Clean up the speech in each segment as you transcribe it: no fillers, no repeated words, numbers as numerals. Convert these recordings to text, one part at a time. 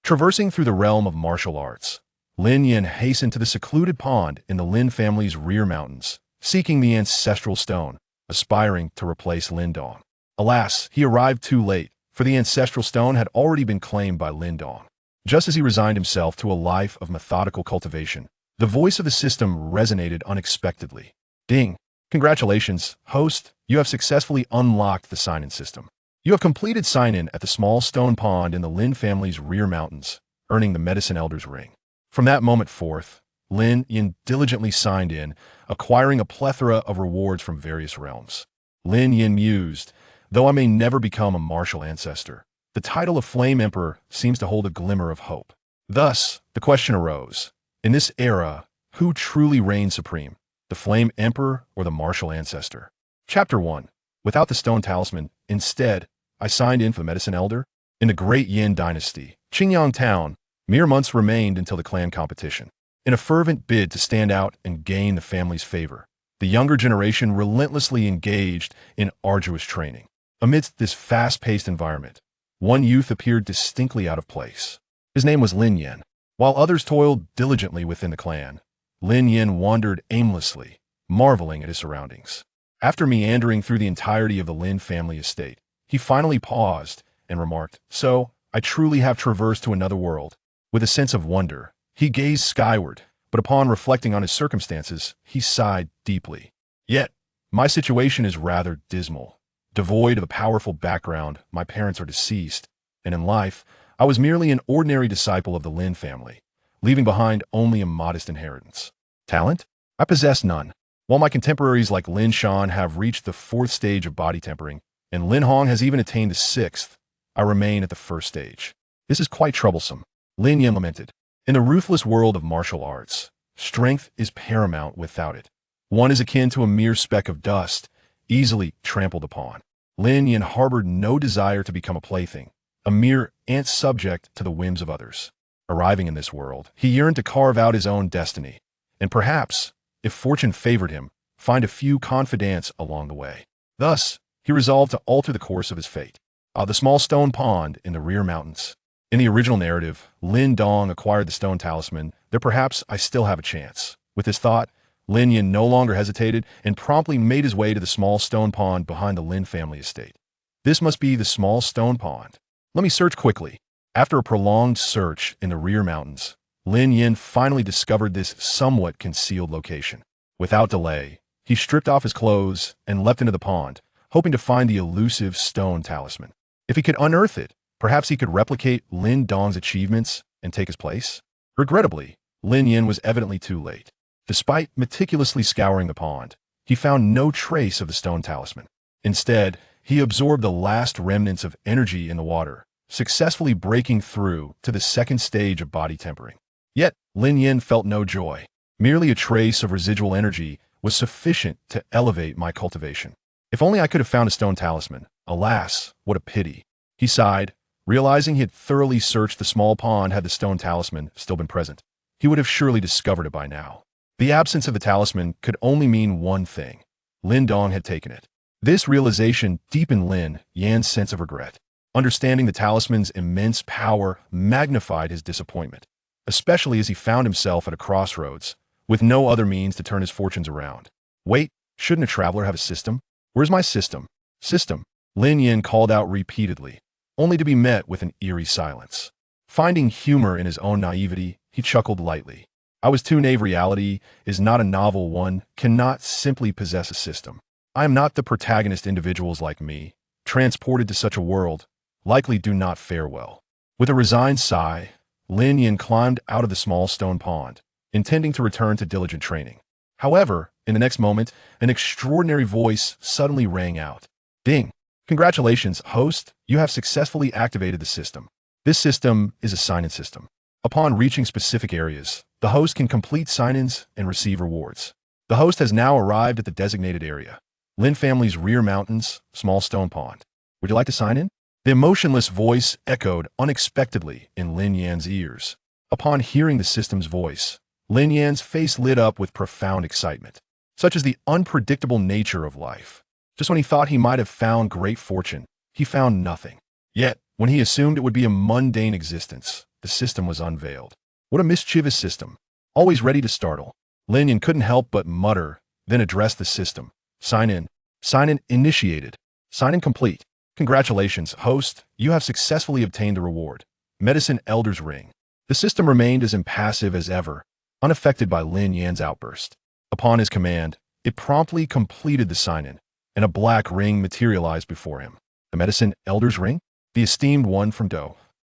Traversing through the realm of martial arts, Lin Yan hastened to the secluded pond in the Lin family's rear mountains, seeking the Ancestral Stone, aspiring to replace Lin Dong. Alas, he arrived too late, for the Ancestral Stone had already been claimed by Lin Dong. Just as he resigned himself to a life of methodical cultivation, the voice of the system resonated unexpectedly. Ding! Congratulations, host, you have successfully unlocked the sign-in system. You have completed sign-in at the small stone pond in the Lin family's rear mountains, earning the Medicine Elder's ring. From that moment forth, Lin Yan diligently signed in, acquiring a plethora of rewards from various realms. Lin Yan mused, though I may never become a martial ancestor, the title of Flame Emperor seems to hold a glimmer of hope. Thus, the question arose, in this era, who truly reigns supreme, the Flame Emperor or the martial ancestor? Chapter 1. Without the stone talisman, instead, I signed in for the Medicine Elder. In the Great Yin Dynasty, Qingyang Town, mere months remained until the clan competition. In a fervent bid to stand out and gain the family's favor, the younger generation relentlessly engaged in arduous training. Amidst this fast-paced environment, one youth appeared distinctly out of place. His name was Lin Yan. While others toiled diligently within the clan, Lin Yan wandered aimlessly, marveling at his surroundings. After meandering through the entirety of the Lin family estate, he finally paused and remarked, "So, I truly have traversed to another world." With a sense of wonder, he gazed skyward, but upon reflecting on his circumstances, he sighed deeply. Yet, my situation is rather dismal. Devoid of a powerful background, my parents are deceased, and in life, I was merely an ordinary disciple of the Lin family, leaving behind only a modest inheritance. Talent? I possess none. While my contemporaries like Lin Shan have reached the 4th stage of body tempering, and Lin Hong has even attained the 6th, I remain at the 1st stage. This is quite troublesome, Lin Yan lamented. In the ruthless world of martial arts, strength is paramount without it. One is akin to a mere speck of dust, easily trampled upon. Lin Yan harbored no desire to become a plaything, a mere ant subject to the whims of others. Arriving in this world, he yearned to carve out his own destiny, and perhaps, if fortune favored him, find a few confidants along the way. Thus, he resolved to alter the course of his fate. The small stone pond in the rear mountains. In the original narrative, Lin Dong acquired the stone talisman, that perhaps I still have a chance. With this thought, Lin Yan no longer hesitated and promptly made his way to the small stone pond behind the Lin family estate. This must be the small stone pond. Let me search quickly. After a prolonged search in the rear mountains, Lin Yan finally discovered this somewhat concealed location. Without delay, he stripped off his clothes and leapt into the pond, hoping to find the elusive stone talisman. If he could unearth it, perhaps he could replicate Lin Dong's achievements and take his place. Regrettably, Lin Yan was evidently too late. Despite meticulously scouring the pond, he found no trace of the stone talisman. Instead, he absorbed the last remnants of energy in the water, successfully breaking through to the 2nd stage of body tempering. Yet, Lin Yan felt no joy. Merely a trace of residual energy was sufficient to elevate my cultivation. If only I could have found a stone talisman. Alas, what a pity. He sighed, realizing he had thoroughly searched the small pond had the stone talisman still been present. He would have surely discovered it by now. The absence of the talisman could only mean one thing. Lin Dong had taken it. This realization deepened Lin Yan's sense of regret. Understanding the talisman's immense power magnified his disappointment, especially as he found himself at a crossroads, with no other means to turn his fortunes around. Wait, shouldn't a traveler have a system? Where's my system? System, Lin Yan called out repeatedly, only to be met with an eerie silence. Finding humor in his own naivety, he chuckled lightly. I was too naive. Reality is not a novel. One cannot simply possess a system. I am not the protagonist. Individuals like me, transported to such a world, likely do not fare well. With a resigned sigh, Lin Yan climbed out of the small stone pond, intending to return to diligent training. However, in the next moment, an extraordinary voice suddenly rang out. Ding! Congratulations, host, you have successfully activated the system. This system is a sign-in system. Upon reaching specific areas, the host can complete sign-ins and receive rewards. The host has now arrived at the designated area. Lin family's rear mountains, small stone pond. Would you like to sign in? The emotionless voice echoed unexpectedly in Lin Yan's ears. Upon hearing the system's voice, Lin Yan's face lit up with profound excitement. Such is the unpredictable nature of life. Just when he thought he might have found great fortune, he found nothing. Yet, when he assumed it would be a mundane existence, the system was unveiled. What a mischievous system. Always ready to startle. Lin Yan couldn't help but mutter, then addressed the system. Sign in. Sign in initiated. Sign in complete. Congratulations, host. You have successfully obtained the reward. Medicine Elder's Ring. The system remained as impassive as ever, unaffected by Lin Yan's outburst. Upon his command, it promptly completed the sign-in, and a black ring materialized before him. The Medicine Elder's Ring? The esteemed one from Do.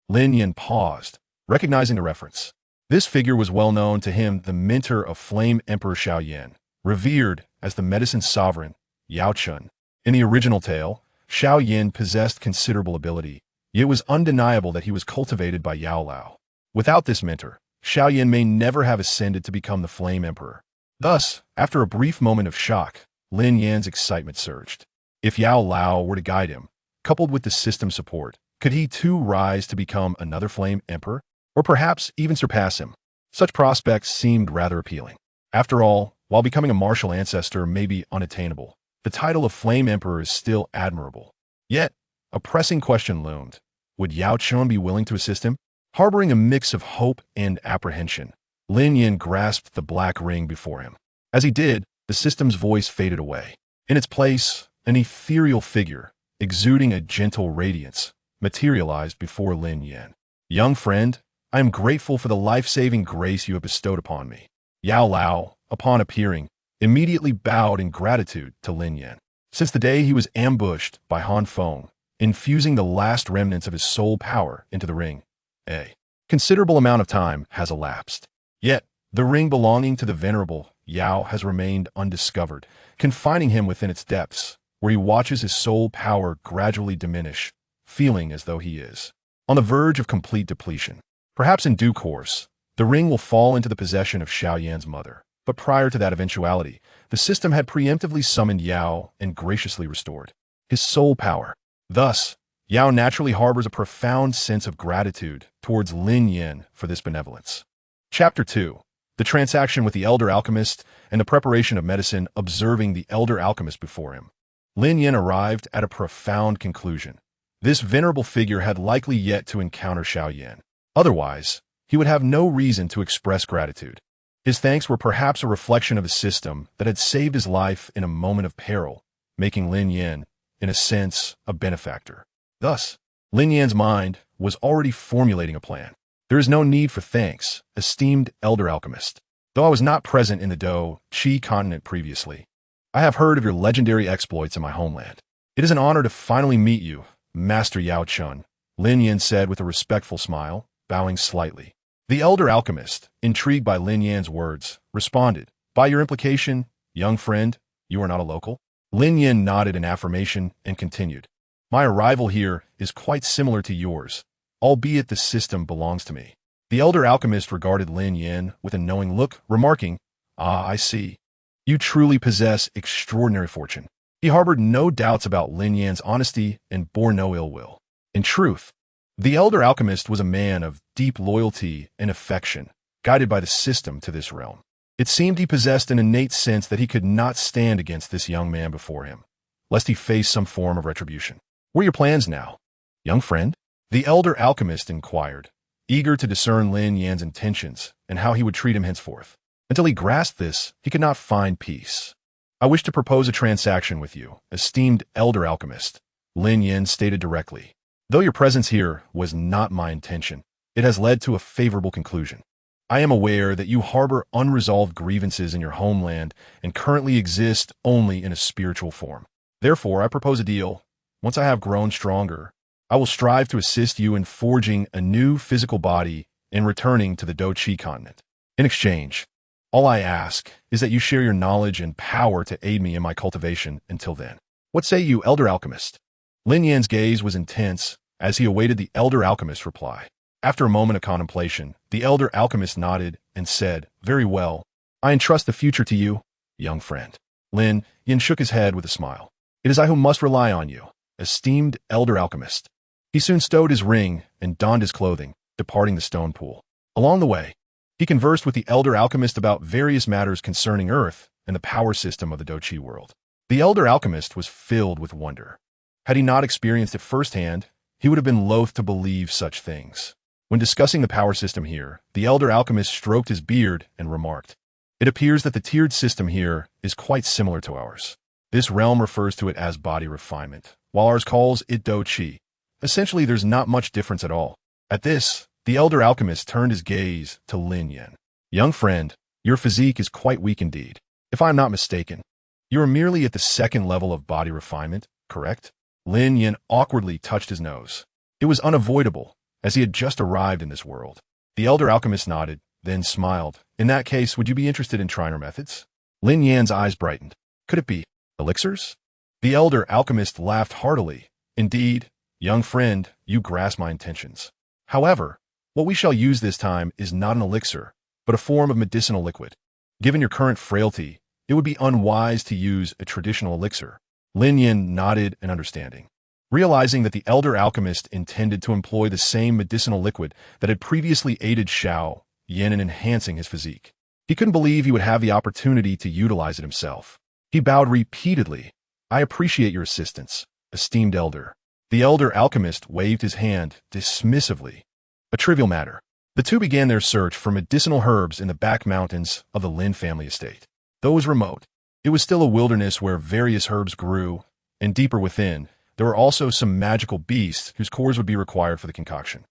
Lin Yan paused, recognizing the reference. This figure was well known to him, the mentor of Flame Emperor Xiao Yan, revered as the medicine sovereign, Yao Chun. In the original tale, Xiao Yan possessed considerable ability, yet it was undeniable that he was cultivated by Yao Lao. Without this mentor, Xiao Yan may never have ascended to become the Flame Emperor. Thus, after a brief moment of shock, Lin Yan's excitement surged. If Yao Lao were to guide him, coupled with the system support, could he too rise to become another Flame Emperor? Or perhaps even surpass him? Such prospects seemed rather appealing. After all, while becoming a martial ancestor may be unattainable, the title of Flame Emperor is still admirable. Yet, a pressing question loomed. Would Yao Chun be willing to assist him? Harboring a mix of hope and apprehension, Lin Yan grasped the black ring before him. As he did, the system's voice faded away. In its place, an ethereal figure, exuding a gentle radiance, materialized before Lin Yan. Young friend, I am grateful for the life-saving grace you have bestowed upon me. Yao Lao, upon appearing, immediately bowed in gratitude to Lin Yan. Since the day he was ambushed by Han Feng, infusing the last remnants of his soul power into the ring, a considerable amount of time has elapsed. Yet, the ring belonging to the venerable Yao has remained undiscovered, confining him within its depths, where he watches his soul power gradually diminish, feeling as though he is on the verge of complete depletion. Perhaps in due course, the ring will fall into the possession of Xiao Yan's mother. But prior to that eventuality, the system had preemptively summoned Yao and graciously restored his soul power. Thus, Yao naturally harbors a profound sense of gratitude towards Lin Yan for this benevolence. Chapter 2. The transaction with the elder alchemist and the preparation of medicine. Observing the elder alchemist before him, Lin Yan arrived at a profound conclusion. This venerable figure had likely yet to encounter Xiao Yan. Otherwise, he would have no reason to express gratitude. His thanks were perhaps a reflection of the system that had saved his life in a moment of peril, making Lin Yan, in a sense, a benefactor. Thus, Lin Yan's mind was already formulating a plan. There is no need for thanks, esteemed elder alchemist. Though I was not present in the Do Chi continent previously, I have heard of your legendary exploits in my homeland. It is an honor to finally meet you, Master Yao Chun, Lin Yan said with a respectful smile, bowing slightly. The elder alchemist, intrigued by Lin Yan's words, responded, By your implication, young friend, you are not a local? Lin Yan nodded in affirmation and continued. My arrival here is quite similar to yours, albeit the system belongs to me. The elder alchemist regarded Lin Yan with a knowing look, remarking, Ah, I see. You truly possess extraordinary fortune. He harbored no doubts about Lin Yan's honesty and bore no ill will. In truth, the elder alchemist was a man of deep loyalty and affection, guided by the system to this realm. It seemed he possessed an innate sense that he could not stand against this young man before him, lest he face some form of retribution. What are your plans now, young friend? The elder alchemist inquired, eager to discern Lin Yan's intentions and how he would treat him henceforth. Until he grasped this, he could not find peace. I wish to propose a transaction with you, esteemed elder alchemist, Lin Yan stated directly. Though your presence here was not my intention, it has led to a favorable conclusion. I am aware that you harbor unresolved grievances in your homeland and currently exist only in a spiritual form. Therefore, I propose a deal. Once I have grown stronger, I will strive to assist you in forging a new physical body and returning to the Do Chi continent. In exchange, all I ask is that you share your knowledge and power to aid me in my cultivation until then. What say you, elder alchemist? Lin Yan's gaze was intense as he awaited the elder alchemist's reply. After a moment of contemplation, the elder alchemist nodded and said, Very well. I entrust the future to you, young friend. Lin Yan shook his head with a smile. It is I who must rely on you, esteemed elder alchemist. He soon stowed his ring and donned his clothing, departing the stone pool. Along the way, he conversed with the elder alchemist about various matters concerning Earth and the power system of the Do Chi world. The elder alchemist was filled with wonder. Had he not experienced it firsthand, he would have been loath to believe such things. When discussing the power system here, the elder alchemist stroked his beard and remarked, "It appears that the tiered system here is quite similar to ours. This realm refers to it as body refinement, while ours calls it do qi. Essentially, there's not much difference at all." At this, the elder alchemist turned his gaze to Lin Yan. "Young friend, your physique is quite weak indeed. If I'm not mistaken, you are merely at the second level of body refinement, correct?" Lin Yan awkwardly touched his nose. It was unavoidable, as he had just arrived in this world. The elder alchemist nodded, then smiled. "In that case, would you be interested in trying our methods?" Lin Yan's eyes brightened. "Could it be elixirs?" The elder alchemist laughed heartily. "Indeed, young friend, you grasp my intentions. However, what we shall use this time is not an elixir, but a form of medicinal liquid. Given your current frailty, it would be unwise to use a traditional elixir." Lin Yan nodded in understanding. Realizing that the elder alchemist intended to employ the same medicinal liquid that had previously aided Xiao Yan in enhancing his physique, he couldn't believe he would have the opportunity to utilize it himself. He bowed repeatedly. "I appreciate your assistance, esteemed elder." The elder alchemist waved his hand dismissively. A trivial matter. The two began their search for medicinal herbs in the back mountains of the Lin family estate. Though it was remote, it was still a wilderness where various herbs grew, and deeper within, there were also some magical beasts whose cores would be required for the concoction.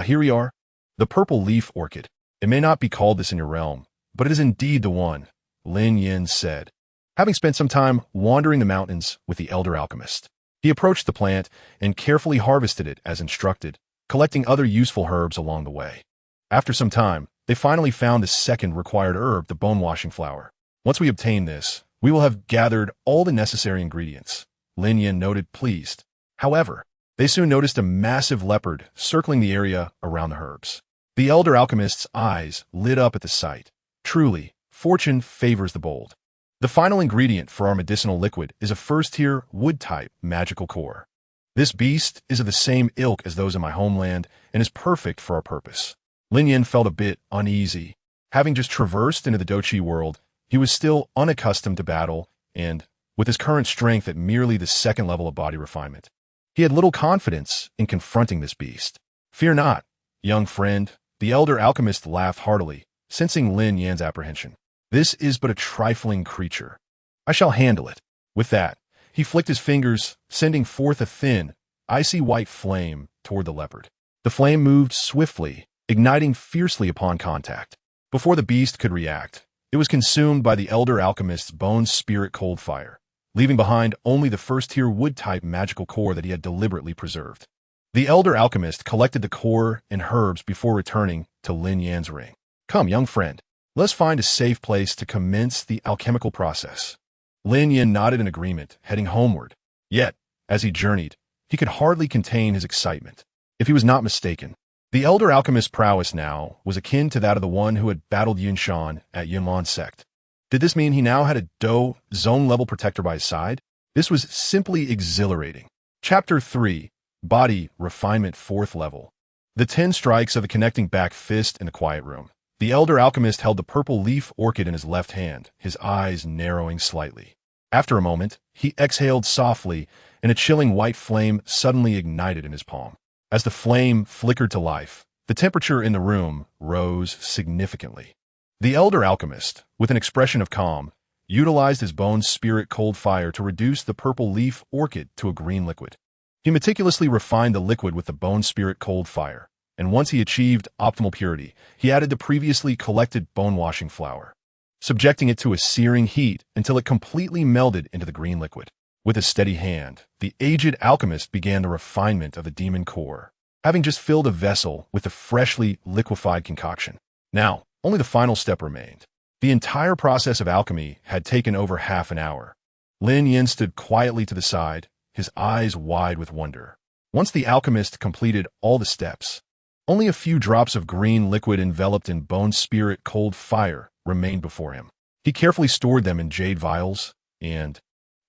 Here we are. The purple leaf orchid. It may not be called this in your realm, but it is indeed the one, Lin Yan said, having spent some time wandering the mountains with the elder alchemist. He approached the plant and carefully harvested it as instructed, collecting other useful herbs along the way. After some time, they finally found the second required herb, the bone-washing flower. "Once we obtain this, we will have gathered all the necessary ingredients," Lin Yan noted, pleased. However, they soon noticed a massive leopard circling the area around the herbs. The elder alchemist's eyes lit up at the sight. Truly, fortune favors the bold. "The final ingredient for our medicinal liquid is a first-tier wood-type magical core. This beast is of the same ilk as those in my homeland and is perfect for our purpose." Lin Yan felt a bit uneasy. Having just traversed into the Doqi world, he was still unaccustomed to battle, and, with his current strength at merely the second level of body refinement, he had little confidence in confronting this beast. "Fear not, young friend," the elder alchemist laughed heartily, sensing Lin Yan's apprehension. "This is but a trifling creature. I shall handle it." With that, he flicked his fingers, sending forth a thin, icy white flame toward the leopard. The flame moved swiftly, igniting fiercely upon contact. Before the beast could react, it was consumed by the elder alchemist's bone spirit cold fire, leaving behind only the first-tier wood-type magical core that he had deliberately preserved. The elder alchemist collected the core and herbs before returning to Lin Yan's ring. "Come, young friend, let's find a safe place to commence the alchemical process." Lin Yan nodded in agreement, heading homeward. Yet, as he journeyed, he could hardly contain his excitement. If he was not mistaken, the elder alchemist's prowess now was akin to that of the one who had battled Yunshan at Yunlan sect. Did this mean he now had a Do zone-level protector by his side? This was simply exhilarating. Chapter 3, Body Refinement 4th Level. The 10 strikes of the connecting back fist in the quiet room. The elder alchemist held the purple leaf orchid in his left hand, his eyes narrowing slightly. After a moment, he exhaled softly, and a chilling white flame suddenly ignited in his palm. As the flame flickered to life, the temperature in the room rose significantly. The elder alchemist, with an expression of calm, utilized his bone spirit cold fire to reduce the purple leaf orchid to a green liquid. He meticulously refined the liquid with the bone spirit cold fire, and once he achieved optimal purity, he added the previously collected bone-washing flour, subjecting it to a searing heat until it completely melded into the green liquid. With a steady hand, the aged alchemist began the refinement of the demon core, having just filled a vessel with the freshly liquefied concoction. Now, only the final step remained. The entire process of alchemy had taken over half an hour. Lin Yan stood quietly to the side, his eyes wide with wonder. Once the alchemist completed all the steps, only a few drops of green liquid enveloped in bone spirit cold fire remained before him. He carefully stored them in jade vials and,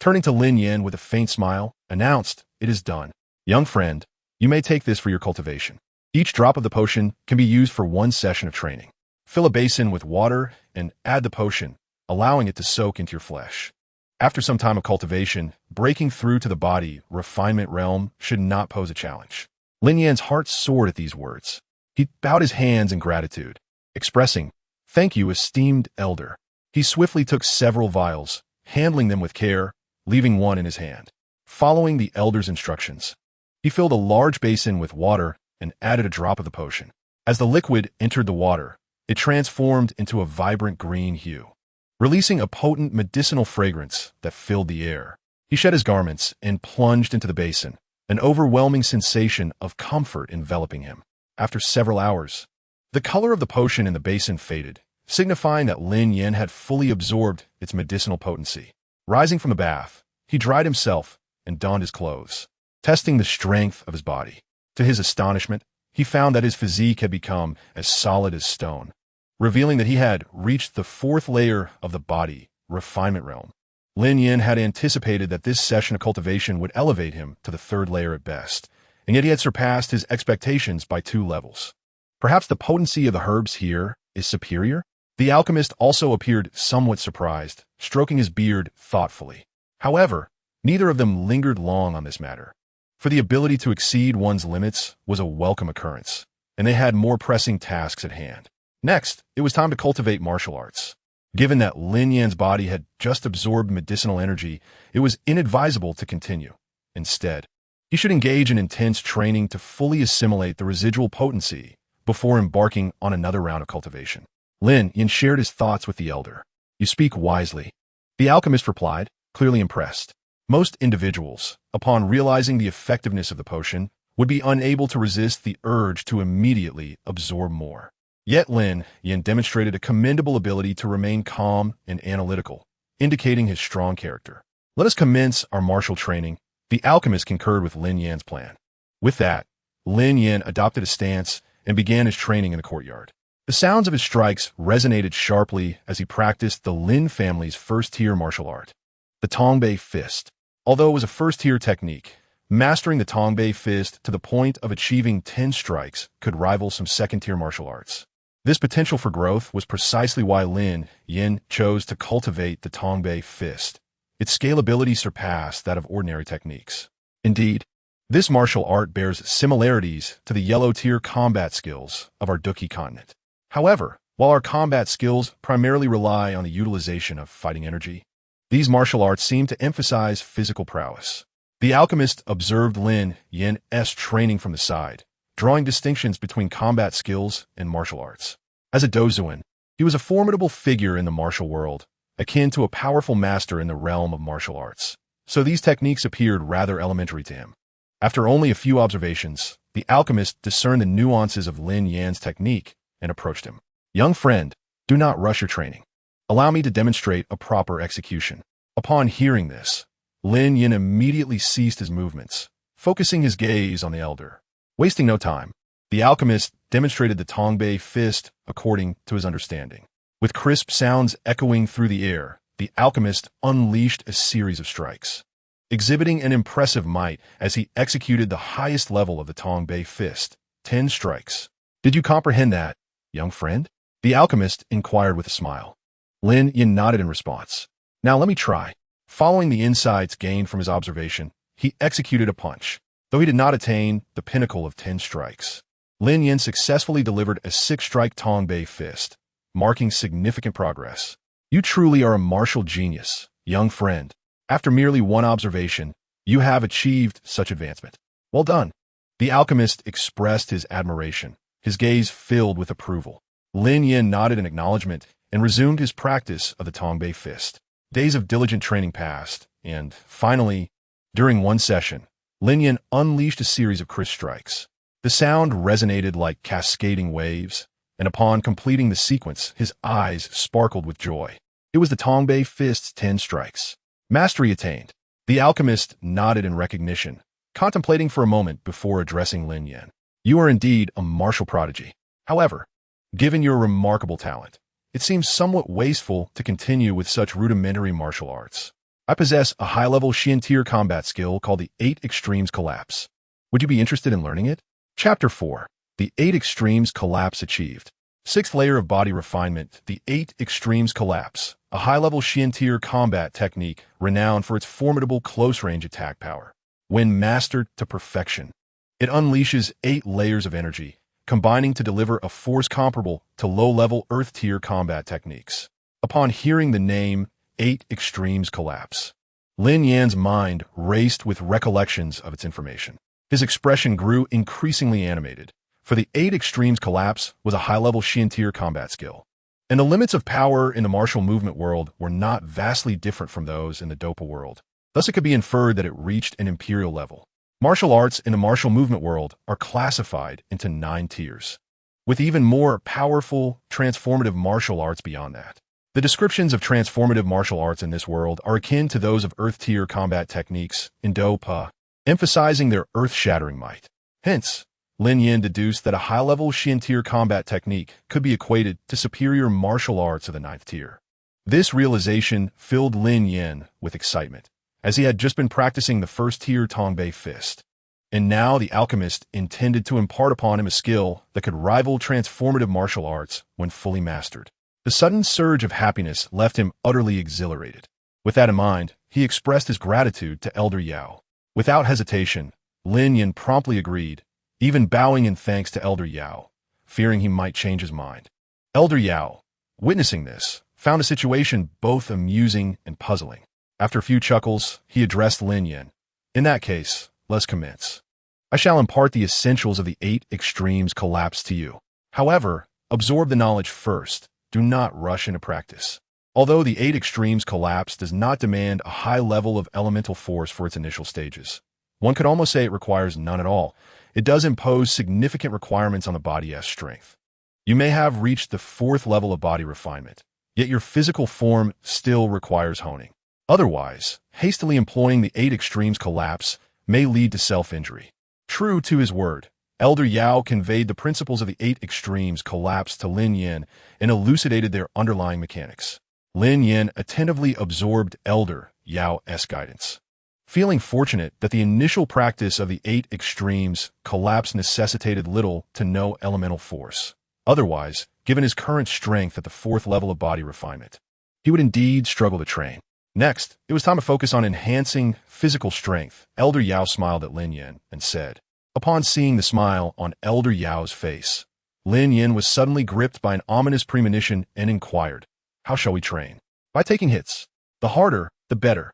turning to Lin Yan with a faint smile, announced, "It is done. Young friend, you may take this for your cultivation. Each drop of the potion can be used for one session of training. Fill a basin with water and add the potion, allowing it to soak into your flesh." After some time of cultivation, breaking through to the body refinement realm should not pose a challenge. Lin Yan's heart soared at these words. He He bowed his hands in gratitude, expressing, "Thank you, esteemed elder." He swiftly took several vials, handling them with care, leaving one in his hand. Following the elder's instructions, he filled a large basin with water and added a drop of the potion. As the liquid entered the water, it transformed into a vibrant green hue, releasing a potent medicinal fragrance that filled the air. He shed his garments and plunged into the basin, an overwhelming sensation of comfort enveloping him. After several hours, the color of the potion in the basin faded, signifying that Lin Yan had fully absorbed its medicinal potency. Rising from the bath, he dried himself and donned his clothes, testing the strength of his body. To his astonishment, he found that his physique had become as solid as stone, revealing that he had reached the fourth layer of the body refinement realm. Lin Yan had anticipated that this session of cultivation would elevate him to the third layer at best, and yet he had surpassed his expectations by 2 levels. Perhaps the potency of the herbs here is superior? The alchemist also appeared somewhat surprised, stroking his beard thoughtfully. However, neither of them lingered long on this matter, for the ability to exceed one's limits was a welcome occurrence, and they had more pressing tasks at hand. Next, it was time to cultivate martial arts. Given that Lin Yan's body had just absorbed medicinal energy, it was inadvisable to continue. Instead, he should engage in intense training to fully assimilate the residual potency before embarking on another round of cultivation. Lin Yan shared his thoughts with the elder. "You speak wisely," the alchemist replied, clearly impressed. Most individuals, upon realizing the effectiveness of the potion, would be unable to resist the urge to immediately absorb more. Yet Lin Yan demonstrated a commendable ability to remain calm and analytical, indicating his strong character. "Let us commence our martial training." The alchemist concurred with Lin Yan's plan. With that, Lin Yan adopted a stance and began his training in the courtyard. The sounds of his strikes resonated sharply as he practiced the Lin family's first-tier martial art, the Tongbei Fist. Although it was a first-tier technique, mastering the Tongbei Fist to the point of achieving 10 strikes could rival some second-tier martial arts. This potential for growth was precisely why Lin Yan chose to cultivate the Tongbei Fist. Its scalability surpassed that of ordinary techniques. Indeed, this martial art bears similarities to the yellow-tier combat skills of our Duki continent. However, while our combat skills primarily rely on the utilization of fighting energy, these martial arts seem to emphasize physical prowess. The alchemist observed Lin Yan's training from the side, drawing distinctions between combat skills and martial arts. As a dozuan, he was a formidable figure in the martial world, akin to a powerful master in the realm of martial arts, so these techniques appeared rather elementary to him. After only a few observations, the alchemist discerned the nuances of Lin Yan's technique and approached him. "Young friend, do not rush your training. Allow me to demonstrate a proper execution." Upon hearing this, Lin Yan immediately ceased his movements, focusing his gaze on the elder. Wasting no time, the alchemist demonstrated the Tongbei Fist according to his understanding. With crisp sounds echoing through the air, the alchemist unleashed a series of strikes, exhibiting an impressive might as he executed the highest level of the Tongbei Fist, 10 strikes. "Did you comprehend that, young friend?" the alchemist inquired with a smile. Lin Yan nodded in response. "Now let me try." Following the insights gained from his observation, he executed a punch. Though he did not attain the pinnacle of 10 strikes, Lin Yan successfully delivered a 6-strike Tongbei Fist, marking significant progress. "You truly are a martial genius, young friend. After merely one observation, you have achieved such advancement. Well done." The alchemist expressed his admiration, his gaze filled with approval. Lin Yan nodded in acknowledgement and resumed his practice of the Tongbei Fist. Days of diligent training passed, and, finally, during one session, Lin Yan unleashed a series of crisp strikes. The sound resonated like cascading waves, and upon completing the sequence, his eyes sparkled with joy. It was the Tongbei Fist's 10 strikes. Mastery attained. The alchemist nodded in recognition, contemplating for a moment before addressing Lin Yan. "You are indeed a martial prodigy. However, given your remarkable talent, it seems somewhat wasteful to continue with such rudimentary martial arts. I possess a high-level Xian-tier combat skill called the 8 Extremes Collapse. Would you be interested in learning it?" Chapter 4. The 8 Extremes Collapse Achieved. 6th layer of body refinement, the 8 Extremes Collapse, a high-level Xian-tier combat technique renowned for its formidable close-range attack power. When mastered to perfection, it unleashes 8 layers of energy, combining to deliver a force comparable to low-level Earth-tier combat techniques. Upon hearing the name 8 Extremes Collapse, Lin Yan's mind raced with recollections of its information. His expression grew increasingly animated, for the 8 Extremes Collapse was a high-level Xian-tier combat skill. And the limits of power in the martial movement world were not vastly different from those in the Dopa world. Thus it could be inferred that it reached an imperial level. Martial arts in the martial movement world are classified into 9 tiers, with even more powerful, transformative martial arts beyond that. The descriptions of transformative martial arts in this world are akin to those of Earth-tier combat techniques in Dopa, emphasizing their earth-shattering might. Hence, Lin Yan deduced that a high-level Xian-tier combat technique could be equated to superior martial arts of the 9th tier. This realization filled Lin Yan with excitement, as he had just been practicing the first-tier Tongbei fist. And now the alchemist intended to impart upon him a skill that could rival transformative martial arts when fully mastered. The sudden surge of happiness left him utterly exhilarated. With that in mind, he expressed his gratitude to Elder Yao. Without hesitation, Lin Yan promptly agreed, even bowing in thanks to Elder Yao, fearing he might change his mind. Elder Yao, witnessing this, found the situation both amusing and puzzling. After a few chuckles, he addressed Lin Yan. In that case, let's commence. I shall impart the essentials of the 8 Extremes Collapse to you. However, absorb the knowledge first. Do not rush into practice. Although the 8 Extremes Collapse does not demand a high level of elemental force for its initial stages, one could almost say it requires none at all. It does impose significant requirements on the body as strength. You may have reached the 4th level of body refinement, yet your physical form still requires honing. Otherwise, hastily employing the 8 Extremes Collapse may lead to self-injury. True to his word, Elder Yao conveyed the principles of the 8 Extremes Collapse to Lin Yan and elucidated their underlying mechanics. Lin Yan attentively absorbed Elder Yao's guidance, feeling fortunate that the initial practice of the 8 Extremes Collapse necessitated little to no elemental force. Otherwise, given his current strength at the 4th level of body refinement, he would indeed struggle to train. Next, it was time to focus on enhancing physical strength. Elder Yao smiled at Lin Yan and said, upon seeing the smile on Elder Yao's face, Lin Yan was suddenly gripped by an ominous premonition and inquired, how shall we train? By taking hits. The harder, the better.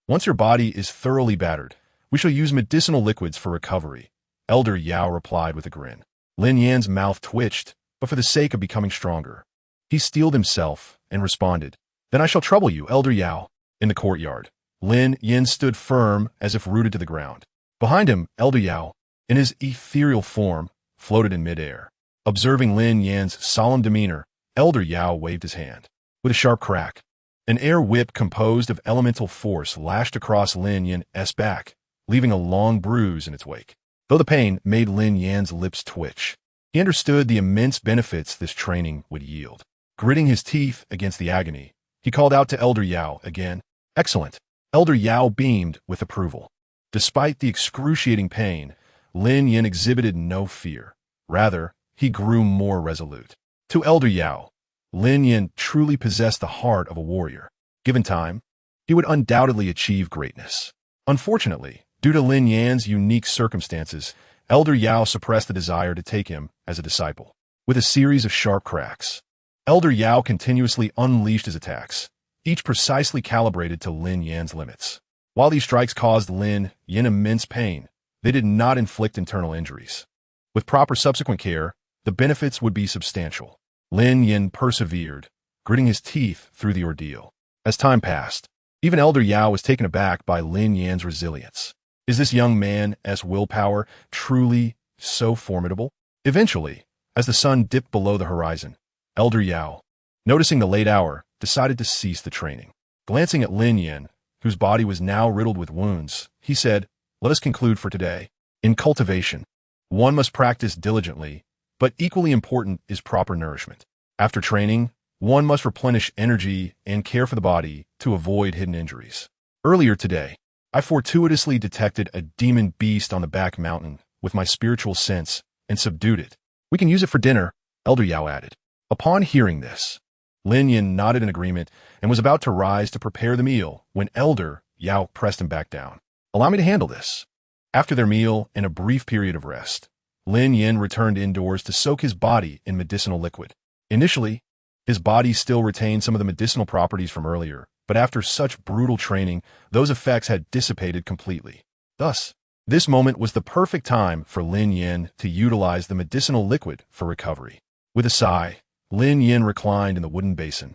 Once your body is thoroughly battered, we shall use medicinal liquids for recovery. Elder Yao replied with a grin. Lin Yan's mouth twitched, but for the sake of becoming stronger, he steeled himself and responded, then I shall trouble you, Elder Yao. In the courtyard, Lin Yan stood firm as if rooted to the ground. Behind him, Elder Yao, in his ethereal form, floated in midair. Observing Lin Yan's solemn demeanor, Elder Yao waved his hand. With a sharp crack, an air whip composed of elemental force lashed across Lin Yan's back, leaving a long bruise in its wake. Though the pain made Lin Yan's lips twitch, he understood the immense benefits this training would yield. Gritting his teeth against the agony, he called out to Elder Yao again. Excellent. Elder Yao beamed with approval. Despite the excruciating pain, Lin Yan exhibited no fear. Rather, he grew more resolute. To Elder Yao, Lin Yan truly possessed the heart of a warrior. Given time, he would undoubtedly achieve greatness. Unfortunately, due to Lin Yan's unique circumstances, Elder Yao suppressed the desire to take him as a disciple. With a series of sharp cracks, Elder Yao continuously unleashed his attacks, each precisely calibrated to Lin Yan's limits. While these strikes caused Lin Yan immense pain, they did not inflict internal injuries. With proper subsequent care, the benefits would be substantial. Lin Yan persevered, gritting his teeth through the ordeal. As time passed, even Elder Yao was taken aback by Lin Yan's resilience. Is this young man's willpower truly so formidable? Eventually, as the sun dipped below the horizon, Elder Yao, noticing the late hour, decided to cease the training. Glancing at Lin Yan, whose body was now riddled with wounds, he said, let us conclude for today. In cultivation, one must practice diligently, but equally important is proper nourishment. After training, one must replenish energy and care for the body to avoid hidden injuries. Earlier today, I fortuitously detected a demon beast on the back mountain with my spiritual sense and subdued it. We can use it for dinner, Elder Yao added. Upon hearing this, Lin Yan nodded in agreement and was about to rise to prepare the meal when Elder Yao pressed him back down. Allow me to handle this. After their meal and a brief period of rest, Lin Yan returned indoors to soak his body in medicinal liquid. Initially, his body still retained some of the medicinal properties from earlier, but after such brutal training, those effects had dissipated completely. Thus, this moment was the perfect time for Lin Yan to utilize the medicinal liquid for recovery. With a sigh, Lin Yan reclined in the wooden basin,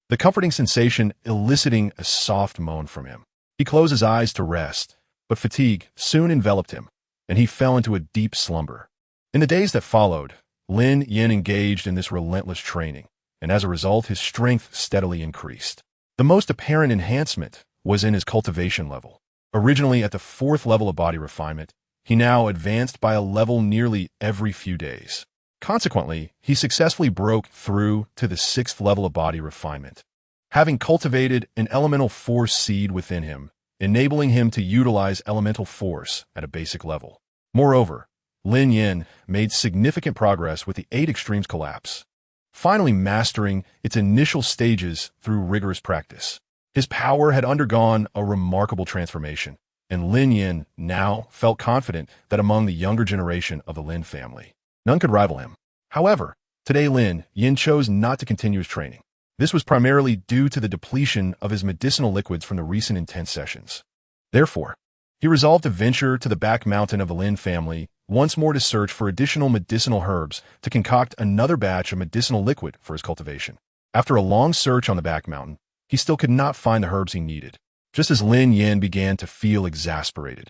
the comforting sensation eliciting a soft moan from him. He closed his eyes to rest, but fatigue soon enveloped him, and he fell into a deep slumber. In the days that followed, Lin Yan engaged in this relentless training, and as a result, his strength steadily increased. The most apparent enhancement was in his cultivation level. Originally at the 4th level of body refinement, he now advanced by a level nearly every few days. Consequently, he successfully broke through to the 6th level of body refinement, having cultivated an elemental force seed within him, enabling him to utilize elemental force at a basic level. Moreover, Lin Yan made significant progress with the 8 extremes collapse, finally mastering its initial stages through rigorous practice. His power had undergone a remarkable transformation, and Lin Yan now felt confident that among the younger generation of the Lin family, none could rival him. However, today Lin Yan chose not to continue his training. This was primarily due to the depletion of his medicinal liquids from the recent intense sessions. Therefore, he resolved to venture to the back mountain of the Lin family once more to search for additional medicinal herbs to concoct another batch of medicinal liquid for his cultivation. After a long search on the back mountain, he still could not find the herbs he needed. Just as Lin Yan began to feel exasperated,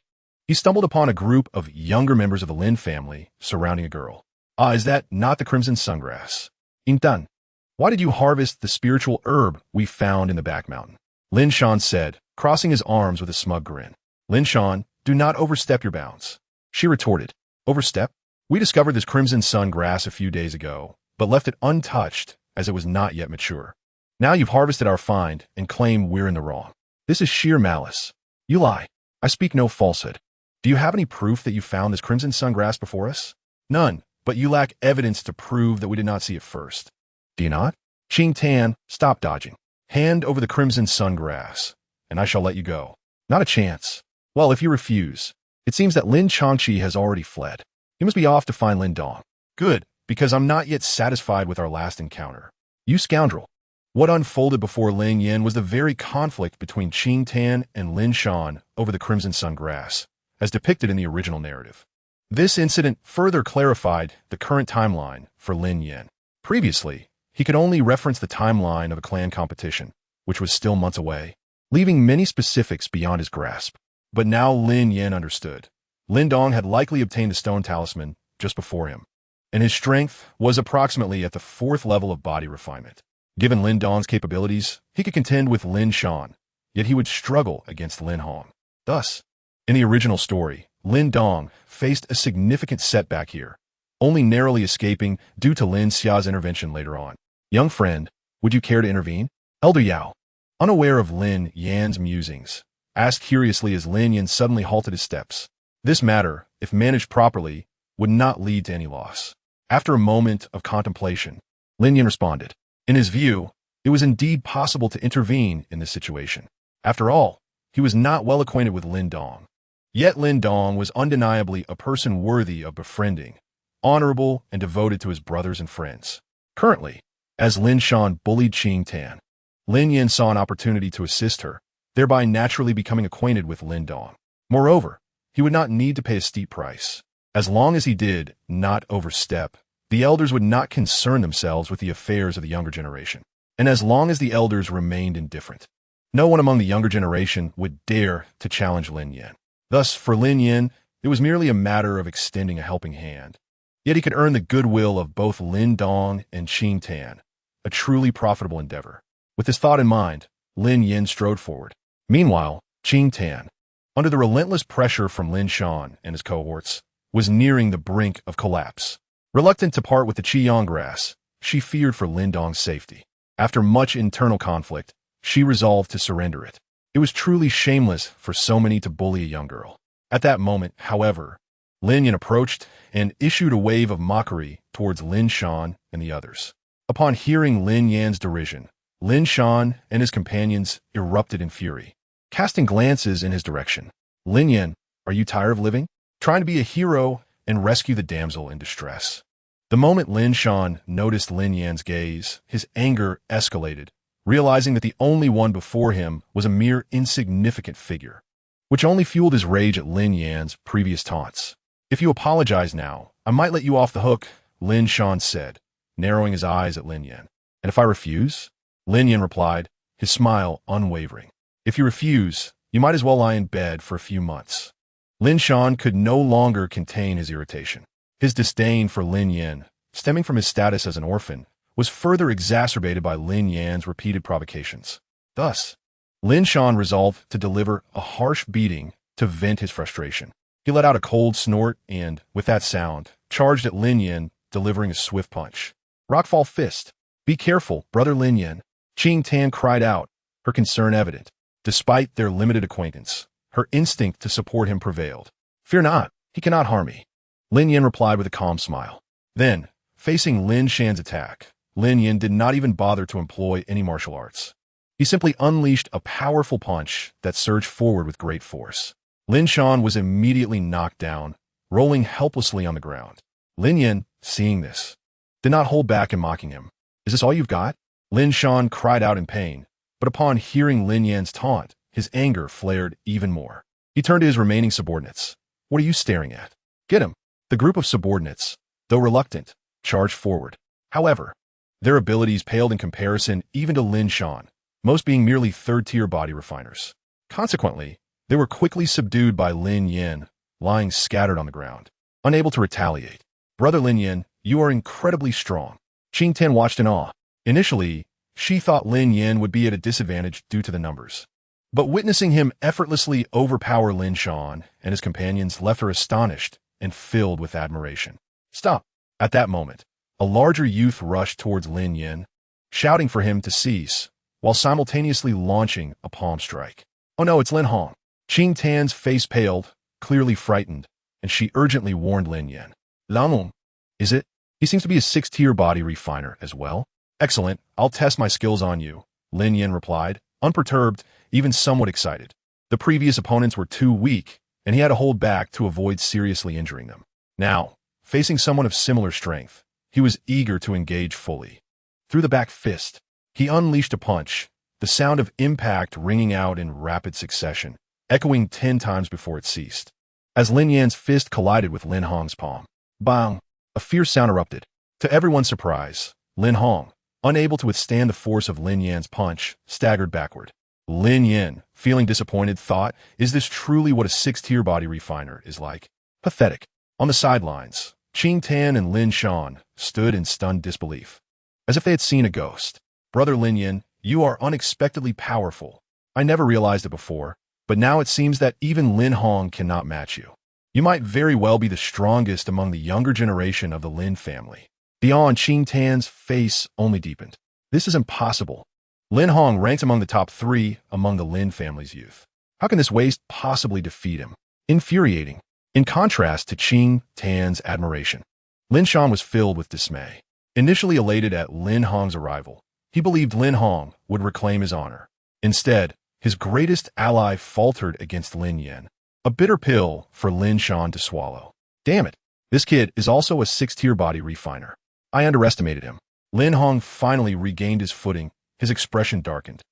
he stumbled upon a group of younger members of the Lin family surrounding a girl. "Ah, is that not the crimson sungrass? Intan, why did you harvest the spiritual herb we found in the back mountain?" Lin Shan said, crossing his arms with a smug grin. "Lin Shan, do not overstep your bounds." She retorted, "Overstep? We discovered this crimson sun grass a few days ago, but left it untouched as it was not yet mature. Now you've harvested our find and claim we're in the wrong. This is sheer malice. You lie. I speak no falsehood. Do you have any proof that you found this crimson sun grass before us?" "None, but you lack evidence to prove that we did not see it first. Do you not?" "Qing Tan, stop dodging. Hand over the crimson sun grass, and I shall let you go." "Not a chance." "Well, if you refuse, it seems that Lin Changqi has already fled. He must be off to find Lin Dong." "Good, because I'm not yet satisfied with our last encounter." "You scoundrel." What unfolded before Lin Yan was the very conflict between Qing Tan and Lin Shan over the crimson sun grass, as depicted in the original narrative. This incident further clarified the current timeline for Lin Yan. Previously, he could only reference the timeline of a clan competition, which was still months away, leaving many specifics beyond his grasp. But now Lin Yan understood. Lin Dong had likely obtained a stone talisman just before him, and his strength was approximately at the 4th level of body refinement. Given Lin Dong's capabilities, he could contend with Lin Shan, yet he would struggle against Lin Hong. Thus, in the original story, Lin Dong faced a significant setback here, only narrowly escaping due to Lin Xia's intervention later on. "Young friend, would you care to intervene?" Elder Yao, unaware of Lin Yan's musings, asked curiously as Lin Yan suddenly halted his steps. This matter, if managed properly, would not lead to any loss. After a moment of contemplation, Lin Yan responded. In his view, it was indeed possible to intervene in this situation. After all, he was not well acquainted with Lin Dong. Yet Lin Dong was undeniably a person worthy of befriending, honorable and devoted to his brothers and friends. Currently, as Lin Shan bullied Qing Tan, Lin Yan saw an opportunity to assist her, thereby naturally becoming acquainted with Lin Dong. Moreover, he would not need to pay a steep price. As long as he did not overstep, the elders would not concern themselves with the affairs of the younger generation. And as long as the elders remained indifferent, no one among the younger generation would dare to challenge Lin Yan. Thus, for Lin Yan, it was merely a matter of extending a helping hand. Yet he could earn the goodwill of both Lin Dong and Qing Tan, a truly profitable endeavor. With this thought in mind, Lin Yan strode forward. Meanwhile, Qing Tan, under the relentless pressure from Lin Shan and his cohorts, was nearing the brink of collapse. Reluctant to part with the Qiyang grass, she feared for Lin Dong's safety. After much internal conflict, she resolved to surrender it. It was truly shameless for so many to bully a young girl. At that moment, however, Lin Yan approached and issued a wave of mockery towards Lin Shan and the others. Upon hearing Lin Yan's derision, Lin Shan and his companions erupted in fury. Casting glances in his direction, "Lin Yan, are you tired of living? Trying to be a hero and rescue the damsel in distress. The moment Lin Shan noticed Lin Yan's gaze, his anger escalated, realizing that the only one before him was a mere insignificant figure, which only fueled his rage at Lin Yan's previous taunts. "If you apologize now, I might let you off the hook," Lin Shan said, narrowing his eyes at Lin Yan. "And if I refuse?" Lin Yan replied, his smile unwavering. "If you refuse, you might as well lie in bed for a few months." Lin Shan could no longer contain his irritation. His disdain for Lin Yan, stemming from his status as an orphan, was further exacerbated by Lin Yan's repeated provocations. Thus, Lin Shan resolved to deliver a harsh beating to vent his frustration. He let out a cold snort and, with that sound, charged at Lin Yan, delivering a swift punch. Rockfall fist. "Be careful, brother Lin Yan," Qing Tan cried out, her concern evident. Despite their limited acquaintance, her instinct to support him prevailed. "Fear not, he cannot harm me," Lin Yan replied with a calm smile. Then, facing Lin Shan's attack, Lin Yan did not even bother to employ any martial arts. He simply unleashed a powerful punch that surged forward with great force. Lin Shan was immediately knocked down, rolling helplessly on the ground. Lin Yan, seeing this, did not hold back in mocking him. "Is this all you've got?" Lin Shan cried out in pain, but upon hearing Lin Yan's taunt, his anger flared even more. He turned to his remaining subordinates. "What are you staring at? Get him!" The group of subordinates, though reluctant, charged forward. However, their abilities paled in comparison even to Lin Shan, most being merely third-tier body refiners. Consequently, they were quickly subdued by Lin Yan, lying scattered on the ground, unable to retaliate. "Brother Lin Yan, you are incredibly strong." Qing Tan watched in awe. Initially, she thought Lin Yan would be at a disadvantage due to the numbers. But witnessing him effortlessly overpower Lin Shan and his companions left her astonished and filled with admiration. "Stop!" At that moment, a larger youth rushed towards Lin Yan, shouting for him to cease, while simultaneously launching a palm strike. "Oh no, it's Lin Hong." Qing Tan's face paled, clearly frightened, and she urgently warned Lin Yan. "Lao, is it? He seems to be a 6th-tier body refiner as well." "Excellent, I'll test my skills on you," Lin Yan replied, unperturbed, even somewhat excited. The previous opponents were too weak, and he had to hold back to avoid seriously injuring them. Now, facing someone of similar strength, he was eager to engage fully. Through the back fist, he unleashed a punch, the sound of impact ringing out in rapid succession, echoing 10 times before it ceased. As Lin Yan's fist collided with Lin Hong's palm, bang! A fierce sound erupted. To everyone's surprise, Lin Hong, unable to withstand the force of Lin Yan's punch, staggered backward. Lin Yan, feeling disappointed, thought, "Is this truly what a 6th-tier body refiner is like? Pathetic." On the sidelines, Qing Tan and Lin Shan stood in stunned disbelief, as if they had seen a ghost. "Brother Lin Yan, you are unexpectedly powerful. I never realized it before, but now it seems that even Lin Hong cannot match you. You might very well be the strongest among the younger generation of the Lin family." Beyond, Qing Tan's face only deepened. "This is impossible. Lin Hong ranks among the top 3 among the Lin family's youth. How can this waste possibly defeat him?" Infuriating. In contrast to Qing Tan's admiration, Lin Shan was filled with dismay. Initially elated at Lin Hong's arrival, he believed Lin Hong would reclaim his honor. Instead, his greatest ally faltered against Lin Yan, a bitter pill for Lin Shan to swallow. "Damn it, this kid is also a 6th-tier body refiner. I underestimated him." Lin Hong finally regained his footing, his expression darkened.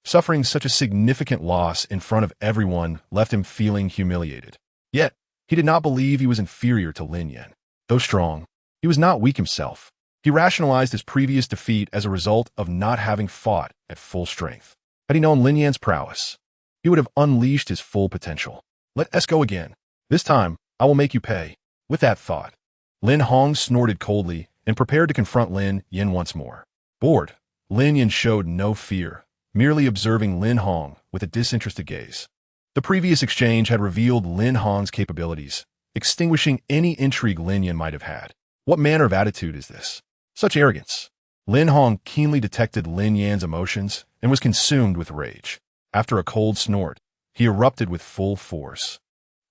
Suffering such a significant loss in front of everyone left him feeling humiliated. Yet, he did not believe he was inferior to Lin Yan. Though strong, he was not weak himself. He rationalized his previous defeat as a result of not having fought at full strength. Had he known Lin Yan's prowess, he would have unleashed his full potential. "Let us go again. This time, I will make you pay." With that thought, Lin Hong snorted coldly and prepared to confront Lin Yan once more. Bored, Lin Yan showed no fear, merely observing Lin Hong with a disinterested gaze. The previous exchange had revealed Lin Hong's capabilities, extinguishing any intrigue Lin Yan might have had. What manner of attitude is this? Such arrogance. Lin Hong keenly detected Lin Yan's emotions and was consumed with rage. After a cold snort, he erupted with full force,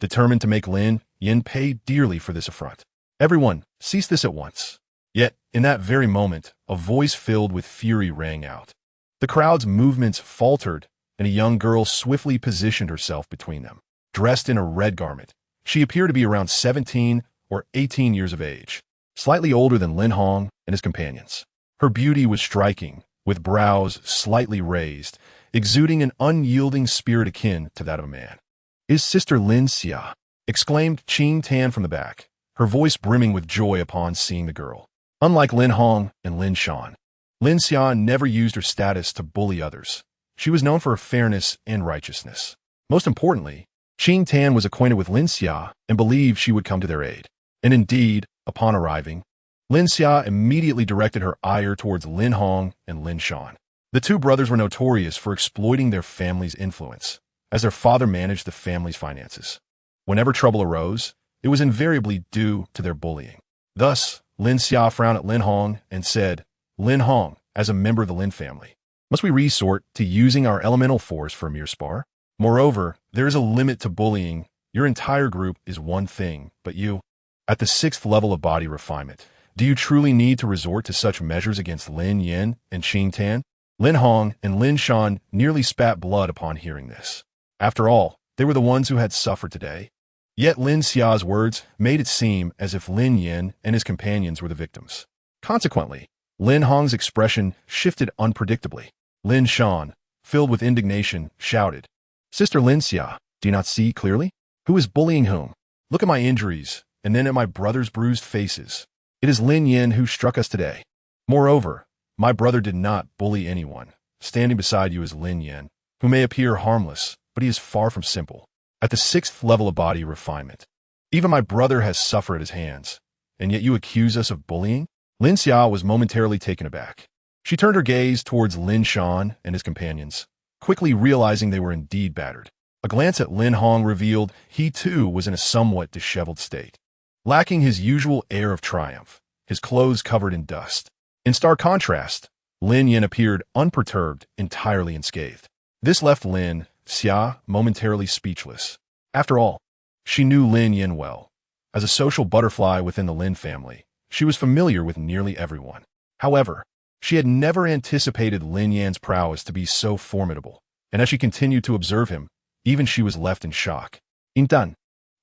determined to make Lin Yan pay dearly for this affront. "Everyone, cease this at once." Yet, in that very moment, a voice filled with fury rang out. The crowd's movements faltered, and a young girl swiftly positioned herself between them. Dressed in a red garment, she appeared to be around 17 or 18 years of age, slightly older than Lin Hong and his companions. Her beauty was striking, with brows slightly raised, exuding an unyielding spirit akin to that of a man. "Is Sister Lin Xia?" exclaimed Qing Tan from the back, her voice brimming with joy upon seeing the girl. Unlike Lin Hong and Lin Shan, Lin Xia never used her status to bully others. She was known for her fairness and righteousness. Most importantly, Qing Tan was acquainted with Lin Xia and believed she would come to their aid. And indeed, upon arriving, Lin Xia immediately directed her ire towards Lin Hong and Lin Shan. The two brothers were notorious for exploiting their family's influence, as their father managed the family's finances. Whenever trouble arose, it was invariably due to their bullying. Thus, Lin Xia frowned at Lin Hong and said, "Lin Hong, as a member of the Lin family, must we resort to using our elemental force for a mere spar? Moreover, there is a limit to bullying. Your entire group is one thing, but you, at the 6th level of body refinement, do you truly need to resort to such measures against Lin Yan and Qing Tan?" Lin Hong and Lin Shan nearly spat blood upon hearing this. After all, they were the ones who had suffered today. Yet Lin Xia's words made it seem as if Lin Yan and his companions were the victims. Consequently, Lin Hong's expression shifted unpredictably. Lin Shan, filled with indignation, shouted, "Sister Lin Xia, do you not see clearly? Who is bullying whom? Look at my injuries, and then at my brother's bruised faces. It is Lin Yan who struck us today. Moreover, my brother did not bully anyone. Standing beside you is Lin Yan, who may appear harmless, but he is far from simple. At the 6th level of body refinement, even my brother has suffered at his hands, and yet you accuse us of bullying?" Lin Xia was momentarily taken aback. She turned her gaze towards Lin Shan and his companions, quickly realizing they were indeed battered. A glance at Lin Hong revealed he too was in a somewhat disheveled state, lacking his usual air of triumph, his clothes covered in dust. In stark contrast, Lin Yan appeared unperturbed, entirely unscathed. This left Lin Xia momentarily speechless. After all, she knew Lin Yan well. As a social butterfly within the Lin family, she was familiar with nearly everyone. However, she had never anticipated Lin Yan's prowess to be so formidable, and as she continued to observe him, even she was left in shock. "Intan,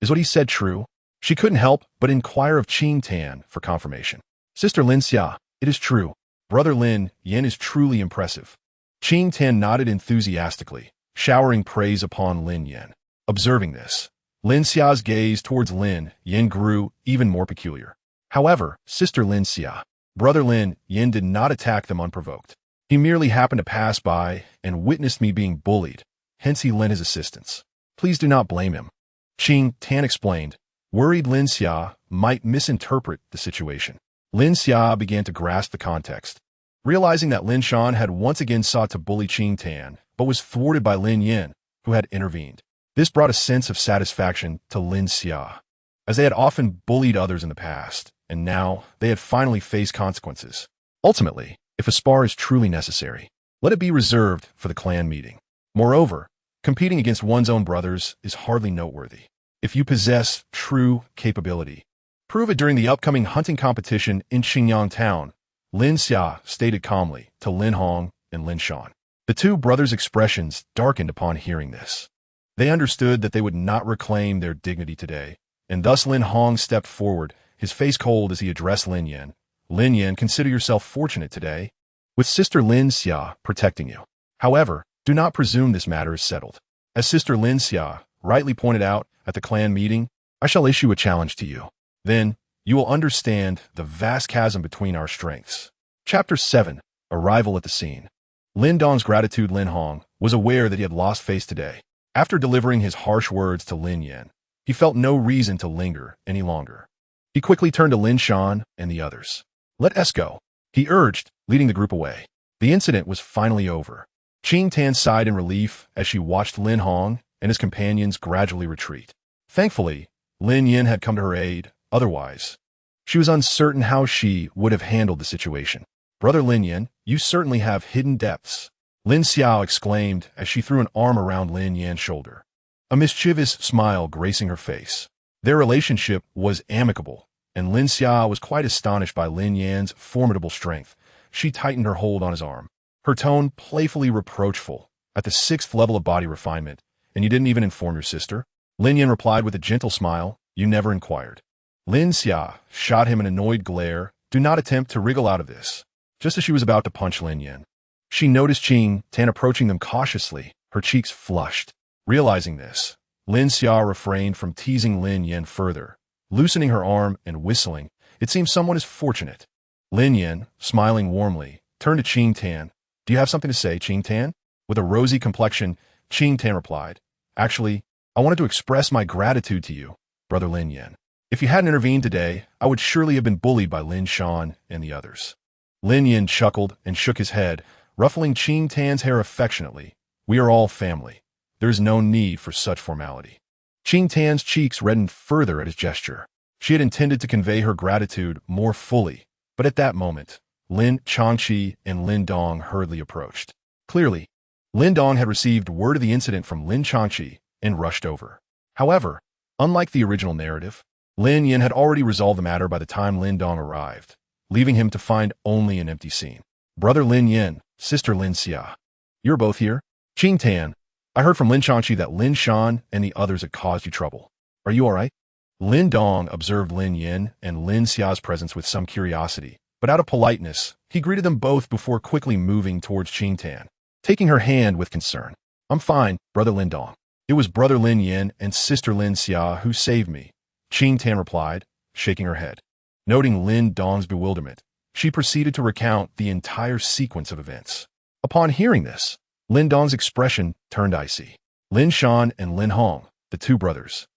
is what he said true?" She couldn't help but inquire of Qing Tan for confirmation. "Sister Lin Xia, it is true. Brother Lin Yan is truly impressive." Qing Tan nodded enthusiastically, showering praise upon Lin Yan. Observing this, Lin Xia's gaze towards Lin Yan grew even more peculiar. However, Sister Lin Xia, Brother Lin Yan did not attack them unprovoked. He merely happened to pass by and witnessed me being bullied, hence he lent his assistance. Please do not blame him. Qing Tan explained, worried Lin Xia might misinterpret the situation. Lin Xia began to grasp the context. Realizing that Lin Shan had once again sought to bully Qing Tan, but was thwarted by Lin Yan, who had intervened. This brought a sense of satisfaction to Lin Xia, as they had often bullied others in the past, and now they had finally faced consequences. Ultimately, if a spar is truly necessary, let it be reserved for the clan meeting. Moreover, competing against one's own brothers is hardly noteworthy. If you possess true capability, prove it during the upcoming hunting competition in Xingyang town, Lin Xia stated calmly to Lin Hong and Lin Shan. The two brothers' expressions darkened upon hearing this. They understood that they would not reclaim their dignity today, and thus Lin Hong stepped forward, his face cold as he addressed Lin Yan. "Lin Yan, consider yourself fortunate today, with Sister Lin Xia protecting you. However, do not presume this matter is settled. As Sister Lin Xia rightly pointed out at the clan meeting, I shall issue a challenge to you. Then, you will understand the vast chasm between our strengths." Chapter 7. Arrival at the Scene. Lin Dong's gratitude. Lin Hong was aware that he had lost face today. After delivering his harsh words to Lin Yan, he felt no reason to linger any longer. He quickly turned to Lin Shan and the others. "Let us go," he urged, leading the group away. The incident was finally over. Qing Tan sighed in relief as she watched Lin Hong and his companions gradually retreat. Thankfully, Lin Yan had come to her aid. Otherwise, she was uncertain how she would have handled the situation. "Brother Lin Yan, you certainly have hidden depths," Lin Xiao exclaimed as she threw an arm around Lin Yan's shoulder, a mischievous smile gracing her face. Their relationship was amicable, and Lin Xiao was quite astonished by Lin Yan's formidable strength. She tightened her hold on his arm, her tone playfully reproachful. "At the 6th level of body refinement, and you didn't even inform your sister?" Lin Yan replied with a gentle smile, "You never inquired." Lin Xia shot him an annoyed glare. Do not attempt to wriggle out of this. Just as she was about to punch Lin Yan, she noticed Qing Tan approaching them cautiously, her cheeks flushed. Realizing this, Lin Xia refrained from teasing Lin Yan further, loosening her arm and whistling. It seems someone is fortunate. Lin Yan, smiling warmly, turned to Qing Tan. Do you have something to say, Qing Tan? With a rosy complexion, Qing Tan replied, Actually, I wanted to express my gratitude to you, Brother Lin Yan. If you hadn't intervened today, I would surely have been bullied by Lin Shan and the others. Lin Yan chuckled and shook his head, ruffling Qing Tan's hair affectionately. We are all family. There is no need for such formality. Qing Tan's cheeks reddened further at his gesture. She had intended to convey her gratitude more fully, but at that moment, Lin Changqi and Lin Dong hurriedly approached. Clearly, Lin Dong had received word of the incident from Lin Changqi and rushed over. However, unlike the original narrative, Lin Yan had already resolved the matter by the time Lin Dong arrived, leaving him to find only an empty scene. Brother Lin Yan, sister Lin Xia. You're both here? Qing Tan, I heard from Lin Changqi that Lin Shan and the others had caused you trouble. Are you all right? Lin Dong observed Lin Yan and Lin Xia's presence with some curiosity, but out of politeness, he greeted them both before quickly moving towards Qing Tan, taking her hand with concern. I'm fine, Brother Lin Dong. It was Brother Lin Yan and sister Lin Xia who saved me, Qing Tan replied, shaking her head. Noting Lin Dong's bewilderment, she proceeded to recount the entire sequence of events. Upon hearing this, Lin Dong's expression turned icy. Lin Shan and Lin Hong, the two brothers,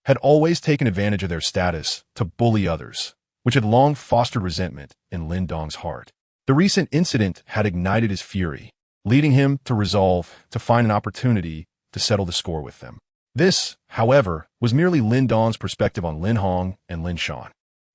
had always taken advantage of their status to bully others, which had long fostered resentment in Lin Dong's heart. The recent incident had ignited his fury, leading him to resolve to find an opportunity to settle the score with them. This, however, was merely Lin Dong's perspective on Lin Hong and Lin Shan.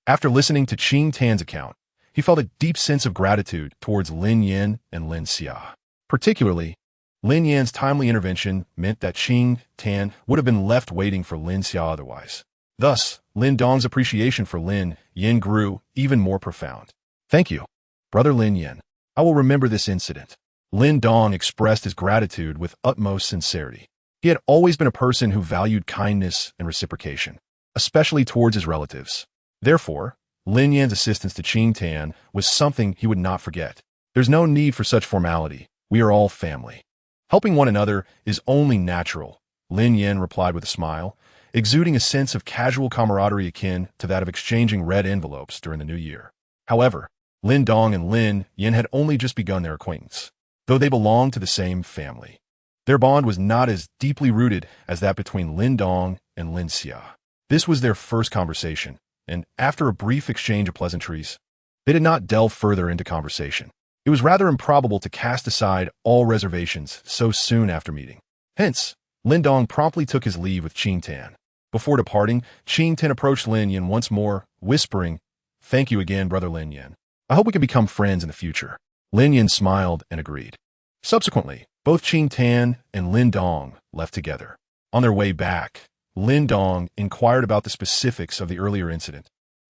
After listening to Qing Tan's account, he felt a deep sense of gratitude towards Lin Yan and Lin Xia. Particularly, Lin Yan's timely intervention meant that Qing Tan would have been left waiting for Lin Xia otherwise. Thus, Lin Dong's appreciation for Lin Yan grew even more profound. Thank you, Brother Lin Yan. I will remember this incident. Lin Dong expressed his gratitude with utmost sincerity. He had always been a person who valued kindness and reciprocation, especially towards his relatives. Therefore, Lin Yan's assistance to Qing Tan was something he would not forget. There's no need for such formality. We are all family. Helping one another is only natural, Lin Yan replied with a smile, exuding a sense of casual camaraderie akin to that of exchanging red envelopes during the new year. However, Lin Dong and Lin Yan had only just begun their acquaintance, though they belonged to the same family. Their bond was not as deeply rooted as that between Lin Dong and Lin Xia. This was their first conversation, and after a brief exchange of pleasantries, they did not delve further into conversation. It was rather improbable to cast aside all reservations so soon after meeting. Hence, Lin Dong promptly took his leave with Qing Tan. Before departing, Qing Tan approached Lin Yan once more, whispering, Thank you again, Brother Lin Yan. I hope we can become friends in the future. Lin Yan smiled and agreed. Subsequently, both Qing Tan and Lin Dong left together. On their way back, Lin Dong inquired about the specifics of the earlier incident,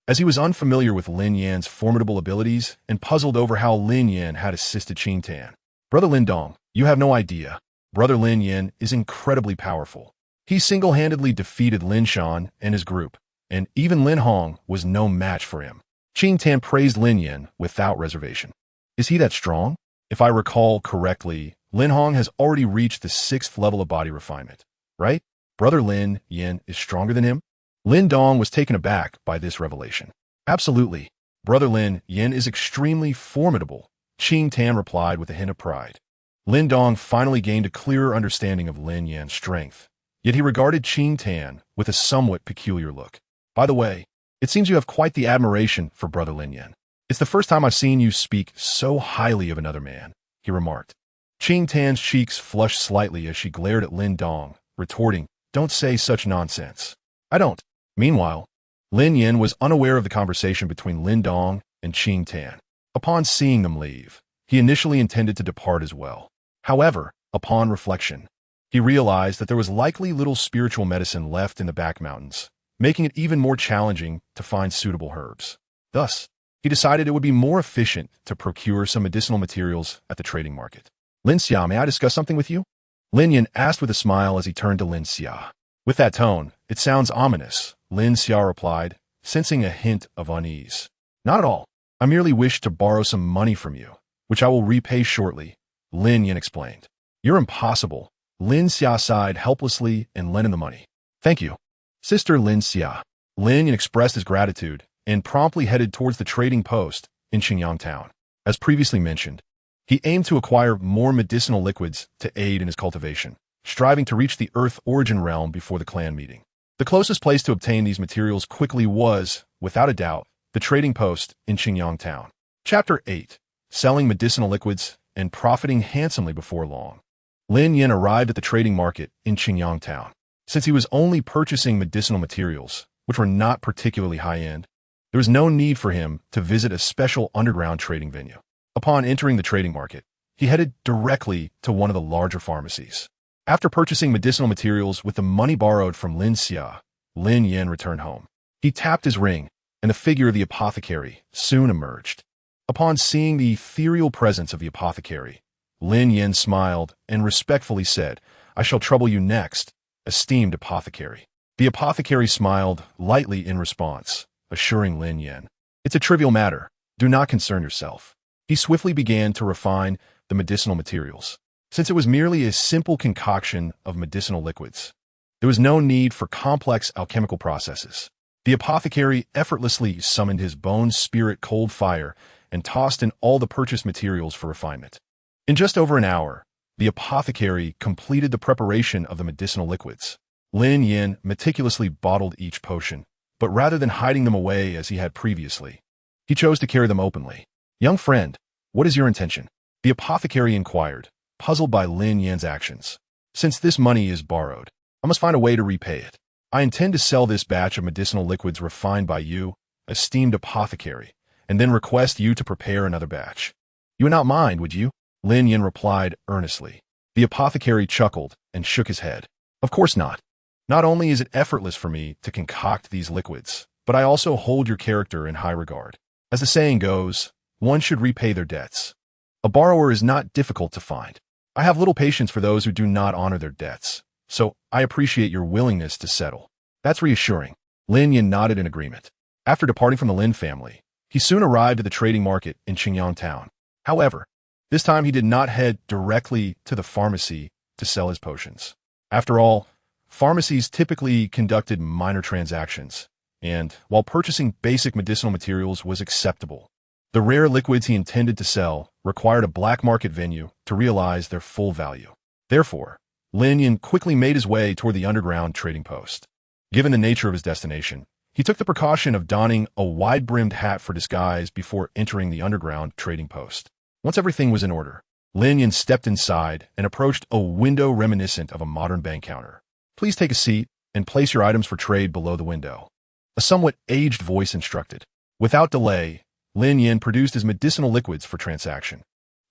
as he was unfamiliar with Lin Yan's formidable abilities and puzzled over how Lin Yan had assisted Qing Tan. Brother Lin Dong, you have no idea. Brother Lin Yan is incredibly powerful. He single-handedly defeated Lin Shan and his group, and even Lin Hong was no match for him. Qing Tan praised Lin Yan without reservation. Is he that strong? If I recall correctly, Lin Hong has already reached the 6th level of body refinement, right? Brother Lin Yan is stronger than him? Lin Dong was taken aback by this revelation. Absolutely. Brother Lin Yan is extremely formidable, Qing Tan replied with a hint of pride. Lin Dong finally gained a clearer understanding of Lin Yan's strength, yet he regarded Qing Tan with a somewhat peculiar look. By the way, it seems you have quite the admiration for Brother Lin Yan. It's the first time I've seen you speak so highly of another man, he remarked. Qing Tan's cheeks flushed slightly as she glared at Lin Dong, retorting, Don't say such nonsense. I don't. Meanwhile, Lin Yan was unaware of the conversation between Lin Dong and Qing Tan. Upon seeing them leave, he initially intended to depart as well. However, upon reflection, he realized that there was likely little spiritual medicine left in the back mountains, making it even more challenging to find suitable herbs. Thus, he decided it would be more efficient to procure some medicinal materials at the trading market. Lin Xia, may I discuss something with you? Lin Yan asked with a smile as he turned to Lin Xia. With that tone, it sounds ominous, Lin Xia replied, sensing a hint of unease. Not at all. I merely wish to borrow some money from you, which I will repay shortly, Lin Yan explained. You're impossible. Lin Xia sighed helplessly and lent him the money. Thank you, Sister Lin Xia. Lin Yan expressed his gratitude and promptly headed towards the trading post in Qingyang town. As previously mentioned, he aimed to acquire more medicinal liquids to aid in his cultivation, striving to reach the Earth origin realm before the clan meeting. The closest place to obtain these materials quickly was, without a doubt, the trading post in Qingyang town. Chapter 8. Selling medicinal liquids and profiting handsomely before long. Lin Yan arrived at the trading market in Qingyang town. Since he was only purchasing medicinal materials, which were not particularly high-end, there was no need for him to visit a special underground trading venue. Upon entering the trading market, he headed directly to one of the larger pharmacies. After purchasing medicinal materials with the money borrowed from Lin Xia, Lin Yan returned home. He tapped his ring, and the figure of the apothecary soon emerged. Upon seeing the ethereal presence of the apothecary, Lin Yan smiled and respectfully said, "I shall trouble you next, esteemed apothecary." The apothecary smiled lightly in response, assuring Lin Yan, "It's a trivial matter. Do not concern yourself." He swiftly began to refine the medicinal materials. Since it was merely a simple concoction of medicinal liquids, there was no need for complex alchemical processes. The apothecary effortlessly summoned his bone spirit cold fire and tossed in all the purchased materials for refinement. In just over an hour, the apothecary completed the preparation of the medicinal liquids. Lin Yan meticulously bottled each potion, but rather than hiding them away as he had previously, he chose to carry them openly. "Young friend, what is your intention?" the apothecary inquired, puzzled by Lin Yan's actions. "Since this money is borrowed, I must find a way to repay it. I intend to sell this batch of medicinal liquids refined by you, esteemed apothecary, and then request you to prepare another batch. You would not mind, would you?" Lin Yan replied earnestly. The apothecary chuckled and shook his head. "Of course not. Not only is it effortless for me to concoct these liquids, but I also hold your character in high regard. As the saying goes, one should repay their debts. A borrower is not difficult to find. I have little patience for those who do not honor their debts, so I appreciate your willingness to settle." "That's reassuring." Lin Yan nodded in agreement. After departing from the Lin family, he soon arrived at the trading market in Qingyang town. However, this time he did not head directly to the pharmacy to sell his potions. After all, pharmacies typically conducted minor transactions, and while purchasing basic medicinal materials was acceptable, the rare liquids he intended to sell required a black market venue to realize their full value. Therefore, Lin Yan quickly made his way toward the underground trading post. Given the nature of his destination, he took the precaution of donning a wide-brimmed hat for disguise before entering the underground trading post. Once everything was in order, Lin Yan stepped inside and approached a window reminiscent of a modern bank counter. "Please take a seat and place your items for trade below the window," a somewhat aged voice instructed. Without delay, Lin Yan produced his medicinal liquids for transaction.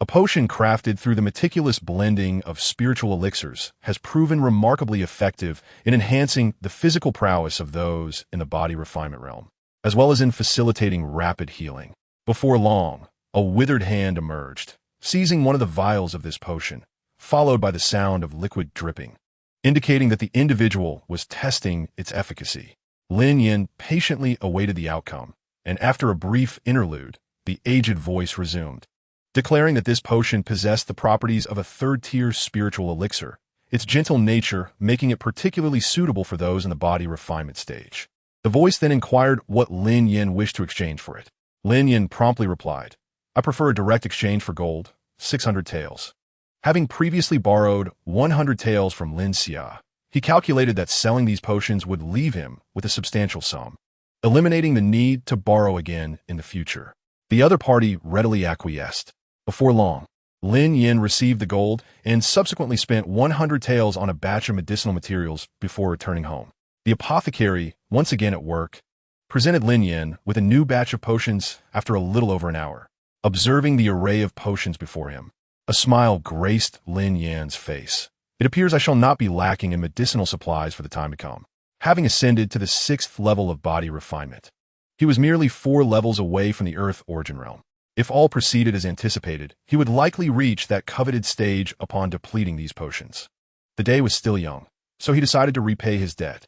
A potion crafted through the meticulous blending of spiritual elixirs has proven remarkably effective in enhancing the physical prowess of those in the body refinement realm, as well as in facilitating rapid healing. Before long, a withered hand emerged, seizing one of the vials of this potion, followed by the sound of liquid dripping, indicating that the individual was testing its efficacy. Lin Yan patiently awaited the outcome, and after a brief interlude, the aged voice resumed, declaring that this potion possessed the properties of a third-tier spiritual elixir, its gentle nature making it particularly suitable for those in the body refinement stage. The voice then inquired what Lin Yan wished to exchange for it. Lin Yan promptly replied, "I prefer a direct exchange for gold, 600 taels." Having previously borrowed 100 taels from Lin Xia, he calculated that selling these potions would leave him with a substantial sum, eliminating the need to borrow again in the future. The other party readily acquiesced. Before long, Lin Yan received the gold and subsequently spent 100 taels on a batch of medicinal materials before returning home. The apothecary, once again at work, presented Lin Yan with a new batch of potions after a little over an hour. Observing the array of potions before him, a smile graced Lin Yan's face. "It appears I shall not be lacking in medicinal supplies for the time to come." Having ascended to the 6th level of body refinement, he was merely 4 levels away from the Earth origin realm. If all proceeded as anticipated, he would likely reach that coveted stage upon depleting these potions. The day was still young, so he decided to repay his debt.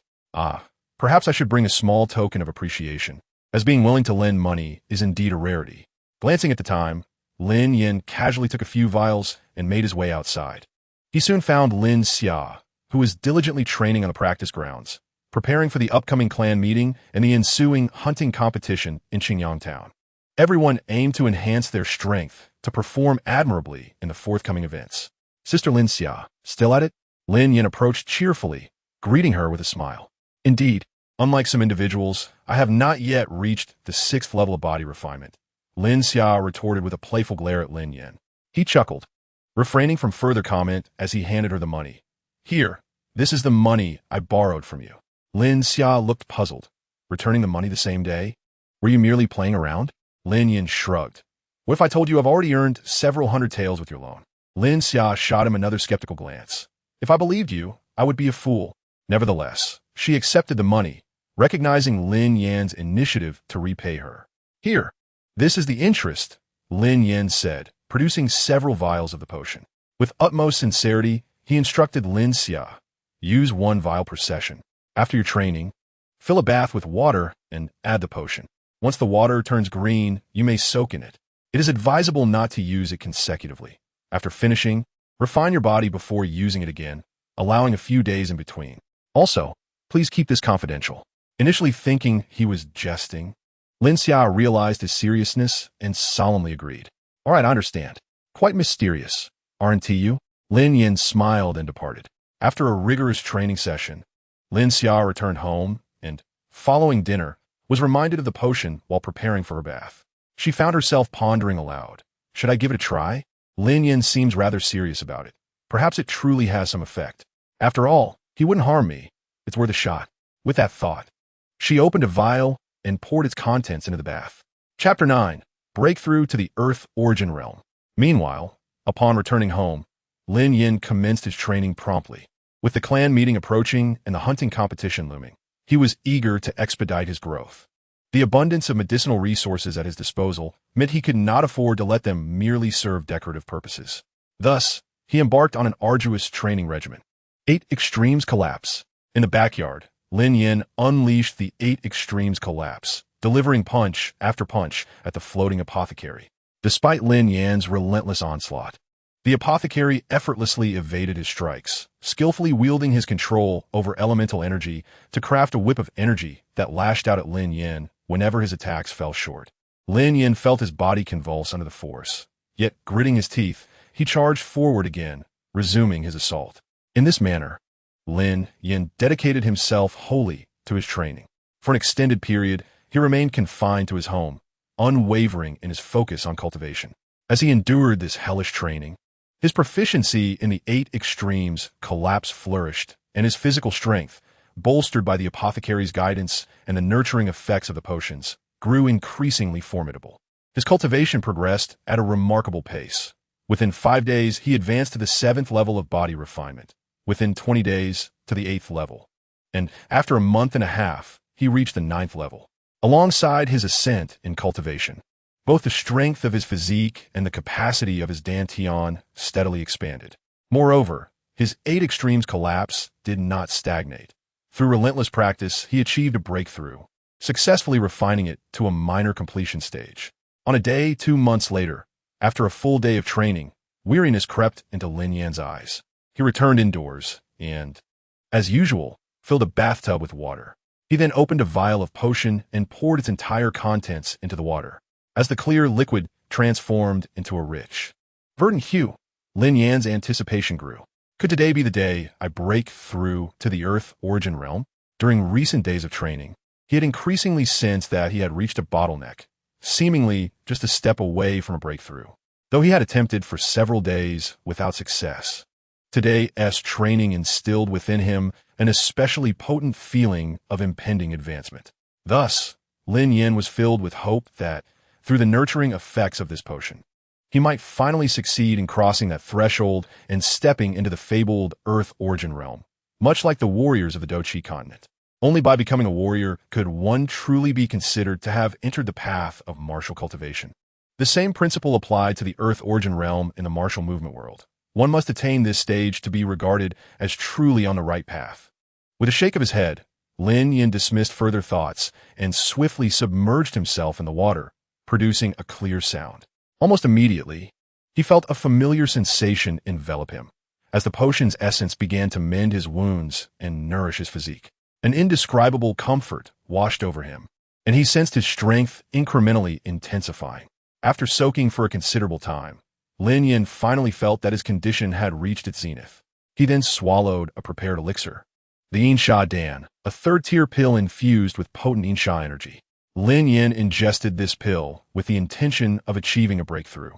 Perhaps I should bring a small token of appreciation, as being willing to lend money is indeed a rarity. Glancing at the time, Lin Yan casually took a few vials and made his way outside. He soon found Lin Xia, who was diligently training on the practice grounds, preparing for the upcoming clan meeting and the ensuing hunting competition in Qingyang Town. Everyone aimed to enhance their strength to perform admirably in the forthcoming events. Sister Lin Xia, still at it? Lin Yan approached cheerfully, greeting her with a smile. Indeed, unlike some individuals, I have not yet reached the 6th level of body refinement. Lin Xia retorted with a playful glare at Lin Yan. He chuckled, refraining from further comment as he handed her the money. Here, this is the money I borrowed from you. Lin Xia looked puzzled. Returning the money the same day? Were you merely playing around? Lin Yan shrugged. What if I told you I've already earned several hundred taels with your loan? Lin Xia shot him another skeptical glance. If I believed you, I would be a fool. Nevertheless, she accepted the money, recognizing Lin Yan's initiative to repay her. Here, this is the interest, Lin Yan said, producing several vials of the potion. With utmost sincerity, he instructed Lin Xia, use 1 vial per session. After your training, fill a bath with water and add the potion. Once the water turns green, you may soak in it. It is advisable not to use it consecutively. After finishing, refine your body before using it again, allowing a few days in between. Also, please keep this confidential. Initially thinking he was jesting, Lin Xia realized his seriousness and solemnly agreed. All right, I understand. Quite mysterious, aren't you? Lin Yan smiled and departed. After a rigorous training session, Lin Xia returned home and, following dinner, was reminded of the potion while preparing for her bath. She found herself pondering aloud. Should I give it a try? Lin Yan seems rather serious about it. Perhaps it truly has some effect. After all, he wouldn't harm me. It's worth a shot. With that thought, she opened a vial and poured its contents into the bath. Chapter 9. Breakthrough to the Earth Origin Realm. Meanwhile, upon returning home, Lin Yan commenced his training promptly. With the clan meeting approaching and the hunting competition looming, he was eager to expedite his growth. The abundance of medicinal resources at his disposal meant he could not afford to let them merely serve decorative purposes. Thus, he embarked on an arduous training regimen. 8 Extremes Collapse. In the backyard, Lin Yan unleashed the 8 Extremes Collapse, delivering punch after punch at the floating apothecary. Despite Lin Yan's relentless onslaught, the apothecary effortlessly evaded his strikes, skillfully wielding his control over elemental energy to craft a whip of energy that lashed out at Lin Yan whenever his attacks fell short. Lin Yan felt his body convulse under the force, yet gritting his teeth, he charged forward again, resuming his assault. In this manner, Lin Yan dedicated himself wholly to his training. For an extended period, he remained confined to his home, unwavering in his focus on cultivation. As he endured this hellish training, his proficiency in the 8 Extremes Collapse flourished, and his physical strength, bolstered by the apothecary's guidance and the nurturing effects of the potions, grew increasingly formidable. His cultivation progressed at a remarkable pace. Within 5 days, he advanced to the 7th level of body refinement. Within 20 days, to the 8th level. And after a month and a half, he reached the 9th level. Alongside his ascent in cultivation, both the strength of his physique and the capacity of his dantian steadily expanded. Moreover, his 8 Extremes Collapse did not stagnate. Through relentless practice, he achieved a breakthrough, successfully refining it to a minor completion stage. On a day 2 months later, after a full day of training, weariness crept into Lin Yan's eyes. He returned indoors and, as usual, filled a bathtub with water. He then opened a vial of potion and poured its entire contents into the water. As the clear liquid transformed into a rich, verdant hue, Lin Yan's anticipation grew. Could today be the day I break through to the Earth Origin Realm? During recent days of training, he had increasingly sensed that he had reached a bottleneck, seemingly just a step away from a breakthrough. Though he had attempted for several days without success, today's training instilled within him an especially potent feeling of impending advancement. Thus, Lin Yan was filled with hope that, through the nurturing effects of this potion, he might finally succeed in crossing that threshold and stepping into the fabled Earth Origin Realm. Much like the warriors of the Dochi continent, only by becoming a warrior could one truly be considered to have entered the path of martial cultivation. The same principle applied to the Earth Origin Realm in the martial movement world. One must attain this stage to be regarded as truly on the right path. With a shake of his head, Lin Yan dismissed further thoughts and swiftly submerged himself in the water, producing a clear sound. Almost immediately, he felt a familiar sensation envelop him, as the potion's essence began to mend his wounds and nourish his physique. An indescribable comfort washed over him, and he sensed his strength incrementally intensifying. After soaking for a considerable time, Lin Yan finally felt that his condition had reached its zenith. He then swallowed a prepared elixir, the Yin Sha Dan, a third-tier pill infused with potent Yin Sha energy. Lin Yan ingested this pill with the intention of achieving a breakthrough.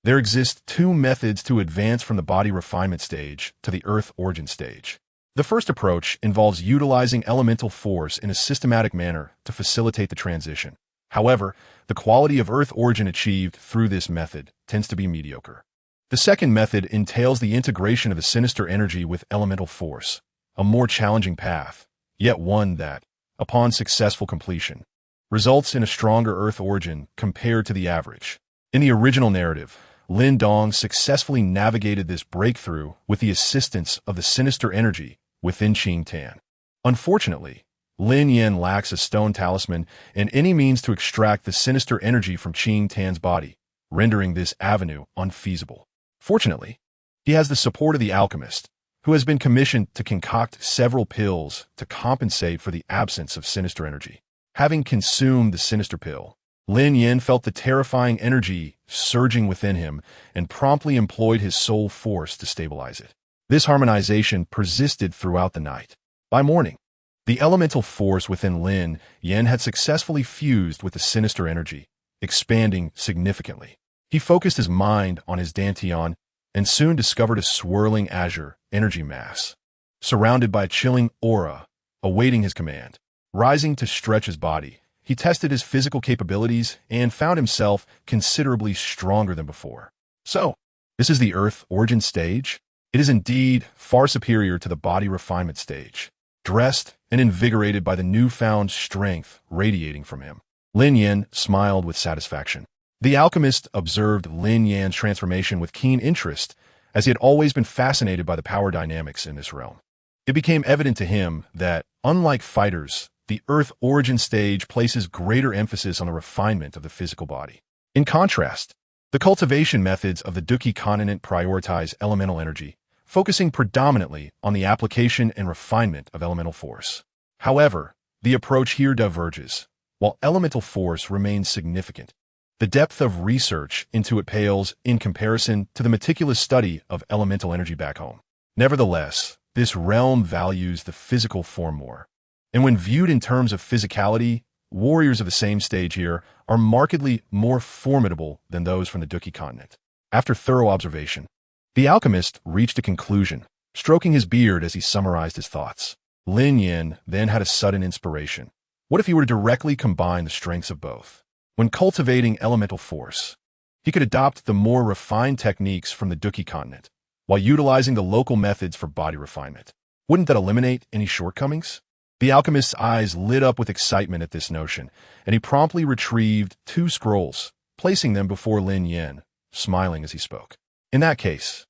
There exist two methods to advance from the body refinement stage to the earth origin stage. The first approach involves utilizing elemental force in a systematic manner to facilitate the transition. However, the quality of earth origin achieved through this method tends to be mediocre. The second method entails the integration of the sinister energy with elemental force, a more challenging path, yet one that, upon successful completion, results in a stronger earth origin compared to the average. In the original narrative, Lin Dong successfully navigated this breakthrough with the assistance of the sinister energy within Qing Tan. Unfortunately, Lin Yan lacks a stone talisman and any means to extract the sinister energy from Qing Tan's body, rendering this avenue unfeasible. Fortunately, he has the support of the alchemist, who has been commissioned to concoct several pills to compensate for the absence of sinister energy. Having consumed the sinister pill, Lin Yan felt the terrifying energy surging within him and promptly employed his soul force to stabilize it. This harmonization persisted throughout the night. By morning, the elemental force within Lin Yan had successfully fused with the sinister energy, expanding significantly. He focused his mind on his dantian and soon discovered a swirling azure energy mass, surrounded by a chilling aura, awaiting his command. Rising to stretch his body, he tested his physical capabilities and found himself considerably stronger than before. So, this is the Earth origin stage? It is indeed far superior to the body refinement stage. Dressed and invigorated by the newfound strength radiating from him, Lin Yan smiled with satisfaction. The alchemist observed Lin Yan's transformation with keen interest, as he had always been fascinated by the power dynamics in this realm. It became evident to him that, unlike fighters, the Earth origin stage places greater emphasis on the refinement of the physical body. In contrast, the cultivation methods of the Duki continent prioritize elemental energy, focusing predominantly on the application and refinement of elemental force. However, the approach here diverges. While elemental force remains significant, the depth of research into it pales in comparison to the meticulous study of elemental energy back home. Nevertheless, this realm values the physical form more. And when viewed in terms of physicality, warriors of the same stage here are markedly more formidable than those from the Duki continent. After thorough observation, the alchemist reached a conclusion, stroking his beard as he summarized his thoughts. Lin Yan then had a sudden inspiration. What if he were to directly combine the strengths of both? When cultivating elemental force, he could adopt the more refined techniques from the Duki continent, while utilizing the local methods for body refinement. Wouldn't that eliminate any shortcomings? The alchemist's eyes lit up with excitement at this notion, and he promptly retrieved 2 scrolls, placing them before Lin Yan, smiling as he spoke. In that case,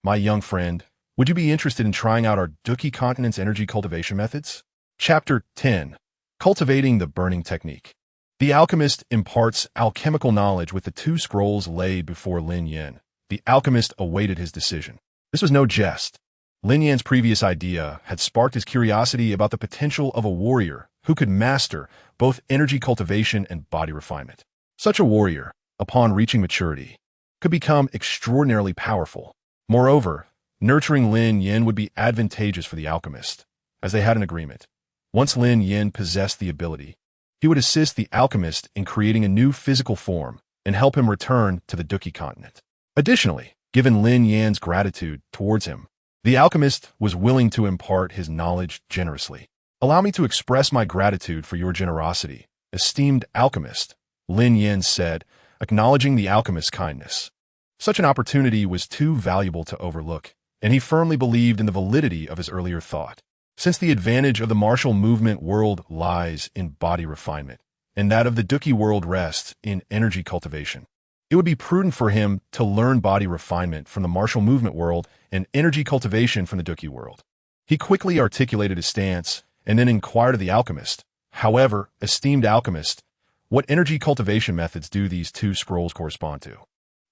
my young friend, would you be interested in trying out our Duki continent's energy cultivation methods? Chapter 10. Cultivating the Burning Technique. The alchemist imparts alchemical knowledge with the 2 scrolls laid before Lin Yan. The alchemist awaited his decision. This was no jest. Lin Yan's previous idea had sparked his curiosity about the potential of a warrior who could master both energy cultivation and body refinement. Such a warrior, upon reaching maturity, could become extraordinarily powerful. Moreover, nurturing Lin Yan would be advantageous for the alchemist, as they had an agreement. Once Lin Yan possessed the ability, he would assist the alchemist in creating a new physical form and help him return to the Duki continent. Additionally, given Lin Yan's gratitude towards him, the alchemist was willing to impart his knowledge generously. Allow me to express my gratitude for your generosity, esteemed alchemist, Lin Yan said, acknowledging the alchemist's kindness. Such an opportunity was too valuable to overlook, and he firmly believed in the validity of his earlier thought. Since the advantage of the martial movement world lies in body refinement, and that of the Duki world rests in energy cultivation, it would be prudent for him to learn body refinement from the martial movement world and energy cultivation from the Duki world. He quickly articulated his stance and then inquired of the alchemist, "However, esteemed alchemist, what energy cultivation methods do these two scrolls correspond to?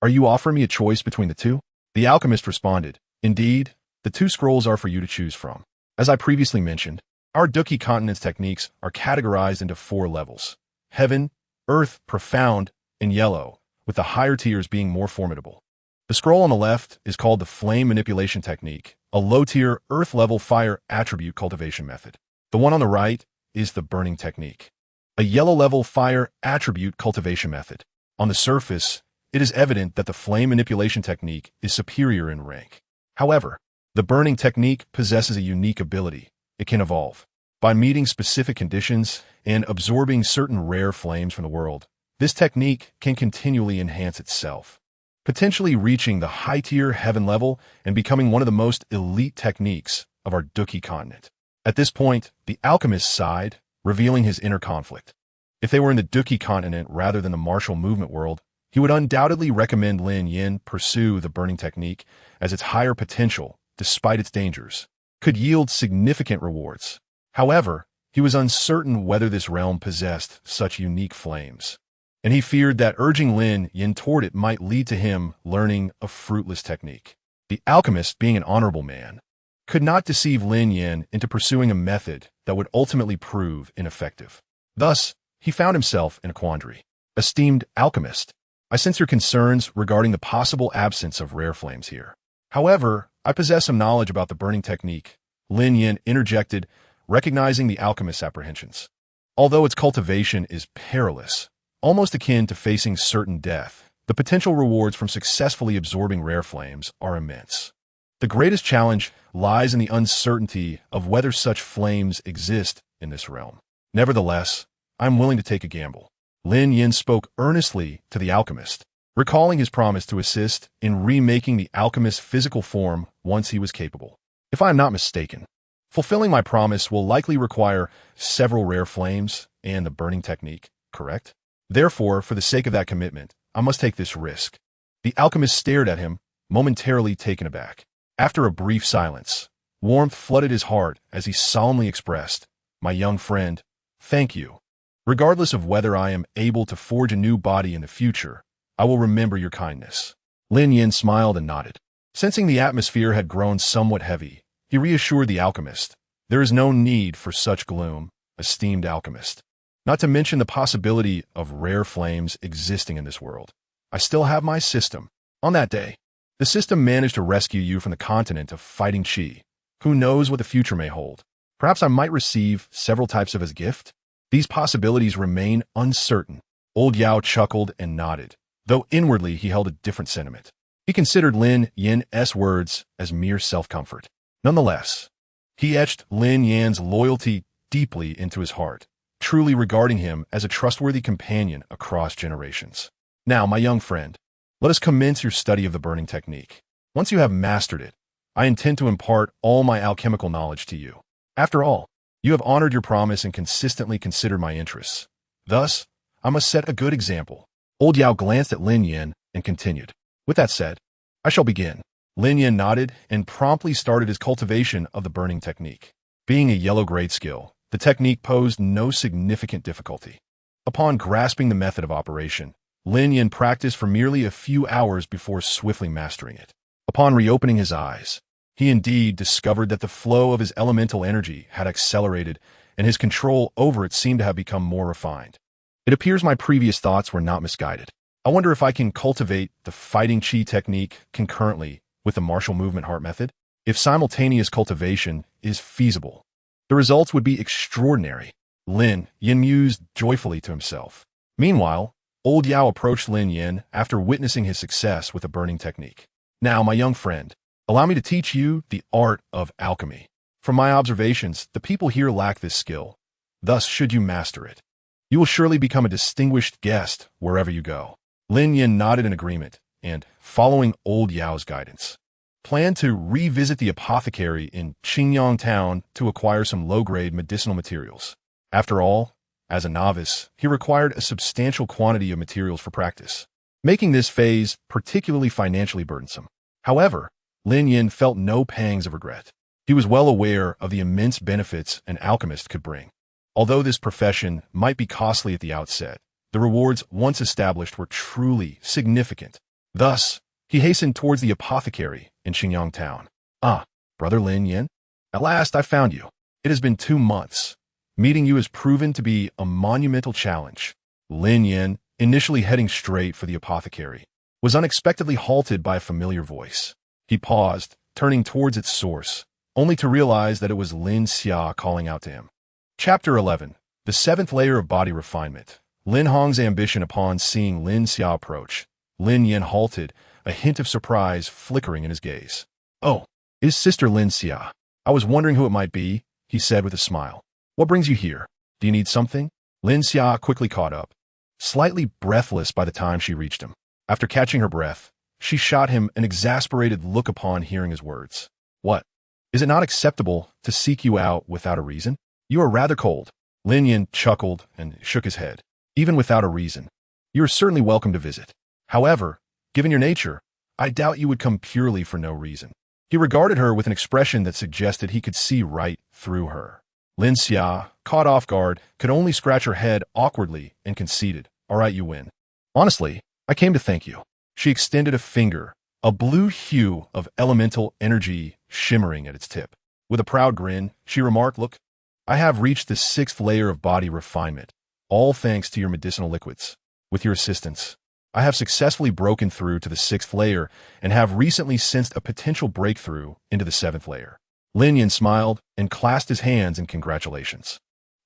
Are you offering me a choice between the two?" The alchemist responded, "Indeed, the two scrolls are for you to choose from. As I previously mentioned, our Dukki continent's techniques are categorized into 4 levels: heaven, earth, profound, and yellow, with the higher tiers being more formidable. The scroll on the left is called the flame manipulation technique, a low-tier, earth-level fire attribute cultivation method. The one on the right is the burning technique, a yellow-level fire attribute cultivation method. On the surface, it is evident that the flame manipulation technique is superior in rank. However, the burning technique possesses a unique ability. It can evolve. By meeting specific conditions and absorbing certain rare flames from the world, this technique can continually enhance itself, potentially reaching the high-tier heaven level and becoming one of the most elite techniques of our Dukki continent. At this point, the alchemist sighed, revealing his inner conflict. If they were in the Dukki continent rather than the martial movement world, he would undoubtedly recommend Lin Yan pursue the burning technique, as its higher potential, despite its dangers, could yield significant rewards. However, he was uncertain whether this realm possessed such unique flames, and he feared that urging Lin Yan toward it might lead to him learning a fruitless technique. The alchemist, being an honorable man, could not deceive Lin Yan into pursuing a method that would ultimately prove ineffective. Thus, he found himself in a quandary. "Esteemed alchemist, I sense your concerns regarding the possible absence of rare flames here. However, I possess some knowledge about the burning technique," Lin Yan interjected, recognizing the alchemist's apprehensions. "Although its cultivation is perilous, almost akin to facing certain death, the potential rewards from successfully absorbing rare flames are immense. The greatest challenge lies in the uncertainty of whether such flames exist in this realm. Nevertheless, I am willing to take a gamble." Lin Yan spoke earnestly to the alchemist, recalling his promise to assist in remaking the alchemist's physical form once he was capable. "If I am not mistaken, fulfilling my promise will likely require several rare flames and the burning technique, correct? Therefore, for the sake of that commitment, I must take this risk." The alchemist stared at him, momentarily taken aback. After a brief silence, warmth flooded his heart as he solemnly expressed, "My young friend, thank you. Regardless of whether I am able to forge a new body in the future, I will remember your kindness." Lin Yan smiled and nodded. Sensing the atmosphere had grown somewhat heavy, he reassured the alchemist, "There is no need for such gloom, esteemed alchemist. Not to mention the possibility of rare flames existing in this world. I still have my system. On that day, the system managed to rescue you from the continent of fighting Qi. Who knows what the future may hold? Perhaps I might receive several types of as gift? These possibilities remain uncertain." Old Yao chuckled and nodded, though inwardly he held a different sentiment. He considered Lin Yan's words as mere self-comfort. Nonetheless, he etched Lin Yan's loyalty deeply into his heart, truly regarding him as a trustworthy companion across generations. "Now, my young friend, let us commence your study of the burning technique. Once you have mastered it, I intend to impart all my alchemical knowledge to you. After all, you have honored your promise and consistently considered my interests. Thus, I must set a good example." Old Yao glanced at Lin Yan and continued, "With that said, I shall begin." Lin Yan nodded and promptly started his cultivation of the burning technique. Being a yellow-grade skill, the technique posed no significant difficulty. Upon grasping the method of operation, Lin Yan practiced for merely a few hours before swiftly mastering it. Upon reopening his eyes, he indeed discovered that the flow of his elemental energy had accelerated, and his control over it seemed to have become more refined. "It appears my previous thoughts were not misguided. I wonder if I can cultivate the fighting Qi technique concurrently with the martial movement heart method. If simultaneous cultivation is feasible, the results would be extraordinary." Lin Yan mused joyfully to himself. Meanwhile, Old Yao approached Lin Yan after witnessing his success with the burning technique. "Now, my young friend, allow me to teach you the art of alchemy. From my observations, the people here lack this skill. Thus, should you master it, you will surely become a distinguished guest wherever you go." Lin Yan nodded in agreement and, following Old Yao's guidance, planned to revisit the apothecary in Qingyang town to acquire some low-grade medicinal materials. After all, as a novice, he required a substantial quantity of materials for practice, making this phase particularly financially burdensome. However, Lin Yan felt no pangs of regret. He was well aware of the immense benefits an alchemist could bring. Although this profession might be costly at the outset, the rewards once established were truly significant. Thus, he hastened towards the apothecary in Xingyang town. "Ah, Brother Lin Yan, at last I found you. It has been 2 months. Meeting you has proven to be a monumental challenge." Lin Yan, initially heading straight for the apothecary, was unexpectedly halted by a familiar voice. He paused, turning towards its source, only to realize that it was Lin Xia calling out to him. Chapter 11. The Seventh Layer of Body Refinement. Lin Hong's ambition upon seeing Lin Xia approach. Lin Yan halted, a hint of surprise flickering in his gaze. "Oh, it is Sister Lin Xia. I was wondering who it might be," he said with a smile. "What brings you here? Do you need something?" Lin Xia quickly caught up, slightly breathless by the time she reached him. After catching her breath, she shot him an exasperated look upon hearing his words. "What? Is it not acceptable to seek you out without a reason? You are rather cold." Lin Yan chuckled and shook his head. "Even without a reason, you are certainly welcome to visit. However, given your nature, I doubt you would come purely for no reason." He regarded her with an expression that suggested he could see right through her. Lin Xia, caught off guard, could only scratch her head awkwardly and conceded. "All right, you win. Honestly, I came to thank you." She extended a finger, a blue hue of elemental energy shimmering at its tip. With a proud grin, she remarked, "Look, I have reached the 6th layer of body refinement, all thanks to your medicinal liquids. With your assistance, I have successfully broken through to the 6th layer and have recently sensed a potential breakthrough into the 7th layer." Lin Yan smiled and clasped his hands in congratulations.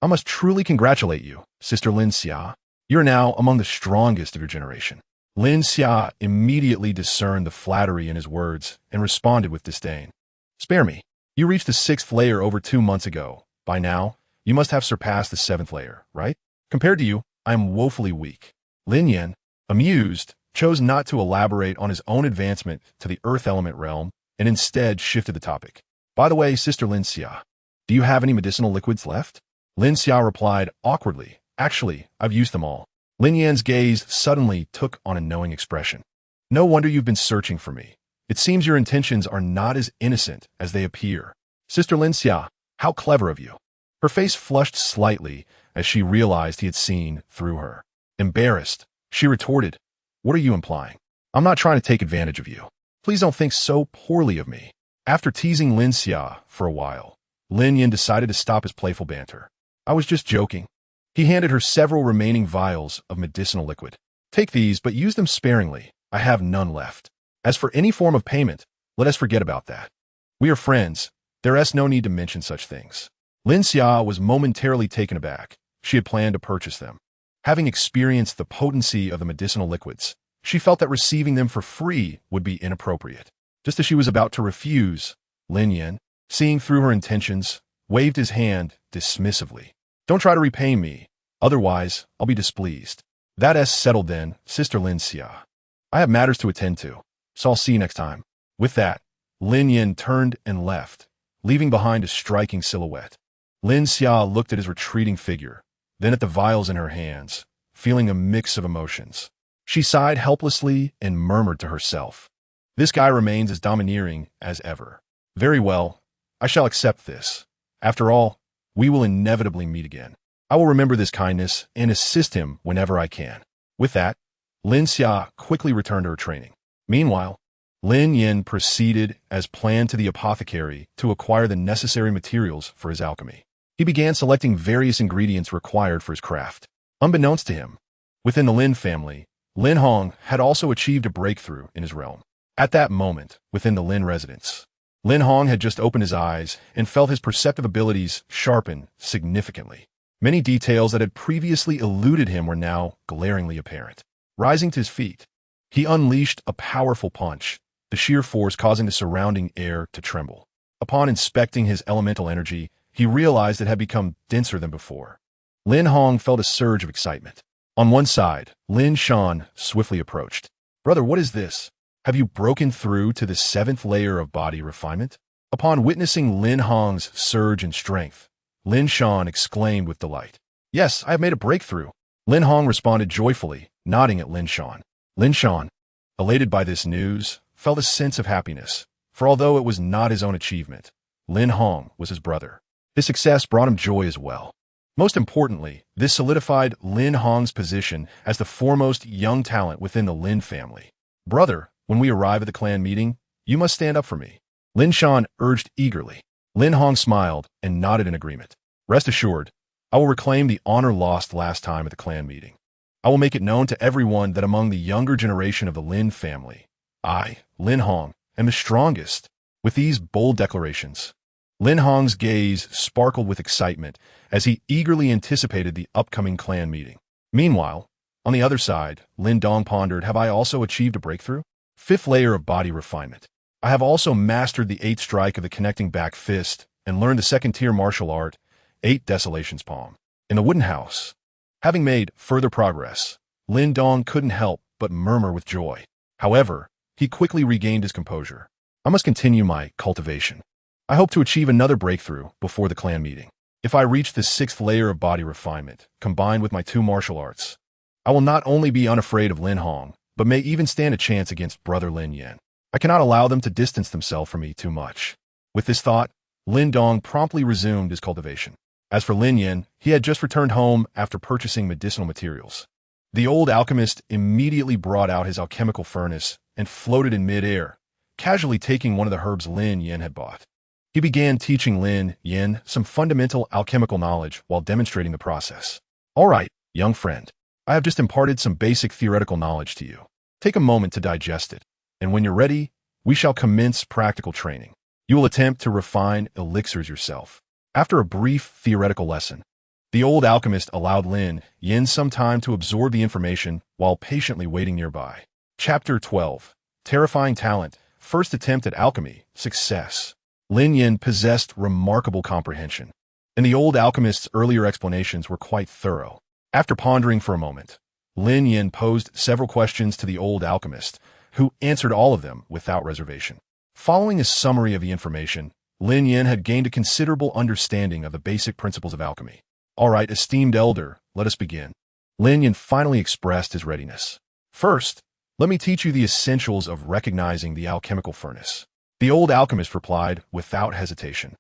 "I must truly congratulate you, Sister Lin Xia. You're now among the strongest of your generation." Lin Xia immediately discerned the flattery in his words and responded with disdain. "Spare me. You reached the 6th layer over 2 months ago. By now, you must have surpassed the 7th layer, right? Compared to you, I am woefully weak." Lin Yan, amused, chose not to elaborate on his own advancement to the earth element realm and instead shifted the topic. "By the way, Sister Lin Xia, do you have any medicinal liquids left?" Lin Xia replied awkwardly, "Actually, I've used them all." Lin Yan's gaze suddenly took on a knowing expression. "No wonder you've been searching for me. It seems your intentions are not as innocent as they appear." "Sister Lin Xia, how clever of you." Her face flushed slightly as she realized he had seen through her. Embarrassed, she retorted, "What are you implying? I'm not trying to take advantage of you. Please don't think so poorly of me." After teasing Lin Xia for a while, Lin Yan decided to stop his playful banter. "I was just joking." He handed her several remaining vials of medicinal liquid. "Take these, but use them sparingly. I have none left. As for any form of payment, let us forget about that. We are friends. There is no need to mention such things." Lin Xia was momentarily taken aback. She had planned to purchase them. Having experienced the potency of the medicinal liquids, she felt that receiving them for free would be inappropriate. Just as she was about to refuse, Lin Yan, seeing through her intentions, waved his hand dismissively. "Don't try to repay me, otherwise I'll be displeased." "That's settled then, Sister Lin Xia. I have matters to attend to, so I'll see you next time." With that, Lin Yan turned and left, leaving behind a striking silhouette. Lin Xia looked at his retreating figure, then at the vials in her hands, feeling a mix of emotions. She sighed helplessly and murmured to herself, "This guy remains as domineering as ever. Very well, I shall accept this. After all, we will inevitably meet again. I will remember this kindness and assist him whenever I can." With that, Lin Xia quickly returned to her training. Meanwhile, Lin Yan proceeded as planned to the apothecary to acquire the necessary materials for his alchemy. He began selecting various ingredients required for his craft. Unbeknownst to him, within the Lin family, Lin Hong had also achieved a breakthrough in his realm. At that moment, within the Lin residence, Lin Hong had just opened his eyes and felt his perceptive abilities sharpen significantly. Many details that had previously eluded him were now glaringly apparent. Rising to his feet, he unleashed a powerful punch, the sheer force causing the surrounding air to tremble. Upon inspecting his elemental energy, he realized it had become denser than before. Lin Hong felt a surge of excitement. On one side, Lin Shan swiftly approached. "Brother, what is this? Have you broken through to the 7th layer of body refinement?" Upon witnessing Lin Hong's surge in strength, Lin Shan exclaimed with delight. "Yes, I have made a breakthrough." Lin Hong responded joyfully, nodding at Lin Shan. Lin Shan, elated by this news, felt a sense of happiness, for although it was not his own achievement, Lin Hong was his brother. His success brought him joy as well. Most importantly, this solidified Lin Hong's position as the foremost young talent within the Lin family. Brother, when we arrive at the clan meeting, you must stand up for me, Lin Shan urged eagerly. Lin Hong smiled and nodded in agreement. Rest assured, I will reclaim the honor lost last time at the clan meeting. I will make it known to everyone that among the younger generation of the Lin family, I, Lin Hong, am the strongest. With these bold declarations, Lin Hong's gaze sparkled with excitement as he eagerly anticipated the upcoming clan meeting. Meanwhile, on the other side, Lin Dong pondered, have I also achieved a breakthrough? Fifth layer of body refinement. I have also mastered the 8th strike of the connecting back fist and learned the 2nd-tier martial art, 8 Desolations Palm. In the wooden house, having made further progress, Lin Dong couldn't help but murmur with joy. However, he quickly regained his composure. I must continue my cultivation. I hope to achieve another breakthrough before the clan meeting. If I reach the 6th layer of body refinement, combined with my 2 martial arts, I will not only be unafraid of Lin Hong, but may even stand a chance against brother Lin Yan. I cannot allow them to distance themselves from me too much. With this thought, Lin Dong promptly resumed his cultivation. As for Lin Yan, he had just returned home after purchasing medicinal materials. The old alchemist immediately brought out his alchemical furnace and floated in mid-air, casually taking one of the herbs Lin Yan had bought. He began teaching Lin Yan some fundamental alchemical knowledge while demonstrating the process. All right, young friend, I have just imparted some basic theoretical knowledge to you. Take a moment to digest it, and when you're ready, we shall commence practical training. You will attempt to refine elixirs yourself. After a brief theoretical lesson, the old alchemist allowed Lin Yan some time to absorb the information while patiently waiting nearby. Chapter 12. Terrifying Talent. First attempt at alchemy. Success. Lin Yan possessed remarkable comprehension, and the old alchemist's earlier explanations were quite thorough. After pondering for a moment, Lin Yan posed several questions to the old alchemist, who answered all of them without reservation. Following a summary of the information, Lin Yan had gained a considerable understanding of the basic principles of alchemy. All right, esteemed elder, let us begin. Lin Yan finally expressed his readiness. First, let me teach you the essentials of recognizing the alchemical furnace. The old alchemist replied without hesitation,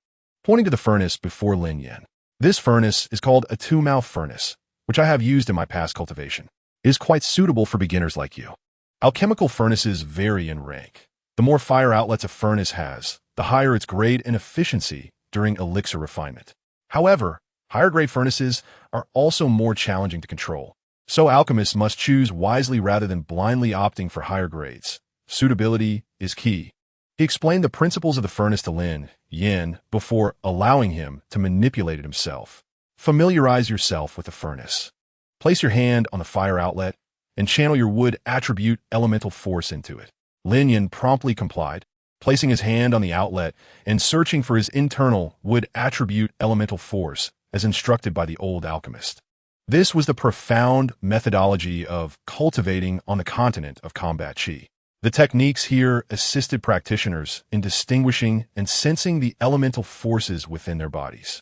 pointing to the furnace before Lin Yan. This furnace is called a 2-mouth furnace, which I have used in my past cultivation. It is quite suitable for beginners like you. Alchemical furnaces vary in rank. The more fire outlets a furnace has, the higher its grade and efficiency during elixir refinement. However, higher grade furnaces are also more challenging to control, so alchemists must choose wisely rather than blindly opting for higher grades. Suitability is key. He explained the principles of the furnace to Lin Yan before allowing him to manipulate it himself. Familiarize yourself with the furnace. Place your hand on the fire outlet and channel your wood attribute elemental force into it. Lin Yan promptly complied, placing his hand on the outlet and searching for his internal wood attribute elemental force as instructed by the old alchemist. This was the profound methodology of cultivating on the continent of combat chi. The techniques here assisted practitioners in distinguishing and sensing the elemental forces within their bodies,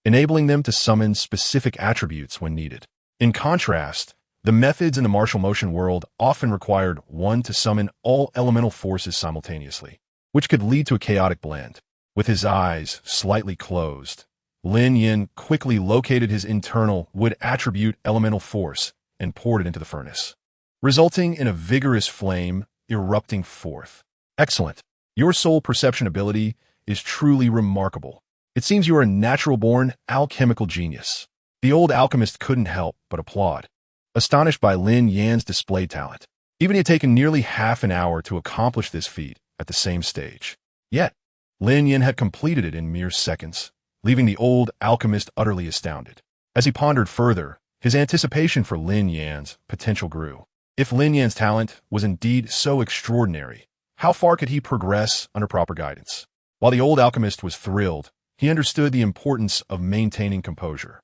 enabling them to summon specific attributes when needed. In contrast, the methods in the martial motion world often required one to summon all elemental forces simultaneously, which could lead to a chaotic blend. With his eyes slightly closed, Lin Yan quickly located his internal wood attribute elemental force and poured it into the furnace, resulting in a vigorous flame erupting forth. Excellent. Your soul perception ability is truly remarkable. It seems you are a natural-born alchemical genius. The old alchemist couldn't help but applaud, astonished by Lin Yan's displayed talent. Even he had taken nearly half an hour to accomplish this feat at the same stage. Yet, Lin Yan had completed it in mere seconds, leaving the old alchemist utterly astounded. As he pondered further, his anticipation for Lin Yan's potential grew. If Lin Yan's talent was indeed so extraordinary, how far could he progress under proper guidance? While the old alchemist was thrilled, he understood the importance of maintaining composure.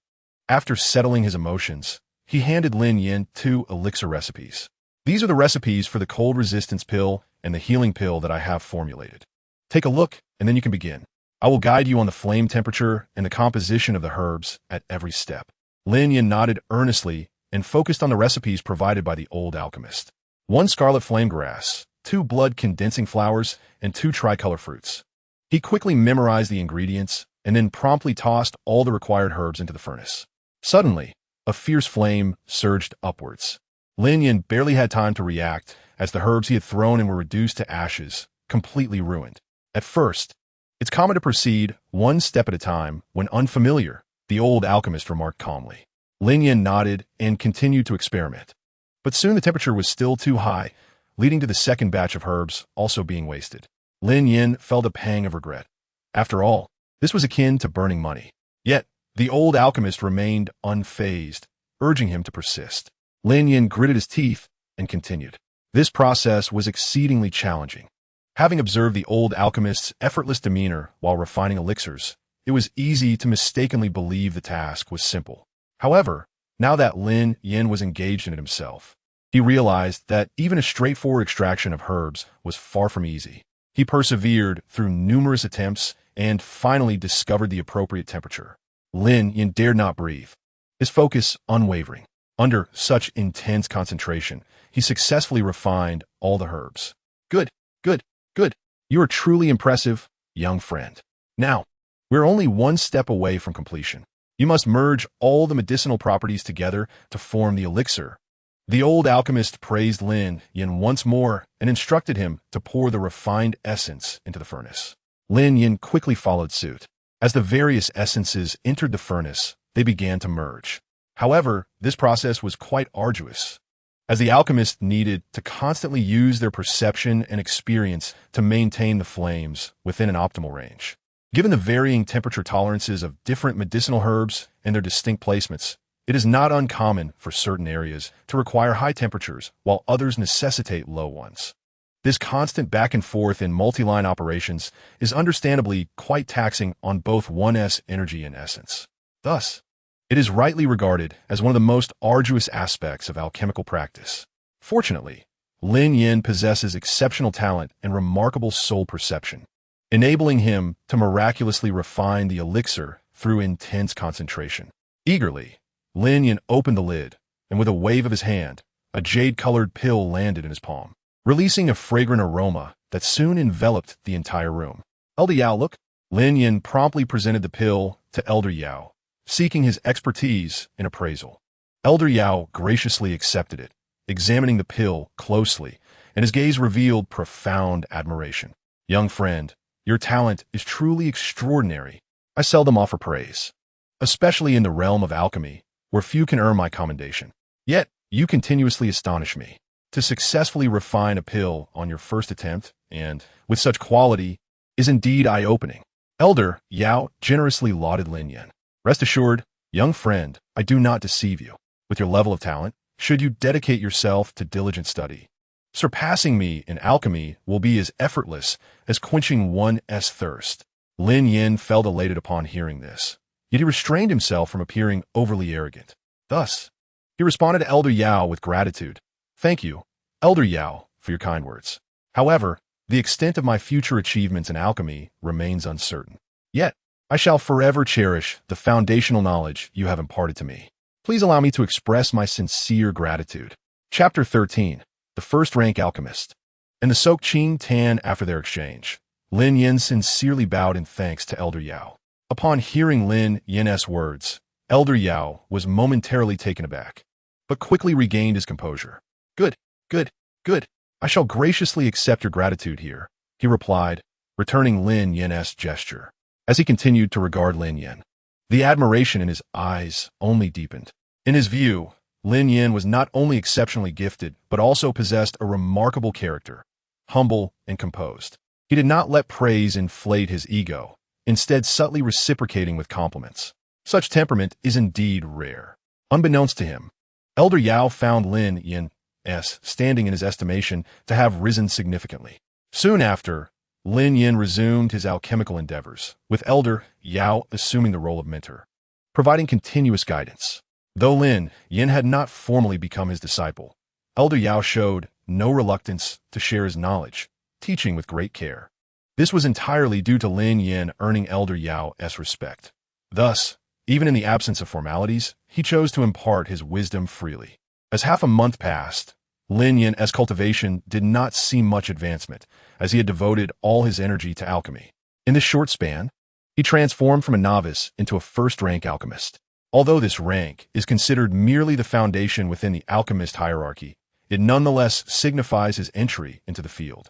After settling his emotions, he handed Lin Yan 2 elixir recipes. These are the recipes for the cold resistance pill and the healing pill that I have formulated. Take a look, and then you can begin. I will guide you on the flame temperature and the composition of the herbs at every step. Lin Yan nodded earnestly and focused on the recipes provided by the old alchemist. 1 scarlet flame grass, 2 blood condensing flowers, and 2 tricolor fruits. He quickly memorized the ingredients and then promptly tossed all the required herbs into the furnace. Suddenly, a fierce flame surged upwards. Lin Yan barely had time to react as the herbs he had thrown in were reduced to ashes, completely ruined. At first, it's common to proceed one step at a time when unfamiliar, the old alchemist remarked calmly. Lin Yan nodded and continued to experiment. But soon the temperature was still too high, leading to the second batch of herbs also being wasted. Lin Yan felt a pang of regret. After all, this was akin to burning money. Yet, the old alchemist remained unfazed, urging him to persist. Lin Yan gritted his teeth and continued. This process was exceedingly challenging. Having observed the old alchemist's effortless demeanor while refining elixirs, it was easy to mistakenly believe the task was simple. However, now that Lin Yan was engaged in it himself, he realized that even a straightforward extraction of herbs was far from easy. He persevered through numerous attempts and finally discovered the appropriate temperature. Lin Yan dared not breathe, his focus unwavering. Under such intense concentration, he successfully refined all the herbs. Good, good, good. You are truly impressive, young friend. Now, we're only one step away from completion. You must merge all the medicinal properties together to form the elixir. The old alchemist praised Lin Yan once more and instructed him to pour the refined essence into the furnace. Lin Yan quickly followed suit. As the various essences entered the furnace, they began to merge. However, this process was quite arduous, as the alchemists needed to constantly use their perception and experience to maintain the flames within an optimal range. Given the varying temperature tolerances of different medicinal herbs and their distinct placements, it is not uncommon for certain areas to require high temperatures while others necessitate low ones. This constant back and forth in multi-line operations is understandably quite taxing on both one's energy and essence. Thus, it is rightly regarded as one of the most arduous aspects of alchemical practice. Fortunately, Lin Yan possesses exceptional talent and remarkable soul perception, enabling him to miraculously refine the elixir through intense concentration. Eagerly, Lin Yan opened the lid, and with a wave of his hand, a jade-colored pill landed in his palm, releasing a fragrant aroma that soon enveloped the entire room. Elder Yao, look. Lin Yan promptly presented the pill to Elder Yao, seeking his expertise in appraisal. Elder Yao graciously accepted it, examining the pill closely, and his gaze revealed profound admiration. Young friend, your talent is truly extraordinary. I seldom offer praise, especially in the realm of alchemy, where few can earn my commendation. Yet, you continuously astonish me. To successfully refine a pill on your first attempt, and with such quality, is indeed eye-opening. Elder Yao generously lauded Lin Yan. Rest assured, young friend, I do not deceive you. With your level of talent, should you dedicate yourself to diligent study, surpassing me in alchemy will be as effortless as quenching one's thirst. Lin Yan felt elated upon hearing this, yet he restrained himself from appearing overly arrogant. Thus, he responded to Elder Yao with gratitude. Thank you, Elder Yao, for your kind words. However, the extent of my future achievements in alchemy remains uncertain. Yet, I shall forever cherish the foundational knowledge you have imparted to me. Please allow me to express my sincere gratitude. Chapter 13. The First Rank Alchemist. In the Sok Ching Tan after their exchange, Lin Yan sincerely bowed in thanks to Elder Yao. Upon hearing Lin Yan's words, Elder Yao was momentarily taken aback, but quickly regained his composure. Good, good, good. I shall graciously accept your gratitude here, he replied, returning Lin Yan's gesture. As he continued to regard Lin Yan, the admiration in his eyes only deepened. In his view, Lin Yan was not only exceptionally gifted, but also possessed a remarkable character, humble and composed. He did not let praise inflate his ego, instead subtly reciprocating with compliments. Such temperament is indeed rare. Unbeknownst to him, Elder Yao found Lin Yan's standing in his estimation to have risen significantly. Soon after, Lin Yan resumed his alchemical endeavors, with Elder Yao assuming the role of mentor, providing continuous guidance. Though Lin Yan had not formally become his disciple, Elder Yao showed no reluctance to share his knowledge, teaching with great care. This was entirely due to Lin Yan earning Elder Yao's respect. Thus, even in the absence of formalities, he chose to impart his wisdom freely. As half a month passed, Lin Yan's cultivation did not see much advancement, as he had devoted all his energy to alchemy. In this short span, he transformed from a novice into a first-rank alchemist. Although this rank is considered merely the foundation within the alchemist hierarchy, it nonetheless signifies his entry into the field.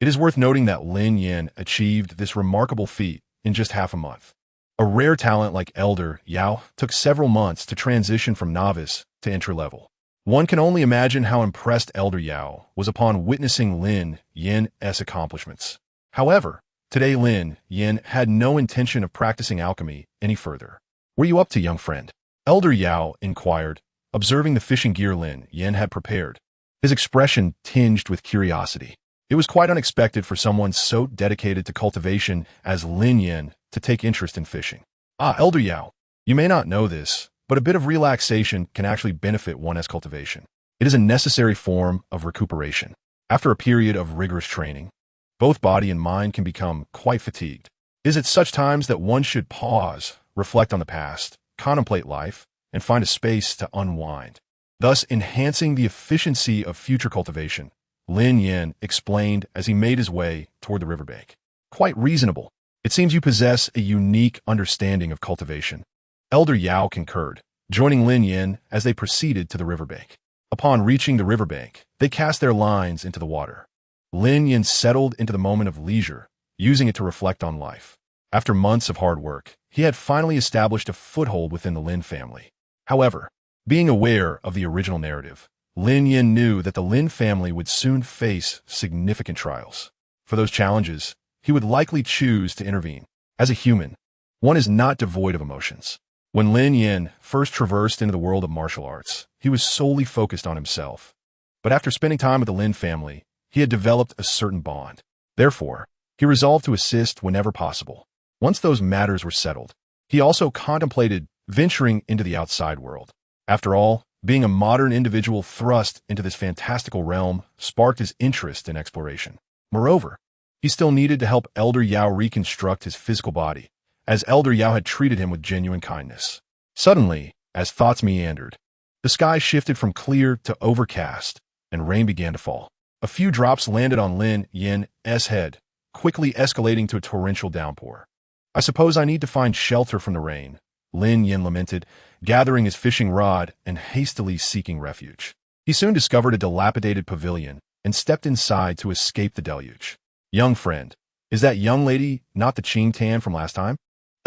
It is worth noting that Lin Yan achieved this remarkable feat in just half a month. A rare talent like Elder Yao took several months to transition from novice to entry level. One can only imagine how impressed Elder Yao was upon witnessing Lin Yan's accomplishments. However, today Lin Yan had no intention of practicing alchemy any further. "What are you up to, young friend?" Elder Yao inquired, observing the fishing gear Lin Yan had prepared. His expression tinged with curiosity. It was quite unexpected for someone so dedicated to cultivation as Lin Yan to take interest in fishing. Elder Yao, you may not know this, but a bit of relaxation can actually benefit one's cultivation. It is a necessary form of recuperation. After a period of rigorous training, both body and mind can become quite fatigued. It is at such times that one should pause, reflect on the past, contemplate life, and find a space to unwind, thus enhancing the efficiency of future cultivation, Lin Yan explained as he made his way toward the riverbank. "Quite reasonable. It seems you possess a unique understanding of cultivation." Elder Yao concurred, joining Lin Yan as they proceeded to the riverbank. Upon reaching the riverbank, they cast their lines into the water. Lin Yan settled into the moment of leisure, using it to reflect on life. After months of hard work, he had finally established a foothold within the Lin family. However, being aware of the original narrative, Lin Yan knew that the Lin family would soon face significant trials. For those challenges, he would likely choose to intervene. As a human, one is not devoid of emotions. When Lin Yan first traversed into the world of martial arts, he was solely focused on himself. But after spending time with the Lin family, he had developed a certain bond. Therefore, he resolved to assist whenever possible. Once those matters were settled, he also contemplated venturing into the outside world. After all, being a modern individual thrust into this fantastical realm sparked his interest in exploration. Moreover, he still needed to help Elder Yao reconstruct his physical body, as Elder Yao had treated him with genuine kindness. Suddenly, as thoughts meandered, the sky shifted from clear to overcast, and rain began to fall. A few drops landed on Lin Yan's head, quickly escalating to a torrential downpour. "I suppose I need to find shelter from the rain," Lin Yan lamented, gathering his fishing rod and hastily seeking refuge. He soon discovered a dilapidated pavilion and stepped inside to escape the deluge. "Young friend, is that young lady not the Qing Tan from last time?"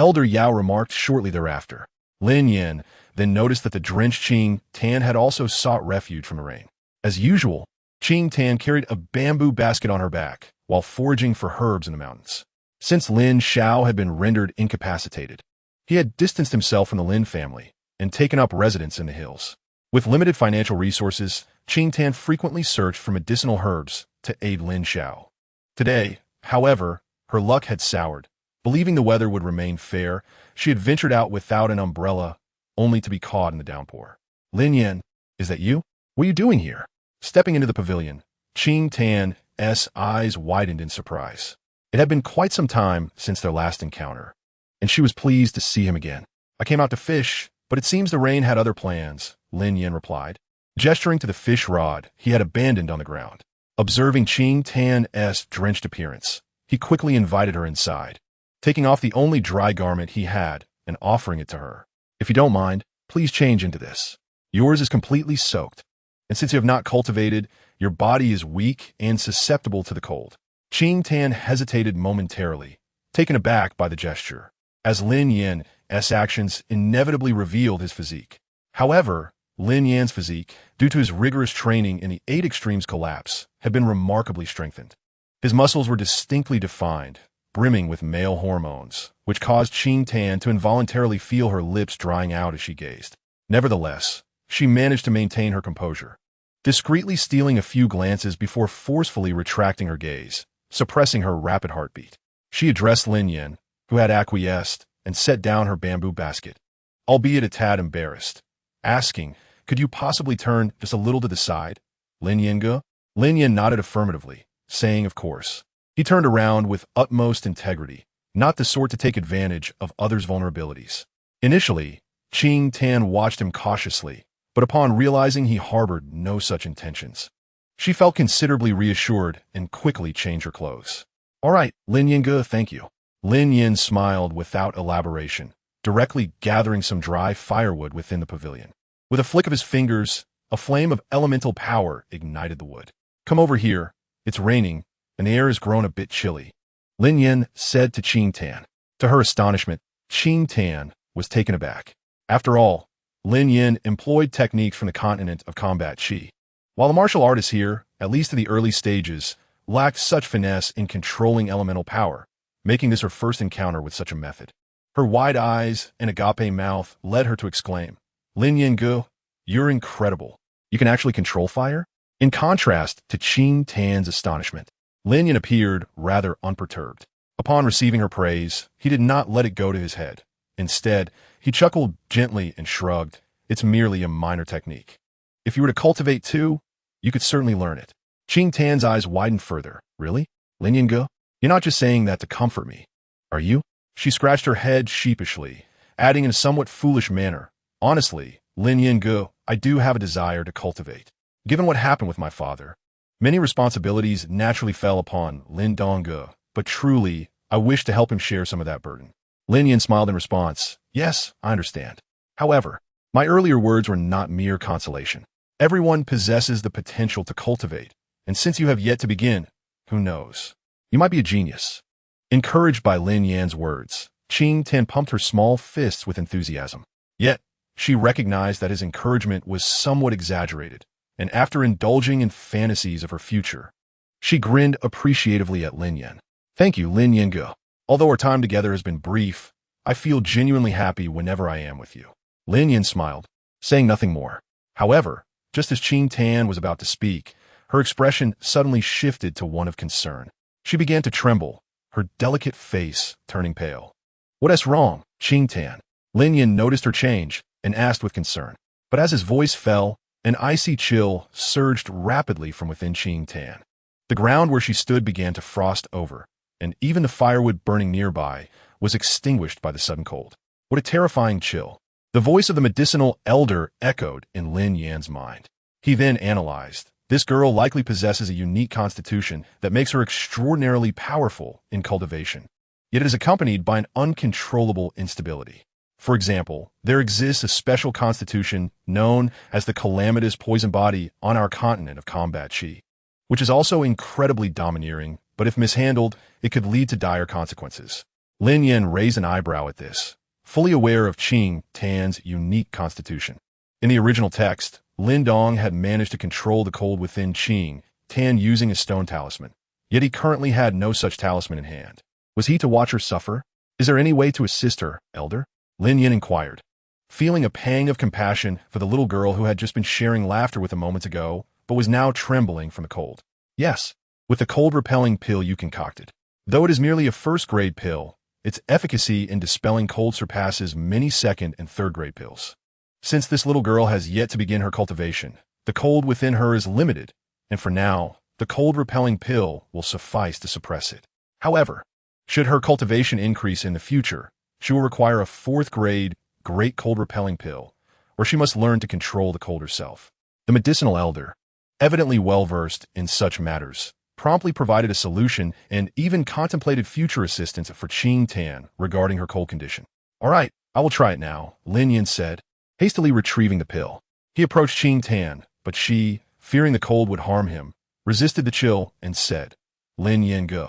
Elder Yao remarked shortly thereafter. Lin Yan then noticed that the drenched Qing Tan had also sought refuge from the rain. As usual, Qing Tan carried a bamboo basket on her back while foraging for herbs in the mountains. Since Lin Xiao had been rendered incapacitated, he had distanced himself from the Lin family and taken up residence in the hills. With limited financial resources, Qing Tan frequently searched for medicinal herbs to aid Lin Xiao. Today, however, her luck had soured. Believing the weather would remain fair, she had ventured out without an umbrella, only to be caught in the downpour. "Lin Yan, is that you? What are you doing here?" Stepping into the pavilion, Qing Tan's eyes widened in surprise. It had been quite some time since their last encounter, and she was pleased to see him again. "I came out to fish, but it seems the rain had other plans," Lin Yan replied, gesturing to the fish rod he had abandoned on the ground. Observing Qing Tan's drenched appearance, he quickly invited her inside, taking off the only dry garment he had and offering it to her. "If you don't mind, please change into this. Yours is completely soaked, and since you have not cultivated, your body is weak and susceptible to the cold." Qing Tan hesitated momentarily, taken aback by the gesture, as Lin Yan's actions inevitably revealed his physique. However, Lin Yan's physique, due to his rigorous training in the 8 Extremes collapse, had been remarkably strengthened. His muscles were distinctly defined, brimming with male hormones, which caused Qing Tan to involuntarily feel her lips drying out as she gazed. Nevertheless, she managed to maintain her composure, discreetly stealing a few glances before forcefully retracting her gaze, suppressing her rapid heartbeat. She addressed Lin Yan, who had acquiesced, and set down her bamboo basket, albeit a tad embarrassed, asking, "Could you possibly turn just a little to the side, Lin Yan?" Lin Yan nodded affirmatively, saying, "Of course." He turned around with utmost integrity, not the sort to take advantage of others' vulnerabilities. Initially, Qing Tan watched him cautiously, but upon realizing he harbored no such intentions, she felt considerably reassured and quickly changed her clothes. "All right, Lin Yan, thank you." Lin Yan smiled without elaboration, directly gathering some dry firewood within the pavilion. With a flick of his fingers, a flame of elemental power ignited the wood. Come over here. It's raining, and the air has grown a bit chilly, Lin Yan said to Qing Tan. To her astonishment, Qing Tan was taken aback. After all, Lin Yan employed techniques from the continent of combat Qi. While the martial artists here, at least in the early stages, lacked such finesse in controlling elemental power, making this her first encounter with such a method. Her wide eyes and agape mouth led her to exclaim, Lin Yan Gu, you're incredible. You can actually control fire? In contrast to Qing Tan's astonishment, Lin Yan appeared rather unperturbed. Upon receiving her praise, he did not let it go to his head. Instead, he chuckled gently and shrugged, it's merely a minor technique. If you were to cultivate too, you could certainly learn it. Qing Tan's eyes widened further. Really? Lin Yan Gu? You're not just saying that to comfort me, are you? She scratched her head sheepishly, adding in a somewhat foolish manner, honestly, Lin Yan Gu, I do have a desire to cultivate. Given what happened with my father, many responsibilities naturally fell upon Lin Dong Gu, but truly, I wish to help him share some of that burden. Lin Yan smiled in response. Yes, I understand. However, my earlier words were not mere consolation. Everyone possesses the potential to cultivate, and since you have yet to begin, who knows? You might be a genius. Encouraged by Lin Yan's words, Qing Tan pumped her small fists with enthusiasm. Yet, she recognized that his encouragement was somewhat exaggerated, and after indulging in fantasies of her future, she grinned appreciatively at Lin Yan. Thank you, Lin Yan Gu. Although our time together has been brief, I feel genuinely happy whenever I am with you. Lin Yan smiled, saying nothing more. However, just as Qing Tan was about to speak, her expression suddenly shifted to one of concern. She began to tremble, her delicate face turning pale. What is wrong, Qing Tan? Lin Yan noticed her change and asked with concern. But as his voice fell, an icy chill surged rapidly from within Qing Tan. The ground where she stood began to frost over, and even the firewood burning nearby was extinguished by the sudden cold. What a terrifying chill. The voice of the medicinal elder echoed in Lin Yan's mind. He then analyzed. This girl likely possesses a unique constitution that makes her extraordinarily powerful in cultivation. Yet it is accompanied by an uncontrollable instability. For example, there exists a special constitution known as the calamitous poison body on our continent of combat Qi, which is also incredibly domineering, but if mishandled, it could lead to dire consequences. Lin Yan raised an eyebrow at this, fully aware of Qing Tan's unique constitution. In the original text, Lin Dong had managed to control the cold within Qing Tan using a stone talisman, yet he currently had no such talisman in hand. Was he to watch her suffer? Is there any way to assist her, elder? Lin Yan inquired, feeling a pang of compassion for the little girl who had just been sharing laughter with a moment ago, but was now trembling from the cold. Yes, with the cold-repelling pill you concocted. Though it is merely a first-grade pill, its efficacy in dispelling cold surpasses many second- and third-grade pills. Since this little girl has yet to begin her cultivation, the cold within her is limited, and for now, the cold-repelling pill will suffice to suppress it. However, should her cultivation increase in the future, she will require a fourth-grade, great cold-repelling pill, or she must learn to control the cold herself. The medicinal elder, evidently well-versed in such matters, promptly provided a solution and even contemplated future assistance for Qing Tan regarding her cold condition. All right, I will try it now, Lin Yan said, hastily retrieving the pill. He approached Qing Tan, but she, fearing the cold would harm him, resisted the chill and said, Lin Yan Gu,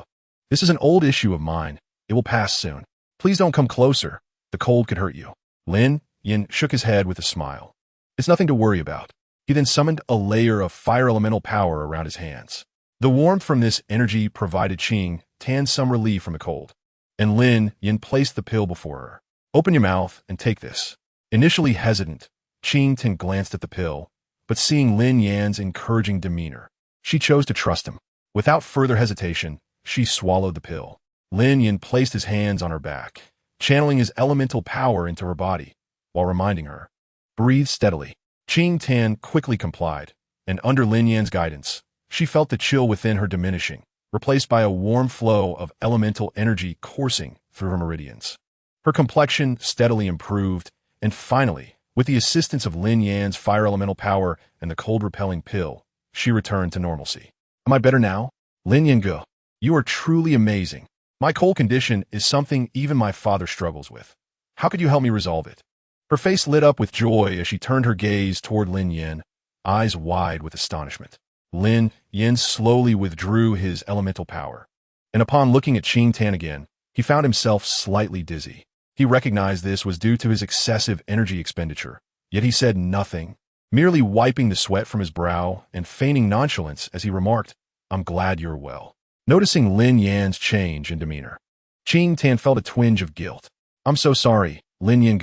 this is an old issue of mine. It will pass soon. Please don't come closer. The cold could hurt you. Lin Yan shook his head with a smile. It's nothing to worry about. He then summoned a layer of fire elemental power around his hands. The warmth from this energy provided Qing Tan some relief from the cold, and Lin Yan placed the pill before her. Open your mouth and take this. Initially hesitant, Qing Tan glanced at the pill, but seeing Lin Yan's encouraging demeanor, she chose to trust him. Without further hesitation, she swallowed the pill. Lin Yan placed his hands on her back, channeling his elemental power into her body, while reminding her, breathe steadily. Qing Tan quickly complied, and under Lin Yan's guidance, she felt the chill within her diminishing, replaced by a warm flow of elemental energy coursing through her meridians. Her complexion steadily improved, and finally, with the assistance of Lin Yan's fire elemental power and the cold-repelling pill, she returned to normalcy. Am I better now? Lin Yan Gu, you are truly amazing. My cold condition is something even my father struggles with. How could you help me resolve it? Her face lit up with joy as she turned her gaze toward Lin Yan, eyes wide with astonishment. Lin Yan slowly withdrew his elemental power, and upon looking at Qing Tan again, he found himself slightly dizzy. He recognized this was due to his excessive energy expenditure, yet he said nothing, merely wiping the sweat from his brow and feigning nonchalance as he remarked, "I'm glad you're well." Noticing Lin Yan's change in demeanor, Qing Tan felt a twinge of guilt. "I'm so sorry, Lin Yan.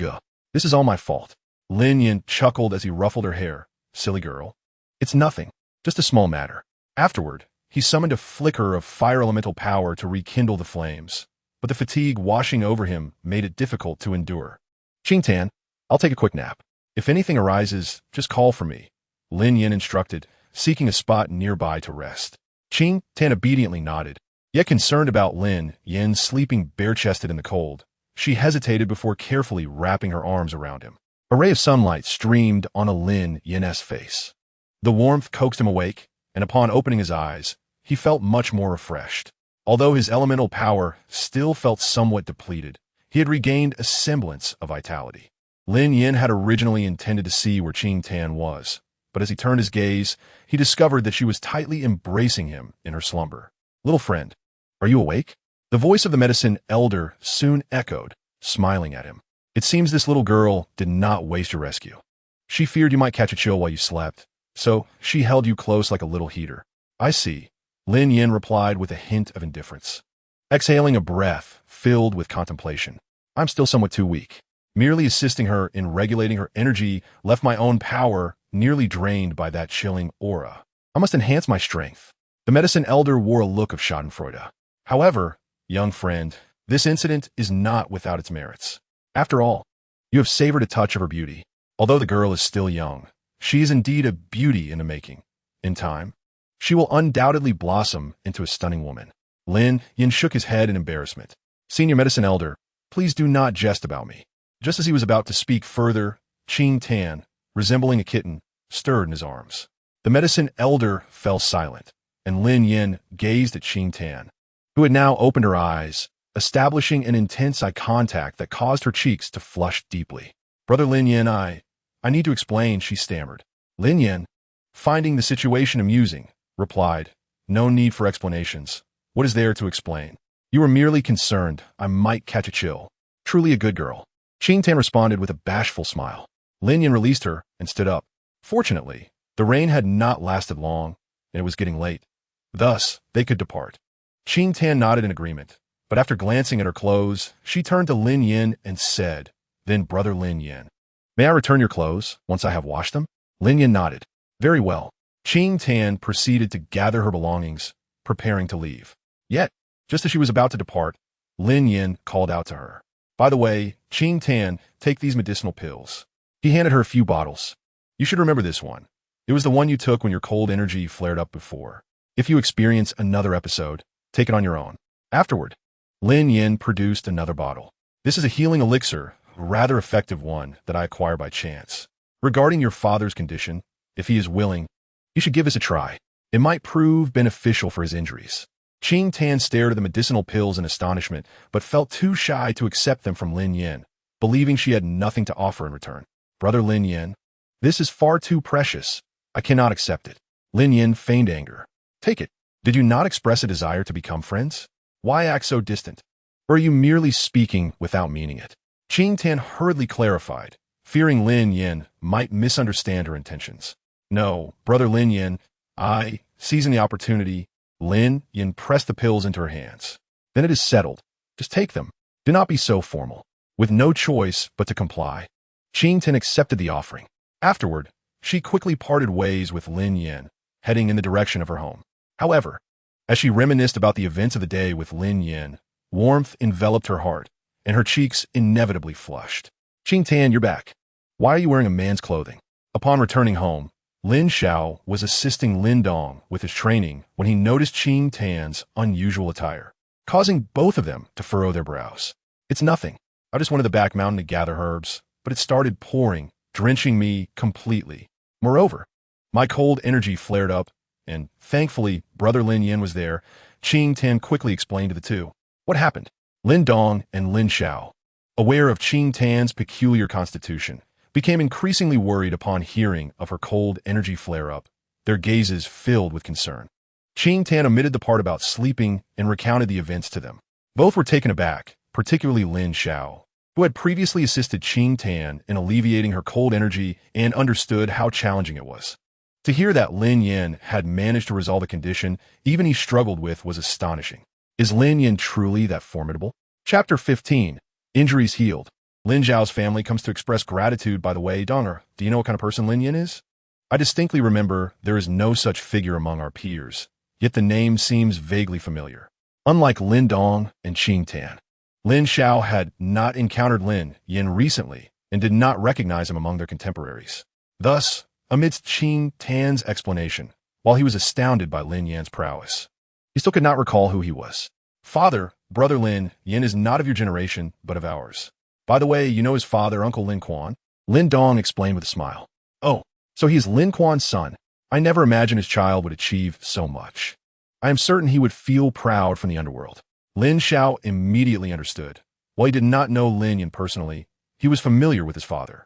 This is all my fault." Lin Yan chuckled as he ruffled her hair. "Silly girl. It's nothing, just a small matter." Afterward, he summoned a flicker of fire elemental power to rekindle the flames, but the fatigue washing over him made it difficult to endure. "Qing Tan, I'll take a quick nap. If anything arises, just call for me," Lin Yan instructed, seeking a spot nearby to rest. Qing Tan obediently nodded, yet concerned about Lin Yan sleeping bare-chested in the cold. She hesitated before carefully wrapping her arms around him. A ray of sunlight streamed on a Lin Yan's face. The warmth coaxed him awake, and upon opening his eyes, he felt much more refreshed. Although his elemental power still felt somewhat depleted, he had regained a semblance of vitality. Lin Yan had originally intended to see where Qing Tan was, but as he turned his gaze, he discovered that she was tightly embracing him in her slumber. "Little friend, are you awake?" The voice of the medicine elder soon echoed, smiling at him. "It seems this little girl did not waste your rescue. She feared you might catch a chill while you slept, so she held you close like a little heater." "I see," Lin Yan replied with a hint of indifference, exhaling a breath filled with contemplation. "I'm still somewhat too weak. Merely assisting her in regulating her energy left my own power nearly drained by that chilling aura. I must enhance my strength." The medicine elder wore a look of schadenfreude. "However, young friend, this incident is not without its merits. After all, you have savored a touch of her beauty. Although the girl is still young, she is indeed a beauty in the making. In time, she will undoubtedly blossom into a stunning woman." Lin Yan shook his head in embarrassment. "Senior medicine elder, please do not jest about me." Just as he was about to speak further, Qing Tan, resembling a kitten, stirred in his arms. The medicine elder fell silent, and Lin Yan gazed at Qing Tan, who had now opened her eyes, establishing an intense eye contact that caused her cheeks to flush deeply. "Brother Lin Yan, I need to explain," she stammered. Lin Yan, finding the situation amusing, replied, "No need for explanations. What is there to explain? You were merely concerned I might catch a chill. Truly a good girl." Qing Tan responded with a bashful smile. Lin Yan released her and stood up. Fortunately, the rain had not lasted long, and it was getting late. Thus, they could depart. Qing Tan nodded in agreement, but after glancing at her clothes, she turned to Lin Yan and said, "Then, Brother Lin Yan, may I return your clothes once I have washed them?" Lin Yan nodded. "Very well." Qing Tan proceeded to gather her belongings, preparing to leave. Yet, just as she was about to depart, Lin Yan called out to her. "By the way, Qing Tan, take these medicinal pills." He handed her a few bottles. "You should remember this one. It was the one you took when your cold energy flared up before. If you experience another episode, take it on your own." Afterward, Lin Yan produced another bottle. "This is a healing elixir, a rather effective one that I acquired by chance. Regarding your father's condition, if he is willing, you should give this a try. It might prove beneficial for his injuries." Qing Tan stared at the medicinal pills in astonishment, but felt too shy to accept them from Lin Yan, believing she had nothing to offer in return. "Brother Lin Yan, this is far too precious. I cannot accept it." Lin Yan feigned anger. "Take it. Did you not express a desire to become friends? Why act so distant? Or are you merely speaking without meaning it?" Qing Tan hurriedly clarified, fearing Lin Yan might misunderstand her intentions. "No, Brother Lin Yan, seizing the opportunity," Lin Yan pressed the pills into her hands. "Then it is settled. Just take them. Do not be so formal." With no choice but to comply, Qing Tan accepted the offering. Afterward, she quickly parted ways with Lin Yan, heading in the direction of her home. However, as she reminisced about the events of the day with Lin Yan, warmth enveloped her heart, and her cheeks inevitably flushed. "Qing Tan, you're back. Why are you wearing a man's clothing?" Upon returning home, Lin Xiao was assisting Lin Dong with his training when he noticed Qing Tan's unusual attire, causing both of them to furrow their brows. "It's nothing. I just went to the back mountain to gather herbs, but it started pouring, drenching me completely. Moreover, my cold energy flared up, and thankfully, Brother Lin Yan was there." Qing Tan quickly explained to the two. What happened? Lin Dong and Lin Xiao, aware of Qing Tan's peculiar constitution, became increasingly worried upon hearing of her cold energy flare-up, their gazes filled with concern. Qing Tan omitted the part about sleeping and recounted the events to them. Both were taken aback, particularly Lin Xiao, who had previously assisted Qing Tan in alleviating her cold energy and understood how challenging it was. To hear that Lin Yan had managed to resolve a condition even he struggled with was astonishing. Is Lin Yan truly that formidable? Chapter 15. Injuries Healed. Lin Zhao's family comes to express gratitude by the way. Donger, do you know what kind of person Lin Yan is? I distinctly remember there is no such figure among our peers, yet the name seems vaguely familiar. Unlike Lin Dong and Qing Tan, Lin Xiao had not encountered Lin Yan recently and did not recognize him among their contemporaries. Thus, amidst Qing Tan's explanation, while he was astounded by Lin Yan's prowess, he still could not recall who he was. Father, brother Lin Yan is not of your generation, but of ours. By the way, you know his father, Uncle Lin Quan? Lin Dong explained with a smile. Oh, so he is Lin Quan's son. I never imagined his child would achieve so much. I am certain he would feel proud from the underworld. Lin Xiao immediately understood. While he did not know Lin Yan personally, he was familiar with his father.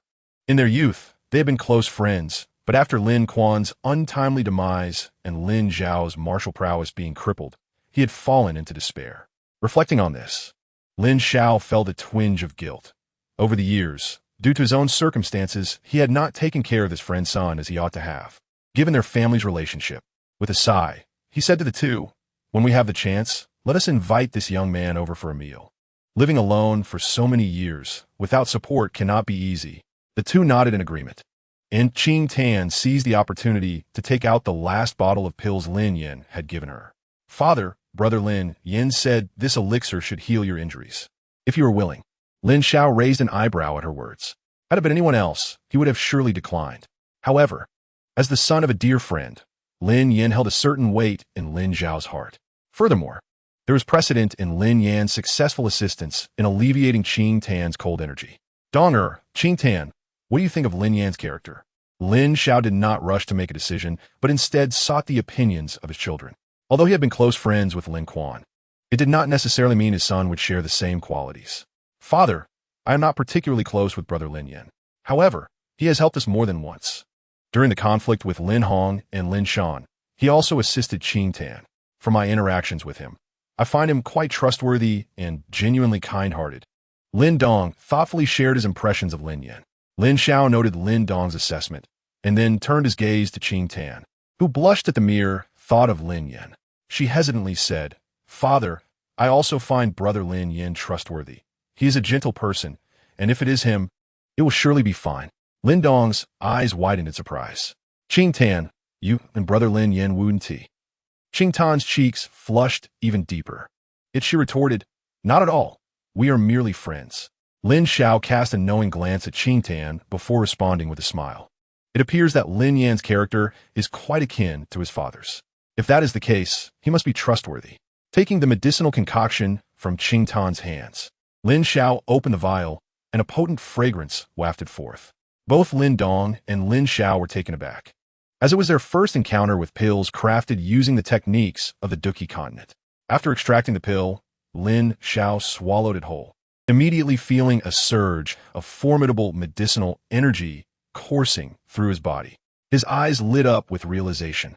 In their youth, they had been close friends, but after Lin Quan's untimely demise and Lin Zhao's martial prowess being crippled, he had fallen into despair. Reflecting on this, Lin Xiao felt a twinge of guilt. Over the years, due to his own circumstances, he had not taken care of his friend's son as he ought to have, given their family's relationship. With a sigh, he said to the two, "When we have the chance, let us invite this young man over for a meal. Living alone for so many years, without support, cannot be easy." The two nodded in agreement. And Qing Tan seized the opportunity to take out the last bottle of pills Lin Yan had given her. Father, brother Lin Yan said this elixir should heal your injuries. If you are willing. Lin Xiao raised an eyebrow at her words. Had it been anyone else, he would have surely declined. However, as the son of a dear friend, Lin Yan held a certain weight in Lin Zhao's heart. Furthermore, there was precedent in Lin Yan's successful assistance in alleviating Qing Tan's cold energy. Donger, Qing Tan, what do you think of Lin Yan's character? Lin Xiao did not rush to make a decision, but instead sought the opinions of his children. Although he had been close friends with Lin Quan, it did not necessarily mean his son would share the same qualities. Father, I am not particularly close with brother Lin Yan. However, he has helped us more than once. During the conflict with Lin Hong and Lin Shan, he also assisted Qing Tan. From my interactions with him, I find him quite trustworthy and genuinely kind-hearted. Lin Dong thoughtfully shared his impressions of Lin Yan. Lin Xiao noted Lin Dong's assessment, and then turned his gaze to Qing Tan, who blushed at the mere thought of Lin Yan. She hesitantly said, "Father, I also find brother Lin Yan trustworthy. He is a gentle person, and if it is him, it will surely be fine." Lin Dong's eyes widened in surprise. "Qing Tan, you and brother Lin Yan wouldn't tea?" Qing Tan's cheeks flushed even deeper. Yet she retorted, "Not at all. We are merely friends." Lin Xiao cast a knowing glance at Qing Tan before responding with a smile. It appears that Lin Yan's character is quite akin to his father's. If that is the case, he must be trustworthy. Taking the medicinal concoction from Qing Tan's hands, Lin Xiao opened the vial, and a potent fragrance wafted forth. Both Lin Dong and Lin Xiao were taken aback, as it was their first encounter with pills crafted using the techniques of the Duqi continent. After extracting the pill, Lin Xiao swallowed it whole, immediately feeling a surge of formidable medicinal energy coursing through his body. His eyes lit up with realization.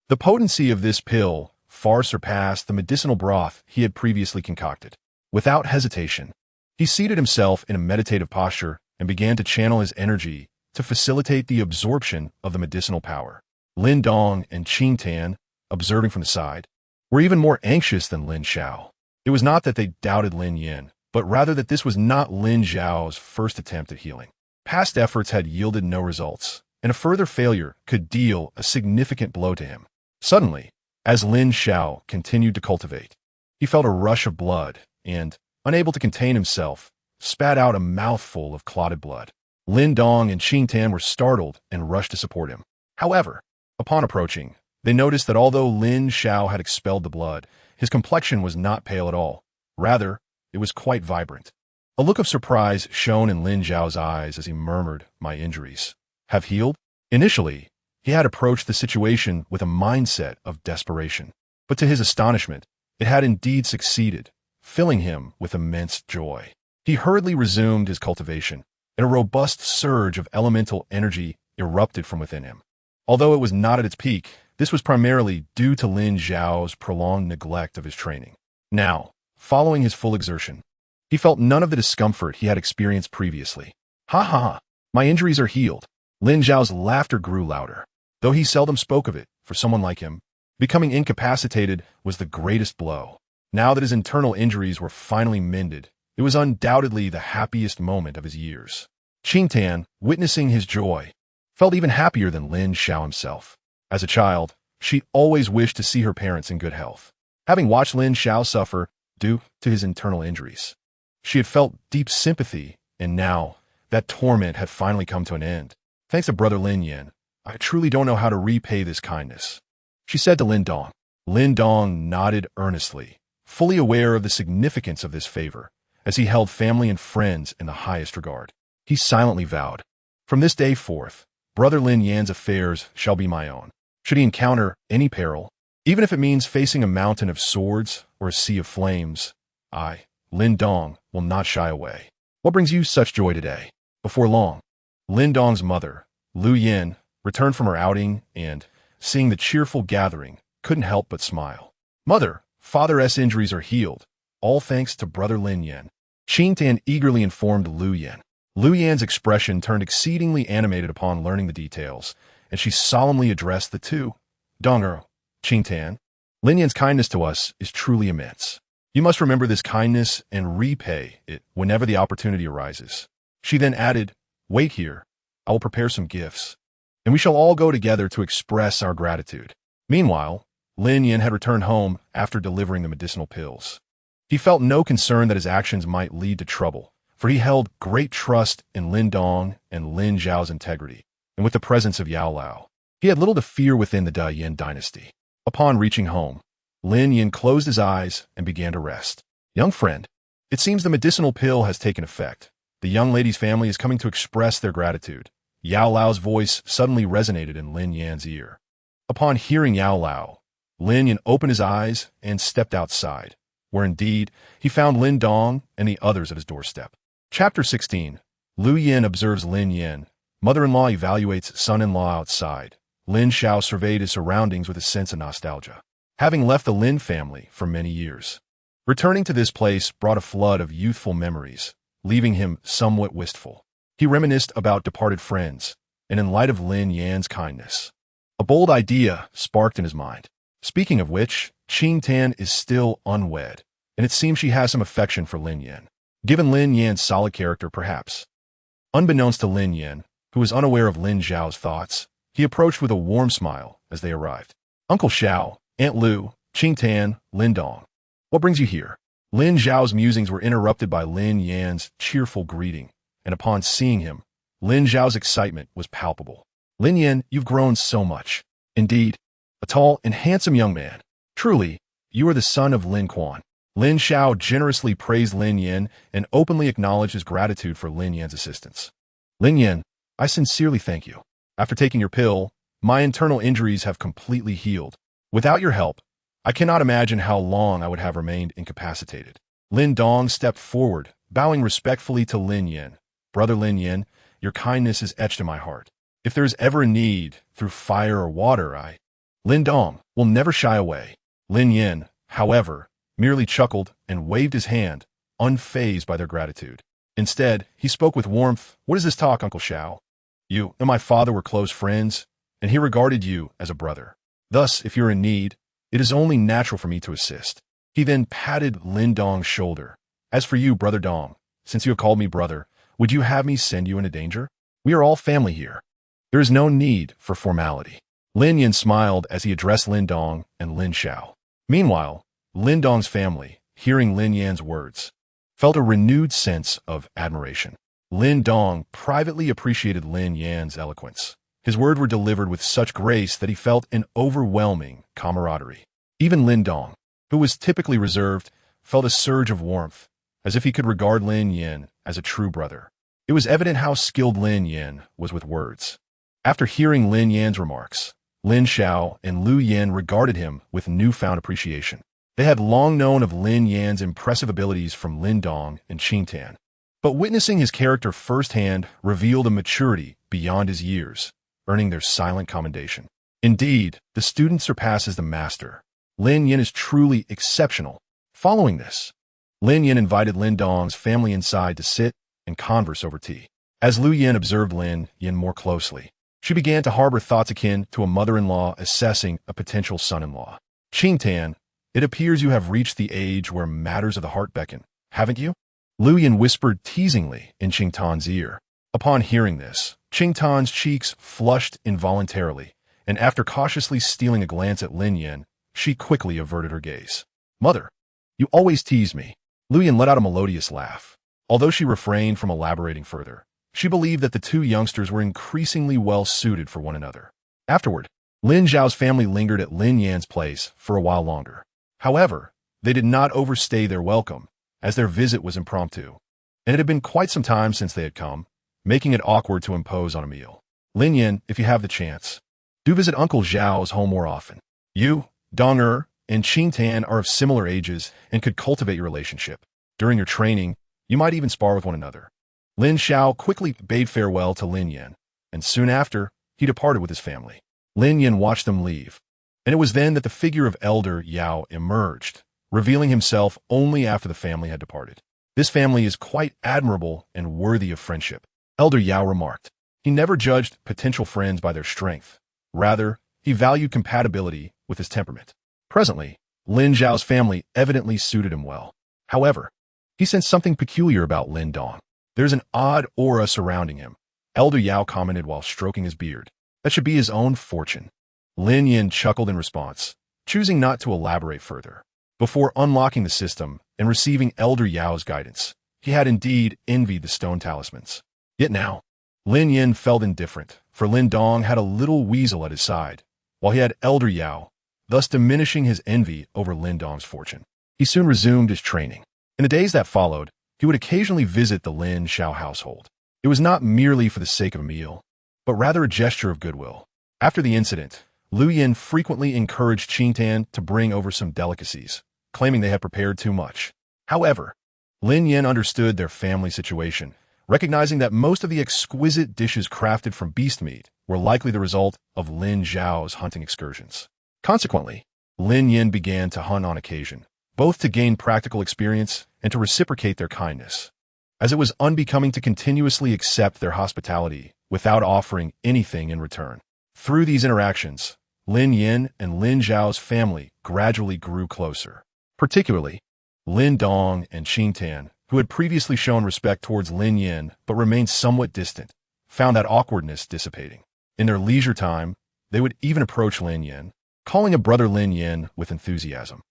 The potency of this pill far surpassed the medicinal broth he had previously concocted. Without hesitation, he seated himself in a meditative posture and began to channel his energy to facilitate the absorption of the medicinal power. Lin Dong and Qing Tan, observing from the side, were even more anxious than Lin Xiao. It was not that they doubted Lin Yan, but rather that this was not Lin Zhao's first attempt at healing. Past efforts had yielded no results, and a further failure could deal a significant blow to him. Suddenly, as Lin Xiao continued to cultivate, he felt a rush of blood and, unable to contain himself, spat out a mouthful of clotted blood. Lin Dong and Qing Tan were startled and rushed to support him. However, upon approaching, they noticed that although Lin Xiao had expelled the blood, his complexion was not pale at all. Rather, it was quite vibrant. A look of surprise shone in Lin Zhao's eyes as he murmured, "My injuries have healed?" Initially, he had approached the situation with a mindset of desperation. But to his astonishment, it had indeed succeeded, filling him with immense joy. He hurriedly resumed his cultivation, and a robust surge of elemental energy erupted from within him. Although it was not at its peak, this was primarily due to Lin Zhao's prolonged neglect of his training. Now, following his full exertion, he felt none of the discomfort he had experienced previously. Ha ha ha, my injuries are healed. Lin Zhao's laughter grew louder. Though he seldom spoke of it, for someone like him, becoming incapacitated was the greatest blow. Now that his internal injuries were finally mended, it was undoubtedly the happiest moment of his years. Qingtan, witnessing his joy, felt even happier than Lin Xiao himself. As a child, she always wished to see her parents in good health. Having watched Lin Xiao suffer due to his internal injuries, she had felt deep sympathy, and now that torment had finally come to an end. Thanks to brother Lin Yan, I truly don't know how to repay this kindness, she said to Lin Dong. Lin Dong nodded earnestly, fully aware of the significance of this favor, as he held family and friends in the highest regard. He silently vowed, from this day forth, brother Lin Yan's affairs shall be my own. Should he encounter any peril, even if it means facing a mountain of swords or a sea of flames, I, Lin Dong, will not shy away. What brings you such joy today? Before long, Lin Dong's mother, Lin Yan, returned from her outing and, seeing the cheerful gathering, couldn't help but smile. Mother, father's injuries are healed, all thanks to brother Lin Yan. Qingtan eagerly informed Lin Yan. Lin Yan's expression turned exceedingly animated upon learning the details, and she solemnly addressed the two. Donger, Qingtan, Lin Yan's kindness to us is truly immense. You must remember this kindness and repay it whenever the opportunity arises. She then added, wait here, I will prepare some gifts, and we shall all go together to express our gratitude. Meanwhile, Lin Yan had returned home after delivering the medicinal pills. He felt no concern that his actions might lead to trouble, for he held great trust in Lin Dong and Lin Zhao's integrity, and with the presence of Yao Lao, he had little to fear within the Da Yin dynasty. Upon reaching home, Lin Yan closed his eyes and began to rest. Young friend, it seems the medicinal pill has taken effect. The young lady's family is coming to express their gratitude. Yao Lao's voice suddenly resonated in Lin Yan's ear. Upon hearing Yao Lao, Lin Yan opened his eyes and stepped outside, where indeed he found Lin Dong and the others at his doorstep. Chapter 16. Lin Yan observes Lin Yan. Mother-in-law evaluates son-in-law outside. Lin Xiao surveyed his surroundings with a sense of nostalgia, having left the Lin family for many years. Returning to this place brought a flood of youthful memories, leaving him somewhat wistful. He reminisced about departed friends, and in light of Lin Yan's kindness, a bold idea sparked in his mind. Speaking of which, Qingtan is still unwed, and it seems she has some affection for Lin Yan. Given Lin Yan's solid character, perhaps. Unbeknownst to Lin Yan, who was unaware of Lin Zhao's thoughts, he approached with a warm smile as they arrived. Uncle Xiao, Aunt Lu, Qingtan, Lin Dong. What brings you here? Lin Zhao's musings were interrupted by Lin Yan's cheerful greeting, and upon seeing him, Lin Zhao's excitement was palpable. Lin Yan, you've grown so much. Indeed, a tall and handsome young man. Truly, you are the son of Lin Quan. Lin Xiao generously praised Lin Yan and openly acknowledged his gratitude for Lin Yan's assistance. Lin Yan, I sincerely thank you. After taking your pill, my internal injuries have completely healed. Without your help, I cannot imagine how long I would have remained incapacitated. Lin Dong stepped forward, bowing respectfully to Lin Yan. Brother Lin Yan, your kindness is etched in my heart. If there is ever a need, through fire or water, Lin Dong will never shy away. Lin Yan, however, merely chuckled and waved his hand, unfazed by their gratitude. Instead, he spoke with warmth. What is this talk, Uncle Xiao? You and my father were close friends, and he regarded you as a brother. Thus, if you're in need, it is only natural for me to assist. He then patted Lin Dong's shoulder. As for you, Brother Dong, since you have called me brother, would you have me send you into danger? We are all family here. There is no need for formality. Lin Yan smiled as he addressed Lin Dong and Lin Xiao. Meanwhile, Lin Dong's family, hearing Lin Yan's words, felt a renewed sense of admiration. Lin Dong privately appreciated Lin Yan's eloquence. His words were delivered with such grace that he felt an overwhelming camaraderie. Even Lin Dong, who was typically reserved, felt a surge of warmth, as if he could regard Lin Yan as a true brother. It was evident how skilled Lin Yan was with words. After hearing Lin Yan's remarks, Lin Xiao and Lin Yan regarded him with newfound appreciation. They had long known of Lin Yan's impressive abilities from Lin Dong and Qing Tan, but witnessing his character firsthand revealed a maturity beyond his years, earning their silent commendation. Indeed, the student surpasses the master. Lin Yan is truly exceptional. Following this, Lin Yan invited Lin Dong's family inside to sit and converse over tea. As Lu Yan observed Lin Yan more closely, she began to harbor thoughts akin to a mother-in-law assessing a potential son-in-law. Qing Tan, it appears you have reached the age where matters of the heart beckon, haven't you? Lu Yan whispered teasingly in Qing Tan's ear. Upon hearing this, Qing Tan's cheeks flushed involuntarily, and after cautiously stealing a glance at Lin Yan, she quickly averted her gaze. Mother, you always tease me. Lu Yan let out a melodious laugh. Although she refrained from elaborating further, she believed that the two youngsters were increasingly well-suited for one another. Afterward, Lin Zhao's family lingered at Lin Yan's place for a while longer. However, they did not overstay their welcome, as their visit was impromptu, and it had been quite some time since they had come, making it awkward to impose on a meal. Lin Yan, if you have the chance, do visit Uncle Zhao's home more often. You, Dong and Qing Tan are of similar ages and could cultivate your relationship. During your training, you might even spar with one another. Lin Xiao quickly bade farewell to Lin Yan, and soon after, he departed with his family. Lin Yan watched them leave, and it was then that the figure of Elder Yao emerged, revealing himself only after the family had departed. This family is quite admirable and worthy of friendship, Elder Yao remarked. He never judged potential friends by their strength. Rather, he valued compatibility with his temperament. Presently, Lin Zhao's family evidently suited him well. However, he sensed something peculiar about Lin Dong. There's an odd aura surrounding him, Elder Yao commented while stroking his beard. That should be his own fortune. Lin Yan chuckled in response, choosing not to elaborate further. Before unlocking the system and receiving Elder Yao's guidance, he had indeed envied the stone talismans. Yet now, Lin Yan felt indifferent, for Lin Dong had a little weasel at his side, while he had Elder Yao, thus diminishing his envy over Lin Dong's fortune. He soon resumed his training. In the days that followed, he would occasionally visit the Lin Xiao household. It was not merely for the sake of a meal, but rather a gesture of goodwill. After the incident, Lu Yan frequently encouraged Qing Tan to bring over some delicacies, claiming they had prepared too much. However, Lin Yan understood their family situation, recognizing that most of the exquisite dishes crafted from beast meat were likely the result of Lin Zhao's hunting excursions. Consequently, Lin Yan began to hunt on occasion, both to gain practical experience and to reciprocate their kindness, as it was unbecoming to continuously accept their hospitality without offering anything in return. Through these interactions, Lin Yan and Lin Zhao's family gradually grew closer. Particularly, Lin Dong and Qing Tan, who had previously shown respect towards Lin Yan but remained somewhat distant, found that awkwardness dissipating. In their leisure time, they would even approach Lin Yan, calling a brother Lin Yan with enthusiasm.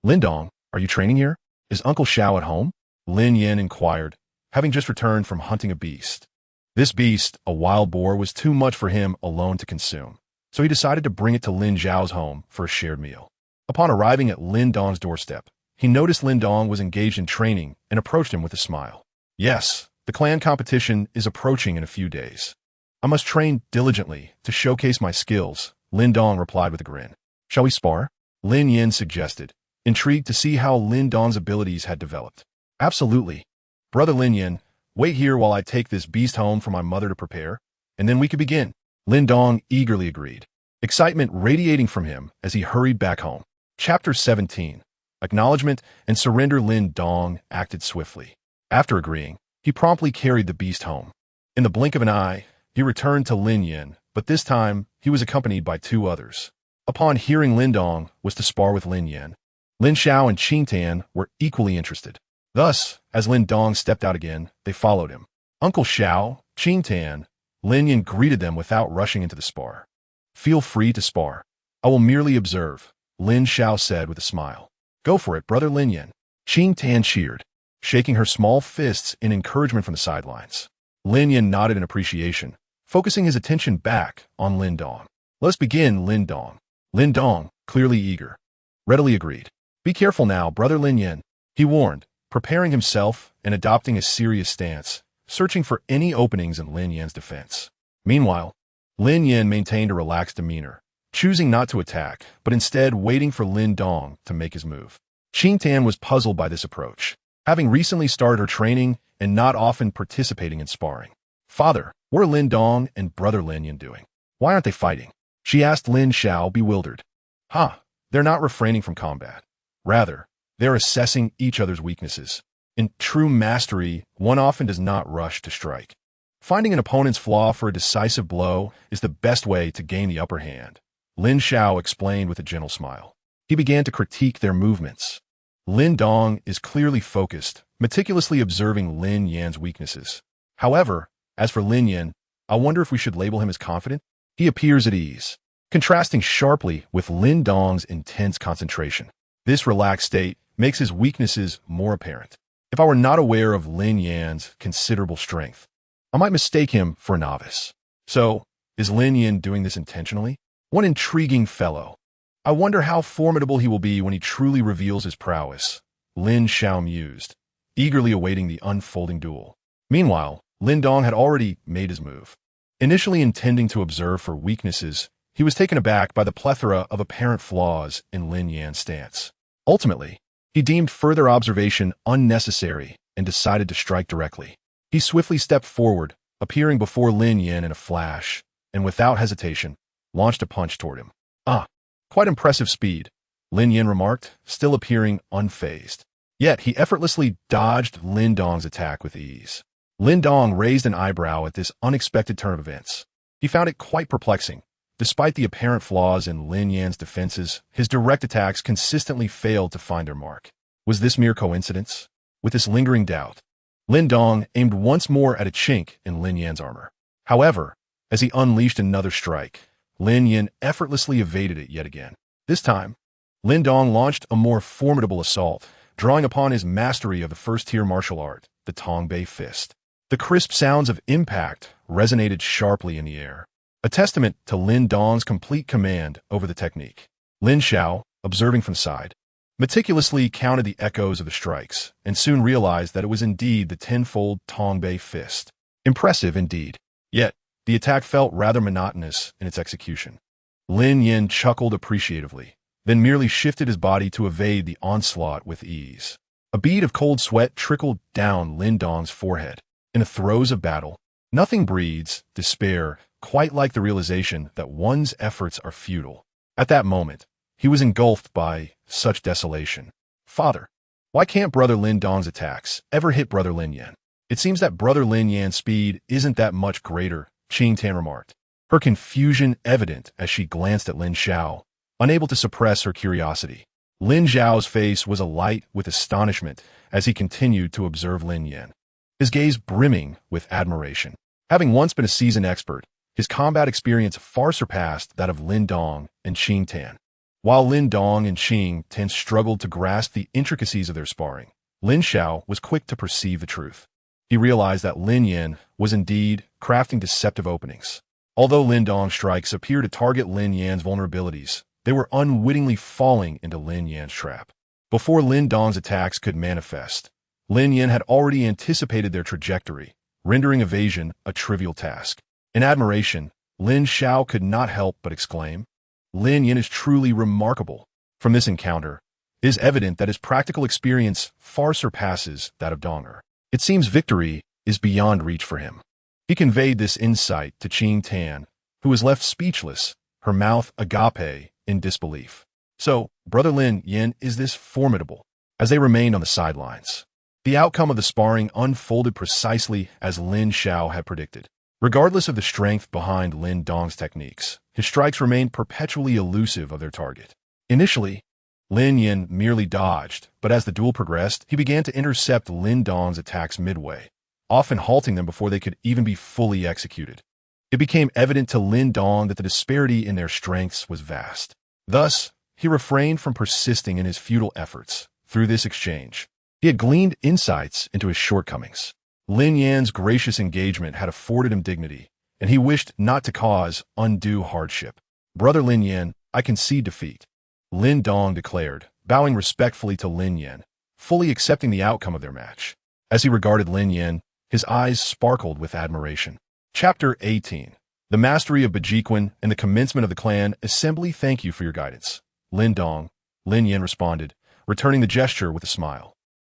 Lin Dong, are you training here? Is Uncle Xiao at home? Lin Yan inquired, having just returned from hunting a beast. This beast, a wild boar, was too much for him alone to consume, so he decided to bring it to Lin Zhao's home for a shared meal. Upon arriving at Lin Dong's doorstep, he noticed Lin Dong was engaged in training and approached him with a smile. Yes, the clan competition is approaching in a few days. I must train diligently to showcase my skills, Lin Dong replied with a grin. Shall we spar? Lin Yan suggested, intrigued to see how Lin Dong's abilities had developed. Absolutely. Brother Lin Yan, wait here while I take this beast home for my mother to prepare, and then we could begin. Lin Dong eagerly agreed, excitement radiating from him as he hurried back home. Chapter 17. Acknowledgement and surrender. Lin Dong acted swiftly. After agreeing, he promptly carried the beast home. In the blink of an eye, he returned to Lin Yan, but this time he was accompanied by two others. Upon hearing Lin Dong was to spar with Lin Yan, Lin Xiao and Qing Tan were equally interested. Thus, as Lin Dong stepped out again, they followed him. Uncle Xiao, Qing Tan, Lin Yan greeted them without rushing into the spar. Feel free to spar. I will merely observe, Lin Xiao said with a smile. Go for it, brother Lin Yan. Qing Tan cheered, shaking her small fists in encouragement from the sidelines. Lin Yan nodded in appreciation, focusing his attention back on Lin Dong. Let's begin, Lin Dong. Lin Dong, clearly eager, readily agreed. Be careful now, brother Lin Yan, he warned, preparing himself and adopting a serious stance, searching for any openings in Lin Yan's defense. Meanwhile, Lin Yan maintained a relaxed demeanor, choosing not to attack, but instead waiting for Lin Dong to make his move. Qing Tan was puzzled by this approach, having recently started her training and not often participating in sparring. "Father, what are Lin Dong and brother Lin Yan doing? Why aren't they fighting?" she asked Lin Xiao, bewildered. They're not refraining from combat. Rather, they're assessing each other's weaknesses. In true mastery, one often does not rush to strike. Finding an opponent's flaw for a decisive blow is the best way to gain the upper hand, Lin Xiao explained with a gentle smile. He began to critique their movements. Lin Dong is clearly focused, meticulously observing Lin Yan's weaknesses. However, as for Lin Yan, I wonder if we should label him as confident? He appears at ease, contrasting sharply with Lin Dong's intense concentration. This relaxed state makes his weaknesses more apparent. If I were not aware of Lin Yan's considerable strength, I might mistake him for a novice. So, is Lin Yan doing this intentionally? One intriguing fellow. I wonder how formidable he will be when he truly reveals his prowess, Lin Xiao mused, eagerly awaiting the unfolding duel. Meanwhile, Lin Dong had already made his move. Initially intending to observe for weaknesses, he was taken aback by the plethora of apparent flaws in Lin Yan's stance. Ultimately, he deemed further observation unnecessary and decided to strike directly. He swiftly stepped forward, appearing before Lin Yan in a flash, and without hesitation, launched a punch toward him. Quite impressive speed, Lin Yan remarked, still appearing unfazed. Yet he effortlessly dodged Lin Dong's attack with ease. Lin Dong raised an eyebrow at this unexpected turn of events. He found it quite perplexing. Despite the apparent flaws in Lin Yan's defenses, his direct attacks consistently failed to find their mark. Was this mere coincidence? With this lingering doubt, Lin Dong aimed once more at a chink in Lin Yan's armor. However, as he unleashed another strike, Lin Yan effortlessly evaded it yet again. This time, Lin Dong launched a more formidable assault, drawing upon his mastery of the first-tier martial art, the Tongbei Fist. The crisp sounds of impact resonated sharply in the air, a testament to Lin Dong's complete command over the technique. Lin Xiao, observing from the side, meticulously counted the echoes of the strikes and soon realized that it was indeed the tenfold Tongbei Fist. Impressive indeed. Yet, the attack felt rather monotonous in its execution. Lin Yan chuckled appreciatively, then merely shifted his body to evade the onslaught with ease. A bead of cold sweat trickled down Lin Dong's forehead. In the throes of battle, nothing breeds despair quite like the realization that one's efforts are futile. At that moment, he was engulfed by such desolation. "Father, why can't Brother Lin Dong's attacks ever hit Brother Lin Yan? It seems that Brother Lin Yan's speed isn't that much greater," Qing Tan remarked, her confusion evident as she glanced at Lin Xiao, unable to suppress her curiosity. Lin Xiao's face was alight with astonishment as he continued to observe Lin Yan, his gaze brimming with admiration. Having once been a seasoned expert, his combat experience far surpassed that of Lin Dong and Qing Tan. While Lin Dong and Qing Tan struggled to grasp the intricacies of their sparring, Lin Xiao was quick to perceive the truth. He realized that Lin Yan was indeed crafting deceptive openings. Although Lin Dong's strikes appeared to target Lin Yan's vulnerabilities, they were unwittingly falling into Lin Yan's trap. Before Lin Dong's attacks could manifest, Lin Yan had already anticipated their trajectory, rendering evasion a trivial task. In admiration, Lin Xiao could not help but exclaim, "Lin Yan is truly remarkable." From this encounter, it is evident that his practical experience far surpasses that of Donger. It seems victory is beyond reach for him. He conveyed this insight to Qing Tan, who was left speechless, her mouth agape in disbelief. "So, Brother Lin Yan is this formidable?" As they remained on the sidelines, the outcome of the sparring unfolded precisely as Lin Xiao had predicted. Regardless of the strength behind Lin Dong's techniques, his strikes remained perpetually elusive of their target. Initially, Lin Yan merely dodged, but as the duel progressed, he began to intercept Lin Dong's attacks midway, often halting them before they could even be fully executed. It became evident to Lin Dong that the disparity in their strengths was vast. Thus, he refrained from persisting in his futile efforts. Through this exchange, he had gleaned insights into his shortcomings. Lin Yan's gracious engagement had afforded him dignity, and he wished not to cause undue hardship. "Brother Lin Yan, I concede defeat," Lin Dong declared, bowing respectfully to Lin Yan, fully accepting the outcome of their match. As he regarded Lin Yan, his eyes sparkled with admiration. Chapter 18. The mastery of Bajiquan and the commencement of the clan assembly thank you for your guidance. Lin Dong, Lin Yan responded, returning the gesture with a smile.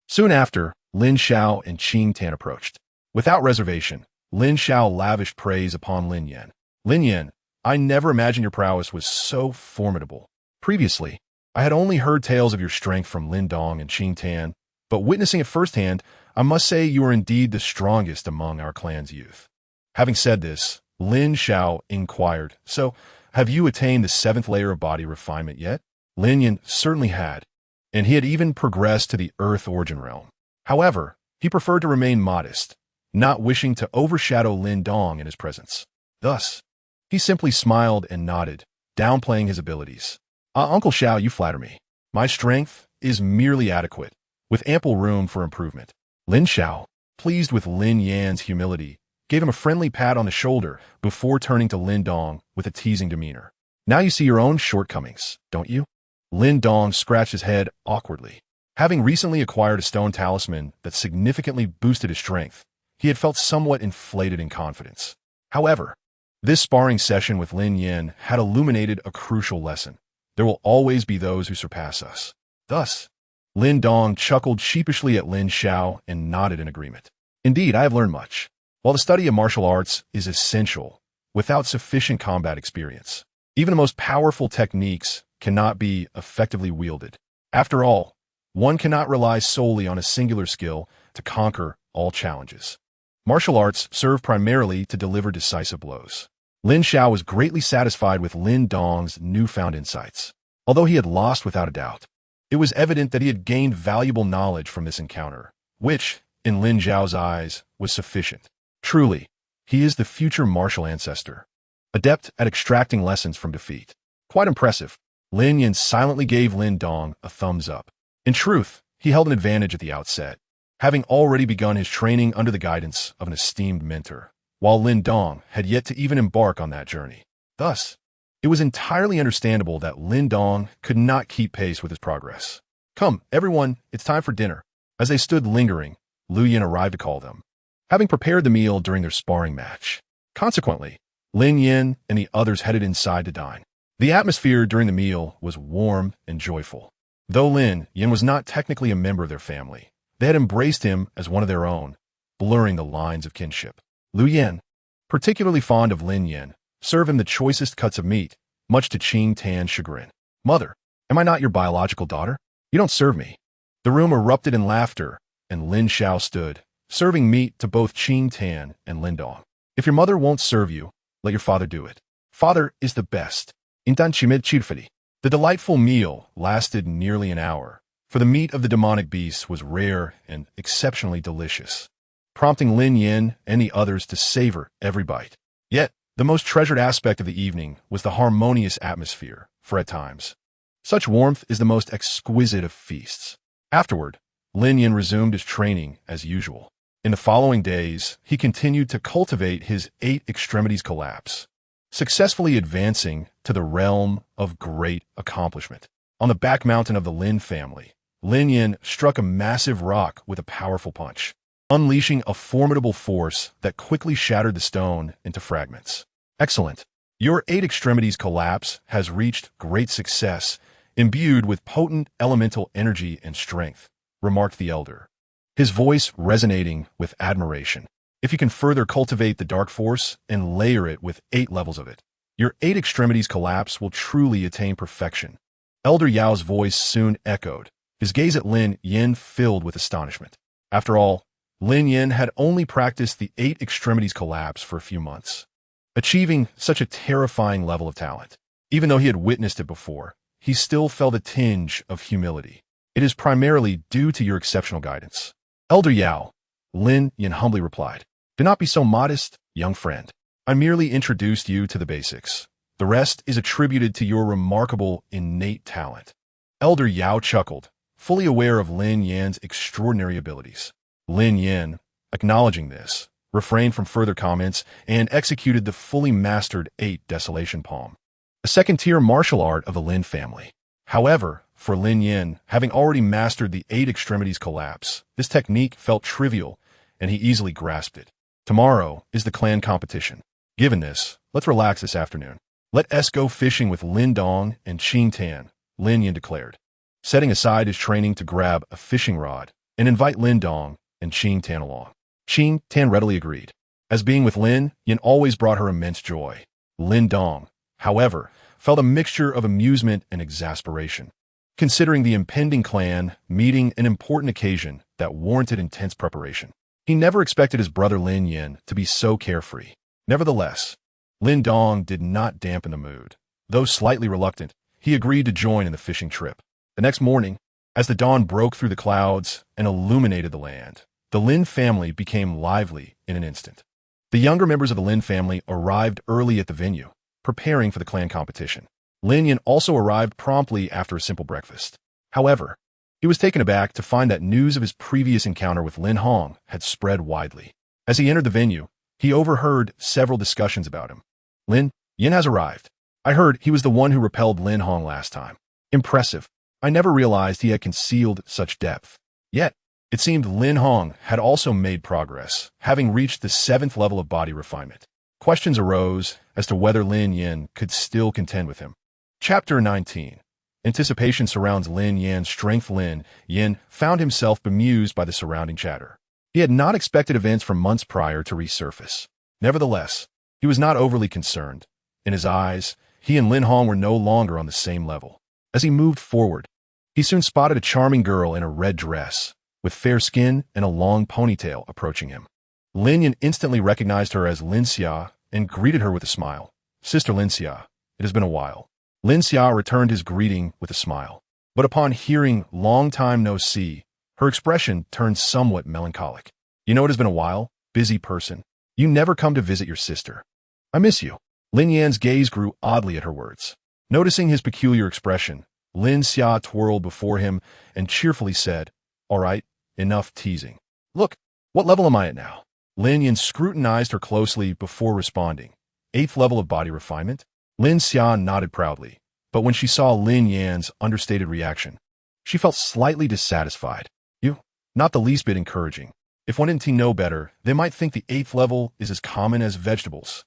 Soon after, Lin Xiao and Qing Tan approached. Without reservation, Lin Xiao lavished praise upon Lin Yan. Lin Yan, I never imagined your prowess was so formidable. Previously, I had only heard tales of your strength from Lin Dong and Qing Tan, but witnessing it firsthand, I must say you are indeed the strongest among our clan's youth. Having said this, Lin Xiao inquired, so, have you attained the 7th layer of body refinement yet? Lin Yan certainly had, and he had even progressed to the Earth Origin realm. However, he preferred to remain modest, not wishing to overshadow Lin Dong in his presence. Thus, he simply smiled and nodded, downplaying his abilities. Uncle Xiao, you flatter me. My strength is merely adequate, with ample room for improvement. Lin Xiao, pleased with Lin Yan's humility, gave him a friendly pat on the shoulder before turning to Lin Dong with a teasing demeanor. Now you see your own shortcomings, don't you? Lin Dong scratched his head awkwardly. Having recently acquired a stone talisman that significantly boosted his strength, he had felt somewhat inflated in confidence. However, this sparring session with Lin Yan had illuminated a crucial lesson. There will always be those who surpass us. Thus, Lin Dong chuckled sheepishly at Lin Xiao and nodded in agreement. Indeed, I have learned much. While the study of martial arts is essential, without sufficient combat experience, even the most powerful techniques cannot be effectively wielded. After all, one cannot rely solely on a singular skill to conquer all challenges. Martial arts serve primarily to deliver decisive blows. Lin Xiao was greatly satisfied with Lin Dong's newfound insights. Although he had lost without a doubt, it was evident that he had gained valuable knowledge from this encounter, which, in Lin Xiao's eyes, was sufficient. Truly, he is the future martial ancestor, adept at extracting lessons from defeat. Quite impressive. Lin Yan silently gave Lin Dong a thumbs up. In truth, he held an advantage at the outset, having already begun his training under the guidance of an esteemed mentor, while Lin Dong had yet to even embark on that journey. Thus, it was entirely understandable that Lin Dong could not keep pace with his progress. Come, everyone, it's time for dinner. As they stood lingering, Lu Yin arrived to call them, having prepared the meal during their sparring match. Consequently, Lin Yan and the others headed inside to dine. The atmosphere during the meal was warm and joyful. Though Lin Yan was not technically a member of their family, they had embraced him as one of their own, blurring the lines of kinship. Lu Yan, particularly fond of Lin Yan, served him the choicest cuts of meat, much to Qing Tan's chagrin. Mother, am I not your biological daughter? You don't serve me. The room erupted in laughter, and Lin Xiao stood, serving meat to both Qing Tan and Lin Dong. If your mother won't serve you, let your father do it. Father is the best. Intan chimit chirfadi. The delightful meal lasted nearly an hour, for the meat of the demonic beast was rare and exceptionally delicious, prompting Lin Yan and the others to savor every bite. Yet, the most treasured aspect of the evening was the harmonious atmosphere, for at times, such warmth is the most exquisite of feasts. Afterward, Lin Yan resumed his training as usual. In the following days, he continued to cultivate his 8 extremities collapse, successfully advancing to the realm of great accomplishment. On the back mountain of the Lin family, Lin Yan struck a massive rock with a powerful punch, unleashing a formidable force that quickly shattered the stone into fragments. Excellent. Your 8 extremities collapse has reached great success, imbued with potent elemental energy and strength, remarked the elder, his voice resonating with admiration. If you can further cultivate the dark force and layer it with 8 levels of it, your 8 extremities collapse will truly attain perfection. Elder Yao's voice soon echoed, his gaze at Lin Yan filled with astonishment. After all, Lin Yan had only practiced the 8 extremities collapse for a few months, achieving such a terrifying level of talent. Even though he had witnessed it before, he still felt a tinge of humility. It is primarily due to your exceptional guidance. Elder Yao, Lin Yan humbly replied, do not be so modest, young friend. I merely introduced you to the basics. The rest is attributed to your remarkable innate talent. Elder Yao chuckled, fully aware of Lin Yan's extraordinary abilities. Lin Yan, acknowledging this, refrained from further comments and executed the fully mastered 8 Desolation Palm, a second-tier martial art of the Lin family. However, for Lin Yan, having already mastered the 8 extremities collapse, this technique felt trivial, and he easily grasped it. Tomorrow is the clan competition. Given this, let's relax this afternoon. Let us go fishing with Lin Dong and Qing Tan, Lin Yan declared, setting aside his training to grab a fishing rod and invite Lin Dong and Qing Tan along. Qing Tan readily agreed, as being with Lin Yan always brought her immense joy. Lin Dong, however, felt a mixture of amusement and exasperation, considering the impending clan meeting an important occasion that warranted intense preparation. He never expected his brother Lin Yan to be so carefree. Nevertheless, Lin Dong did not dampen the mood. Though slightly reluctant, he agreed to join in the fishing trip. The next morning, as the dawn broke through the clouds and illuminated the land, the Lin family became lively in an instant. The younger members of the Lin family arrived early at the venue, preparing for the clan competition. Lin Yan also arrived promptly after a simple breakfast. However, he was taken aback to find that news of his previous encounter with Lin Hong had spread widely. As he entered the venue, he overheard several discussions about him. Lin Yan has arrived. I heard he was the one who repelled Lin Hong last time. Impressive. I never realized he had concealed such depth. Yet, it seemed Lin Hong had also made progress, having reached the 7th level of body refinement. Questions arose as to whether Lin Yan could still contend with him. Chapter 19. Anticipation surrounds Lin Yan's strength. Lin Yan found himself bemused by the surrounding chatter. He had not expected events from months prior to resurface. Nevertheless, he was not overly concerned. In his eyes, he and Lin Hong were no longer on the same level. As he moved forward, he soon spotted a charming girl in a red dress, with fair skin and a long ponytail approaching him. Lin Yan instantly recognized her as Lin Xia and greeted her with a smile. Sister Lin Xia, it has been a while. Lin Xia returned his greeting with a smile. But upon hearing long time no see, her expression turned somewhat melancholic. You know it has been a while, busy person. You never come to visit your sister. I miss you. Lin Yan's gaze grew oddly at her words. Noticing his peculiar expression, Lin Xia twirled before him and cheerfully said, All right, enough teasing. Look, what level am I at now? Lin Yan scrutinized her closely before responding. 8th level of body refinement? Lin Xia nodded proudly, but when she saw Lin Yan's understated reaction, she felt slightly dissatisfied. You, not the least bit encouraging. If one didn't know better, they might think the 8th level is as common as vegetables.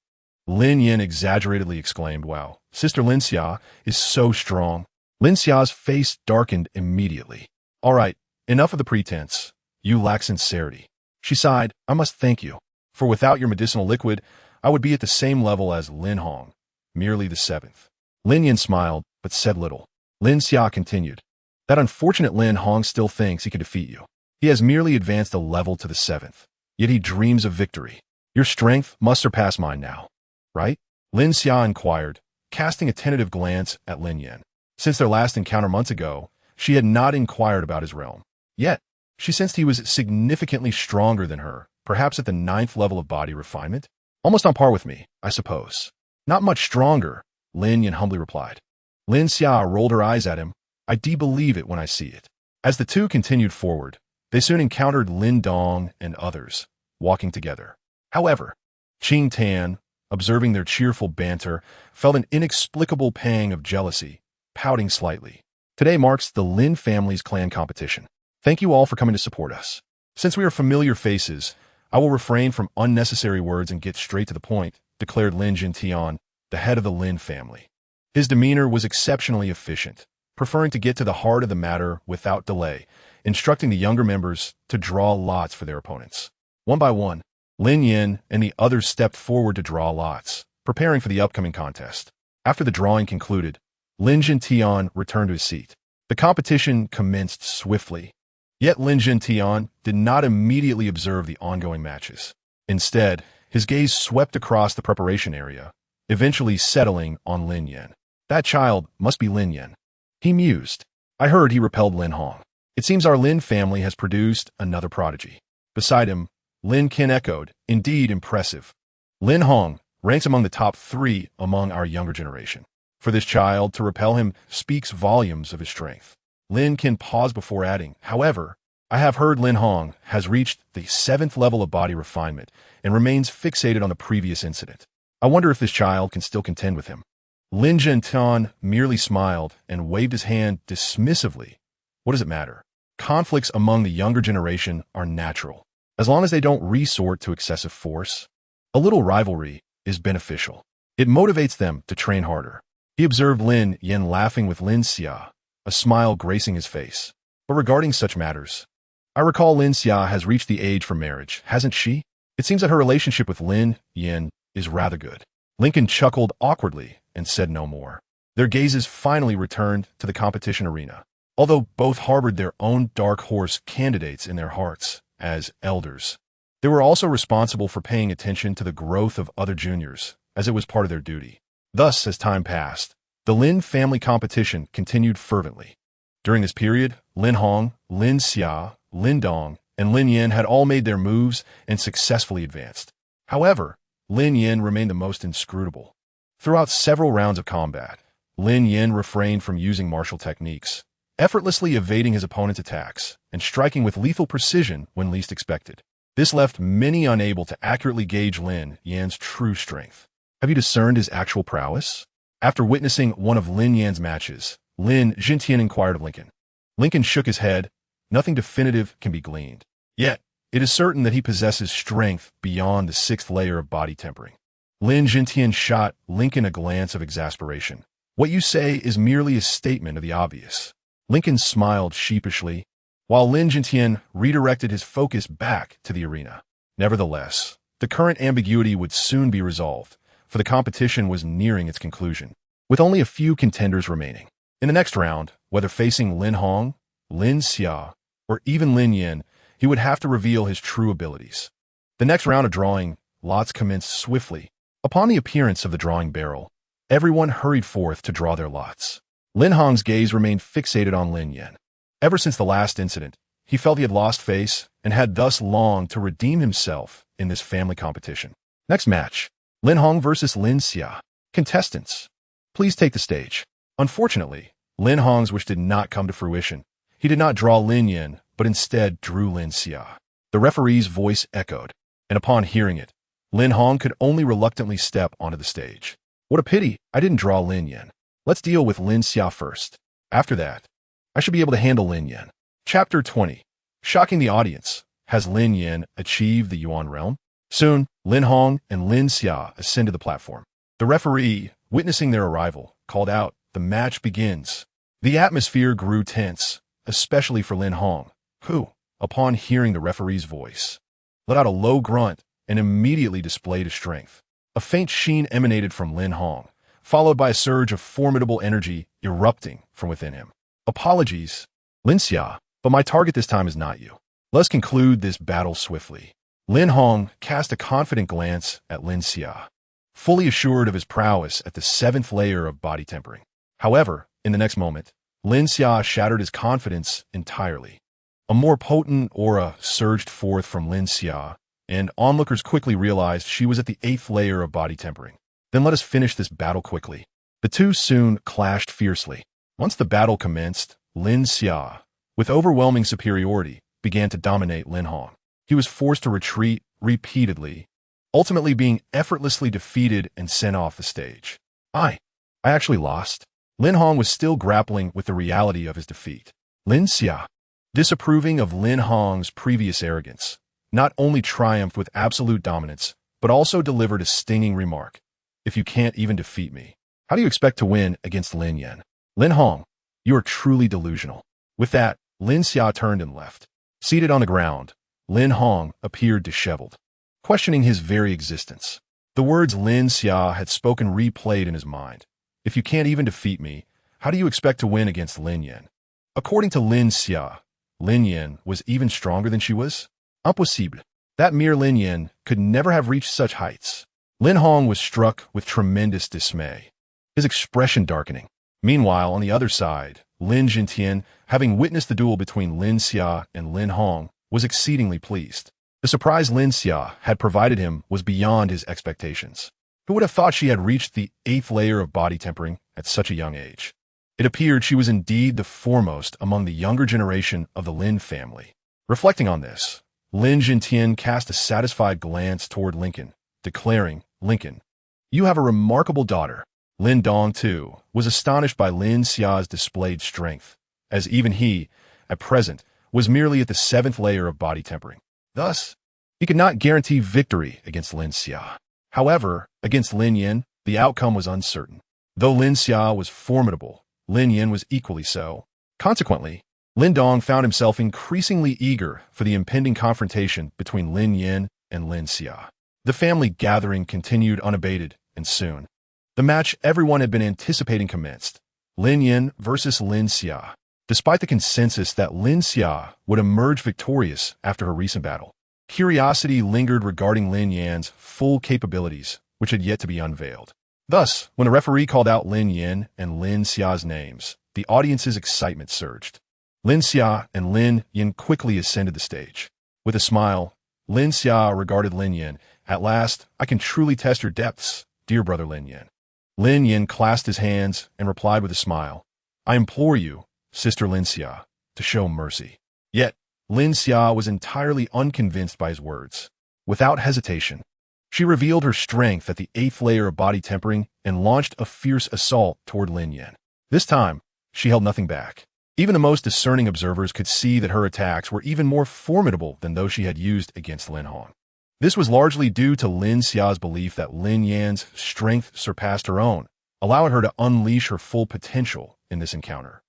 Lin Yan exaggeratedly exclaimed, Wow, Sister Lin Xia is so strong. Lin Xia's face darkened immediately. All right, enough of the pretense. You lack sincerity. She sighed, I must thank you, for without your medicinal liquid, I would be at the same level as Lin Hong, merely the 7th. Lin Yan smiled, but said little. Lin Xia continued, That unfortunate Lin Hong still thinks he can defeat you. He has merely advanced a level to the 7th, yet he dreams of victory. Your strength must surpass mine now. Right? Lin Xia inquired, casting a tentative glance at Lin Yan. Since their last encounter months ago, she had not inquired about his realm. Yet, she sensed he was significantly stronger than her, perhaps at the 9th level of body refinement. Almost on par with me, I suppose. Not much stronger, Lin Yan humbly replied. Lin Xia rolled her eyes at him. I do believe it when I see it. As the two continued forward, they soon encountered Lin Dong and others, walking together. However, Qing Tan, observing their cheerful banter, felt an inexplicable pang of jealousy, pouting slightly. Today marks the Lin family's clan competition. Thank you all for coming to support us. Since we are familiar faces, I will refrain from unnecessary words and get straight to the point, declared Lin Jintian, the head of the Lin family. His demeanor was exceptionally efficient, preferring to get to the heart of the matter without delay, instructing the younger members to draw lots for their opponents. One by one, Lin Yan and the others stepped forward to draw lots, preparing for the upcoming contest. After the drawing concluded, Lin Jintian returned to his seat. The competition commenced swiftly. Yet Lin Jintian did not immediately observe the ongoing matches. Instead, his gaze swept across the preparation area, eventually settling on Lin Yan. That child must be Lin Yan. He mused. I heard he repelled Lin Hong. It seems our Lin family has produced another prodigy. Beside him, Lin Clan echoed, indeed impressive. Lin Hong ranks among the top 3 among our younger generation. For this child to repel him speaks volumes of his strength. Lin Clan paused before adding, however, I have heard Lin Hong has reached the 7th level of body refinement and remains fixated on the previous incident. I wonder if this child can still contend with him. Lin Jintian merely smiled and waved his hand dismissively. What does it matter? Conflicts among the younger generation are natural. As long as they don't resort to excessive force, a little rivalry is beneficial. It motivates them to train harder. He observed Lin Yan laughing with Lin Xia, a smile gracing his face. But regarding such matters, I recall Lin Xia has reached the age for marriage, hasn't she? It seems that her relationship with Lin Yan is rather good. Lincoln chuckled awkwardly and said no more. Their gazes finally returned to the competition arena. Although both harbored their own dark horse candidates in their hearts as elders, they were also responsible for paying attention to the growth of other juniors, as it was part of their duty. Thus, as time passed, the Lin family competition continued fervently. During this period, Lin Hong, Lin Xia, Lin Dong, and Lin Yan had all made their moves and successfully advanced. However, Lin Yan remained the most inscrutable. Throughout several rounds of combat, Lin Yan refrained from using martial techniques, effortlessly evading his opponent's attacks and striking with lethal precision when least expected. This left many unable to accurately gauge Lin Yan's true strength. Have you discerned his actual prowess? After witnessing one of Lin Yan's matches, Lin Jintian inquired of Lincoln. Lincoln shook his head. Nothing definitive can be gleaned. Yet, it is certain that he possesses strength beyond the 6th layer of body tempering. Lin Jintian shot Lincoln a glance of exasperation. What you say is merely a statement of the obvious. Lincoln smiled sheepishly, while Lin Jintian redirected his focus back to the arena. Nevertheless, the current ambiguity would soon be resolved, for the competition was nearing its conclusion, with only a few contenders remaining. In the next round, whether facing Lin Hong, Lin Xia, or even Lin Yan, he would have to reveal his true abilities. The next round of drawing lots commenced swiftly. Upon the appearance of the drawing barrel, everyone hurried forth to draw their lots. Lin Hong's gaze remained fixated on Lin Yan. Ever since the last incident, he felt he had lost face and had thus longed to redeem himself in this family competition. Next match, Lin Hong versus Lin Xia. Contestants, please take the stage. Unfortunately, Lin Hong's wish did not come to fruition. He did not draw Lin Yan, but instead drew Lin Xia. The referee's voice echoed, and upon hearing it, Lin Hong could only reluctantly step onto the stage. What a pity I didn't draw Lin Yan. Let's deal with Lin Xia first. After that, I should be able to handle Lin Yan. Chapter 20. Shocking the audience. Has Lin Yan achieved the Yuan realm? Soon, Lin Hong and Lin Xia ascended the platform. The referee, witnessing their arrival, called out, "The match begins." The atmosphere grew tense, especially for Lin Hong, who, upon hearing the referee's voice, let out a low grunt and immediately displayed his strength. A faint sheen emanated from Lin Hong, followed by a surge of formidable energy erupting from within him. Apologies, Lin Xia, but my target this time is not you. Let's conclude this battle swiftly. Lin Hong cast a confident glance at Lin Xia, fully assured of his prowess at the 7th layer of body tempering. However, in the next moment, Lin Xia shattered his confidence entirely. A more potent aura surged forth from Lin Xia, and onlookers quickly realized she was at the 8th layer of body tempering. Then let us finish this battle quickly. The two soon clashed fiercely. Once the battle commenced, Lin Xia, with overwhelming superiority, began to dominate Lin Hong. He was forced to retreat repeatedly, ultimately being effortlessly defeated and sent off the stage. I actually lost. Lin Hong was still grappling with the reality of his defeat. Lin Xia, disapproving of Lin Hong's previous arrogance, not only triumphed with absolute dominance, but also delivered a stinging remark. If you can't even defeat me, how do you expect to win against Lin Yan? Lin Hong, you are truly delusional. With that, Lin Xia turned and left. Seated on the ground, Lin Hong appeared disheveled, questioning his very existence. The words Lin Xia had spoken replayed in his mind. If you can't even defeat me, how do you expect to win against Lin Yan? According to Lin Xia, Lin Yan was even stronger than she was? Impossible. That mere Lin Yan could never have reached such heights. Lin Hong was struck with tremendous dismay, his expression darkening. Meanwhile, on the other side, Lin Jintian, having witnessed the duel between Lin Xia and Lin Hong, was exceedingly pleased. The surprise Lin Xia had provided him was beyond his expectations. Who would have thought she had reached the 8th layer of body tempering at such a young age? It appeared she was indeed the foremost among the younger generation of the Lin family. Reflecting on this, Lin Jintian cast a satisfied glance toward Lincoln, declaring, "Lincoln, you have a remarkable daughter." Lin Dong, too, was astonished by Lin Xia's displayed strength, as even he, at present, was merely at the 7th layer of body tempering. Thus, he could not guarantee victory against Lin Xia. However, against Lin Yan, The outcome was uncertain. Though Lin Xia was formidable, Lin Yan was equally so. Consequently, Lin Dong found himself increasingly eager for the impending confrontation between Lin Yan and Lin Xia. The family gathering continued unabated, and soon, the match everyone had been anticipating commenced. Lin Yan versus Lin Xia. Despite the consensus that Lin Xia would emerge victorious after her recent battle, curiosity lingered regarding Lin Yan's full capabilities, which had yet to be unveiled. Thus, when the referee called out Lin Yan and Lin Xia's names, the audience's excitement surged. Lin Xia and Lin Yan quickly ascended the stage. With a smile, Lin Xia regarded Lin Yan. "At last, I can truly test your depths, dear brother Lin Yan." Lin Yan clasped his hands and replied with a smile, "I implore you, Sister Lin Xia, to show mercy." Yet, Lin Xia was entirely unconvinced by his words. Without hesitation, she revealed her strength at the 8th layer of body tempering and launched a fierce assault toward Lin Yan. This time, she held nothing back. Even the most discerning observers could see that her attacks were even more formidable than those she had used against Lin Hong. This was largely due to Lin Xia's belief that Lin Yan's strength surpassed her own, allowing her to unleash her full potential in this encounter.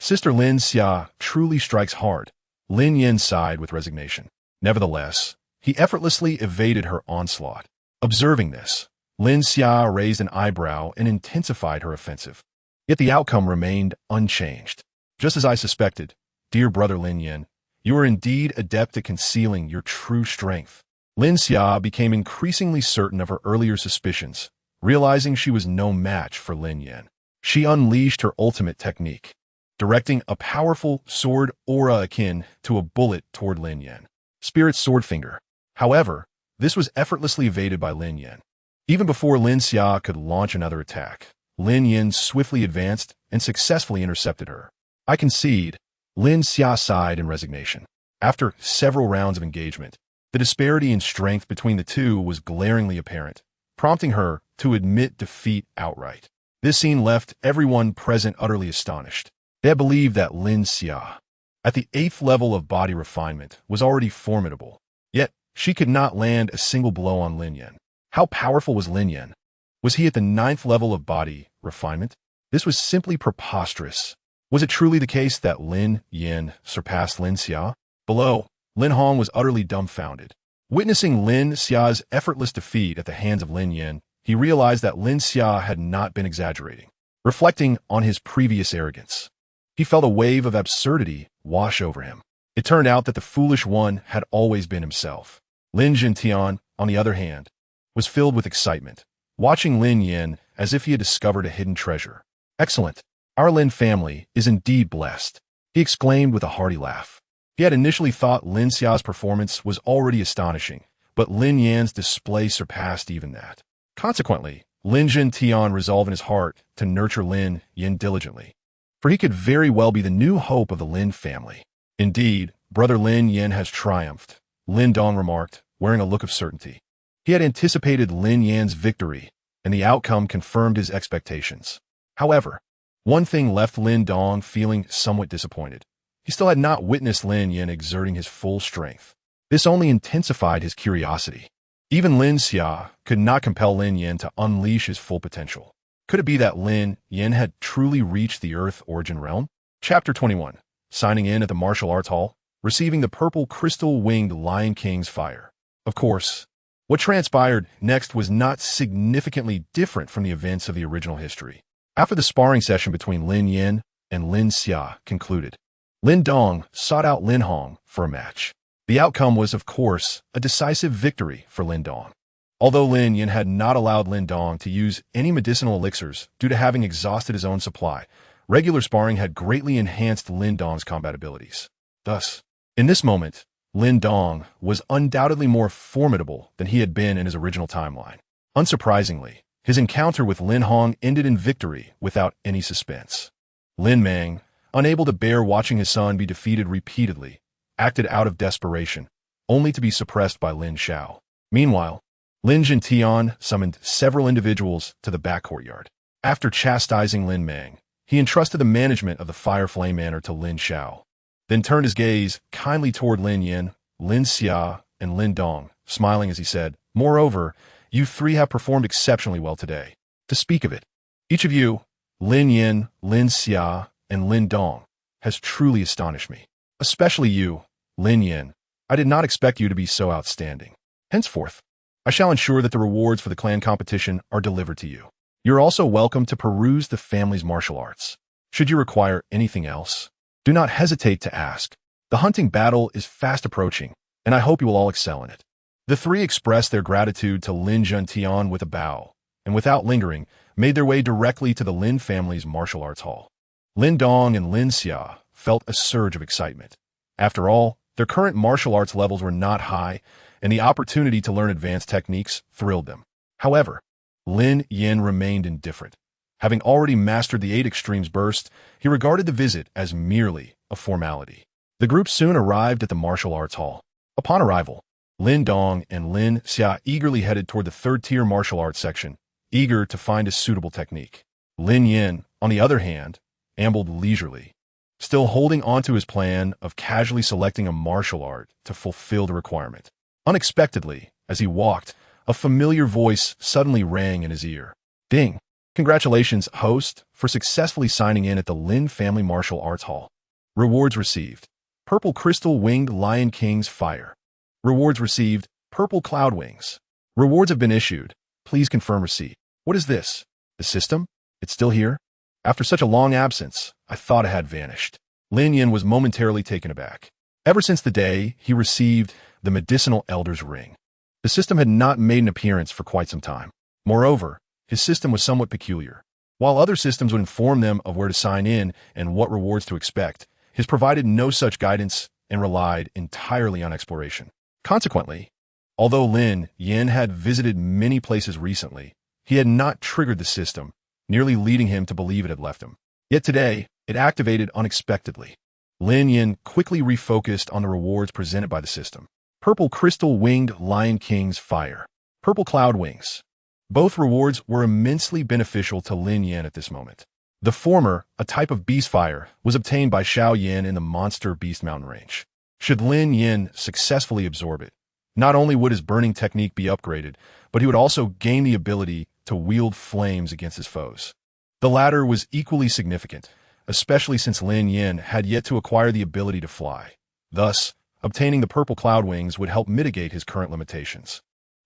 Sister Lin Xia truly strikes hard, Lin Yan sighed with resignation. Nevertheless, he effortlessly evaded her onslaught. Observing this, Lin Xia raised an eyebrow and intensified her offensive. Yet the outcome remained unchanged. "Just as I suspected, dear brother Lin Yan, you are indeed adept at concealing your true strength." Lin Xia became increasingly certain of her earlier suspicions, realizing she was no match for Lin Yan. She unleashed her ultimate technique, directing a powerful sword aura akin to a bullet toward Lin Yan. Spirit Sword Finger. However, this was effortlessly evaded by Lin Yan. Even before Lin Xia could launch another attack, Lin Yan swiftly advanced and successfully intercepted her. "I concede," Lin Xia sighed in resignation. After several rounds of engagement, the disparity in strength between the two was glaringly apparent, prompting her to admit defeat outright. This scene left everyone present utterly astonished. They had believed that Lin Xia, at the 8th level of body refinement, was already formidable. Yet, she could not land a single blow on Lin Yan. How powerful was Lin Yan? Was he at the 9th level of body refinement? This was simply preposterous. Was it truly the case that Lin Yan surpassed Lin Xia? Below, Lin Hong was utterly dumbfounded. Witnessing Lin Xia's effortless defeat at the hands of Lin Yan, he realized that Lin Xia had not been exaggerating. Reflecting on his previous arrogance, he felt a wave of absurdity wash over him. It turned out that the foolish one had always been himself. Lin Jintian, on the other hand, was filled with excitement, watching Lin Yan as if he had discovered a hidden treasure. "Excellent. Our Lin family is indeed blessed," he exclaimed with a hearty laugh. He had initially thought Lin Xia's performance was already astonishing, but Lin Yan's display surpassed even that. Consequently, Lin Jintian resolved in his heart to nurture Lin Yan diligently, for he could very well be the new hope of the Lin family. "Indeed, brother Lin Yan has triumphed," Lin Dong remarked, wearing a look of certainty. He had anticipated Lin Yan's victory, and the outcome confirmed his expectations. However, one thing left Lin Dong feeling somewhat disappointed. He still had not witnessed Lin Yan exerting his full strength. This only intensified his curiosity. Even Lin Xia could not compel Lin Yan to unleash his full potential. Could it be that Lin Yan had truly reached the Earth origin realm? Chapter 21. Signing in at the martial arts hall, receiving the purple crystal-winged Lion King's fire. Of course, what transpired next was not significantly different from the events of the original history. After the sparring session between Lin Yan and Lin Xia concluded, Lin Dong sought out Lin Hong for a match. The outcome was, of course, a decisive victory for Lin Dong. Although Lin Yan had not allowed Lin Dong to use any medicinal elixirs due to having exhausted his own supply, regular sparring had greatly enhanced Lin Dong's combat abilities. Thus, in this moment, Lin Dong was undoubtedly more formidable than he had been in his original timeline. Unsurprisingly, his encounter with Lin Hong ended in victory without any suspense. Lin Mang, unable to bear watching his son be defeated repeatedly, acted out of desperation, only to be suppressed by Lin Shao. Meanwhile, Lin Jintian summoned several individuals to the back courtyard. After chastising Lin Mang, he entrusted the management of the Fire Flame Manor to Lin Shao, then turned his gaze kindly toward Lin Yan, Lin Xia, and Lin Dong, smiling as he said, "Moreover, You three have performed exceptionally well today. To speak of it, each of you, Lin Yan, Lin Xia, and Lin Dong, has truly astonished me. Especially you, Lin Yan. I did not expect you to be so outstanding. Henceforth, I shall ensure that the rewards for the clan competition are delivered to you. You're also welcome to peruse the family's martial arts. Should you require anything else, do not hesitate to ask. The hunting battle is fast approaching, and I hope you will all excel in it. The three expressed their gratitude to Lin Juntian with a bow, and without lingering, made their way directly to the Lin family's martial arts hall. Lin Dong and Lin Xia felt a surge of excitement. After all, their current martial arts levels were not high, and the opportunity to learn advanced techniques thrilled them. However, Lin Yan remained indifferent. Having already mastered the 8 extremes burst, he regarded the visit as merely a formality. The group soon arrived at the martial arts hall. Upon arrival, Lin Dong and Lin Xia eagerly headed toward the third-tier martial arts section, eager to find a suitable technique. Lin Yan, on the other hand, ambled leisurely, still holding onto his plan of casually selecting a martial art to fulfill the requirement. Unexpectedly, as he walked, a familiar voice suddenly rang in his ear. Ding! Congratulations, host, for successfully signing in at the Lin Family Martial Arts Hall. Rewards received. Purple Crystal Winged Lion King's Fire. Rewards received. Purple Cloud Wings. Rewards have been issued. Please confirm receipt. What is this? The system? It's still here? After such a long absence, I thought it had vanished. Lin Yan was momentarily taken aback. Ever since the day he received the Medicinal Elder's Ring, the system had not made an appearance for quite some time. Moreover, his system was somewhat peculiar. While other systems would inform them of where to sign in and what rewards to expect, his provided no such guidance and relied entirely on exploration. Consequently, although Lin Yan had visited many places recently, he had not triggered the system, nearly leading him to believe it had left him. Yet today, it activated unexpectedly. Lin Yan quickly refocused on the rewards presented by the system. Purple Crystal Winged Lion King's Fire. Purple Cloud Wings. Both rewards were immensely beneficial to Lin Yan at this moment. The former, a type of beast fire, was obtained by Xiao Yan in the Monster Beast Mountain Range. Should Lin Yan successfully absorb it, not only would his burning technique be upgraded, but he would also gain the ability to wield flames against his foes. The latter was equally significant, especially since Lin Yan had yet to acquire the ability to fly. Thus, obtaining the purple cloud wings would help mitigate his current limitations.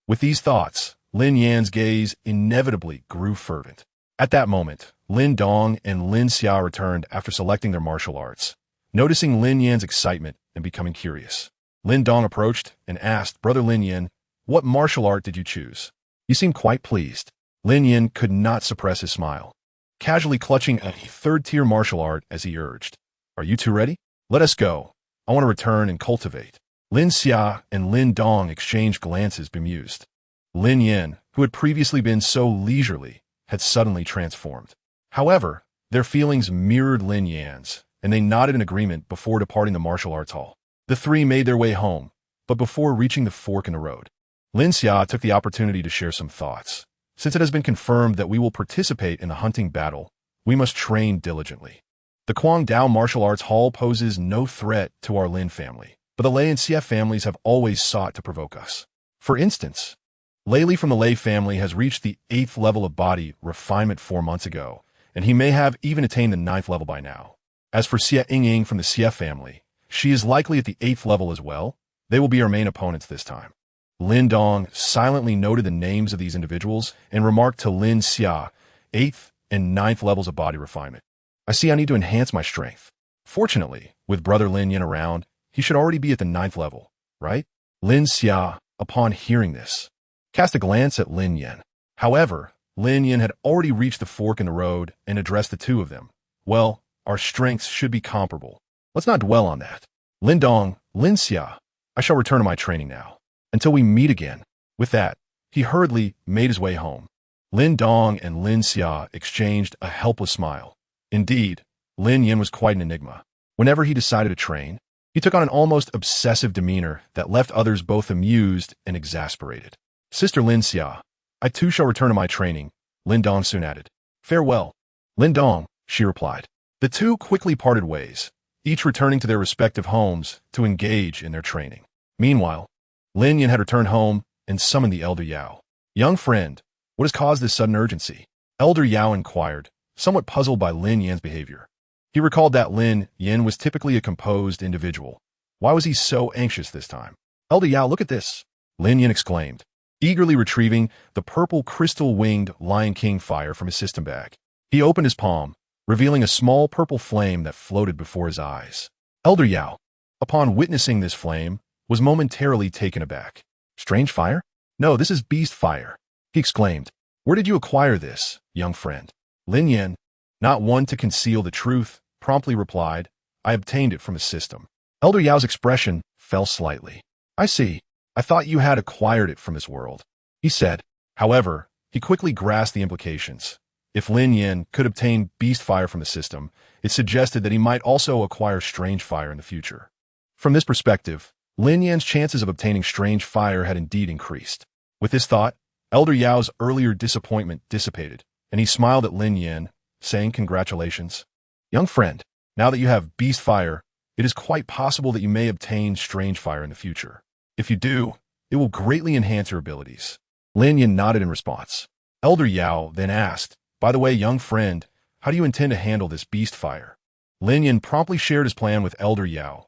With these thoughts, Lin Yan's gaze inevitably grew fervent. At that moment, Lin Dong and Lin Xia returned after selecting their martial arts. Noticing Lin Yan's excitement and becoming curious, Lin Dong approached and asked, "Brother Lin Yan, what martial art did you choose? You seem quite pleased." Lin Yan could not suppress his smile, casually clutching a third-tier martial art as he urged, "Are you two ready? Let us go. I want to return and cultivate." Lin Xia and Lin Dong exchanged glances bemused. Lin Yan, who had previously been so leisurely, had suddenly transformed. However, their feelings mirrored Lin Yan's, and they nodded in agreement before departing the martial arts hall. The three made their way home, but before reaching the fork in the road, Lin Xia took the opportunity to share some thoughts. Since it has been confirmed that we will participate in the hunting battle, we must train diligently. The Guangdao Martial Arts Hall poses no threat to our Lin family, but the Lei and Xie families have always sought to provoke us. For instance, Lei from the Lei family has reached the 8th level of body refinement 4 months ago, and he may have even attained the 9th level by now. As for Xie Yingying from the Xie family, she is likely at the 8th level as well. They will be our main opponents this time. Lin Dong silently noted the names of these individuals and remarked to Lin Xia, 8th and 9th levels of body refinement. I see I need to enhance my strength. Fortunately, with brother Lin Yan around, he should already be at the 9th level, right? Lin Xia, upon hearing this, cast a glance at Lin Yan. However, Lin Yan had already reached the fork in the road and addressed the two of them. Well, our strengths should be comparable. Let's not dwell on that. Lin Dong, Lin Xia, I shall return to my training now. Until we meet again. With that, he hurriedly made his way home. Lin Dong and Lin Xia exchanged a helpless smile. Indeed, Lin Yan was quite an enigma. Whenever he decided to train, he took on an almost obsessive demeanor that left others both amused and exasperated. Sister Lin Xia, I too shall return to my training, Lin Dong soon added. Farewell. Lin Dong, she replied. The two quickly parted ways, each returning to their respective homes to engage in their training. Meanwhile, Lin Yan had returned home and summoned the elder Yao. Young friend, what has caused this sudden urgency? Elder Yao inquired, somewhat puzzled by Lin Yan's behavior. He recalled that Lin Yan was typically a composed individual. Why was he so anxious this time? Elder Yao, look at this, Lin Yan exclaimed, eagerly retrieving the purple crystal-winged Lion King fire from his system bag. He opened his palm, revealing a small purple flame that floated before his eyes. Elder Yao, upon witnessing this flame, was momentarily taken aback. Strange fire? No, this is beast fire, he exclaimed. Where did you acquire this, young friend? Lin Yan, not one to conceal the truth, promptly replied, I obtained it from the system. Elder Yao's expression fell slightly. I see. I thought you had acquired it from this world, he said. However, he quickly grasped the implications. If Lin Yan could obtain beast fire from the system, it suggested that he might also acquire strange fire in the future. From this perspective, Lin Yan's chances of obtaining strange fire had indeed increased. With this thought, Elder Yao's earlier disappointment dissipated, and he smiled at Lin Yan, saying, Congratulations. Young friend, now that you have beast fire, it is quite possible that you may obtain strange fire in the future. If you do, it will greatly enhance your abilities. Lin Yan nodded in response. Elder Yao then asked, By the way, young friend, how do you intend to handle this beast fire? Lin Yan promptly shared his plan with Elder Yao.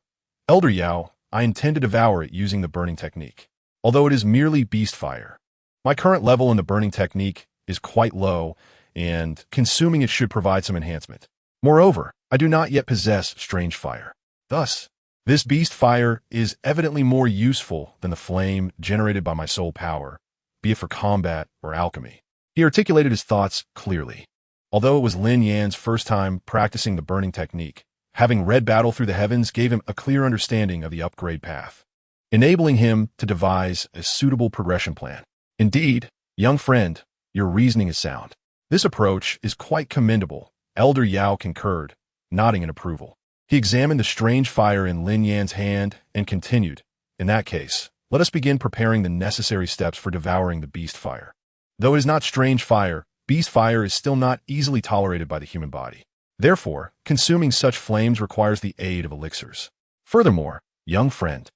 Elder Yao, I intend to devour it using the burning technique, although it is merely beast fire. My current level in the burning technique is quite low, and consuming it should provide some enhancement. Moreover, I do not yet possess strange fire. Thus, this beast fire is evidently more useful than the flame generated by my soul power, be it for combat or alchemy. He articulated his thoughts clearly. Although it was Lin Yan's first time practicing the burning technique, having read Battle Through the Heavens gave him a clear understanding of the upgrade path, enabling him to devise a suitable progression plan. Indeed, young friend, your reasoning is sound. This approach is quite commendable, Elder Yao concurred, nodding in approval. He examined the strange fire in Lin Yan's hand and continued, In that case, let us begin preparing the necessary steps for devouring the beast fire. Though it is not strange fire, beast fire is still not easily tolerated by the human body. Therefore, consuming such flames requires the aid of elixirs. Furthermore, young friend,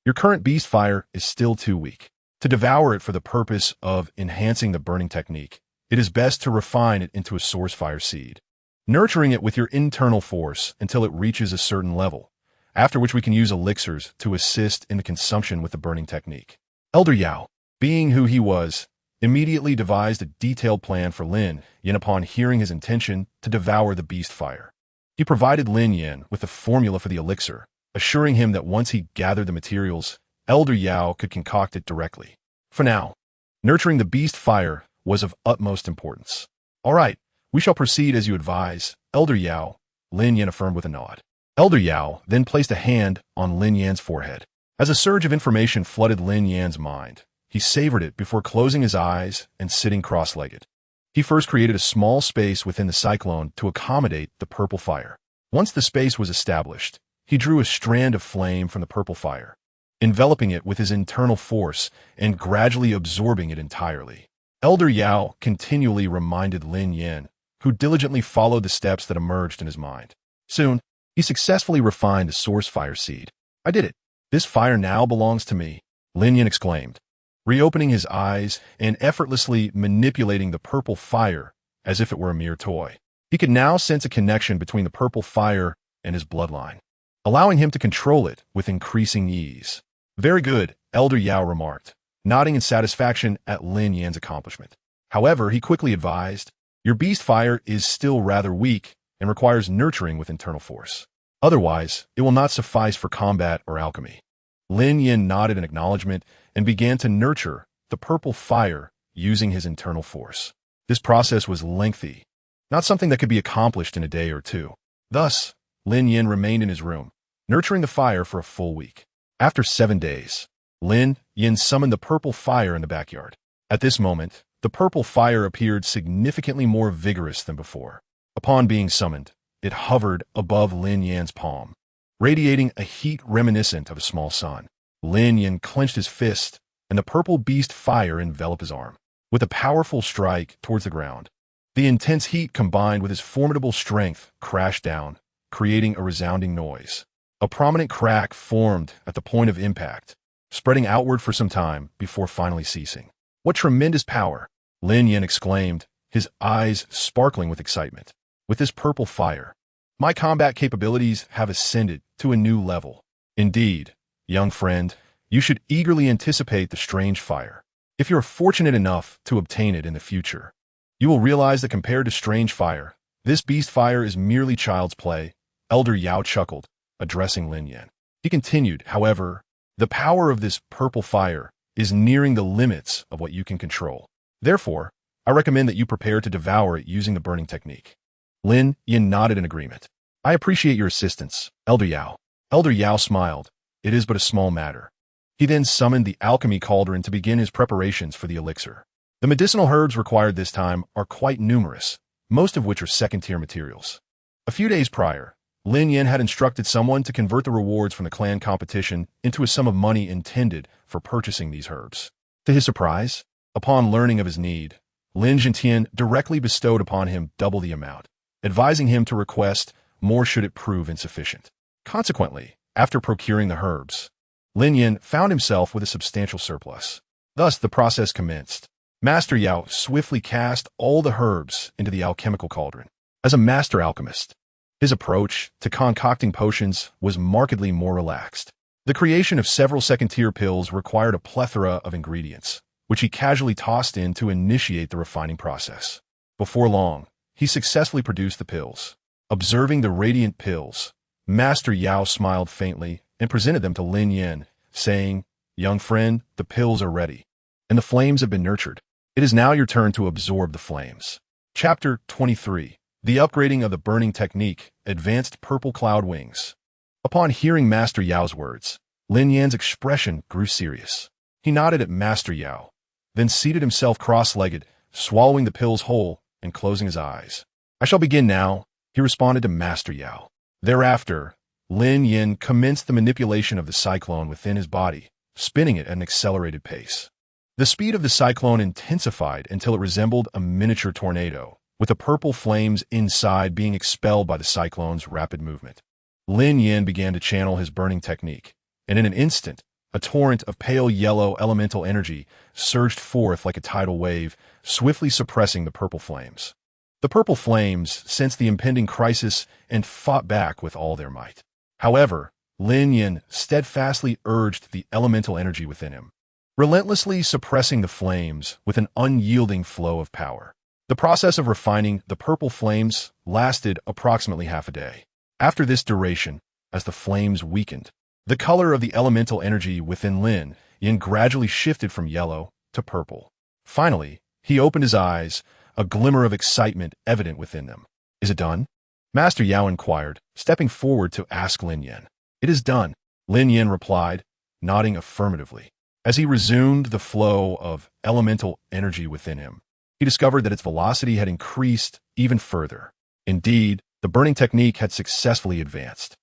your current beast fire is still too weak. To devour it for the purpose of enhancing the burning technique, it is best to refine it into a source fire seed, nurturing it with your internal force until it reaches a certain level, after which we can use elixirs to assist in the consumption with the burning technique. Elder Yao, being who he was, immediately devised a detailed plan for Lin Yan upon hearing his intention to devour the beast fire. He provided Lin Yan with the formula for the elixir, assuring him that once he gathered the materials, Elder Yao could concoct it directly. For now, nurturing the beast fire was of utmost importance. All right, we shall proceed as you advise, Elder Yao, Lin Yan affirmed with a nod. Elder Yao then placed a hand on Lin Yan's forehead. As a surge of information flooded Lin Yan's mind, he savored it before closing his eyes and sitting cross-legged. He first created a small space within the cyclone to accommodate the purple fire. Once the space was established, he drew a strand of flame from the purple fire, enveloping it with his internal force and gradually absorbing it entirely. Elder Yao continually reminded Lin Yan, who diligently followed the steps that emerged in his mind. Soon, he successfully refined the source fire seed. I did it. This fire now belongs to me, Lin Yan exclaimed, reopening his eyes and effortlessly manipulating the purple fire as if it were a mere toy. He could now sense a connection between the purple fire and his bloodline, allowing him to control it with increasing ease. Very good, Elder Yao remarked, nodding in satisfaction at Lin Yan's accomplishment. However, he quickly advised, Your beast fire is still rather weak and requires nurturing with internal force. Otherwise, it will not suffice for combat or alchemy. Lin Yan nodded in acknowledgement and began to nurture the purple fire using his internal force. This process was lengthy, not something that could be accomplished in a day or two. Thus, Lin Yan remained in his room, nurturing the fire for a full week. After 7 days, Lin Yan summoned the purple fire in the backyard. At this moment, the purple fire appeared significantly more vigorous than before. Upon being summoned, it hovered above Lin Yan's palm, radiating a heat reminiscent of a small sun. Lin Yan clenched his fist, and the purple beast fire enveloped his arm. With a powerful strike towards the ground, the intense heat combined with his formidable strength crashed down, creating a resounding noise. A prominent crack formed at the point of impact, spreading outward for some time before finally ceasing. What tremendous power! Lin Yan exclaimed, his eyes sparkling with excitement. With this purple fire, my combat capabilities have ascended to a new level. Indeed, young friend, you should eagerly anticipate the strange fire. If you're fortunate enough to obtain it in the future, you will realize that compared to strange fire, this beast fire is merely child's play. Elder Yao chuckled, addressing Lin Yan. He continued, however, the power of this purple fire is nearing the limits of what you can control. Therefore, I recommend that you prepare to devour it using the burning technique. Lin Yan nodded in agreement. I appreciate your assistance, Elder Yao. Elder Yao smiled. It is but a small matter. He then summoned the alchemy cauldron to begin his preparations for the elixir. The medicinal herbs required this time are quite numerous, most of which are second-tier materials. A few days prior, Lin Yan had instructed someone to convert the rewards from the clan competition into a sum of money intended for purchasing these herbs. To his surprise, upon learning of his need, Lin Yan directly bestowed upon him double the amount, advising him to request more should it prove insufficient. Consequently, after procuring the herbs, Lin Yan found himself with a substantial surplus. Thus, the process commenced. Master Yao swiftly cast all the herbs into the alchemical cauldron. As a master alchemist, his approach to concocting potions was markedly more relaxed. The creation of several second-tier pills required a plethora of ingredients, which he casually tossed in to initiate the refining process. Before long, he successfully produced the pills. Observing the radiant pills, Master Yao smiled faintly and presented them to Lin Yan, saying, Young friend, the pills are ready, and the flames have been nurtured. It is now your turn to absorb the flames. Chapter 23. The upgrading of the burning technique, advanced purple cloud wings. Upon hearing Master Yao's words, Lin Yan's expression grew serious. He nodded at Master Yao, then seated himself cross-legged, swallowing the pills whole and closing his eyes. I shall begin now, he responded to Master Yao. Thereafter, Lin Yan commenced the manipulation of the cyclone within his body, spinning it at an accelerated pace. The speed of the cyclone intensified until it resembled a miniature tornado, with the purple flames inside being expelled by the cyclone's rapid movement. Lin Yan began to channel his burning technique, and in an instant, a torrent of pale yellow elemental energy surged forth like a tidal wave, swiftly suppressing the purple flames. The purple flames sensed the impending crisis and fought back with all their might. However, Lin Yan steadfastly urged the elemental energy within him, relentlessly suppressing the flames with an unyielding flow of power. The process of refining the purple flames lasted approximately half a day. After this duration, as the flames weakened, the color of the elemental energy within Lin Yan gradually shifted from yellow to purple. Finally, he opened his eyes, a glimmer of excitement evident within them. Is it done? Master Yao inquired, stepping forward to ask Lin Yan. It is done, Lin Yan replied, nodding affirmatively. As he resumed the flow of elemental energy within him, he discovered that its velocity had increased even further. Indeed, the burning technique had successfully advanced.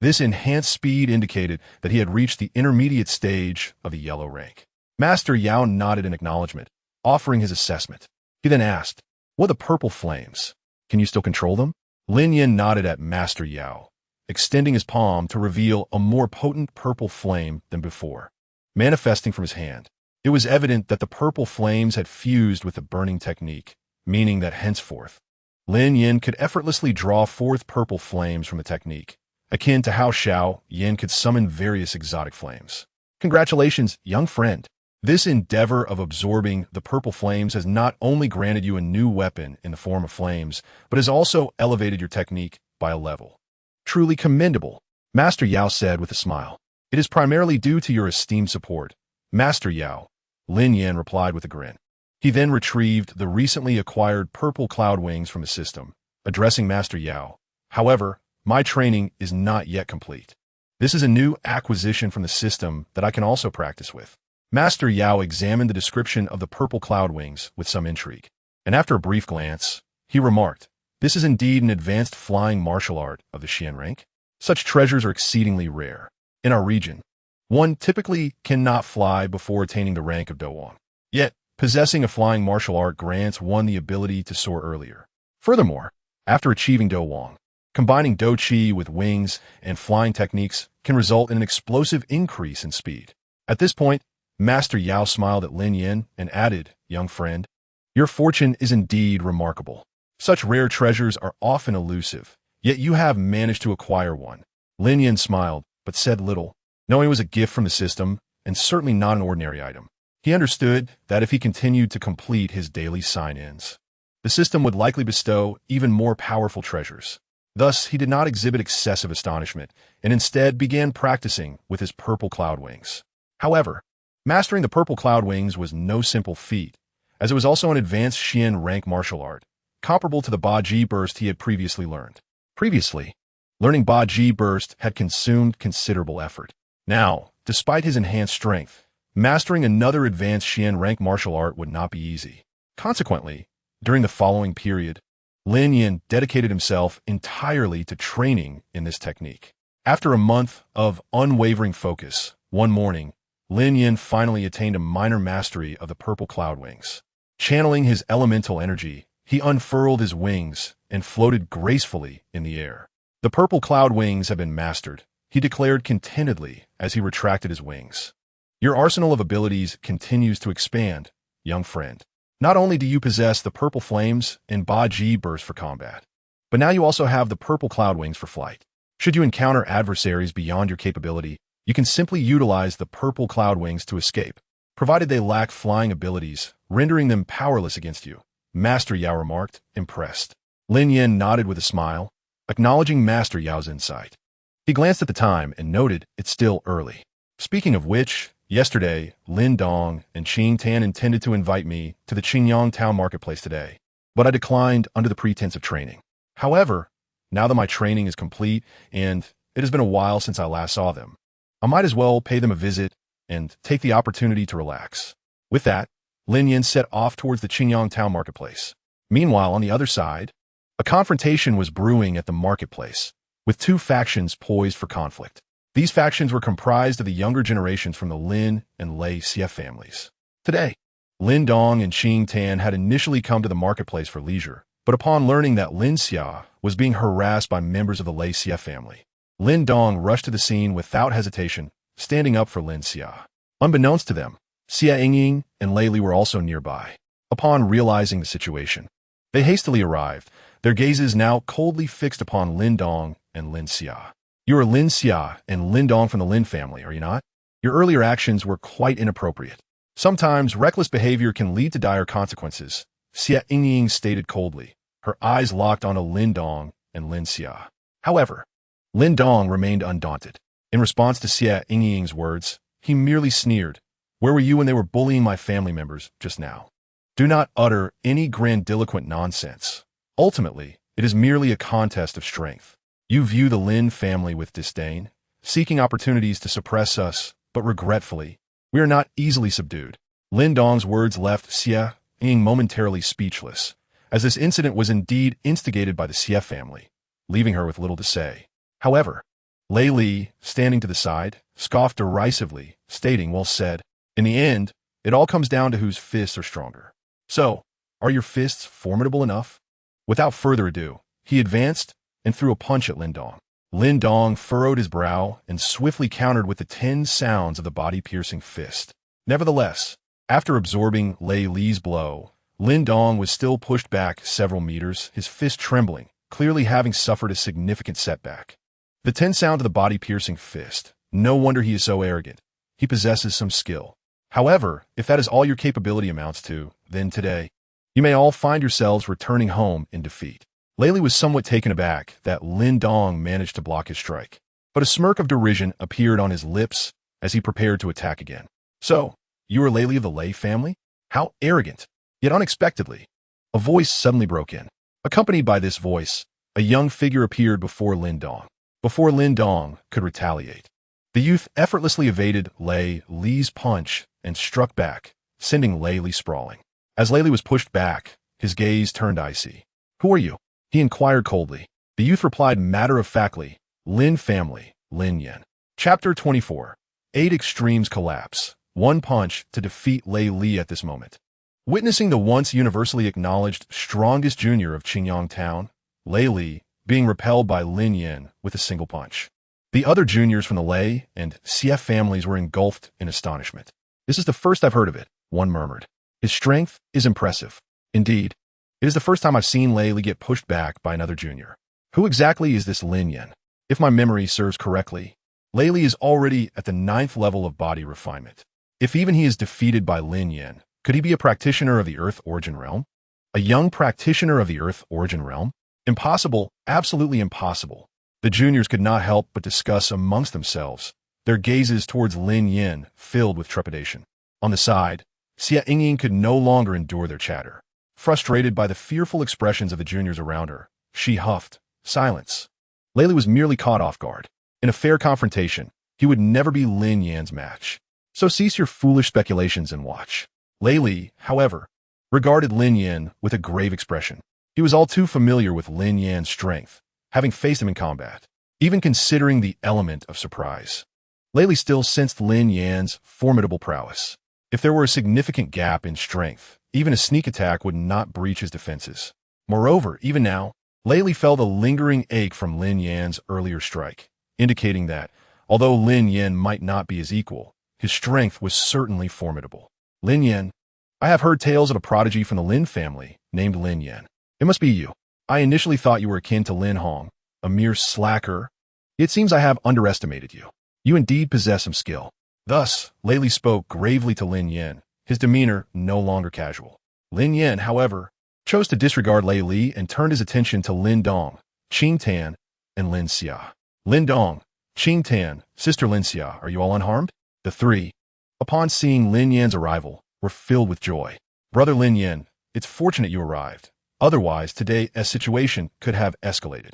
This enhanced speed indicated that he had reached the intermediate stage of the yellow rank. Master Yao nodded in acknowledgement, offering his assessment. He then asked, What are the purple flames? Can you still control them? Lin Yan nodded at Master Yao, extending his palm to reveal a more potent purple flame than before. Manifesting from his hand, it was evident that the purple flames had fused with the burning technique, meaning that henceforth, Lin Yan could effortlessly draw forth purple flames from the technique, akin to how Xiao Yan could summon various exotic flames. Congratulations, young friend. This endeavor of absorbing the purple flames has not only granted you a new weapon in the form of flames, but has also elevated your technique by a level. Truly commendable, Master Yao said with a smile. It is primarily due to your esteemed support, Master Yao, Lin Yan replied with a grin. He then retrieved the recently acquired purple cloud wings from his system, addressing Master Yao. However, my training is not yet complete. This is a new acquisition from the system that I can also practice with. Master Yao examined the description of the purple cloud wings with some intrigue, and after a brief glance, he remarked, This is indeed an advanced flying martial art of the Xian rank. Such treasures are exceedingly rare. In our region, one typically cannot fly before attaining the rank of Dowang. Yet, possessing a flying martial art grants one the ability to soar earlier. Furthermore, after achieving Dowang, combining Do Chi with wings and flying techniques can result in an explosive increase in speed. At this point, Master Yao smiled at Lin Yan and added, "Young friend, your fortune is indeed remarkable. Such rare treasures are often elusive, yet you have managed to acquire one." Lin Yan smiled, but said little, knowing it was a gift from the system and certainly not an ordinary item. He understood that if he continued to complete his daily sign-ins, the system would likely bestow even more powerful treasures. Thus, he did not exhibit excessive astonishment and instead began practicing with his purple cloud wings. However, mastering the purple cloud wings was no simple feat, as it was also an advanced Xian rank martial art, comparable to the Ba-Ji burst he had previously learned. Previously, learning Ba-Ji burst had consumed considerable effort. Now, despite his enhanced strength, mastering another advanced Xian rank martial art would not be easy. Consequently, during the following period, Lin Yan dedicated himself entirely to training in this technique. After a month of unwavering focus, one morning, Lin Yan finally attained a minor mastery of the purple cloud wings. Channeling his elemental energy, he unfurled his wings and floated gracefully in the air. "The purple cloud wings have been mastered," he declared contentedly as he retracted his wings. "Your arsenal of abilities continues to expand, young friend. Not only do you possess the purple flames and Ba-Ji burst for combat, but now you also have the purple cloud wings for flight. Should you encounter adversaries beyond your capability, you can simply utilize the purple cloud wings to escape, provided they lack flying abilities, rendering them powerless against you," Master Yao remarked, impressed. Lin Yan nodded with a smile, acknowledging Master Yao's insight. He glanced at the time and noted it's still early. "Speaking of which, yesterday, Lin Dong and Qing Tan intended to invite me to the Qingyang town marketplace today, but I declined under the pretense of training. However, now that my training is complete and it has been a while since I last saw them, I might as well pay them a visit and take the opportunity to relax." With that, Lin Yan set off towards the Qingyang town marketplace. Meanwhile, on the other side, a confrontation was brewing at the marketplace, with two factions poised for conflict. These factions were comprised of the younger generations from the Lin and Lei Xie families. Today, Lin Dong and Qing Tan had initially come to the marketplace for leisure, but upon learning that Lin Xia was being harassed by members of the Lei Xie family, Lin Dong rushed to the scene without hesitation, standing up for Lin Xia. Unbeknownst to them, Xia Yingying and Lei Li were also nearby. Upon realizing the situation, they hastily arrived, their gazes now coldly fixed upon Lin Dong and Lin Xia. "You are Lin Xia and Lin Dong from the Lin family, are you not? Your earlier actions were quite inappropriate. Sometimes reckless behavior can lead to dire consequences," Xia Yingying stated coldly, her eyes locked onto Lin Dong and Lin Xia. However, Lin Dong remained undaunted. In response to Xia Yingying's words, he merely sneered, "Where were you when they were bullying my family members just now? Do not utter any grandiloquent nonsense. Ultimately, it is merely a contest of strength. You view the Lin family with disdain, seeking opportunities to suppress us, but regretfully, we are not easily subdued." Lin Dong's words left Xia Ying momentarily speechless, as this incident was indeed instigated by the Xie family, leaving her with little to say. However, Lei Li, standing to the side, scoffed derisively, stating, "Well said. In the end, it all comes down to whose fists are stronger. So, are your fists formidable enough?" Without further ado, he advanced and threw a punch at Lin Dong. Lin Dong furrowed his brow and swiftly countered with the 10 sounds of the body-piercing fist. Nevertheless, after absorbing Lei Li's blow, Lin Dong was still pushed back several meters, his fist trembling, clearly having suffered a significant setback. The 10 sound of the body-piercing fist. No wonder he is so arrogant. He possesses some skill. However, if that is all your capability amounts to, then today, you may all find yourselves returning home in defeat. Lei Li was somewhat taken aback that Lin Dong managed to block his strike, but a smirk of derision appeared on his lips as he prepared to attack again. "So, you are Lei Li of the Lei family? How arrogant!" Yet unexpectedly, a voice suddenly broke in. Accompanied by this voice, a young figure appeared before Lin Dong. Before Lin Dong could retaliate, the youth effortlessly evaded Lei Li's punch and struck back, sending Lei Li sprawling. As Lei Li was pushed back, his gaze turned icy. "Who are you?" he inquired coldly. The youth replied matter-of-factly, "Lin family, Lin Yan." Chapter 24. 8 Extremes Collapse. One punch to defeat Lei Li at this moment. Witnessing the once universally acknowledged strongest junior of Qingyang Town, Lei Li, being repelled by Lin Yan with a single punch. The other juniors from the Lei and Xie families were engulfed in astonishment. This is the first I've heard of it, one murmured. His strength is impressive. Indeed, it is the first time I've seen Lei Li get pushed back by another junior. Who exactly is this Lin Yan? If my memory serves correctly, Lei Li is already at the 9th level of body refinement. If even he is defeated by Lin Yan, could he be a practitioner of the Earth Origin Realm? A young practitioner of the Earth Origin Realm? Impossible, absolutely impossible. The juniors could not help but discuss amongst themselves, their gazes towards Lin Yan filled with trepidation. On the side, Xia Yingying could no longer endure their chatter. Frustrated by the fearful expressions of the juniors around her, she huffed, "Silence." Lei Li was merely caught off guard. In a fair confrontation, he would never be Lin Yan's match. So cease your foolish speculations and watch. Lei Li, however, regarded Lin Yan with a grave expression. He was all too familiar with Lin Yan's strength, having faced him in combat, even considering the element of surprise. Lei Li still sensed Lin Yan's formidable prowess. If there were a significant gap in strength, even a sneak attack would not breach his defenses. Moreover, even now, Lei Li felt a lingering ache from Lin Yan's earlier strike, indicating that, although Lin Yan might not be his equal, his strength was certainly formidable. Lin Yan, I have heard tales of a prodigy from the Lin family named Lin Yan. It must be you. I initially thought you were akin to Lin Hong, a mere slacker. It seems I have underestimated you. You indeed possess some skill. Thus, Lei Li spoke gravely to Lin Yan, his demeanor no longer casual. Lin Yan, however, chose to disregard Lei Li and turned his attention to Lin Dong, Qing Tan, and Lin Xia. Lin Dong, Qing Tan, Sister Lin Xia, are you all unharmed? The three, upon seeing Lin Yan's arrival, were filled with joy. Brother Lin Yan, it's fortunate you arrived. Otherwise, today a situation could have escalated.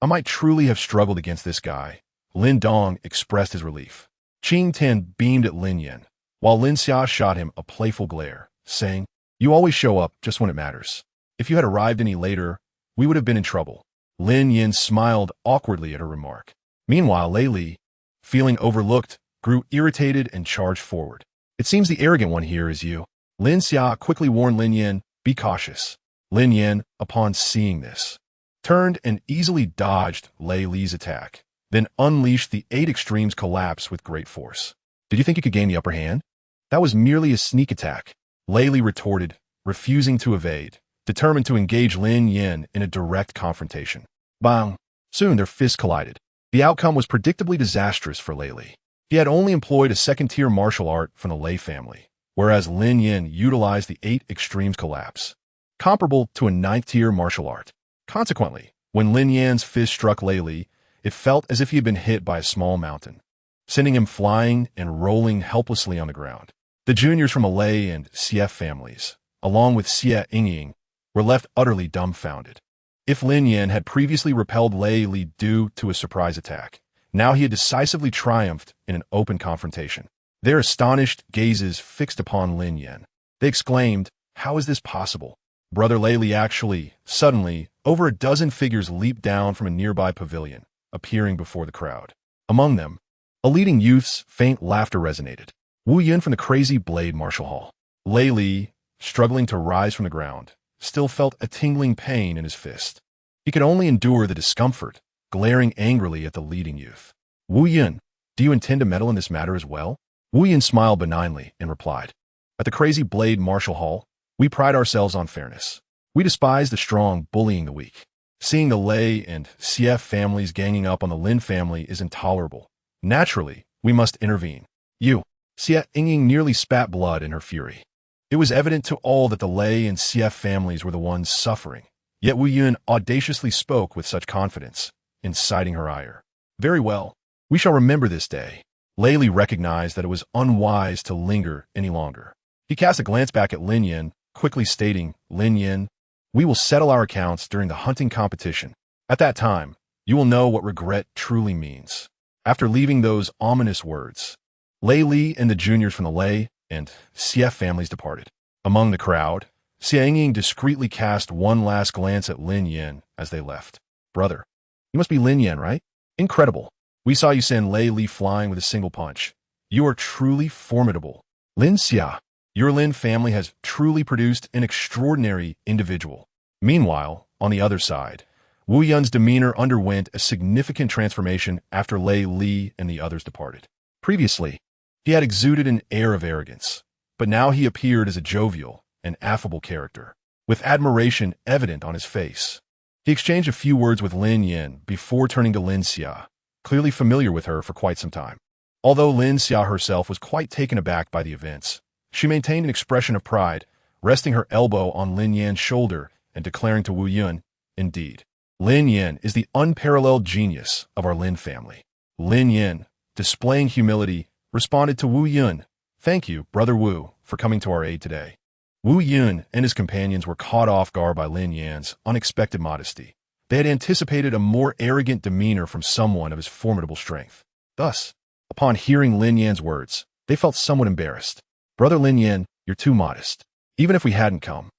I might truly have struggled against this guy. Lin Dong expressed his relief. Qing Tan beamed at Lin Yan, while Lin Xia shot him a playful glare, saying, You always show up just when it matters. If you had arrived any later, we would have been in trouble. Lin Yan smiled awkwardly at her remark. Meanwhile, Lei Li, feeling overlooked, grew irritated and charged forward. It seems the arrogant one here is you. Lin Xia quickly warned Lin Yan, be cautious. Lin Yan, upon seeing this, turned and easily dodged Lei Li's attack, then unleashed the 8 extremes collapse with great force. Did you think you could gain the upper hand? That was merely a sneak attack, Lei Li retorted, refusing to evade, determined to engage Lin Yan in a direct confrontation. Bang! Soon their fists collided. The outcome was predictably disastrous for Lei Li. He had only employed a second-tier martial art from the Lei family, whereas Lin Yan utilized the 8 extremes collapse, comparable to a 9th-tier martial art. Consequently, when Lin Yan's fist struck Lei Li, it felt as if he had been hit by a small mountain, sending him flying and rolling helplessly on the ground. The juniors from the Lei and Xie families, along with Xie Yingying, were left utterly dumbfounded. If Lin Yan had previously repelled Lei Li due to a surprise attack, now he had decisively triumphed in an open confrontation. Their astonished gazes fixed upon Lin Yan. They exclaimed, How is this possible? Brother Lei Li actually, suddenly, over a dozen figures leaped down from a nearby pavilion, appearing before the crowd. Among them, a leading youth's faint laughter resonated. Wu Yun from the Crazy Blade Martial Hall. Lei Li, struggling to rise from the ground, still felt a tingling pain in his fist. He could only endure the discomfort, glaring angrily at the leading youth. Wu Yun, do you intend to meddle in this matter as well? Wu Yun smiled benignly and replied, At the Crazy Blade Martial Hall, we pride ourselves on fairness. We despise the strong bullying the weak. Seeing the Lei and Xie families ganging up on the Lin family is intolerable. Naturally, we must intervene. You, Xie Yingying nearly spat blood in her fury. It was evident to all that the Lei and Xie families were the ones suffering, yet Wu Yun audaciously spoke with such confidence, inciting her ire. Very well, we shall remember this day. Lei Li recognized that it was unwise to linger any longer. He cast a glance back at Lin Yan, quickly stating, Lin Yan, we will settle our accounts during the hunting competition. At that time, you will know what regret truly means. After leaving those ominous words, Lei Li and the juniors from the Lei and Xie families departed. Among the crowd, Xie Yingying discreetly cast one last glance at Lin Yan as they left. Brother, you must be Lin Yan, right? Incredible. We saw you send Lei Li flying with a single punch. You are truly formidable. Lin Xia, your Lin family has truly produced an extraordinary individual. Meanwhile, on the other side, Wu Yun's demeanor underwent a significant transformation after Lei Li and the others departed. Previously, He had exuded an air of arrogance, but now he appeared as a jovial and affable character, with admiration evident on his face. He exchanged a few words with Lin Yan before turning to Lin Xia, clearly familiar with her for quite some time. Although Lin Xia herself was quite taken aback by the events, she maintained an expression of pride, resting her elbow on Lin Yan's shoulder and declaring to Wu Yun, "Indeed, Lin Yan is the unparalleled genius of our Lin family." Lin Yan, displaying humility, responded to Wu Yun, "Thank you, Brother Wu, for coming to our aid today." Wu Yun and his companions were caught off guard by Lin Yan's unexpected modesty. They had anticipated a more arrogant demeanor from someone of his formidable strength. Thus, upon hearing Lin Yan's words, they felt somewhat embarrassed. "Brother Lin Yan, you're too modest. Even if we hadn't come,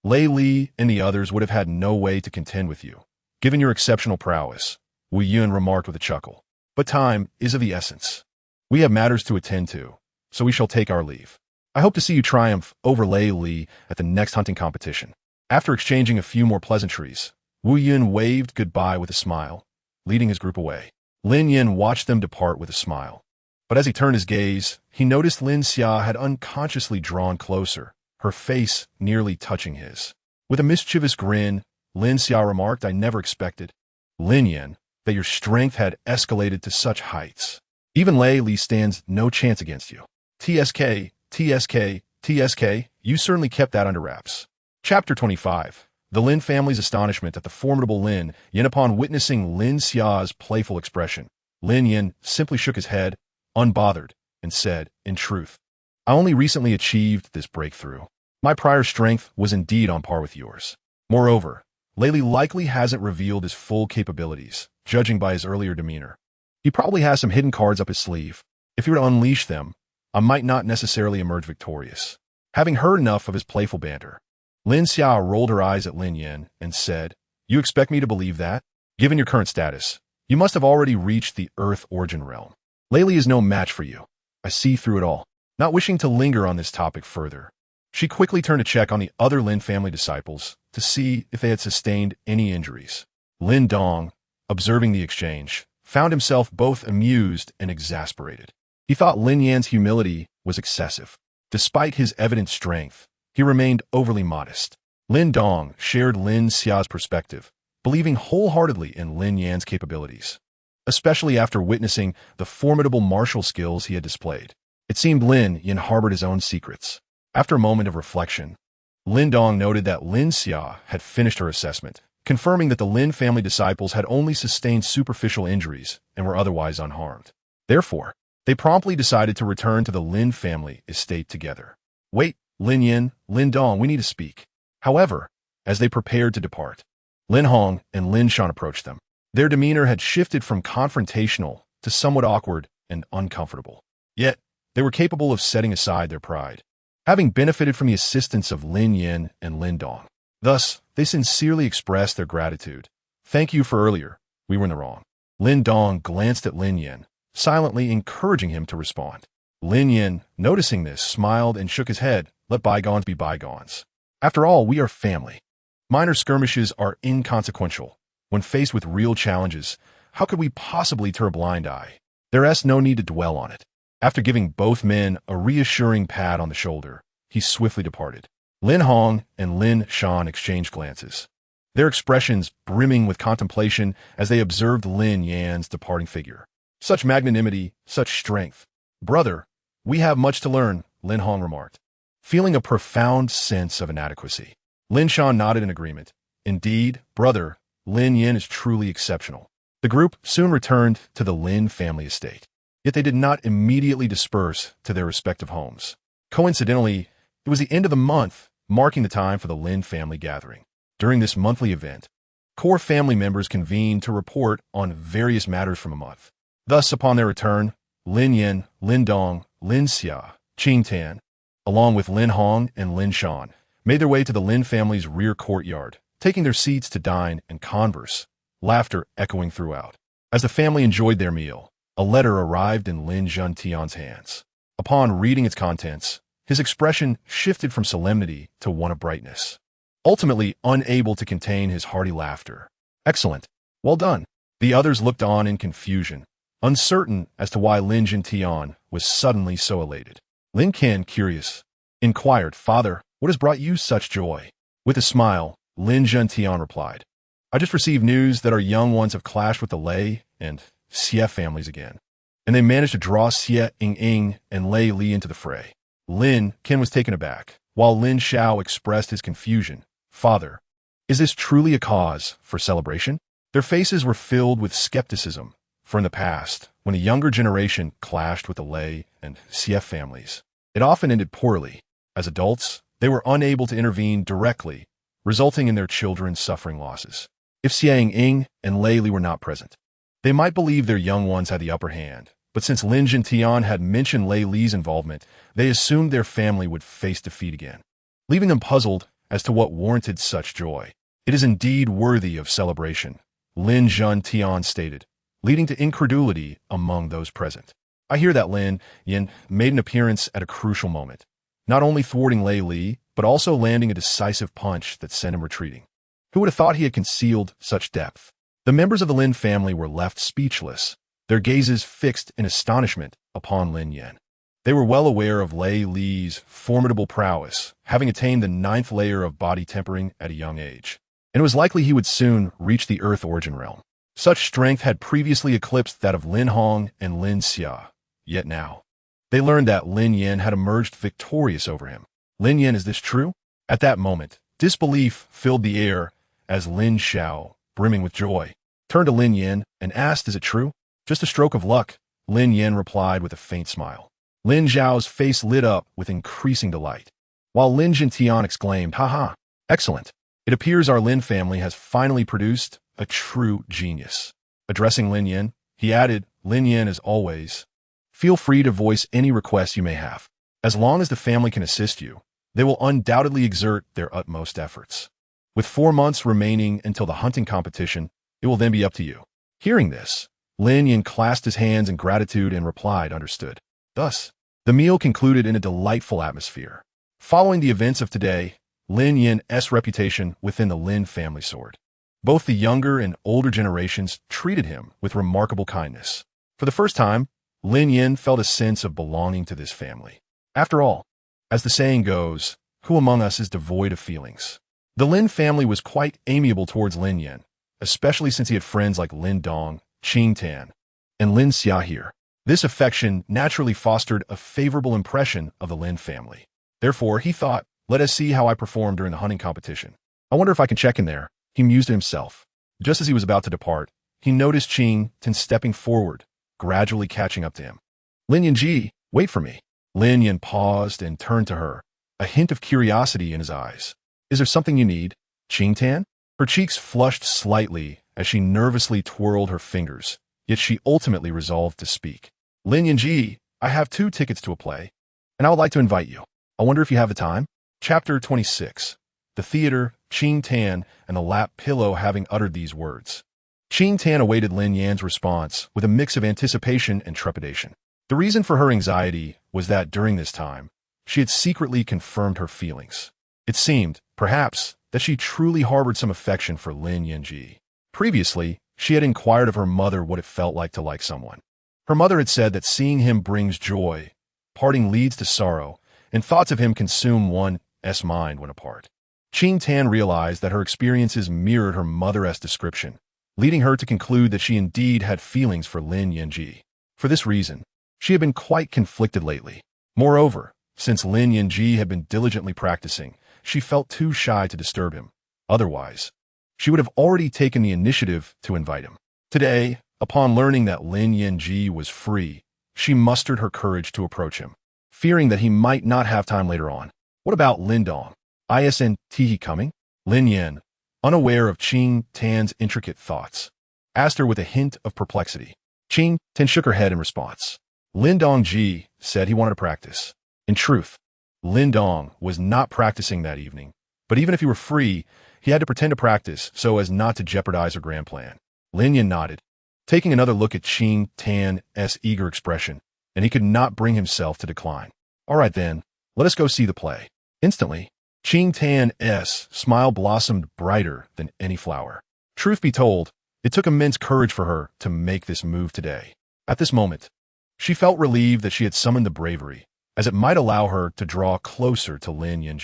Lei Li and the others would have had no way to contend with you, given your exceptional prowess," Wu Yun remarked with a chuckle. "But time is of the essence. We have matters to attend to, so we shall take our leave. I hope to see you triumph over Lei Li at the next hunting competition." After exchanging a few more pleasantries, Wu Yun waved goodbye with a smile, leading his group away. Lin Yan watched them depart with a smile. But as he turned his gaze, he noticed Lin Xia had unconsciously drawn closer, her face nearly touching his. With a mischievous grin, Lin Xia remarked, "I never expected, Lin Yan, that your strength had escalated to such heights. Even Lei Li stands no chance against you. TSK, TSK, TSK, you certainly kept that under wraps." Chapter 25. The Lin family's astonishment at the formidable Lin Yan upon witnessing Lin Xia's playful expression. Lin Yan simply shook his head, unbothered, and said, "In truth, I only recently achieved this breakthrough. My prior strength was indeed on par with yours. Moreover, Lei Li likely hasn't revealed his full capabilities, judging by his earlier demeanor. He probably has some hidden cards up his sleeve. If he were to unleash them, I might not necessarily emerge victorious." Having heard enough of his playful banter, Lin Xia rolled her eyes at Lin Yan and said, "You expect me to believe that? Given your current status, you must have already reached the Earth origin realm. Lei Li is no match for you. I see through it all." Not wishing to linger on this topic further, she quickly turned to check on the other Lin family disciples to see if they had sustained any injuries. Lin Dong, observing the exchange, found himself both amused and exasperated. He thought Lin Yan's humility was excessive. Despite his evident strength, he remained overly modest. Lin Dong shared Lin Xia's perspective, believing wholeheartedly in Lin Yan's capabilities, especially after witnessing the formidable martial skills he had displayed. It seemed Lin Yan harbored his own secrets. After a moment of reflection, Lin Dong noted that Lin Xia had finished her assessment, confirming that the Lin family disciples had only sustained superficial injuries and were otherwise unharmed. Therefore, they promptly decided to return to the Lin family estate together. "Wait, Lin Yan, Lin Dong, we need to speak." However, as they prepared to depart, Lin Hong and Lin Shan approached them. Their demeanor had shifted from confrontational to somewhat awkward and uncomfortable. Yet, they were capable of setting aside their pride, having benefited from the assistance of Lin Yan and Lin Dong. Thus, they sincerely expressed their gratitude. "Thank you for earlier. We were in the wrong." Lin Dong glanced at Lin Yan, silently encouraging him to respond. Lin Yan, noticing this, smiled and shook his head. "Let bygones be bygones. After all, we are family. Minor skirmishes are inconsequential. When faced with real challenges, how could we possibly turn a blind eye? There's no need to dwell on it." After giving both men a reassuring pat on the shoulder, he swiftly departed. Lin Hong and Lin Shan exchanged glances, their expressions brimming with contemplation as they observed Lin Yan's departing figure. "Such magnanimity, such strength. Brother, we have much to learn," Lin Hong remarked, feeling a profound sense of inadequacy. Lin Shan nodded in agreement. "Indeed, brother, Lin Yan is truly exceptional." The group soon returned to the Lin family estate. Yet they did not immediately disperse to their respective homes. Coincidentally, it was the end of the month, marking the time for the Lin family gathering. During this monthly event, core family members convened to report on various matters from a month. Thus, upon their return, Lin Yan, Lin Dong, Lin Xia, Qing Tan, along with Lin Hong and Lin Shan, made their way to the Lin family's rear courtyard, taking their seats to dine and converse, laughter echoing throughout. As the family enjoyed their meal, a letter arrived in Lin Zhentian's hands. Upon reading its contents, his expression shifted from solemnity to one of brightness. Ultimately, unable to contain his hearty laughter. "Excellent. Well done." The others looked on in confusion, uncertain as to why Lin Tian was suddenly so elated. Lin Clan, curious, inquired, "Father, what has brought you such joy?" With a smile, Lin Tian replied, "I just received news that our young ones have clashed with the Lei and Xie families again, and they managed to draw Xie Ying and Lei Li into the fray." Lin Clan was taken aback, while Lin Xiao expressed his confusion. "Father, is this truly a cause for celebration?" Their faces were filled with skepticism, for in the past, when a younger generation clashed with the Lei and Xie families, it often ended poorly. As adults, they were unable to intervene directly, resulting in their children suffering losses. If Xie Ying and Lei Li were not present, they might believe their young ones had the upper hand, but since Lin Tian had mentioned Lei Li's involvement, they assumed their family would face defeat again, leaving them puzzled as to what warranted such joy. "It is indeed worthy of celebration," Lin Tian stated, leading to incredulity among those present. I hear that Lin Yan made an appearance at a crucial moment, not only thwarting Lei Li, but also landing a decisive punch that sent him retreating. Who would have thought he had concealed such depth? The members of the Lin family were left speechless, their gazes fixed in astonishment upon Lin Yan. They were well aware of Lei Li's formidable prowess, having attained the 9th layer of body tempering at a young age, and it was likely he would soon reach the Earth origin realm. Such strength had previously eclipsed that of Lin Hong and Lin Xia, yet now they learned that Lin Yan had emerged victorious over him. "Lin Yan, is this true?" At that moment, disbelief filled the air as Lin Xiao, brimming with joy, turned to Lin Yan and asked, "Is it true?" "Just a stroke of luck," Lin Yan replied with a faint smile. Lin Xiao's face lit up with increasing delight, while Lin Tian exclaimed, "Ha ha, excellent. It appears our Lin family has finally produced a true genius." Addressing Lin Yan, he added, "Lin Yan, as always, feel free to voice any requests you may have. As long as the family can assist you, they will undoubtedly exert their utmost efforts. With 4 months remaining until the hunting competition, it will then be up to you." Hearing this, Lin Yan clasped his hands in gratitude and replied, "Understood." Thus, the meal concluded in a delightful atmosphere. Following the events of today, Lin Yan's reputation within the Lin family soared. Both the younger and older generations treated him with remarkable kindness. For the first time, Lin Yan felt a sense of belonging to this family. After all, as the saying goes, who among us is devoid of feelings? The Lin family was quite amiable towards Lin Yan, especially since he had friends like Lin Dong, Qing Tan, and Lin Xia here. This affection naturally fostered a favorable impression of the Lin family. Therefore, he thought, "Let us see how I perform during the hunting competition. I wonder if I can check in there," he mused to himself. Just as he was about to depart, he noticed Qing Tan stepping forward, gradually catching up to him. "Lin Yan, wait for me." Lin Yan paused and turned to her, a hint of curiosity in his eyes. "Is there something you need, Qing Tan?" Her cheeks flushed slightly as she nervously twirled her fingers, yet she ultimately resolved to speak. "Lin Yan, I have 2 tickets to a play, and I would like to invite you. I wonder if you have the time?" Chapter 26. The theater, Qing Tan and the lap pillow. Having uttered these words, Qing Tan awaited Lin Yan's response with a mix of anticipation and trepidation. The reason for her anxiety was that during this time, she had secretly confirmed her feelings. It seemed, perhaps, that she truly harbored some affection for Lin Yan. Previously, she had inquired of her mother what it felt like to like someone. Her mother had said that seeing him brings joy, parting leads to sorrow, and thoughts of him consume one's mind when apart. Qing Tan realized that her experiences mirrored her mother's description, leading her to conclude that she indeed had feelings for Lin Yan. For this reason, she had been quite conflicted lately. Moreover, since Lin Yan had been diligently practicing, she felt too shy to disturb him. Otherwise, she would have already taken the initiative to invite him. Today, upon learning that Lin Yan was free, she mustered her courage to approach him, fearing that he might not have time later on. "What about Lin Dong? Isn't he coming?" Lin Yan, unaware of Qing Tan's intricate thoughts, asked her with a hint of perplexity. Qing Tan shook her head in response. Lin Dong said he wanted to practice. In truth, Lin Dong was not practicing that evening, but even if he were free, he had to pretend to practice so as not to jeopardize her grand plan. Lin Yan nodded, taking another look at Qing Tan's eager expression, and he could not bring himself to decline. "All right then, let us go see the play." Instantly, Qing Tan's smile blossomed brighter than any flower. Truth be told, it took immense courage for her to make this move today. At this moment, she felt relieved that she had summoned the bravery, as it might allow her to draw closer to Lin Yan.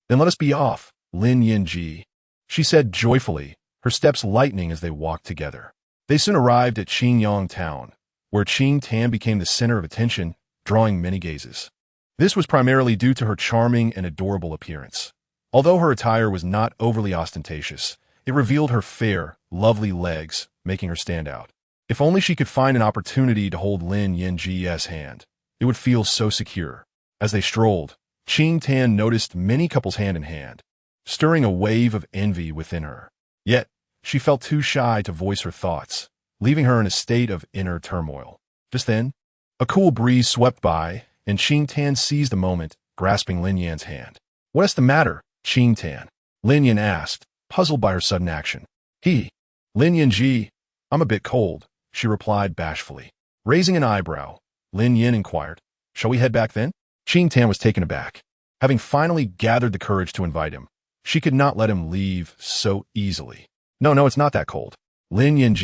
Then let us be off, Lin Yan, she said joyfully, her steps lightening as they walked together. They soon arrived at Qingyang town, where Qing Tan became the center of attention, drawing many gazes. This was primarily due to her charming and adorable appearance. Although her attire was not overly ostentatious, it revealed her fair, lovely legs, making her stand out. If only she could find an opportunity to hold Lin Yan's hand, it would feel so secure. As they strolled, Qing Tan noticed many couples hand in hand, stirring a wave of envy within her. Yet, she felt too shy to voice her thoughts, leaving her in a state of inner turmoil. Just then, a cool breeze swept by, and Qing Tan seized the moment, grasping Lin Yan's hand. "What is the matter, Qing Tan?" Lin Yan asked, puzzled by her sudden action. Lin Yan, I'm a bit cold," she replied bashfully. Raising an eyebrow, Lin Yan inquired, "Shall we head back then?" Qing Tan was taken aback. Having finally gathered the courage to invite him, she could not let him leave so easily. No, it's not that cold. Lin Yan,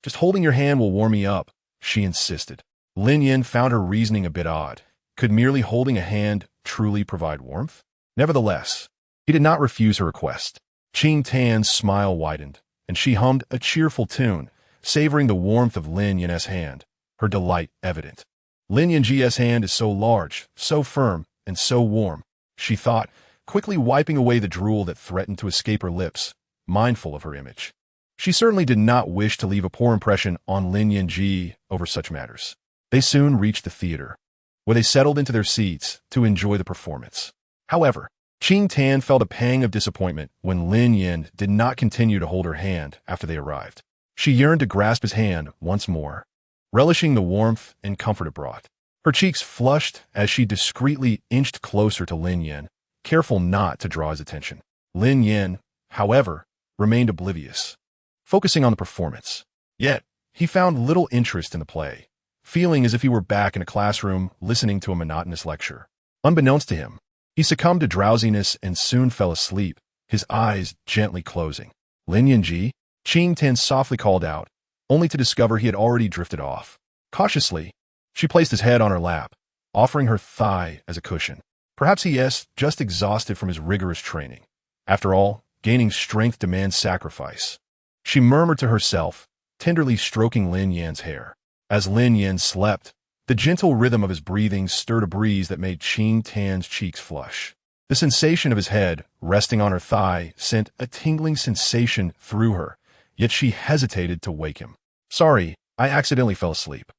just holding your hand will warm me up," she insisted. Lin Yan found her reasoning a bit odd. Could merely holding a hand truly provide warmth? Nevertheless, he did not refuse her request. Qing Tan's smile widened, and she hummed a cheerful tune, savoring the warmth of Lin Yan's hand, her delight evident. Lin Yan's hand is so large, so firm, and so warm, she thought, quickly wiping away the drool that threatened to escape her lips, mindful of her image. She certainly did not wish to leave a poor impression on Lin Yan over such matters. They soon reached the theater, where they settled into their seats to enjoy the performance. However, Qing Tan felt a pang of disappointment when Lin Yan did not continue to hold her hand after they arrived. She yearned to grasp his hand once more, relishing the warmth and comfort it brought. Her cheeks flushed as she discreetly inched closer to Lin Yan, careful not to draw his attention. Lin Yan, however, remained oblivious, focusing on the performance. Yet, he found little interest in the play, feeling as if he were back in a classroom listening to a monotonous lecture. Unbeknownst to him, he succumbed to drowsiness and soon fell asleep, his eyes gently closing. "Lin Yan," Qing Tan softly called out, only to discover he had already drifted off. Cautiously, she placed his head on her lap, offering her thigh as a cushion. Perhaps he is just exhausted from his rigorous training. After all, gaining strength demands sacrifice. She murmured to herself, tenderly stroking Lin Yan's hair. As Lin Yan slept, the gentle rhythm of his breathing stirred a breeze that made Qing Tan's cheeks flush. The sensation of his head resting on her thigh sent a tingling sensation through her, yet she hesitated to wake him. "Sorry, I accidentally fell asleep,"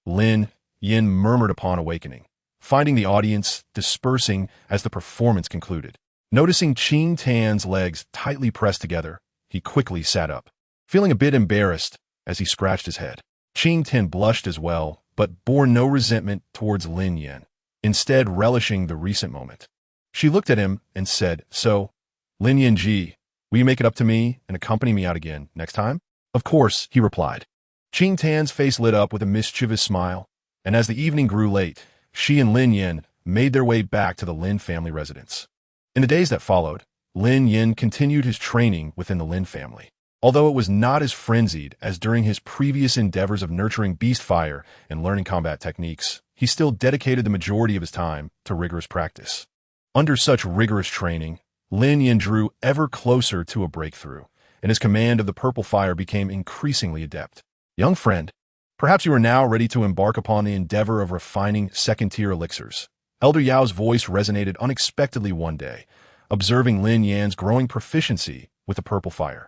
Lin Yan murmured upon awakening, finding the audience dispersing as the performance concluded. Noticing Qing Tan's legs tightly pressed together, he quickly sat up, feeling a bit embarrassed as he scratched his head. Qing Tan blushed as well, but bore no resentment towards Lin Yan, instead relishing the recent moment. She looked at him and said, "So, Lin Yan, will you make it up to me and accompany me out again next time?" "Of course," he replied. Qing Tan's face lit up with a mischievous smile, and as the evening grew late, she and Lin Yan made their way back to the Lin family residence. In the days that followed, Lin Yan continued his training within the Lin family. Although it was not as frenzied as during his previous endeavors of nurturing beast fire and learning combat techniques, he still dedicated the majority of his time to rigorous practice. Under such rigorous training, Lin Yan drew ever closer to a breakthrough, and his command of the purple fire became increasingly adept. "Young friend, perhaps you are now ready to embark upon the endeavor of refining second-tier elixirs." Elder Yao's voice resonated unexpectedly one day, observing Lin Yan's growing proficiency with the purple fire.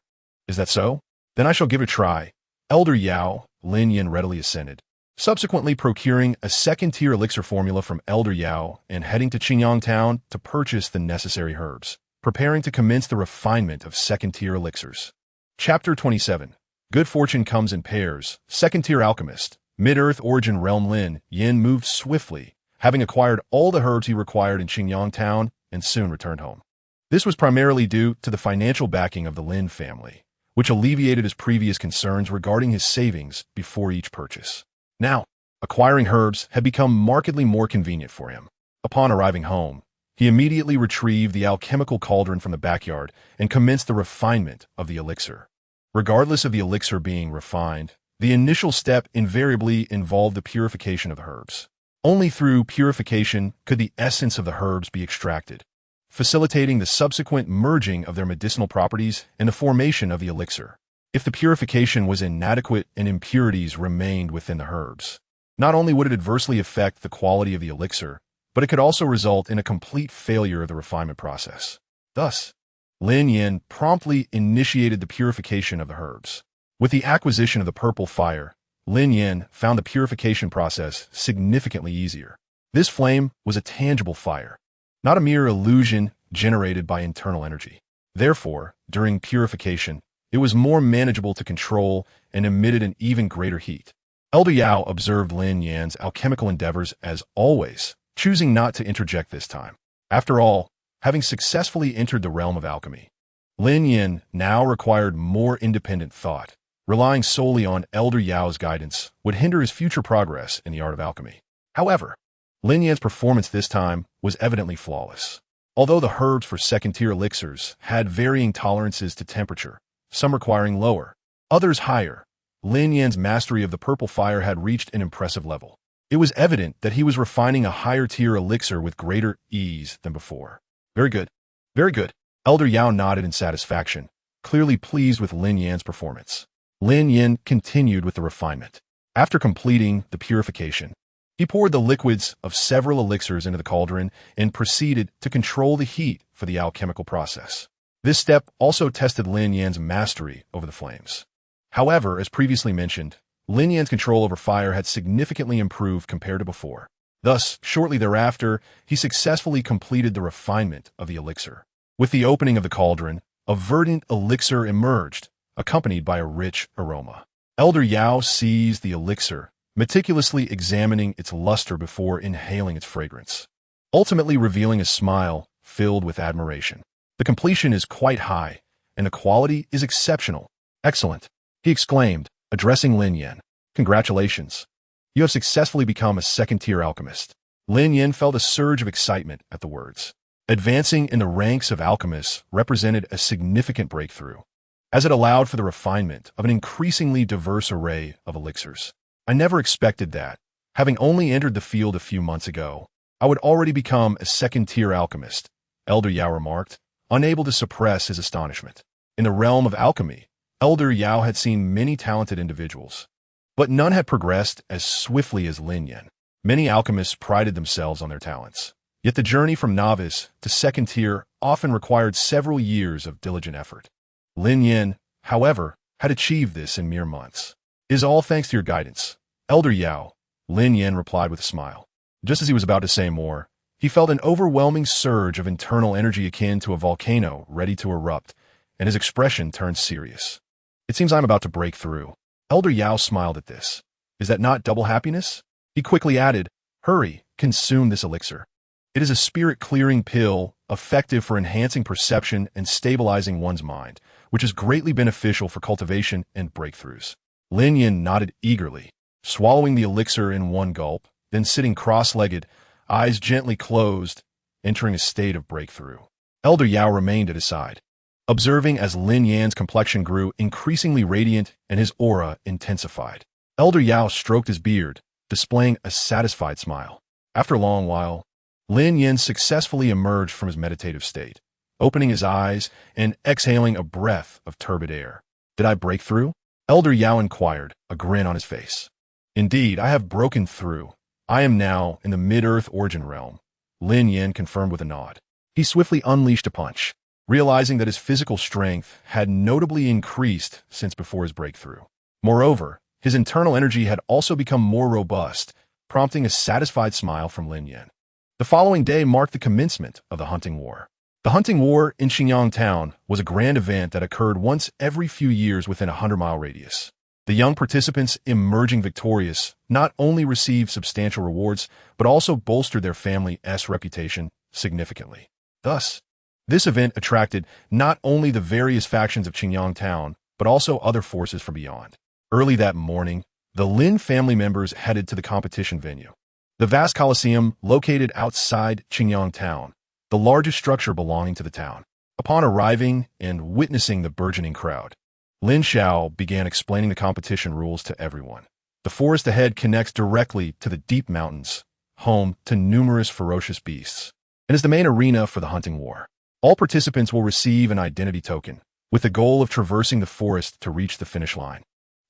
"Is that so? Then I shall give it a try." Elder Yao, Lin Yan readily assented, subsequently procuring a second-tier elixir formula from Elder Yao and heading to Qingyang town to purchase the necessary herbs, preparing to commence the refinement of second-tier elixirs. Chapter 27. Good fortune comes in pairs. Second-tier alchemist, mid-earth origin realm Lin Yan moved swiftly, having acquired all the herbs he required in Qingyang town and soon returned home. This was primarily due to the financial backing of the Lin family, which alleviated his previous concerns regarding his savings before each purchase. Now, acquiring herbs had become markedly more convenient for him. Upon arriving home, he immediately retrieved the alchemical cauldron from the backyard and commenced the refinement of the elixir. Regardless of the elixir being refined, The initial step invariably involved the purification of the herbs. Only through purification could the essence of the herbs be extracted, facilitating the subsequent merging of their medicinal properties and the formation of the elixir. If the purification was inadequate and impurities remained within the herbs, not only would it adversely affect the quality of the elixir, but it could also result in a complete failure of the refinement process. Thus, Lin Yan promptly initiated the purification of the herbs. With the acquisition of the purple fire, Lin Yan found the purification process significantly easier. This flame was a tangible fire, not a mere illusion generated by internal energy. Therefore, during purification, it was more manageable to control and emitted an even greater heat. Elder Yao observed Lin Yan's alchemical endeavors as always, choosing not to interject this time. After all, having successfully entered the realm of alchemy, Lin Yan now required more independent thought. Relying solely on Elder Yao's guidance would hinder his future progress in the art of alchemy. However, Lin Yan's performance this time was evidently flawless. Although the herbs for second-tier elixirs had varying tolerances to temperature, some requiring lower, others higher, Lin Yan's mastery of the purple fire had reached an impressive level. It was evident that he was refining a higher-tier elixir with greater ease than before. Very good. Very good. Elder Yao nodded in satisfaction, clearly pleased with Lin Yan's performance. Lin Yan continued with the refinement. After completing the purification, he poured the liquids of several elixirs into the cauldron and proceeded to control the heat for the alchemical process. This step also tested Lin Yan's mastery over the flames. However, as previously mentioned, Lin Yan's control over fire had significantly improved compared to before. Thus, shortly thereafter, he successfully completed the refinement of the elixir. With the opening of the cauldron, a verdant elixir emerged, accompanied by a rich aroma. Elder Yao seized the elixir, meticulously examining its luster before inhaling its fragrance, ultimately revealing a smile filled with admiration. The completion is quite high, and the quality is exceptional. Excellent, he exclaimed, addressing Lin Yan. Congratulations. You have successfully become a second-tier alchemist. Lin Yan felt a surge of excitement at the words. Advancing in the ranks of alchemists represented a significant breakthrough, as it allowed for the refinement of an increasingly diverse array of elixirs. I never expected that, having only entered the field a few months ago, I would already become a second-tier alchemist, Elder Yao remarked, unable to suppress his astonishment. In the realm of alchemy, Elder Yao had seen many talented individuals, but none had progressed as swiftly as Lin Yan. Many alchemists prided themselves on their talents, yet the journey from novice to second tier often required several years of diligent effort. Lin Yan, however, had achieved this in mere months. It is all thanks to your guidance, Elder Yao, Lin Yan replied with a smile. Just as he was about to say more, he felt an overwhelming surge of internal energy akin to a volcano ready to erupt, and his expression turned serious. It seems I'm about to break through. Elder Yao smiled at this. Is that not double happiness? He quickly added, hurry, consume this elixir. It is a spirit-clearing pill, effective for enhancing perception and stabilizing one's mind, which is greatly beneficial for cultivation and breakthroughs. Lin Yan nodded eagerly, swallowing the elixir in one gulp, then sitting cross-legged, eyes gently closed, entering a state of breakthrough. Elder Yao remained at his side, observing as Lin Yan's complexion grew increasingly radiant and his aura intensified. Elder Yao stroked his beard, displaying a satisfied smile. After a long while, Lin Yan successfully emerged from his meditative state, opening his eyes and exhaling a breath of turbid air. Did I break through? Elder Yao inquired, a grin on his face. Indeed, I have broken through. I am now in the mid-earth origin realm, Lin Yan confirmed with a nod. He swiftly unleashed a punch, realizing that his physical strength had notably increased since before his breakthrough. Moreover, his internal energy had also become more robust, prompting a satisfied smile from Lin Yan. The following day marked the commencement of the Hunting War. The Hunting War in Xinjiang Town was a grand event that occurred once every few years within a 100-mile radius. The young participants emerging victorious not only received substantial rewards, but also bolstered their family's reputation significantly. Thus, this event attracted not only the various factions of Xinjiang Town, but also other forces from beyond. Early that morning, the Lin family members headed to the competition venue. The vast coliseum located outside Xinjiang Town, the largest structure belonging to the town. Upon arriving and witnessing the burgeoning crowd, Lin Xiao began explaining the competition rules to everyone. The forest ahead connects directly to the deep mountains, home to numerous ferocious beasts, and is the main arena for the hunting war. All participants will receive an identity token, with the goal of traversing the forest to reach the finish line.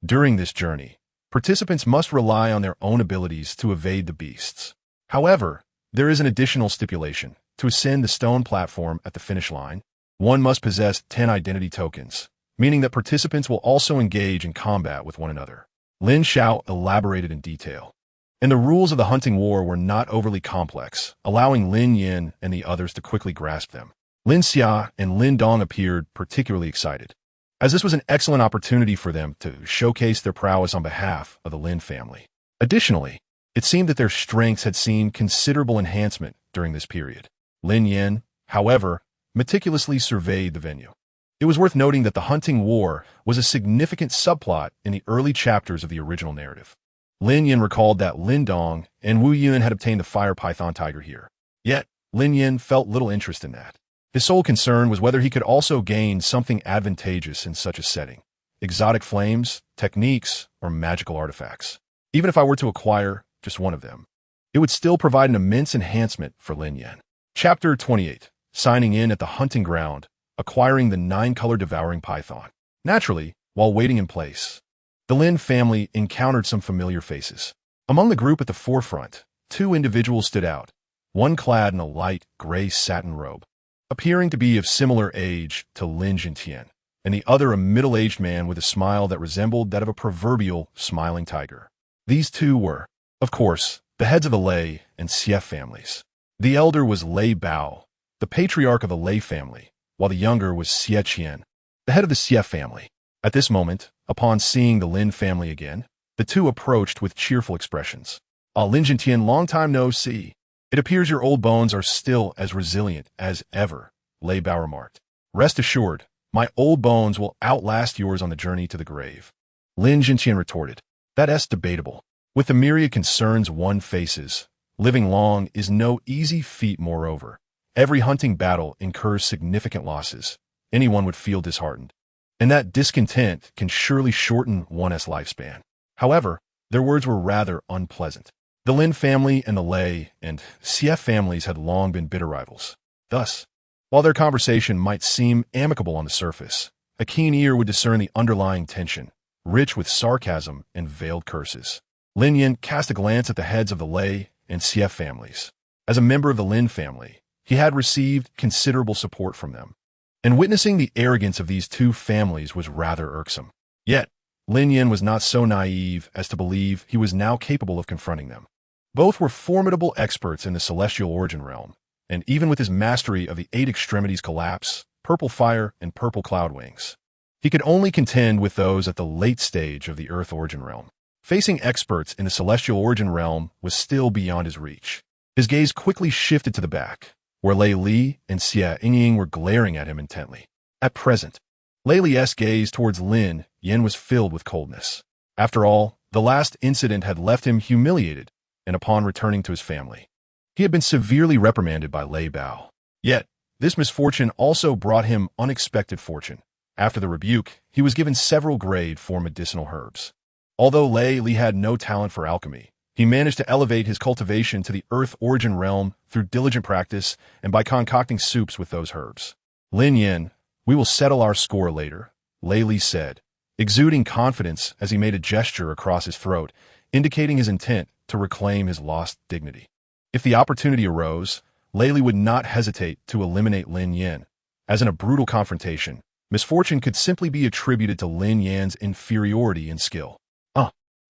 During this journey, participants must rely on their own abilities to evade the beasts. However, there is an additional stipulation. To ascend the stone platform at the finish line, one must possess 10 identity tokens, meaning that participants will also engage in combat with one another. Lin Xiao elaborated in detail. And the rules of the hunting war were not overly complex, allowing Lin Yan and the others to quickly grasp them. Lin Xia and Lin Dong appeared particularly excited, as this was an excellent opportunity for them to showcase their prowess on behalf of the Lin family. Additionally, it seemed that their strengths had seen considerable enhancement during this period. Lin Yan, however, meticulously surveyed the venue. It was worth noting that the hunting war was a significant subplot in the early chapters of the original narrative. Lin Yan recalled that Lin Dong and Wu Yun had obtained the fire python tiger here. Yet, Lin Yan felt little interest in that. His sole concern was whether he could also gain something advantageous in such a setting. Exotic flames, techniques, or magical artifacts. Even if I were to acquire just one of them, it would still provide an immense enhancement for Lin Yan. Chapter 28. Signing in at the hunting ground, acquiring the 9-color devouring python. Naturally, while waiting in place, the Lin family encountered some familiar faces. Among the group at the forefront, 2 individuals stood out, one clad in a light gray satin robe, appearing to be of similar age to Lin Jintian, and the other a middle-aged man with a smile that resembled that of a proverbial smiling tiger. These 2 were, of course, the heads of the Lei and Xie families. The elder was Lei Bao, the patriarch of the Lei family, while the younger was Xie Qian, the head of the Xie family. At this moment, upon seeing the Lin family again, the 2 approached with cheerful expressions. Lin Jintian, long time no see. It appears your old bones are still as resilient as ever, Lei Bao remarked. Rest assured, my old bones will outlast yours on the journey to the grave. Lin Jintian retorted. That's debatable. With the myriad concerns one faces, living long is no easy feat. Moreover, every hunting battle incurs significant losses. Anyone would feel disheartened, and that discontent can surely shorten one's lifespan. However, their words were rather unpleasant. The Lin family and the Lei and Xie families had long been bitter rivals. Thus, while their conversation might seem amicable on the surface, a keen ear would discern the underlying tension, rich with sarcasm and veiled curses. Lin Yan cast a glance at the heads of the Lei and Xie families. As a member of the Lin family, he had received considerable support from them, and witnessing the arrogance of these 2 families was rather irksome. Yet, Lin Yan was not so naive as to believe he was now capable of confronting them. Both were formidable experts in the celestial origin realm, and even with his mastery of the 8 extremities collapse, purple fire, and purple cloud wings, he could only contend with those at the late stage of the earth origin realm. Facing experts in the celestial origin realm was still beyond his reach. His gaze quickly shifted to the back, where Lei Li and Xie Yingying were glaring at him intently. At present, Lei Li's gaze towards Lin Yan was filled with coldness. After all, the last incident had left him humiliated, and upon returning to his family, he had been severely reprimanded by Lei Bao. Yet, this misfortune also brought him unexpected fortune. After the rebuke, he was given several grade 4 medicinal herbs. Although Lei Li had no talent for alchemy, he managed to elevate his cultivation to the earth origin realm through diligent practice and by concocting soups with those herbs. Lin Yan, we will settle our score later, Lei Li said, exuding confidence as he made a gesture across his throat, indicating his intent to reclaim his lost dignity. If the opportunity arose, Lei Li would not hesitate to eliminate Lin Yan, as in a brutal confrontation, misfortune could simply be attributed to Lin Yan's inferiority in skill.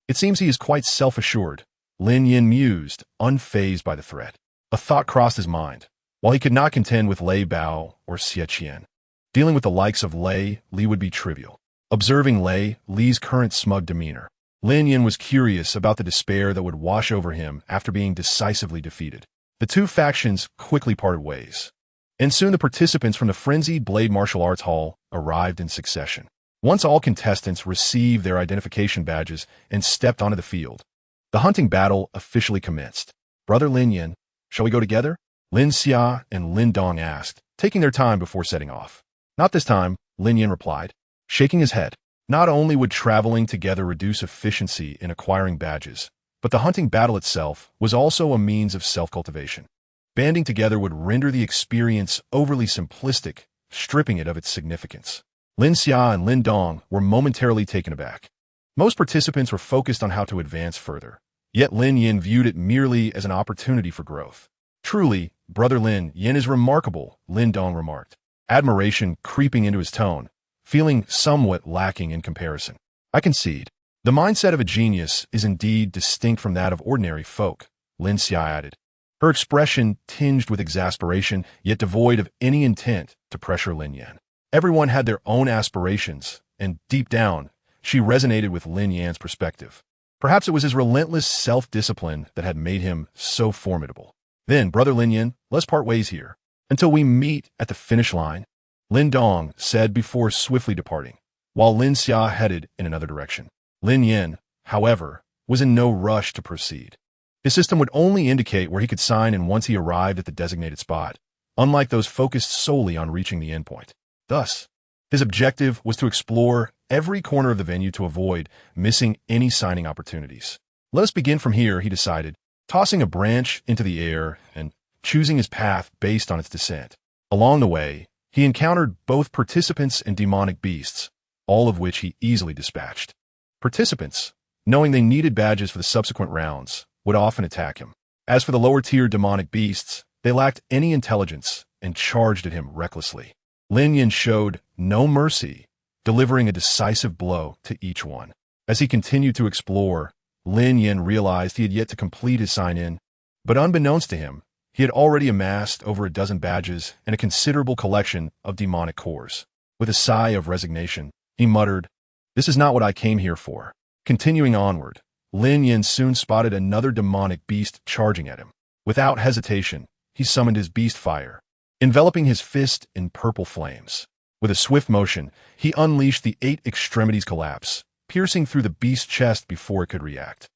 It seems he is quite self-assured, Lin Yan mused, unfazed by the threat. A thought crossed his mind. While he could not contend with Lei Bao or Xie Qian, dealing with the likes of Lei Li would be trivial. Observing Lei Li's current smug demeanor, Lin Yan was curious about the despair that would wash over him after being decisively defeated. The 2 factions quickly parted ways, and soon the participants from the frenzied Blade Martial Arts Hall arrived in succession. Once all contestants received their identification badges and stepped onto the field, the hunting battle officially commenced. Brother Lin Yan, shall we go together? Lin Xia and Lin Dong asked, taking their time before setting off. Not this time, Lin Yan replied, shaking his head. Not only would traveling together reduce efficiency in acquiring badges, but the hunting battle itself was also a means of self-cultivation. Banding together would render the experience overly simplistic, stripping it of its significance. Lin Xia and Lin Dong were momentarily taken aback. Most participants were focused on how to advance further, yet Lin Yan viewed it merely as an opportunity for growth. Truly, Brother Lin Yan is remarkable, Lin Dong remarked, admiration creeping into his tone, feeling somewhat lacking in comparison. I concede. The mindset of a genius is indeed distinct from that of ordinary folk, Lin Xia added, her expression tinged with exasperation, yet devoid of any intent to pressure Lin Yan. Everyone had their own aspirations, and deep down, she resonated with Lin Yan's perspective. Perhaps it was his relentless self-discipline that had made him so formidable. Then, Brother Lin Yan, let's part ways here, until we meet at the finish line, Lin Dong said before swiftly departing, while Lin Xia headed in another direction. Lin Yan, however, was in no rush to proceed. His system would only indicate where he could sign in once he arrived at the designated spot, unlike those focused solely on reaching the endpoint. Thus, his objective was to explore every corner of the venue to avoid missing any signing opportunities. Let us begin from here, he decided, tossing a branch into the air and choosing his path based on its descent. Along the way, he encountered both participants and demonic beasts, all of which he easily dispatched. Participants, knowing they needed badges for the subsequent rounds, would often attack him. As for the lower-tier demonic beasts, they lacked any intelligence and charged at him recklessly. Lin Yan showed no mercy, delivering a decisive blow to each one. As he continued to explore, Lin Yan realized he had yet to complete his sign-in, but unbeknownst to him, he had already amassed over a dozen badges and a considerable collection of demonic cores. With a sigh of resignation, he muttered, "This is not what I came here for." Continuing onward, Lin Yan soon spotted another demonic beast charging at him. Without hesitation, he summoned his beast fire, enveloping his fist in purple flames. With a swift motion, he unleashed the 8 extremities collapse, piercing through the beast's chest before it could react.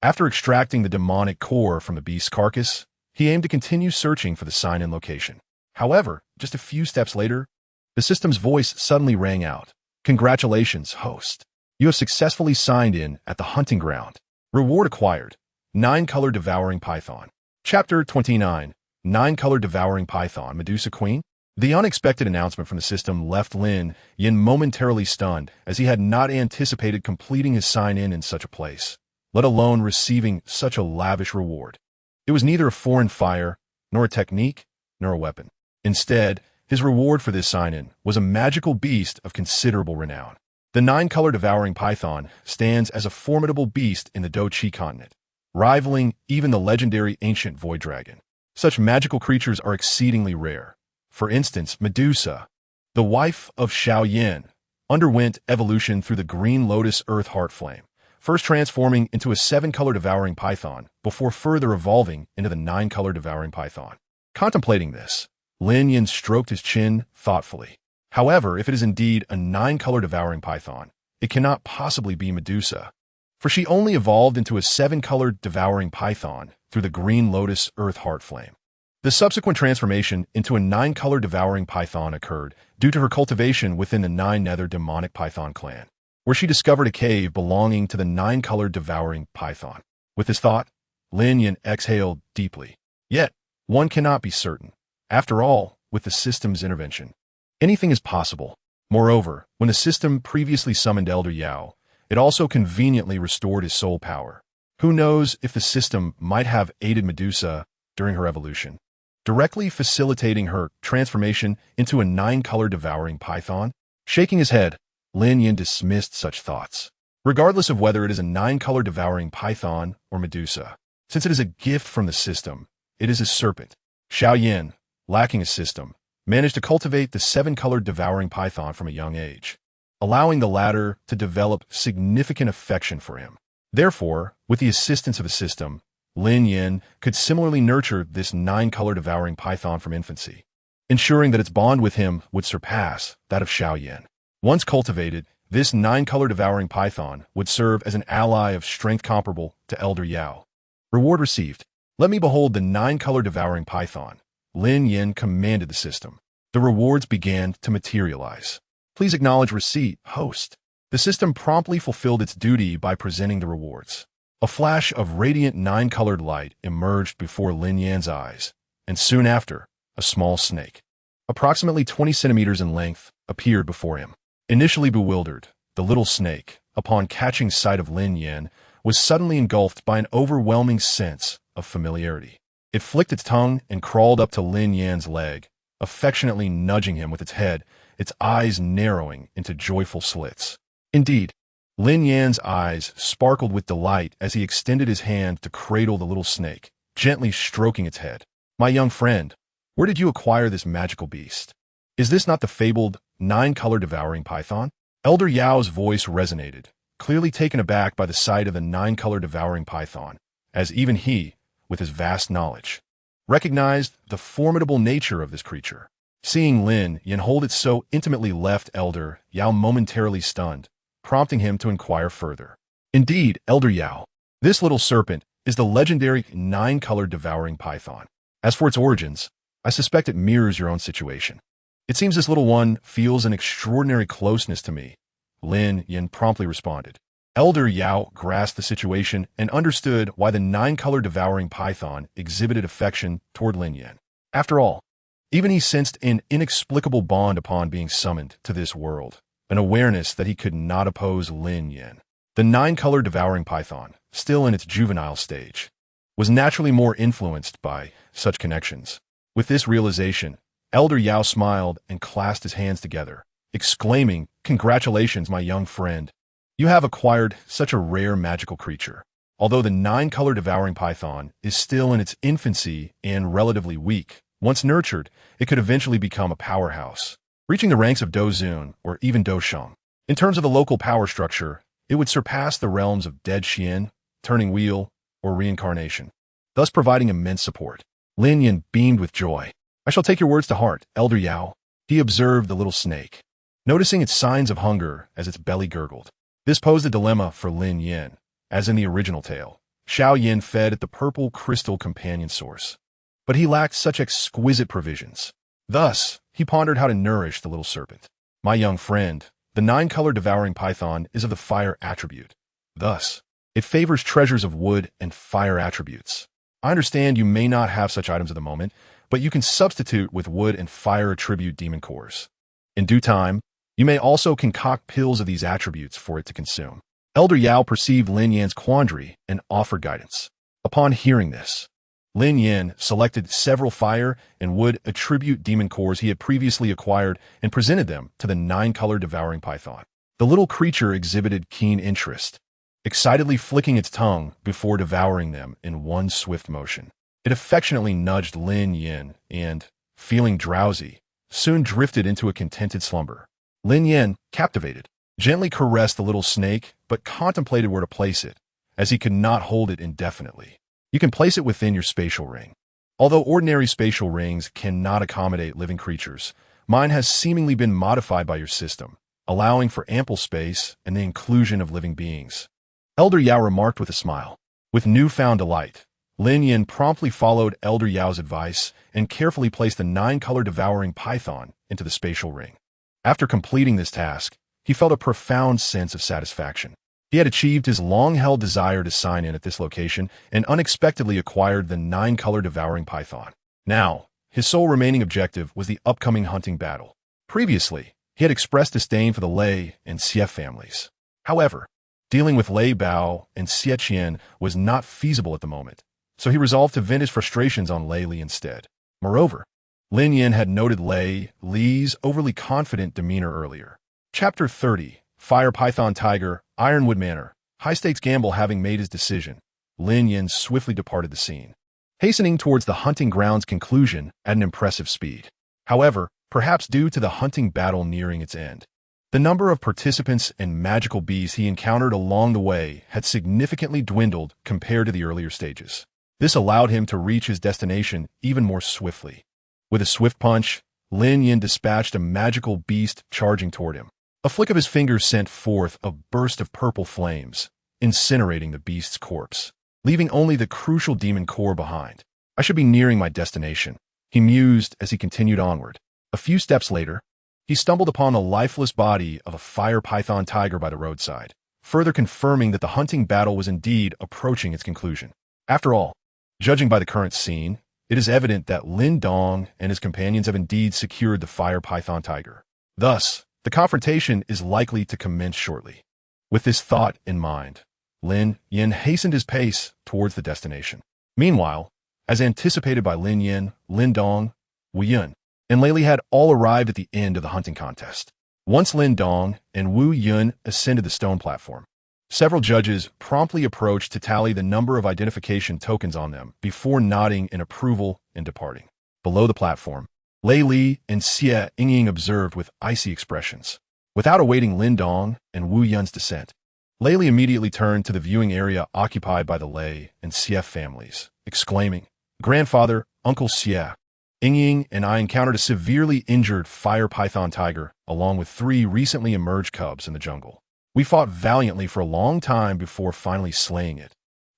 After extracting the demonic core from the beast's carcass, he aimed to continue searching for the sign-in location. However, just a few steps later, the system's voice suddenly rang out. "Congratulations, host. You have successfully signed in at the hunting ground. Reward acquired. 9-color devouring python." Chapter 29. 9-color devouring python, Medusa Queen? The unexpected announcement from the system left Lin Yan momentarily stunned, as he had not anticipated completing his sign-in in such a place, let alone receiving such a lavish reward. It was neither a foreign fire, nor a technique, nor a weapon. Instead, his reward for this sign-in was a magical beast of considerable renown. The 9-color devouring python stands as a formidable beast in the Do-Chi continent, rivaling even the legendary ancient void dragon. Such magical creatures are exceedingly rare. For instance, Medusa, the wife of Xiao Yan, underwent evolution through the green lotus earth heart flame, first transforming into a 7-color devouring python before further evolving into the 9-color devouring python. Contemplating this, Lin Yan stroked his chin thoughtfully. However, if it is indeed a 9-color devouring python, it cannot possibly be Medusa, for she only evolved into a 7-color devouring python through the green lotus earth heart flame. The subsequent transformation into a 9-color devouring python occurred due to her cultivation within the 9-nether demonic python clan, where she discovered a cave belonging to the 9-color devouring python. With this thought, Lin Yan exhaled deeply. Yet, one cannot be certain. After all, with the system's intervention, anything is possible. Moreover, when the system previously summoned Elder Yao, it also conveniently restored his soul power. Who knows if the system might have aided Medusa during her evolution, directly facilitating her transformation into a 9-color devouring python? Shaking his head, Lin Yan dismissed such thoughts. Regardless of whether it is a 9-color devouring python or Medusa, since it is a gift from the system, it is a serpent. Xiao Yan, lacking a system, managed to cultivate the 7-color devouring python from a young age, allowing the latter to develop significant affection for him. Therefore, with the assistance of a system, Lin Yan could similarly nurture this 9-color devouring python from infancy, ensuring that its bond with him would surpass that of Xiao Yan. Once cultivated, this 9-color devouring python would serve as an ally of strength comparable to Elder Yao. Reward received. Let me behold the 9-color devouring python. Lin Yan commanded the system. The rewards began to materialize. Please acknowledge receipt, host. The The system promptly fulfilled its duty by presenting the rewards. A flash of radiant nine-colored light emerged before Lin Yan's eyes, and soon after, a small snake, approximately 20 centimeters in length, appeared before him. Initially bewildered, the little snake, upon catching sight of Lin Yan, was suddenly engulfed by an overwhelming sense of familiarity. It flicked its tongue and crawled up to Lin Yan's leg, affectionately nudging him with its head, its eyes narrowing into joyful slits. Indeed, Lin Yan's eyes sparkled with delight as he extended his hand to cradle the little snake, gently stroking its head. "My young friend, where did you acquire this magical beast? Is this not the fabled nine-color devouring python?" Elder Yao's voice resonated, clearly taken aback by the sight of the nine-color devouring python, as even he, with his vast knowledge, recognized the formidable nature of this creature. Seeing Lin Yan hold it so intimately left Elder Yao momentarily stunned, prompting him to inquire further. "Indeed, Elder Yao, this little serpent is the legendary nine-colored devouring python. As for its origins, I suspect it mirrors your own situation. It seems this little one feels an extraordinary closeness to me," Lin Yan promptly responded. Elder Yao grasped the situation and understood why the nine-colored devouring python exhibited affection toward Lin Yan. After all, even he sensed an inexplicable bond upon being summoned to this world, an awareness that he could not oppose Lin Yan. The nine-colored devouring python, still in its juvenile stage, was naturally more influenced by such connections. With this realization, Elder Yao smiled and clasped his hands together, exclaiming, "Congratulations, my young friend. You have acquired such a rare magical creature." Although the nine-colored devouring python is still in its infancy and relatively weak, once nurtured, it could eventually become a powerhouse, reaching the ranks of Dozun or even Dosheng. In terms of the local power structure, it would surpass the realms of Dead Xian, Turning Wheel, or Reincarnation, thus providing immense support. Lin Yan beamed with joy. "I shall take your words to heart, Elder Yao." He observed the little snake, noticing its signs of hunger as its belly gurgled. This posed a dilemma for Lin Yan, as in the original tale. Xiao Yin fed at the purple crystal companion source, but he lacked such exquisite provisions. Thus, he pondered how to nourish the little serpent. "My young friend, the nine-colored devouring python is of the fire attribute. Thus, it favors treasures of wood and fire attributes. I understand you may not have such items at the moment, but you can substitute with wood and fire attribute demon cores. In due time, you may also concoct pills of these attributes for it to consume." Elder Yao perceived Lin Yan's quandary and offered guidance. Upon hearing this, Lin Yan selected several fire and wood attribute demon cores he had previously acquired and presented them to the nine-colored devouring python. The little creature exhibited keen interest, excitedly flicking its tongue before devouring them in one swift motion. It affectionately nudged Lin Yan and, feeling drowsy, soon drifted into a contented slumber. Lin Yan, captivated, gently caressed the little snake but contemplated where to place it, as he could not hold it indefinitely. "You can place it within your spatial ring. Although ordinary spatial rings cannot accommodate living creatures, mine has seemingly been modified by your system, allowing for ample space and the inclusion of living beings," Elder Yao remarked with a smile. With newfound delight, Lin Yan promptly followed Elder Yao's advice and carefully placed the nine-colored devouring python into the spatial ring. After completing this task, he felt a profound sense of satisfaction. He had achieved his long-held desire to sign in at this location and unexpectedly acquired the nine-colored devouring python. Now, his sole remaining objective was the upcoming hunting battle. Previously, he had expressed disdain for the Lei and Xie families. However, dealing with Lei Bao and Xie Qian was not feasible at the moment, so he resolved to vent his frustrations on Lei Li instead. Moreover, Lin Yan had noted Lei Li's overly confident demeanor earlier. Chapter 30, Fire Python Tiger, Ironwood Manor. High-stakes gamble having made his decision, Lin Yan swiftly departed the scene, hastening towards the hunting ground's conclusion at an impressive speed. However, perhaps due to the hunting battle nearing its end, the number of participants and magical beasts he encountered along the way had significantly dwindled compared to the earlier stages. This allowed him to reach his destination even more swiftly. With a swift punch, Lin Yan dispatched a magical beast charging toward him. A flick of his fingers sent forth a burst of purple flames, incinerating the beast's corpse, leaving only the crucial demon core behind. "I should be nearing my destination," he mused as he continued onward. A few steps later, he stumbled upon the lifeless body of a fire python tiger by the roadside, further confirming that the hunting battle was indeed approaching its conclusion. After all, judging by the current scene, it is evident that Lin Dong and his companions have indeed secured the fire python tiger. Thus, the confrontation is likely to commence shortly. With this thought in mind, Lin Yan hastened his pace towards the destination. Meanwhile, as anticipated by Lin Yan, Lin Dong, Wu Yun, and Lei Li had all arrived at the end of the hunting contest. Once Lin Dong and Wu Yun ascended the stone platform, several judges promptly approached to tally the number of identification tokens on them before nodding in approval and departing. Below the platform, Lei Li and Xie Yingying observed with icy expressions. Without awaiting Lin Dong and Wu Yun's descent, Lei Li immediately turned to the viewing area occupied by the Lei and Xie families, exclaiming, "Grandfather, Uncle Xie, Yingying and I encountered a severely injured fire python tiger along with 3 recently emerged cubs in the jungle. We fought valiantly for a long time before finally slaying it,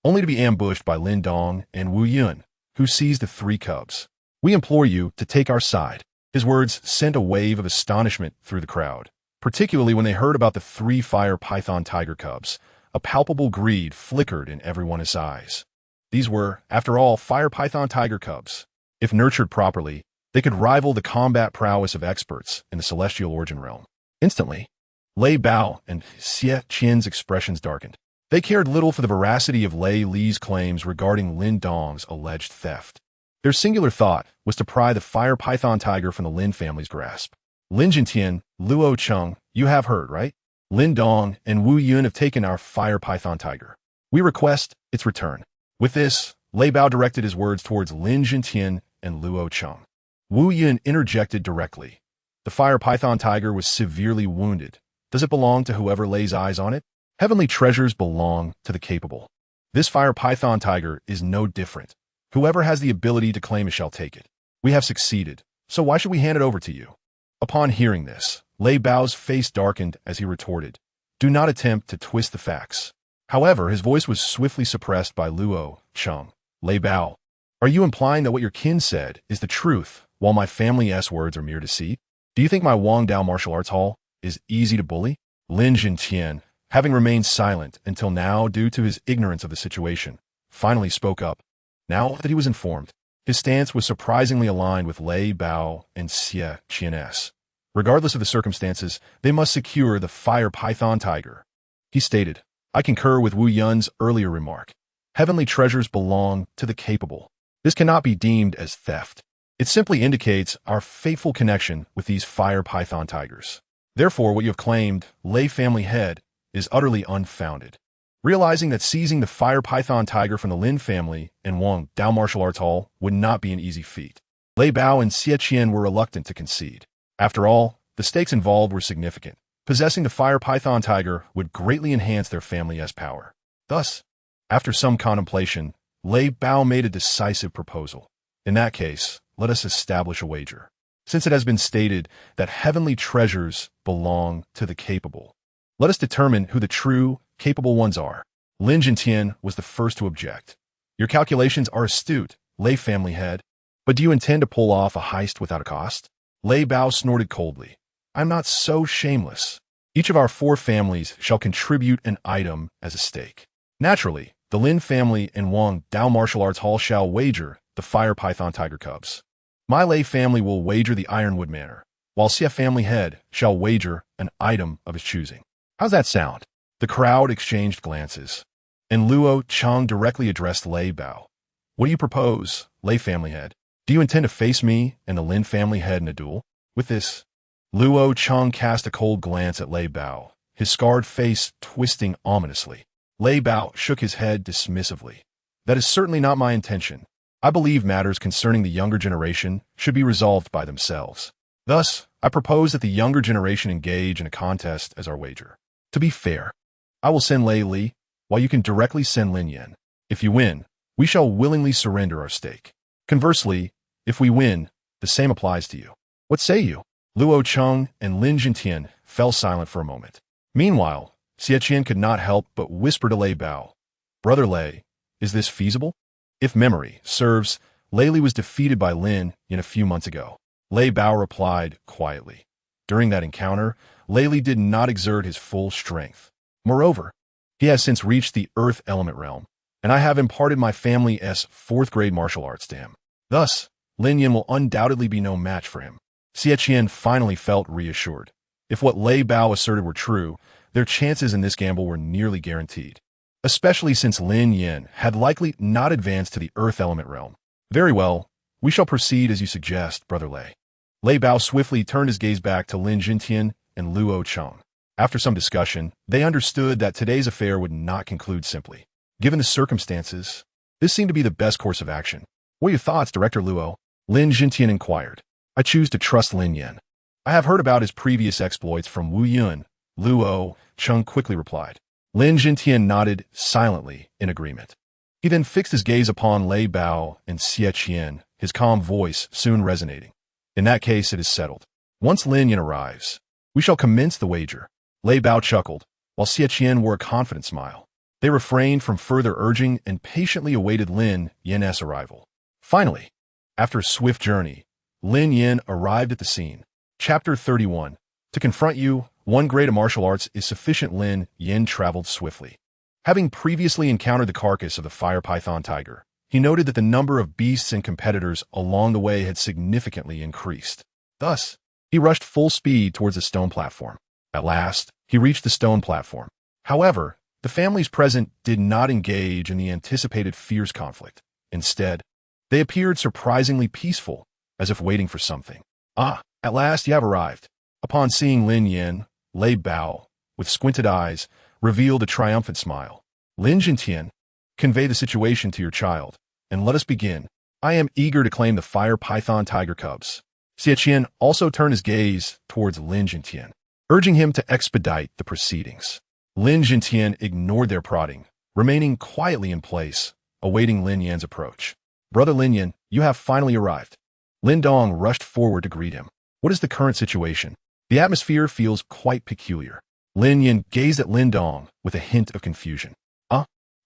only to be ambushed by Lin Dong and Wu Yun, who seized the 3 cubs. We implore you to take our side." His words sent a wave of astonishment through the crowd, particularly when they heard about the 3 fire python tiger cubs. A palpable greed flickered in everyone's eyes. These were, after all, fire python tiger cubs. If nurtured properly, they could rival the combat prowess of experts in the celestial origin realm. Instantly, Lei Bao and Xie Qian's expressions darkened. They cared little for the veracity of Lei Li's claims regarding Lin Dong's alleged theft. Their singular thought was to pry the fire python tiger from the Lin family's grasp. "Lin Jintian, Luo Cheng, you have heard, right? Lin Dong and Wu Yun have taken our fire python tiger. We request its return." With this, Lei Bao directed his words towards Lin Jintian and Luo Cheng. Wu Yun interjected directly. "The fire python tiger was severely wounded. Does it belong to whoever lays eyes on it? Heavenly treasures belong to the capable. This fire python tiger is no different. Whoever has the ability to claim it shall take it. We have succeeded, so why should we hand it over to you?" Upon hearing this, Lei Bao's face darkened as he retorted, "Do not attempt to twist the facts." However, his voice was swiftly suppressed by Luo Cheng. "Lei Bao, are you implying that what your kin said is the truth, while my family's words are mere deceit? Do you think my Wang Dao martial arts hall is easy to bully?" Lin Jintian, having remained silent until now due to his ignorance of the situation, finally spoke up. Now that he was informed, his stance was surprisingly aligned with Lei Bao and Xie Qian's. Regardless of the circumstances, they must secure the fire python tiger. He stated, "I concur with Wu Yun's earlier remark. Heavenly treasures belong to the capable. This cannot be deemed as theft. It simply indicates our fateful connection with these fire python tigers. Therefore, what you have claimed, Lei family head, is utterly unfounded." Realizing that seizing the fire python tiger from the Lin family in Wang Dao martial arts hall would not be an easy feat, Lei Bao and Xie Qian were reluctant to concede. After all, the stakes involved were significant. Possessing the fire python tiger would greatly enhance their family's power. Thus, after some contemplation, Lei Bao made a decisive proposal. "In that case, let us establish a wager. Since it has been stated that heavenly treasures belong to the capable, let us determine who the true, capable ones are." Lin Jintian was the first to object. "Your calculations are astute, Lei family head, but do you intend to pull off a heist without a cost?" Lei Bao snorted coldly. "I'm not so shameless. Each of our 4 families shall contribute an item as a stake. Naturally, the Lin family in Wang Dao martial arts hall shall wager the fire python tiger cubs. My Lei family will wager the ironwood manor, while Xie family head shall wager an item of his choosing. How's that sound?" The crowd exchanged glances, and Luo Cheng directly addressed Lei Bao. "What do you propose, Lei family head? Do you intend to face me and the Lin family head in a duel?" With this, Luo Cheng cast a cold glance at Lei Bao, his scarred face twisting ominously. Lei Bao shook his head dismissively. "That is certainly not my intention. I believe matters concerning the younger generation should be resolved by themselves. Thus, I propose that the younger generation engage in a contest as our wager. To be fair, I will send Lei Li, while you can directly send Lin Yan. If you win, we shall willingly surrender our stake. Conversely, if we win, the same applies to you. What say you?" Luo Cheng and Lin Jintian fell silent for a moment. Meanwhile, Xie Qian could not help but whisper to Lei Bao, "Brother Lei, is this feasible?" If memory serves, Lei Li was defeated by Lin Yan a few months ago. Lei Bao replied quietly, During that encounter, Li did not exert his full strength. Moreover, he has since reached the earth element realm, and I have imparted my family's 4th grade martial arts to him. Thus, Lin Yan will undoubtedly be no match for him. Xie finally felt reassured. If what Lei Bao asserted were true, their chances in this gamble were nearly guaranteed, especially since Lin Yan had likely not advanced to the earth element realm. Very well, we shall proceed as you suggest, Brother Lei. Lei Bao swiftly turned his gaze back to Lin Jintian and Luo Cheng. After some discussion, they understood that today's affair would not conclude simply. Given the circumstances, this seemed to be the best course of action. What are your thoughts, Director Luo? Lin Jintian inquired. I choose to trust Lin Yan. I have heard about his previous exploits from Wu Yun, Luo Cheng quickly replied. Lin Jintian nodded silently in agreement. He then fixed his gaze upon Lei Bao and Xie, his calm voice soon resonating. In that case, it is settled. Once Lin Yan arrives, we shall commence the wager. Lei Bao chuckled, while Xie wore a confident smile. They refrained from further urging and patiently awaited Lin Yan's arrival. Finally, after a swift journey, Lin Yan arrived at the scene. Chapter 31. To confront you, one grade of martial arts is sufficient. Lin Yan traveled swiftly. Having previously encountered the carcass of the fire python tiger, he noted that the number of beasts and competitors along the way had significantly increased. Thus, he rushed full speed towards the stone platform. At last, he reached the stone platform. However, the families present did not engage in the anticipated fierce conflict. Instead, they appeared surprisingly peaceful, as if waiting for something. Ah, at last you have arrived. Upon seeing Lin Yan, Lei Bao, with squinted eyes, revealed a triumphant smile. Lin Jintian, convey the situation to your child, and let us begin. I am eager to claim the fire python tiger cubs. Xie also turned his gaze towards Lin Jintian, urging him to expedite the proceedings. Lin Jintian ignored their prodding, remaining quietly in place, awaiting Lin Yan's approach. Brother Lin Yan, you have finally arrived. Lin Dong rushed forward to greet him. What is the current situation? The atmosphere feels quite peculiar. Lin Yan gazed at Lin Dong with a hint of confusion.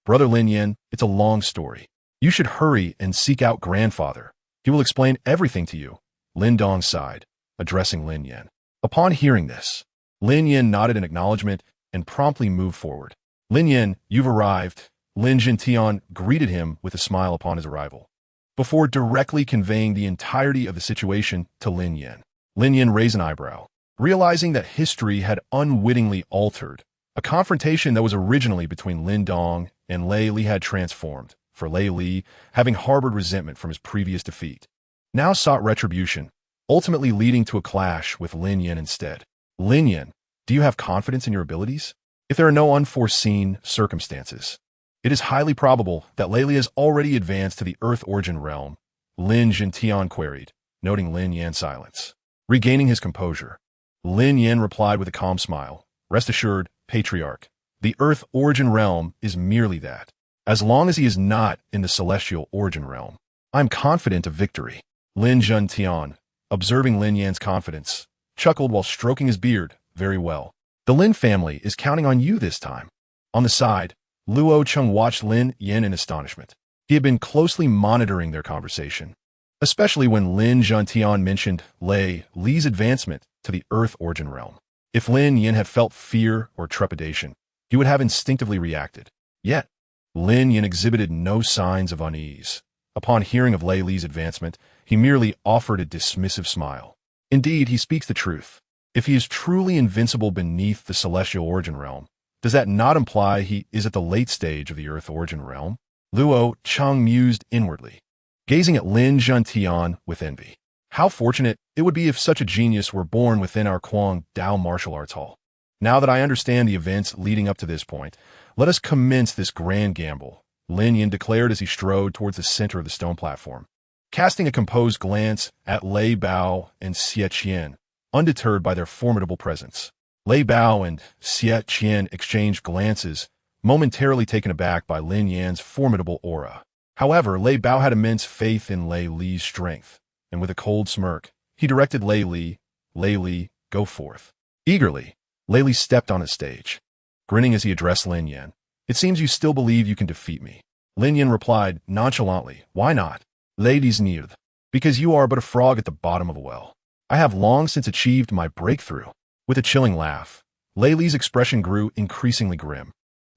Brother Lin Yan, it's a long story. You should hurry and seek out grandfather. He will explain everything to you. Lin Dong sighed, addressing Lin Yan. Upon hearing this, Lin Yan nodded in acknowledgement and promptly moved forward. Lin Yan, you've arrived. Lin Jintian greeted him with a smile upon his arrival, before directly conveying the entirety of the situation to Lin Yan. Lin Yan raised an eyebrow, realizing that history had unwittingly altered. A confrontation that was originally between Lin Dong and Lei Li had transformed, for Lei Li, having harbored resentment from his previous defeat, now sought retribution, ultimately leading to a clash with Lin Yan instead. Lin Yan, do you have confidence in your abilities? If there are no unforeseen circumstances, it is highly probable that Lei Li has already advanced to the Earth Origin realm, Lin Jintian queried, noting Lin Yan's silence. Regaining his composure, Lin Yan replied with a calm smile, rest assured, Patriarch, the Earth Origin realm is merely that. As long as he is not in the Celestial Origin realm, I am confident of victory. Lin Jintian, observing Lin Yan's confidence, chuckled while stroking his beard. Very well. The Lin family is counting on you this time. On the side, Luo Cheng watched Lin Yan in astonishment. He had been closely monitoring their conversation, especially when Lin Jintian mentioned Lei Li's advancement to the Earth Origin realm. If Lin Yan had felt fear or trepidation, he would have instinctively reacted. Yet, Lin Yan exhibited no signs of unease. Upon hearing of Lei Li's advancement, he merely offered a dismissive smile. Indeed, he speaks the truth. If he is truly invincible beneath the Celestial Origin realm, does that not imply he is at the late stage of the Earth Origin realm? Luo Cheng mused inwardly, gazing at Lin Jintian with envy. How fortunate it would be if such a genius were born within our Kuang Dao martial arts hall. Now that I understand the events leading up to this point, let us commence this grand gamble, Lin Yan declared as he strode towards the center of the stone platform, casting a composed glance at Lei Bao and Xie, undeterred by their formidable presence. Lei Bao and Xie exchanged glances, momentarily taken aback by Lin Yan's formidable aura. However, Lei Bao had immense faith in Lei Li's strength, and with a cold smirk, he directed Lei Li, go forth. Eagerly, Lei Li stepped on the stage, grinning as he addressed Lin Yan. It seems you still believe you can defeat me. Lin Yan replied nonchalantly, why not? Ladies need, because you are but a frog at the bottom of a well. I have long since achieved my breakthrough. With a chilling laugh, Lei Li's expression grew increasingly grim,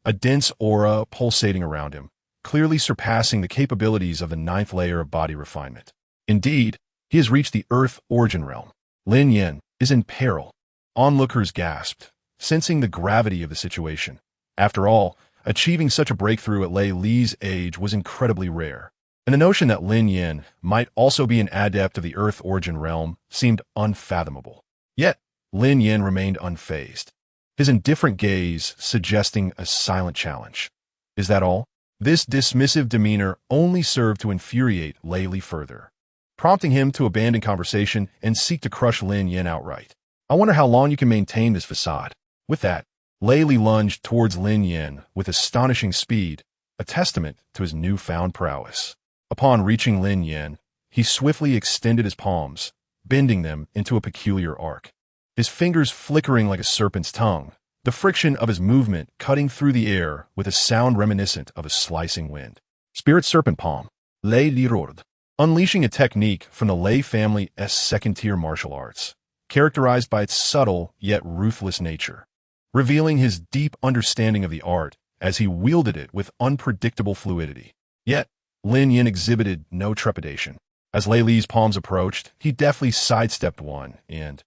a dense aura pulsating around him, clearly surpassing the capabilities of the ninth layer of body refinement. Indeed, he has reached the Earth origin realm. Lin Yan is in peril. Onlookers gasped, sensing the gravity of the situation. After all, achieving such a breakthrough at Lei Li's age was incredibly rare, and the notion that Lin Yan might also be an adept of the Earth origin realm seemed unfathomable. Yet, Lin Yan remained unfazed, his indifferent gaze suggesting a silent challenge. Is that all? This dismissive demeanor only served to infuriate Lei Li further, prompting him to abandon conversation and seek to crush Lin Yan outright. I wonder how long you can maintain this facade. With that, Lei Li lunged towards Lin Yan with astonishing speed, a testament to his newfound prowess. Upon reaching Lin Yan, he swiftly extended his palms, bending them into a peculiar arc, his fingers flickering like a serpent's tongue, the friction of his movement cutting through the air with a sound reminiscent of a slicing wind. Spirit Serpent Palm, Lei Li roared, unleashing a technique from the Lei family's second-tier martial arts, characterized by its subtle yet ruthless nature, revealing his deep understanding of the art as he wielded it with unpredictable fluidity. Yet, Lin Yan exhibited no trepidation. As Lei Li's palms approached, he deftly sidestepped one and,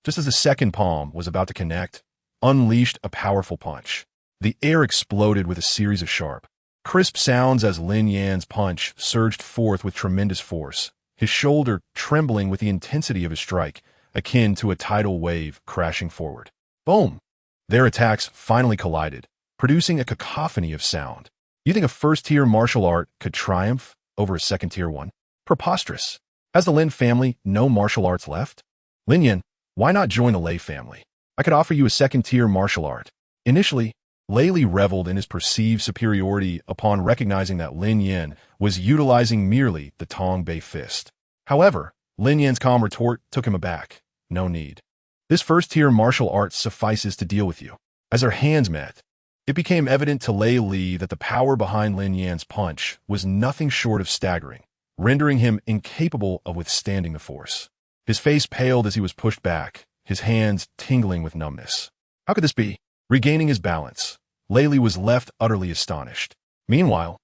just as the second palm was about to connect, unleashed a powerful punch. The air exploded with a series of sharp, crisp sounds as Lin Yan's punch surged forth with tremendous force, his shoulder trembling with the intensity of his strike, akin to a tidal wave crashing forward. Boom! Their attacks finally collided, producing a cacophony of sound. You think a first-tier martial art could triumph over a second-tier one? Preposterous. Has the Lin family no martial arts left? Lin Yan, why not join the Lei family? I could offer you a second-tier martial art. Initially, Lei Li reveled in his perceived superiority upon recognizing that Lin Yan was utilizing merely the Tong Bei fist. However, Lin Yan's calm retort took him aback. No need. This first-tier martial art suffices to deal with you. As their hands met, it became evident to Lei Li that the power behind Lin Yan's punch was nothing short of staggering, rendering him incapable of withstanding the force. His face paled as he was pushed back, his hands tingling with numbness. How could this be? Regaining his balance, Lei Li was left utterly astonished. Meanwhile,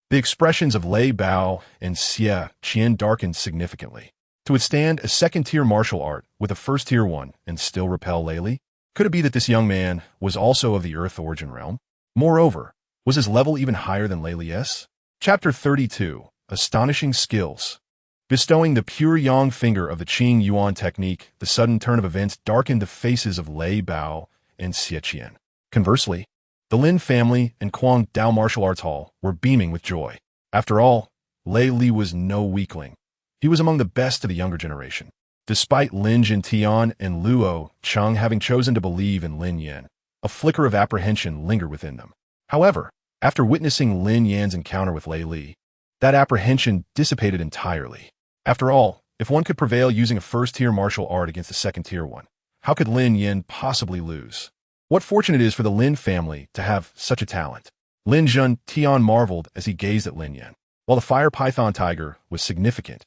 the expressions of Lei Bao and Xie Qian darkened significantly. To withstand a second-tier martial art with a first-tier one and still repel Lei Li? Could it be that this young man was also of the Earth origin realm? Moreover, was his level even higher than Lei Li's? Chapter 32, Astonishing Skills. Bestowing the pure yang finger of the Qing Yuan technique, the sudden turn of events darkened the faces of Lei Bao and Xie Qian. Conversely, the Lin family and Quang Dao Martial Arts Hall were beaming with joy. After all, Lei Li was no weakling. He was among the best of the younger generation. Despite Lin Jintian and Luo Cheng having chosen to believe in Lin Yan, a flicker of apprehension lingered within them. However, after witnessing Lin Yan's encounter with Lei Li, that apprehension dissipated entirely. After all, if one could prevail using a first-tier martial art against a second-tier one, how could Lin Yan possibly lose? What fortune it is for the Lin family to have such a talent. Lin Jintian marveled as he gazed at Lin Yan. While the fire python tiger was significant,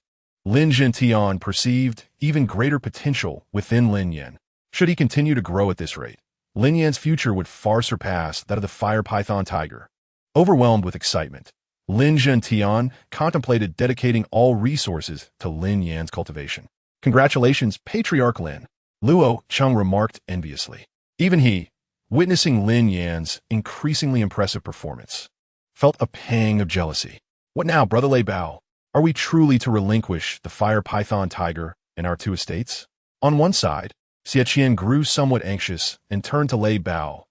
Lin Jintian perceived even greater potential within Lin Yan. Should he continue to grow at this rate, Lin Yan's future would far surpass that of the fire python tiger. Overwhelmed with excitement, Lin Jintian contemplated dedicating all resources to Lin Yan's cultivation. Congratulations, Patriarch Lin, Luo Cheng remarked enviously. Even he, witnessing Lin Yan's increasingly impressive performance, felt a pang of jealousy. What now, Brother Lei Bao? Are we truly to relinquish the fire python tiger and our two estates? On one side, Xie Qian grew somewhat anxious and turned to Lei Bao.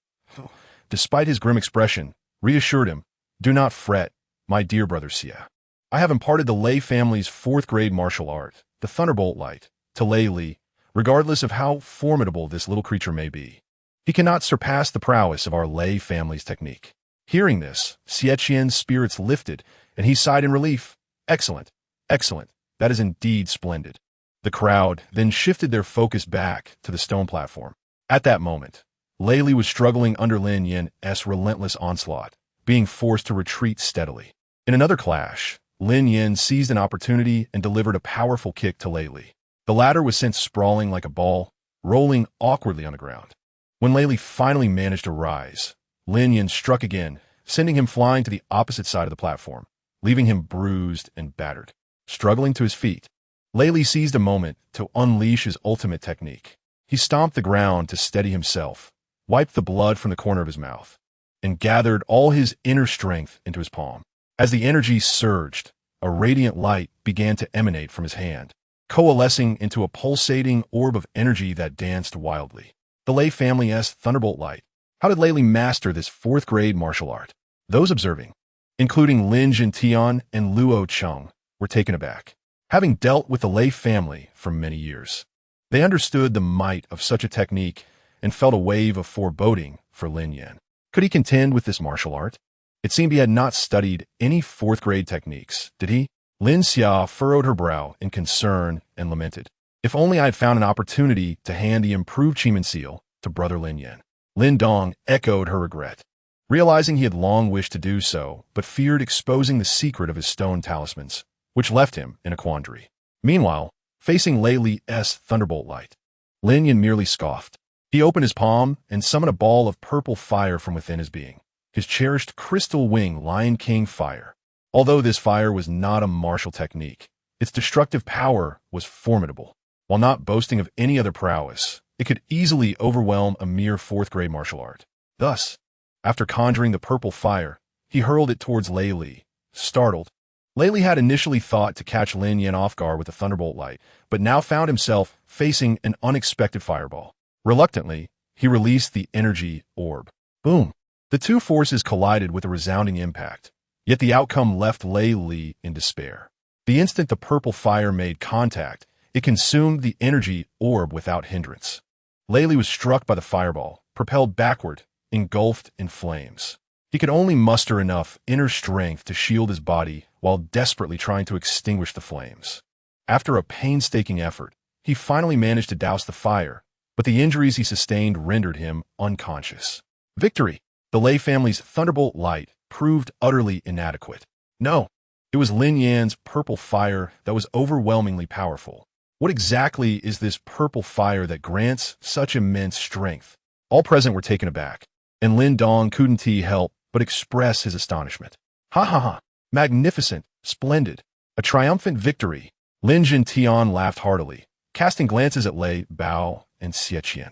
Despite his grim expression, reassured him, "Do not fret, my dear brother Xie. I have imparted the Lei family's fourth-grade martial art, the Thunderbolt Light, to Lei Li, regardless of how formidable this little creature may be. He cannot surpass the prowess of our Lei family's technique." Hearing this, Xie Qian's spirits lifted, and he sighed in relief. Excellent, excellent, that is indeed splendid. The crowd then shifted their focus back to the stone platform. At that moment, Lei Li was struggling under Lin Yan's relentless onslaught, being forced to retreat steadily. In another clash, Lin Yan seized an opportunity and delivered a powerful kick to Lei Li. The latter was sent sprawling like a ball, rolling awkwardly on the ground. When Lei Li finally managed to rise, Lin Yan struck again, sending him flying to the opposite side of the platform, leaving him bruised and battered. Struggling to his feet, Lei Li seized a moment to unleash his ultimate technique. He stomped the ground to steady himself, wiped the blood from the corner of his mouth, and gathered all his inner strength into his palm. As the energy surged, a radiant light began to emanate from his hand, coalescing into a pulsating orb of energy that danced wildly. The Lei family's Thunderbolt Light. How did Lei Li master this fourth-grade martial art? Those observing, including Lin Yan and Luo Chung, were taken aback. Having dealt with the Lei family for many years, they understood the might of such a technique and felt a wave of foreboding for Lin Yan. Could he contend with this martial art? It seemed he had not studied any fourth-grade techniques, did he? Lin Xia furrowed her brow in concern and lamented. If only I had found an opportunity to hand the improved Chiman seal to brother Lin Yan. Lin Dong echoed her regret, realizing he had long wished to do so, but feared exposing the secret of his stone talismans, which left him in a quandary. Meanwhile, facing Lei Li's Thunderbolt Light, Lin Yan merely scoffed. He opened his palm and summoned a ball of purple fire from within his being, his cherished crystal wing Lion King fire. Although this fire was not a martial technique, its destructive power was formidable. While not boasting of any other prowess, it could easily overwhelm a mere fourth-grade martial art. Thus, after conjuring the purple fire, he hurled it towards Lei Li. Startled, Lei Li had initially thought to catch Lin Yan off guard with the Thunderbolt Light, but now found himself facing an unexpected fireball. Reluctantly, he released the energy orb. Boom! The two forces collided with a resounding impact, yet the outcome left Lei Li in despair. The instant the purple fire made contact, it consumed the energy orb without hindrance. Lei Li was struck by the fireball, propelled backward, engulfed in flames. He could only muster enough inner strength to shield his body while desperately trying to extinguish the flames. After a painstaking effort, he finally managed to douse the fire, but the injuries he sustained rendered him unconscious. Victory! The Lei family's Thunderbolt Light proved utterly inadequate. No, it was Lin Yan's purple fire that was overwhelmingly powerful. What exactly is this purple fire that grants such immense strength? All present were taken aback, and Lin Dong couldn't help but express his astonishment. Ha ha ha! Magnificent! Splendid! A triumphant victory! Lin Yan laughed heartily, casting glances at Lei Bao and Xie Qian.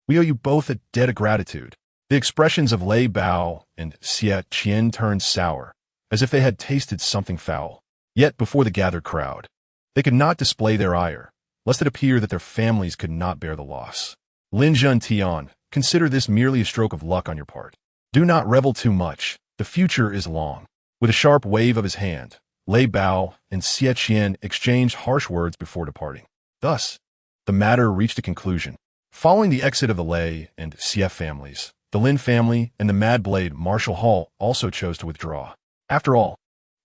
We owe you both a debt of gratitude. The expressions of Lei Bao and Xie Qian turned sour, as if they had tasted something foul. Yet before the gathered crowd, they could not display their ire, lest it appear that their families could not bear the loss. Lin Yan, consider this merely a stroke of luck on your part. Do not revel too much. The future is long. With a sharp wave of his hand, Lei Bao and Xie Qian exchanged harsh words before departing. Thus, the matter reached a conclusion. Following the exit of the Lei and Xie families, the Lin family and the Mad Blade Martial Hall also chose to withdraw. After all,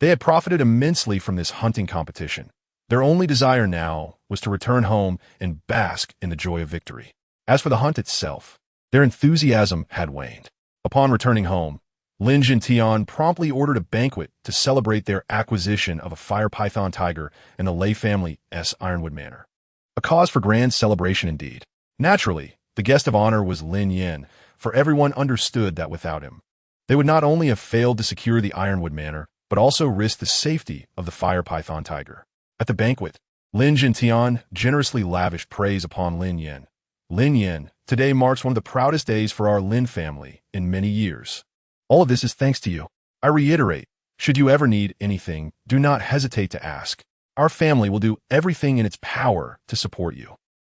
they had profited immensely from this hunting competition. Their only desire now was to return home and bask in the joy of victory. As for the hunt itself, their enthusiasm had waned. Upon returning home, Lin Yan promptly ordered a banquet to celebrate their acquisition of a fire python tiger in the Lei family's Ironwood Manor. A cause for grand celebration indeed. Naturally, the guest of honor was Lin Yan, for everyone understood that without him, they would not only have failed to secure the Ironwood Manor, but also risk the safety of the fire python tiger. At the banquet, Lin Yan generously lavished praise upon Lin Yan. Lin Yan, today marks one of the proudest days for our Lin family in many years. All of this is thanks to you. I reiterate, should you ever need anything, do not hesitate to ask. Our family will do everything in its power to support you.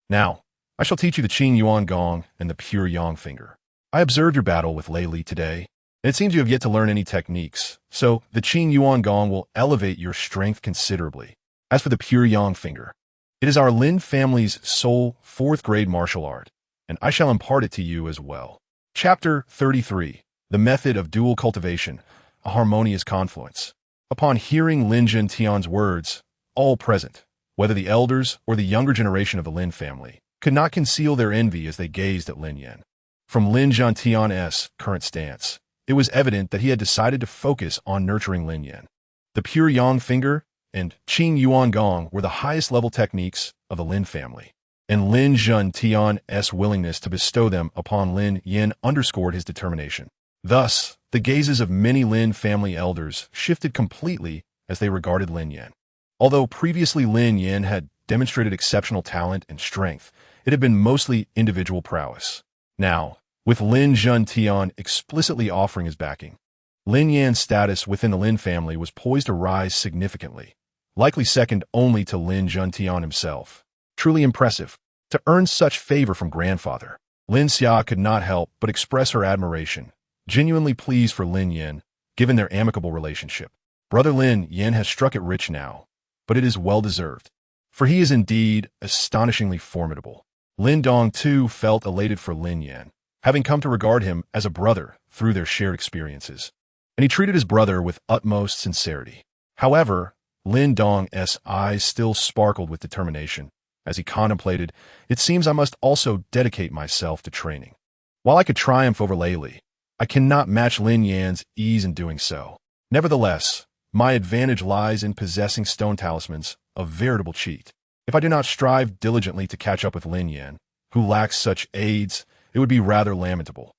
Now, I shall teach you the Qing Yuan Gong and the Pure Yang Finger. I observed your battle with Lei Li today, and it seems you have yet to learn any techniques, so the Qing Yuan Gong will elevate your strength considerably. As for the Pure Yang Finger, it is our Lin family's sole fourth-grade martial art, and I shall impart it to you as well. Chapter 33. The Method of Dual Cultivation, a Harmonious Confluence. Upon hearing Lin Yan's words, all present, whether the elders or the younger generation of the Lin family, could not conceal their envy as they gazed at Lin Yan. From Lin Yan's current stance, it was evident that he had decided to focus on nurturing Lin Yan. The Pure Yang Finger and Qing Yuan Gong were the highest level techniques of the Lin family, and Lin Tian's willingness to bestow them upon Lin Yan underscored his determination. Thus, the gazes of many Lin family elders shifted completely as they regarded Lin Yan. Although previously Lin Yan had demonstrated exceptional talent and strength, it had been mostly individual prowess. Now, with Lin Tian explicitly offering his backing, Lin Yan's status within the Lin family was poised to rise significantly, likely second only to Lin Tian himself. Truly impressive. To earn such favor from grandfather, Lin Xia could not help but express her admiration, genuinely pleased for Lin Yan, given their amicable relationship. Brother Lin Yan has struck it rich now, but it is well-deserved, for he is indeed astonishingly formidable. Lin Dong, too, felt elated for Lin Yan, having come to regard him as a brother through their shared experiences, and he treated his brother with utmost sincerity. However, Lin Dong's eyes still sparkled with determination as he contemplated, "It seems I must also dedicate myself to training. While I could triumph over Lei, I cannot match Lin Yan's ease in doing so. Nevertheless, my advantage lies in possessing stone talismans, a veritable cheat. If I do not strive diligently to catch up with Lin Yan, who lacks such aids, it would be rather lamentable."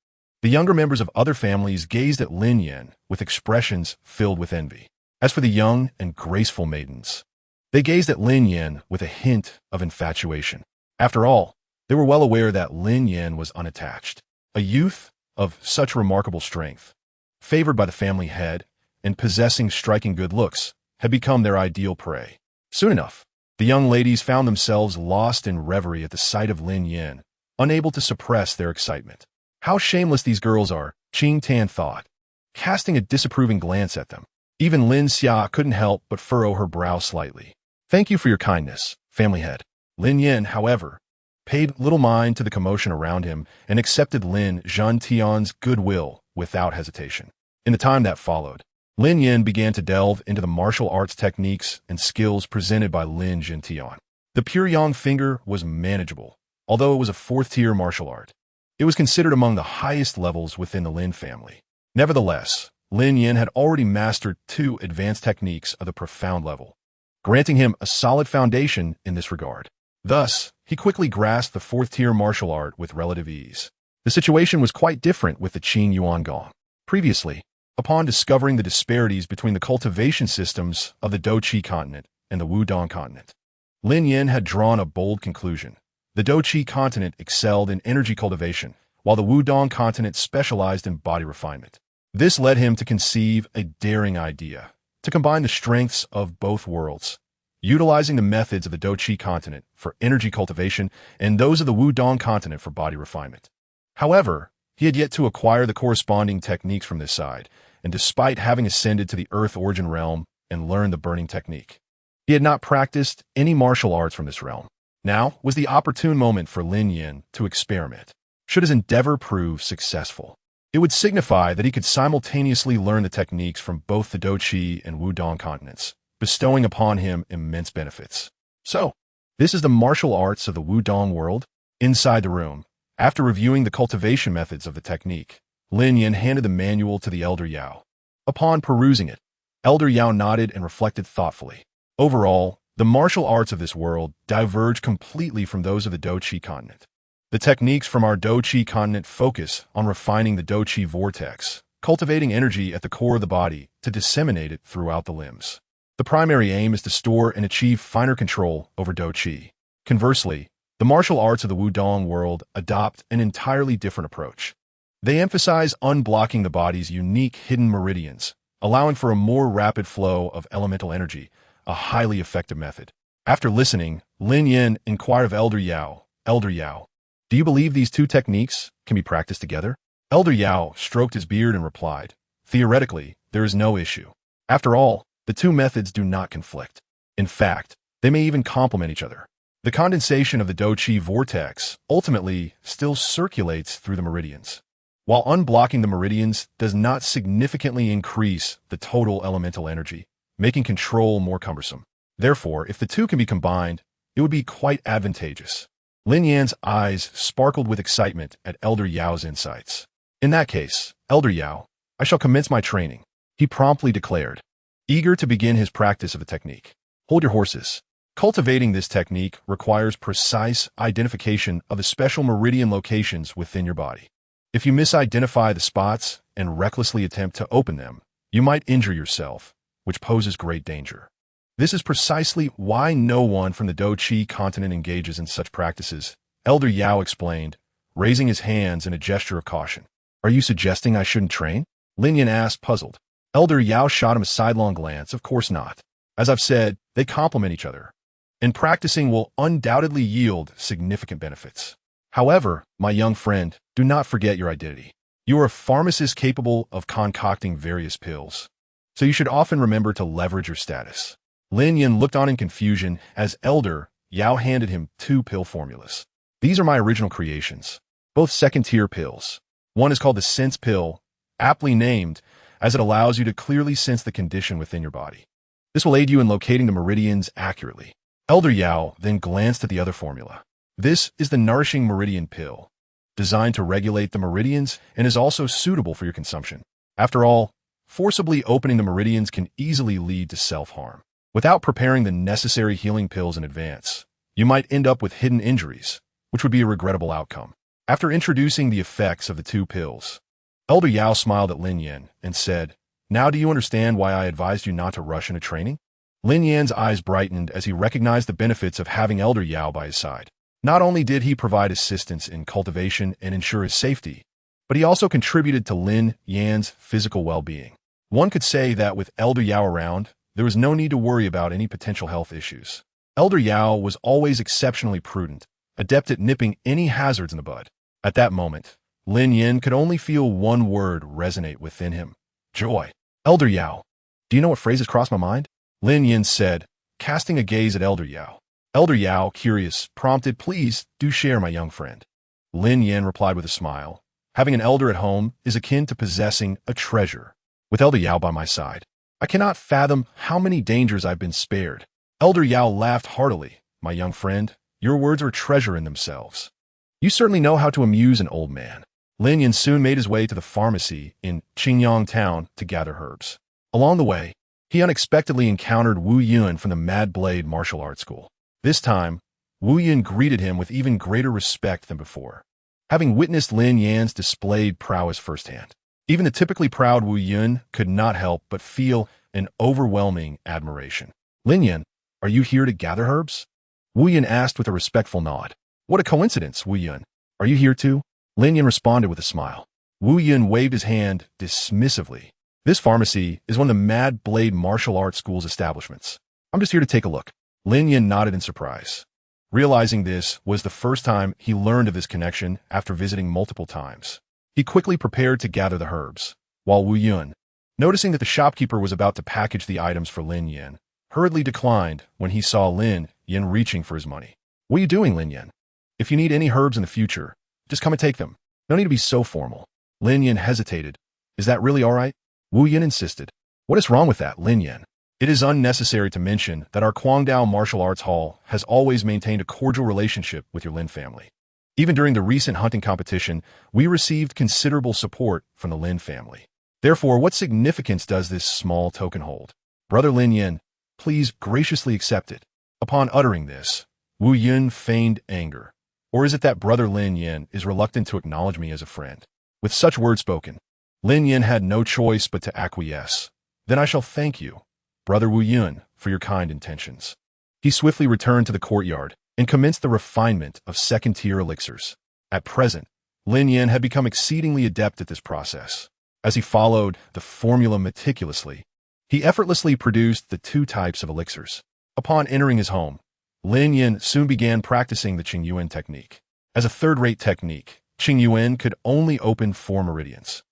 The younger members of other families gazed at Lin Yan with expressions filled with envy. As for the young and graceful maidens, they gazed at Lin Yan with a hint of infatuation. After all, they were well aware that Lin Yan was unattached, a youth of such remarkable strength, favored by the family head, and possessing striking good looks, had become their ideal prey. Soon enough, the young ladies found themselves lost in reverie at the sight of Lin Yan, unable to suppress their excitement. How shameless these girls are, Qing Tan thought, casting a disapproving glance at them. Even Lin Xia couldn't help but furrow her brow slightly. "Thank you for your kindness, family head." Lin Yan, however, paid little mind to the commotion around him and accepted Lin Tian's goodwill without hesitation. In the time that followed, Lin Yan began to delve into the martial arts techniques and skills presented by Lin Tian. The pure yang finger was manageable, although it was a fourth-tier martial art. It was considered among the highest levels within the Lin family. Nevertheless, Lin Yan had already mastered 2 advanced techniques of the profound level, granting him a solid foundation in this regard. Thus, he quickly grasped the fourth-tier martial art with relative ease. The situation was quite different with the Qing Yuan Gong. Previously, upon discovering the disparities between the cultivation systems of the Do-Chi continent and the Wudong continent, Lin Yan had drawn a bold conclusion. The Do-Chi continent excelled in energy cultivation, while the Wudong continent specialized in body refinement. This led him to conceive a daring idea, to combine the strengths of both worlds, utilizing the methods of the Do-Chi continent for energy cultivation and those of the Wudong continent for body refinement. However, he had yet to acquire the corresponding techniques from this side, and despite having ascended to the Earth Origin realm and learned the burning technique, he had not practiced any martial arts from this realm. Now was the opportune moment for Lin Yan to experiment. Should his endeavor prove successful, it would signify that he could simultaneously learn the techniques from both the Do-Chi and Wudong continents, bestowing upon him immense benefits. So, this is the martial arts of the Wudong world? Inside the room, after reviewing the cultivation methods of the technique, Lin Yan handed the manual to the Elder Yao. Upon perusing it, Elder Yao nodded and reflected thoughtfully. Overall, the martial arts of this world diverge completely from those of the Do-Chi continent. The techniques from our Do-Chi continent focus on refining the Do-Chi vortex, cultivating energy at the core of the body to disseminate it throughout the limbs. The primary aim is to store and achieve finer control over Do-Chi. Conversely, the martial arts of the Wudong world adopt an entirely different approach. They emphasize unblocking the body's unique hidden meridians, allowing for a more rapid flow of elemental energy, a highly effective method. After listening, Lin Yan inquired of Elder Yao, "Elder Yao, do you believe these 2 techniques can be practiced together?" Elder Yao stroked his beard and replied, "Theoretically, there is no issue. After all, the 2 methods do not conflict. In fact, they may even complement each other. The condensation of the Do-Chi vortex ultimately still circulates through the meridians, while unblocking the meridians does not significantly increase the total elemental energy, making control more cumbersome. Therefore, if the 2 can be combined, it would be quite advantageous." Lin Yan's eyes sparkled with excitement at Elder Yao's insights. "In that case, Elder Yao, I shall commence my training," he promptly declared, eager to begin his practice of the technique. Hold your horses. Cultivating this technique requires precise identification of the special meridian locations within your body. If you misidentify the spots and recklessly attempt to open them, you might injure yourself, which poses great danger. This is precisely why no one from the Do-Chi continent engages in such practices, Elder Yao explained, raising his hands in a gesture of caution. Are you suggesting I shouldn't train? Lin Yan asked, puzzled. Elder Yao shot him a sidelong glance. Of course not. As I've said, they complement each other, and practicing will undoubtedly yield significant benefits. However, my young friend, do not forget your identity. You are a pharmacist capable of concocting various pills, so you should often remember to leverage your status. Lin Yan looked on in confusion as Elder Yao handed him 2 pill formulas. These are my original creations, both second-tier pills. One is called the Sense Pill, aptly named, as it allows you to clearly sense the condition within your body. This will aid you in locating the meridians accurately. Elder Yao then glanced at the other formula. This is the Nourishing Meridian Pill, designed to regulate the meridians and is also suitable for your consumption. After all, forcibly opening the meridians can easily lead to self-harm. Without preparing the necessary healing pills in advance, you might end up with hidden injuries, which would be a regrettable outcome. After introducing the effects of the 2 pills, Elder Yao smiled at Lin Yan and said, "Now do you understand why I advised you not to rush into training?" Lin Yan's eyes brightened as he recognized the benefits of having Elder Yao by his side. Not only did he provide assistance in cultivation and ensure his safety, but he also contributed to Lin Yan's physical well-being. One could say that with Elder Yao around, there was no need to worry about any potential health issues. Elder Yao was always exceptionally prudent, adept at nipping any hazards in the bud. At that moment, Lin Yan could only feel one word resonate within him: joy. Elder Yao, do you know what phrases crossed my mind? Lin Yan said, casting a gaze at Elder Yao. Elder Yao, curious, prompted, "Please do share, my young friend." Lin Yan replied with a smile. Having an elder at home is akin to possessing a treasure. With Elder Yao by my side, I cannot fathom how many dangers I've been spared. Elder Yao laughed heartily. "My young friend, your words are a treasure in themselves. You certainly know how to amuse an old man." Lin Yan soon made his way to the pharmacy in Qingyang town to gather herbs. Along the way, he unexpectedly encountered Wu Yun from the Mad Blade martial arts school. This time, Wu Yun greeted him with even greater respect than before, having witnessed Lin Yan's displayed prowess firsthand. Even the typically proud Wu Yun could not help but feel an overwhelming admiration. "Lin Yan, are you here to gather herbs?" Wu Yun asked with a respectful nod. "What a coincidence, Wu Yun. Are you here too?" Lin Yan responded with a smile. Wu Yun waved his hand dismissively. "This pharmacy is one of the Mad Blade martial arts school's establishments. I'm just here to take a look." Lin Yan nodded in surprise, realizing this was the first time he learned of this connection after visiting multiple times. He quickly prepared to gather the herbs, while Wu Yun, noticing that the shopkeeper was about to package the items for Lin Yan, hurriedly declined when he saw Lin Yan reaching for his money. "What are you doing, Lin Yan? If you need any herbs in the future, just come and take them. No need to be so formal." Lin Yan hesitated. "Is that really all right?" Wu Yun insisted. "What is wrong with that, Lin Yan?" It is unnecessary to mention that our Kwangdao Martial Arts Hall has always maintained a cordial relationship with your Lin family. Even during the recent hunting competition, we received considerable support from the Lin family. Therefore, what significance does this small token hold? Brother Lin Yan, please graciously accept it. Upon uttering this, Wu Yun feigned anger. Or is it that Brother Lin Yan is reluctant to acknowledge me as a friend? With such words spoken, Lin Yan had no choice but to acquiesce. "Then I shall thank you, Brother Wu Yun, for your kind intentions." He swiftly returned to the courtyard and commenced the refinement of second-tier elixirs. At present, Lin Yan had become exceedingly adept at this process. As he followed the formula meticulously, he effortlessly produced the 2 types of elixirs. Upon entering his home, Lin Yan soon began practicing the Qingyuan technique. As a third-rate technique, Qingyuan could only open 4 meridians.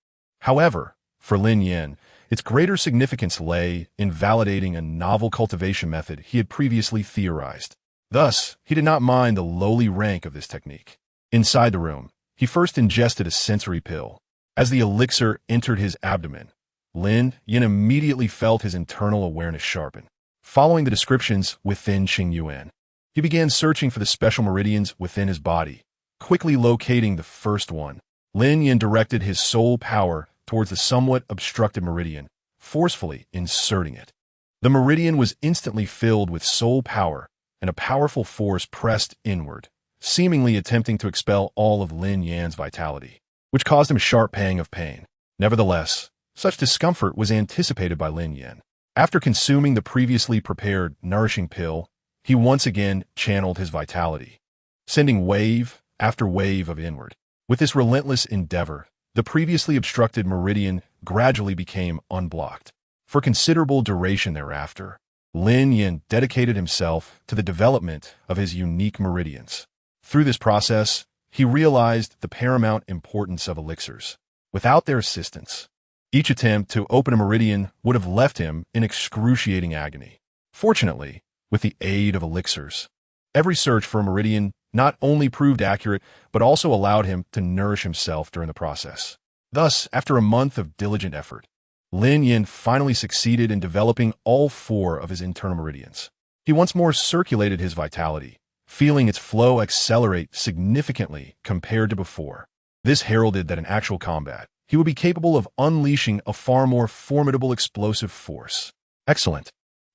However, for Lin Yan, its greater significance lay in validating a novel cultivation method he had previously theorized. Thus, he did not mind the lowly rank of this technique. Inside the room, he first ingested a sensory pill. As the elixir entered his abdomen, Lin Yan immediately felt his internal awareness sharpen. Following the descriptions within Qingyuan, he began searching for the special meridians within his body. Quickly locating the first one, Lin Yan directed his soul power towards the somewhat obstructed meridian, forcefully inserting it. The meridian was instantly filled with soul power, and a powerful force pressed inward, seemingly attempting to expel all of Lin Yan's vitality, which caused him a sharp pang of pain. Nevertheless, such discomfort was anticipated by Lin Yan. After consuming the previously prepared nourishing pill, he once again channeled his vitality, sending wave after wave of inward. With this relentless endeavor, the previously obstructed meridian gradually became unblocked. For considerable duration thereafter, Lin Yan dedicated himself to the development of his unique meridians. Through this process, he realized the paramount importance of elixirs. Without their assistance, each attempt to open a meridian would have left him in excruciating agony. Fortunately, with the aid of elixirs, every search for a meridian not only proved accurate, but also allowed him to nourish himself during the process. Thus, after a month of diligent effort, Lin Yan finally succeeded in developing all 4 of his internal meridians. He once more circulated his vitality, feeling its flow accelerate significantly compared to before. This heralded that in actual combat, he would be capable of unleashing a far more formidable explosive force. Excellent.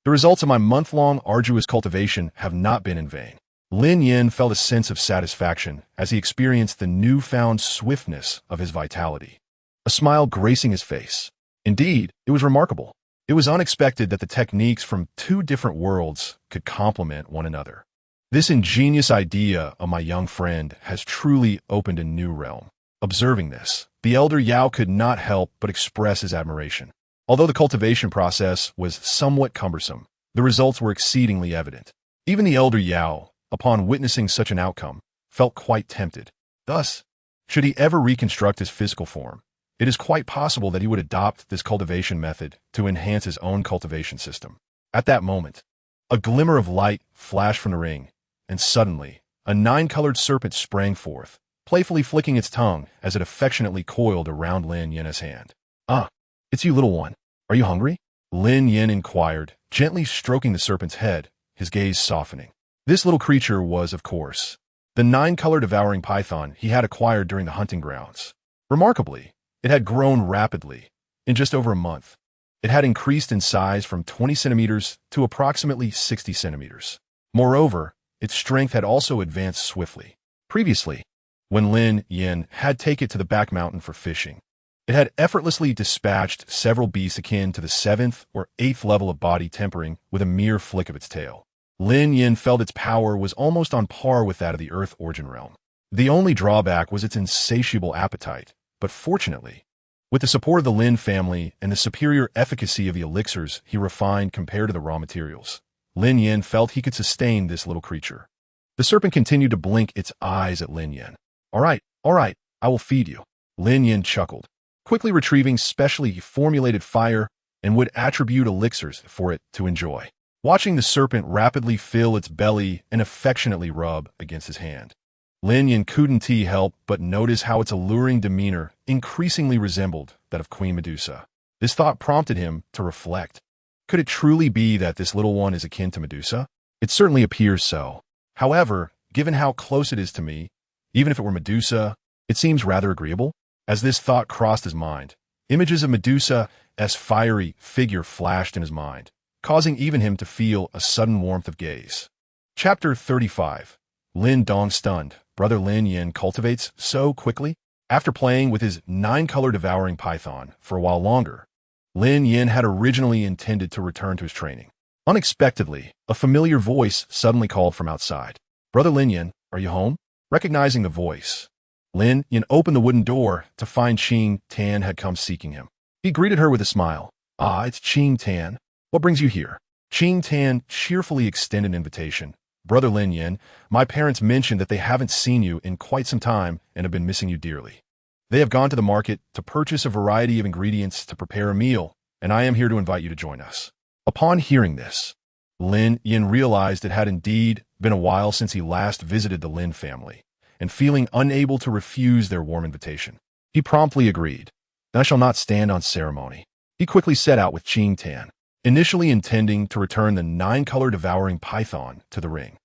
The results of my month-long arduous cultivation have not been in vain. Lin Yan felt a sense of satisfaction as he experienced the newfound swiftness of his vitality, a smile gracing his face. Indeed, it was remarkable. It was unexpected that the techniques from 2 different worlds could complement one another. This ingenious idea of my young friend has truly opened a new realm. Observing this, the elder Yao could not help but express his admiration. Although the cultivation process was somewhat cumbersome, the results were exceedingly evident. Even the elder Yao, upon witnessing such an outcome, felt quite tempted. Thus, should he ever reconstruct his physical form, it is quite possible that he would adopt this cultivation method to enhance his own cultivation system. At that moment, a glimmer of light flashed from the ring, and suddenly, a 9-colored serpent sprang forth, playfully flicking its tongue as it affectionately coiled around Lin Yan's hand. "Ah, it's you, little one. Are you hungry?" Lin Yan inquired, gently stroking the serpent's head, his gaze softening. This little creature was, of course, the 9-color devouring python he had acquired during the hunting grounds. Remarkably, it had grown rapidly. In just over a month, it had increased in size from 20 centimeters to approximately 60 centimeters. Moreover, its strength had also advanced swiftly. Previously, when Lin Yan had taken it to the back mountain for fishing, it had effortlessly dispatched several beasts akin to the 7th or 8th level of body tempering with a mere flick of its tail. Lin Yan felt its power was almost on par with that of the Earth Origin realm. The only drawback was its insatiable appetite, but fortunately, with the support of the Lin family and the superior efficacy of the elixirs he refined compared to the raw materials, Lin Yan felt he could sustain this little creature. The serpent continued to blink its eyes at Lin Yan. All right, I will feed you." Lin Yan chuckled, quickly retrieving specially formulated fire and wood attribute elixirs for it to enjoy. Watching the serpent rapidly fill its belly and affectionately rub against his hand, Lin Yan couldn't help but notice how its alluring demeanor increasingly resembled that of Queen Medusa. This thought prompted him to reflect. Could it truly be that this little one is akin to Medusa? It certainly appears so. However, given how close it is to me, even if it were Medusa, it seems rather agreeable. As this thought crossed his mind, images of Medusa's fiery figure flashed in his mind, causing even him to feel a sudden warmth of gaze. Chapter 35. Lin Dong stunned. Brother Lin Yan cultivates so quickly? After playing with his 9-color devouring python for a while longer, Lin Yan had originally intended to return to his training. Unexpectedly, a familiar voice suddenly called from outside. "Brother Lin Yan, are you home?" Recognizing the voice, Lin Yan opened the wooden door to find Qing Tan had come seeking him. He greeted her with a smile. "Ah, it's Qing Tan. What brings you here?" Qing Tan cheerfully extended an invitation. "Brother Lin Yan, my parents mentioned that they haven't seen you in quite some time and have been missing you dearly. They have gone to the market to purchase a variety of ingredients to prepare a meal, and I am here to invite you to join us." Upon hearing this, Lin Yan realized it had indeed been a while since he last visited the Lin family, and feeling unable to refuse their warm invitation, he promptly agreed. "I shall not stand on ceremony." He quickly set out with Qing Tan, initially intending to return the 9-color devouring python to the ring.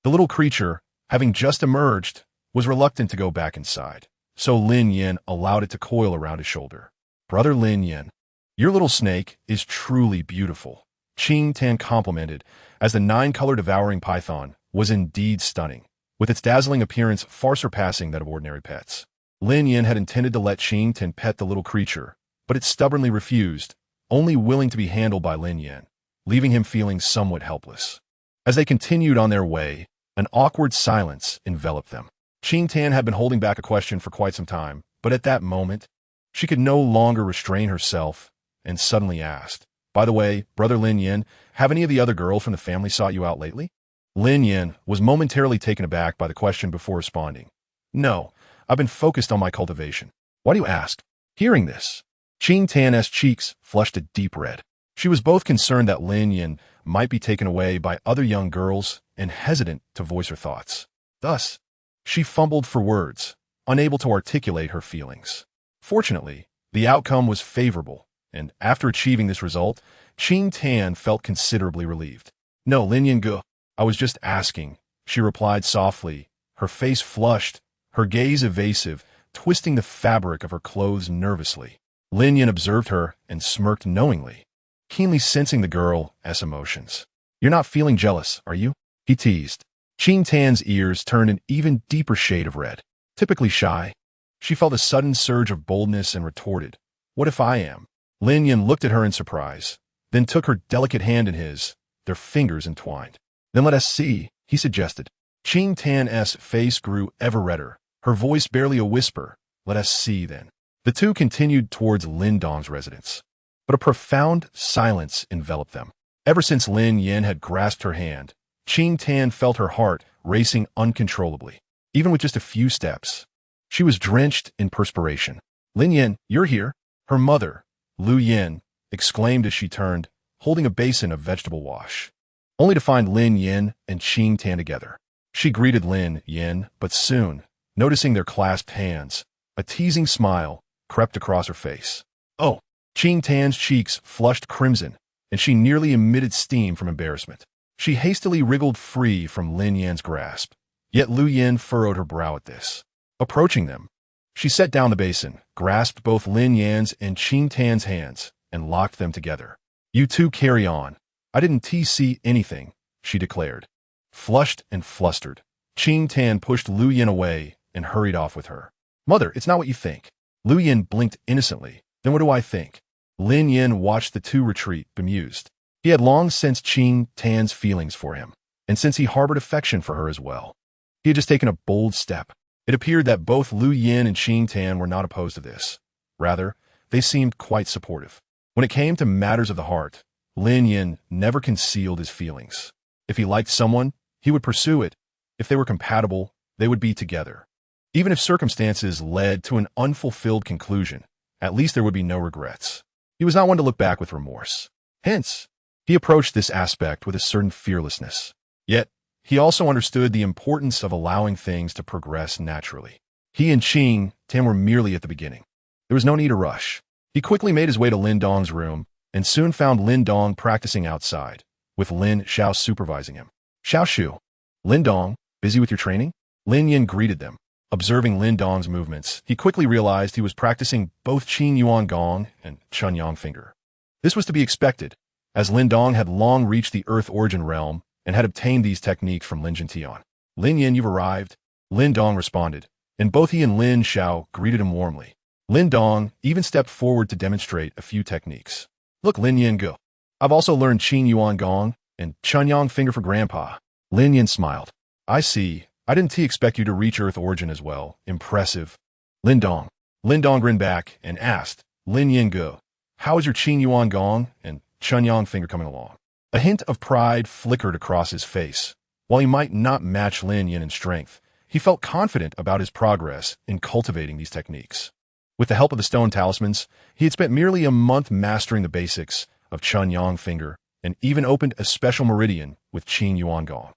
The little creature, having just emerged, was reluctant to go back inside, so Lin Yan allowed it to coil around his shoulder. "Brother Lin Yan, your little snake is truly beautiful," Qing Tan complimented, as the nine-color devouring python was indeed stunning, with its dazzling appearance far surpassing that of ordinary pets. Lin Yan had intended to let Qing Tan pet the little creature, but it stubbornly refused, only willing to be handled by Lin Yan, leaving him feeling somewhat helpless. As they continued on their way, an awkward silence enveloped them. Qing Tan had been holding back a question for quite some time, but at that moment, she could no longer restrain herself and suddenly asked, "By the way, Brother Lin Yan, have any of the other girls from the family sought you out lately?" Lin Yan was momentarily taken aback by the question before responding. "No, I've been focused on my cultivation." "Why do you ask?" Hearing this, Qing Tan's cheeks flushed a deep red. She was both concerned that Lin Yan might be taken away by other young girls and hesitant to voice her thoughts. Thus, she fumbled for words, unable to articulate her feelings. Fortunately, the outcome was favorable, and after achieving this result, Qing Tan felt considerably relieved. "No, Lin Yan Gu, I was just asking," she replied softly, her face flushed, her gaze evasive, twisting the fabric of her clothes nervously. Lin Yan observed her and smirked knowingly, keenly sensing the girl's emotions. "You're not feeling jealous, are you?" he teased. Qing Tan's ears turned an even deeper shade of red. Typically shy, she felt a sudden surge of boldness and retorted, "What if I am?" Lin Yan looked at her in surprise, then took her delicate hand in his, their fingers entwined. "Then let us see," he suggested. Qing Tan's face grew ever redder, her voice barely a whisper. "Let us see, then." The two continued towards Lin Dong's residence, but a profound silence enveloped them. Ever since Lin Yan had grasped her hand, Qing Tan felt her heart racing uncontrollably. Even with just a few steps, she was drenched in perspiration. "Lin Yan, you're here?" Her mother, Lu Yan, exclaimed as she turned, holding a basin of vegetable wash, only to find Lin Yan and Qing Tan together. She greeted Lin Yan, but soon, noticing their clasped hands, a teasing smile crept across her face. "Oh!" Qing Tan's cheeks flushed crimson, and she nearly emitted steam from embarrassment. She hastily wriggled free from Lin Yan's grasp, yet Lu Yan furrowed her brow at this. Approaching them, she set down the basin, grasped both Lin Yan's and Qing Tan's hands, and locked them together. "You two carry on. I didn't see anything," she declared. Flushed and flustered, Qing Tan pushed Lu Yan away and hurried off with her. "Mother, it's not what you think." Lu Yan blinked innocently. "Then what do I think?" Lin Yan watched the two retreat, bemused. He had long sensed Qing Tan's feelings for him, and since he harbored affection for her as well, he had just taken a bold step. It appeared that both Lu Yan and Qing Tan were not opposed to this. Rather, they seemed quite supportive. When it came to matters of the heart, Lin Yan never concealed his feelings. If he liked someone, he would pursue it. If they were compatible, they would be together. Even if circumstances led to an unfulfilled conclusion, at least there would be no regrets. He was not one to look back with remorse. Hence, he approached this aspect with a certain fearlessness. Yet, he also understood the importance of allowing things to progress naturally. He and Qing Tan were merely at the beginning. There was no need to rush. He quickly made his way to Lin Dong's room and soon found Lin Dong practicing outside, with Lin Xiao supervising him. "Xiao Shu, Lin Dong, busy with your training?" Lin Yan greeted them. Observing Lin Dong's movements, he quickly realized he was practicing both Qin Yuan Gong and Chun Yang Finger. This was to be expected, as Lin Dong had long reached the Earth Origin realm and had obtained these techniques from Lin Jintian. "Lin Yan, you've arrived," Lin Dong responded, and both he and Lin Xiao greeted him warmly. Lin Dong even stepped forward to demonstrate a few techniques. "Look, Lin Yan Gu, I've also learned Qin Yuan Gong and Chun Yang Finger for Grandpa." Lin Yan smiled. "I see. I didn't expect you to reach Earth Origin as well. Impressive." Lin Dong grinned back and asked, "Lin Yan Gu, how is your Qin Yuan Gong and Chun Yang Finger coming along?" A hint of pride flickered across his face. While he might not match Lin Yan in strength, he felt confident about his progress in cultivating these techniques. With the help of the stone talismans, he had spent merely a month mastering the basics of Chun Yang Finger and even opened a special meridian with Qin Yuan Gong.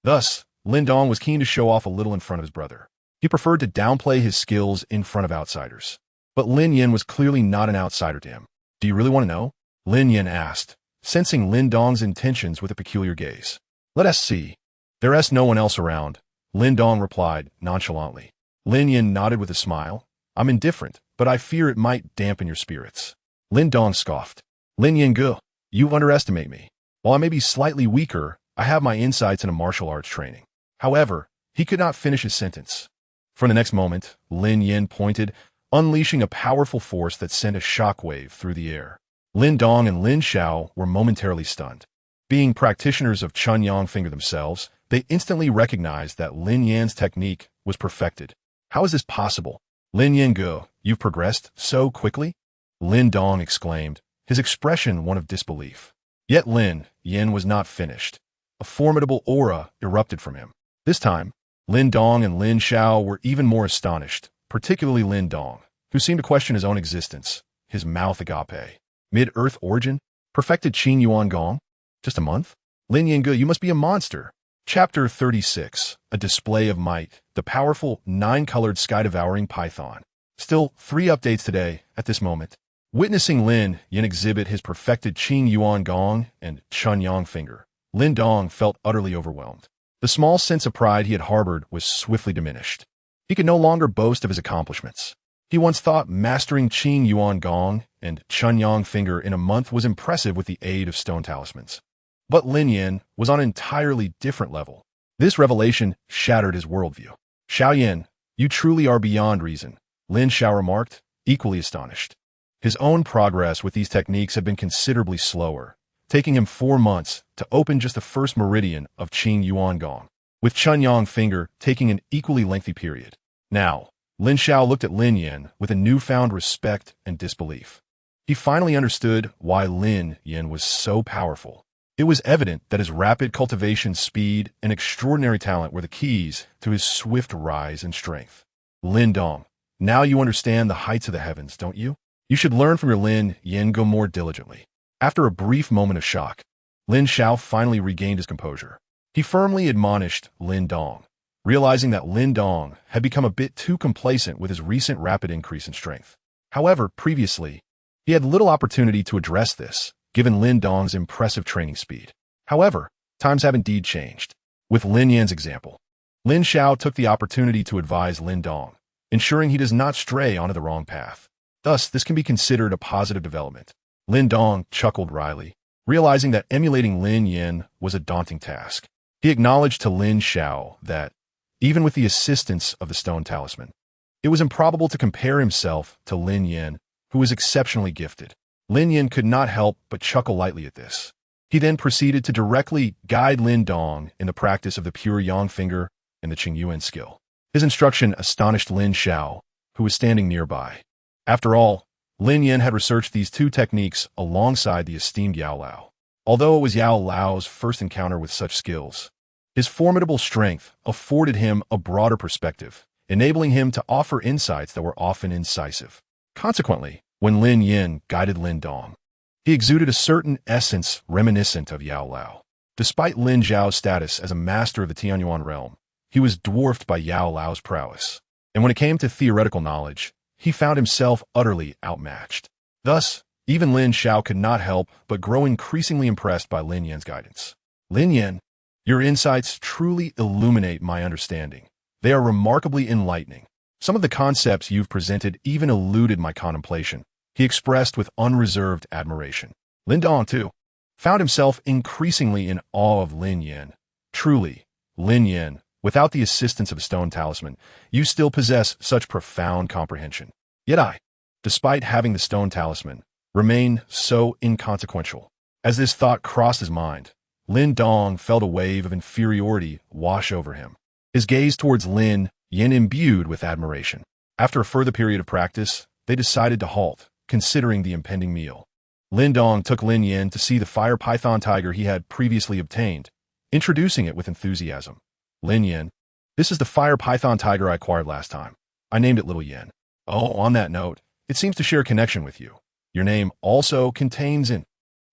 Thus, Lin Dong was keen to show off a little in front of his brother. He preferred to downplay his skills in front of outsiders. But Lin Yan was clearly not an outsider to him. "Do you really want to know?" Lin Yan asked, sensing Lin Dong's intentions with a peculiar gaze. "Let us see." "There's no one else around," Lin Dong replied nonchalantly. Lin Yan nodded with a smile. "I'm indifferent, but I fear it might dampen your spirits." Lin Dong scoffed. "Lin Yan Gu, you underestimate me. While I may be slightly weaker, I have my insights into martial arts training. However, he could not finish his sentence. For the next moment, Lin Yan pointed, unleashing a powerful force that sent a shockwave through the air. Lin Dong and Lin Xiao were momentarily stunned. Being practitioners of Chunyang Finger themselves, they instantly recognized that Lin Yan's technique was perfected. How is this possible? Lin Yan Go, you've progressed so quickly? Lin Dong exclaimed, his expression one of disbelief. Yet Lin Yan was not finished. A formidable aura erupted from him. This time, Lin Dong and Lin Xiao were even more astonished, particularly Lin Dong, who seemed to question his own existence, his mouth agape. Mid-earth origin? Perfected Qing Yuan Gong? Just a month? Lin Yan Ge, you must be a monster. Chapter 36, A Display of Might, the powerful, 9-colored sky-devouring python. Still, 3 updates today, at this moment. Witnessing Lin Yan exhibit his perfected Qing Yuan Gong and Chunyang Finger, Lin Dong felt utterly overwhelmed. The small sense of pride he had harbored was swiftly diminished. He could no longer boast of his accomplishments. He once thought mastering Qing Yuan Gong and Chunyang Finger in a month was impressive with the aid of stone talismans. But Lin Yan was on an entirely different level. This revelation shattered his worldview. Xiao Yan, you truly are beyond reason, Lin Xiao remarked, equally astonished. His own progress with these techniques had been considerably slower, taking him 4 months to open just the first meridian of Qing Yuan Gong, with Chunyang Finger taking an equally lengthy period. Now, Lin Xiao looked at Lin Yan with a newfound respect and disbelief. He finally understood why Lin Yan was so powerful. It was evident that his rapid cultivation speed and extraordinary talent were the keys to his swift rise in strength. Lin Dong, now you understand the heights of the heavens, don't you? You should learn from your Lin Yan Go more diligently. After a brief moment of shock, Lin Xiao finally regained his composure. He firmly admonished Lin Dong, realizing that Lin Dong had become a bit too complacent with his recent rapid increase in strength. However, previously, he had little opportunity to address this, given Lin Dong's impressive training speed. However, times have indeed changed. With Lin Yan's example, Lin Xiao took the opportunity to advise Lin Dong, ensuring he does not stray onto the wrong path. Thus, this can be considered a positive development. Lin Dong chuckled wryly, realizing that emulating Lin Yan was a daunting task. He acknowledged to Lin Xiao that, even with the assistance of the stone talisman, it was improbable to compare himself to Lin Yan, who was exceptionally gifted. Lin Yan could not help but chuckle lightly at this. He then proceeded to directly guide Lin Dong in the practice of the pure Yang Finger and the Qingyuan skill. His instruction astonished Lin Xiao, who was standing nearby. After all, Lin Yan had researched these 2 techniques alongside the esteemed Yao Lao. Although it was Yao Lao's first encounter with such skills, his formidable strength afforded him a broader perspective, enabling him to offer insights that were often incisive. Consequently, when Lin Yan guided Lin Dong, he exuded a certain essence reminiscent of Yao Lao. Despite Lin Zhao's status as a master of the Tianyuan realm, he was dwarfed by Yao Lao's prowess. And when it came to theoretical knowledge, he found himself utterly outmatched. Thus, even Lin Xiao could not help but grow increasingly impressed by Lin Yan's guidance. Lin Yan, your insights truly illuminate my understanding. They are remarkably enlightening. Some of the concepts you've presented even eluded my contemplation, he expressed with unreserved admiration. Lin Dong, too, found himself increasingly in awe of Lin Yan. Truly, Lin Yan, without the assistance of a stone talisman, you still possess such profound comprehension. Yet I, despite having the stone talisman, remain so inconsequential. As this thought crossed his mind, Lin Dong felt a wave of inferiority wash over him, his gaze towards Lin Yan imbued with admiration. After a further period of practice, they decided to halt, considering the impending meal. Lin Dong took Lin Yan to see the fire python tiger he had previously obtained, introducing it with enthusiasm. Lin Yan, this is the fire python tiger I acquired last time. I named it Little Yan. Oh, on that note, it seems to share a connection with you. Your name also contains an...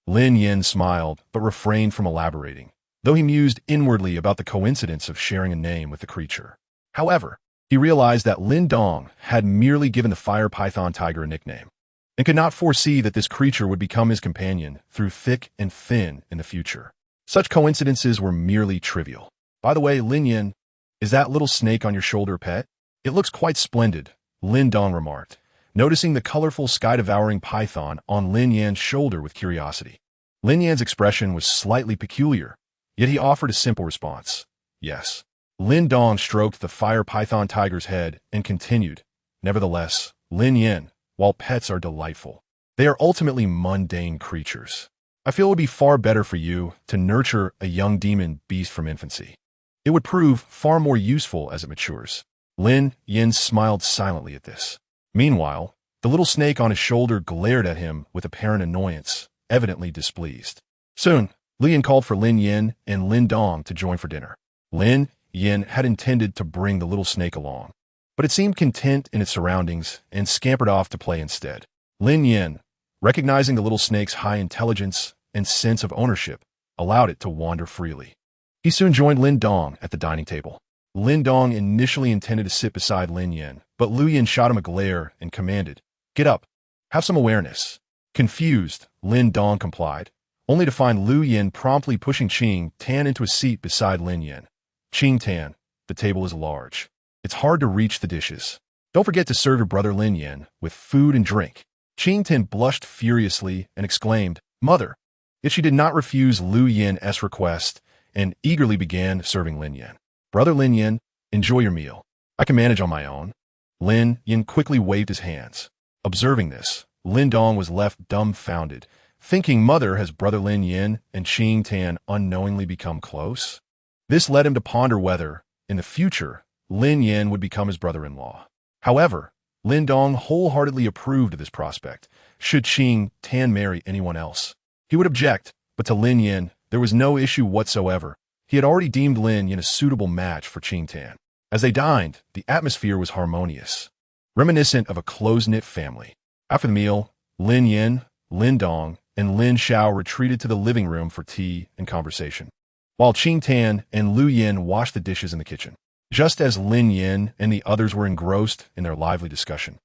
Lin Yan smiled, but refrained from elaborating, though he mused inwardly about the coincidence of sharing a name with the creature. However, he realized that Lin Dong had merely given the fire python tiger a nickname, and could not foresee that this creature would become his companion through thick and thin in the future. Such coincidences were merely trivial. By the way, Lin Yan, is that little snake on your shoulder a pet? It looks quite splendid, Lin Dong remarked, noticing the colorful sky-devouring python on Lin Yan's shoulder with curiosity. Lin Yan's expression was slightly peculiar, yet he offered a simple response. Yes. Lin Dong stroked the fire python tiger's head and continued. Nevertheless, Lin Yan, while pets are delightful, they are ultimately mundane creatures. I feel it would be far better for you to nurture a young demon beast from infancy. It would prove far more useful as it matures. Lin Yan smiled silently at this. Meanwhile, the little snake on his shoulder glared at him with apparent annoyance, evidently displeased. Soon, Lin Yan called for Lin Yan and Lin Dong to join for dinner. Lin Yan had intended to bring the little snake along, but it seemed content in its surroundings and scampered off to play instead. Lin Yan, recognizing the little snake's high intelligence and sense of ownership, allowed it to wander freely. He soon joined Lin Dong at the dining table. Lin Dong initially intended to sit beside Lin Yan, but Lin Yan shot him a glare and commanded, "Get up. Have some awareness." Confused, Lin Dong complied, only to find Lin Yan promptly pushing Qing Tan into a seat beside Lin Yan. "Qing Tan, the table is large. It's hard to reach the dishes. Don't forget to serve your brother Lin Yan with food and drink." Qing Tan blushed furiously and exclaimed, "Mother!" Yet she did not refuse Lin Yan's request and eagerly began serving Lin Yan. "Brother Lin Yan, enjoy your meal. I can manage on my own." Lin Yan quickly waved his hands. Observing this, Lin Dong was left dumbfounded, thinking mother has brother Lin Yan and Qing Tan unknowingly become close. This led him to ponder whether, in the future, Lin Yan would become his brother-in-law. However, Lin Dong wholeheartedly approved of this prospect, should Qing Tan marry anyone else. He would object, but to Lin Yan, there was no issue whatsoever. He had already deemed Lin Yan a suitable match for Qing Tan. As they dined, the atmosphere was harmonious, reminiscent of a close-knit family. After the meal, Lin Yan, Lin Dong, and Lin Xiao retreated to the living room for tea and conversation, while Qing Tan and Lin Yan washed the dishes in the kitchen. Just as Lin Yan and the others were engrossed in their lively discussion,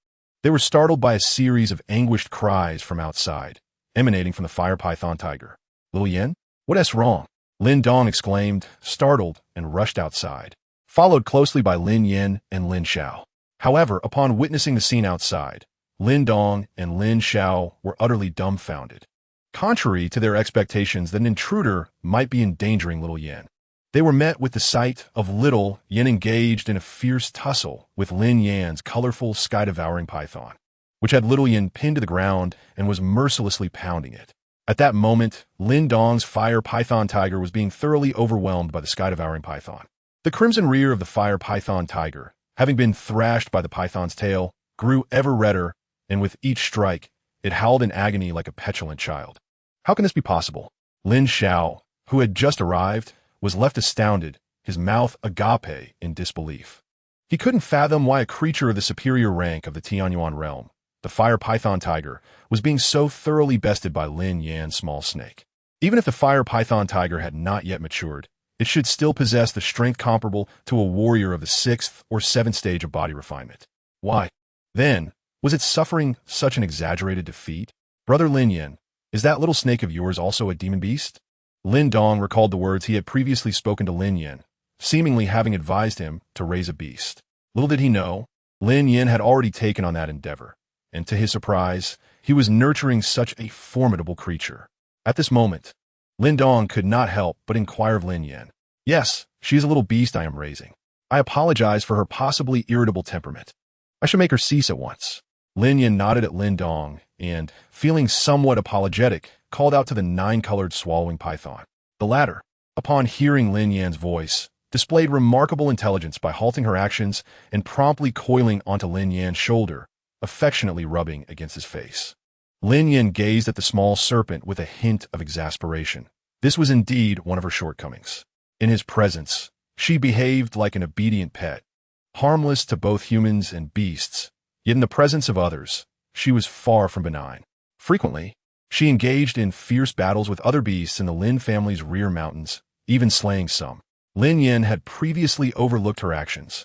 they were startled by a series of anguished cries from outside, emanating from the fire python tiger. "Lin Yan? What's wrong?" Lin Dong exclaimed, startled, and rushed outside, followed closely by Lin Yan and Lin Xiao. However, upon witnessing the scene outside, Lin Dong and Lin Xiao were utterly dumbfounded. Contrary to their expectations that an intruder might be endangering Lin Yan, they were met with the sight of Lin Yan engaged in a fierce tussle with Lin Yan's colorful sky-devouring python, which had Lin Yan pinned to the ground and was mercilessly pounding it. At that moment, Lin Dong's fire python tiger was being thoroughly overwhelmed by the sky-devouring python. The crimson rear of the fire python tiger, having been thrashed by the python's tail, grew ever redder, and with each strike, it howled in agony like a petulant child. How can this be possible? Lin Xiao, who had just arrived, was left astounded, his mouth agape in disbelief. He couldn't fathom why a creature of the superior rank of the Tianyuan realm, the fire python tiger, was being so thoroughly bested by Lin Yan's small snake. Even if the fire python tiger had not yet matured, it should still possess the strength comparable to a warrior of the 6th or 7th stage of body refinement. Why, then, was it suffering such an exaggerated defeat? "Brother Lin Yan, is that little snake of yours also a demon beast?" Lin Dong recalled the words he had previously spoken to Lin Yan, seemingly having advised him to raise a beast. Little did he know, Lin Yan had already taken on that endeavor, and to his surprise, he was nurturing such a formidable creature. At this moment, Lin Dong could not help but inquire of Lin Yan. "Yes, she is a little beast I am raising. I apologize for her possibly irritable temperament. I should make her cease at once." Lin Yan nodded at Lin Dong and, feeling somewhat apologetic, called out to the 9-colored swallowing python. The latter, upon hearing Lin Yan's voice, displayed remarkable intelligence by halting her actions and promptly coiling onto Lin Yan's shoulder, affectionately rubbing against his face. Lin Yan gazed at the small serpent with a hint of exasperation. This was indeed one of her shortcomings. In his presence, she behaved like an obedient pet, harmless to both humans and beasts, yet in the presence of others, she was far from benign. Frequently, she engaged in fierce battles with other beasts in the Lin family's rear mountains, even slaying some. Lin Yan had previously overlooked her actions,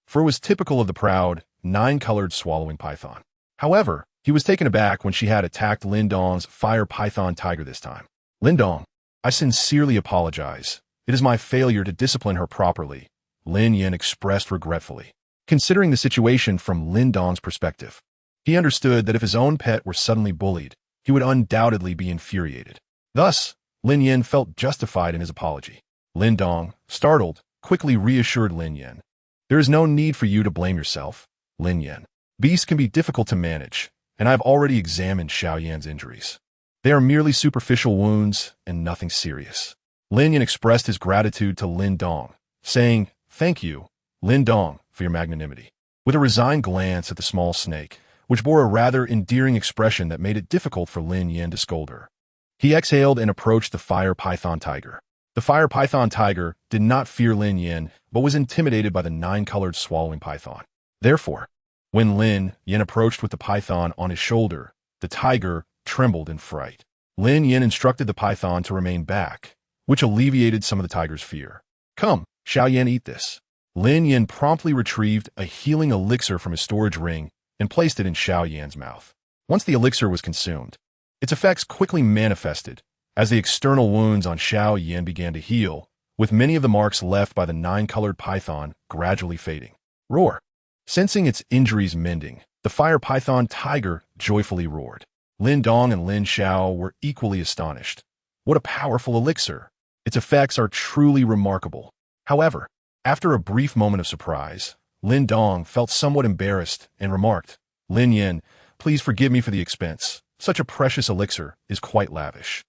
for it was typical of the proud, 9-colored swallowing python. However, he was taken aback when she had attacked Lin Dong's fire python tiger this time. "Lin Dong, I sincerely apologize. It is my failure to discipline her properly," Lin Yan expressed regretfully. Considering the situation from Lin Dong's perspective, he understood that if his own pet were suddenly bullied, he would undoubtedly be infuriated. Thus, Lin Yan felt justified in his apology. Lin Dong, startled, quickly reassured Lin Yan. There is no need for you to blame yourself, Lin Yan. Beasts can be difficult to manage, and I have already examined Xiao Yan's injuries. They are merely superficial wounds and nothing serious. Lin Yan expressed his gratitude to Lin Dong, saying, "Thank you, Lin Dong, for your magnanimity." With a resigned glance at the small snake, which bore a rather endearing expression that made it difficult for Lin Yan to scold her, he exhaled and approached the fire python tiger. The fire python tiger did not fear Lin Yan, but was intimidated by the 9-colored swallowing python. Therefore, when Lin Yan approached with the python on his shoulder, the tiger trembled in fright. Lin Yan instructed the python to remain back, which alleviated some of the tiger's fear. "Come, Xiao Yan, eat this." Lin Yan promptly retrieved a healing elixir from his storage ring and placed it in Xiao Yan's mouth. Once the elixir was consumed, its effects quickly manifested as the external wounds on Xiao Yan began to heal, with many of the marks left by the 9-colored python gradually fading. Roar! Sensing its injuries mending, the fire python tiger joyfully roared. Lin Dong and Lin Xiao were equally astonished. What a powerful elixir! Its effects are truly remarkable. However, after a brief moment of surprise, Lin Dong felt somewhat embarrassed and remarked, "Lin Yan, please forgive me for the expense. Such a precious elixir is quite lavish."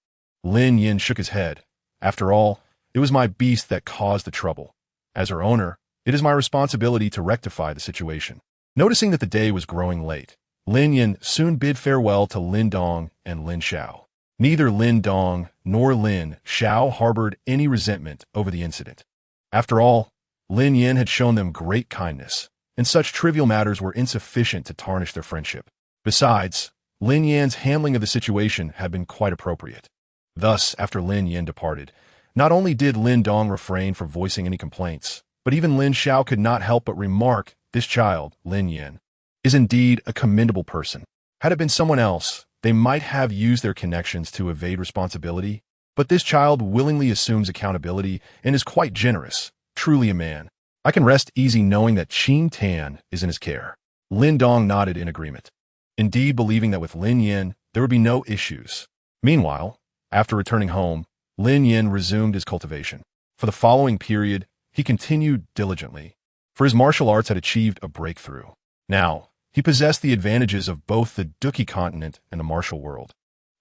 Lin Yan shook his head. "After all, it was my beast that caused the trouble. As her owner, it is my responsibility to rectify the situation." Noticing that the day was growing late, Lin Yan soon bid farewell to Lin Dong and Lin Xiao. Neither Lin Dong nor Lin Xiao harbored any resentment over the incident. After all, Lin Yan had shown them great kindness, and such trivial matters were insufficient to tarnish their friendship. Besides, Lin Yan's handling of the situation had been quite appropriate. Thus, after Lin Yan departed, not only did Lin Dong refrain from voicing any complaints, but even Lin Xiao could not help but remark, "This child, Lin Yan, is indeed a commendable person. Had it been someone else, they might have used their connections to evade responsibility, but this child willingly assumes accountability and is quite generous, truly a man. I can rest easy knowing that Qin Tan is in his care." Lin Dong nodded in agreement, indeed believing that with Lin Yan there would be no issues. Meanwhile, after returning home, Lin Yan resumed his cultivation. For the following period, he continued diligently, for his martial arts had achieved a breakthrough. Now, he possessed the advantages of both the Duki continent and the martial world,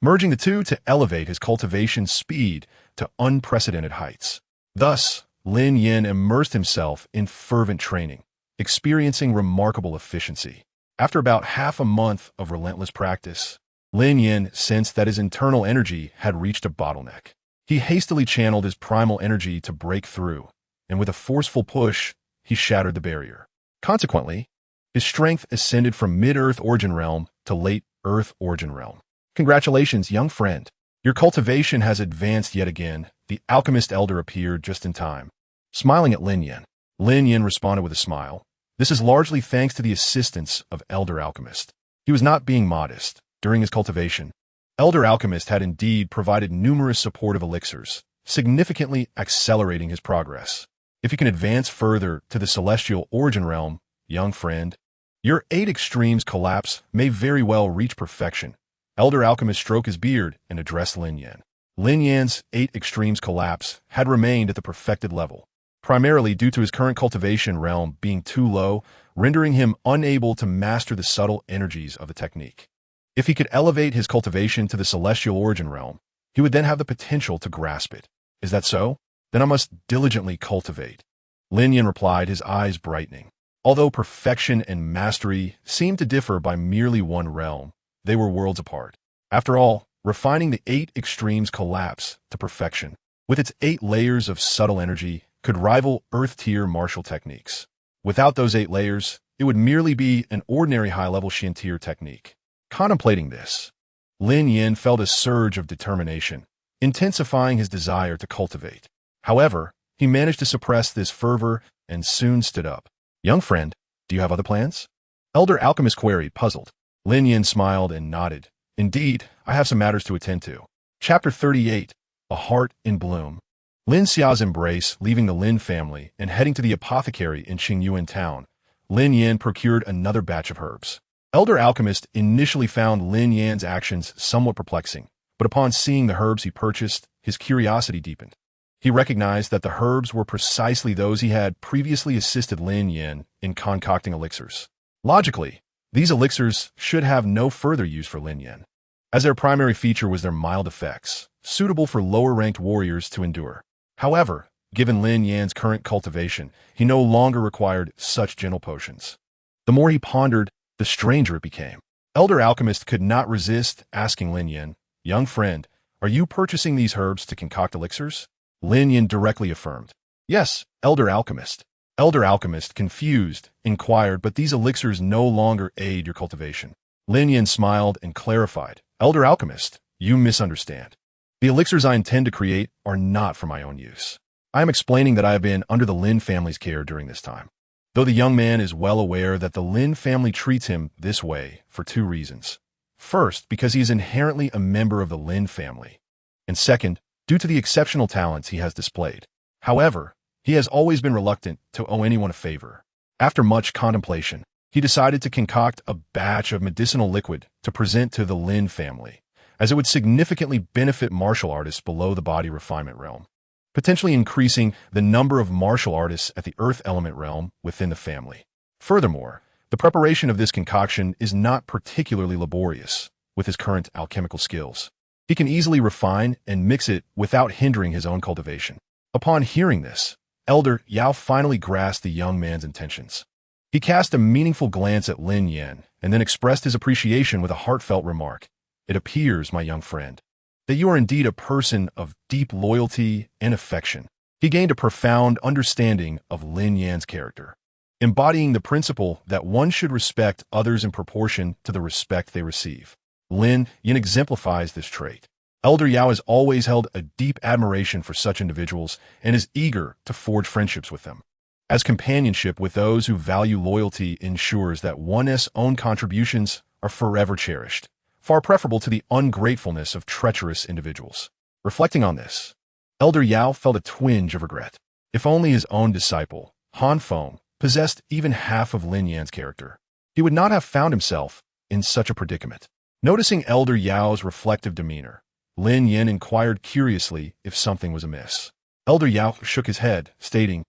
merging the two to elevate his cultivation speed to unprecedented heights. Thus, Lin Yan immersed himself in fervent training, experiencing remarkable efficiency. After about half a month of relentless practice, Lin Yan sensed that his internal energy had reached a bottleneck. He hastily channeled his primal energy to break through, and with a forceful push, he shattered the barrier. Consequently, his strength ascended from mid-Earth origin realm to late Earth origin realm. "Congratulations, young friend. Your cultivation has advanced yet again." The alchemist elder appeared just in time. Smiling at Lin Yan responded with a smile. "This is largely thanks to the assistance of Elder Alchemist." He was not being modest. During his cultivation, Elder Alchemist had indeed provided numerous supportive elixirs, significantly accelerating his progress. If you can advance further to the celestial origin realm, young friend, your 8 extremes collapse may very well reach perfection. Elder Alchemist stroked his beard and addressed Lin Yan. Lin Yan's 8 extremes collapse had remained at the perfected level, primarily due to his current cultivation realm being too low, rendering him unable to master the subtle energies of the technique. If he could elevate his cultivation to the celestial origin realm, he would then have the potential to grasp it. Is that so? Then I must diligently cultivate. Lin Yan replied, his eyes brightening. Although perfection and mastery seemed to differ by merely one realm, they were worlds apart. After all, refining the 8 extremes collapse to perfection, with its 8 layers of subtle energy, could rival Earth-tier martial techniques. Without those 8 layers, it would merely be an ordinary high-level Shin-tier technique. Contemplating this, Lin Yan felt a surge of determination, intensifying his desire to cultivate. However, he managed to suppress this fervor and soon stood up. "Young friend, do you have other plans?" Elder Alchemist queried, puzzled. Lin Yan smiled and nodded. "Indeed, I have some matters to attend to." Chapter 38, A Heart in Bloom. Lin Xiao's embrace, leaving the Lin family and heading to the apothecary in Qingyuan town, Lin Yan procured another batch of herbs. Elder Alchemist initially found Lin Yan's actions somewhat perplexing, but upon seeing the herbs he purchased, his curiosity deepened. He recognized that the herbs were precisely those he had previously assisted Lin Yan in concocting elixirs. Logically, these elixirs should have no further use for Lin Yan, as their primary feature was their mild effects, suitable for lower-ranked warriors to endure. However, given Lin Yan's current cultivation, he no longer required such gentle potions. The more he pondered, the stranger it became. Elder Alchemist could not resist asking Lin Yan, "Young friend, are you purchasing these herbs to concoct elixirs?" Lin Yan directly affirmed, "Yes, Elder Alchemist." Elder Alchemist, confused, inquired, "But these elixirs no longer aid your cultivation." Lin Yan smiled and clarified, "Elder Alchemist, you misunderstand. The elixirs I intend to create are not for my own use. I am explaining that I have been under the Lin family's care during this time." Though the young man is well aware that the Lin family treats him this way for two reasons. First, because he is inherently a member of the Lin family, and second, due to the exceptional talents he has displayed. However, he has always been reluctant to owe anyone a favor. After much contemplation, he decided to concoct a batch of medicinal liquid to present to the Lin family, as it would significantly benefit martial artists below the body refinement realm, potentially increasing the number of martial artists at the earth element realm within the family. Furthermore, the preparation of this concoction is not particularly laborious with his current alchemical skills. He can easily refine and mix it without hindering his own cultivation. Upon hearing this, Elder Yao finally grasped the young man's intentions. He cast a meaningful glance at Lin Yan and then expressed his appreciation with a heartfelt remark. "It appears, my young friend, that you are indeed a person of deep loyalty and affection." He gained a profound understanding of Lin Yan's character, embodying the principle that one should respect others in proportion to the respect they receive. Lin Yan exemplifies this trait. Elder Yao has always held a deep admiration for such individuals and is eager to forge friendships with them, as companionship with those who value loyalty ensures that one's own contributions are forever cherished, far preferable to the ungratefulness of treacherous individuals. Reflecting on this, Elder Yao felt a twinge of regret. If only his own disciple, Han Feng, possessed even half of Lin Yan's character, he would not have found himself in such a predicament. Noticing Elder Yao's reflective demeanor, Lin Yan inquired curiously if something was amiss. Elder Yao shook his head, stating,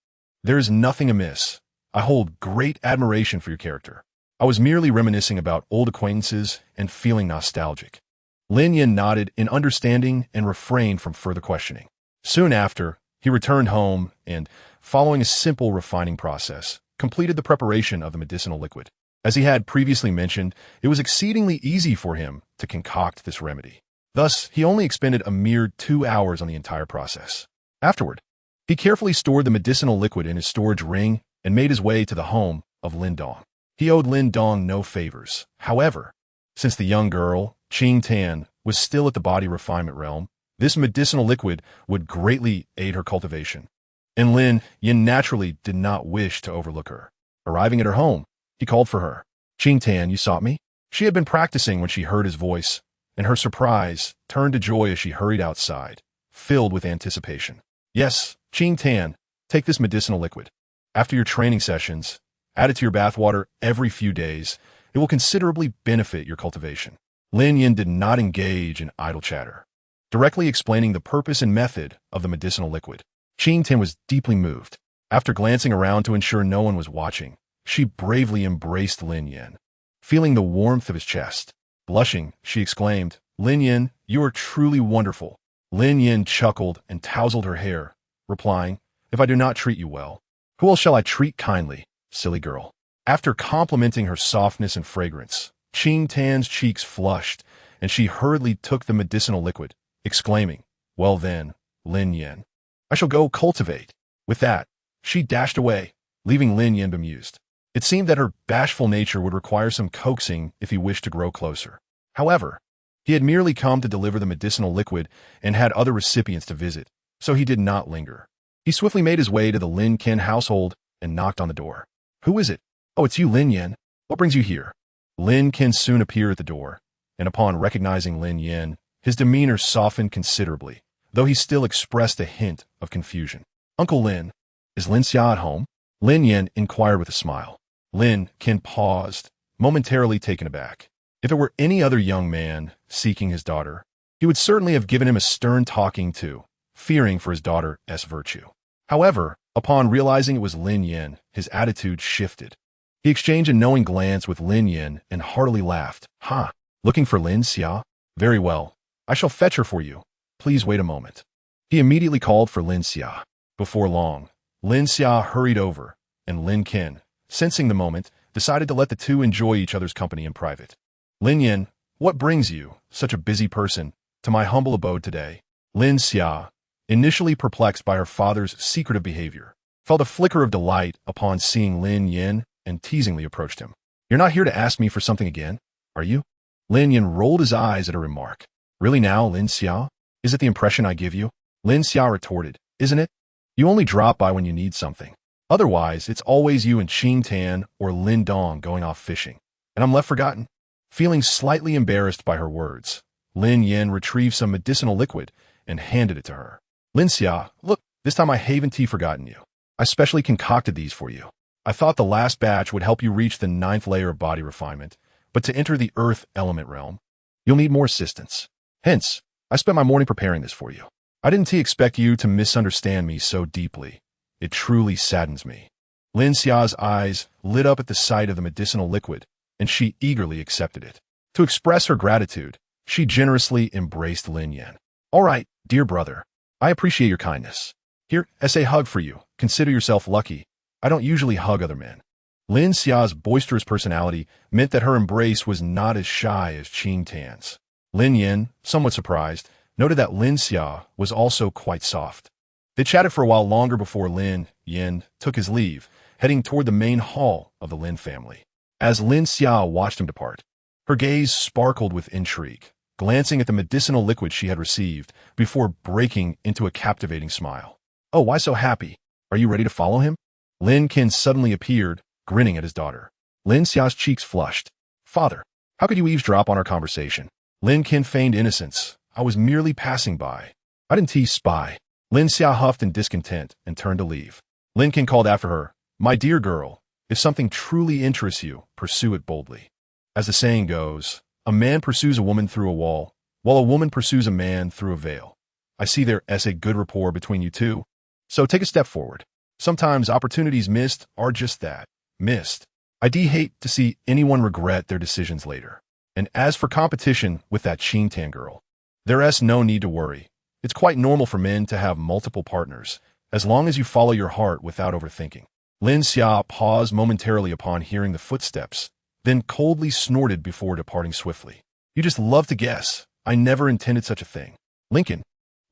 "There is nothing amiss. I hold great admiration for your character. I was merely reminiscing about old acquaintances and feeling nostalgic." Lin Yan nodded in understanding and refrained from further questioning. Soon after, he returned home and, following a simple refining process, completed the preparation of the medicinal liquid. As he had previously mentioned, it was exceedingly easy for him to concoct this remedy. Thus, he only expended a mere 2 hours on the entire process. Afterward, he carefully stored the medicinal liquid in his storage ring and made his way to the home of Lin Dong. He owed Lin Dong no favors. However, since the young girl, Qing Tan, was still at the body refinement realm, this medicinal liquid would greatly aid her cultivation. And Lin Yan naturally did not wish to overlook her. Arriving at her home, he called for her. "Qing Tan, you sought me?" She had been practicing when she heard his voice, and her surprise turned to joy as she hurried outside, filled with anticipation. "Yes, Qing Tan, take this medicinal liquid. After your training sessions, add it to your bathwater every few days. It will considerably benefit your cultivation." Lin Yan did not engage in idle chatter, directly explaining the purpose and method of the medicinal liquid. Qing Tan was deeply moved. After glancing around to ensure no one was watching, she bravely embraced Lin Yan, feeling the warmth of his chest. Blushing, she exclaimed, "Lin Yan, you are truly wonderful." Lin Yan chuckled and tousled her hair, replying, "If I do not treat you well, who else shall I treat kindly, silly girl?" After complimenting her softness and fragrance, Qing Tan's cheeks flushed, and she hurriedly took the medicinal liquid, exclaiming, "Well then, Lin Yan, I shall go cultivate." With that, she dashed away, leaving Lin Yan bemused. It seemed that her bashful nature would require some coaxing if he wished to grow closer. However, he had merely come to deliver the medicinal liquid and had other recipients to visit, so he did not linger. He swiftly made his way to the Lin Clan household and knocked on the door. "Who is it?" "Oh, it's you, Lin Yan. What brings you here?" Lin Clan soon appeared at the door, and upon recognizing Lin Yan, his demeanor softened considerably, though he still expressed a hint of confusion. "Uncle Lin, is Lin Xia at home?" Lin Yan inquired with a smile. Lin Clan paused, momentarily taken aback. If it were any other young man seeking his daughter, he would certainly have given him a stern talking to, fearing for his daughter's virtue. However, upon realizing it was Lin Yan, his attitude shifted. He exchanged a knowing glance with Lin Yan and heartily laughed. "Ha, looking for Lin Xia? Very well. I shall fetch her for you. Please wait a moment." He immediately called for Lin Xia. Before long, Lin Xia hurried over, and Lin Clan, sensing the moment, decided to let the two enjoy each other's company in private. "Lin Yan, what brings you, such a busy person, to my humble abode today?" Lin Xia, initially perplexed by her father's secretive behavior, felt a flicker of delight upon seeing Lin Yan and teasingly approached him. "You're not here to ask me for something again, are you?" Lin Yan rolled his eyes at her remark. "Really now, Lin Xia? Is it the impression I give you?" Lin Xia retorted. "Isn't it? You only drop by when you need something. Otherwise, it's always you and Qing Tan or Lin Dong going off fishing. And I'm left forgotten." Feeling slightly embarrassed by her words, Lin Yan retrieved some medicinal liquid and handed it to her. "Lin Xia, look, this time I haven't forgotten you. I specially concocted these for you. I thought the last batch would help you reach the 9th layer of body refinement, but to enter the earth element realm, you'll need more assistance. Hence, I spent my morning preparing this for you. I didn't expect you to misunderstand me so deeply. It truly saddens me." Lin Xia's eyes lit up at the sight of the medicinal liquid, and she eagerly accepted it. To express her gratitude, she generously embraced Lin Yan. "All right, dear brother. I appreciate your kindness. Here, as a hug for you. Consider yourself lucky. I don't usually hug other men." Lin Xia's boisterous personality meant that her embrace was not as shy as Qing Tan's. Lin Yan, somewhat surprised, noted that Lin Xia was also quite soft. They chatted for a while longer before Lin Yan took his leave, heading toward the main hall of the Lin family. As Lin Xia watched him depart, her gaze sparkled with intrigue, glancing at the medicinal liquid she had received before breaking into a captivating smile. "Oh, why so happy? Are you ready to follow him?" Lin Clan suddenly appeared, grinning at his daughter. Lin Xia's cheeks flushed. "Father, how could you eavesdrop on our conversation?" Lin Clan feigned innocence. "I was merely passing by. I didn't spy." Lin Xia huffed in discontent and turned to leave. Lin Clan called after her, "My dear girl, if something truly interests you, pursue it boldly. As the saying goes, a man pursues a woman through a wall, while a woman pursues a man through a veil. I see there is a good rapport between you two, so take a step forward. Sometimes opportunities missed are just that, missed. I hate to see anyone regret their decisions later. And as for competition with that Qing Tan girl, there's no need to worry. It's quite normal for men to have multiple partners, as long as you follow your heart without overthinking." Lin Xia paused momentarily upon hearing the footsteps, then coldly snorted before departing swiftly. "You just love to guess. I never intended such a thing." Lincoln,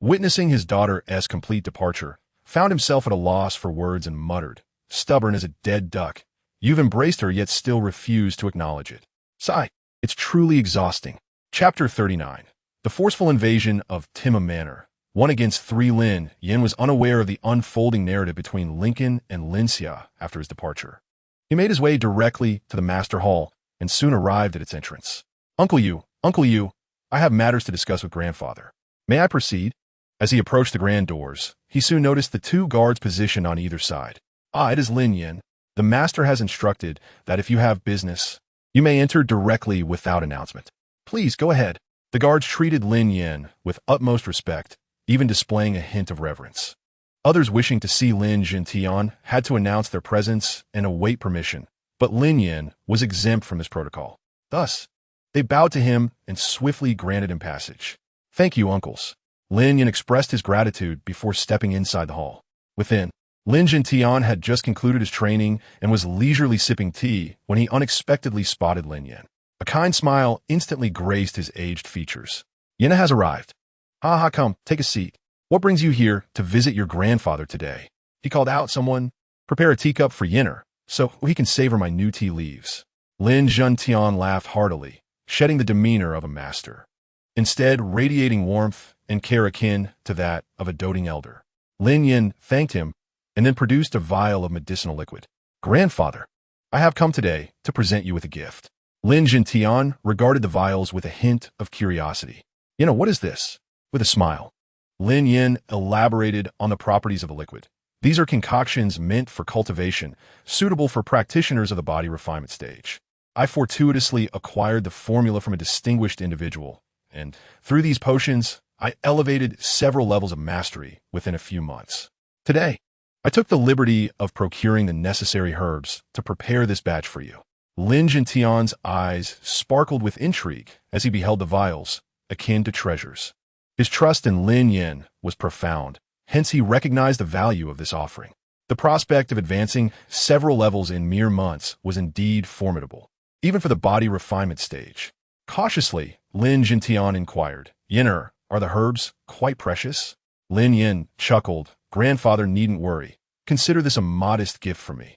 witnessing his daughter's complete departure, found himself at a loss for words and muttered, "Stubborn as a dead duck. You've embraced her yet still refuse to acknowledge it. Sigh, it's truly exhausting." Chapter 39. The forceful invasion of Timma Manor. 1 against 3. Lin Yan was unaware of the unfolding narrative between Lincoln and Lin Xia after his departure. He made his way directly to the master hall and soon arrived at its entrance. Uncle Yu, I have matters to discuss with grandfather. May I proceed?" As he approached the grand doors, he soon noticed the 2 guards positioned on either side. "Ah, it is Lin Yan. The master has instructed that if you have business, you may enter directly without announcement. Please go ahead." The guards treated Lin Yan with utmost respect, even displaying a hint of reverence. Others wishing to see Lin Jintian had to announce their presence and await permission, but Lin Yan was exempt from this protocol. Thus, they bowed to him and swiftly granted him passage. "Thank you, uncles." Lin Yan expressed his gratitude before stepping inside the hall. Within, Lin Jintian had just concluded his training and was leisurely sipping tea when he unexpectedly spotted Lin Yan. A kind smile instantly graced his aged features. "Yenna has arrived. Ha, come, take a seat. What brings you here to visit your grandfather today?" He called out someone. "Prepare a teacup for Yenna, so he can savor my new tea leaves." Lin Zhentian laughed heartily, shedding the demeanor of a master, instead radiating warmth and care akin to that of a doting elder. Lin Yan thanked him and then produced a vial of medicinal liquid. "Grandfather, I have come today to present you with a gift." Lin Jintian regarded the vials with a hint of curiosity. What is this?" With a smile, Lin Yan elaborated on the properties of the liquid. "These are concoctions meant for cultivation, suitable for practitioners of the body refinement stage. I fortuitously acquired the formula from a distinguished individual, and through these potions, I elevated several levels of mastery within a few months. Today, I took the liberty of procuring the necessary herbs to prepare this batch for you. Lin Yan's eyes sparkled with intrigue as he beheld the vials, akin to treasures. His trust in Lin Yan was profound, hence he recognized the value of this offering. The prospect of advancing several levels in mere months was indeed formidable, even for the body refinement stage. Cautiously, Lin Yan inquired, "Yinner, are the herbs quite precious?" Lin Yan chuckled, "Grandfather needn't worry. Consider this a modest gift from me.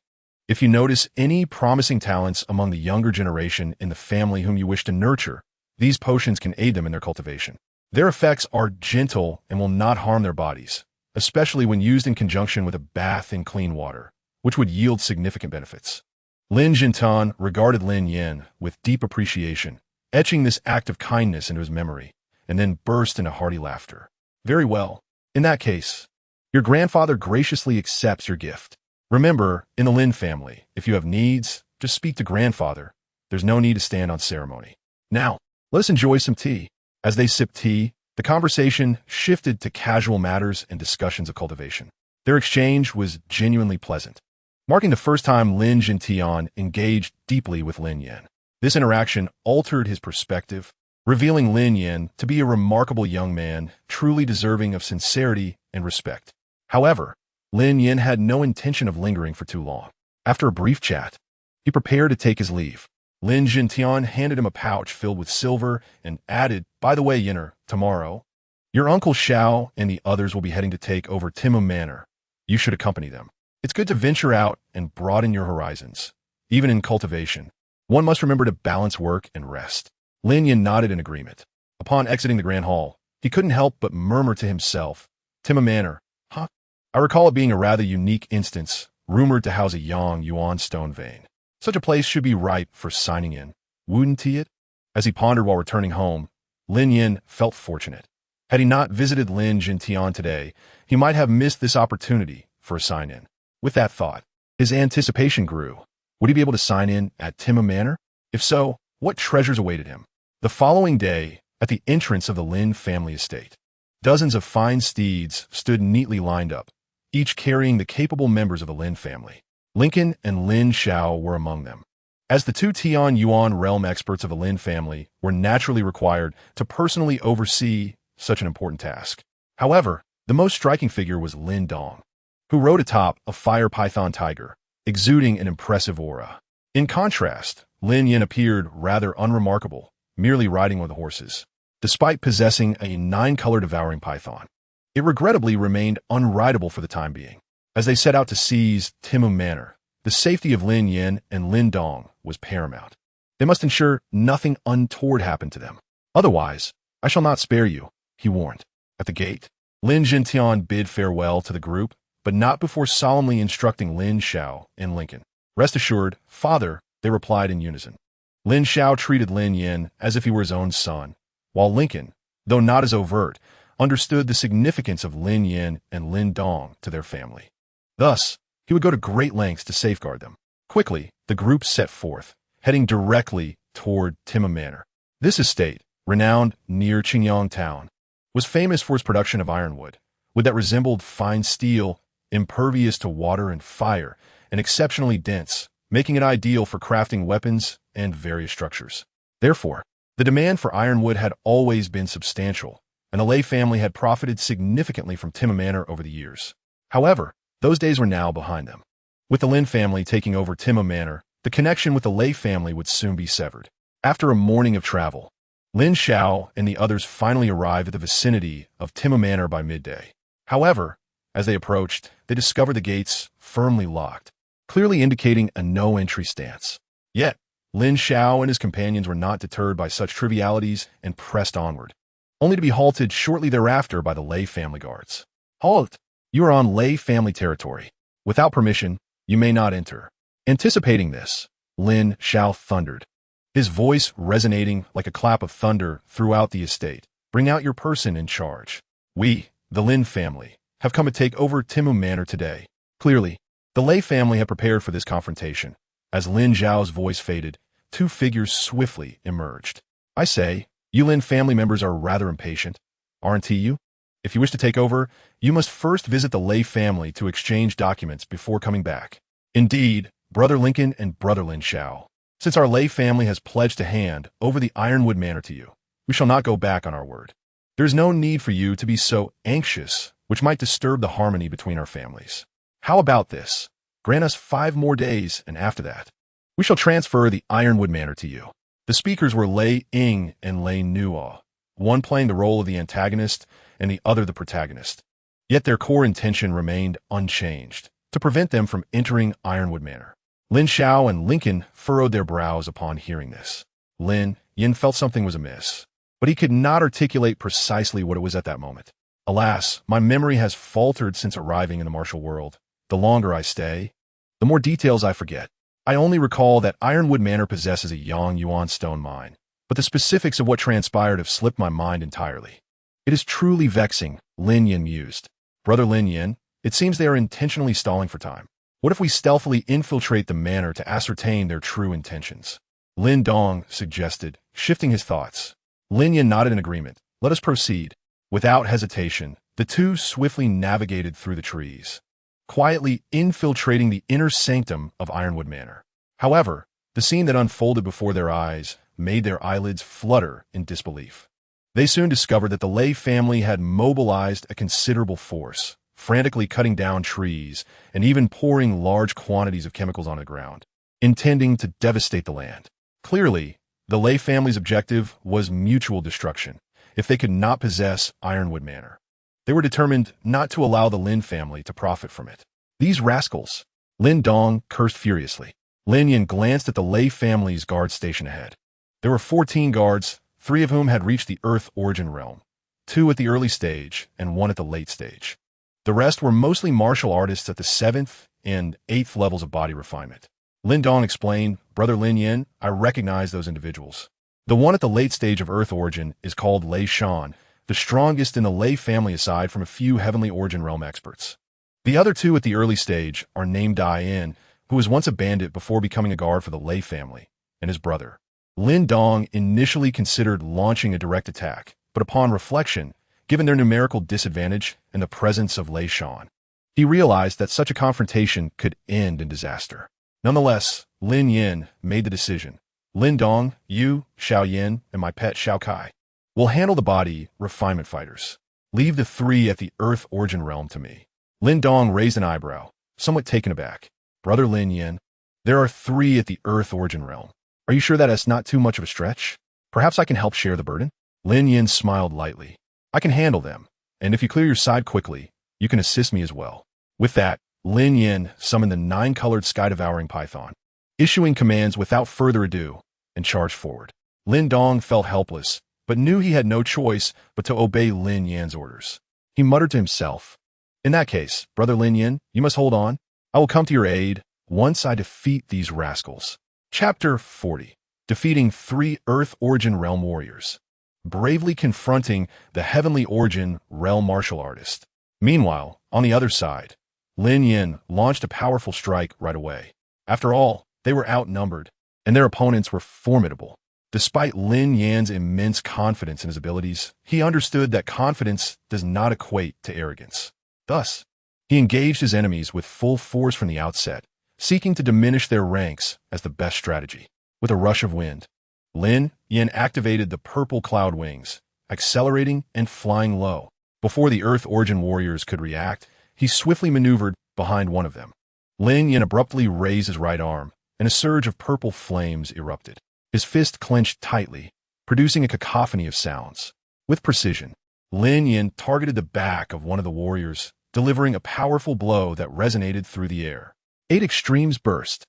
If you notice any promising talents among the younger generation in the family whom you wish to nurture, these potions can aid them in their cultivation. Their effects are gentle and will not harm their bodies, especially when used in conjunction with a bath in clean water, which would yield significant benefits." Lin Yan regarded Lin Yan with deep appreciation, etching this act of kindness into his memory, and then burst into hearty laughter. "Very well. In that case, your grandfather graciously accepts your gift. Remember, in the Lin family, if you have needs, just speak to grandfather. There's no need to stand on ceremony. Now, let us enjoy some tea." As they sipped tea, the conversation shifted to casual matters and discussions of cultivation. Their exchange was genuinely pleasant, marking the first time Lin Yan engaged deeply with Lin Yan. This interaction altered his perspective, revealing Lin Yan to be a remarkable young man, truly deserving of sincerity and respect. However, Lin Yan had no intention of lingering for too long. After a brief chat, he prepared to take his leave. Lin Yan handed him a pouch filled with silver and added, "By the way, Yinner, tomorrow, your uncle Xiao and the others will be heading to take over Timum Manor. You should accompany them. It's good to venture out and broaden your horizons. Even in cultivation, one must remember to balance work and rest." Lin Yan nodded in agreement. Upon exiting the Grand Hall, he couldn't help but murmur to himself, "Timum Manor, huh? I recall it being a rather unique instance, rumored to house a Yuan stone vein. Such a place should be ripe for signing in, wouldn't it?" As he pondered while returning home, Lin Yan felt fortunate. Had he not visited Lin Yan today, he might have missed this opportunity for a sign-in. With that thought, his anticipation grew. Would he be able to sign in at Timum Manor? If so, what treasures awaited him? The following day, at the entrance of the Lin family estate, dozens of fine steeds stood neatly lined up, each carrying the capable members of the Lin family. Lincoln and Lin Xiao were among them. As the two Tian Yuan realm experts of the Lin family were naturally required to personally oversee such an important task. However, the most striking figure was Lin Dong, who rode atop a fire python tiger, exuding an impressive aura. In contrast, Lin Yan appeared rather unremarkable, merely riding one of the horses. Despite possessing a 9-color devouring python, it regrettably remained unrideable for the time being. As they set out to seize Timum Manor, the safety of Lin Yan and Lin Dong was paramount. They must ensure nothing untoward happened to them. "Otherwise, I shall not spare you," he warned. At the gate, Lin Yan bid farewell to the group, but not before solemnly instructing Lin Xiao and Lincoln. "Rest assured, father," they replied in unison. Lin Xiao treated Lin Yan as if he were his own son, while Lincoln, though not as overt, understood the significance of Lin Yan and Lin Dong to their family. Thus, he would go to great lengths to safeguard them. Quickly, the group set forth, heading directly toward Timum Manor. This estate, renowned near Qingyang town, was famous for its production of ironwood, wood that resembled fine steel, impervious to water and fire, and exceptionally dense, making it ideal for crafting weapons and various structures. Therefore, the demand for ironwood had always been substantial, and the Lei family had profited significantly from Timum Manor over the years. However, those days were now behind them. With the Lin family taking over Timum Manor, the connection with the Lei family would soon be severed. After a morning of travel, Lin Xiao and the others finally arrived at the vicinity of Timum Manor by midday. However, as they approached, they discovered the gates firmly locked, clearly indicating a no-entry stance. Yet, Lin Xiao and his companions were not deterred by such trivialities and pressed onward, only to be halted shortly thereafter by the Lei family guards. "Halt! You are on Lei family territory. Without permission, you may not enter." Anticipating this, Lin Xiao thundered, his voice resonating like a clap of thunder throughout the estate. "Bring out your person in charge. We, the Lin family, have come to take over Timum Manor today." Clearly, the Lei family had prepared for this confrontation. As Lin Zhao's voice faded, two figures swiftly emerged. "I say, You Lin family members are rather impatient, aren't you? If you wish to take over, you must first visit the Lei family to exchange documents before coming back. Indeed, Brother Lincoln and Brother Lin Xiao. Since our Lei family has pledged a hand over the Ironwood Manor to you, we shall not go back on our word. There is no need for you to be so anxious, which might disturb the harmony between our families. How about this? Grant us 5 more days, and after that, we shall transfer the Ironwood Manor to you. The speakers were Lei Ying and Lei Nuo, one playing the role of the antagonist and the other the protagonist. Yet their core intention remained unchanged, to prevent them from entering Ironwood Manor. Lin Xiao and Lincoln furrowed their brows upon hearing this. Lin Yan felt something was amiss, but he could not articulate precisely what it was at that moment. Alas, my memory has faltered since arriving in the martial world. The longer I stay, the more details I forget. I only recall that Ironwood Manor possesses a Yuan stone mine, but the specifics of what transpired have slipped my mind entirely. It is truly vexing, Lin Yan mused. Brother Lin Yan, it seems they are intentionally stalling for time. What if we stealthily infiltrate the manor to ascertain their true intentions? Lin Dong suggested, shifting his thoughts. Lin Yan nodded in agreement. Let us proceed. Without hesitation, the two swiftly navigated through the trees, quietly infiltrating the inner sanctum of Ironwood Manor. However, the scene that unfolded before their eyes made their eyelids flutter in disbelief. They soon discovered that the Lei family had mobilized a considerable force, frantically cutting down trees and even pouring large quantities of chemicals on the ground, intending to devastate the land. Clearly, the Lei family's objective was mutual destruction if they could not possess Ironwood Manor. They were determined not to allow the Lin family to profit from it. These rascals! Lin Dong cursed furiously. Lin Yan glanced at the Lei family's guard station ahead. There were 14 guards, 3 of whom had reached the Earth origin realm, 2 at the early stage and 1 at the late stage. The rest were mostly martial artists at the 7th and 8th levels of body refinement. Lin Dong explained, Brother Lin Yan, I recognize those individuals. The one at the late stage of Earth origin is called Lei Shan, the strongest in the Lei family aside from a few heavenly origin realm experts. The other 2 at the early stage are named Diane, who was once a bandit before becoming a guard for the Lei family, and his brother. Lin Dong initially considered launching a direct attack, but upon reflection, given their numerical disadvantage and the presence of Lei Shan, he realized that such a confrontation could end in disaster. Nonetheless, Lin Yan made the decision. Lin Dong, you, Xiao Yan, and my pet Xiao Kai will handle the body refinement fighters. Leave the 3 at the Earth origin realm to me. Lin Dong raised an eyebrow, somewhat taken aback. Brother Lin Yan, there are 3 at the Earth origin realm. Are you sure that is not too much of a stretch? Perhaps I can help share the burden? Lin Yan smiled lightly. I can handle them, and if you clear your side quickly, you can assist me as well. With that, Lin Yan summoned the 9-colored sky-devouring python, issuing commands without further ado, and charged forward. Lin Dong felt helpless, but knew he had no choice but to obey Lin Yan's orders. He muttered to himself, in that case, Brother Lin Yan, you must hold on. I will come to your aid once I defeat these rascals. Chapter 40. Defeating 3 Earth Origin Realm Warriors. Bravely confronting the Heavenly Origin Realm Martial Artist. Meanwhile, on the other side, Lin Yan launched a powerful strike right away. After all, they were outnumbered, and their opponents were formidable. Despite Lin Yan's immense confidence in his abilities, he understood that confidence does not equate to arrogance. Thus, he engaged his enemies with full force from the outset, seeking to diminish their ranks as the best strategy. With a rush of wind, Lin Yan activated the purple cloud wings, accelerating and flying low. Before the Earth Origin warriors could react, he swiftly maneuvered behind one of them. Lin Yan abruptly raised his right arm, and a surge of purple flames erupted. His fist clenched tightly, producing a cacophony of sounds. With precision, Lin Yan targeted the back of one of the warriors, delivering a powerful blow that resonated through the air. 8 extremes burst.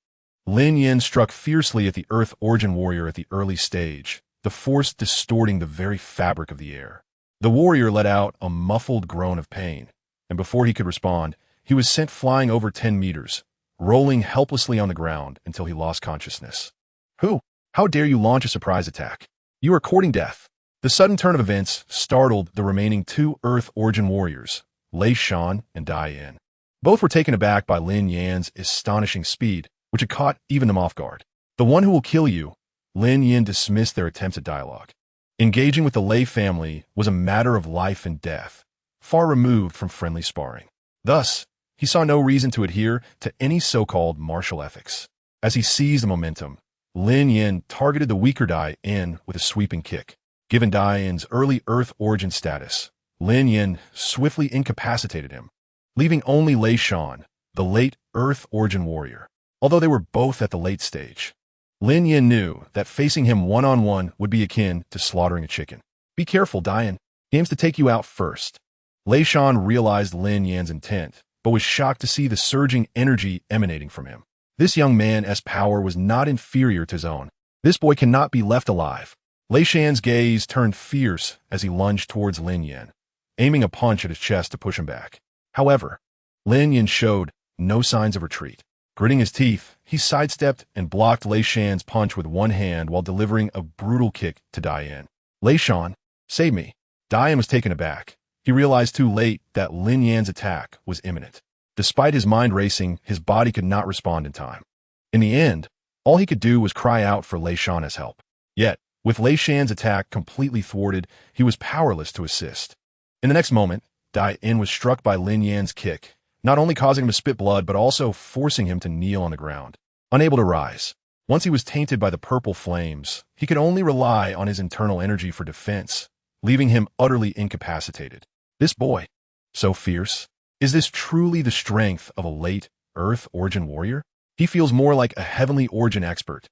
Lin Yan struck fiercely at the Earth Origin warrior at the early stage, the force distorting the very fabric of the air. The warrior let out a muffled groan of pain, and before he could respond, he was sent flying over 10 meters, rolling helplessly on the ground until he lost consciousness. Who? How dare you launch a surprise attack? You are courting death. The sudden turn of events startled the remaining 2 Earth Origin warriors, Lei Shan and Diane. Both were taken aback by Lin Yan's astonishing speed, which had caught even them off guard. The one who will kill you, Lin Yan dismissed their attempts at dialogue. Engaging with the Lei family was a matter of life and death, far removed from friendly sparring. Thus, he saw no reason to adhere to any so-called martial ethics. As he seized the momentum, Lin Yan targeted the weaker Dai In with a sweeping kick. Given Dai In's early Earth origin status, Lin Yan swiftly incapacitated him, leaving only Lei Shan, the late Earth origin warrior. Although they were both at the late stage, Lin Yan knew that facing him one-on-one would be akin to slaughtering a chicken. Be careful, Dai In. He aims to take you out first. Lei Shan realized Lin Yan's intent, but was shocked to see the surging energy emanating from him. This young man's power was not inferior to his own. This boy cannot be left alive. Lei Shan's gaze turned fierce as he lunged towards Lin Yan, aiming a punch at his chest to push him back. However, Lin Yan showed no signs of retreat. Gritting his teeth, he sidestepped and blocked Lei Shan's punch with one hand while delivering a brutal kick to Dai In. Lei Shan, save me. Dai In was taken aback. He realized too late that Lin Yan's attack was imminent. Despite his mind racing, his body could not respond in time. In the end, all he could do was cry out for Lei Shan as help. Yet, with Lei Shan's attack completely thwarted, he was powerless to assist. In the next moment, Dai In was struck by Lin Yan's kick, not only causing him to spit blood but also forcing him to kneel on the ground. Unable to rise, once he was tainted by the purple flames, he could only rely on his internal energy for defense, leaving him utterly incapacitated. This boy, so fierce. Is this truly the strength of a late Earth origin warrior? He feels more like a heavenly origin expert.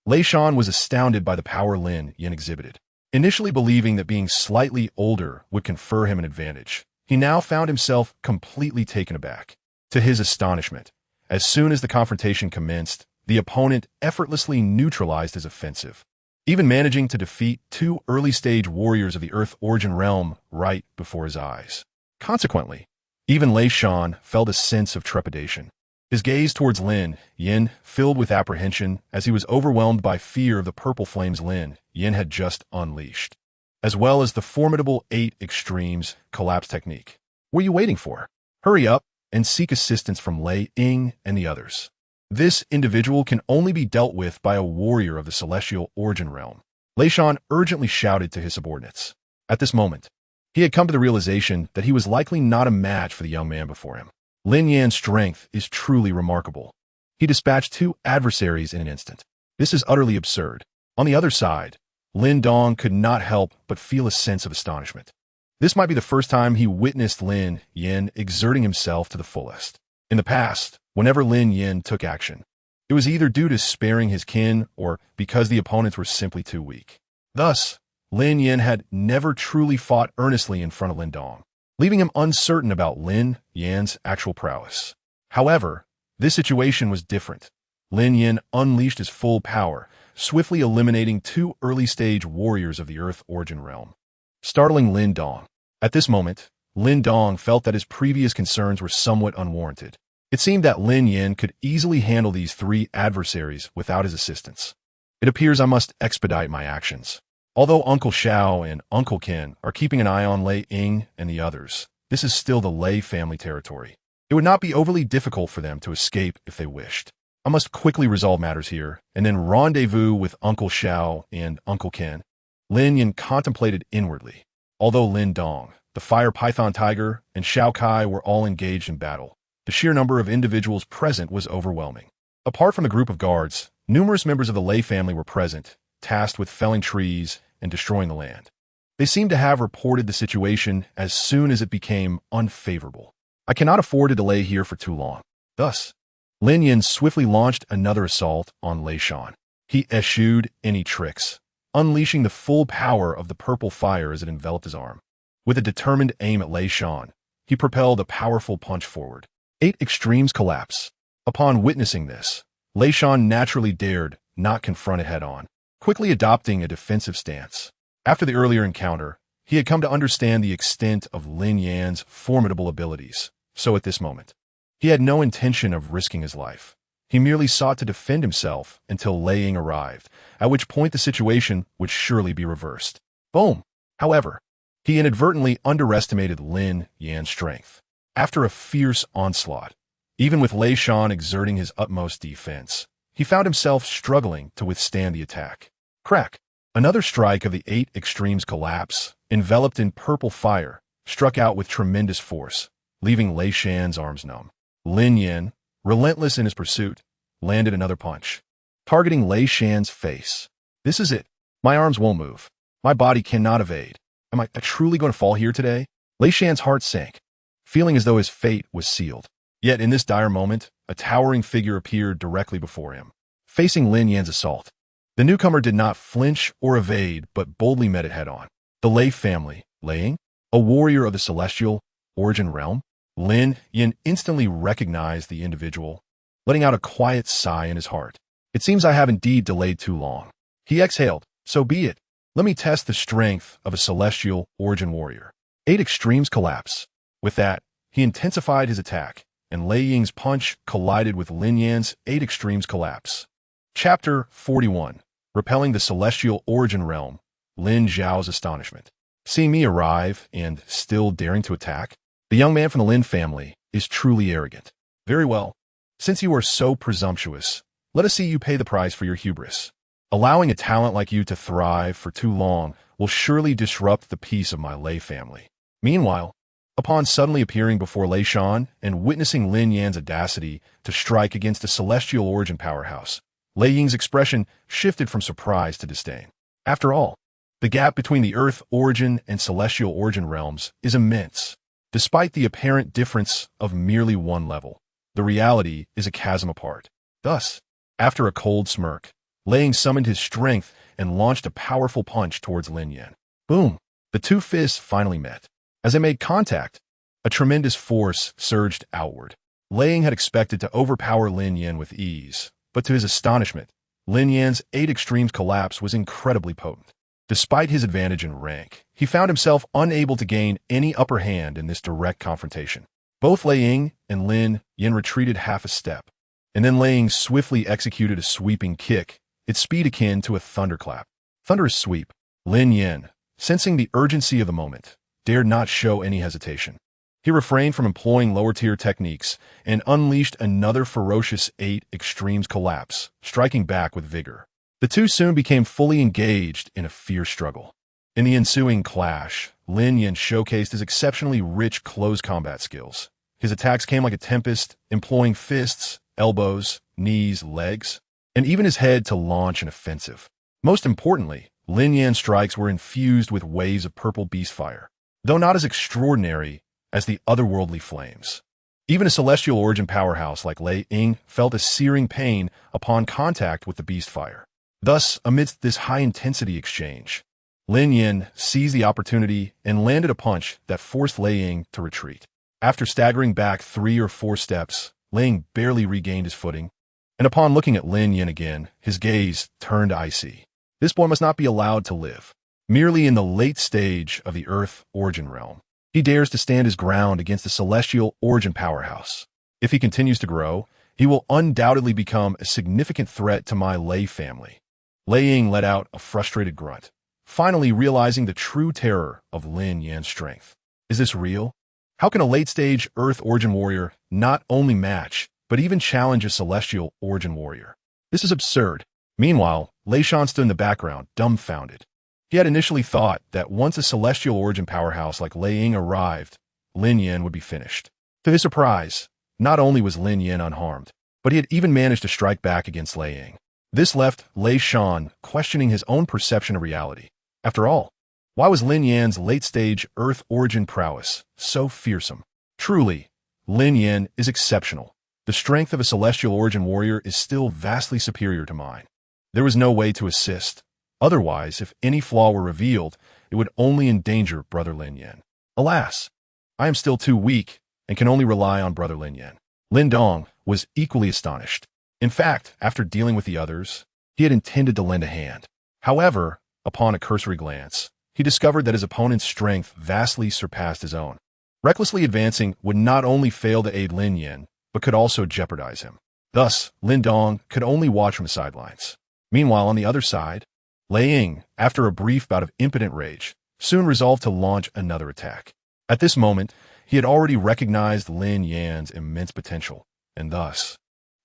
Lei Shan was astounded by the power Lin Yan exhibited. Initially believing that being slightly older would confer him an advantage, he now found himself completely taken aback. To his astonishment, as soon as the confrontation commenced, the opponent effortlessly neutralized his offensive, even managing to defeat two early-stage warriors of the Earth origin realm right before his eyes. Consequently, even Lei Shan felt a sense of trepidation. His gaze towards Lin Yan filled with apprehension as he was overwhelmed by fear of the purple flames Lin Yan had just unleashed, as well as the formidable 8 extremes collapse technique. What are you waiting for? Hurry up and seek assistance from Lei Ying and the others. This individual can only be dealt with by a warrior of the celestial origin realm. Lei Shan urgently shouted to his subordinates. At this moment, he had come to the realization that he was likely not a match for the young man before him. Lin Yan's strength is truly remarkable. He dispatched 2 adversaries in an instant. This is utterly absurd. On the other side, Lin Dong could not help but feel a sense of astonishment. This might be the first time he witnessed Lin Yan exerting himself to the fullest. In the past, whenever Lin Yan took action, it was either due to sparing his kin or because the opponents were simply too weak. Thus, Lin Yan had never truly fought earnestly in front of Lin Dong, leaving him uncertain about Lin Yan's actual prowess. However, this situation was different. Lin Yan unleashed his full power, swiftly eliminating 2 early-stage warriors of the Earth origin realm, startling Lin Dong. At this moment, Lin Dong felt that his previous concerns were somewhat unwarranted. It seemed that Lin Yan could easily handle these 3 adversaries without his assistance. It appears I must expedite my actions. Although Uncle Xiao and Uncle Ken are keeping an eye on Lei Ying and the others, this is still the Lei family territory. It would not be overly difficult for them to escape if they wished. I must quickly resolve matters here, and then rendezvous with Uncle Xiao and Uncle Ken. Lin Yan contemplated inwardly. Although Lin Dong, the Fire Python Tiger, and Xiao Kai were all engaged in battle, the sheer number of individuals present was overwhelming. Apart from the group of guards, numerous members of the Lei family were present, tasked with felling trees and destroying the land. They seemed to have reported the situation as soon as it became unfavorable. I cannot afford to delay here for too long. Thus, Lin Yan swiftly launched another assault on Lei Shan. He eschewed any tricks, unleashing the full power of the purple fire as it enveloped his arm. With a determined aim at Lei Shan, he propelled a powerful punch forward. 8 extremes collapse. Upon witnessing this, Lei Shan naturally dared not confront it head-on, quickly adopting a defensive stance. After the earlier encounter, he had come to understand the extent of Lin Yan's formidable abilities, so at this moment, he had no intention of risking his life. He merely sought to defend himself until Lei Ying arrived, at which point the situation would surely be reversed. Boom! However, he inadvertently underestimated Lin Yan's strength. After a fierce onslaught, even with Lei Shan exerting his utmost defense, he found himself struggling to withstand the attack. Crack! Another strike of the 8 extremes collapse, enveloped in purple fire, struck out with tremendous force, leaving Lei Shan's arms numb. Lin Yan, relentless in his pursuit, landed another punch, targeting Lei Shan's face. This is it. My arms won't move. My body cannot evade. Am I truly going to fall here today? Lei Shan's heart sank, feeling as though his fate was sealed. Yet in this dire moment, a towering figure appeared directly before him, facing Lin Yan's assault. The newcomer did not flinch or evade, but boldly met it head-on. The Lei family, Lei, a warrior of the celestial origin realm. Lin Yan instantly recognized the individual, letting out a quiet sigh in his heart. It seems I have indeed delayed too long. He exhaled. So be it. Let me test the strength of a celestial origin warrior. 8 extremes collapse. With that, he intensified his attack, and Lei Ying's punch collided with Lin Yan's 8 extremes collapse. Chapter 41. Repelling the celestial origin realm. Lin Zhao's astonishment. Seeing me arrive and still daring to attack? The young man from the Lin family is truly arrogant. Very well. Since you are so presumptuous, let us see you pay the price for your hubris. Allowing a talent like you to thrive for too long will surely disrupt the peace of my Lei family. Meanwhile, upon suddenly appearing before Lei Shan and witnessing Lin Yan's audacity to strike against a celestial origin powerhouse, Lei Ying's expression shifted from surprise to disdain. After all, the gap between the Earth origin and celestial origin realms is immense. Despite the apparent difference of merely one level, the reality is a chasm apart. Thus, after a cold smirk, Lei Ying summoned his strength and launched a powerful punch towards Lin Yan. Boom! The two fists finally met. As they made contact, a tremendous force surged outward. Lei Ying had expected to overpower Lin Yan with ease, but to his astonishment, Lin Yan's 8 extremes collapse was incredibly potent. Despite his advantage in rank, he found himself unable to gain any upper hand in this direct confrontation. Both Lei Ying and Lin Yan retreated half a step, and then Lei Ying swiftly executed a sweeping kick, its speed akin to a thunderclap. Thunderous sweep. Lin Yan, sensing the urgency of the moment, dared not show any hesitation. He refrained from employing lower-tier techniques and unleashed another ferocious 8 extremes collapse, striking back with vigor. The two soon became fully engaged in a fierce struggle. In the ensuing clash, Lin Yan showcased his exceptionally rich close combat skills. His attacks came like a tempest, employing fists, elbows, knees, legs, and even his head to launch an offensive. Most importantly, Lin Yan's strikes were infused with waves of purple beast fire, though not as extraordinary as the otherworldly flames. Even a celestial origin powerhouse like Lei Ying felt a searing pain upon contact with the beast fire. Thus, amidst this high-intensity exchange, Lin Yan seized the opportunity and landed a punch that forced Lei Ying to retreat. After staggering back 3 or 4 steps, Lei Ying barely regained his footing, and upon looking at Lin Yan again, his gaze turned icy. This boy must not be allowed to live. Merely in the late stage of the Earth origin realm, he dares to stand his ground against the celestial origin powerhouse. If he continues to grow, he will undoubtedly become a significant threat to my Lei family. Lei Ying let out a frustrated grunt, finally realizing the true terror of Lin Yan's strength. Is this real? How can a late-stage Earth origin warrior not only match, but even challenge a celestial origin warrior? This is absurd. Meanwhile, Lei Shan stood in the background, dumbfounded. He had initially thought that once a celestial origin powerhouse like Lei Ying arrived, Lin Yan would be finished. To his surprise, not only was Lin Yan unharmed, but he had even managed to strike back against Lei Ying. This left Lei Shan questioning his own perception of reality. After all, why was Lin Yan's late-stage Earth origin prowess so fearsome? Truly, Lin Yan is exceptional. The strength of a celestial origin warrior is still vastly superior to mine. There was no way to assist. Otherwise, if any flaw were revealed, it would only endanger Brother Lin Yan. Alas, I am still too weak and can only rely on Brother Lin Yan. Lin Dong was equally astonished. In fact, after dealing with the others, he had intended to lend a hand. However, upon a cursory glance, he discovered that his opponent's strength vastly surpassed his own. Recklessly advancing would not only fail to aid Lin Yan, but could also jeopardize him. Thus, Lin Dong could only watch from the sidelines. Meanwhile, on the other side, Lei Ying, after a brief bout of impotent rage, soon resolved to launch another attack. At this moment, he had already recognized Lin Yan's immense potential, and thus,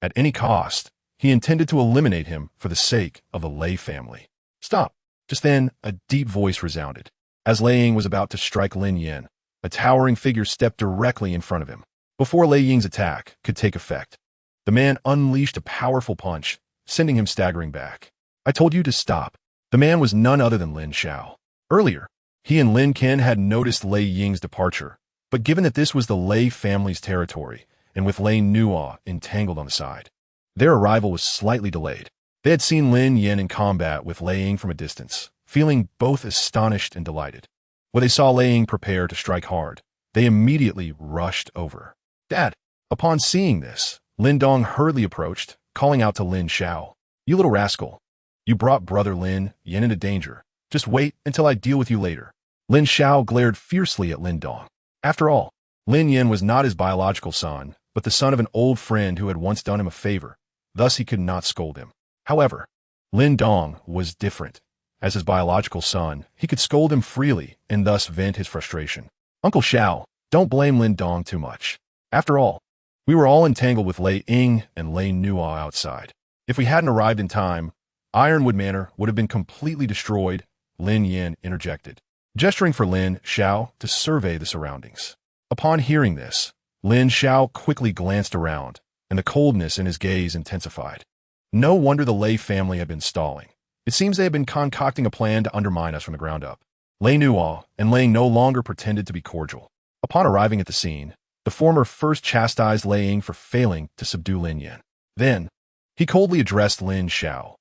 at any cost, he intended to eliminate him for the sake of the Lei family. Stop! Just then, a deep voice resounded. As Lei Ying was about to strike Lin Yan, a towering figure stepped directly in front of him. Before Lei Ying's attack could take effect, the man unleashed a powerful punch, sending him staggering back. I told you to stop. The man was none other than Lin Xiao. Earlier, he and Lin Clan had noticed Lei Ying's departure, but given that this was the Lei family's territory, and with Lei Nuo entangled on the side, their arrival was slightly delayed. They had seen Lin Yan in combat with Lei Ying from a distance, feeling both astonished and delighted. When they saw Lei Ying prepare to strike hard, they immediately rushed over. Dad! Upon seeing this, Lin Dong hurriedly approached, calling out to Lin Xiao. You little rascal. You brought brother Lin Yan into danger. Just wait until I deal with you later. Lin Xiao glared fiercely at Lin Dong. After all, Lin Yan was not his biological son, but the son of an old friend who had once done him a favor. Thus he could not scold him. However, Lin Dong was different. As his biological son, he could scold him freely and thus vent his frustration. Uncle Xiao, don't blame Lin Dong too much. After all, we were all entangled with Lei Ying and Lei Nuo outside. If we hadn't arrived in time, Ironwood Manor would have been completely destroyed, Lin Yan interjected, gesturing for Lin Xiao to survey the surroundings. Upon hearing this, Lin Xiao quickly glanced around, and the coldness in his gaze intensified. No wonder the Lei family had been stalling. It seems they had been concocting a plan to undermine us from the ground up. Lei Nuo and Lei no longer pretended to be cordial. Upon arriving at the scene, the former first chastised Lei Ying for failing to subdue Lin Yan. Then, he coldly addressed Lin Xiao.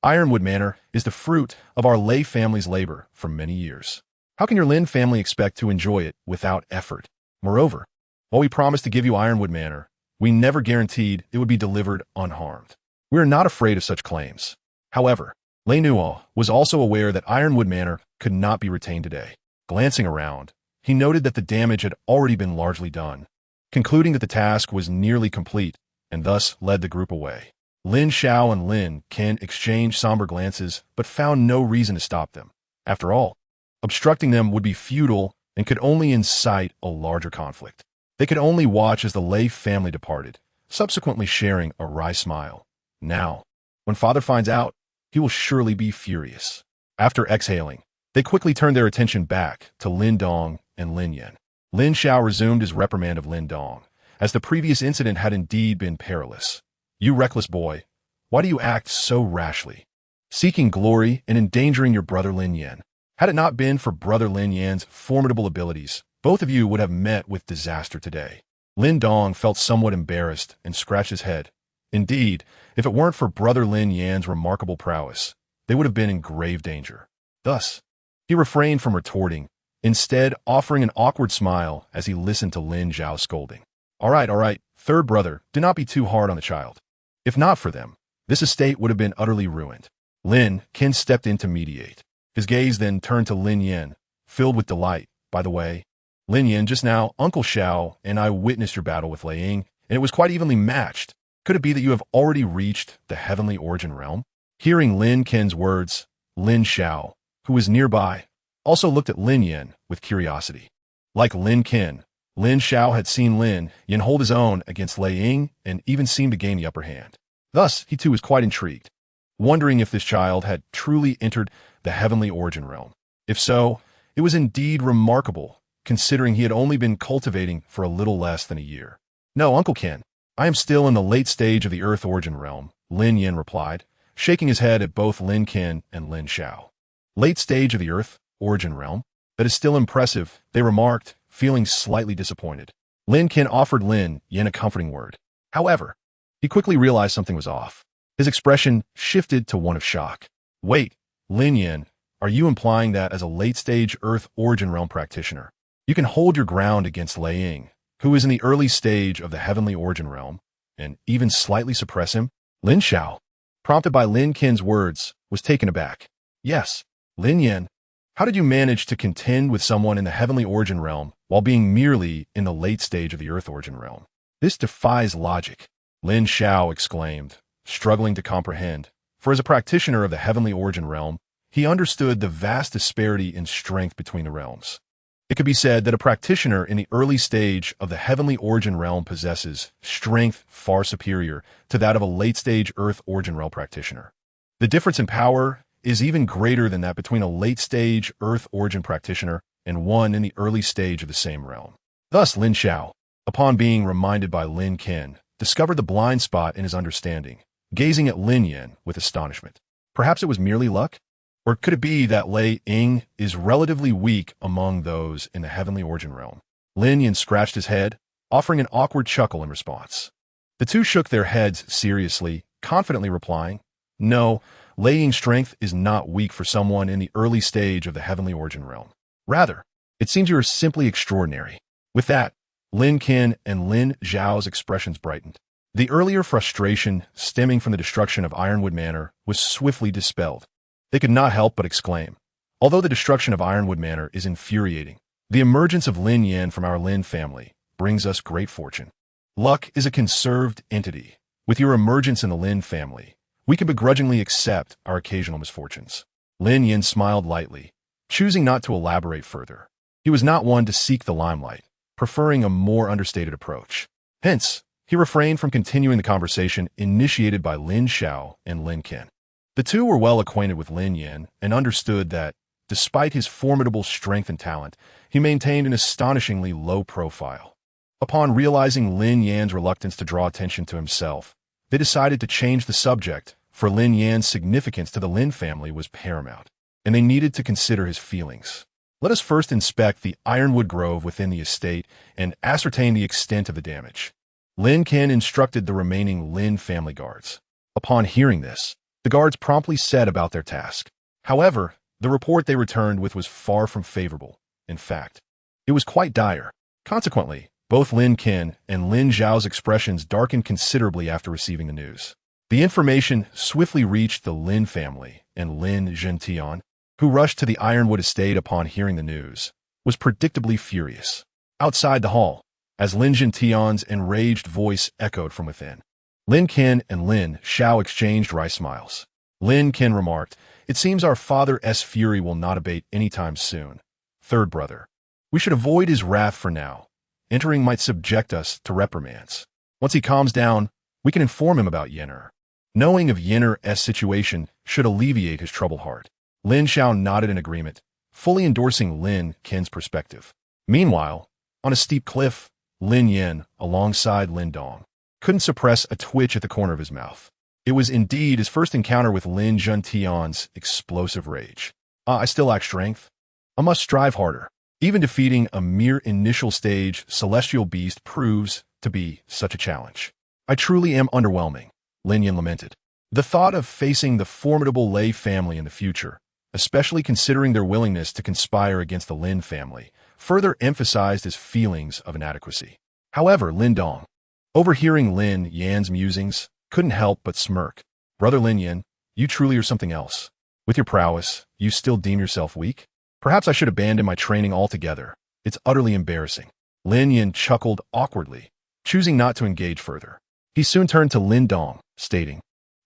Ironwood Manor is the fruit of our Lei family's labor for many years. How can your Lin family expect to enjoy it without effort? Moreover, while we promised to give you Ironwood Manor, we never guaranteed it would be delivered unharmed. We are not afraid of such claims. However, Lei Nuo was also aware that Ironwood Manor could not be retained today. Glancing around, he noted that the damage had already been largely done, concluding that the task was nearly complete, and thus led the group away. Lin Xiao and Lin Clan exchanged somber glances, but found no reason to stop them. After all, obstructing them would be futile and could only incite a larger conflict. They could only watch as the Lei family departed, subsequently sharing a wry smile. Now, when father finds out, he will surely be furious. After exhaling, they quickly turned their attention back to Lin Dong and Lin Yan. Lin Xiao resumed his reprimand of Lin Dong, as the previous incident had indeed been perilous. You reckless boy, why do you act so rashly? Seeking glory and endangering your brother Lin Yan. Had it not been for brother Lin Yan's formidable abilities, both of you would have met with disaster today. Lin Dong felt somewhat embarrassed and scratched his head. Indeed, if it weren't for brother Lin Yan's remarkable prowess, they would have been in grave danger. Thus, he refrained from retorting, instead offering an awkward smile as he listened to Lin Xiao's scolding. All right, third brother, do not be too hard on the child. If not for them, this estate would have been utterly ruined. Lin Clan stepped in to mediate. His gaze then turned to Lin Yan, filled with delight. By the way, Lin Yan, just now, Uncle Xiao and I witnessed your battle with Lei Ying, and it was quite evenly matched. Could it be that you have already reached the heavenly origin realm? Hearing Lin Clan's words, Lin Xiao, who was nearby, also looked at Lin Yan with curiosity. Like Lin Clan, Lin Xiao had seen Lin Yan hold his own against Lei Ying and even seemed to gain the upper hand. Thus, he too was quite intrigued, wondering if this child had truly entered the heavenly origin realm. If so, it was indeed remarkable, considering he had only been cultivating for a little less than a year. No, Uncle Ken, I am still in the late stage of the Earth origin realm, Lin Yan replied, shaking his head at both Lin Clan and Lin Xiao. Late stage of the Earth origin realm? That is still impressive, they remarked, feeling slightly disappointed. Lin Clan offered Lin Yan a comforting word. However, he quickly realized something was off. His expression shifted to one of shock. Wait, Lin Yan, are you implying that as a late-stage Earth origin realm practitioner, you can hold your ground against Lei Ying, who is in the early stage of the heavenly origin realm, and even slightly suppress him? Lin Xiao, prompted by Lin Clan's words, was taken aback. Yes, Lin Yan, how did you manage to contend with someone in the heavenly origin realm while being merely in the late stage of the Earth origin realm? This defies logic, Lin Xiao exclaimed, struggling to comprehend, for as a practitioner of the heavenly origin realm, he understood the vast disparity in strength between the realms. It could be said that a practitioner in the early stage of the heavenly origin realm possesses strength far superior to that of a late-stage Earth origin realm practitioner. The difference in power is even greater than that between a late-stage Earth origin practitioner and one in the early stage of the same realm. Thus, Lin Xiao, upon being reminded by Lin Qin, discovered the blind spot in his understanding, gazing at Lin Yan with astonishment. Perhaps it was merely luck? Or could it be that Lei Ying is relatively weak among those in the heavenly origin realm? Lin Yan scratched his head, offering an awkward chuckle in response. The two shook their heads seriously, confidently replying, "No, Lei Ying's strength is not weak for someone in the early stage of the heavenly origin realm. Rather, it seems you are simply extraordinary." With that, Lin Qin and Lin Zhao's expressions brightened. The earlier frustration stemming from the destruction of Ironwood Manor was swiftly dispelled. They could not help but exclaim, "Although the destruction of Ironwood Manor is infuriating, the emergence of Lin Yan from our Lin family brings us great fortune. Luck is a conserved entity. With your emergence in the Lin family, we can begrudgingly accept our occasional misfortunes." Lin Yan smiled lightly, choosing not to elaborate further. He was not one to seek the limelight, preferring a more understated approach. Hence, he refrained from continuing the conversation initiated by Lin Xiao and Lin Qin. The two were well acquainted with Lin Yan and understood that, despite his formidable strength and talent, he maintained an astonishingly low profile. Upon realizing Lin Yan's reluctance to draw attention to himself, they decided to change the subject, for Lin Yan's significance to the Lin family was paramount, and they needed to consider his feelings. Let us first inspect the ironwood grove within the estate and ascertain the extent of the damage. Lin Qin instructed the remaining Lin family guards. Upon hearing this, the guards promptly set about their task. However, the report they returned with was far from favorable. In fact, it was quite dire. Consequently, both Lin Qin and Lin Zhao's expressions darkened considerably after receiving the news. The information swiftly reached the Lin family, and Lin Zhentian, who rushed to the Ironwood estate upon hearing the news, was predictably furious. Outside the hall, as Lin Zhentian's enraged voice echoed from within, Lin Qin and Lin Xiao exchanged wry smiles. Lin Qin remarked, "It seems our father's fury will not abate any time soon. Third brother, we should avoid his wrath for now. Entering might subject us to reprimands. Once he calms down, we can inform him about Yenner. Knowing of Yenner's situation should alleviate his troubled heart." Lin Xiao nodded in agreement, fully endorsing Lin Qin's perspective. Meanwhile, on a steep cliff, Lin Yan, alongside Lin Dong, couldn't suppress a twitch at the corner of his mouth. It was indeed his first encounter with Lin Zhentian's explosive rage. I still lack strength. I must strive harder. Even defeating a mere initial stage celestial beast proves to be such a challenge. I truly am underwhelming, Lin Yan lamented. The thought of facing the formidable Lei family in the future, especially considering their willingness to conspire against the Lin family, further emphasized his feelings of inadequacy. However, Lin Dong, overhearing Lin Yan's musings, couldn't help but smirk. "Brother Lin Yan, you truly are something else. With your prowess, you still deem yourself weak? Perhaps I should abandon my training altogether. It's utterly embarrassing." Lin Yan chuckled awkwardly, choosing not to engage further. He soon turned to Lin Dong, stating,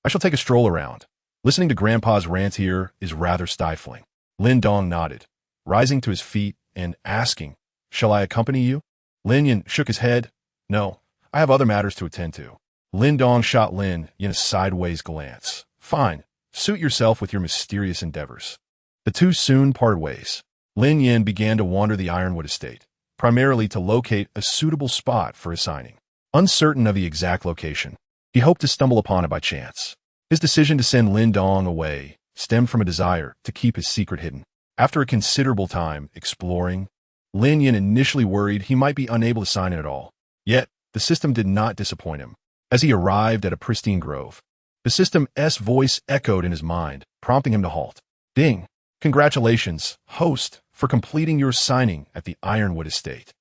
"I shall take a stroll around. Listening to Grandpa's rant here is rather stifling." Lin Dong nodded, rising to his feet and asking, "Shall I accompany you?" Lin Yan shook his head. "No, I have other matters to attend to." Lin Dong shot Lin Yan a sideways glance. "Fine, suit yourself with your mysterious endeavors." The two soon parted ways. Lin Yan began to wander the Ironwood estate, primarily to locate a suitable spot for his signing. Uncertain of the exact location, he hoped to stumble upon it by chance. His decision to send Lin Dong away stemmed from a desire to keep his secret hidden. After a considerable time exploring, Lin Yan initially worried he might be unable to sign it at all. Yet, the system did not disappoint him. As he arrived at a pristine grove, the system's voice echoed in his mind, prompting him to halt. "Ding! Congratulations, host, for completing your signing at the Ironwood estate.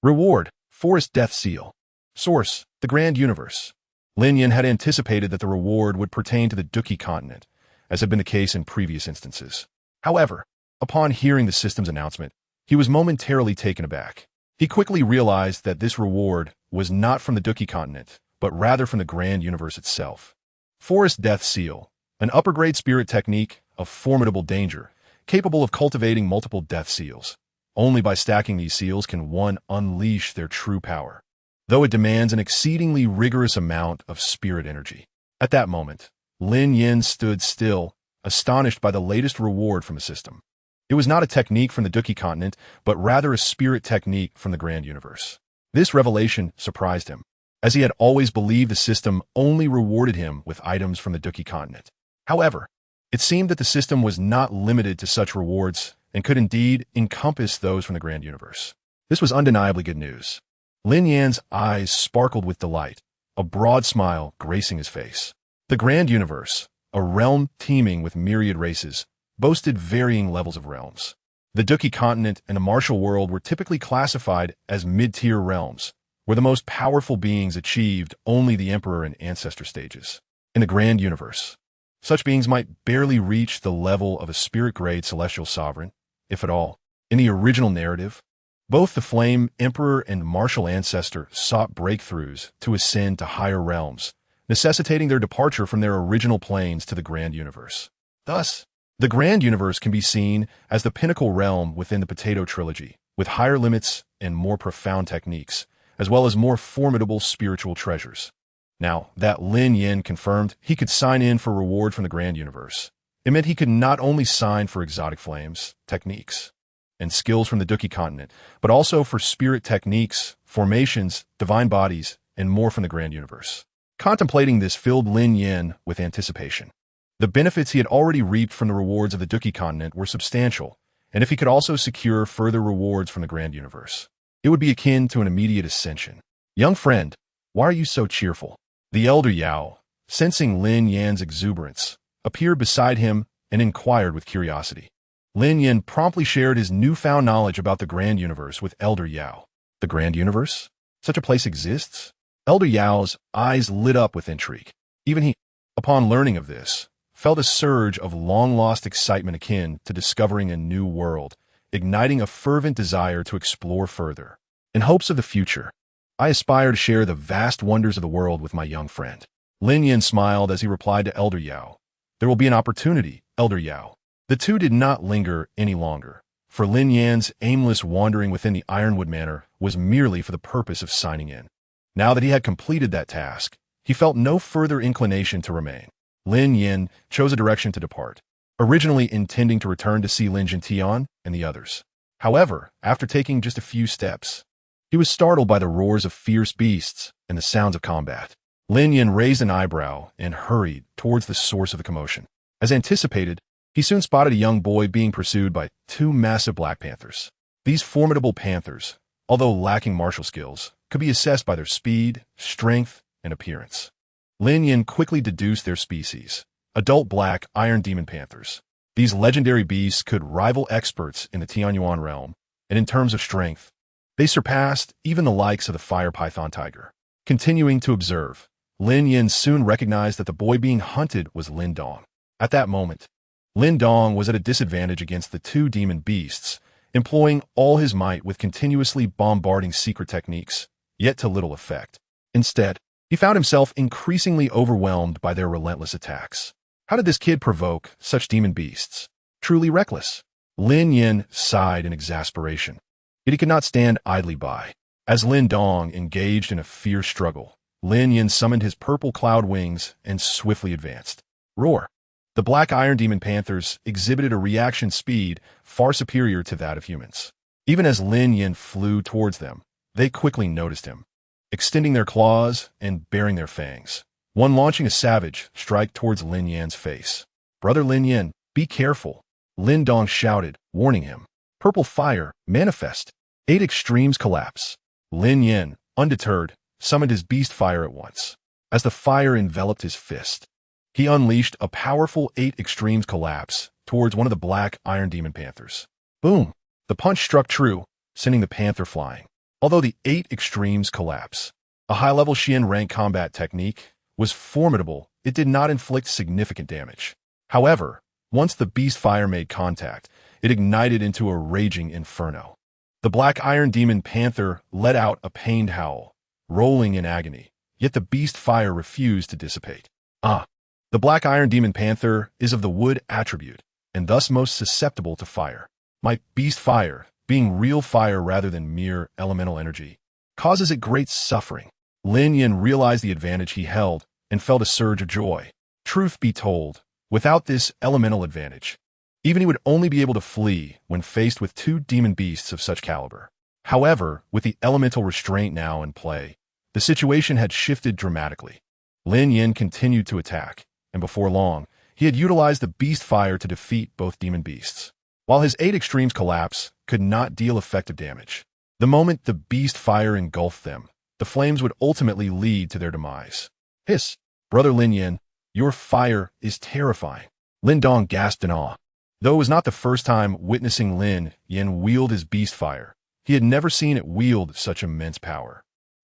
Reward, Forest Death Seal. Source, the Grand Universe." Lin Yan had anticipated that the reward would pertain to the Duki continent, as had been the case in previous instances. However, upon hearing the system's announcement, he was momentarily taken aback. He quickly realized that this reward was not from the Duki continent, but rather from the Grand Universe itself. Forest Death Seal, an upper-grade spirit technique of formidable danger, capable of cultivating multiple death seals. Only by stacking these seals can one unleash their true power, though it demands an exceedingly rigorous amount of spirit energy. At that moment, Lin Yan stood still, astonished by the latest reward from the system. It was not a technique from the Duki continent, but rather a spirit technique from the Grand Universe. This revelation surprised him, as he had always believed the system only rewarded him with items from the Duki continent. However, it seemed that the system was not limited to such rewards and could indeed encompass those from the Grand Universe. This was undeniably good news. Lin Yan's eyes sparkled with delight, a broad smile gracing his face. The Grand Universe, a realm teeming with myriad races, boasted varying levels of realms. The Duki continent and the martial world were typically classified as mid-tier realms, where the most powerful beings achieved only the Emperor and Ancestor stages. In the Grand Universe, such beings might barely reach the level of a spirit-grade celestial sovereign, if at all. In the original narrative, both the Flame Emperor and Martial Ancestor sought breakthroughs to ascend to higher realms, necessitating their departure from their original planes to the Grand Universe. Thus, the Grand Universe can be seen as the pinnacle realm within the Potato Trilogy, with higher limits and more profound techniques, as well as more formidable spiritual treasures. Now, that Lin Yan confirmed he could sign in for reward from the Grand Universe. It meant he could not only sign for exotic flames, techniques, and skills from the Duki continent, but also for spirit techniques, formations, divine bodies, and more from the Grand Universe. Contemplating this filled Lin Yan with anticipation. The benefits he had already reaped from the rewards of the Duki continent were substantial, and if he could also secure further rewards from the Grand Universe, it would be akin to an immediate ascension. Young friend, why are you so cheerful? The elder Yao, sensing Lin Yan's exuberance, appeared beside him and inquired with curiosity. Lin Yan promptly shared his newfound knowledge about the Grand Universe with Elder Yao. The Grand Universe? Such a place exists? Elder Yao's eyes lit up with intrigue. Even he, upon learning of this, felt a surge of long-lost excitement akin to discovering a new world, igniting a fervent desire to explore further. In hopes of the future, I aspire to share the vast wonders of the world with my young friend. Lin Yan smiled as he replied to Elder Yao. There will be an opportunity, Elder Yao. The two did not linger any longer, for Lin Yan's aimless wandering within the Ironwood Manor was merely for the purpose of signing in. Now that he had completed that task, he felt no further inclination to remain. Lin Yan chose a direction to depart, originally intending to return to see Lin Jintian and the others. However, after taking just a few steps, he was startled by the roars of fierce beasts and the sounds of combat. Lin Yan raised an eyebrow and hurried towards the source of the commotion. As anticipated, he soon spotted a young boy being pursued by two massive black panthers. These formidable panthers, although lacking martial skills, could be assessed by their speed, strength, and appearance. Lin Yan quickly deduced their species, adult black iron demon panthers. These legendary beasts could rival experts in the Tianyuan realm, and in terms of strength, they surpassed even the likes of the fire python tiger. Continuing to observe, Lin Yan soon recognized that the boy being hunted was Lin Dong. At that moment, Lin Dong was at a disadvantage against the two demon beasts, employing all his might with continuously bombarding secret techniques, yet to little effect. Instead, he found himself increasingly overwhelmed by their relentless attacks. How did this kid provoke such demon beasts? Truly reckless. Lin Yan sighed in exasperation, yet he could not stand idly by. As Lin Dong engaged in a fierce struggle, Lin Yan summoned his purple cloud wings and swiftly advanced. Roar! The black iron demon panthers exhibited a reaction speed far superior to that of humans. Even as Lin Yan flew towards them, they quickly noticed him, extending their claws and baring their fangs. One launching a savage strike towards Lin Yan's face. Brother Lin Yan, be careful, Lin Dong shouted, warning him. Purple fire, manifest. 8 extremes collapse. Lin Yan, undeterred, summoned his beast fire at once. As the fire enveloped his fist, he unleashed a powerful 8 extremes collapse towards one of the black iron demon panthers. Boom! The punch struck true, sending the panther flying. Although the 8 extremes collapse, a high-level Xian rank combat technique, was formidable, it did not inflict significant damage. However, once the beast fire made contact, it ignited into a raging inferno. The black iron demon panther let out a pained howl, rolling in agony, yet the beast fire refused to dissipate. The black iron demon panther is of the wood attribute, and thus most susceptible to fire. My beast fire, being real fire rather than mere elemental energy, causes it great suffering. Lin Yan realized the advantage he held and felt a surge of joy. Truth be told, Without this elemental advantage, even he would only be able to flee when faced with two demon beasts of such caliber. However, with the elemental restraint now in play, the situation had shifted dramatically. Lin Yan continued to attack, and before long, he had utilized the beast fire to defeat both demon beasts. While his 8 extremes collapse could not deal effective damage, the moment the beast fire engulfed them, the flames would ultimately lead to their demise. Hiss! Brother Lin Yan, your fire is terrifying. Lin Dong gasped in awe. Though it was not the first time witnessing Lin Yan wield his beast fire, he had never seen it wield such immense power.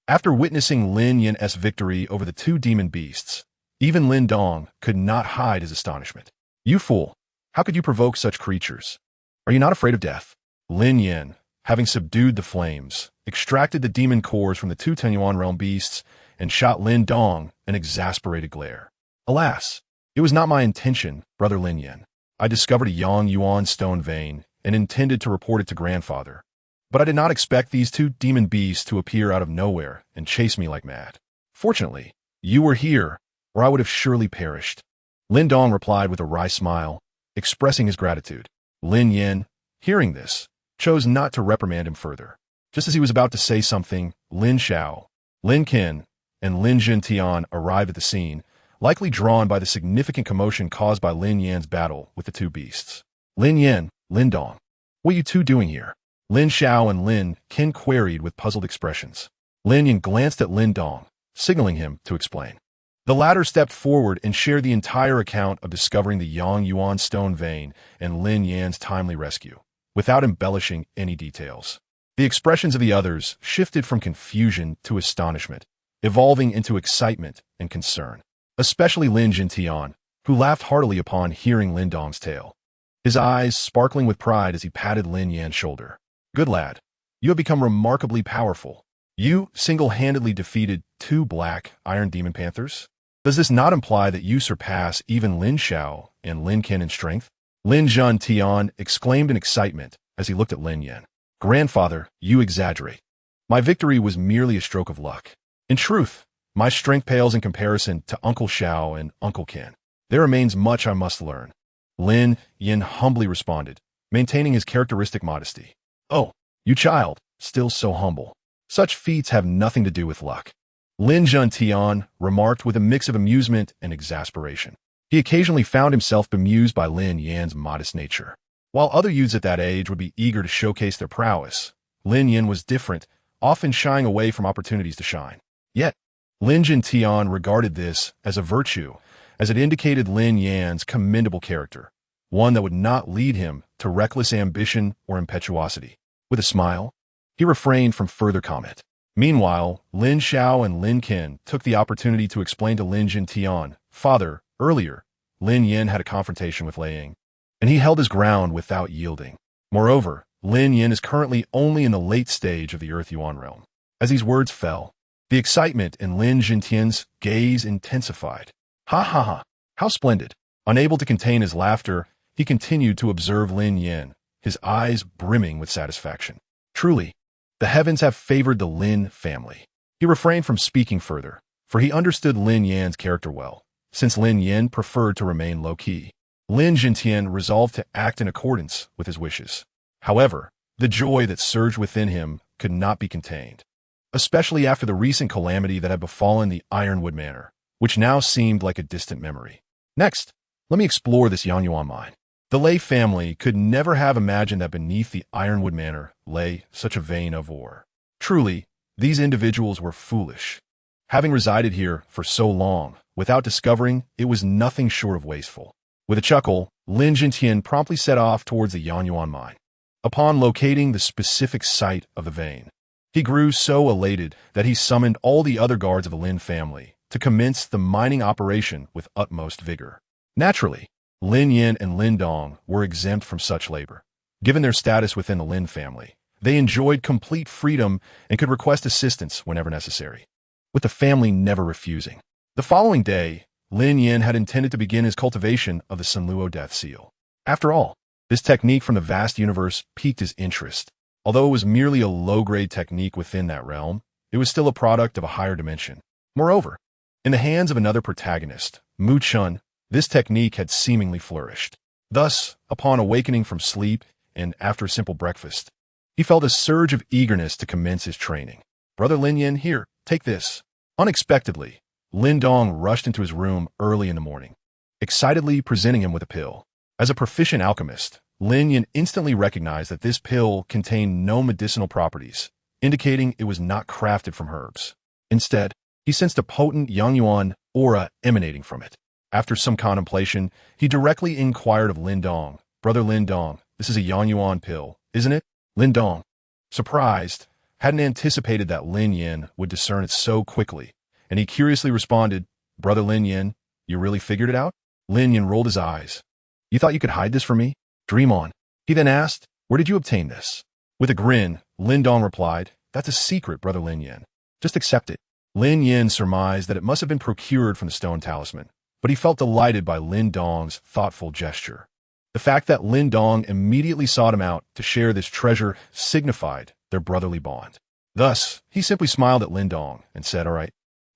After witnessing Lin Yan's victory over the 2 demon beasts, even Lin Dong could not hide his astonishment. You fool! How could you provoke such creatures? Are you not afraid of death? Lin Yan, having subdued the flames, extracted the demon cores from the 2 Tenyuan realm beasts and shot Lin Dong an exasperated glare. Alas, it was not my intention, Brother Lin Yan. I discovered a Yang stone vein and intended to report it to grandfather. But I did not expect these 2 demon beasts to appear out of nowhere and chase me like mad. Fortunately, you were here, or I would have surely perished. Lin Dong replied with a wry smile, expressing his gratitude. Lin Yan, hearing this, chose not to reprimand him further. Just as he was about to say something, Lin Xiao, Lin Qin, and Lin Jintian arrived at the scene, likely drawn by the significant commotion caused by Lin Yan's battle with the 2 beasts. Lin Yan, Lin Dong, what are you 2 doing here? Lin Xiao and Lin Qin queried with puzzled expressions. Lin Yan glanced at Lin Dong, signaling him to explain. The latter stepped forward and shared the entire account of discovering the Yang stone vein and Lin Yan's timely rescue, without embellishing any details. The expressions of the others shifted from confusion to astonishment, evolving into excitement and concern, especially Lin Jintian, who laughed heartily upon hearing Lin Dong's tale, his eyes sparkling with pride as he patted Lin Yan's shoulder. Good lad, you have become remarkably powerful. You single-handedly defeated 2 black iron demon panthers? Does this not imply that you surpass even Lin Xiao and Lin Qin in strength? Lin Jintian exclaimed in excitement as he looked at Lin Yan. Grandfather, you exaggerate. My victory was merely a stroke of luck. In truth, my strength pales in comparison to Uncle Xiao and Uncle Qin. There remains much I must learn. Lin Yan humbly responded, maintaining his characteristic modesty. Oh, you child, still so humble. Such feats have nothing to do with luck. Lin Jintian remarked with a mix of amusement and exasperation. He occasionally found himself bemused by Lin Yan's modest nature. While other youths at that age would be eager to showcase their prowess, Lin Yan was different, often shying away from opportunities to shine. Yet, Lin Jintian regarded this as a virtue, as it indicated Lin Yan's commendable character, one that would not lead him to reckless ambition or impetuosity. With a smile, he refrained from further comment. Meanwhile, Lin Xiao and Lin Qin took the opportunity to explain to Lin Jintian, Father, earlier, Lin Yan had a confrontation with Lei Ying, and he held his ground without yielding. Moreover, Lin Yan is currently only in the late stage of the Earth Yuan realm. As these words fell, the excitement in Lin Jintian's gaze intensified. Ha ha ha, how splendid. Unable to contain his laughter, he continued to observe Lin Yan, his eyes brimming with satisfaction. Truly, the heavens have favored the Lin family. He refrained from speaking further, for he understood Lin Yan's character well, since Lin Yan preferred to remain low-key. Lin Jintian resolved to act in accordance with his wishes. However, the joy that surged within him could not be contained, especially after the recent calamity that had befallen the Ironwood Manor, which now seemed like a distant memory. Next, let me explore this Yangyuan mine. The Lei family could never have imagined that beneath the Ironwood Manor lay such a vein of ore. Truly, these individuals were foolish. Having resided here for so long, without discovering it was nothing short of wasteful. With a chuckle, Lin Jintian promptly set off towards the Yangyuan mine. Upon locating the specific site of the vein, he grew so elated that he summoned all the other guards of the Lin family to commence the mining operation with utmost vigor. Naturally, Lin Yan and Lin Dong were exempt from such labor. Given their status within the Lin family, they enjoyed complete freedom and could request assistance whenever necessary, with the family never refusing. The following day, Lin Yan had intended to begin his cultivation of the Sunluo Death Seal. After all, this technique from the vast universe piqued his interest. Although it was merely a low-grade technique within that realm, it was still a product of a higher dimension. Moreover, in the hands of another protagonist, Mu Chun, this technique had seemingly flourished. Thus, upon awakening from sleep and after a simple breakfast, he felt a surge of eagerness to commence his training. "Brother Lin Yan, here, take this." Unexpectedly, Lin Dong rushed into his room early in the morning, excitedly presenting him with a pill. As a proficient alchemist, Lin Yan instantly recognized that this pill contained no medicinal properties, indicating it was not crafted from herbs. Instead, he sensed a potent Yang Yuan aura emanating from it. After some contemplation, he directly inquired of Lin Dong, "Brother Lin Dong, this is a Yang Yuan pill, isn't it?" Lin Dong, surprised, hadn't anticipated that Lin Yan would discern it so quickly, and he curiously responded, "Brother Lin Yan, you really figured it out?" Lin Yan rolled his eyes. "You thought you could hide this from me? Dream on." He then asked, "Where did you obtain this?" With a grin, Lin Dong replied, "That's a secret, Brother Lin Yan. Just accept it." Lin Yan surmised that it must have been procured from the stone talisman, but he felt delighted by Lin Dong's thoughtful gesture. The fact that Lin Dong immediately sought him out to share this treasure signified their brotherly bond. Thus, he simply smiled at Lin Dong and said, "All right,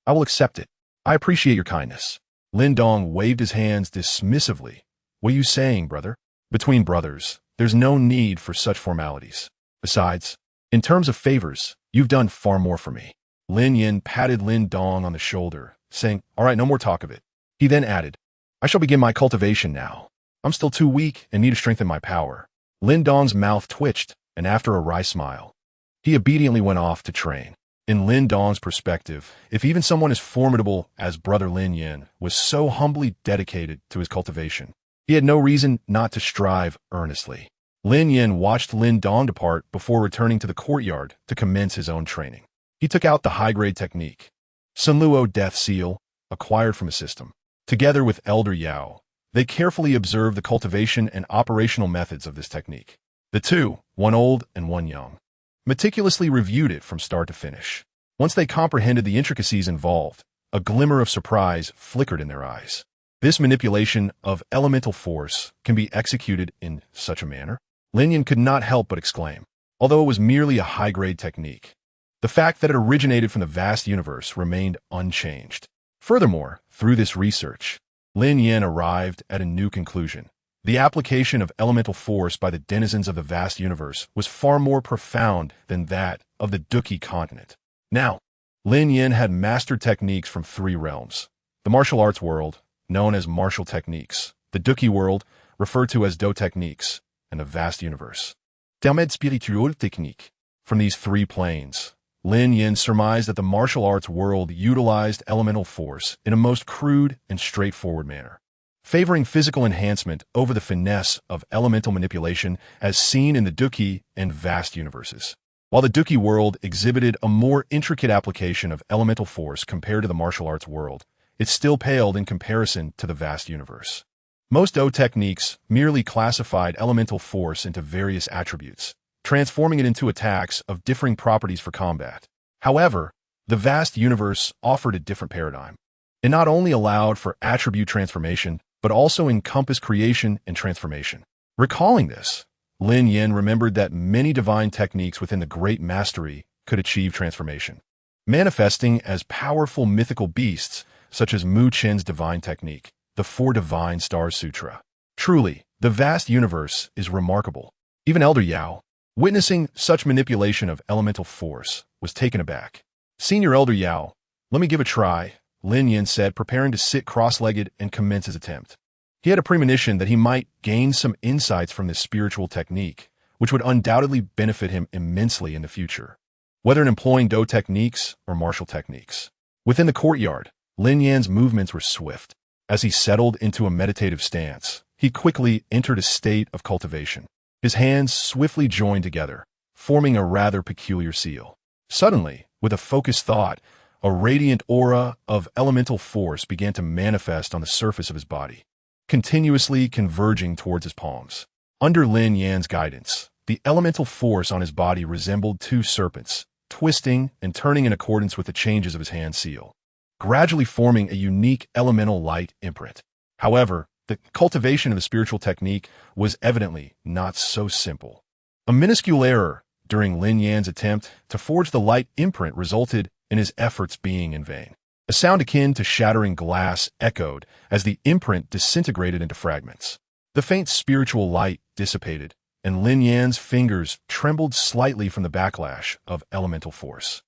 I will accept it. I appreciate your kindness." Lin Dong waved his hands dismissively. "What are you saying, brother? Between brothers, there's no need for such formalities. Besides, in terms of favors, you've done far more for me." Lin Yan patted Lin Dong on the shoulder, saying, "All right, no more talk of it." He then added, "I shall begin my cultivation now. I'm still too weak and need to strengthen my power." Lin Dong's mouth twitched, and after a wry smile, he obediently went off to train. In Lin Dong's perspective, if even someone as formidable as Brother Lin Yan was so humbly dedicated to his cultivation, he had no reason not to strive earnestly. Lin Yan watched Lin Dong depart before returning to the courtyard to commence his own training. He took out the high-grade technique, Sun Luo Death Seal, acquired from a system. Together with Elder Yao, they carefully observed the cultivation and operational methods of this technique. The two, one old and one young, meticulously reviewed it from start to finish. Once they comprehended the intricacies involved, a glimmer of surprise flickered in their eyes. This manipulation of elemental force can be executed in such a manner? Lin Yan could not help but exclaim. Although it was merely a high-grade technique, the fact that it originated from the vast universe remained unchanged. Furthermore, through this research, Lin Yan arrived at a new conclusion. The application of elemental force by the denizens of the vast universe was far more profound than that of the Duki continent. Now, Lin Yan had mastered techniques from three realms: the martial arts world, known as martial techniques, the Duki world, referred to as Do techniques, and the vast universe, Domaine spirituel technique. From these three planes, Lin Yan surmised that the martial arts world utilized elemental force in a most crude and straightforward manner, favoring physical enhancement over the finesse of elemental manipulation as seen in the Duki and vast universes. While the Duki world exhibited a more intricate application of elemental force compared to the martial arts world, it still paled in comparison to the vast universe. Most Do techniques merely classified elemental force into various attributes, transforming it into attacks of differing properties for combat. However, the vast universe offered a different paradigm. It not only allowed for attribute transformation, but also encompassed creation and transformation. Recalling this, Lin Yan remembered that many divine techniques within the Great Mastery could achieve transformation, manifesting as powerful mythical beasts such as Mu Chen's divine technique, the Four Divine Stars Sutra. Truly, the vast universe is remarkable. Even Elder Yao, witnessing such manipulation of elemental force, was taken aback. "Senior Elder Yao, let me give a try," Lin Yan said, preparing to sit cross-legged and commence his attempt. He had a premonition that he might gain some insights from this spiritual technique, which would undoubtedly benefit him immensely in the future, whether in employing Do techniques or martial techniques. Within the courtyard, Lin Yan's movements were swift. As he settled into a meditative stance, he quickly entered a state of cultivation. His hands swiftly joined together, forming a rather peculiar seal. Suddenly, with a focused thought, a radiant aura of elemental force began to manifest on the surface of his body, continuously converging towards his palms. Under Lin Yan's guidance, the elemental force on his body resembled two serpents, twisting and turning in accordance with the changes of his hand seal, gradually forming a unique elemental light imprint. However, the cultivation of the spiritual technique was evidently not so simple. A minuscule error during Lin Yan's attempt to forge the light imprint resulted in his efforts being in vain. A sound akin to shattering glass echoed as the imprint disintegrated into fragments. The faint spiritual light dissipated, and Lin Yan's fingers trembled slightly from the backlash of elemental force.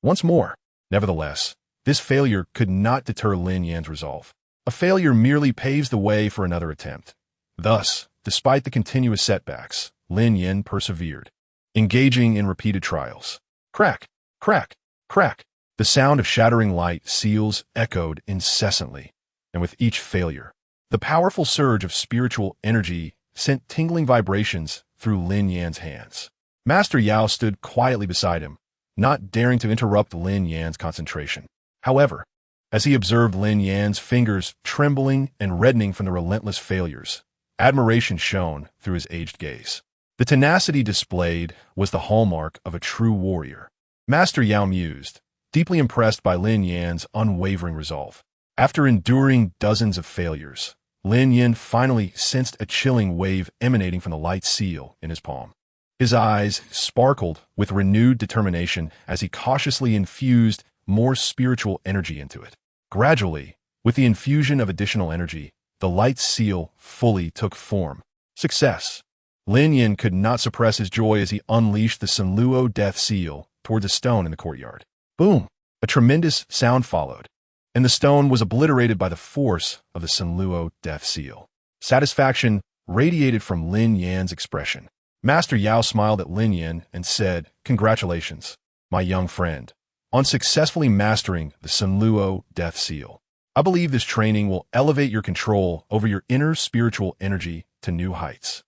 Once more, nevertheless, this failure could not deter Lin Yan's resolve. A failure merely paves the way for another attempt. Thus, despite the continuous setbacks, Lin Yan persevered, engaging in repeated trials. Crack, crack, crack. The sound of shattering light seals echoed incessantly, and with each failure, the powerful surge of spiritual energy sent tingling vibrations through Lin Yan's hands. Master Yao stood quietly beside him, not daring to interrupt Lin Yan's concentration. However, as he observed Lin Yan's fingers trembling and reddening from the relentless failures, admiration shone through his aged gaze. The tenacity displayed was the hallmark of a true warrior. Master Yao mused, deeply impressed by Lin Yan's unwavering resolve. After enduring dozens of failures, Lin Yan finally sensed a chilling wave emanating from the light seal in his palm. His eyes sparkled with renewed determination as he cautiously infused more spiritual energy into it. Gradually, with the infusion of additional energy, the light seal fully took form. Success! Lin Yan could not suppress his joy as he unleashed the Sanluo death seal towards a stone in the courtyard. Boom! A tremendous sound followed, and the stone was obliterated by the force of the Sanluo death seal. Satisfaction radiated from Lin Yan's expression. Master Yao smiled at Lin Yan and said, "Congratulations, my young friend, on successfully mastering the Sanluo death seal. I believe this training will elevate your control over your inner spiritual energy to new heights."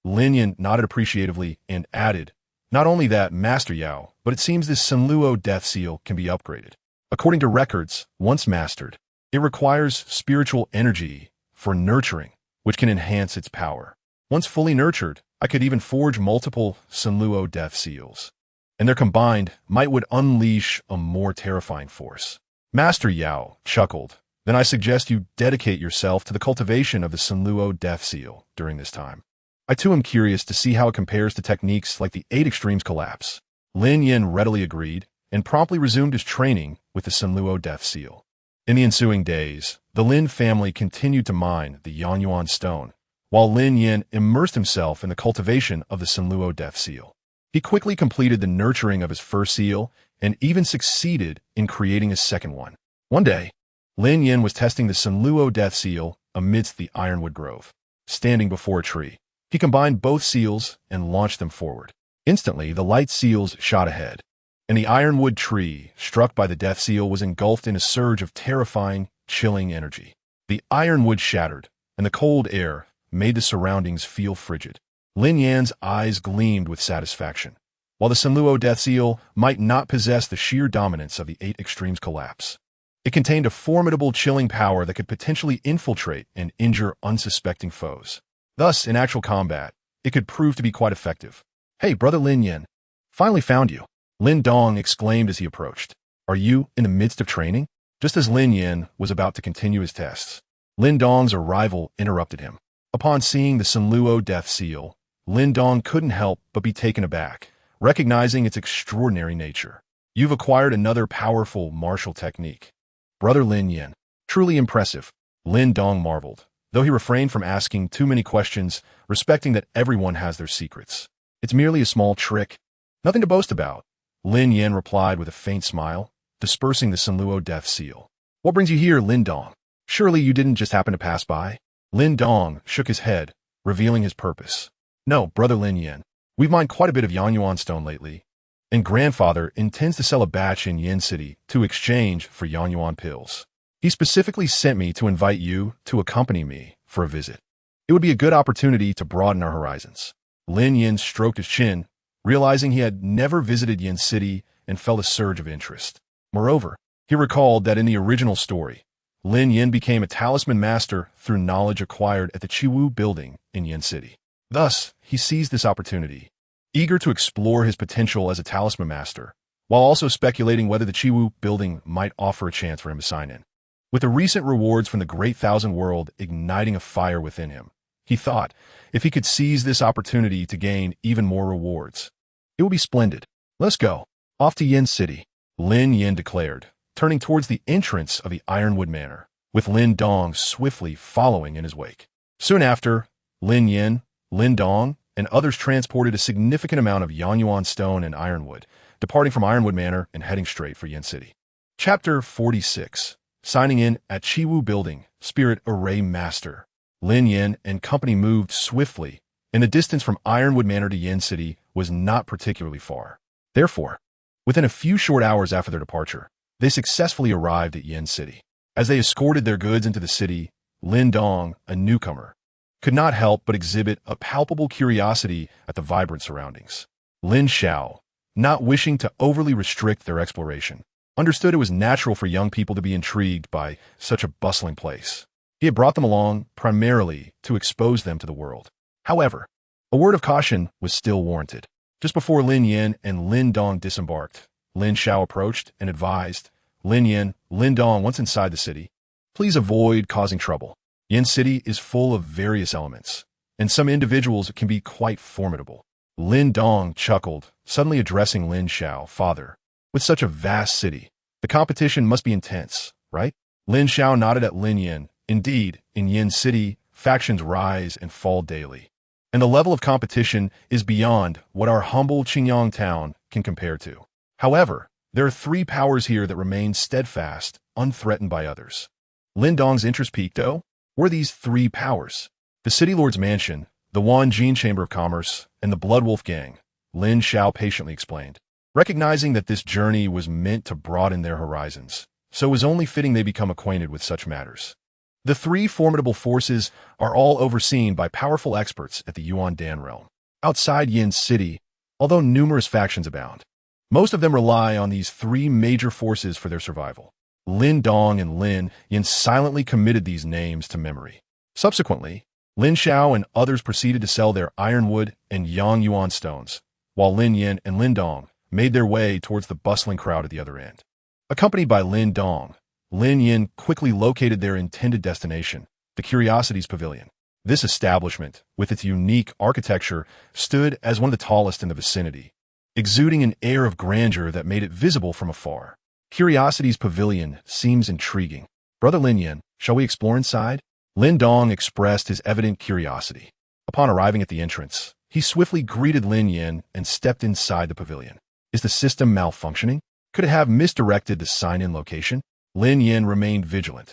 Lin Yan nodded appreciatively and added, "Not only that, Master Yao, but it seems this Sanluo death seal can be upgraded. According to records, once mastered, it requires spiritual energy for nurturing, which can enhance its power. Once fully nurtured, I could even forge multiple Sanluo death seals, and their combined might would unleash a more terrifying force." Master Yao chuckled. "Then I suggest you dedicate yourself to the cultivation of the Sanluo death seal during this time. I too am curious to see how it compares to techniques like the 8 extremes collapse." Lin Yan readily agreed and promptly resumed his training with the Sanluo death seal. In the ensuing days, the Lin family continued to mine the Yanyuan stone, while Lin Yan immersed himself in the cultivation of the Sanluo death seal. He quickly completed the nurturing of his first seal and even succeeded in creating a second one. One day, Lin Yan was testing the Sanluo death seal amidst the ironwood grove. Standing before a tree, he combined both seals and launched them forward. Instantly, the light seals shot ahead, and the ironwood tree, struck by the death seal, was engulfed in a surge of terrifying, chilling energy. The ironwood shattered, and the cold air made the surroundings feel frigid. Lin Yan's eyes gleamed with satisfaction. While the Sanluo death seal might not possess the sheer dominance of the 8 extremes collapse, it contained a formidable chilling power that could potentially infiltrate and injure unsuspecting foes. Thus, in actual combat, it could prove to be quite effective. "Hey, brother Lin Yan, finally found you," Lin Dong exclaimed as he approached. "Are you in the midst of training?" Just as Lin Yan was about to continue his tests, Lin Dong's arrival interrupted him. Upon seeing the Sanluo death seal, Lin Dong couldn't help but be taken aback, recognizing its extraordinary nature. "You've acquired another powerful martial technique, brother Lin Yan. Truly impressive," Lin Dong marveled, though he refrained from asking too many questions, respecting that everyone has their secrets. "It's merely a small trick. Nothing to boast about," Lin Yan replied with a faint smile, dispersing the Sanluo death seal. "What brings you here, Lin Dong? Surely you didn't just happen to pass by?" Lin Dong shook his head, revealing his purpose. "No, brother Lin Yan. We've mined quite a bit of Yanyuan stone lately, and grandfather intends to sell a batch in Yin City to exchange for Yanyuan pills. He specifically sent me to invite you to accompany me for a visit. It would be a good opportunity to broaden our horizons." Lin Yan stroked his chin, realizing he had never visited Yin City, and felt a surge of interest. Moreover, he recalled that in the original story, Lin Yan became a talisman master through knowledge acquired at the Chiwu building in Yin City. Thus, he seized this opportunity, eager to explore his potential as a talisman master, while also speculating whether the Chiwu building might offer a chance for him to sign in. With the recent rewards from the Great Thousand World igniting a fire within him, he thought, if he could seize this opportunity to gain even more rewards, it would be splendid. "Let's go. Off to Yin City," Lin Yan declared, turning towards the entrance of the Ironwood Manor, with Lin Dong swiftly following in his wake. Soon after, Lin Yan, Lin Dong, and others transported a significant amount of Yanyuan stone and ironwood, departing from Ironwood Manor and heading straight for Yin City. Chapter 46. Signing in at Chiwu Building, Spirit Array Master. Lin Yan and company moved swiftly, and the distance from Ironwood Manor to Yin City was not particularly far. Therefore, within a few short hours after their departure, they successfully arrived at Yin City. As they escorted their goods into the city, Lin Dong, a newcomer, could not help but exhibit a palpable curiosity at the vibrant surroundings. Lin Xiao, not wishing to overly restrict their exploration, understood it was natural for young people to be intrigued by such a bustling place. He had brought them along primarily to expose them to the world. However, a word of caution was still warranted. Just before Lin Yan and Lin Dong disembarked, Lin Xiao approached and advised Lin Yan, Lin Dong, once inside the city, please avoid causing trouble. Yin City is full of various elements, and some individuals can be quite formidable. Lin Dong chuckled, suddenly addressing Lin Xiao, father. With such a vast city, the competition must be intense, right? Lin Xiao nodded at Lin Yan. Indeed, in Yin City, factions rise and fall daily, and the level of competition is beyond what our humble Qingyang town can compare to. However, there are three powers here that remain steadfast, unthreatened by others. Lin Dong's interest peaked, though, were these three powers: the City Lord's Mansion, the Wanjin Chamber of Commerce, and the Bloodwolf Gang. Lin Xiao patiently explained, recognizing that this journey was meant to broaden their horizons, so it was only fitting they become acquainted with such matters. The three formidable forces are all overseen by powerful experts at the Yuan Dan realm. Outside Yin City, although numerous factions abound, most of them rely on these three major forces for their survival. Lin Dong and Lin Yan silently committed these names to memory. Subsequently, Lin Xiao and others proceeded to sell their ironwood and Yanyuan stones, while Lin Yan and Lin Dong made their way towards the bustling crowd at the other end. Accompanied by Lin Dong, Lin Yan quickly located their intended destination, the Curiosities Pavilion. This establishment, with its unique architecture, stood as one of the tallest in the vicinity, exuding an air of grandeur that made it visible from afar. Curiosities Pavilion seems intriguing. Brother Lin Yan, shall we explore inside? Lin Dong expressed his evident curiosity. Upon arriving at the entrance, he swiftly greeted Lin Yan and stepped inside the pavilion. Is the system malfunctioning? Could it have misdirected the sign-in location? Lin Yan remained vigilant,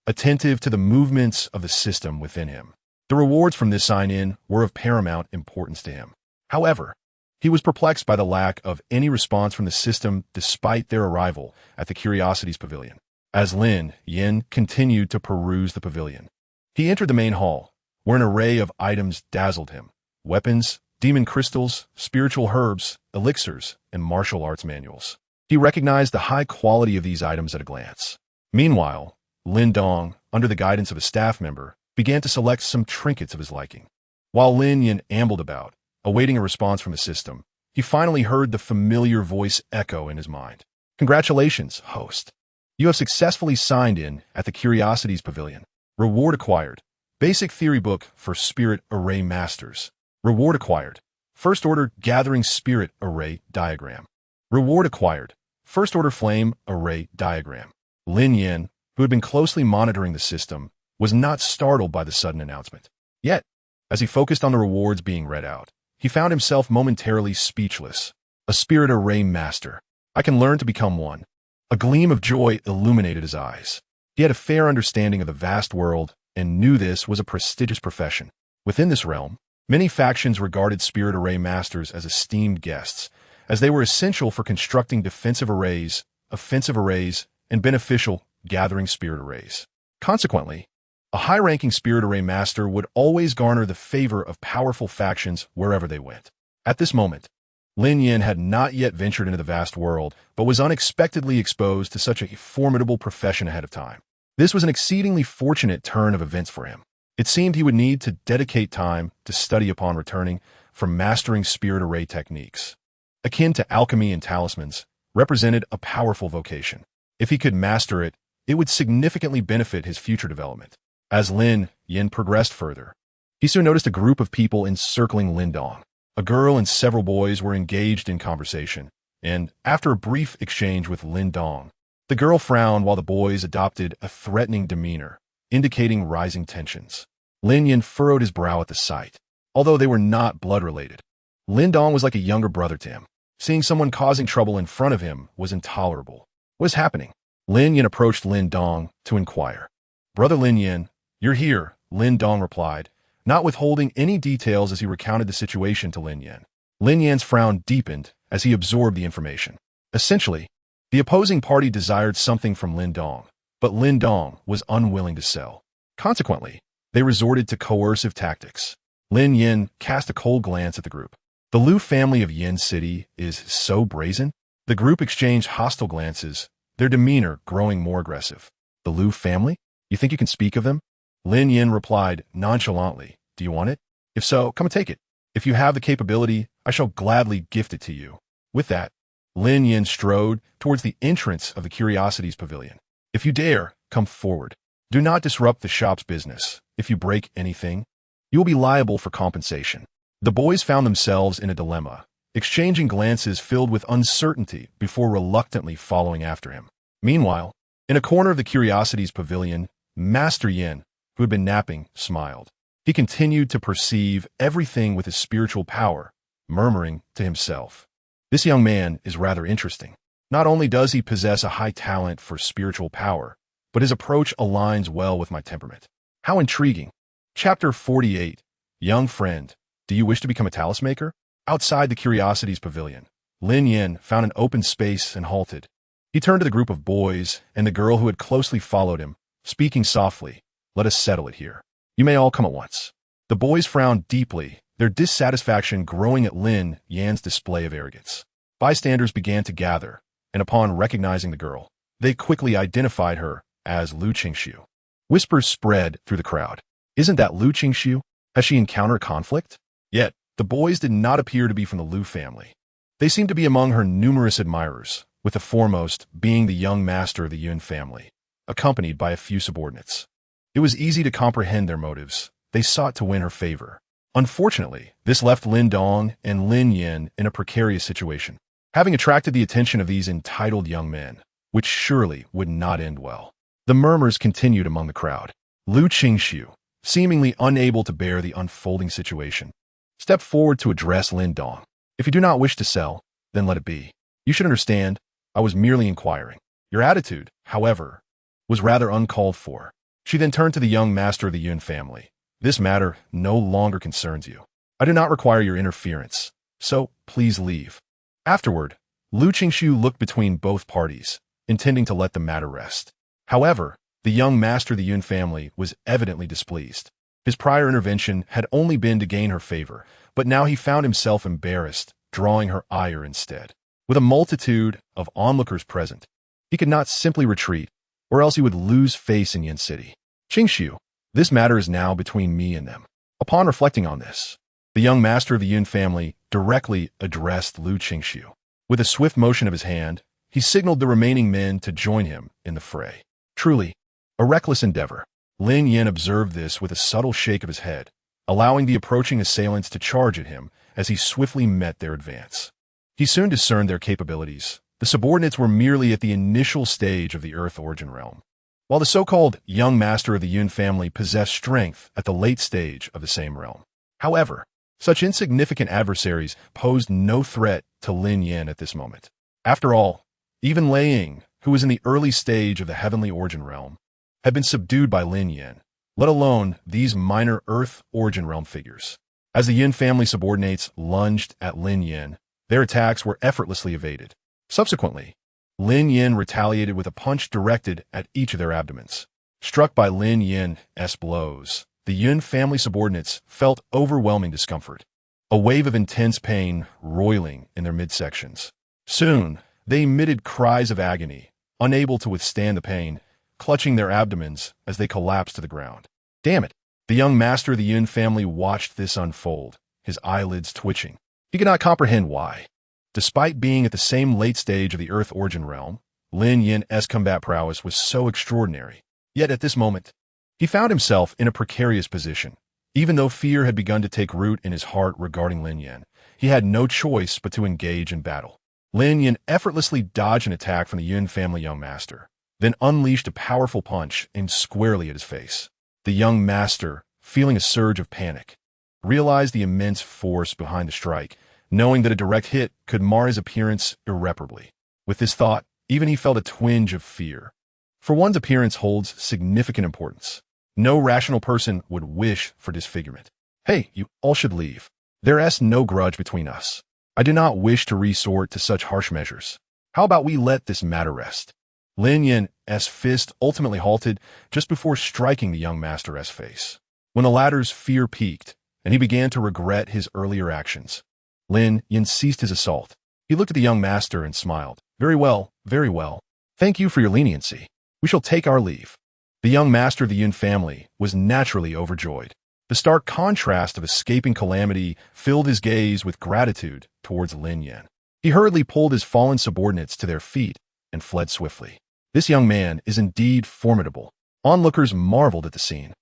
attentive to the movements of the system within him. The rewards from this sign-in were of paramount importance to him. However, he was perplexed by the lack of any response from the system despite their arrival at the Curiosities Pavilion. As Lin Yan continued to peruse the pavilion, he entered the main hall, where an array of items dazzled him: weapons, demon crystals, spiritual herbs, elixirs, and martial arts manuals. He recognized the high quality of these items at a glance. Meanwhile, Lin Dong, under the guidance of a staff member, began to select some trinkets of his liking. While Lin Yan ambled about, awaiting a response from the system, he finally heard the familiar voice echo in his mind. Congratulations, host. You have successfully signed in at the Curiosities Pavilion. Reward acquired. Basic Theory Book for Spirit Array Masters. Reward acquired. First Order Gathering Spirit Array Diagram. Reward acquired. First Order Flame Array Diagram. Lin Yan, who had been closely monitoring the system, was not startled by the sudden announcement. Yet, as he focused on the rewards being read out, he found himself momentarily speechless. A Spirit Array Master. I can learn to become one. A gleam of joy illuminated his eyes. He had a fair understanding of the vast world and knew this was a prestigious profession. Within this realm, many factions regarded Spirit Array Masters as esteemed guests, as they were essential for constructing defensive arrays, offensive arrays, and beneficial gathering spirit arrays. Consequently, a high-ranking Spirit Array Master would always garner the favor of powerful factions wherever they went. At this moment, Lin Yan had not yet ventured into the vast world, but was unexpectedly exposed to such a formidable profession ahead of time. This was an exceedingly fortunate turn of events for him. It seemed he would need to dedicate time to study upon returning from mastering spirit array techniques. Akin to alchemy and talismans, represented a powerful vocation. If he could master it, it would significantly benefit his future development. As Lin Yan progressed further, he soon noticed a group of people encircling Lin Dong. A girl and several boys were engaged in conversation, and after a brief exchange with Lin Dong, The girl frowned while the boys adopted a threatening demeanor, indicating rising tensions. Lin Yan furrowed his brow at the sight. Although they were not blood-related, Lin Dong was like a younger brother to him. Seeing someone causing trouble in front of him was intolerable. What is happening? Lin Yan approached Lin Dong to inquire. Brother Lin Yan, you're here, Lin Dong replied, not withholding any details as he recounted the situation to Lin Yan. Lin Yan's frown deepened as he absorbed the information. Essentially, the opposing party desired something from Lin Dong, but Lin Dong was unwilling to sell. Consequently, they resorted to coercive tactics. Lin Yan cast a cold glance at the group. The Liu family of Yin City is so brazen? The group exchanged hostile glances, their demeanor growing more aggressive. The Liu family? You think you can speak of them? Lin Yan replied nonchalantly. Do you want it? If so, come and take it. If you have the capability, I shall gladly gift it to you. With that, Lin Yan strode towards the entrance of the Curiosities Pavilion. If you dare, come forward. Do not disrupt the shop's business. If you break anything, you will be liable for compensation. The boys found themselves in a dilemma, exchanging glances filled with uncertainty before reluctantly following after him. Meanwhile, in a corner of the Curiosities Pavilion, Master Yin, who had been napping, smiled. He continued to perceive everything with his spiritual power, murmuring to himself. This young man is rather interesting. Not only does he possess a high talent for spiritual power, but his approach aligns well with my temperament. How intriguing. Chapter 48. Young friend, do you wish to become a talisman maker? Outside the Curiosities Pavilion, Lin Yan found an open space and halted. He turned to the group of boys and the girl who had closely followed him, speaking softly. Let us settle it here. You may all come at once. The boys frowned deeply, their dissatisfaction growing at Lin Yan's display of arrogance. Bystanders began to gather, and upon recognizing the girl, they quickly identified her as Lu Qingshu. Whispers spread through the crowd. Isn't that Lu Qingshu? Has she encountered conflict? Yet, the boys did not appear to be from the Liu family. They seemed to be among her numerous admirers, with the foremost being the young master of the Yun family, accompanied by a few subordinates. It was easy to comprehend their motives. They sought to win her favor. Unfortunately, this left Lin Dong and Lin Yan in a precarious situation, having attracted the attention of these entitled young men, which surely would not end well. The murmurs continued among the crowd. Lu Qingshu, seemingly unable to bear the unfolding situation, stepped forward to address Lin Dong. If you do not wish to sell, then let it be. You should understand, I was merely inquiring. Your attitude, however, was rather uncalled for. She then turned to the young master of the Yun family. This matter no longer concerns you. I do not require your interference, so please leave. Afterward, Lu Qingshu looked between both parties, intending to let the matter rest. However, the young master of the Yun family was evidently displeased. His prior intervention had only been to gain her favor, but now he found himself embarrassed, drawing her ire instead. With a multitude of onlookers present, he could not simply retreat, or else he would lose face in Yin City. Qingshu, this matter is now between me and them. Upon reflecting on this, the young master of the Yun family directly addressed Lu Qingshu. With a swift motion of his hand, he signaled the remaining men to join him in the fray. Truly, a reckless endeavor. Lin Yan observed this with a subtle shake of his head, allowing the approaching assailants to charge at him as he swiftly met their advance. He soon discerned their capabilities. The subordinates were merely at the initial stage of the Earth Origin Realm, while the so-called young master of the Yun family possessed strength at the late stage of the same realm. However, such insignificant adversaries posed no threat to Lin Yan at this moment. After all, even Lei Ying, who was in the early stage of the Heavenly Origin Realm, had been subdued by Lin Yan, let alone these minor Earth Origin Realm figures. As the Yin family subordinates lunged at Lin Yan, their attacks were effortlessly evaded. Subsequently, Lin Yan retaliated with a punch directed at each of their abdomens. Struck by Lin Yan's blows, the Yun family subordinates felt overwhelming discomfort, a wave of intense pain roiling in their midsections. Soon, they emitted cries of agony, unable to withstand the pain, clutching their abdomens as they collapsed to the ground. Damn it! The young master of the Yun family watched this unfold, his eyelids twitching. He could not comprehend why. Despite being at the same late stage of the Earth Origin Realm, Lin Yan's combat prowess was so extraordinary. Yet at this moment, he found himself in a precarious position. Even though fear had begun to take root in his heart regarding Lin Yan, he had no choice but to engage in battle. Lin Yan effortlessly dodged an attack from the Yun family young master, then unleashed a powerful punch aimed squarely at his face. The young master, feeling a surge of panic, realized the immense force behind the strike, knowing that a direct hit could mar his appearance irreparably. With this thought, even he felt a twinge of fear. For one's appearance holds significant importance. No rational person would wish for disfigurement. Hey, you all should leave. There is no grudge between us. I do not wish to resort to such harsh measures. How about we let this matter rest? Lin Yan's fist ultimately halted just before striking the young master's face. When the latter's fear peaked, and he began to regret his earlier actions, Lin Yan ceased his assault. He looked at the young master and smiled. Very well, very well. Thank you for your leniency. We shall take our leave. The young master of the Yun family was naturally overjoyed. The stark contrast of escaping calamity filled his gaze with gratitude towards Lin Yan. He hurriedly pulled his fallen subordinates to their feet and fled swiftly. This young man is indeed formidable. Onlookers marveled at the scene,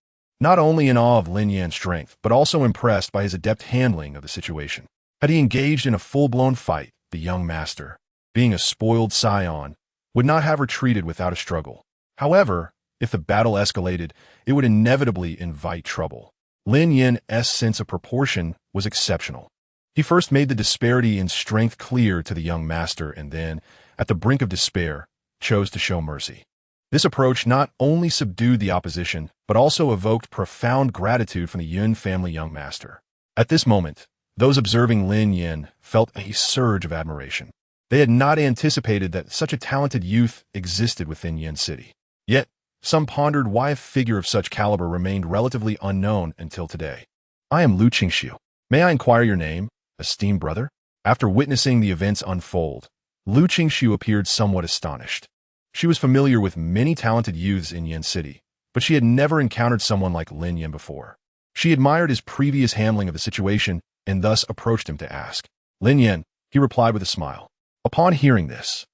not only in awe of Lin Yan's strength, but also impressed by his adept handling of the situation. Had he engaged in a full-blown fight, the young master, being a spoiled scion, would not have retreated without a struggle. However, if the battle escalated, it would inevitably invite trouble. Lin Yan's sense of proportion was exceptional. He first made the disparity in strength clear to the young master and then, at the brink of despair, chose to show mercy. This approach not only subdued the opposition, but also evoked profound gratitude from the Yun family young master. At this moment, those observing Lin Yan felt a surge of admiration. They had not anticipated that such a talented youth existed within Yin City. Yet, some pondered why a figure of such caliber remained relatively unknown until today. I am Lu Qingxiu. May I inquire your name, esteemed brother? After witnessing the events unfold, Lu Qingxiu appeared somewhat astonished. She was familiar with many talented youths in Yin City, but she had never encountered someone like Lin Yan before. She admired his previous handling of the situation and thus approached him to ask. Lin Yan, he replied with a smile. Upon hearing this,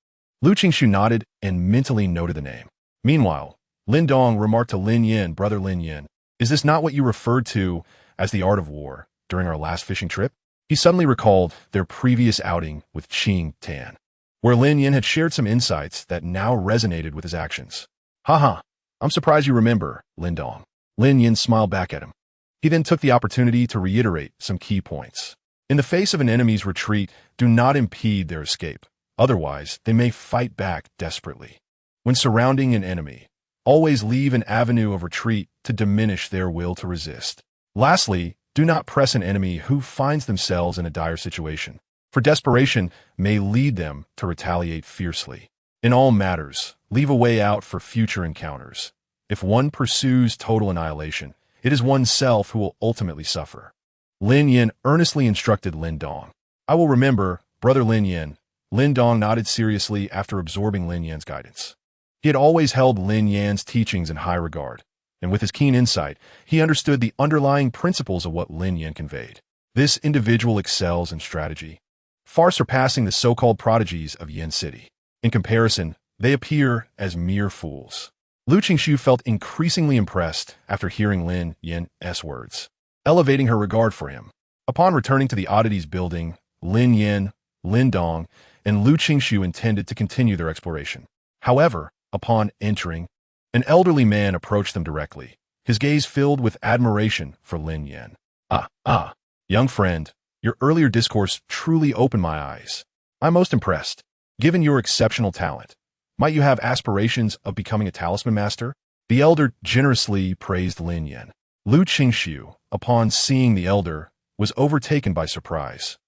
Lu Qingxiu nodded and mentally noted the name. Meanwhile, Lin Dong remarked to Lin Yan, brother Lin Yan, is this not what you referred to as the art of war during our last fishing trip? He suddenly recalled their previous outing with Qing Tan, where Lin Yan had shared some insights that now resonated with his actions. Haha, I'm surprised you remember, Lin Dong. Lin Yan smiled back at him. He then took the opportunity to reiterate some key points. In the face of an enemy's retreat, do not impede their escape. Otherwise, they may fight back desperately. When surrounding an enemy, always leave an avenue of retreat to diminish their will to resist. Lastly, do not press an enemy who finds themselves in a dire situation, for desperation may lead them to retaliate fiercely. In all matters, leave a way out for future encounters. If one pursues total annihilation, it is oneself who will ultimately suffer. Lin Yan earnestly instructed Lin Dong. I will remember, brother Lin Yan. Lin Dong nodded seriously after absorbing Lin Yan's guidance. He had always held Lin Yan's teachings in high regard, and with his keen insight, he understood the underlying principles of what Lin Yan conveyed. This individual excels in strategy, far surpassing the so-called prodigies of Yin City. In comparison, they appear as mere fools. Lu Qingxiu felt increasingly impressed after hearing Lin Yan's words, elevating her regard for him. Upon returning to the oddities building, Lin Yan, Lin Dong, and Lu Qingxiu intended to continue their exploration. However, upon entering, an elderly man approached them directly, his gaze filled with admiration for Lin Yan. Young friend, your earlier discourse truly opened my eyes. I'm most impressed. Given your exceptional talent, might you have aspirations of becoming a talisman master? The elder generously praised Lin Yan. Lu Qingxiu, upon seeing the elder, was overtaken by surprise,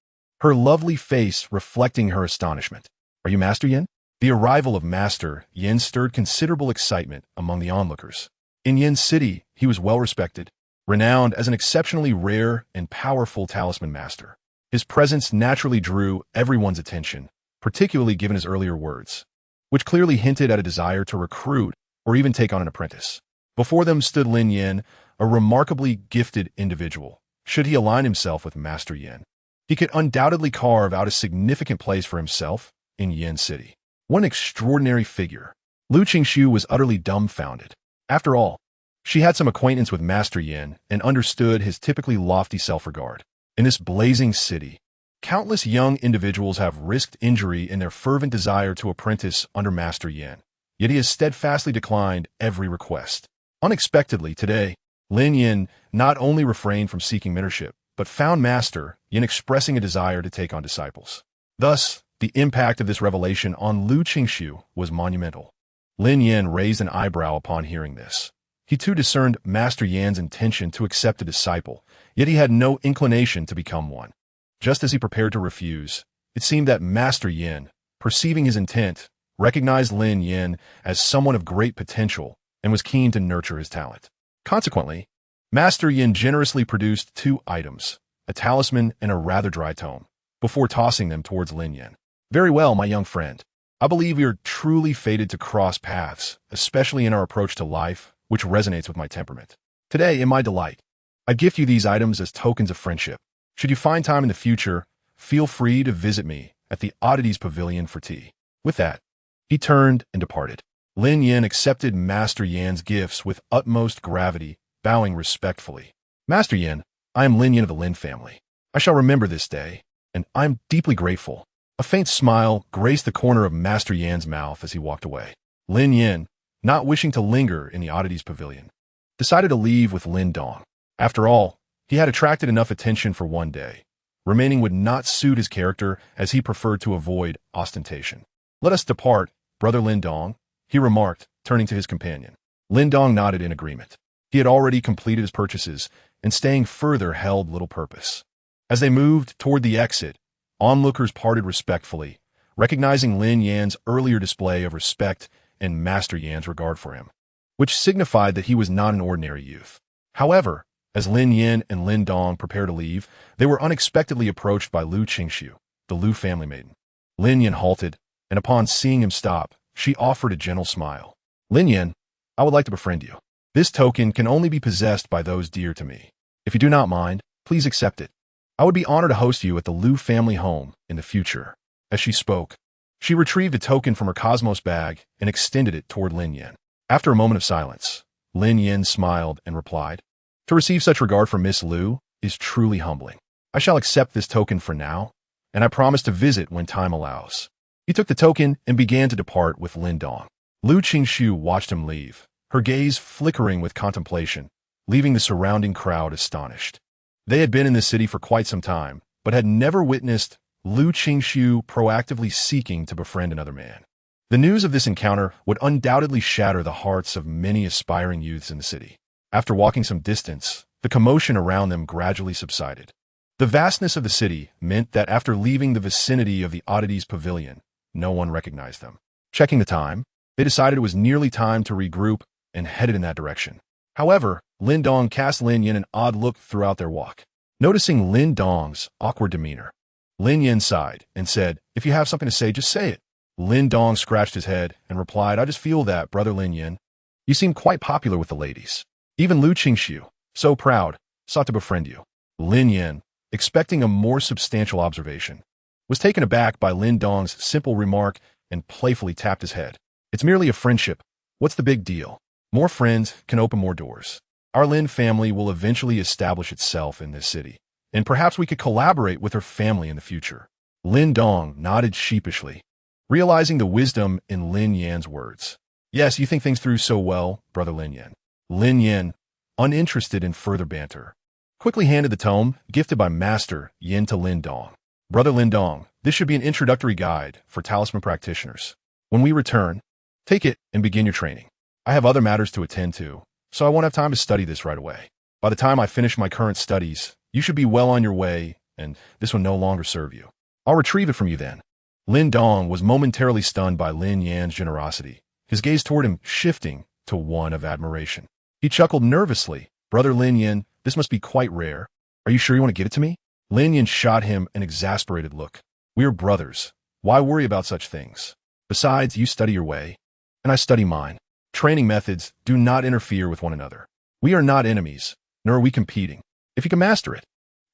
her lovely face reflecting her astonishment. Are you Master Yan? The arrival of Master Yan stirred considerable excitement among the onlookers. In Yin City, he was well respected, renowned as an exceptionally rare and powerful talisman master. His presence naturally drew everyone's attention, particularly given his earlier words, which clearly hinted at a desire to recruit or even take on an apprentice. Before them stood Lin Yan, a remarkably gifted individual. Should he align himself with Master Yan, he could undoubtedly carve out a significant place for himself in Yin City. What an extraordinary figure. Lu Qingxiu was utterly dumbfounded. After all, she had some acquaintance with Master Yan and understood his typically lofty self-regard. In this blazing city, Countless young individuals have risked injury in their fervent desire to apprentice under Master Yan, yet he has steadfastly declined every request. Unexpectedly, today, Lin Yan not only refrained from seeking mentorship, but found Master Yan expressing a desire to take on disciples. Thus, the impact of this revelation on Lu Qingxiu was monumental. Lin Yan raised an eyebrow upon hearing this. He too discerned Master Yan's intention to accept a disciple, yet he had no inclination to become one. Just as he prepared to refuse, it seemed that Master Yan, perceiving his intent, recognized Lin Yan as someone of great potential and was keen to nurture his talent. Consequently, Master Yan generously produced 2 items, a talisman and a rather dry tome, before tossing them towards Lin Yan. Very well, my young friend. I believe we are truly fated to cross paths, especially in our approach to life, which resonates with my temperament. Today, in my delight, I gift you these items as tokens of friendship. Should you find time in the future, feel free to visit me at the Oddities Pavilion for tea. With that, he turned and departed. Lin Yan accepted Master Yan's gifts with utmost gravity, bowing respectfully. Master Yan, I am Lin Yan of the Lin family. I shall remember this day, and I am deeply grateful. A faint smile graced the corner of Master Yan's mouth as he walked away. Lin Yan, not wishing to linger in the Oddities Pavilion, decided to leave with Lin Dong. After all, he had attracted enough attention for one day. Remaining would not suit his character, as he preferred to avoid ostentation. Let us depart, brother Lin Dong, he remarked, turning to his companion. Lin Dong nodded in agreement. He had already completed his purchases, and staying further held little purpose. As they moved toward the exit, onlookers parted respectfully, recognizing Lin Yan's earlier display of respect and Master Yan's regard for him, which signified that he was not an ordinary youth. However, as Lin Yan and Lin Dong prepared to leave, they were unexpectedly approached by Lu Qingxiu, the Lu family maiden. Lin Yan halted, and upon seeing him stop, she offered a gentle smile. Lin Yan, I would like to befriend you. This token can only be possessed by those dear to me. If you do not mind, please accept it. I would be honored to host you at the Lu family home in the future. As she spoke, she retrieved a token from her cosmos bag and extended it toward Lin Yan. After a moment of silence, Lin Yan smiled and replied, To receive such regard from Miss Lu is truly humbling. I shall accept this token for now, and I promise to visit when time allows. He took the token and began to depart with Lin Dong. Lu Qingxiu watched him leave, her gaze flickering with contemplation, leaving the surrounding crowd astonished. They had been in the city for quite some time, but had never witnessed Lu Qingxiu proactively seeking to befriend another man. The news of this encounter would undoubtedly shatter the hearts of many aspiring youths in the city. After walking some distance, the commotion around them gradually subsided. The vastness of the city meant that after leaving the vicinity of the Oddities Pavilion, no one recognized them. Checking the time, they decided it was nearly time to regroup and headed in that direction. However, Lin Dong cast Lin Yan an odd look throughout their walk. Noticing Lin Dong's awkward demeanor, Lin Yan sighed and said, If you have something to say, just say it. Lin Dong scratched his head and replied, I just feel that, brother Lin Yan. You seem quite popular with the ladies. Even Lu Qingxiu, so proud, sought to befriend you. Lin Yan, expecting a more substantial observation, was taken aback by Lin Dong's simple remark and playfully tapped his head. It's merely a friendship. What's the big deal? More friends can open more doors. Our Lin family will eventually establish itself in this city, and perhaps we could collaborate with her family in the future. Lin Dong nodded sheepishly, realizing the wisdom in Lin Yan's words. Yes, you think things through so well, brother Lin Yan. Lin Yan, uninterested in further banter, quickly handed the tome gifted by Master Yan to Lin Dong. Brother Lin Dong, this should be an introductory guide for talisman practitioners. When we return, take it and begin your training. I have other matters to attend to, so I won't have time to study this right away. By the time I finish my current studies, you should be well on your way, and this will no longer serve you. I'll retrieve it from you then. Lin Dong was momentarily stunned by Lin Yan's generosity, his gaze toward him shifting to one of admiration. He chuckled nervously. Brother Lin Yan, this must be quite rare. Are you sure you want to give it to me? Lin Yan shot him an exasperated look. We are brothers. Why worry about such things? Besides, you study your way, and I study mine. Training methods do not interfere with one another. We are not enemies, nor are we competing. If you can master it,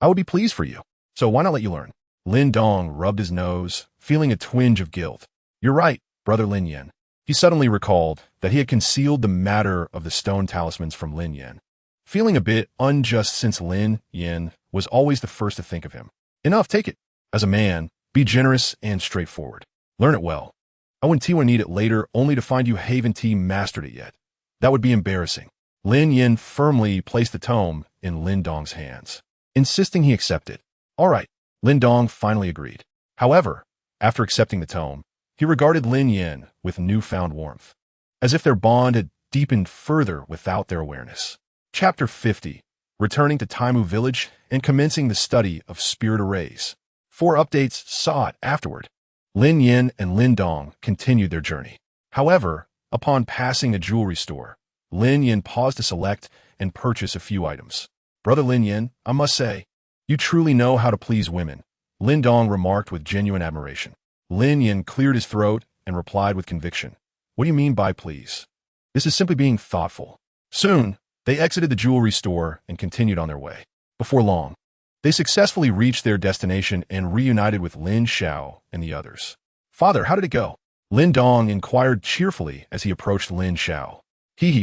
I would be pleased for you. So why not let you learn? Lin Dong rubbed his nose, feeling a twinge of guilt. You're right, brother Lin Yan. He suddenly recalled that he had concealed the matter of the stone talismans from Lin Yan, feeling a bit unjust since Lin Yan was always the first to think of him. Enough, take it. As a man, be generous and straightforward. Learn it well. I wouldn't need it later only to find you haven't mastered it yet. That would be embarrassing. Lin Yan firmly placed the tome in Lin Dong's hands, insisting he accept it. All right, Lin Dong finally agreed. However, after accepting the tome, he regarded Lin Yan with newfound warmth, as if their bond had deepened further without their awareness. Chapter 50. Returning to Taimu Village and commencing the study of spirit arrays. 4 updates saw it afterward. Lin Yan and Lin Dong continued their journey. However, upon passing a jewelry store, Lin Yan paused to select and purchase a few items. Brother Lin Yan, I must say, you truly know how to please women, Lin Dong remarked with genuine admiration. Lin Yan cleared his throat and replied with conviction. What do you mean by please? This is simply being thoughtful. Soon, they exited the jewelry store and continued on their way. Before long, they successfully reached their destination and reunited with Lin Xiao and the others. Father, how did it go? Lin Dong inquired cheerfully as he approached Lin Xiao.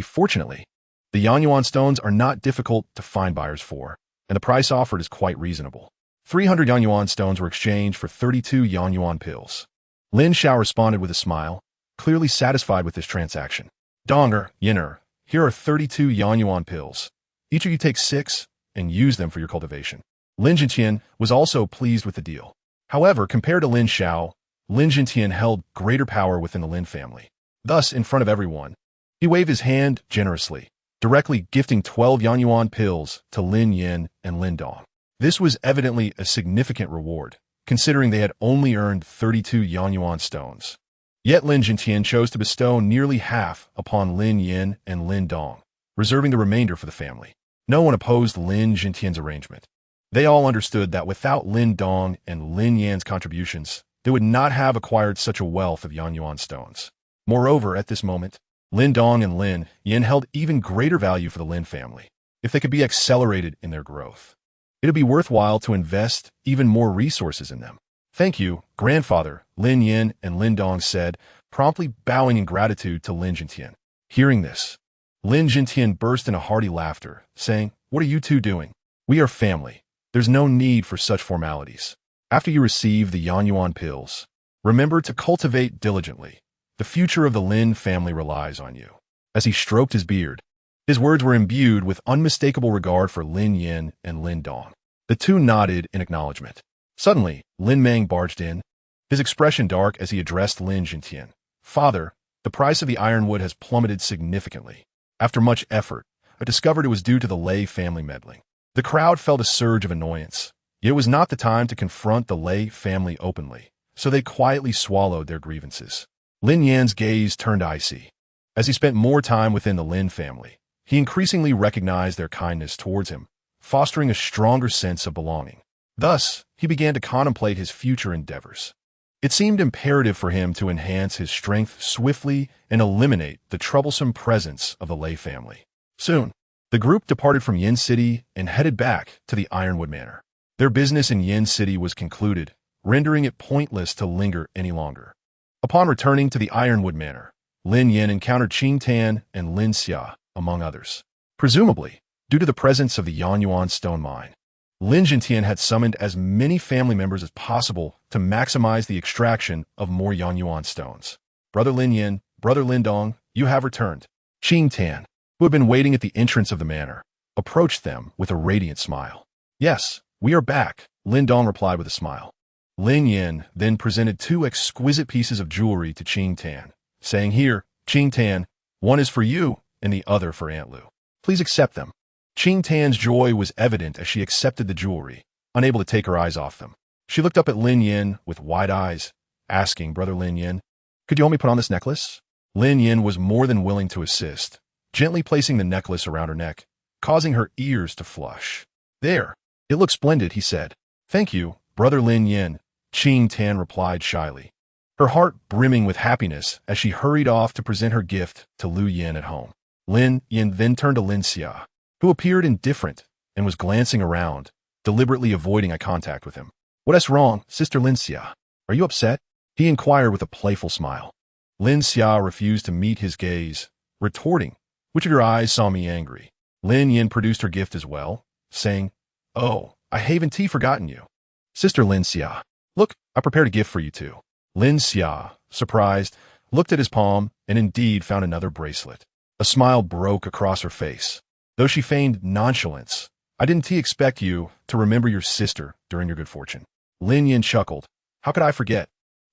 Fortunately, the Yanyuan stones are not difficult to find buyers for, and the price offered is quite reasonable. 300 Yanyuan stones were exchanged for 32 Yanyuan pills. Lin Xiao responded with a smile, clearly satisfied with this transaction. Donger, Yinner, here are 32 Yanyuan pills. Each of you take 6 and use them for your cultivation. Lin Jintian was also pleased with the deal. However, compared to Lin Xiao, Lin Jintian held greater power within the Lin family. Thus, in front of everyone, he waved his hand generously, directly gifting 12 Yanyuan pills to Lin Yan and Lin Dong. This was evidently a significant reward, considering they had only earned 32 Yanyuan stones. Yet Lin Jintian chose to bestow nearly half upon Lin Yan and Lin Dong, reserving the remainder for the family. No one opposed Lin Jintian's arrangement. They all understood that without Lin Dong and Lin Yan's contributions, they would not have acquired such a wealth of Yanyuan stones. Moreover, at this moment, Lin Dong and Lin Yan held even greater value for the Lin family. If they could be accelerated in their growth, it would be worthwhile to invest even more resources in them. Thank you, grandfather, Lin Yan and Lin Dong said, promptly bowing in gratitude to Lin Jintian. Hearing this, Lin Jintian burst into hearty laughter, saying, What are you two doing? We are family. There's no need for such formalities. After you receive the Yanyuan pills, remember to cultivate diligently. The future of the Lin family relies on you. As he stroked his beard, his words were imbued with unmistakable regard for Lin Yan and Lin Dong. The two nodded in acknowledgement. Suddenly, Lin Meng barged in, his expression dark as he addressed Lin Jintian. Father, the price of the ironwood has plummeted significantly. After much effort, I discovered it was due to the Lei family meddling. The crowd felt a surge of annoyance. Yet it was not the time to confront the Lei family openly, so they quietly swallowed their grievances. Lin Yan's gaze turned icy. As he spent more time within the Lin family, he increasingly recognized their kindness towards him, fostering a stronger sense of belonging. Thus, he began to contemplate his future endeavors. It seemed imperative for him to enhance his strength swiftly and eliminate the troublesome presence of the Lei family. Soon, the group departed from Yin City and headed back to the Ironwood Manor. Their business in Yin City was concluded, rendering it pointless to linger any longer. Upon returning to the Ironwood Manor, Lin Yan encountered Qing Tan and Lin Xia, among others. Presumably, due to the presence of the Yanyuan stone mine, Lin Jintian had summoned as many family members as possible to maximize the extraction of more Yanyuan stones. Brother Lin Yan, Brother Lin Dong, you have returned. Qing Tan, who had been waiting at the entrance of the manor, approached them with a radiant smile. Yes, we are back, Lin Dong replied with a smile. Lin Yan then presented 2 exquisite pieces of jewelry to Qing Tan, saying, Here, Qing Tan, one is for you and the other for Aunt Lu. Please accept them. Qing Tan's joy was evident as she accepted the jewelry, unable to take her eyes off them. She looked up at Lin Yan with wide eyes, asking, Brother Lin Yan, could you help me put on this necklace? Lin Yan was more than willing to assist, gently placing the necklace around her neck, causing her ears to flush. There, it looks splendid, he said. Thank you, Brother Lin Yan, Qing Tan replied shyly, her heart brimming with happiness as she hurried off to present her gift to Lu Yan at home. Lin Yan then turned to Lin Xia, who appeared indifferent and was glancing around, deliberately avoiding eye contact with him. What's wrong, Sister Lin Xia? Are you upset? He inquired with a playful smile. Lin Xia refused to meet his gaze, retorting, Which of your eyes saw me angry? Lin Yan produced her gift as well, saying, Oh, I haven't forgotten you. Sister Lin Xia, Look, I prepared a gift for you too. Lin Xia, surprised, looked at his palm and indeed found another bracelet. A smile broke across her face. Though she feigned nonchalance, I didn't expect you to remember your sister during your good fortune. Lin Yan chuckled. How could I forget?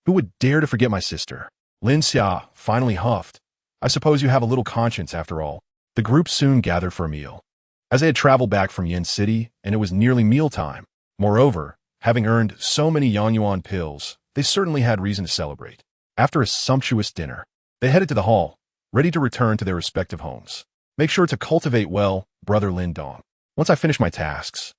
Who would dare to forget my sister? Lin Xia finally huffed. I suppose you have a little conscience after all. The group soon gathered for a meal. As they had traveled back from Yin City, and it was nearly mealtime. Moreover, having earned so many Yuan pills, they certainly had reason to celebrate. After a sumptuous dinner, they headed to the hall, ready to return to their respective homes. Make sure to cultivate well, brother Lin Dong. Once I finish my tasks,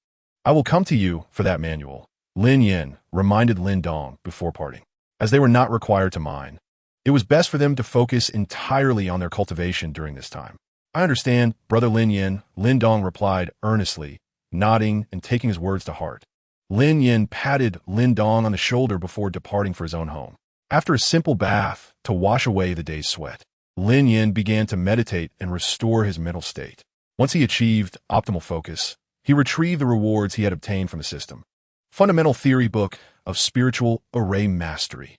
I will come to you for that manual. Lin Yan reminded Lin Dong before parting. As they were not required to mine, it was best for them to focus entirely on their cultivation during this time. I understand, brother Lin Yan, Lin Dong replied earnestly, nodding and taking his words to heart. Lin Yan patted Lin Dong on the shoulder before departing for his own home. After a simple bath to wash away the day's sweat, Lin Yan began to meditate and restore his mental state. Once he achieved optimal focus, he retrieved the rewards he had obtained from the system. Fundamental Theory Book of Spiritual Array Mastery.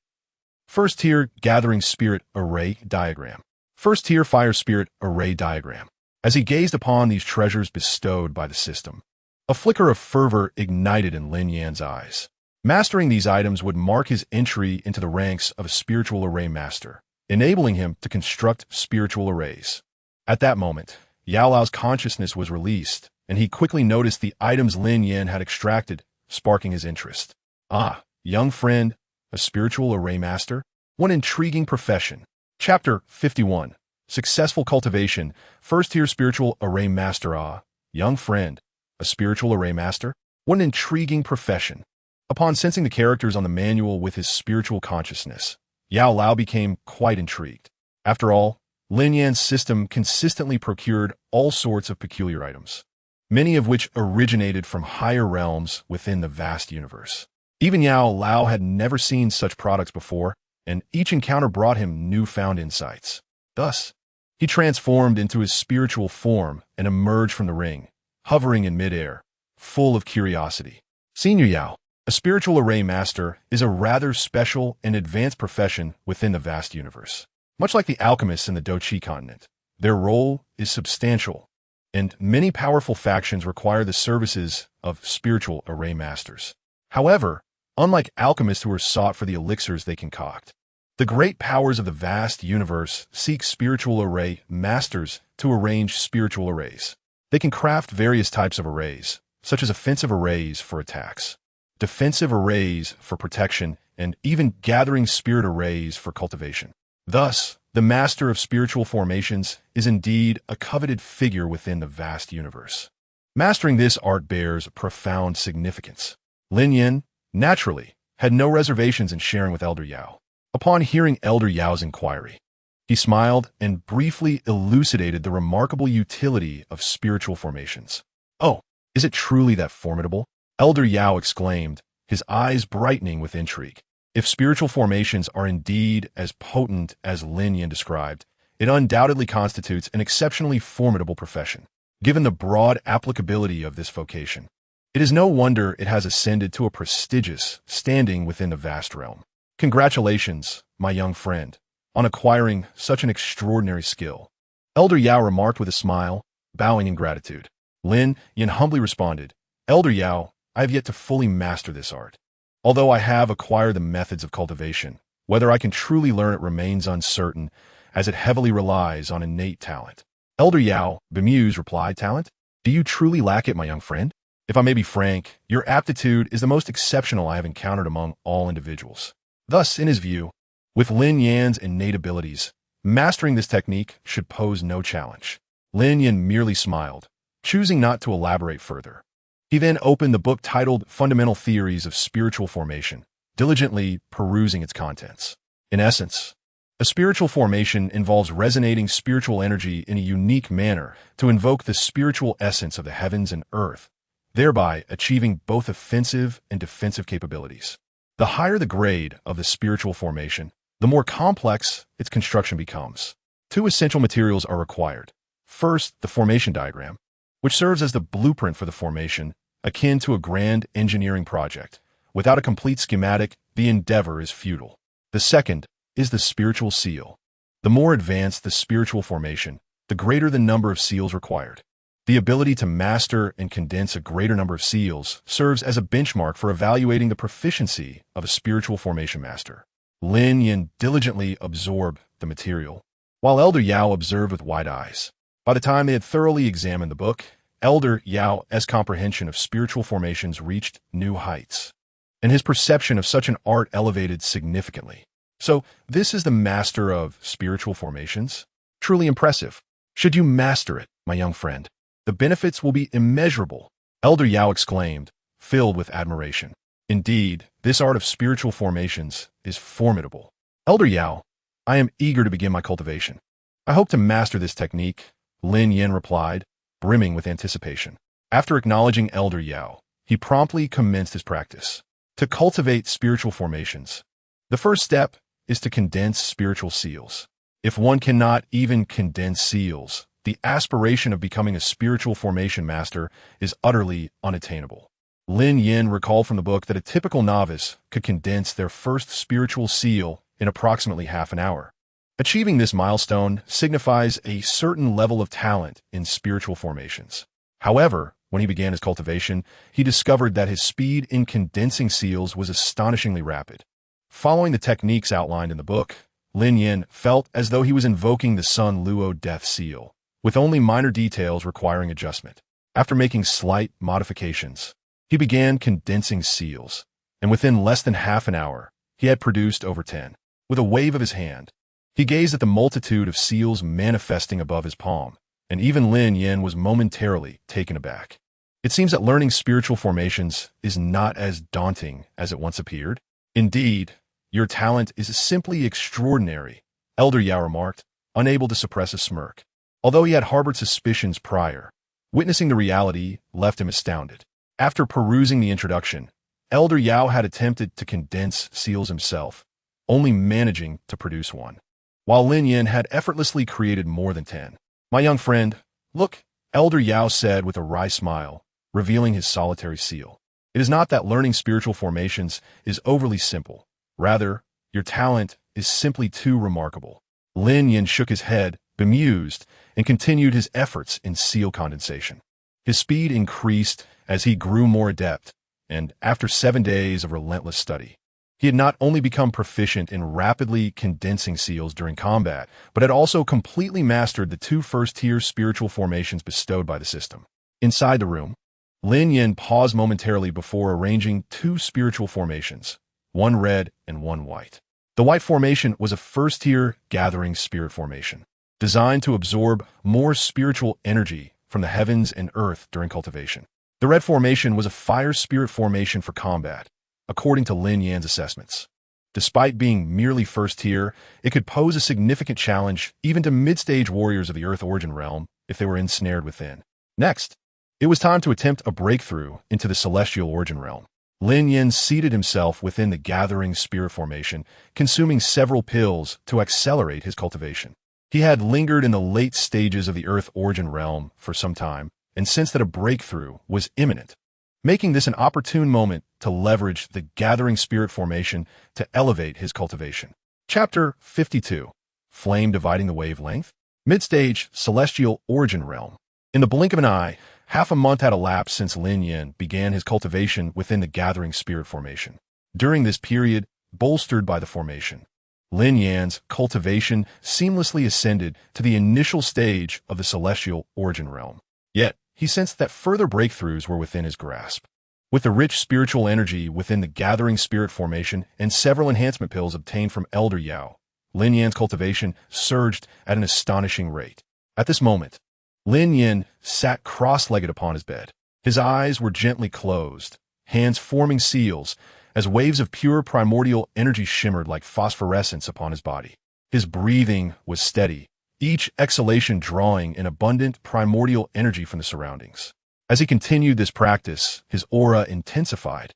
First Tier Gathering Spirit Array Diagram. First Tier Fire Spirit Array Diagram. As he gazed upon these treasures bestowed by the system, a flicker of fervor ignited in Lin Yan's eyes. Mastering these items would mark his entry into the ranks of a spiritual array master, enabling him to construct spiritual arrays. At that moment, Yao Lao's consciousness was released, and he quickly noticed the items Lin Yan had extracted, sparking his interest. Ah, young friend, a spiritual array master? What an intriguing profession. Chapter 51. Successful Cultivation. First-tier spiritual array master. Ah, young friend, a spiritual array master? What an intriguing profession. Upon sensing the characters on the manual with his spiritual consciousness, Yao Lao became quite intrigued. After all, Lin Yan's system consistently procured all sorts of peculiar items, many of which originated from higher realms within the vast universe. Even Yao Lao had never seen such products before, and each encounter brought him newfound insights. Thus, he transformed into his spiritual form and emerged from the ring, hovering in midair, full of curiosity. Senior Yao, a spiritual array master, is a rather special and advanced profession within the vast universe. Much like the alchemists in the Dochi continent, their role is substantial, and many powerful factions require the services of spiritual array masters. However, unlike alchemists who are sought for the elixirs they concoct, the great powers of the vast universe seek spiritual array masters to arrange spiritual arrays. They can craft various types of arrays, such as offensive arrays for attacks, defensive arrays for protection, and even gathering spirit arrays for cultivation. Thus, the master of spiritual formations is indeed a coveted figure within the vast universe. Mastering this art bears profound significance. Lin Yan, naturally, had no reservations in sharing with Elder Yao. Upon hearing Elder Yao's inquiry, he smiled and briefly elucidated the remarkable utility of spiritual formations. Oh, is it truly that formidable? Elder Yao exclaimed, his eyes brightening with intrigue. If spiritual formations are indeed as potent as Lin Yan described, it undoubtedly constitutes an exceptionally formidable profession. Given the broad applicability of this vocation, it is no wonder it has ascended to a prestigious standing within the vast realm. Congratulations, my young friend, on acquiring such an extraordinary skill. Elder Yao remarked with a smile, bowing in gratitude. Lin Yan humbly responded, Elder Yao, I have yet to fully master this art. Although I have acquired the methods of cultivation, whether I can truly learn it remains uncertain, as it heavily relies on innate talent. Elder Yao, bemused, replied, Talent? Do you truly lack it, my young friend? If I may be frank, your aptitude is the most exceptional I have encountered among all individuals. Thus, in his view, with Lin Yan's innate abilities, mastering this technique should pose no challenge. Lin Yan merely smiled, choosing not to elaborate further. He then opened the book titled Fundamental Theories of Spiritual Formation, diligently perusing its contents. In essence, a spiritual formation involves resonating spiritual energy in a unique manner to invoke the spiritual essence of the heavens and earth, thereby achieving both offensive and defensive capabilities. The higher the grade of the spiritual formation, the more complex its construction becomes. Two essential materials are required. First, the formation diagram, which serves as the blueprint for the formation, akin to a grand engineering project, Without a complete schematic, the endeavor is futile. The second is the spiritual seal. The more advanced the spiritual formation, the greater the number of seals required. The ability to master and condense a greater number of seals serves as a benchmark for evaluating the proficiency of a spiritual formation master. Lin Yan diligently absorbed the material, while Elder Yao observed with wide eyes. By the time they had thoroughly examined the book, Elder Yao's comprehension of spiritual formations reached new heights, and his perception of such an art elevated significantly. So, this is the master of spiritual formations? Truly impressive. Should you master it, my young friend, the benefits will be immeasurable, Elder Yao exclaimed, filled with admiration. Indeed, this art of spiritual formations is formidable. Elder Yao, I am eager to begin my cultivation. I hope to master this technique, Lin Yan replied, brimming with anticipation. After acknowledging Elder Yao, he promptly commenced his practice. To cultivate spiritual formations, the first step is to condense spiritual seals. If one cannot even condense seals, the aspiration of becoming a spiritual formation master is utterly unattainable. Lin Yan recalled from the book that a typical novice could condense their first spiritual seal in approximately half an hour. Achieving this milestone signifies a certain level of talent in spiritual formations. However, when he began his cultivation, he discovered that his speed in condensing seals was astonishingly rapid. Following the techniques outlined in the book, Lin Yan felt as though he was invoking the Sun Luo death seal, with only minor details requiring adjustment. After making slight modifications, he began condensing seals, and within less than half an hour, he had produced over 10. With a wave of his hand, he gazed at the multitude of seals manifesting above his palm, and even Lin Yan was momentarily taken aback. It seems that learning spiritual formations is not as daunting as it once appeared. Indeed, your talent is simply extraordinary, Elder Yao remarked, unable to suppress a smirk. Although he had harbored suspicions prior, witnessing the reality left him astounded. After perusing the introduction, Elder Yao had attempted to condense seals himself, only managing to produce one, while Lin Yan had effortlessly created more than 10. My young friend, look, Elder Yao said with a wry smile, revealing his solitary seal. It is not that learning spiritual formations is overly simple. Rather, your talent is simply too remarkable. Lin Yan shook his head, bemused, and continued his efforts in seal condensation. His speed increased as he grew more adept, and after 7 days of relentless study, he had not only become proficient in rapidly condensing seals during combat, but had also completely mastered the 2 first-tier spiritual formations bestowed by the system. Inside the room, Lin Yan paused momentarily before arranging 2 spiritual formations, one red and one white. The white formation was a first-tier gathering spirit formation, designed to absorb more spiritual energy from the heavens and earth during cultivation. The red formation was a fire spirit formation for combat, according to Lin Yan's assessments. Despite being merely first tier, it could pose a significant challenge even to mid-stage warriors of the Earth Origin realm if they were ensnared within. Next, it was time to attempt a breakthrough into the Celestial Origin realm. Lin Yan seated himself within the gathering spirit formation, consuming several pills to accelerate his cultivation. He had lingered in the late stages of the Earth Origin realm for some time, and sensed that a breakthrough was imminent, making this an opportune moment to leverage the gathering spirit formation to elevate his cultivation. Chapter 52. Flame Dividing the Wavelength. Mid-stage Celestial Origin Realm. In the blink of an eye, half a month had elapsed since Lin Yan began his cultivation within the gathering spirit formation. During this period, bolstered by the formation, Lin Yan's cultivation seamlessly ascended to the initial stage of the Celestial Origin Realm. Yet, he sensed that further breakthroughs were within his grasp. With the rich spiritual energy within the gathering spirit formation and several enhancement pills obtained from Elder Yao, Lin Yan's cultivation surged at an astonishing rate. At this moment, Lin Yan sat cross-legged upon his bed. His eyes were gently closed, hands forming seals, as waves of pure primordial energy shimmered like phosphorescence upon his body. His breathing was steady, each exhalation drawing an abundant primordial energy from the surroundings. As he continued this practice, his aura intensified,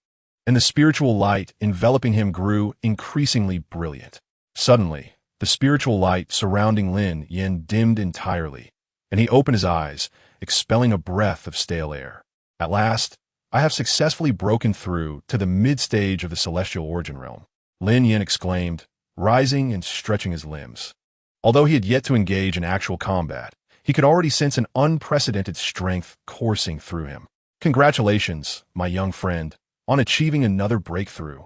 and the spiritual light enveloping him grew increasingly brilliant. Suddenly, the spiritual light surrounding Lin Yan dimmed entirely, and he opened his eyes, expelling a breath of stale air. At last, I have successfully broken through to the mid-stage of the celestial origin realm, Lin Yan exclaimed, rising and stretching his limbs. Although he had yet to engage in actual combat, he could already sense an unprecedented strength coursing through him. Congratulations, my young friend, on achieving another breakthrough.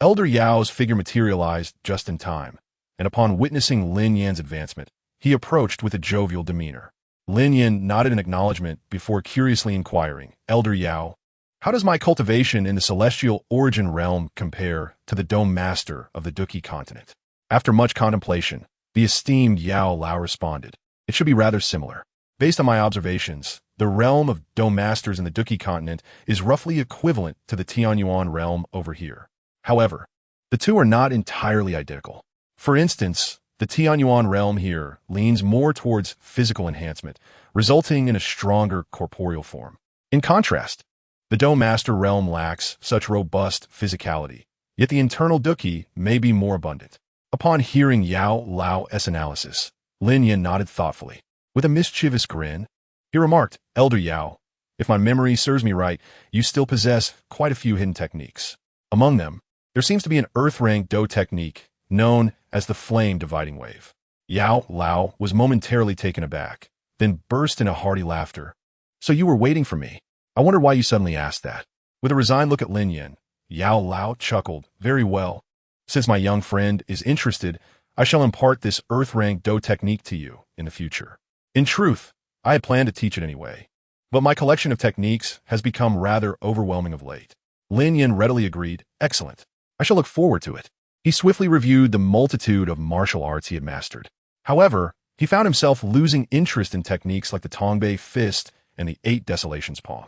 Elder Yao's figure materialized just in time, and upon witnessing Lin Yan's advancement, he approached with a jovial demeanor. Lin Yan nodded in acknowledgement before curiously inquiring, Elder Yao, how does my cultivation in the celestial origin realm compare to the Dome Master of the Duki continent? After much contemplation, the esteemed Yao Lao responded, it should be rather similar. Based on my observations, the realm of Dome Masters in the Duki continent is roughly equivalent to the Tianyuan realm over here. However, the two are not entirely identical. For instance, the Tianyuan realm here leans more towards physical enhancement, resulting in a stronger corporeal form. In contrast, the Dome Master realm lacks such robust physicality, yet the internal Duki may be more abundant. Upon hearing Yao Lao's analysis, Lin Yan nodded thoughtfully. With a mischievous grin, he remarked, Elder Yao, if my memory serves me right, you still possess quite a few hidden techniques. Among them, there seems to be an earth-rank Do technique known as the Flame Dividing Wave. Yao Lao was momentarily taken aback, then burst into hearty laughter. So you were waiting for me? I wonder why you suddenly asked that. With a resigned look at Lin Yan, Yao Lao chuckled, very well. Since my young friend is interested, I shall impart this earth-rank Do technique to you in the future. In truth, I had planned to teach it anyway, but my collection of techniques has become rather overwhelming of late. Lin Yan readily agreed, excellent. I shall look forward to it. He swiftly reviewed the multitude of martial arts he had mastered. However, he found himself losing interest in techniques like the Tongbei Fist and the 8 Desolations Palm.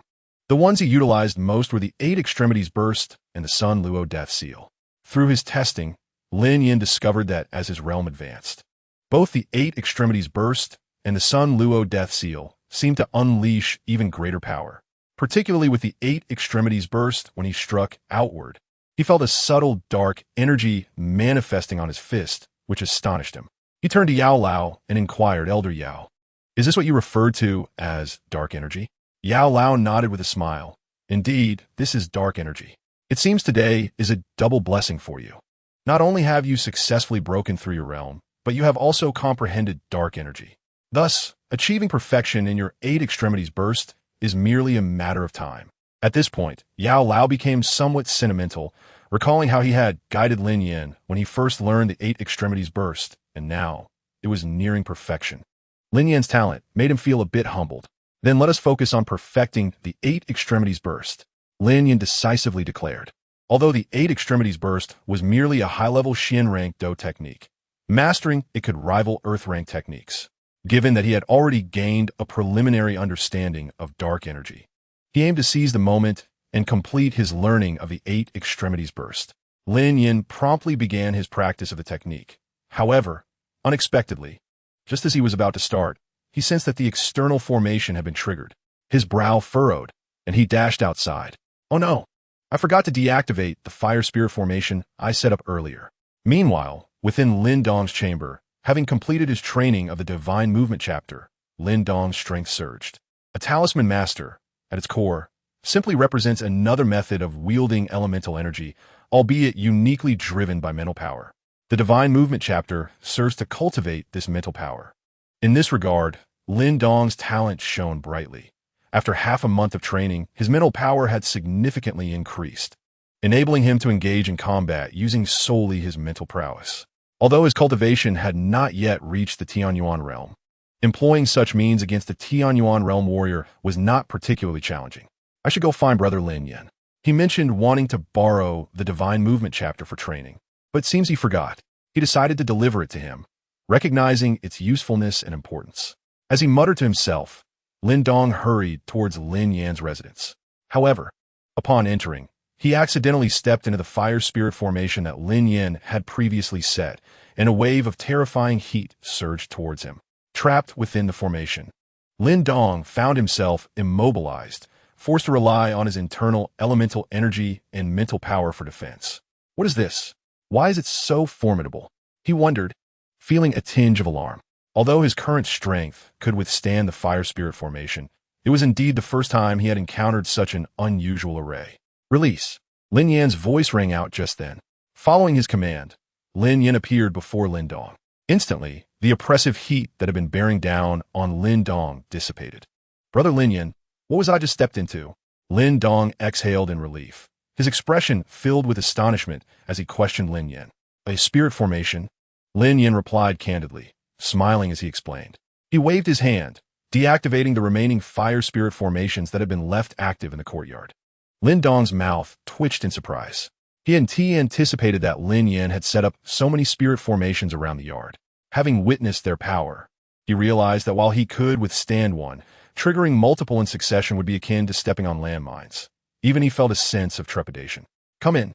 The ones he utilized most were the 8 Extremities Burst and the Sun Luo Death Seal. Through his testing, Lin Yan discovered that as his realm advanced, both the 8 Extremities Burst and the Sun Luo Death Seal seemed to unleash even greater power, particularly with the 8 Extremities Burst when he struck outward. He felt a subtle, dark energy manifesting on his fist, which astonished him. He turned to Yao Lao and inquired, Elder Yao, is this what you referred to as dark energy? Yao Lao nodded with a smile. Indeed, this is dark energy. It seems today is a double blessing for you. Not only have you successfully broken through your realm, but you have also comprehended dark energy. Thus, achieving perfection in your 8 Extremities Burst is merely a matter of time. At this point, Yao Lao became somewhat sentimental, recalling how he had guided Lin Yan when he first learned the 8 Extremities Burst, and now it was nearing perfection. Lin Yan's talent made him feel a bit humbled. Then let us focus on perfecting the 8 Extremities Burst, Lin Yan decisively declared. Although the 8 Extremities Burst was merely a high-level Xian-rank Do technique, mastering it could rival Earth-rank techniques. Given that he had already gained a preliminary understanding of dark energy, he aimed to seize the moment and complete his learning of the 8 Extremities Burst. Lin Yan promptly began his practice of the technique. However, unexpectedly, just as he was about to start, he sensed that the external formation had been triggered. His brow furrowed, and he dashed outside. Oh no, I forgot to deactivate the fire spirit formation I set up earlier. Meanwhile, within Lin Dong's chamber, having completed his training of the Divine Movement chapter, Lin Dong's strength surged. A talisman master, at its core, simply represents another method of wielding elemental energy, albeit uniquely driven by mental power. The Divine Movement chapter serves to cultivate this mental power. In this regard, Lin Dong's talent shone brightly. After half a month of training, his mental power had significantly increased, enabling him to engage in combat using solely his mental prowess. Although his cultivation had not yet reached the Tianyuan realm, employing such means against the Tianyuan realm warrior was not particularly challenging. I should go find Brother Lin Yan. He mentioned wanting to borrow the Divine Movement chapter for training, but it seems he forgot. He decided to deliver it to him, recognizing its usefulness and importance. As he muttered to himself, Lin Dong hurried towards Lin Yan's residence. However, upon entering, he accidentally stepped into the fire spirit formation that Lin Yan had previously set, and a wave of terrifying heat surged towards him. Trapped within the formation, Lin Dong found himself immobilized, forced to rely on his internal elemental energy and mental power for defense. What is this? Why is it so formidable? He wondered, feeling a tinge of alarm. Although his current strength could withstand the fire spirit formation, It was indeed the first time he had encountered such an unusual array. Release. Lin Yan's voice rang out just then. Following his command, Lin Yan appeared before Lin Dong. Instantly, the oppressive heat that had been bearing down on Lin Dong dissipated. Brother Lin Yan, what was I just stepped into? Lin Dong exhaled in relief, his expression filled with astonishment as he questioned Lin Yan. A spirit formation? Lin Yan replied candidly, smiling as he explained. He waved his hand, deactivating the remaining fire spirit formations that had been left active in the courtyard. Lin Dong's mouth twitched in surprise. He anticipated that Lin Yan had set up so many spirit formations around the yard. Having witnessed their power, he realized that while he could withstand one, triggering multiple in succession would be akin to stepping on landmines. Even he felt a sense of trepidation. Come in.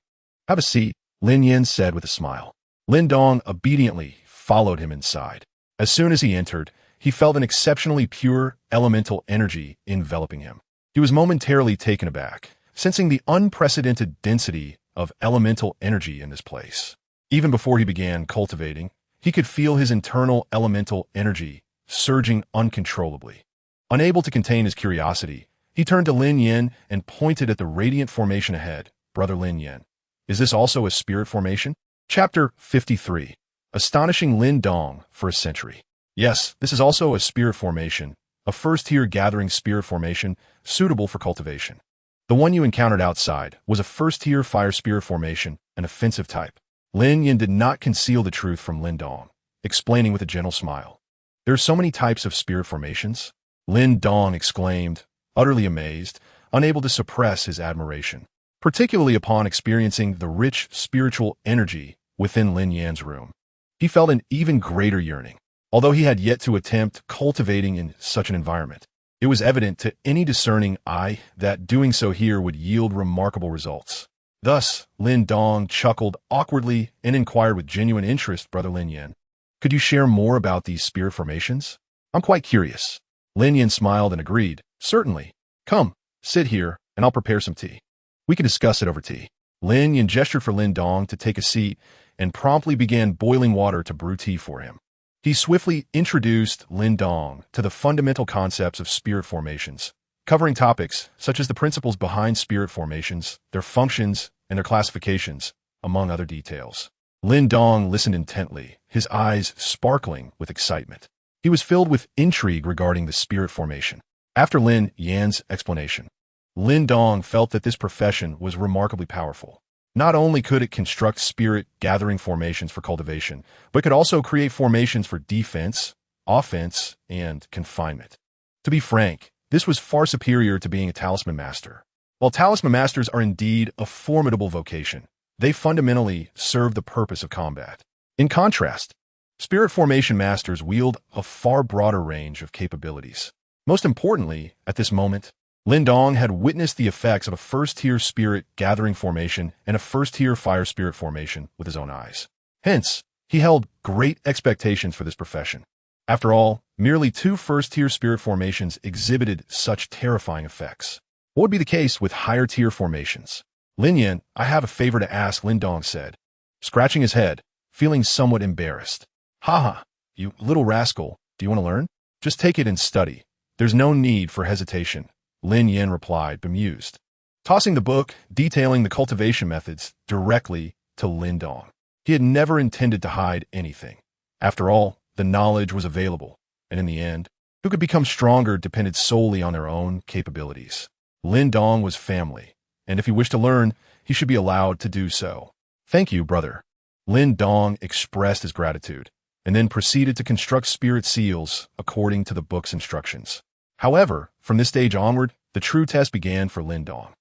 Have a seat, Lin Yan said with a smile. Lin Dong obediently followed him inside. As soon as he entered, he felt an exceptionally pure elemental energy enveloping him. He was momentarily taken aback, sensing the unprecedented density of elemental energy in this place. Even before he began cultivating, he could feel his internal elemental energy surging uncontrollably. Unable to contain his curiosity, he turned to Lin Yan and pointed at the radiant formation ahead. Brother Lin Yan, is this also a spirit formation? Chapter 53. Astonishing Lin Dong for a century. Yes, this is also a spirit formation, a first-tier gathering spirit formation suitable for cultivation. The one you encountered outside was a first-tier fire spirit formation, an offensive type. Lin Yan did not conceal the truth from Lin Dong, explaining with a gentle smile. There are so many types of spirit formations? Lin Dong exclaimed, utterly amazed, unable to suppress his admiration, particularly upon experiencing the rich spiritual energy within Lin Yan's room. He felt an even greater yearning. Although he had yet to attempt cultivating in such an environment, it was evident to any discerning eye that doing so here would yield remarkable results. Thus, Lin Dong chuckled awkwardly and inquired with genuine interest, Brother Lin Yan, could you share more about these spirit formations? I'm quite curious. Lin Yan smiled and agreed, certainly. Come, sit here, and I'll prepare some tea. We can discuss it over tea. Lin Yan gestured for Lin Dong to take a seat and promptly began boiling water to brew tea for him. He swiftly introduced Lin Dong to the fundamental concepts of spirit formations, covering topics such as the principles behind spirit formations, their functions, and their classifications, among other details. Lin Dong listened intently, his eyes sparkling with excitement. He was filled with intrigue regarding the spirit formation. After Lin Yan's explanation, Lin Dong felt that this profession was remarkably powerful. Not only could it construct spirit-gathering formations for cultivation, but could also create formations for defense, offense, and confinement. To be frank, this was far superior to being a talisman master. While talisman masters are indeed a formidable vocation, they fundamentally serve the purpose of combat. In contrast, spirit formation masters wield a far broader range of capabilities. Most importantly, at this moment, Lin Dong had witnessed the effects of a first-tier spirit-gathering formation and a first-tier fire spirit formation with his own eyes. Hence, he held great expectations for this profession. After all, merely 2 first-tier spirit formations exhibited such terrifying effects. What would be the case with higher-tier formations? Lin Yan, I have a favor to ask, Lin Dong said, scratching his head, feeling somewhat embarrassed. Haha, you little rascal, do you want to learn? Just take it and study. There's no need for hesitation. Lin Yan replied, bemused, tossing the book detailing the cultivation methods directly to Lin Dong. He had never intended to hide anything. After all, the knowledge was available, and in the end, who could become stronger depended solely on their own capabilities. Lin Dong was family, and if he wished to learn, he should be allowed to do so. Thank you, brother. Lin Dong expressed his gratitude, and then proceeded to construct spirit seals according to the book's instructions. However, from this stage onward, the true test began for Lin Dong.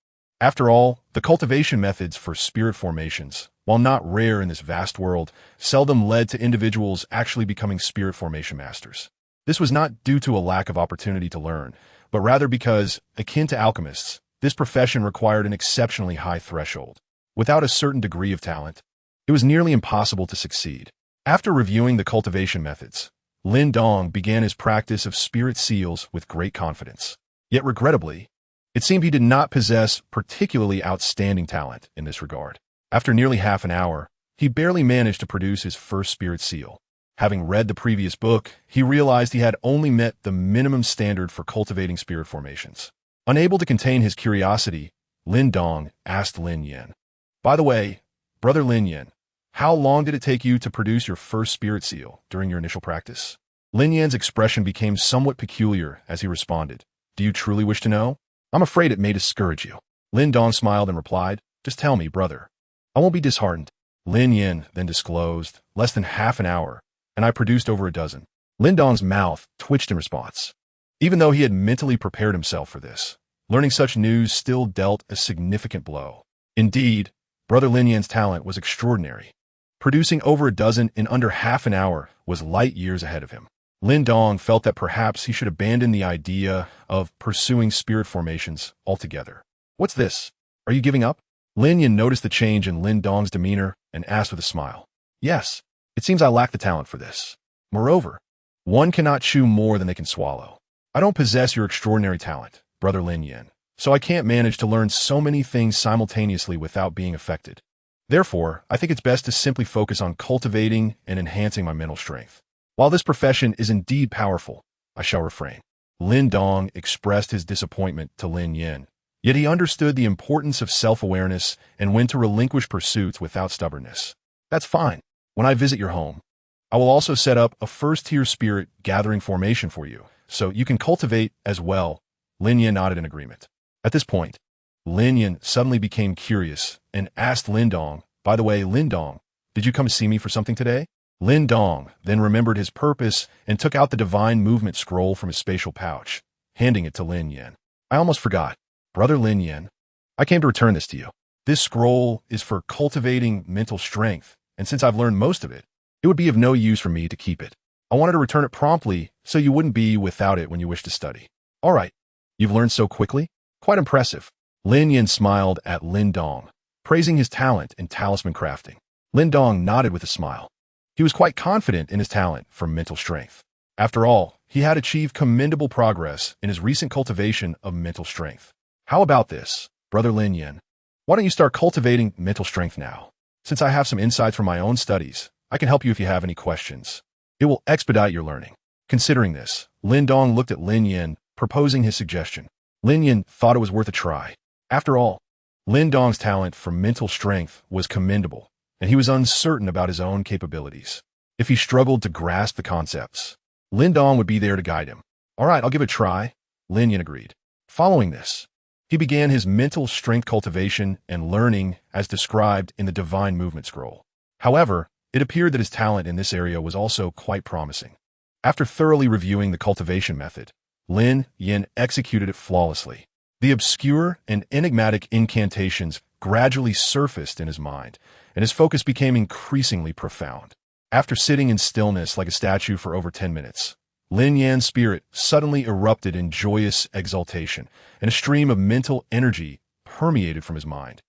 After all, the cultivation methods for spirit formations, while not rare in this vast world, seldom led to individuals actually becoming spirit formation masters. This was not due to a lack of opportunity to learn, but rather because, akin to alchemists, this profession required an exceptionally high threshold. Without a certain degree of talent, it was nearly impossible to succeed. After reviewing the cultivation methods, Lin Dong began his practice of spirit seals with great confidence. Yet regrettably, it seemed he did not possess particularly outstanding talent in this regard. After nearly half an hour, he barely managed to produce his first spirit seal. Having read the previous book, he realized he had only met the minimum standard for cultivating spirit formations. Unable to contain his curiosity, Lin Dong asked Lin Yan, "By the way, Brother Lin Yan, how long did it take you to produce your first spirit seal during your initial practice?" Lin Yan's expression became somewhat peculiar as he responded, "Do you truly wish to know? I'm afraid it may discourage you." Lin Dong smiled and replied, "Just tell me, brother. I won't be disheartened." Lin Yan then disclosed, "Less than half an hour, and I produced over a dozen." Lin Dong's mouth twitched in response. Even though he had mentally prepared himself for this, learning such news still dealt a significant blow. Indeed, Brother Lin Yan's talent was extraordinary. Producing over a dozen in under half an hour was light years ahead of him. Lin Dong felt that perhaps he should abandon the idea of pursuing spirit formations altogether. "What's this? Are you giving up?" Lin Yan noticed the change in Lin Dong's demeanor and asked with a smile. "Yes, it seems I lack the talent for this. Moreover, one cannot chew more than they can swallow. I don't possess your extraordinary talent, Brother Lin Yan, so I can't manage to learn so many things simultaneously without being affected. Therefore, I think it's best to simply focus on cultivating and enhancing my mental strength. While this profession is indeed powerful, I shall refrain." Lin Dong expressed his disappointment to Lin Yan, yet he understood the importance of self-awareness and when to relinquish pursuits without stubbornness. "That's fine. When I visit your home, I will also set up a first-tier spirit gathering formation for you, so you can cultivate as well." Lin Yan nodded in agreement. At this point, Lin Yan suddenly became curious and asked Lin Dong, "By the way, Lin Dong, did you come to see me for something today?" Lin Dong then remembered his purpose and took out the divine movement scroll from his spatial pouch, handing it to Lin Yan. "I almost forgot. Brother Lin Yan, I came to return this to you. This scroll is for cultivating mental strength, and since I've learned most of it, it would be of no use for me to keep it. I wanted to return it promptly so you wouldn't be without it when you wish to study." "All right. You've learned so quickly? Quite impressive." Lin Yan smiled at Lin Dong, praising his talent in talisman crafting. Lin Dong nodded with a smile. He was quite confident in his talent for mental strength. After all, he had achieved commendable progress in his recent cultivation of mental strength. "How about this, Brother Lin Yan? Why don't you start cultivating mental strength now? Since I have some insights from my own studies, I can help you if you have any questions. It will expedite your learning." Considering this, Lin Dong looked at Lin Yan, proposing his suggestion. Lin Yan thought it was worth a try. After all, Lin Dong's talent for mental strength was commendable, and he was uncertain about his own capabilities. If he struggled to grasp the concepts, Lin Dong would be there to guide him. "All right, I'll give it a try," Lin Yan agreed. Following this, he began his mental strength cultivation and learning as described in the Divine Movement Scroll. However, it appeared that his talent in this area was also quite promising. After thoroughly reviewing the cultivation method, Lin Yan executed it flawlessly. The obscure and enigmatic incantations gradually surfaced in his mind, and his focus became increasingly profound. After sitting in stillness like a statue for over 10 minutes, Lin Yan's spirit suddenly erupted in joyous exultation, and a stream of mental energy permeated from his mind,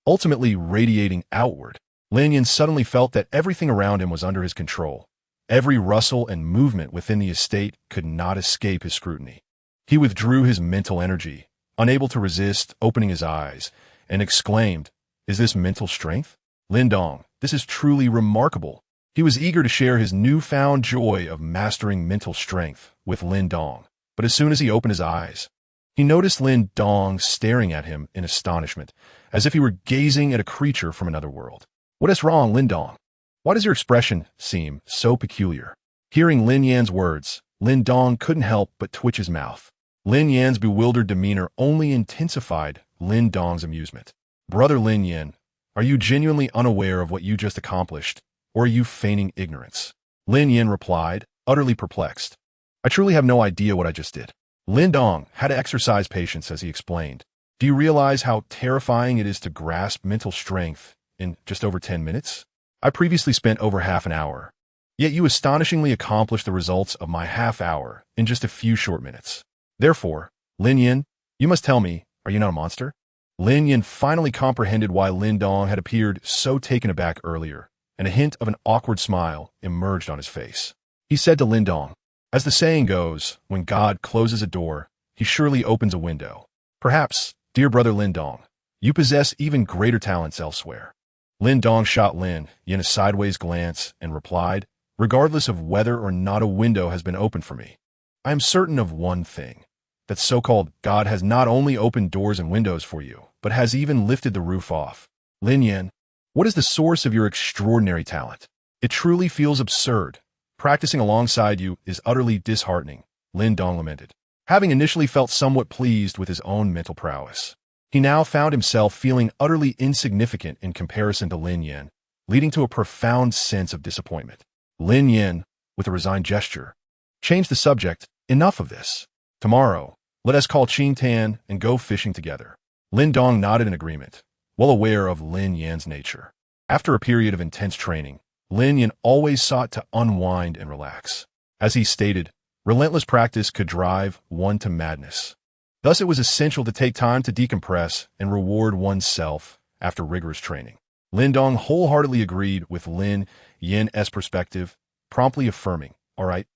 ultimately radiating outward. Lin Yan suddenly felt that everything around him was under his control. Every rustle and movement within the estate could not escape his scrutiny. He withdrew his mental energy, unable to resist opening his eyes, and exclaimed, "Is this mental strength? Lin Dong, this is truly remarkable." He was eager to share his newfound joy of mastering mental strength with Lin Dong, but as soon as he opened his eyes, he noticed Lin Dong staring at him in astonishment, as if he were gazing at a creature from another world. "What is wrong, Lin Dong? Why does your expression seem so peculiar?" Hearing Lin Yan's words, Lin Dong couldn't help but twitch his mouth. Lin Yan's bewildered demeanor only intensified Lin Dong's amusement. "Brother Lin Yan, are you genuinely unaware of what you just accomplished, or are you feigning ignorance?" Lin Yan replied, utterly perplexed. "I truly have no idea what I just did." Lin Dong had to exercise patience as he explained. "Do you realize how terrifying it is to grasp mental strength in just over 10 minutes? I previously spent over half an hour, yet you astonishingly accomplished the results of my half hour in just a few short minutes. Therefore, Lin Yan, you must tell me, are you not a monster?" Lin Yan finally comprehended why Lin Dong had appeared so taken aback earlier, and a hint of an awkward smile emerged on his face. He said to Lin Dong, "As the saying goes, when God closes a door, he surely opens a window. Perhaps, dear brother Lin Dong, you possess even greater talents elsewhere." Lin Dong shot Lin Yan a sideways glance and replied, regardless of whether or not a window has been opened for me. I am certain of one thing, that so-called God has not only opened doors and windows for you, but has even lifted the roof off. Lin Yan, what is the source of your extraordinary talent? It truly feels absurd. Practicing alongside you is utterly disheartening, Lin Dong lamented. Having initially felt somewhat pleased with his own mental prowess, he now found himself feeling utterly insignificant in comparison to Lin Yan, leading to a profound sense of disappointment. Lin Yan, with a resigned gesture, changed the subject. Enough of this. Tomorrow, let us call Qing Tan and go fishing together. Lin Dong nodded in agreement, well aware of Lin Yan's nature. After a period of intense training, Lin Yan always sought to unwind and relax. As he stated, relentless practice could drive one to madness. Thus, it was essential to take time to decompress and reward oneself after rigorous training. Lin Dong wholeheartedly agreed with Lin Yan's perspective, promptly affirming, "All right,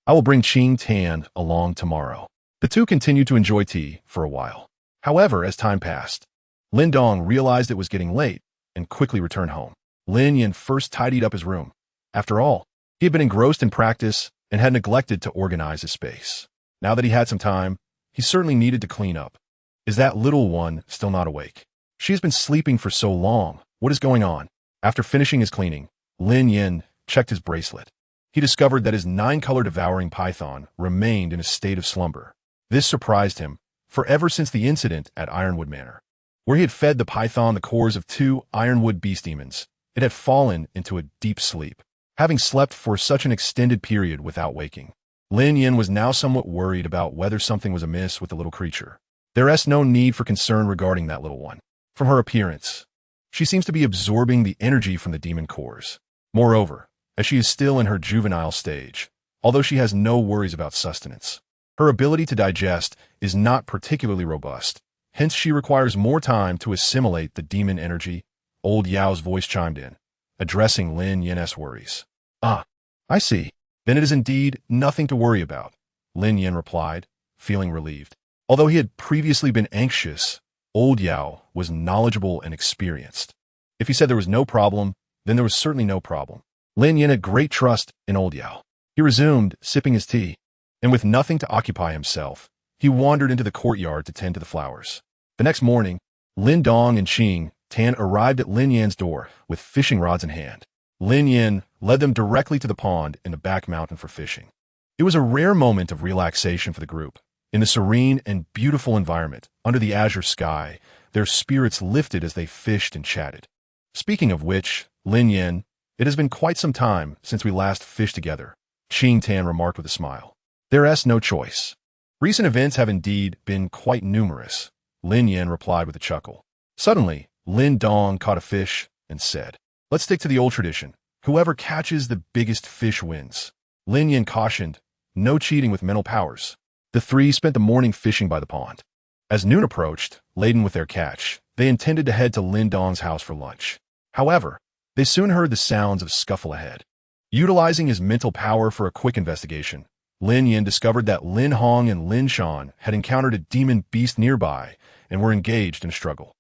I will bring Qing Tan along tomorrow." The two continued to enjoy tea for a while. However, as time passed, Lin Dong realized it was getting late and quickly returned home. Lin Yan first tidied up his room. After all, he had been engrossed in practice and had neglected to organize his space. Now that he had some time, he certainly needed to clean up. Is that little one still not awake? She has been sleeping for so long. What is going on? After finishing his cleaning, Lin Yan checked his bracelet. He discovered that his 9-color devouring python remained in a state of slumber. This surprised him, for ever since the incident at Ironwood Manor, where he had fed the python the cores of 2 Ironwood beast demons, it had fallen into a deep sleep. Having slept for such an extended period without waking, Lin Yan was now somewhat worried about whether something was amiss with the little creature. There is no need for concern regarding that little one. From her appearance, she seems to be absorbing the energy from the demon cores. Moreover, as she is still in her juvenile stage, although she has no worries about sustenance, her ability to digest is not particularly robust. Hence, she requires more time to assimilate the demon energy. Old Yao's voice chimed in, addressing Lin Yan's worries. "Ah, I see. Then it is indeed nothing to worry about," Lin Yan replied, feeling relieved. Although he had previously been anxious, Old Yao was knowledgeable and experienced. If he said there was no problem, then there was certainly no problem. Lin Yan had great trust in Old Yao. He resumed sipping his tea, and with nothing to occupy himself, he wandered into the courtyard to tend to the flowers. The next morning, Lin Dong and Qing Tan arrived at Lin Yan's door with fishing rods in hand. Lin Yan led them directly to the pond in the back mountain for fishing. It was a rare moment of relaxation for the group. In the serene and beautiful environment, under the azure sky, their spirits lifted as they fished and chatted. Speaking of which, Lin Yan, it has been quite some time since we last fished together, Qing Tan remarked with a smile. There is no choice. Recent events have indeed been quite numerous, Lin Yan replied with a chuckle. Suddenly, Lin Dong caught a fish and said, "Let's stick to the old tradition. Whoever catches the biggest fish wins." Lin Yan cautioned, "No cheating with mental powers." The three spent the morning fishing by the pond. As noon approached, laden with their catch, they intended to head to Lin Dong's house for lunch. However, they soon heard the sounds of scuffle ahead. Utilizing his mental power for a quick investigation, Lin Yan discovered that Lin Hong and Lin Shan had encountered a demon beast nearby and were engaged in a struggle.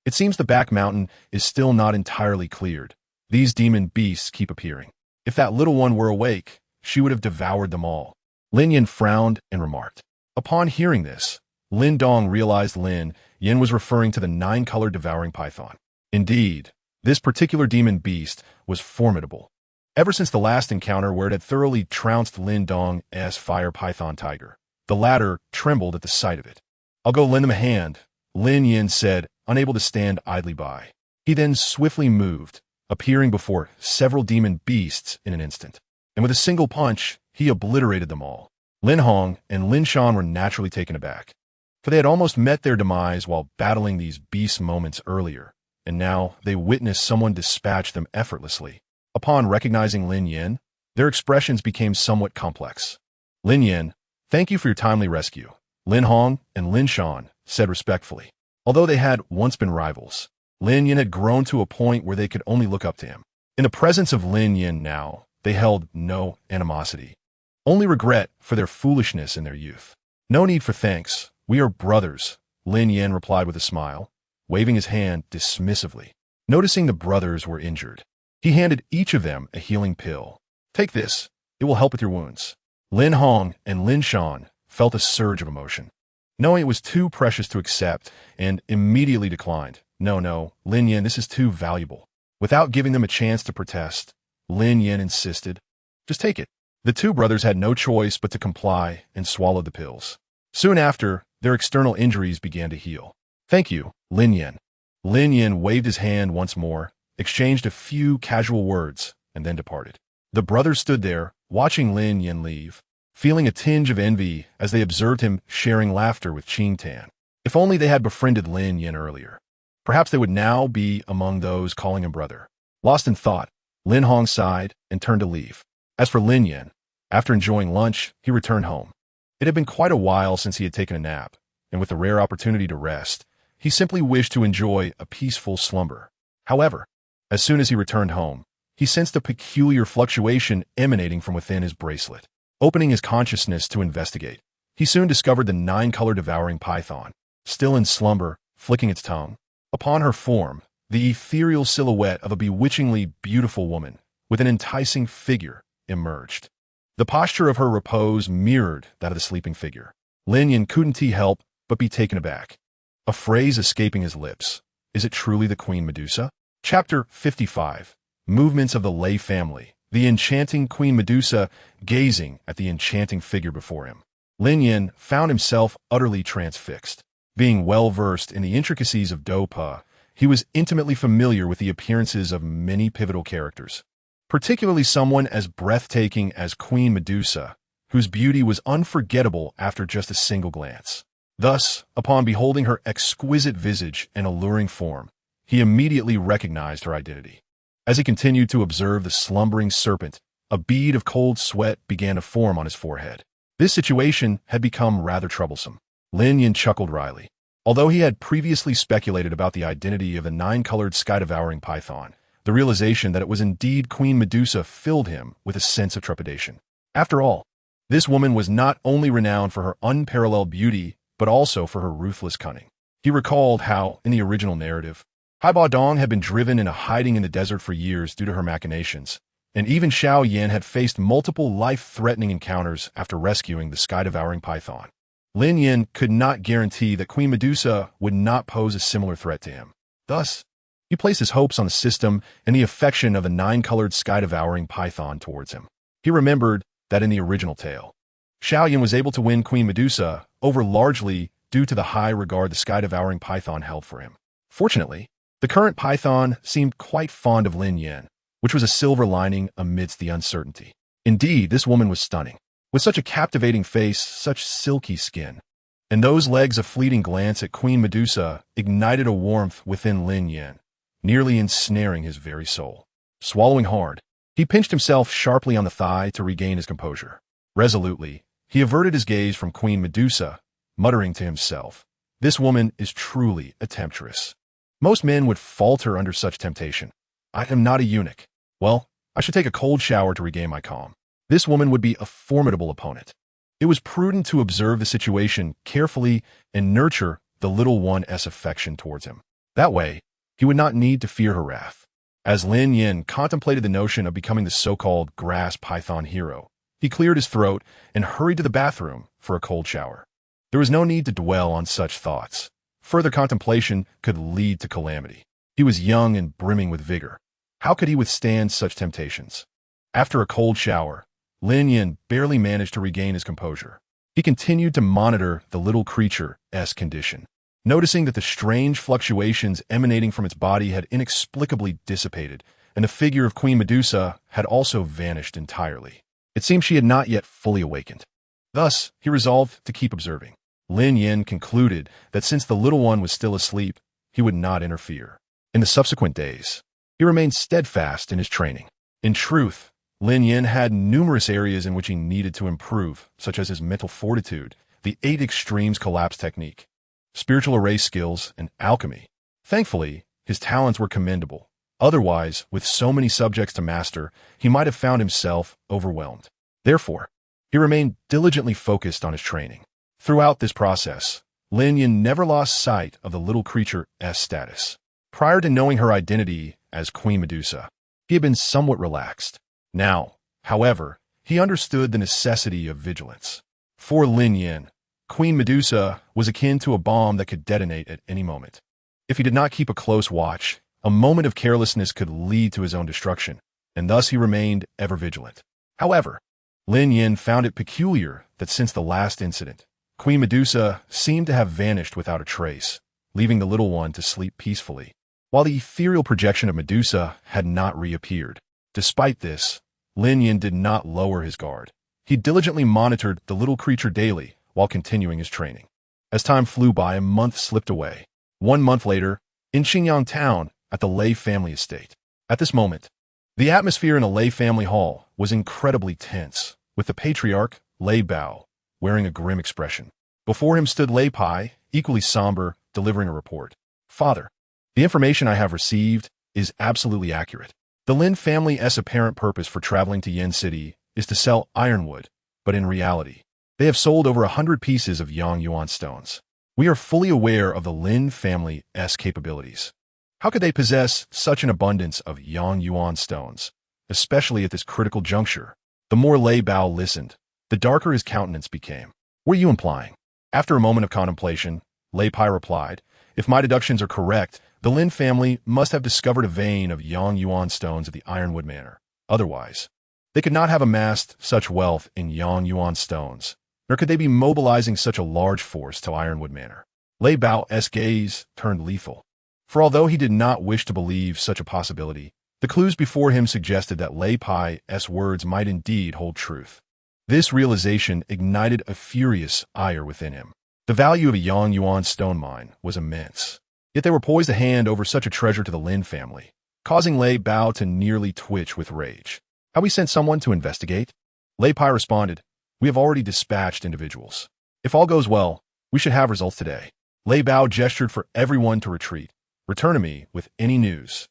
It seems the back mountain is still not entirely cleared. These demon beasts keep appearing. If that little one were awake, she would have devoured them all. Lin Yan frowned and remarked. Upon hearing this, Lin Dong realized Lin Yan was referring to the 9-color devouring python. Indeed, this particular demon beast was formidable. Ever since the last encounter where it had thoroughly trounced Lin Dong's fire python tiger, the latter trembled at the sight of it. "I'll go lend them a hand," Lin Yan said, unable to stand idly by. He then swiftly moved, appearing before several demon beasts in an instant, and with a single punch, he obliterated them all. Lin Hong and Lin Shan were naturally taken aback, for they had almost met their demise while battling these beasts moments earlier, and now they witnessed someone dispatch them effortlessly. Upon recognizing Lin Yan, their expressions became somewhat complex. "Lin Yan, thank you for your timely rescue," Lin Hong and Lin Shan said respectfully. Although they had once been rivals, Lin Yan had grown to a point where they could only look up to him. In the presence of Lin Yan now, they held no animosity, only regret for their foolishness in their youth. "No need for thanks. We are brothers," Lin Yan replied with a smile, waving his hand dismissively. Noticing the brothers were injured, he handed each of them a healing pill. Take this. It will help with your wounds. Lin Hong and Lin Shan felt a surge of emotion, knowing it was too precious to accept, and immediately declined. No, Lin Yan, this is too valuable. Without giving them a chance to protest, Lin Yan insisted, just take it. The two brothers had no choice but to comply and swallowed the pills. Soon after, their external injuries began to heal. Thank you, Lin Yan. Lin Yan waved his hand once more, exchanged a few casual words, and then departed. The brothers stood there, watching Lin Yan leave, feeling a tinge of envy as they observed him sharing laughter with Qing Tan. If only they had befriended Lin Yan earlier. Perhaps they would now be among those calling him brother. Lost in thought, Lin Hong sighed and turned to leave. As for Lin Yan, after enjoying lunch, he returned home. It had been quite a while since he had taken a nap, and with the rare opportunity to rest, he simply wished to enjoy a peaceful slumber. However, as soon as he returned home, he sensed a peculiar fluctuation emanating from within his bracelet. Opening his consciousness to investigate, he soon discovered the nine-color devouring python, still in slumber, flicking its tongue. Upon her form, the ethereal silhouette of a bewitchingly beautiful woman with an enticing figure emerged. The posture of her repose mirrored that of the sleeping figure. Lin Yan couldn't help but be taken aback. A phrase escaping his lips. Is it truly the Queen Medusa? Chapter 55. Movements of the Lei family. The enchanting Queen Medusa gazing at the enchanting figure before him. Lin Yan found himself utterly transfixed. Being well-versed in the intricacies of Dopa, he was intimately familiar with the appearances of many pivotal characters, particularly someone as breathtaking as Queen Medusa, whose beauty was unforgettable after just a single glance. Thus, upon beholding her exquisite visage and alluring form, he immediately recognized her identity. As he continued to observe the slumbering serpent, a bead of cold sweat began to form on his forehead. This situation had become rather troublesome. Lin Yan chuckled wryly. Although he had previously speculated about the identity of the nine-colored sky-devouring python, the realization that it was indeed Queen Medusa filled him with a sense of trepidation. After all, this woman was not only renowned for her unparalleled beauty, but also for her ruthless cunning. He recalled how, in the original narrative, Haiba Dong had been driven into hiding in the desert for years due to her machinations, and even Xiao Yan had faced multiple life-threatening encounters after rescuing the sky-devouring python. Lin Yan could not guarantee that Queen Medusa would not pose a similar threat to him. Thus, he placed his hopes on the system and the affection of the nine-colored sky-devouring python towards him. He remembered that in the original tale, Xiao Yan was able to win Queen Medusa over largely due to the high regard the sky-devouring python held for him. Fortunately, the current python seemed quite fond of Lin Yan, which was a silver lining amidst the uncertainty. Indeed, this woman was stunning. With such a captivating face, such silky skin, and those legs, a fleeting glance at Queen Medusa ignited a warmth within Lin Yan, nearly ensnaring his very soul. Swallowing hard, he pinched himself sharply on the thigh to regain his composure. Resolutely, he averted his gaze from Queen Medusa, muttering to himself, "This woman is truly a temptress. Most men would falter under such temptation. I am not a eunuch. Well, I should take a cold shower to regain my calm. This woman would be a formidable opponent." It was prudent to observe the situation carefully and nurture the little one's affection towards him. That way, he would not need to fear her wrath. As Lin Yan contemplated the notion of becoming the so-called grass python hero, he cleared his throat and hurried to the bathroom for a cold shower. There was no need to dwell on such thoughts. Further contemplation could lead to calamity. He was young and brimming with vigor. How could he withstand such temptations? After a cold shower, Lin Yan barely managed to regain his composure. He continued to monitor the little creature's condition, noticing that the strange fluctuations emanating from its body had inexplicably dissipated, and the figure of Queen Medusa had also vanished entirely. It seemed she had not yet fully awakened. Thus, he resolved to keep observing. Lin Yan concluded that since the little one was still asleep, he would not interfere. In the subsequent days, he remained steadfast in his training. In truth, Lin Yan had numerous areas in which he needed to improve, such as his mental fortitude, the 8 extremes collapse technique, spiritual array skills, and alchemy. Thankfully, his talents were commendable. Otherwise, with so many subjects to master, he might have found himself overwhelmed. Therefore, he remained diligently focused on his training. Throughout this process, Lin Yan never lost sight of the little creature's status. Prior to knowing her identity as Queen Medusa, he had been somewhat relaxed. Now, However, he understood the necessity of vigilance. For Lin Yan, Queen Medusa was akin to a bomb that could detonate at any moment. If he did not keep a close watch, a moment of carelessness could lead to his own destruction, and thus he remained ever vigilant. However, Lin Yan found it peculiar that since the last incident, Queen Medusa seemed to have vanished without a trace, leaving the little one to sleep peacefully, while the ethereal projection of Medusa had not reappeared. Despite this, Lin Yan did not lower his guard. He diligently monitored the little creature daily while continuing his training. As time flew by, a month slipped away. 1 month later, in Xinjiang town, at the Lei family estate. At this moment, the atmosphere in the Lei family hall was incredibly tense, with the patriarch, Lei Bao, wearing a grim expression. Before him stood Lei Pai, equally somber, delivering a report. Father, the information I have received is absolutely accurate. The Lin family's apparent purpose for traveling to Yen City is to sell ironwood, but in reality, they have sold over 100 pieces of Yang Yuan stones. We are fully aware of the Lin family's capabilities. How could they possess such an abundance of Yang Yuan stones, especially at this critical juncture? The more Lei Bao listened, the darker his countenance became. What are you implying? After a moment of contemplation, Lei Pai replied, if my deductions are correct, the Lin family must have discovered a vein of Yang Yuan stones at the Ironwood Manor. Otherwise, they could not have amassed such wealth in Yang Yuan stones, nor could they be mobilizing such a large force to Ironwood Manor. Lei Bao's gaze turned lethal. For although he did not wish to believe such a possibility, the clues before him suggested that Lei Pai's words might indeed hold truth. This realization ignited a furious ire within him. The value of a Yang Yuan stone mine was immense, yet they were poised to hand over such a treasure to the Lin family, causing Lei Bao to nearly twitch with rage. Have we sent someone to investigate? Lei Pai responded, we have already dispatched individuals. If all goes well, we should have results today. Lei Bao gestured for everyone to retreat. Return to me with any news.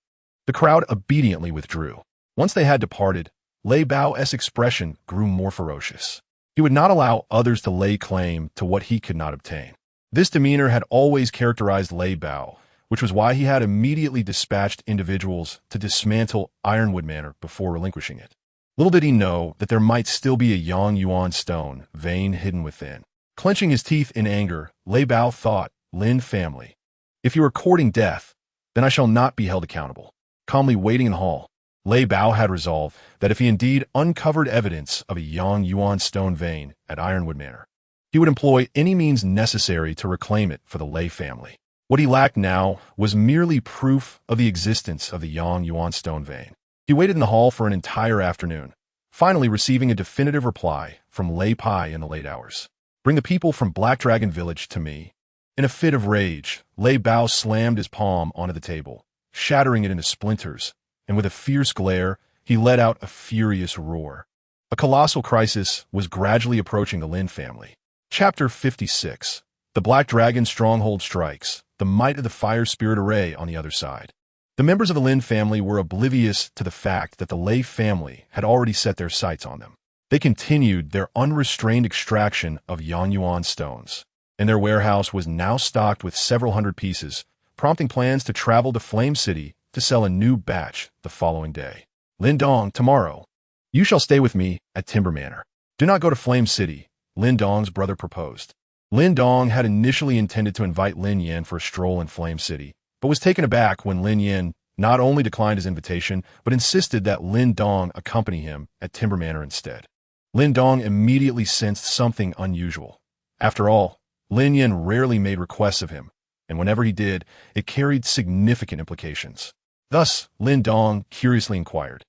The crowd obediently withdrew. Once they had departed, Lei Bao's expression grew more ferocious. He would not allow others to lay claim to what he could not obtain. This demeanor had always characterized Lei Bao, which was why he had immediately dispatched individuals to dismantle Ironwood Manor before relinquishing it. Little did he know that there might still be a Yang Yuan stone vein hidden within. Clenching his teeth in anger, Lei Bao thought, Lin family, if you are courting death, then I shall not be held accountable. Calmly waiting in the hall, Lei Bao had resolved that if he indeed uncovered evidence of a Yang Yuan stone vein at Ironwood Manor, he would employ any means necessary to reclaim it for the Lei family. What he lacked now was merely proof of the existence of the Yang Yuan stone vein. He waited in the hall for an entire afternoon, finally receiving a definitive reply from Lei Pai in the late hours. Bring the people from Black Dragon Village to me. In a fit of rage, Lei Bao slammed his palm onto the table, shattering it into splinters, and with a fierce glare, he let out a furious roar. A colossal crisis was gradually approaching the Lin family. Chapter 56. The Black Dragon Stronghold Strikes, the might of the Fire Spirit Array on the other side. The members of the Lin family were oblivious to the fact that the Lei family had already set their sights on them. They continued their unrestrained extraction of Yang Yuan stones, and their warehouse was now stocked with several hundred pieces, prompting plans to travel to Flame City to sell a new batch the following day. Lin Dong, tomorrow, you shall stay with me at Timber Manor. Do not go to Flame City, Lin Dong's brother proposed. Lin Dong had initially intended to invite Lin Yan for a stroll in Flame City, but was taken aback when Lin Yan not only declined his invitation, but insisted that Lin Dong accompany him at Timber Manor instead. Lin Dong immediately sensed something unusual. After all, Lin Yan rarely made requests of him, and whenever he did, it carried significant implications. Thus, Lin Dong curiously inquired,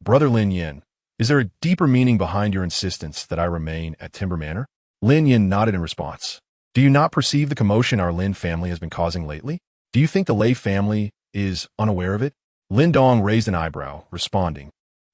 Brother Lin Yan, is there a deeper meaning behind your insistence that I remain at Timber Manor? Lin Yan nodded in response. Do you not perceive the commotion our Lin family has been causing lately? Do you think the Lei family is unaware of it? Lin Dong raised an eyebrow, responding,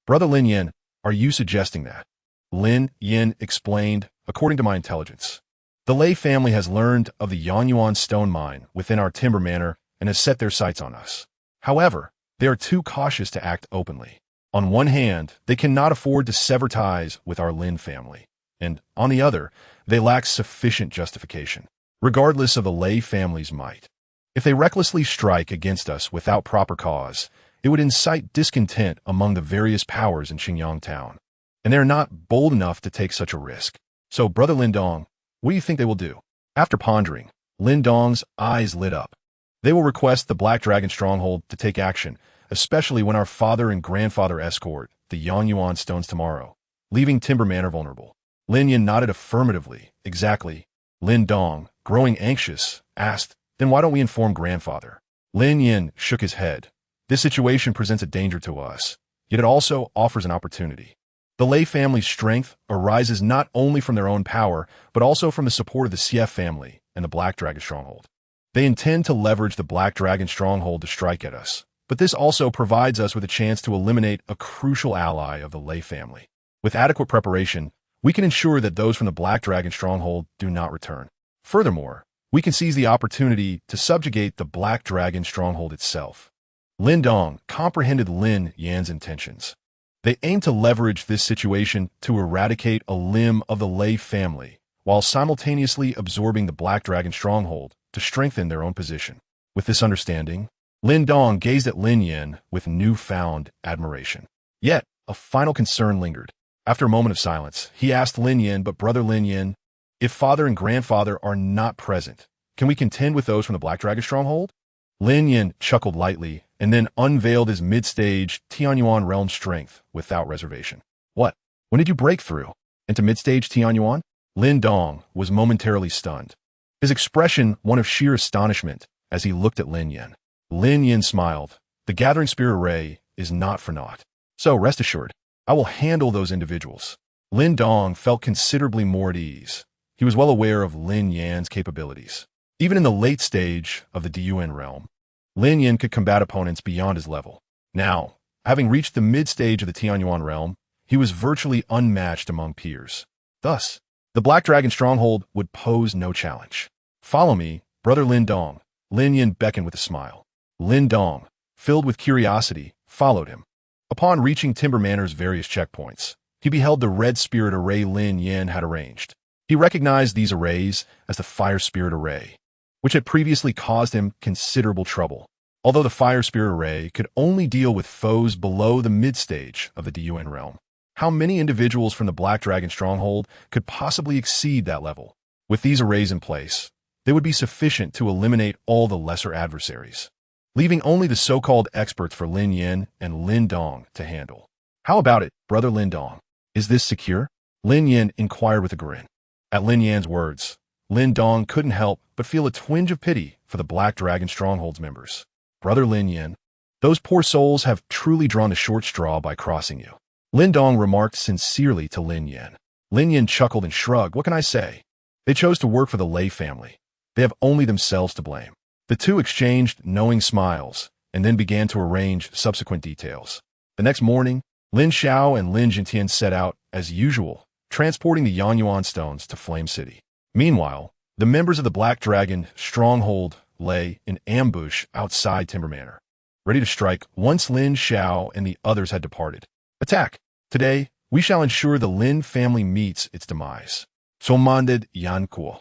Brother Lin Yan, are you suggesting that? Lin Yan explained, according to my intelligence, the Lei family has learned of the Yang Yuan stone mine within our Timber Manor and has set their sights on us. However, they are too cautious to act openly. On one hand, they cannot afford to sever ties with our Lin family, and on the other, they lack sufficient justification, regardless of the Lei family's might. If they recklessly strike against us without proper cause, it would incite discontent among the various powers in Xinjiang town. and they are not bold enough to take such a risk. So, Brother Lin Dong, what do you think they will do? After pondering, Lin Dong's eyes lit up. They will request the Black Dragon Stronghold to take action, especially when our father and grandfather escort the Yuan stones tomorrow, leaving Timber Manor vulnerable. Lin Yan nodded affirmatively. Exactly. Lin Dong, growing anxious, asked, then why don't we inform grandfather? Lin Yan shook his head. This situation presents a danger to us, yet it also offers an opportunity. The Lei family's strength arises not only from their own power, but also from the support of the Sief family and the Black Dragon Stronghold. They intend to leverage the Black Dragon Stronghold to strike at us, but this also provides us with a chance to eliminate a crucial ally of the Lei family. With adequate preparation, we can ensure that those from the Black Dragon Stronghold do not return. Furthermore, we can seize the opportunity to subjugate the Black Dragon Stronghold itself. Lin Dong comprehended Lin Yan's intentions. They aim to leverage this situation to eradicate a limb of the Lei family, while simultaneously absorbing the Black Dragon Stronghold to strengthen their own position. With this understanding, Lin Dong gazed at Lin Yan with newfound admiration. Yet, a final concern lingered. After a moment of silence, he asked Lin Yan, but Brother Lin Yan, if father and grandfather are not present, can we contend with those from the Black Dragon Stronghold? Lin Yan chuckled lightly and then unveiled his mid-stage Tianyuan realm strength without reservation. What? When did you break through? Into mid-stage Tianyuan? Lin Dong was momentarily stunned. His expression one of sheer astonishment as he looked at Lin Yan. Lin Yan smiled. The Gathering Spirit Array is not for naught. So rest assured, I will handle those individuals. Lin Dong felt considerably more at ease. He was well aware of Lin Yan's capabilities. Even in the late stage of the Dun realm, Lin Yan could combat opponents beyond his level. Now, having reached the mid-stage of the Tianyuan realm, he was virtually unmatched among peers. Thus, the Black Dragon Stronghold would pose no challenge. Follow me, Brother Lin Dong. Lin Yan beckoned with a smile. Lin Dong, filled with curiosity, followed him. Upon reaching Timber Manor's various checkpoints, he beheld the Red Spirit Array Lin Yan had arranged. He recognized these arrays as the Fire Spirit Array, which had previously caused him considerable trouble. Although the Fire Spirit Array could only deal with foes below the mid-stage of the Dun realm, how many individuals from the Black Dragon Stronghold could possibly exceed that level? With these arrays in place, they would be sufficient to eliminate all the lesser adversaries, leaving only the so-called experts for Lin Yan and Lin Dong to handle. How about it, Brother Lin Dong? Is this secure? Lin Yan inquired with a grin. At Lin Yan's words, Lin Dong couldn't help but feel a twinge of pity for the Black Dragon Stronghold's members. Brother Lin Yan, those poor souls have truly drawn the short straw by crossing you. Lin Dong remarked sincerely to Lin Yan. Lin Yan chuckled and shrugged. What can I say? They chose to work for the Lei family. They have only themselves to blame. The two exchanged knowing smiles and then began to arrange subsequent details. The next morning, Lin Xiao and Lin Jintian set out, as usual, transporting the Yuan stones to Flame City. Meanwhile, the members of the Black Dragon Stronghold lay in ambush outside Timber Manor, ready to strike once Lin Xiao and the others had departed. Attack! Today, we shall ensure the Lin family meets its demise. Commanded Yan Kuo,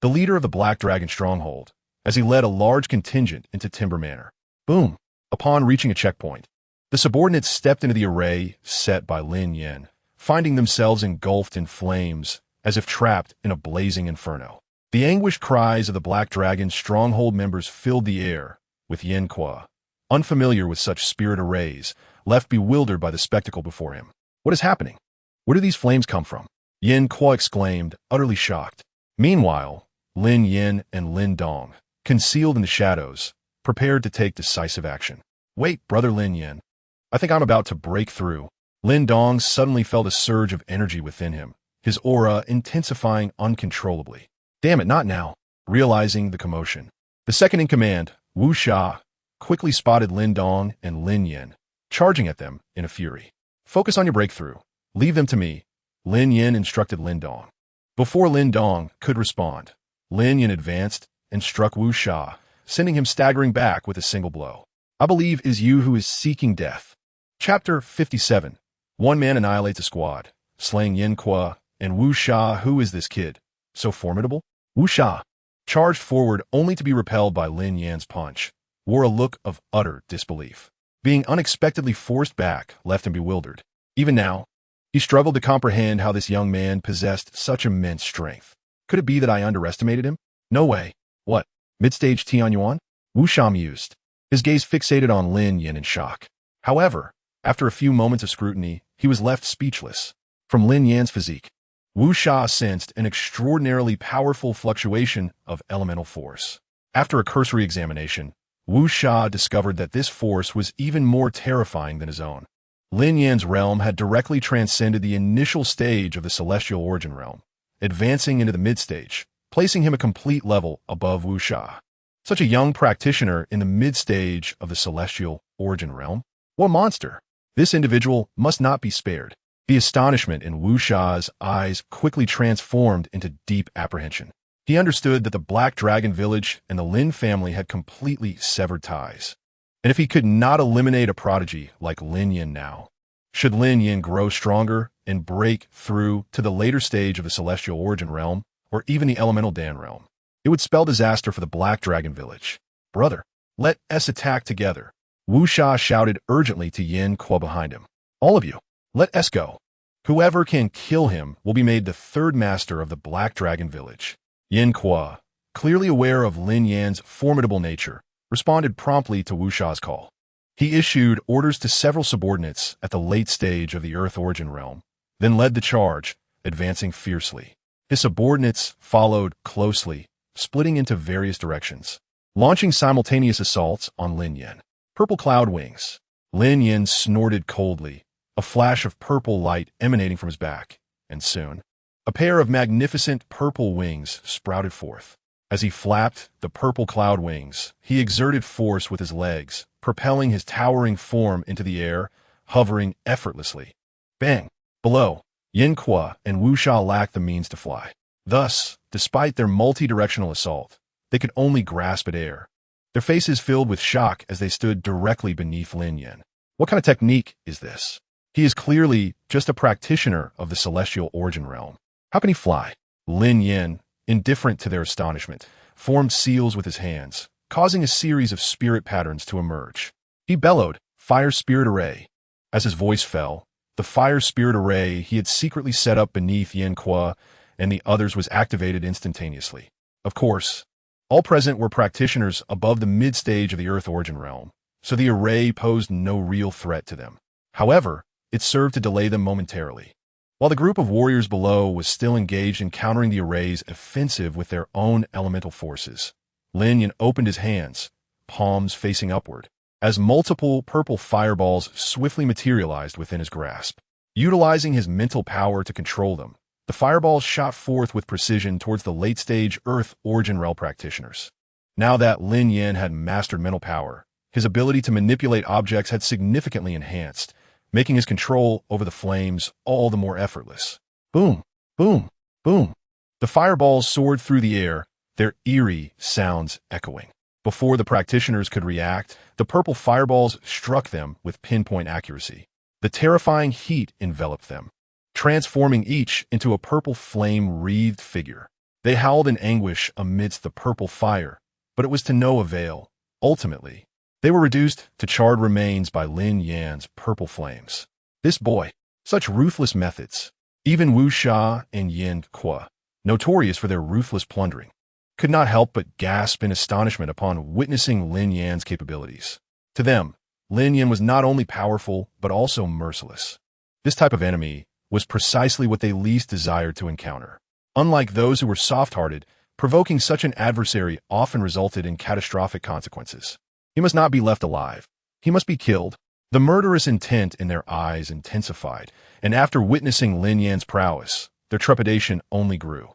the leader of the Black Dragon Stronghold, as he led a large contingent into Timber Manor. Boom! Upon reaching a checkpoint, the subordinates stepped into the array set by Lin Yan, finding themselves engulfed in flames as if trapped in a blazing inferno. The anguished cries of the Black Dragon Stronghold members filled the air, with Yen Kwa, unfamiliar with such spirit arrays, left bewildered by the spectacle before him. What is happening? Where do these flames come from? Yen Kwa exclaimed, utterly shocked. Meanwhile, Lin Yan and Lin Dong, concealed in the shadows, prepared to take decisive action. Wait, Brother Lin Yan. I think I'm about to break through. Lin Dong suddenly felt a surge of energy within him, his aura intensifying uncontrollably. Damn it, not now. Realizing the commotion, the second in command, Wu Sha, quickly spotted Lin Dong and Lin Yan, charging at them in a fury. Focus on your breakthrough. Leave them to me, Lin Yan instructed Lin Dong. Before Lin Dong could respond, Lin Yan advanced and struck Wu Sha, sending him staggering back with a single blow. I believe it is you who is seeking death. Chapter 57. One man annihilates a squad, slaying Yen Kwa and Wu Sha. Who is this kid? So formidable? Wu Sha charged forward only to be repelled by Lin Yan's punch, wore a look of utter disbelief. Being unexpectedly forced back left him bewildered. Even now, He struggled to comprehend how this young man possessed such immense strength. Could it be that I underestimated him? No way. What? Mid-stage Tianyuan? Wu Sha mused, his gaze fixated on Lin Yan in shock. However, after a few moments of scrutiny, he was left speechless. From Lin Yan's physique, Wu Sha sensed an extraordinarily powerful fluctuation of elemental force. After a cursory examination, Wu Sha discovered that this force was even more terrifying than his own. Lin Yan's realm had directly transcended the initial stage of the celestial origin realm, advancing into the mid-stage, placing him a complete level above Wu Sha. Such a young practitioner in the mid-stage of the celestial origin realm? What monster! This individual must not be spared. The astonishment in Wu Sha's eyes quickly transformed into deep apprehension. He understood that the Black Dragon village and the Lin family had completely severed ties. And if he could not eliminate a prodigy like Lin Yan now, should Lin Yan grow stronger and break through to the later stage of the celestial origin realm, or even the elemental Dan realm, it would spell disaster for the Black Dragon village. Brother, let us attack together. Wu Sha shouted urgently to Yin Kwa behind him. All of you, let us go. Whoever can kill him will be made the third master of the Black Dragon village. Yin Kwa, clearly aware of Lin Yan's formidable nature, responded promptly to Wu Sha's call. He issued orders to several subordinates at the late stage of the Earth origin realm, then led the charge, advancing fiercely. His subordinates followed closely, splitting into various directions, launching simultaneous assaults on Lin Yan. Purple cloud wings. Lin Yan snorted coldly, a flash of purple light emanating from his back, and soon, a pair of magnificent purple wings sprouted forth. As he flapped the purple cloud wings, he exerted force with his legs, propelling his towering form into the air, hovering effortlessly. Bang! Below, Yin Kwa and Wu Sha lacked the means to fly. Thus, despite their multi-directional assault, they could only grasp at air. Their faces filled with shock as they stood directly beneath Lin Yan. What kind of technique is this? He is clearly just a practitioner of the celestial origin realm. How can he fly? Lin Yan, indifferent to their astonishment, formed seals with his hands, causing a series of spirit patterns to emerge. He bellowed, "Fire Spirit Array." As his voice fell, the Fire Spirit Array he had secretly set up beneath Yin Kwa and the others was activated instantaneously. Of course, all present were practitioners above the mid-stage of the Earth origin realm, so the array posed no real threat to them. However, it served to delay them momentarily. While the group of warriors below was still engaged in countering the array's offensive with their own elemental forces, Lin Yan opened his hands, palms facing upward, as multiple purple fireballs swiftly materialized within his grasp. Utilizing his mental power to control them, the fireballs shot forth with precision towards the late-stage Earth origin realm practitioners. Now that Lin Yan had mastered mental power, his ability to manipulate objects had significantly enhanced, making his control over the flames all the more effortless. Boom, boom, boom. The fireballs soared through the air, their eerie sounds echoing. Before the practitioners could react, the purple fireballs struck them with pinpoint accuracy. The terrifying heat enveloped them, transforming each into a purple flame-wreathed figure. They howled in anguish amidst the purple fire, but it was to no avail. Ultimately, they were reduced to charred remains by Lin Yan's purple flames. This boy, such ruthless methods. Even Wu Sha and Yin Kwa, notorious for their ruthless plundering, could not help but gasp in astonishment upon witnessing Lin Yan's capabilities. To them, Lin Yan was not only powerful, but also merciless. This type of enemy was precisely what they least desired to encounter. Unlike those who were soft-hearted, provoking such an adversary often resulted in catastrophic consequences. He must not be left alive. He must be killed. The murderous intent in their eyes intensified, and after witnessing Lin Yan's prowess, their trepidation only grew.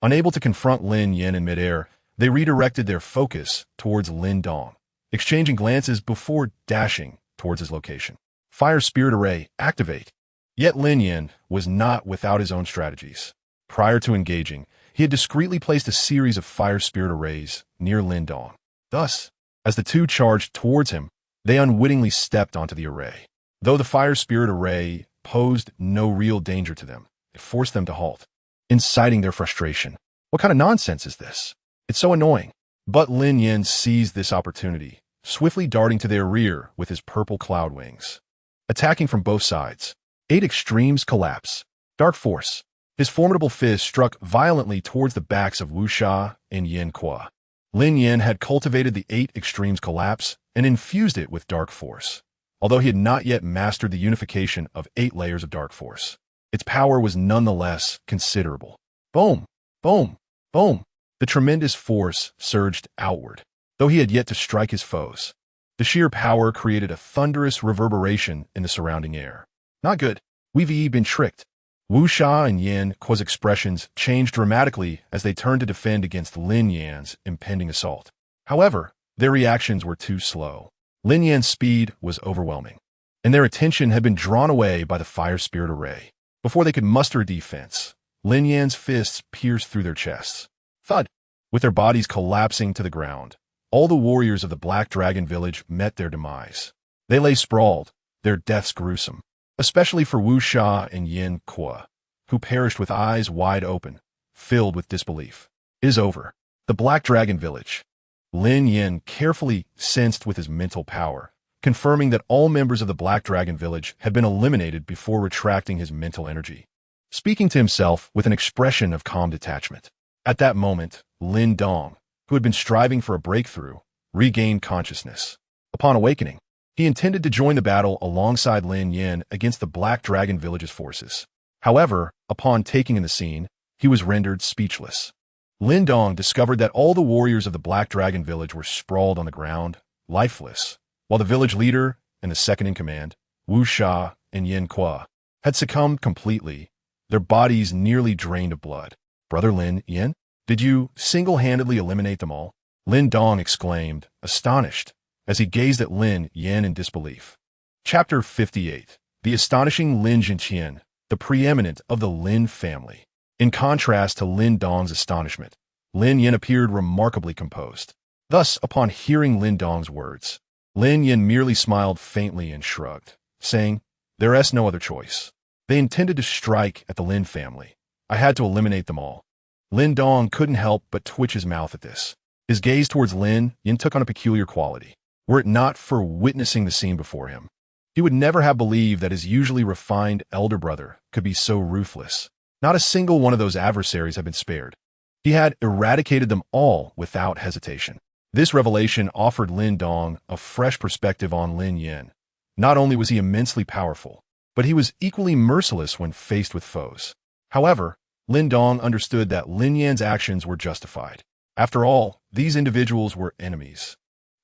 Unable to confront Lin Yan in midair, they redirected their focus towards Lin Dong, exchanging glances before dashing towards his location. Fire Spirit Array, activate. Yet Lin Yan was not without his own strategies. Prior to engaging, he had discreetly placed a series of Fire Spirit Arrays near Lin Dong. Thus, as the two charged towards him, they unwittingly stepped onto the array. Though the Fire Spirit Array posed no real danger to them, it forced them to halt, inciting their frustration. What kind of nonsense is this? It's so annoying. But Lin Yan seized this opportunity, swiftly darting to their rear with his purple cloud wings. Attacking from both sides, 8 extremes collapse. Dark force. His formidable fist struck violently towards the backs of Wu Sha and Yin Qua. Lin Yan had cultivated the 8 extremes collapse and infused it with dark force. Although he had not yet mastered the unification of 8 layers of dark force, its power was nonetheless considerable. Boom! Boom! Boom! The tremendous force surged outward, though he had yet to strike his foes. The sheer power created a thunderous reverberation in the surrounding air. Not good. We've been tricked. Wu Sha and Yin Qua's expressions changed dramatically as they turned to defend against Lin Yan's impending assault. However, their reactions were too slow. Lin Yan's speed was overwhelming, and their attention had been drawn away by the fire spirit array. Before they could muster a defense, Lin Yan's fists pierced through their chests. Thud! With their bodies collapsing to the ground, all the warriors of the Black Dragon village met their demise. They lay sprawled, their deaths gruesome, especially for Wu Sha and Yin Qua, who perished with eyes wide open, filled with disbelief. It is over. The Black Dragon village. Lin Yan carefully sensed with his mental power, confirming that all members of the Black Dragon village had been eliminated before retracting his mental energy, speaking to himself with an expression of calm detachment. At that moment, Lin Dong, who had been striving for a breakthrough, regained consciousness. Upon awakening, he intended to join the battle alongside Lin Yan against the Black Dragon village's forces. However, upon taking in the scene, he was rendered speechless. Lin Dong discovered that all the warriors of the Black Dragon village were sprawled on the ground, lifeless, while the village leader and the second-in-command, Wu Sha and Yin Qua, had succumbed completely, their bodies nearly drained of blood. Brother Lin Yan, did you single-handedly eliminate them all? Lin Dong exclaimed, astonished, as he gazed at Lin Yan in disbelief. Chapter 58. The astonishing Lin Jinqian, the preeminent of the Lin family. In contrast to Lin Dong's astonishment, Lin Yan appeared remarkably composed. Thus, upon hearing Lin Dong's words, Lin Yan merely smiled faintly and shrugged, saying, "There is no other choice. They intended to strike at the Lin family. I had to eliminate them all." Lin Dong couldn't help but twitch his mouth at this. His gaze towards Lin Yan took on a peculiar quality. Were it not for witnessing the scene before him, he would never have believed that his usually refined elder brother could be so ruthless. Not a single one of those adversaries had been spared. He had eradicated them all without hesitation. This revelation offered Lin Dong a fresh perspective on Lin Yan. Not only was he immensely powerful, but he was equally merciless when faced with foes. However, Lin Dong understood that Lin Yan's actions were justified. After all, these individuals were enemies.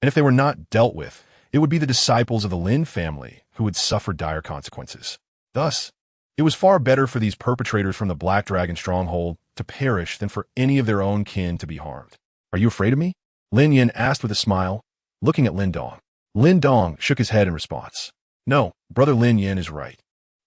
And if they were not dealt with, it would be the disciples of the Lin family who would suffer dire consequences. Thus, it was far better for these perpetrators from the Black Dragon stronghold to perish than for any of their own kin to be harmed. "Are you afraid of me?" Lin Yan asked with a smile, looking at Lin Dong. Lin Dong shook his head in response. "No, brother Lin Yan is right.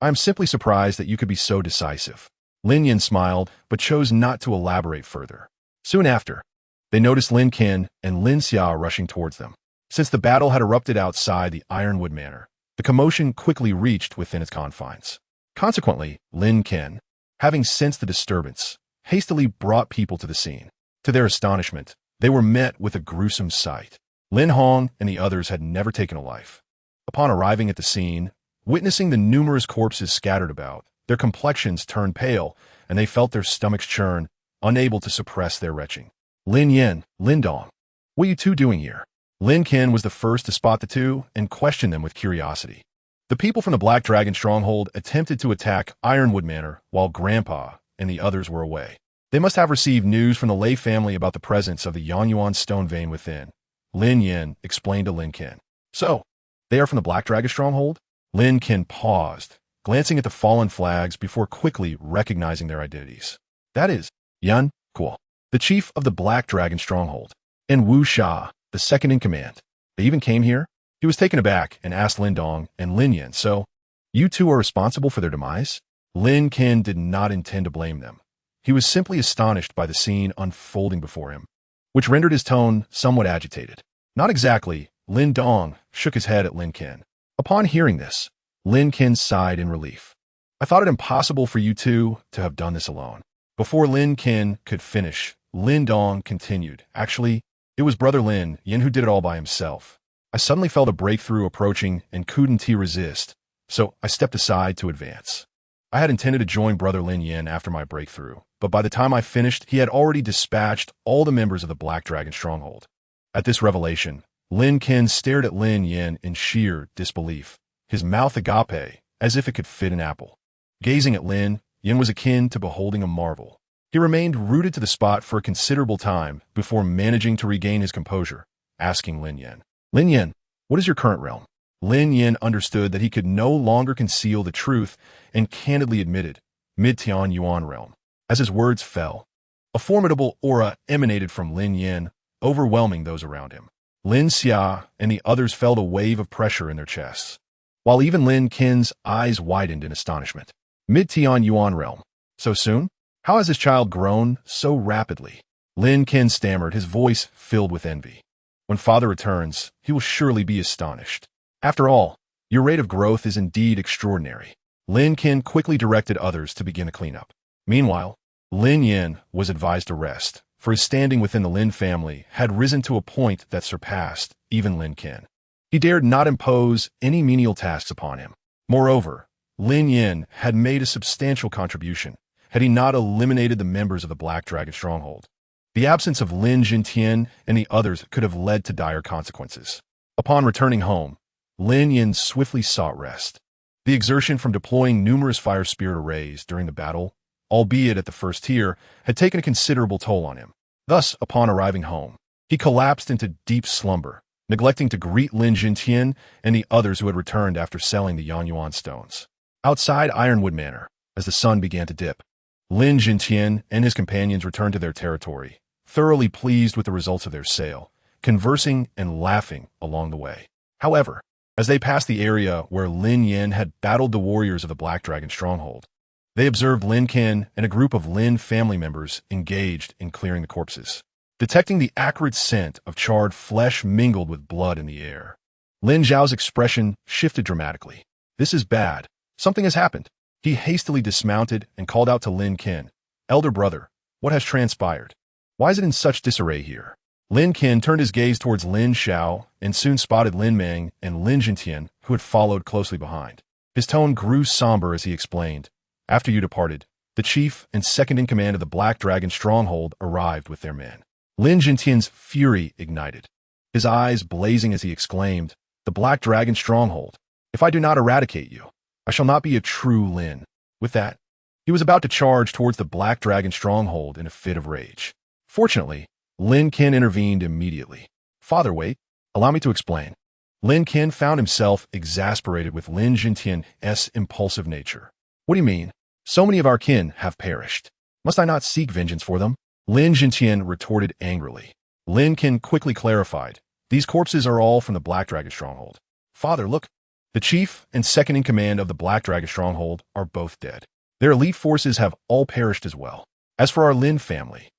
I am simply surprised that you could be so decisive." Lin Yan smiled, but chose not to elaborate further. Soon after, they noticed Lin Kin and Lin Xia rushing towards them. Since the battle had erupted outside the Ironwood Manor, the commotion quickly reached within its confines. Consequently, Lin Kin, having sensed the disturbance, hastily brought people to the scene. To their astonishment, they were met with a gruesome sight. Lin Hong and the others had never taken a life. Upon arriving at the scene, witnessing the numerous corpses scattered about, their complexions turned pale, and they felt their stomachs churn, unable to suppress their retching. "Lin Yan, Lin Dong, what are you two doing here?" Lin Kin was the first to spot the two and question them with curiosity. The people from the Black Dragon stronghold attempted to attack Ironwood Manor while Grandpa and the others were away. They must have received news from the Lei family about the presence of the Yanyuan stone vein within. Lin Yan explained to Lin Kin. "So, they are from the Black Dragon stronghold?" Lin Kin paused, glancing at the fallen flags before quickly recognizing their identities. "That is Yan Kuo, the chief of the Black Dragon stronghold, and Wu Sha, the second-in-command. They even came here?" He was taken aback and asked Lin Dong and Lin Yan, "So, you two are responsible for their demise?" Lin Kin did not intend to blame them. He was simply astonished by the scene unfolding before him, which rendered his tone somewhat agitated. "Not exactly." Lin Dong shook his head at Lin Kin. Upon hearing this, Lin Kin sighed in relief. "I thought it impossible for you two to have done this alone." Before Lin Kin could finish, Lin Dong continued, "Actually, it was brother Lin Yan who did it all by himself. I suddenly felt a breakthrough approaching and couldn't resist. so I stepped aside to advance. I had intended to join Brother Lin Yan after my breakthrough, but by the time I finished, he had already dispatched all the members of the Black Dragon stronghold. At this revelation, Lin Clan stared at Lin Yan in sheer disbelief, his mouth agape, as if it could fit an apple. Gazing at Lin Yan was akin to beholding a marvel. He remained rooted to the spot for a considerable time before managing to regain his composure, asking Lin Yan, "Lin Yan, what is your current realm?" Lin Yan understood that he could no longer conceal the truth and candidly admitted, Mid-Tian Yuan realm. As his words fell, a formidable aura emanated from Lin Yan, overwhelming those around him. Lin Xia and the others felt a wave of pressure in their chests, while even Lin Qin's eyes widened in astonishment. Mid-Tian Yuan realm. So soon? How has this child grown so rapidly? Lin Qin stammered, his voice filled with envy. When father returns, he will surely be astonished. After all, your rate of growth is indeed extraordinary. Lin Qin quickly directed others to begin a cleanup. Meanwhile, Lin Yan was advised to rest, for his standing within the Lin family had risen to a point that surpassed even Lin Qin. He dared not impose any menial tasks upon him. Moreover, Lin Yan had made a substantial contribution, had he not eliminated the members of the Black Dragon stronghold. The absence of Lin Jintian and the others could have led to dire consequences. Upon returning home, Lin Yan swiftly sought rest. The exertion from deploying numerous fire spirit arrays during the battle, albeit at the first tier, had taken a considerable toll on him. Thus, upon arriving home, he collapsed into deep slumber, neglecting to greet Lin Jintian and the others who had returned after selling the Yanyuan stones. Outside Ironwood Manor, as the sun began to dip, Lin Jintian and his companions returned to their territory, thoroughly pleased with the results of their sale, conversing and laughing along the way. However, as they passed the area where Lin Yan had battled the warriors of the Black Dragon stronghold, they observed Lin Clan and a group of Lin family members engaged in clearing the corpses. Detecting the acrid scent of charred flesh mingled with blood in the air, Lin Zhao's expression shifted dramatically. "This is bad. Something has happened." He hastily dismounted and called out to Lin Qin, "Elder brother, what has transpired? Why is it in such disarray here?" Lin Qin turned his gaze towards Lin Xiao and soon spotted Lin Meng and Lin Jintian, who had followed closely behind. His tone grew somber as he explained, "After you departed, the chief and second-in-command of the Black Dragon stronghold arrived with their men." Lin Jintian's fury ignited, his eyes blazing as he exclaimed, "The Black Dragon stronghold! If I do not eradicate you, I shall not be a true Lin." With that, he was about to charge towards the Black Dragon stronghold in a fit of rage. Fortunately, Lin Qin intervened immediately. "Father, wait. Allow me to explain." Lin Qin found himself exasperated with Lin Jintian's impulsive nature. "What do you mean? So many of our kin have perished. Must I not seek vengeance for them?" Lin Jintian retorted angrily. Lin Qin quickly clarified, "These corpses are all from the Black Dragon stronghold. Father, look. The chief and second-in-command of the Black Dragon stronghold are both dead. Their elite forces have all perished as well. As for our Lin family,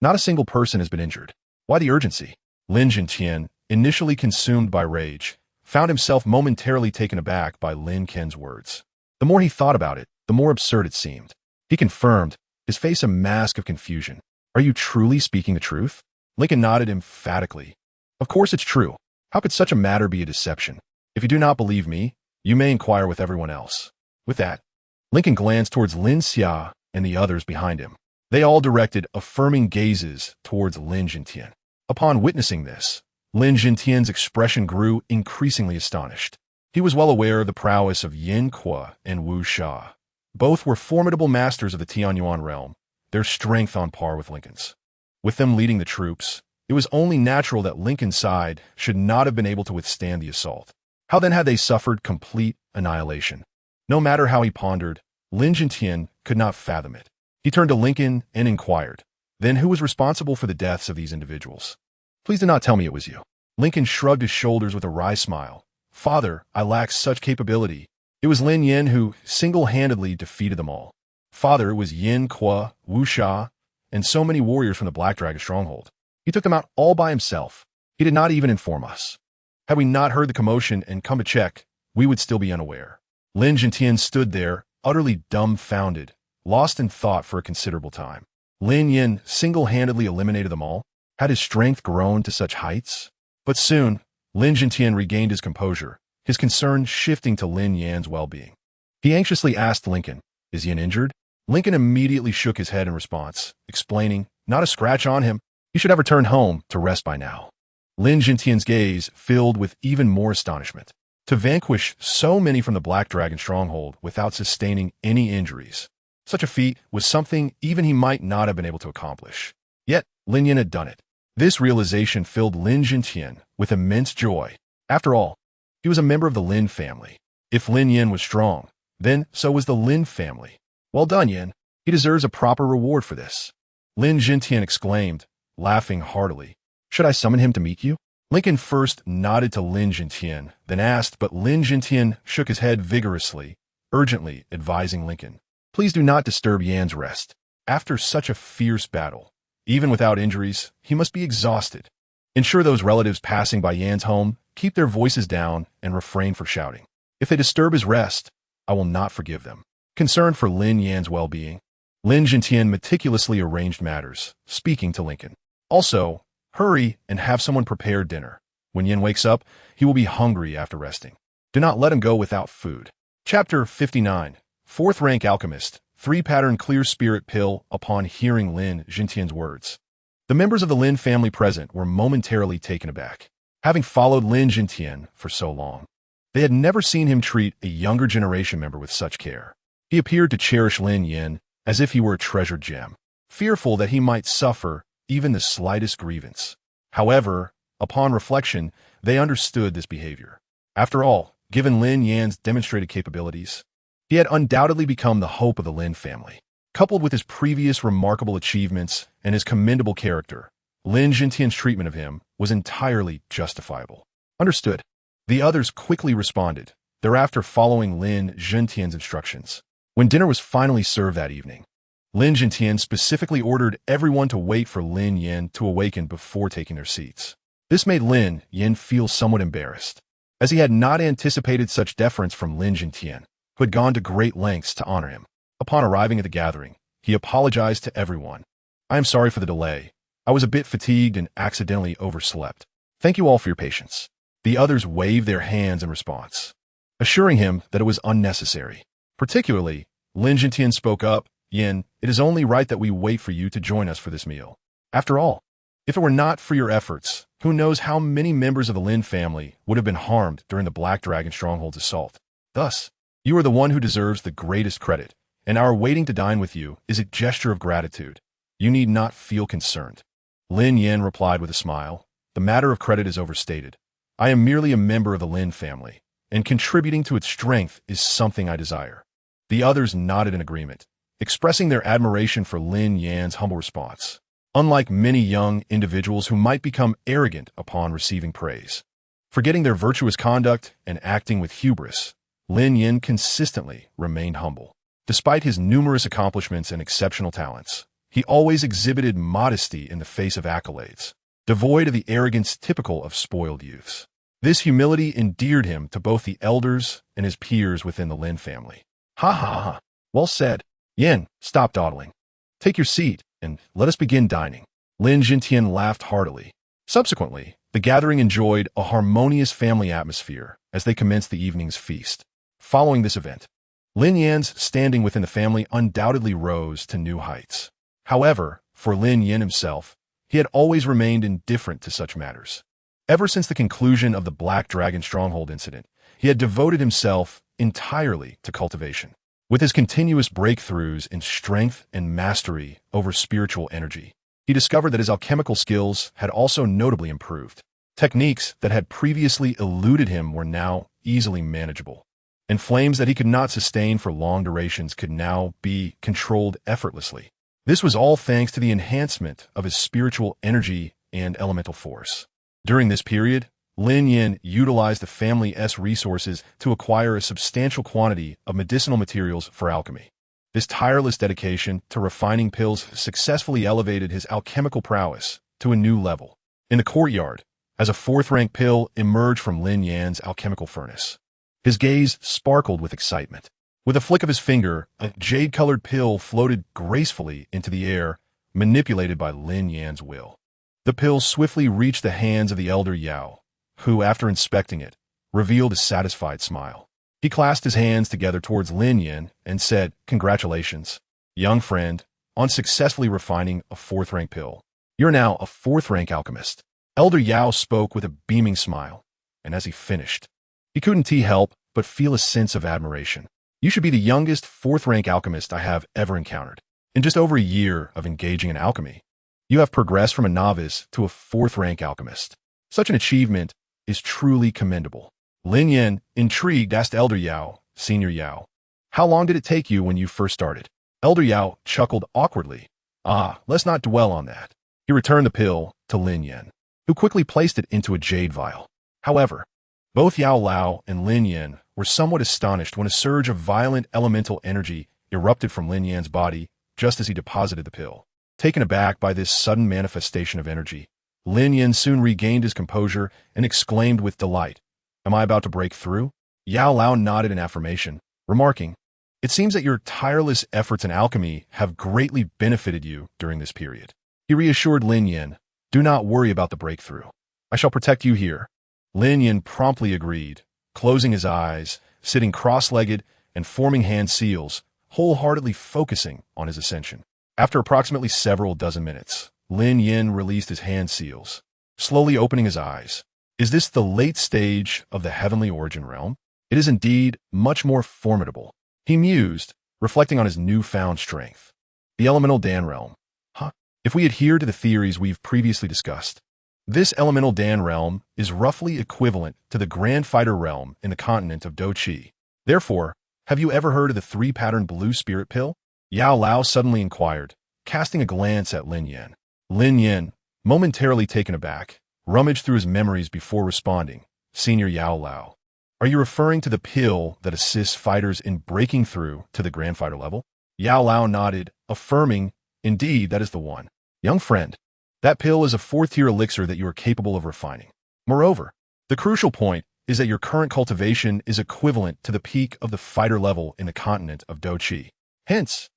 not a single person has been injured. Why the urgency?" Lin Jintian, initially consumed by rage, found himself momentarily taken aback by Lin Qin's words. The more he thought about it, the more absurd it seemed. He confirmed, his face a mask of confusion. "Are you truly speaking the truth?" Lincoln nodded emphatically. "Of course it's true. How could such a matter be a deception? If you do not believe me, you may inquire with everyone else." With that, Lincoln glanced towards Lin Xia and the others behind him. They all directed affirming gazes towards Lin Jintian. Upon witnessing this, Lin Jintian's expression grew increasingly astonished. He was well aware of the prowess of Yin Kuo and Wu Sha. Both were formidable masters of the Tianyuan realm, their strength on par with Lincoln's. With them leading the troops, it was only natural that Lincoln's side should not have been able to withstand the assault. How then had they suffered complete annihilation? No matter how he pondered, Lin Jintian could not fathom it. He turned to Lincoln and inquired, "Then who was responsible for the deaths of these individuals?" "Please do not tell me it was you." Lincoln shrugged his shoulders with a wry smile. "Father, I lack such capability. It was Lin Yan who single-handedly defeated them all. Father, it was Yin Kuo, Wu Sha, and so many warriors from the Black Dragon stronghold. He took them out all by himself. He did not even inform us. Had we not heard the commotion and come to check, we would still be unaware." Lin Jintian stood there, utterly dumbfounded, lost in thought for a considerable time. Lin Yan single-handedly eliminated them all? Had his strength grown to such heights? But soon, Lin Jintian regained his composure, his concern shifting to Lin Yan's well-being. He anxiously asked Lincoln, "Is Yan injured?" Lincoln immediately shook his head in response, explaining, "Not a scratch on him. He should have returned home to rest by now." Lin Jintian's gaze filled with even more astonishment. To vanquish so many from the Black Dragon stronghold without sustaining any injuries, such a feat was something even he might not have been able to accomplish. Yet, Lin Yan had done it. This realization filled Lin Jintian with immense joy. After all, he was a member of the Lin family. If Lin Yan was strong, then so was the Lin family. Well done, Yan. He deserves a proper reward for this. Lin Jintian exclaimed, laughing heartily. "Should I summon him to meet you?" Lincoln first nodded to Lin Jintian, then asked, but Lin Jintian shook his head vigorously, urgently advising Lincoln, "Please do not disturb Yan's rest. After such a fierce battle, even without injuries, he must be exhausted. Ensure those relatives passing by Yan's home keep their voices down and refrain from shouting. If they disturb his rest, I will not forgive them." Concerned for Lin Yan's well-being, Lin Jintian meticulously arranged matters, speaking to Lincoln. "Also, hurry and have someone prepare dinner. When Yan wakes up, he will be hungry after resting. Do not let him go without food." Chapter 59. Fourth Rank Alchemist, 3-pattern Clear Spirit Pill. Upon hearing Lin Jintian's words, the members of the Lin family present were momentarily taken aback. Having followed Lin Jintian for so long, they had never seen him treat a younger generation member with such care. He appeared to cherish Lin Yan as if he were a treasured gem, fearful that he might suffer even the slightest grievance. However, upon reflection, they understood this behavior. After all, given Lin Yan's demonstrated capabilities, he had undoubtedly become the hope of the Lin family. Coupled with his previous remarkable achievements and his commendable character, Lin Jintian's treatment of him was entirely justifiable. Understood. The others quickly responded, thereafter following Lin Jintian's instructions. When dinner was finally served that evening, Lin Jintian specifically ordered everyone to wait for Lin Yan to awaken before taking their seats. This made Lin Yan feel somewhat embarrassed, as he had not anticipated such deference from Lin Jintian, who had gone to great lengths to honor him. Upon arriving at the gathering, he apologized to everyone. "I am sorry for the delay. I was a bit fatigued and accidentally overslept. Thank you all for your patience." The others waved their hands in response, assuring him that it was unnecessary. Particularly, Lin Jintian spoke up, "Yan, it is only right that we wait for you to join us for this meal. After all, if it were not for your efforts, who knows how many members of the Lin family would have been harmed during the Black Dragon Stronghold's assault. Thus, you are the one who deserves the greatest credit, and our waiting to dine with you is a gesture of gratitude. You need not feel concerned." Lin Yan replied with a smile, "The matter of credit is overstated. I am merely a member of the Lin family, and contributing to its strength is something I desire." The others nodded in agreement, expressing their admiration for Lin Yan's humble response. Unlike many young individuals who might become arrogant upon receiving praise, forgetting their virtuous conduct and acting with hubris, Lin Yan consistently remained humble. Despite his numerous accomplishments and exceptional talents, he always exhibited modesty in the face of accolades, devoid of the arrogance typical of spoiled youths. This humility endeared him to both the elders and his peers within the Lin family. "Ha ha ha. Well said. Yan, stop dawdling. Take your seat, and let us begin dining." Lin Jintian laughed heartily. Subsequently, the gathering enjoyed a harmonious family atmosphere as they commenced the evening's feast. Following this event, Lin Yan's standing within the family undoubtedly rose to new heights. However, for Lin Yan himself, he had always remained indifferent to such matters. Ever since the conclusion of the Black Dragon Stronghold incident, he had devoted himself entirely to cultivation. With his continuous breakthroughs in strength and mastery over spiritual energy, he discovered that his alchemical skills had also notably improved. Techniques that had previously eluded him were now easily manageable, and flames that he could not sustain for long durations could now be controlled effortlessly. This was all thanks to the enhancement of his spiritual energy and elemental force. During this period, Lin Yan utilized the family's resources to acquire a substantial quantity of medicinal materials for alchemy. This tireless dedication to refining pills successfully elevated his alchemical prowess to a new level. In the courtyard, as a fourth-rank pill emerged from Lin Yan's alchemical furnace, his gaze sparkled with excitement. With a flick of his finger, a jade-colored pill floated gracefully into the air, manipulated by Lin Yan's will. The pill swiftly reached the hands of the elder Yao, who, after inspecting it, revealed a satisfied smile. He clasped his hands together towards Lin Yan and said, "Congratulations, young friend, on successfully refining a fourth-rank pill. You're now a fourth-rank alchemist." Elder Yao spoke with a beaming smile, and as he finished, he couldn't help but feel a sense of admiration. "You should be the youngest fourth-rank alchemist I have ever encountered. In just over a year of engaging in alchemy, you have progressed from a novice to a fourth-rank alchemist. Such an achievement is truly commendable." Lin Yan, intrigued, asked Elder Yao, "Senior Yao, how long did it take you when you first started?" Elder Yao chuckled awkwardly. Let's not dwell on that." He returned the pill to Lin Yan, who quickly placed it into a jade vial. However, both Yao Lao and Lin Yan were somewhat astonished when a surge of violent elemental energy erupted from Lin Yan's body just as he deposited the pill. Taken aback by this sudden manifestation of energy, Lin Yan soon regained his composure and exclaimed with delight, "Am I about to break through?" Yao Lao nodded in affirmation, remarking, "It seems that your tireless efforts in alchemy have greatly benefited you during this period." He reassured Lin Yan, "Do not worry about the breakthrough. I shall protect you here." Lin Yan promptly agreed, closing his eyes, sitting cross-legged, and forming hand seals, wholeheartedly focusing on his ascension. After approximately several dozen minutes, Lin Yan released his hand seals, slowly opening his eyes. Is this the late stage of the heavenly origin realm? It is indeed much more formidable, he mused, reflecting on his newfound strength. The elemental Dan realm. If we adhere to the theories we've previously discussed, this elemental Dan realm is roughly equivalent to the Grand Fighter realm in the continent of Dochi. Therefore, have you ever heard of the three-pattern blue spirit pill? Yao Lao suddenly inquired, casting a glance at Lin Yan. Lin Yan, momentarily taken aback, rummaged through his memories before responding, "Senior Yao Lao, are you referring to the pill that assists fighters in breaking through to the Grand Fighter level?" Yao Lao nodded, affirming, "Indeed, that is the one. Young friend, that pill is a fourth-tier elixir that you are capable of refining. Moreover, the crucial point is that your current cultivation is equivalent to the peak of the fighter level in the continent of Dochi. Hence,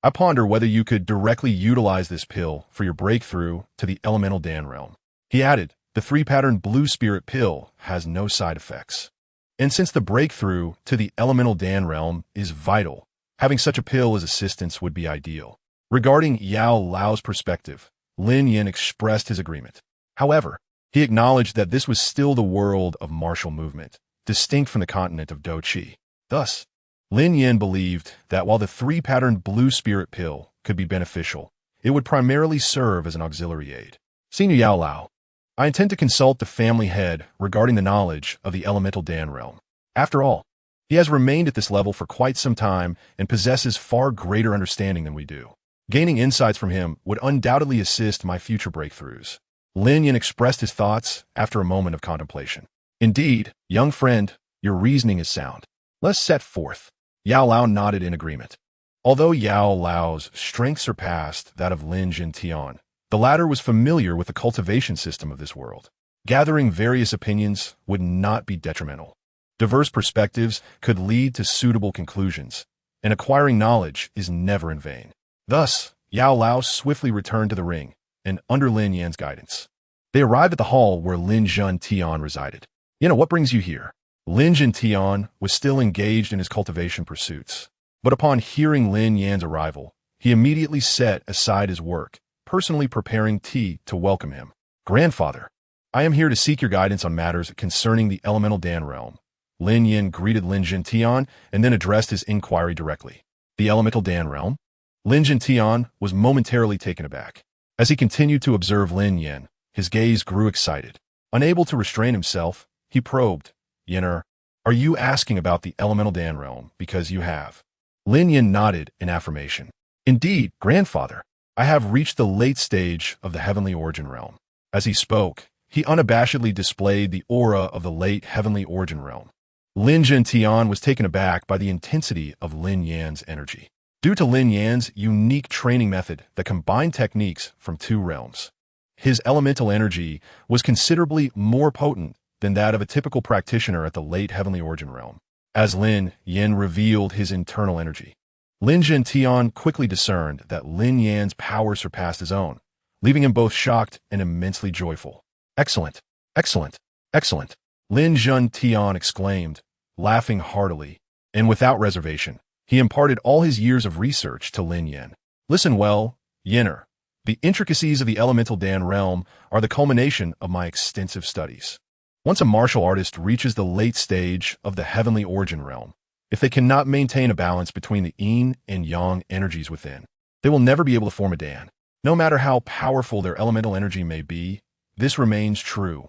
I ponder whether you could directly utilize this pill for your breakthrough to the elemental Dan realm." He added, "The three-pattern blue spirit pill has no side effects. And since the breakthrough to the elemental Dan realm is vital, having such a pill as assistance would be ideal." Regarding Yao Lao's perspective, Lin Yan expressed his agreement. However, he acknowledged that this was still the world of martial movement, distinct from the continent of Dochi. Thus, Lin Yan believed that while the three-pattern blue spirit pill could be beneficial, it would primarily serve as an auxiliary aid. "Senior Yao Lao, I intend to consult the family head regarding the knowledge of the elemental Dan realm. After all, he has remained at this level for quite some time and possesses far greater understanding than we do. Gaining insights from him would undoubtedly assist my future breakthroughs." Lin Yan expressed his thoughts after a moment of contemplation. "Indeed, young friend, your reasoning is sound. Let's set forth." Yao Lao nodded in agreement. Although Yao Lao's strength surpassed that of Lin Yan, the latter was familiar with the cultivation system of this world. Gathering various opinions would not be detrimental. Diverse perspectives could lead to suitable conclusions, and acquiring knowledge is never in vain. Thus, Yao Lao swiftly returned to the ring, and under Lin Yan's guidance, they arrived at the hall where Lin Yan resided. "What brings you here?" Lin Yan was still engaged in his cultivation pursuits, but upon hearing Lin Yan's arrival, he immediately set aside his work, personally preparing tea to welcome him. "Grandfather, I am here to seek your guidance on matters concerning the elemental Dan realm." Lin Yan greeted Lin Yan and then addressed his inquiry directly. "The elemental Dan realm?" Lin Yan was momentarily taken aback. As he continued to observe Lin Yan, his gaze grew excited. Unable to restrain himself, he probed, "Yenner, are you asking about the elemental Dan realm because you have?" Lin Yan nodded in affirmation. "Indeed, grandfather, I have reached the late stage of the heavenly origin realm." As he spoke, he unabashedly displayed the aura of the late heavenly origin realm. Lin Yan was taken aback by the intensity of Lin Yan's energy. Due to Lin Yan's unique training method that combined techniques from two realms, his elemental energy was considerably more potent than that of a typical practitioner at the late heavenly origin realm. As Lin Yan revealed his internal energy, Lin Yan quickly discerned that Lin Yan's power surpassed his own, leaving him both shocked and immensely joyful. "Excellent, excellent, excellent." Lin Tian exclaimed, laughing heartily. And without reservation, he imparted all his years of research to Lin Yan. Listen well, Yinner. The intricacies of the elemental Dan realm are the culmination of my extensive studies. Once a martial artist reaches the late stage of the heavenly origin realm, if they cannot maintain a balance between the yin and yang energies within, they will never be able to form a Dan. No matter how powerful their elemental energy may be, this remains true.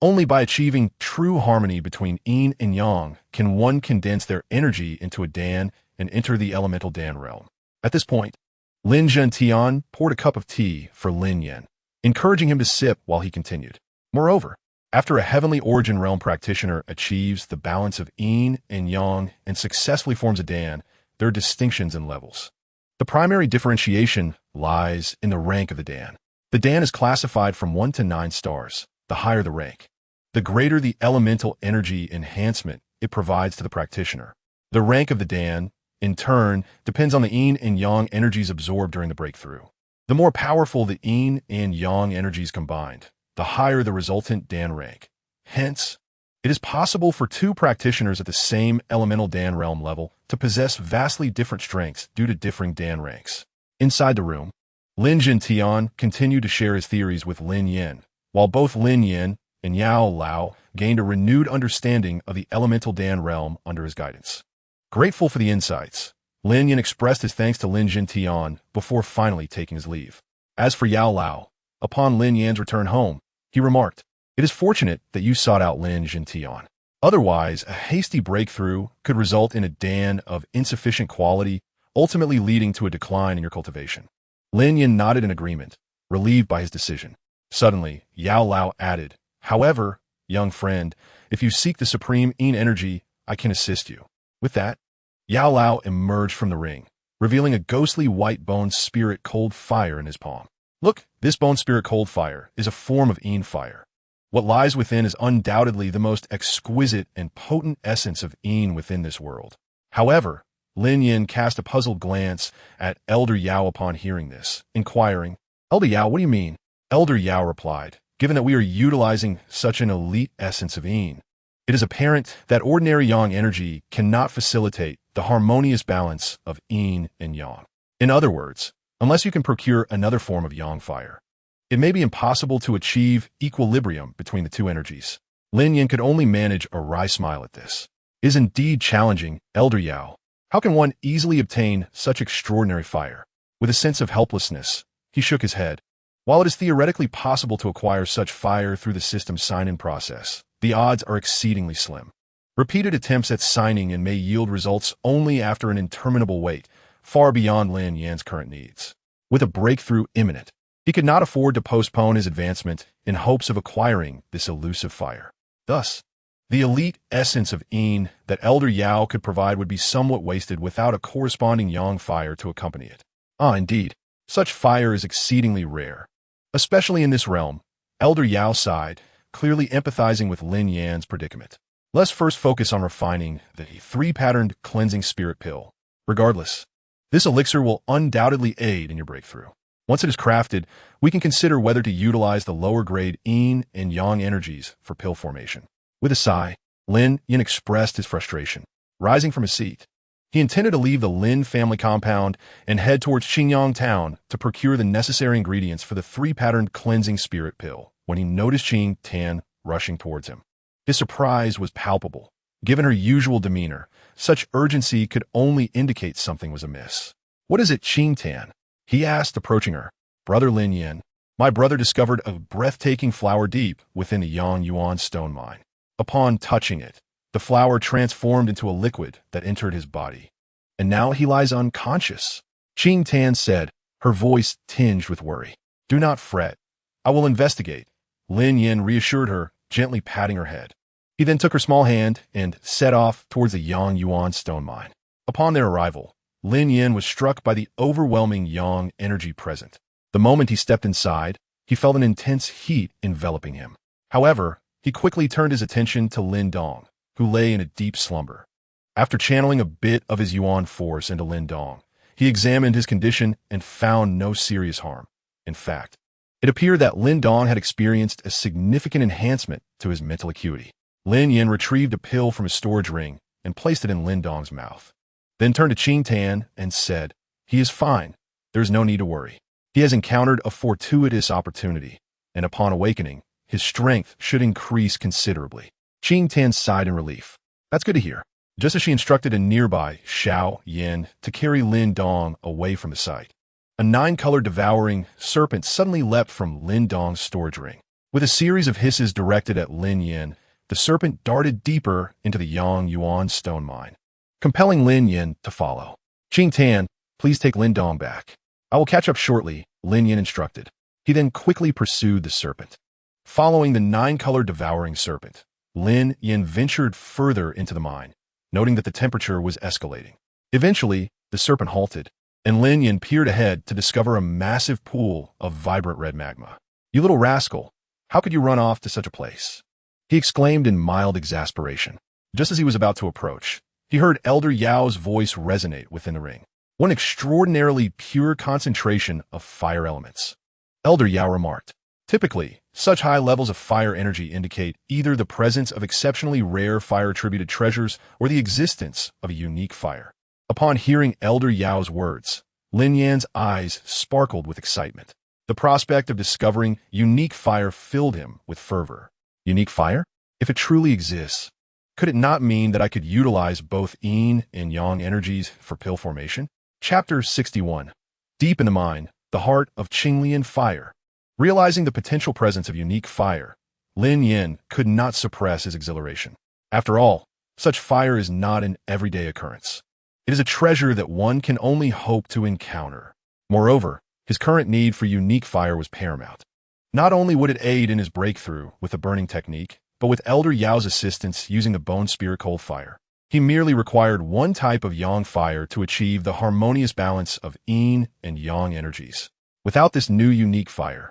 Only by achieving true harmony between yin and yang can one condense their energy into a Dan and enter the elemental Dan realm. At this point, Lin Tian poured a cup of tea for Lin Yan, encouraging him to sip while he continued. Moreover, after a heavenly origin realm practitioner achieves the balance of yin and yang and successfully forms a Dan, there are distinctions and levels. The primary differentiation lies in the rank of the Dan. The Dan is classified from 1 to 9 stars, the higher the rank. The greater the elemental energy enhancement it provides to the practitioner. The rank of the Dan, in turn, depends on the yin and yang energies absorbed during the breakthrough. The more powerful the yin and yang energies combined, the higher the resultant Dan rank. Hence, it is possible for two practitioners at the same elemental Dan realm level to possess vastly different strengths due to differing Dan ranks. Inside the room, Lin Tian continued to share his theories with Lin Yan, while both Lin Yan and Yao Lao gained a renewed understanding of the elemental Dan realm under his guidance. Grateful for the insights, Lin Yan expressed his thanks to Lin Tian before finally taking his leave. As for Yao Lao, upon Lin Yan's return home, he remarked, "It is fortunate that you sought out Lin Tian. Otherwise, a hasty breakthrough could result in a Dan of insufficient quality, ultimately leading to a decline in your cultivation." Lin Yan nodded in agreement, relieved by his decision. Suddenly, Yao Lao added, "However, young friend, if you seek the supreme yin energy, I can assist you." With that, Yao Lao emerged from the ring, revealing a ghostly white bone spirit cold fire in his palm. "Look, this bone spirit cold fire is a form of yin fire. What lies within is undoubtedly the most exquisite and potent essence of yin within this world." However, Lin Yan cast a puzzled glance at Elder Yao upon hearing this, inquiring, "Elder Yao, what do you mean?" Elder Yao replied, "Given that we are utilizing such an elite essence of yin, it is apparent that ordinary yang energy cannot facilitate the harmonious balance of yin and yang. In other words, unless you can procure another form of yang fire, it may be impossible to achieve equilibrium between the two energies." Lin Yan could only manage a wry smile at this. "It is indeed challenging, Elder Yao. How can one easily obtain such extraordinary fire?" With a sense of helplessness, he shook his head. While it is theoretically possible to acquire such fire through the system's sign-in process, the odds are exceedingly slim. Repeated attempts at signing in may yield results only after an interminable wait, far beyond Lin Yan's current needs. With a breakthrough imminent, he could not afford to postpone his advancement in hopes of acquiring this elusive fire. Thus, the elite essence of yin that Elder Yao could provide would be somewhat wasted without a corresponding yang fire to accompany it. Indeed, such fire is exceedingly rare. Especially in this realm, Elder Yao sighed, clearly empathizing with Lin Yan's predicament. Let's first focus on refining the 3-patterned cleansing spirit pill. Regardless, this elixir will undoubtedly aid in your breakthrough. Once it is crafted, we can consider whether to utilize the lower-grade yin and yang energies for pill formation. With a sigh, Lin Yan expressed his frustration. Rising from his seat, he intended to leave the Lin family compound and head towards Qingyang town to procure the necessary ingredients for the 3-patterned cleansing spirit pill when he noticed Qing Tan rushing towards him. His surprise was palpable. Given her usual demeanor, such urgency could only indicate something was amiss. "What is it, Qing Tan?" he asked, approaching her. "Brother Lin Yan, my brother discovered a breathtaking flower deep within the Yang stone mine. Upon touching it, the flower transformed into a liquid that entered his body. And now he lies unconscious," Qing Tan said, her voice tinged with worry. "Do not fret. I will investigate," Lin Yan reassured her, gently patting her head. He then took her small hand and set off towards the Yang stone mine. Upon their arrival, Lin Yan was struck by the overwhelming yang energy present. The moment he stepped inside, he felt an intense heat enveloping him. However, he quickly turned his attention to Lin Dong, who lay in a deep slumber. After channeling a bit of his yuan force into Lin Dong, he examined his condition and found no serious harm. In fact, it appeared that Lin Dong had experienced a significant enhancement to his mental acuity. Lin Yan retrieved a pill from his storage ring and placed it in Lin Dong's mouth. Then turned to Qing Tan and said, "He is fine. There is no need to worry. He has encountered a fortuitous opportunity, and upon awakening, his strength should increase considerably." Qing Tan sighed in relief. "That's good to hear." Just as she instructed a nearby Xiao Yin to carry Lin Dong away from the site, a 9-colored devouring serpent suddenly leapt from Lin Dong's storage ring. With a series of hisses directed at Lin Yan, the serpent darted deeper into the Yang Yuan stone mine, compelling Lin Yan to follow. "Qing Tan, please take Lin Dong back. I will catch up shortly," Lin Yan instructed. He then quickly pursued the serpent. Following the 9-colored devouring serpent, Lin Yan ventured further into the mine, noting that the temperature was escalating. Eventually, the serpent halted, and Lin Yan peered ahead to discover a massive pool of vibrant red magma. "You little rascal, how could you run off to such a place?" he exclaimed in mild exasperation. Just as he was about to approach, he heard Elder Yao's voice resonate within the ring. One extraordinarily pure concentration of fire elements. Elder Yao remarked, "Typically, such high levels of fire energy indicate either the presence of exceptionally rare fire-attributed treasures or the existence of a unique fire." Upon hearing Elder Yao's words, Lin Yan's eyes sparkled with excitement. The prospect of discovering unique fire filled him with fervor. Unique fire? If it truly exists, could it not mean that I could utilize both yin and yang energies for pill formation? Chapter 61. Deep in the mine, the heart of Qinglian fire. Realizing the potential presence of unique fire, Lin Yan could not suppress his exhilaration. After all, such fire is not an everyday occurrence. It is a treasure that one can only hope to encounter. Moreover, his current need for unique fire was paramount. Not only would it aid in his breakthrough with the burning technique, but with Elder Yao's assistance using the bone spirit cold fire, he merely required one type of yang fire to achieve the harmonious balance of yin and yang energies. Without this new unique fire,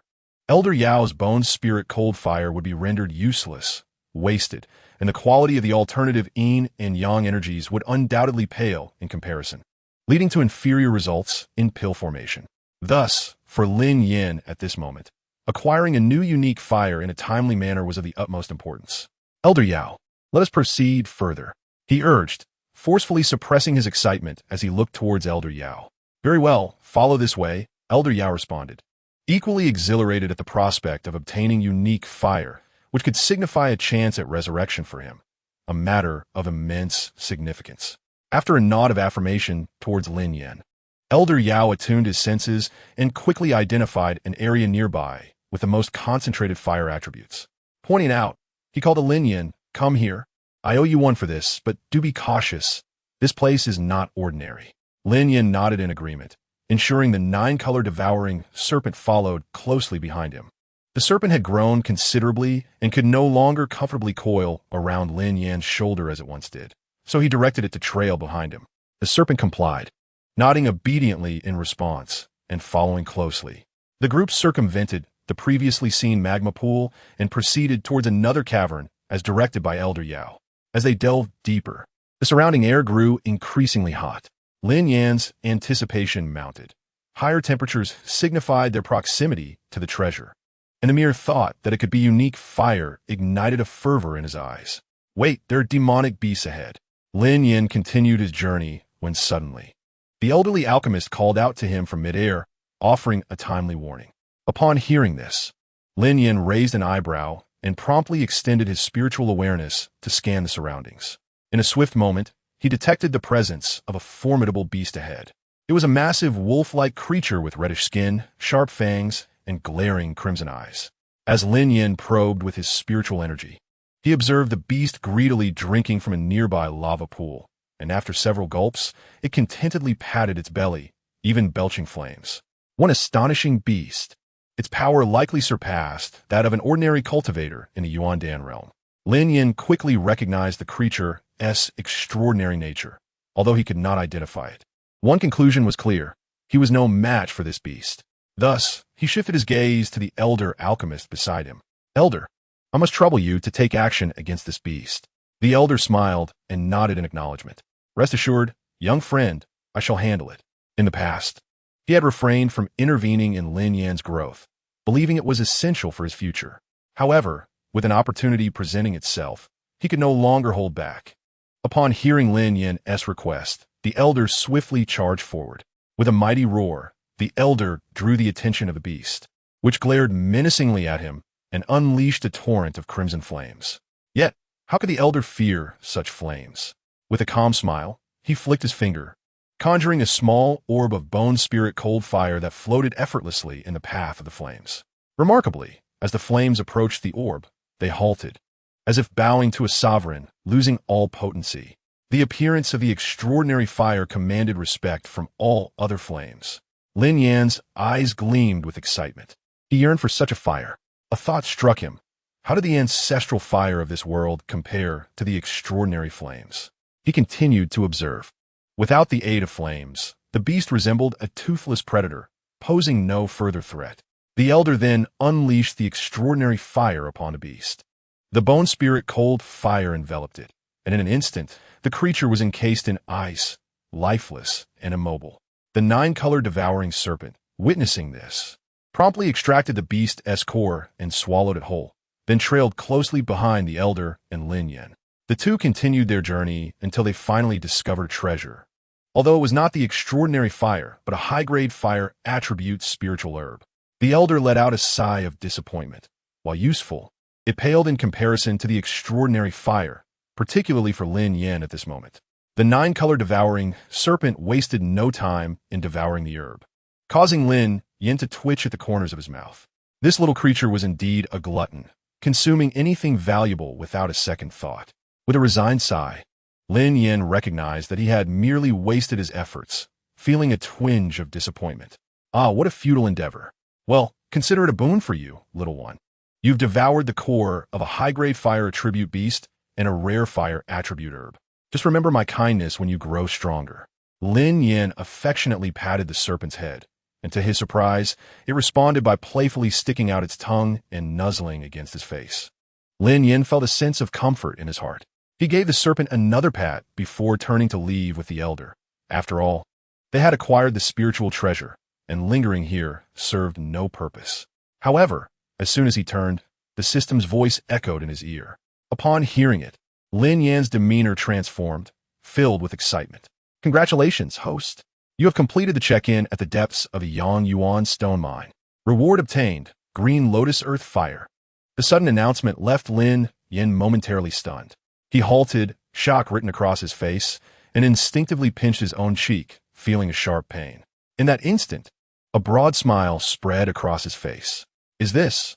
Elder Yao's bone spirit cold fire would be rendered useless, wasted, and the quality of the alternative yin and yang energies would undoubtedly pale in comparison, leading to inferior results in pill formation. Thus, for Lin Yan at this moment, acquiring a new unique fire in a timely manner was of the utmost importance. "Elder Yao, let us proceed further," he urged, forcefully suppressing his excitement as he looked towards Elder Yao. "Very well, follow this way," Elder Yao responded, equally exhilarated at the prospect of obtaining unique fire, which could signify a chance at resurrection for him, a matter of immense significance. After a nod of affirmation towards Lin Yan, Elder Yao attuned his senses and quickly identified an area nearby with the most concentrated fire attributes. Pointing out, he called to Lin Yan, "Come here. I owe you one for this, but do be cautious. This place is not ordinary." Lin Yan nodded in agreement, ensuring the 9-colored devouring serpent followed closely behind him. The serpent had grown considerably and could no longer comfortably coil around Lin Yan's shoulder as it once did, so he directed it to trail behind him. The serpent complied, nodding obediently in response and following closely. The group circumvented the previously seen magma pool and proceeded towards another cavern as directed by Elder Yao. As they delved deeper, the surrounding air grew increasingly hot. Lin Yan's anticipation mounted. Higher temperatures signified their proximity to the treasure, and the mere thought that it could be unique fire ignited a fervor in his eyes. "Wait, there are demonic beasts ahead." Lin Yan continued his journey when suddenly, the elderly alchemist called out to him from midair, offering a timely warning. Upon hearing this, Lin Yan raised an eyebrow and promptly extended his spiritual awareness to scan the surroundings. In a swift moment, he detected the presence of a formidable beast ahead. It was a massive wolf-like creature with reddish skin, sharp fangs, and glaring crimson eyes. As Lin Yan probed with his spiritual energy, he observed the beast greedily drinking from a nearby lava pool, and after several gulps, it contentedly patted its belly, even belching flames. One astonishing beast. Its power likely surpassed that of an ordinary cultivator in the Yuandan realm. Lin Yan quickly recognized the creature's extraordinary nature, although he could not identify it. One conclusion was clear: he was no match for this beast. Thus, he shifted his gaze to the elder alchemist beside him. "Elder, I must trouble you to take action against this beast." The elder smiled and nodded in acknowledgement. "Rest assured, young friend, I shall handle it." In the past, he had refrained from intervening in Lin Yan's growth, believing it was essential for his future. However, with an opportunity presenting itself, he could no longer hold back. Upon hearing Lin Yan's request, the elder swiftly charged forward. With a mighty roar, the elder drew the attention of the beast, which glared menacingly at him and unleashed a torrent of crimson flames. Yet, how could the elder fear such flames? With a calm smile, he flicked his finger, conjuring a small orb of bone spirit cold fire that floated effortlessly in the path of the flames. Remarkably, as the flames approached the orb, they halted, as if bowing to a sovereign, losing all potency. The appearance of the extraordinary fire commanded respect from all other flames. Lin Yan's eyes gleamed with excitement. He yearned for such a fire. A thought struck him. How did the ancestral fire of this world compare to the extraordinary flames? He continued to observe. Without the aid of flames, the beast resembled a toothless predator, posing no further threat. The elder then unleashed the extraordinary fire upon the beast. The bone spirit cold fire enveloped it, and in an instant, the creature was encased in ice, lifeless and immobile. The nine-colored devouring serpent, witnessing this, promptly extracted the beast's core and swallowed it whole, then trailed closely behind the elder and Lin Yan. The two continued their journey until they finally discovered treasure. Although it was not the extraordinary fire, but a high-grade fire attribute spiritual herb. The elder let out a sigh of disappointment. While useful, it paled in comparison to the extraordinary fire, particularly for Lin Yan at this moment. The nine-colored devouring serpent wasted no time in devouring the herb, causing Lin Yan to twitch at the corners of his mouth. This little creature was indeed a glutton, consuming anything valuable without a second thought. With a resigned sigh, Lin Yan recognized that he had merely wasted his efforts, feeling a twinge of disappointment. Ah, what a futile endeavor. Well, consider it a boon for you, little one. You've devoured the core of a high-grade fire attribute beast and a rare fire attribute herb. Just remember my kindness when you grow stronger. Lin Yan affectionately patted the serpent's head, and to his surprise, it responded by playfully sticking out its tongue and nuzzling against his face. Lin Yan felt a sense of comfort in his heart. He gave the serpent another pat before turning to leave with the elder. After all, they had acquired the spiritual treasure, and lingering here served no purpose. However, as soon as he turned, the system's voice echoed in his ear. Upon hearing it, Lin Yan's demeanor transformed, filled with excitement. Congratulations, host. You have completed the check-in at the depths of a Yuan stone mine. Reward obtained, green lotus earth fire. The sudden announcement left Lin Yan momentarily stunned. He halted, shock written across his face, and instinctively pinched his own cheek, feeling a sharp pain. In that instant, a broad smile spread across his face. Is this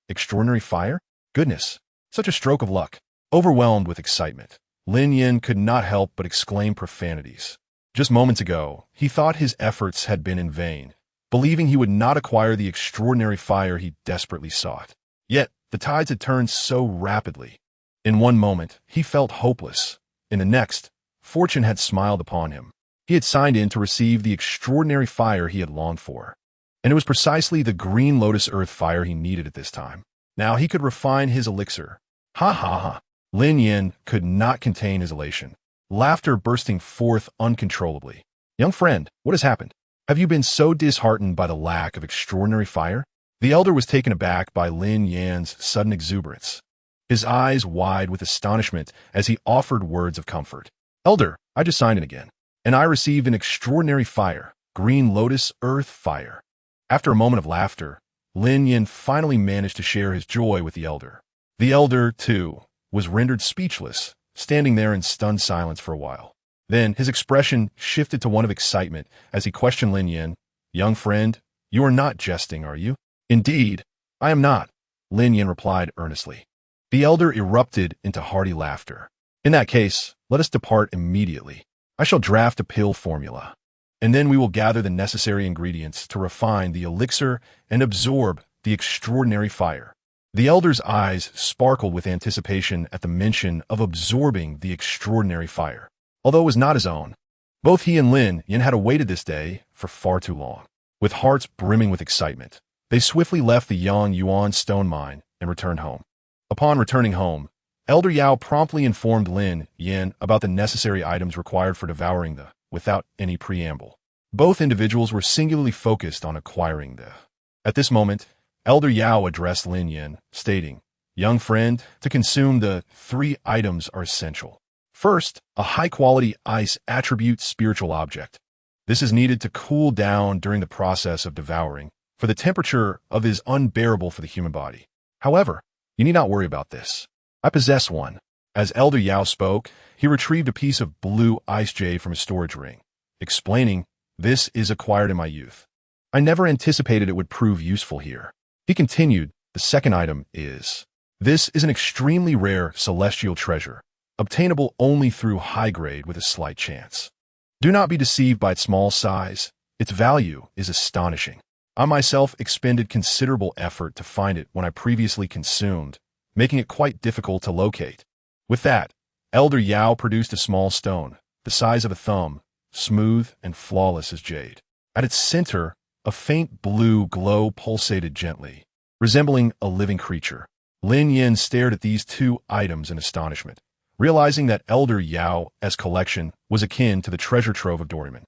extraordinary fire? Goodness, such a stroke of luck. Overwhelmed with excitement, Lin Yan could not help but exclaim profanities. Just moments ago, he thought his efforts had been in vain, believing he would not acquire the extraordinary fire he desperately sought. Yet, the tides had turned so rapidly. In one moment, he felt hopeless. In the next, fortune had smiled upon him. He had signed in to receive the extraordinary fire he had longed for. And it was precisely the green lotus earth fire he needed at this time. Now he could refine his elixir. Ha ha ha. Lin Yan could not contain his elation, laughter bursting forth uncontrollably. Young friend, what has happened? Have you been so disheartened by the lack of extraordinary fire? The elder was taken aback by Lin Yan's sudden exuberance, his eyes wide with astonishment as he offered words of comfort. Elder, I just signed in again, and I received an extraordinary fire, green lotus earth fire. After a moment of laughter, Lin Yan finally managed to share his joy with the elder. The elder, too, was rendered speechless, standing there in stunned silence for a while. Then his expression shifted to one of excitement as he questioned Lin Yan. Young friend, you are not jesting, are you? Indeed, I am not, Lin Yan replied earnestly. The elder erupted into hearty laughter. In that case, let us depart immediately. I shall draft a pill formula, and then we will gather the necessary ingredients to refine the elixir and absorb the extraordinary fire. The elder's eyes sparkled with anticipation at the mention of absorbing the extraordinary fire. Although it was not his own, both he and Lin Yan had awaited this day for far too long. With hearts brimming with excitement, they swiftly left the Yuan stone mine and returned home. Upon returning home, Elder Yao promptly informed Lin Yan about the necessary items required for devouring the, without any preamble. Both individuals were singularly focused on acquiring the. At this moment, Elder Yao addressed Lin Yan, stating, Young friend, to consume the 3 items are essential. First, a high-quality ice attribute spiritual object. This is needed to cool down during the process of devouring, for the temperature of it is unbearable for the human body. However, you need not worry about this. I possess one. As Elder Yao spoke, he retrieved a piece of blue ice jade from his storage ring, explaining, "This is acquired in my youth. I never anticipated it would prove useful here." He continued, "The second item is. This is an extremely rare celestial treasure, obtainable only through high grade with a slight chance. Do not be deceived by its small size. Its value is astonishing. I myself expended considerable effort to find it when I previously consumed, making it quite difficult to locate." With that, Elder Yao produced a small stone, the size of a thumb, smooth and flawless as jade. At its center, a faint blue glow pulsated gently, resembling a living creature. Lin Yan stared at these 2 items in astonishment, realizing that Elder Yao's collection was akin to the treasure trove of Doryman,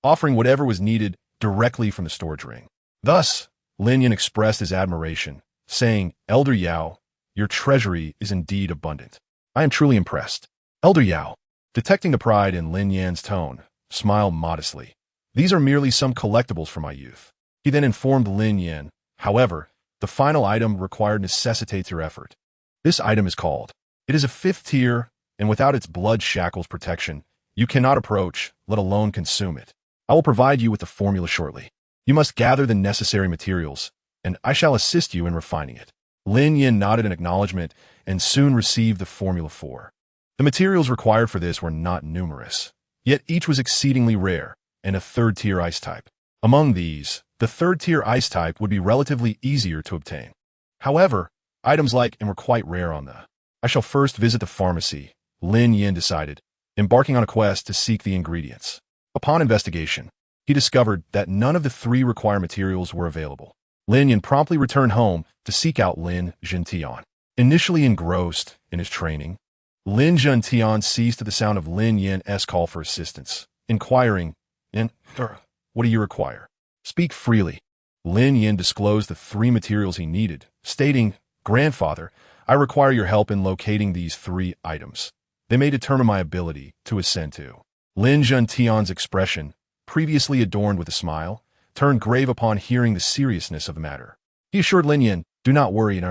offering whatever was needed directly from the storage ring. Thus, Lin Yan expressed his admiration, saying, "Elder Yao, your treasury is indeed abundant. I am truly impressed." Elder Yao, detecting the pride in Lin Yan's tone, smiled modestly. "These are merely some collectibles from my youth." He then informed Lin Yan, "However, the final item required necessitates your effort. This item is called. It is a 5th tier, and without its blood shackles protection, you cannot approach, let alone consume it. I will provide you with the formula shortly. You must gather the necessary materials, and I shall assist you in refining it." Lin Yan nodded in acknowledgement and soon received the formula for. The materials required for this were not numerous, yet each was exceedingly rare and a 3rd-tier ice type. Among these, the 3rd-tier ice type would be relatively easier to obtain. However, items like and were quite rare on the. I shall first visit the pharmacy, Lin Yan decided, embarking on a quest to seek the ingredients. Upon investigation, he discovered that none of the 3 required materials were available. Lin Yan promptly returned home to seek out Lin Zhentian. Initially engrossed in his training, Lin Zhentian seized to the sound of Lin Yan's call for assistance, inquiring, "What do you require? Speak freely." Lin Yan disclosed the 3 materials he needed, stating, "Grandfather, I require your help in locating these 3 items. They may determine my ability to ascend to." Lin Zhentian's expression, previously adorned with a smile, turned grave upon hearing the seriousness of the matter. He assured Lin Yan, "Do not worry,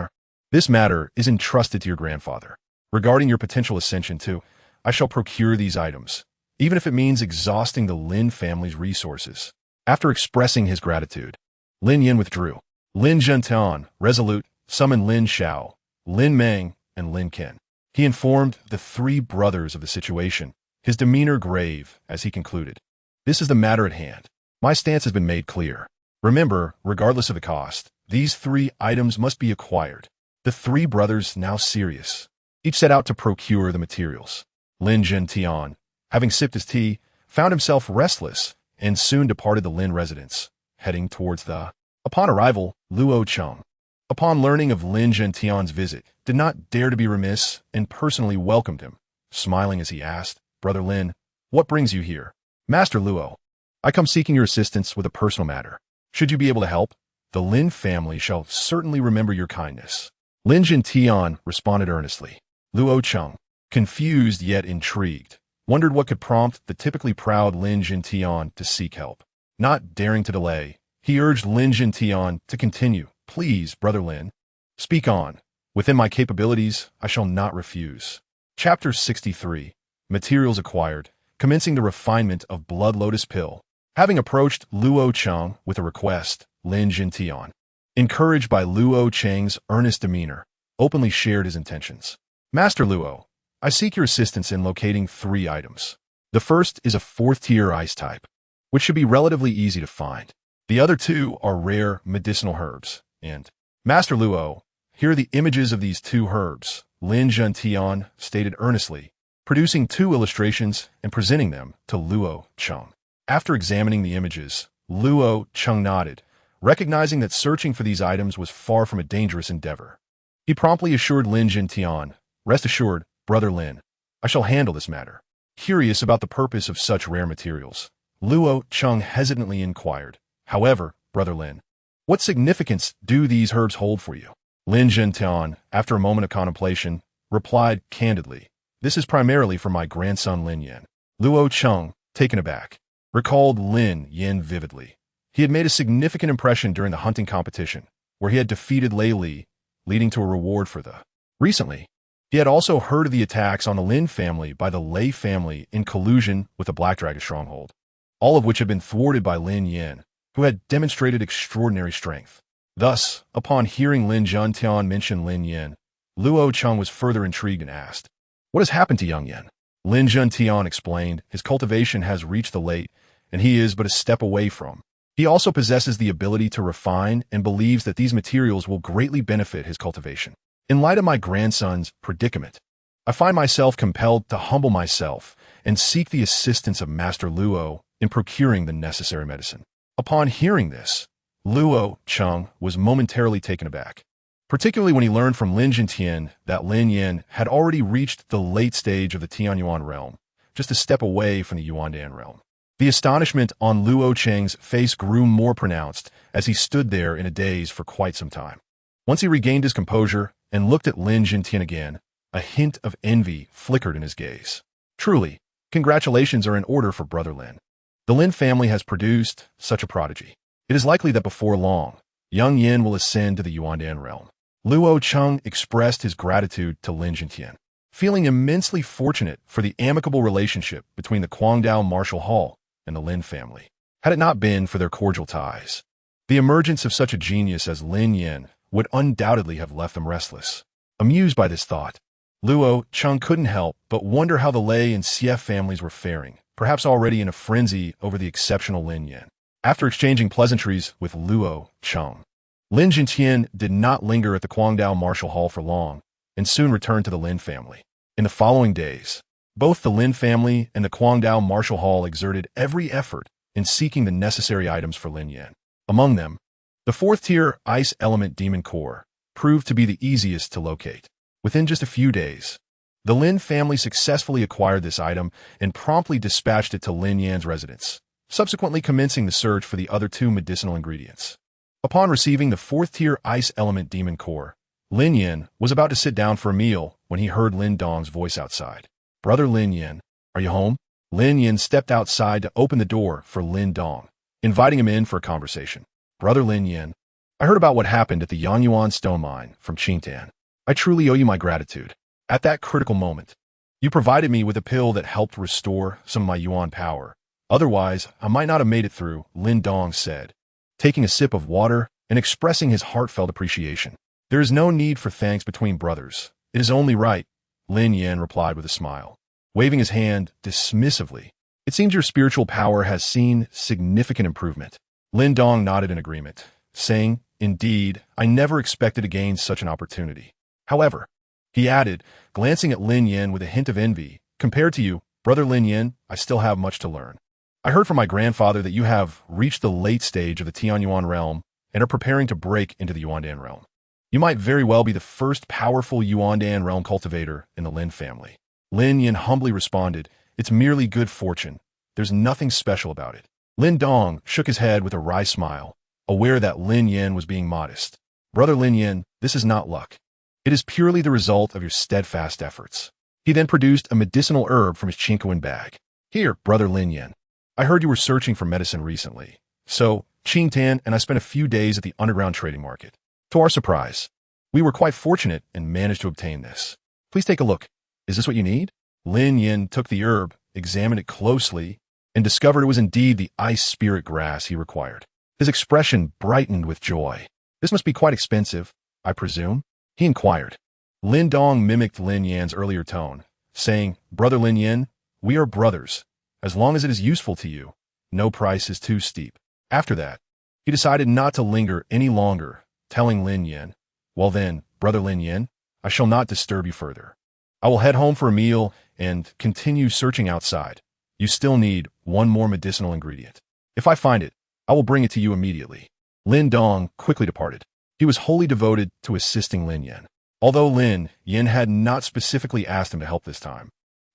this matter is entrusted to your grandfather. Regarding your potential ascension too, I shall procure these items, even if it means exhausting the Lin family's resources." After expressing his gratitude, Lin Yan withdrew. Lin Zhentian, resolute, summoned Lin Shao, Lin Meng, and Lin Ken. He informed the 3 brothers of the situation, his demeanor grave as he concluded, "This is the matter at hand. My stance has been made clear. Remember, regardless of the cost, these 3 items must be acquired." The 3 brothers, now serious, each set out to procure the materials. Lin Zhentian, having sipped his tea, found himself restless and soon departed the Lin residence, heading towards the. Upon arrival, Luo Cheng, upon learning of Lin Zhentian's visit, did not dare to be remiss and personally welcomed him, smiling as he asked, "Brother Lin, what brings you here?" "Master Luo, I come seeking your assistance with a personal matter. Should you be able to help, the Lin family shall certainly remember your kindness." Lin Zhentian responded earnestly. Luo Cheng, confused yet intrigued, wondered what could prompt the typically proud Lin Zhentian to seek help. Not daring to delay, he urged Lin Zhentian to continue. "Please, Brother Lin, speak on. Within my capabilities, I shall not refuse." Chapter 63, Materials Acquired, commencing the refinement of Blood Lotus Pill. Having approached Luo Cheng with a request, Lin Zhentian, encouraged by Luo Cheng's earnest demeanor, openly shared his intentions. "Master Luo, I seek your assistance in locating 3 items. The first is a 4th-tier ice type, which should be relatively easy to find. The other 2 are rare medicinal herbs, and Master Luo, here are the images of these 2 herbs," Lin Zhentian stated earnestly, producing 2 illustrations and presenting them to Luo Cheng. After examining the images, Luo Cheng nodded, recognizing that searching for these items was far from a dangerous endeavor. He promptly assured Lin Zhentian, "Rest assured, Brother Lin, I shall handle this matter." Curious about the purpose of such rare materials, Luo Cheng hesitantly inquired, "However, Brother Lin, what significance do these herbs hold for you?" Lin Yan, after a moment of contemplation, replied candidly, "This is primarily for my grandson Lin Yan." Luo Cheng, taken aback, recalled Lin Yan vividly. He had made a significant impression during the hunting competition, where he had defeated Lei Li, leading to a reward for the. Recently, he had also heard of the attacks on the Lin family by the Lei family in collusion with the Black Dragon stronghold, all of which had been thwarted by Lin Yan, who had demonstrated extraordinary strength. Thus, upon hearing Lin Yan mention Lin Yan, Luo Cheng was further intrigued and asked, "What has happened to young Yan?" Lin Yan explained, "His cultivation has reached the late, and he is but a step away from. He also possesses the ability to refine and believes that these materials will greatly benefit his cultivation. In light of my grandson's predicament, I find myself compelled to humble myself and seek the assistance of Master Luo in procuring the necessary medicine." Upon hearing this, Luo Cheng was momentarily taken aback, particularly when he learned from Lin Yan that Lin Yan had already reached the late stage of the Tianyuan realm, just a step away from the Yuandan realm. The astonishment on Luo Cheng's face grew more pronounced as he stood there in a daze for quite some time. Once he regained his composure and looked at Lin Yan again, a hint of envy flickered in his gaze. "Truly, congratulations are in order for Brother Lin. The Lin family has produced such a prodigy. It is likely that before long, young Yan will ascend to the Yuandan realm." Luo Cheng expressed his gratitude to Lin Yan, feeling immensely fortunate for the amicable relationship between the Guangdao Martial Hall and the Lin family. Had it not been for their cordial ties, the emergence of such a genius as Lin Yan would undoubtedly have left them restless. Amused by this thought, Luo Cheng couldn't help but wonder how the Lei and Xie families were faring, perhaps already in a frenzy over the exceptional Lin Yan. After exchanging pleasantries with Luo Cheng, Lin Yan did not linger at the Guangdao Martial Hall for long and soon returned to the Lin family. In the following days, both the Lin family and the Guangdao Martial Hall exerted every effort in seeking the necessary items for Lin Yan. Among them, the 4th-tier Ice Element Demon Core proved to be the easiest to locate. Within just a few days, the Lin family successfully acquired this item and promptly dispatched it to Lin Yan's residence, subsequently commencing the search for the other 2 medicinal ingredients. Upon receiving the 4th-tier Ice Element Demon Core, Lin Yan was about to sit down for a meal when he heard Lin Dong's voice outside. "Brother Lin Yan, are you home?" Lin Yan stepped outside to open the door for Lin Dong, inviting him in for a conversation. "Brother Lin Yan, I heard about what happened at the Yangyuan stone mine from Qingtan. I truly owe you my gratitude. At that critical moment, you provided me with a pill that helped restore some of my Yuan power. Otherwise, I might not have made it through," Lin Dong said, taking a sip of water and expressing his heartfelt appreciation. "There is no need for thanks between brothers. It is only right," Lin Yan replied with a smile, waving his hand dismissively. "It seems your spiritual power has seen significant improvement." Lin Dong nodded in agreement, saying, "Indeed, I never expected to gain such an opportunity. However," he added, glancing at Lin Yan with a hint of envy, "compared to you, Brother Lin Yan, I still have much to learn. I heard from my grandfather that you have reached the late stage of the Tianyuan realm and are preparing to break into the Yuandan realm. You might very well be the first powerful Yuandan realm cultivator in the Lin family." Lin Yan humbly responded, "It's merely good fortune. There's nothing special about it." Lin Dong shook his head with a wry smile, aware that Lin Yan was being modest. "Brother Lin Yan, this is not luck. It is purely the result of your steadfast efforts." He then produced a medicinal herb from his Chinkoan bag. "Here, Brother Lin Yan, I heard you were searching for medicine recently. So, Qingtan and I spent a few days at the underground trading market. To our surprise, we were quite fortunate and managed to obtain this. Please take a look. Is this what you need?" Lin Yan took the herb, examined it closely, and discovered it was indeed the ice spirit grass he required. His expression brightened with joy. "This must be quite expensive, I presume?" he inquired. Lin Dong mimicked Lin Yan's earlier tone, saying, "Brother Lin Yan, we are brothers. As long as it is useful to you, no price is too steep." After that, he decided not to linger any longer, telling Lin Yan, "Well then, Brother Lin Yan, I shall not disturb you further. I will head home for a meal and continue searching outside. You still need one more medicinal ingredient. If I find it, I will bring it to you immediately." Lin Dong quickly departed. He was wholly devoted to assisting Lin Yan. Although Lin Yan had not specifically asked him to help this time,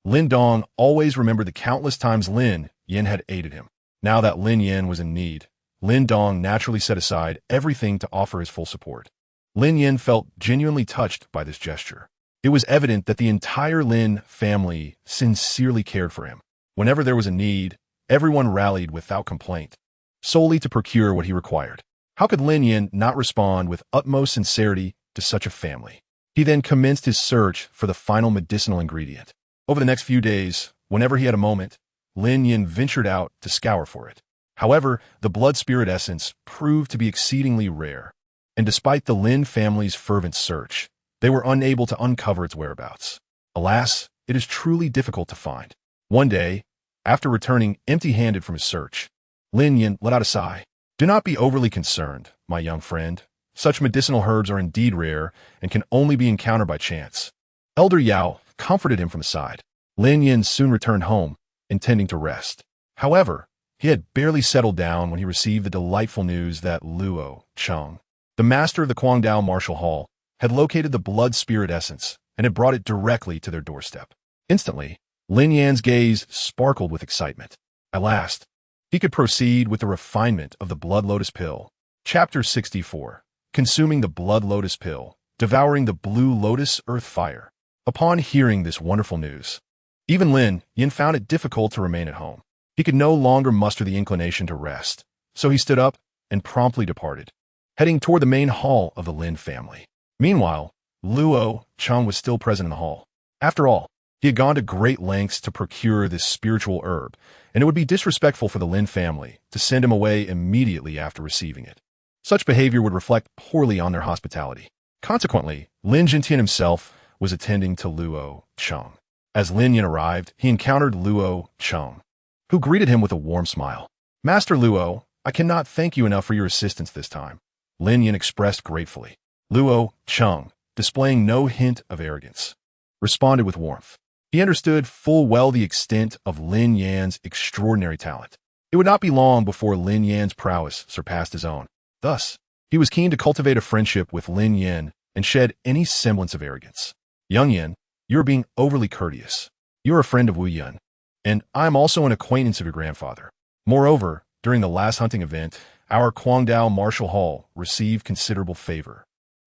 Lin Dong always remembered the countless times Lin Yan had aided him. Now that Lin Yan was in need, Lin Dong naturally set aside everything to offer his full support. Lin Yan felt genuinely touched by this gesture. It was evident that the entire Lin family sincerely cared for him. Whenever there was a need, everyone rallied without complaint, solely to procure what he required. How could Lin Yan not respond with utmost sincerity to such a family? He then commenced his search for the final medicinal ingredient. Over the next few days, whenever he had a moment, Lin Yan ventured out to scour for it. However, the blood spirit essence proved to be exceedingly rare, and despite the Lin family's fervent search, they were unable to uncover its whereabouts. Alas, it is truly difficult to find. One day, after returning empty-handed from his search, Lin Yan let out a sigh. Do not be overly concerned, my young friend. Such medicinal herbs are indeed rare and can only be encountered by chance. Elder Yao comforted him from the side. Lin Yan soon returned home, intending to rest. However, he had barely settled down when he received the delightful news that Luo Cheng, the master of the Guangdao Martial Hall, had located the blood spirit essence and had brought it directly to their doorstep. Instantly, Lin Yan's gaze sparkled with excitement. At last, he could proceed with the refinement of the blood lotus pill. Chapter 64. Consuming the blood lotus pill, devouring the blue lotus earth fire. Upon hearing this wonderful news, even Lin Yan found it difficult to remain at home. He could no longer muster the inclination to rest, so he stood up and promptly departed, heading toward the main hall of the Lin family. Meanwhile, Luo Cheng was still present in the hall. After all, he had gone to great lengths to procure this spiritual herb, and it would be disrespectful for the Lin family to send him away immediately after receiving it. Such behavior would reflect poorly on their hospitality. Consequently, Lin Jintian himself was attending to Luo Cheng. As Lin Yan arrived, he encountered Luo Cheng, who greeted him with a warm smile. Master Luo, I cannot thank you enough for your assistance this time, Lin Yan expressed gratefully. Luo Cheng, displaying no hint of arrogance, responded with warmth. He understood full well the extent of Lin Yan's extraordinary talent. It would not be long before Lin Yan's prowess surpassed his own. Thus, he was keen to cultivate a friendship with Lin Yan and shed any semblance of arrogance. Young Yan, you are being overly courteous. You are a friend of Wu Yun, and I am also an acquaintance of your grandfather. Moreover, during the last hunting event, our Guangdao Martial Hall received considerable favor.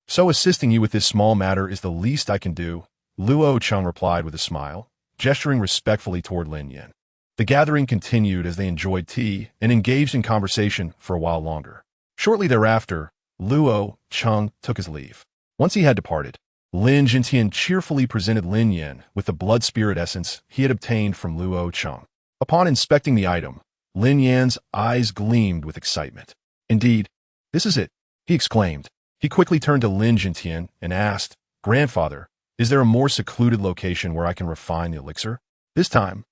So assisting you with this small matter is the least I can do, Luo Cheng replied with a smile, gesturing respectfully toward Lin Yan. The gathering continued as they enjoyed tea and engaged in conversation for a while longer. Shortly thereafter, Luo Cheng took his leave. Once he had departed, Lin Jintian cheerfully presented Lin Yan with the blood spirit essence he had obtained from Luo Cheng. Upon inspecting the item, Lin Yan's eyes gleamed with excitement. Indeed, this is it, he exclaimed. He quickly turned to Lin Jintian and asked, Grandfather, is there a more secluded location where I can refine the elixir? This time,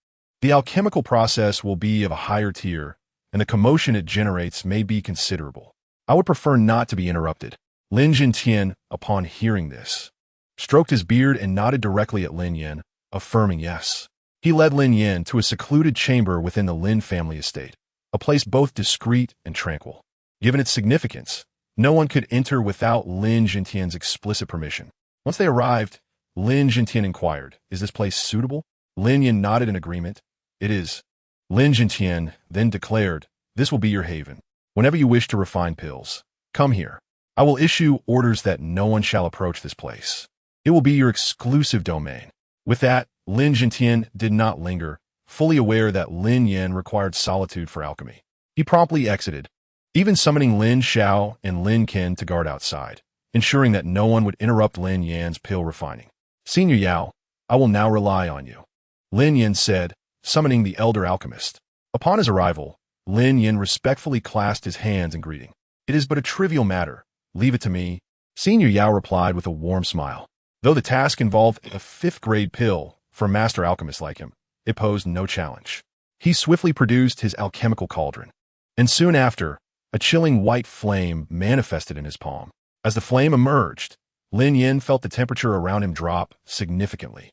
the alchemical process will be of a higher tier, and the commotion it generates may be considerable. I would prefer not to be interrupted. Lin Jintian, upon hearing this, stroked his beard and nodded directly at Lin Yan, affirming yes. He led Lin Yan to a secluded chamber within the Lin family estate, a place both discreet and tranquil. Given its significance, no one could enter without Lin Jintian's explicit permission. Once they arrived, Lin Jintian inquired, is this place suitable? Lin Yan nodded in agreement. It is. Lin Jintian then declared, this will be your haven. Whenever you wish to refine pills, come here. I will issue orders that no one shall approach this place. It will be your exclusive domain. With that, Lin Jintian did not linger, fully aware that Lin Yan required solitude for alchemy. He promptly exited, even summoning Lin Xiao and Lin Qin to guard outside, ensuring that no one would interrupt Lin Yan's pill refining. Senior Yao, I will now rely on you, Lin Yan said, summoning the elder alchemist. Upon his arrival, Lin Yan respectfully clasped his hands in greeting. It is but a trivial matter. Leave it to me. Senior Yao replied with a warm smile. Though the task involved a 5th-grade pill for a master alchemist like him, it posed no challenge. He swiftly produced his alchemical cauldron, and soon after, a chilling white flame manifested in his palm. As the flame emerged, Lin Yan felt the temperature around him drop significantly.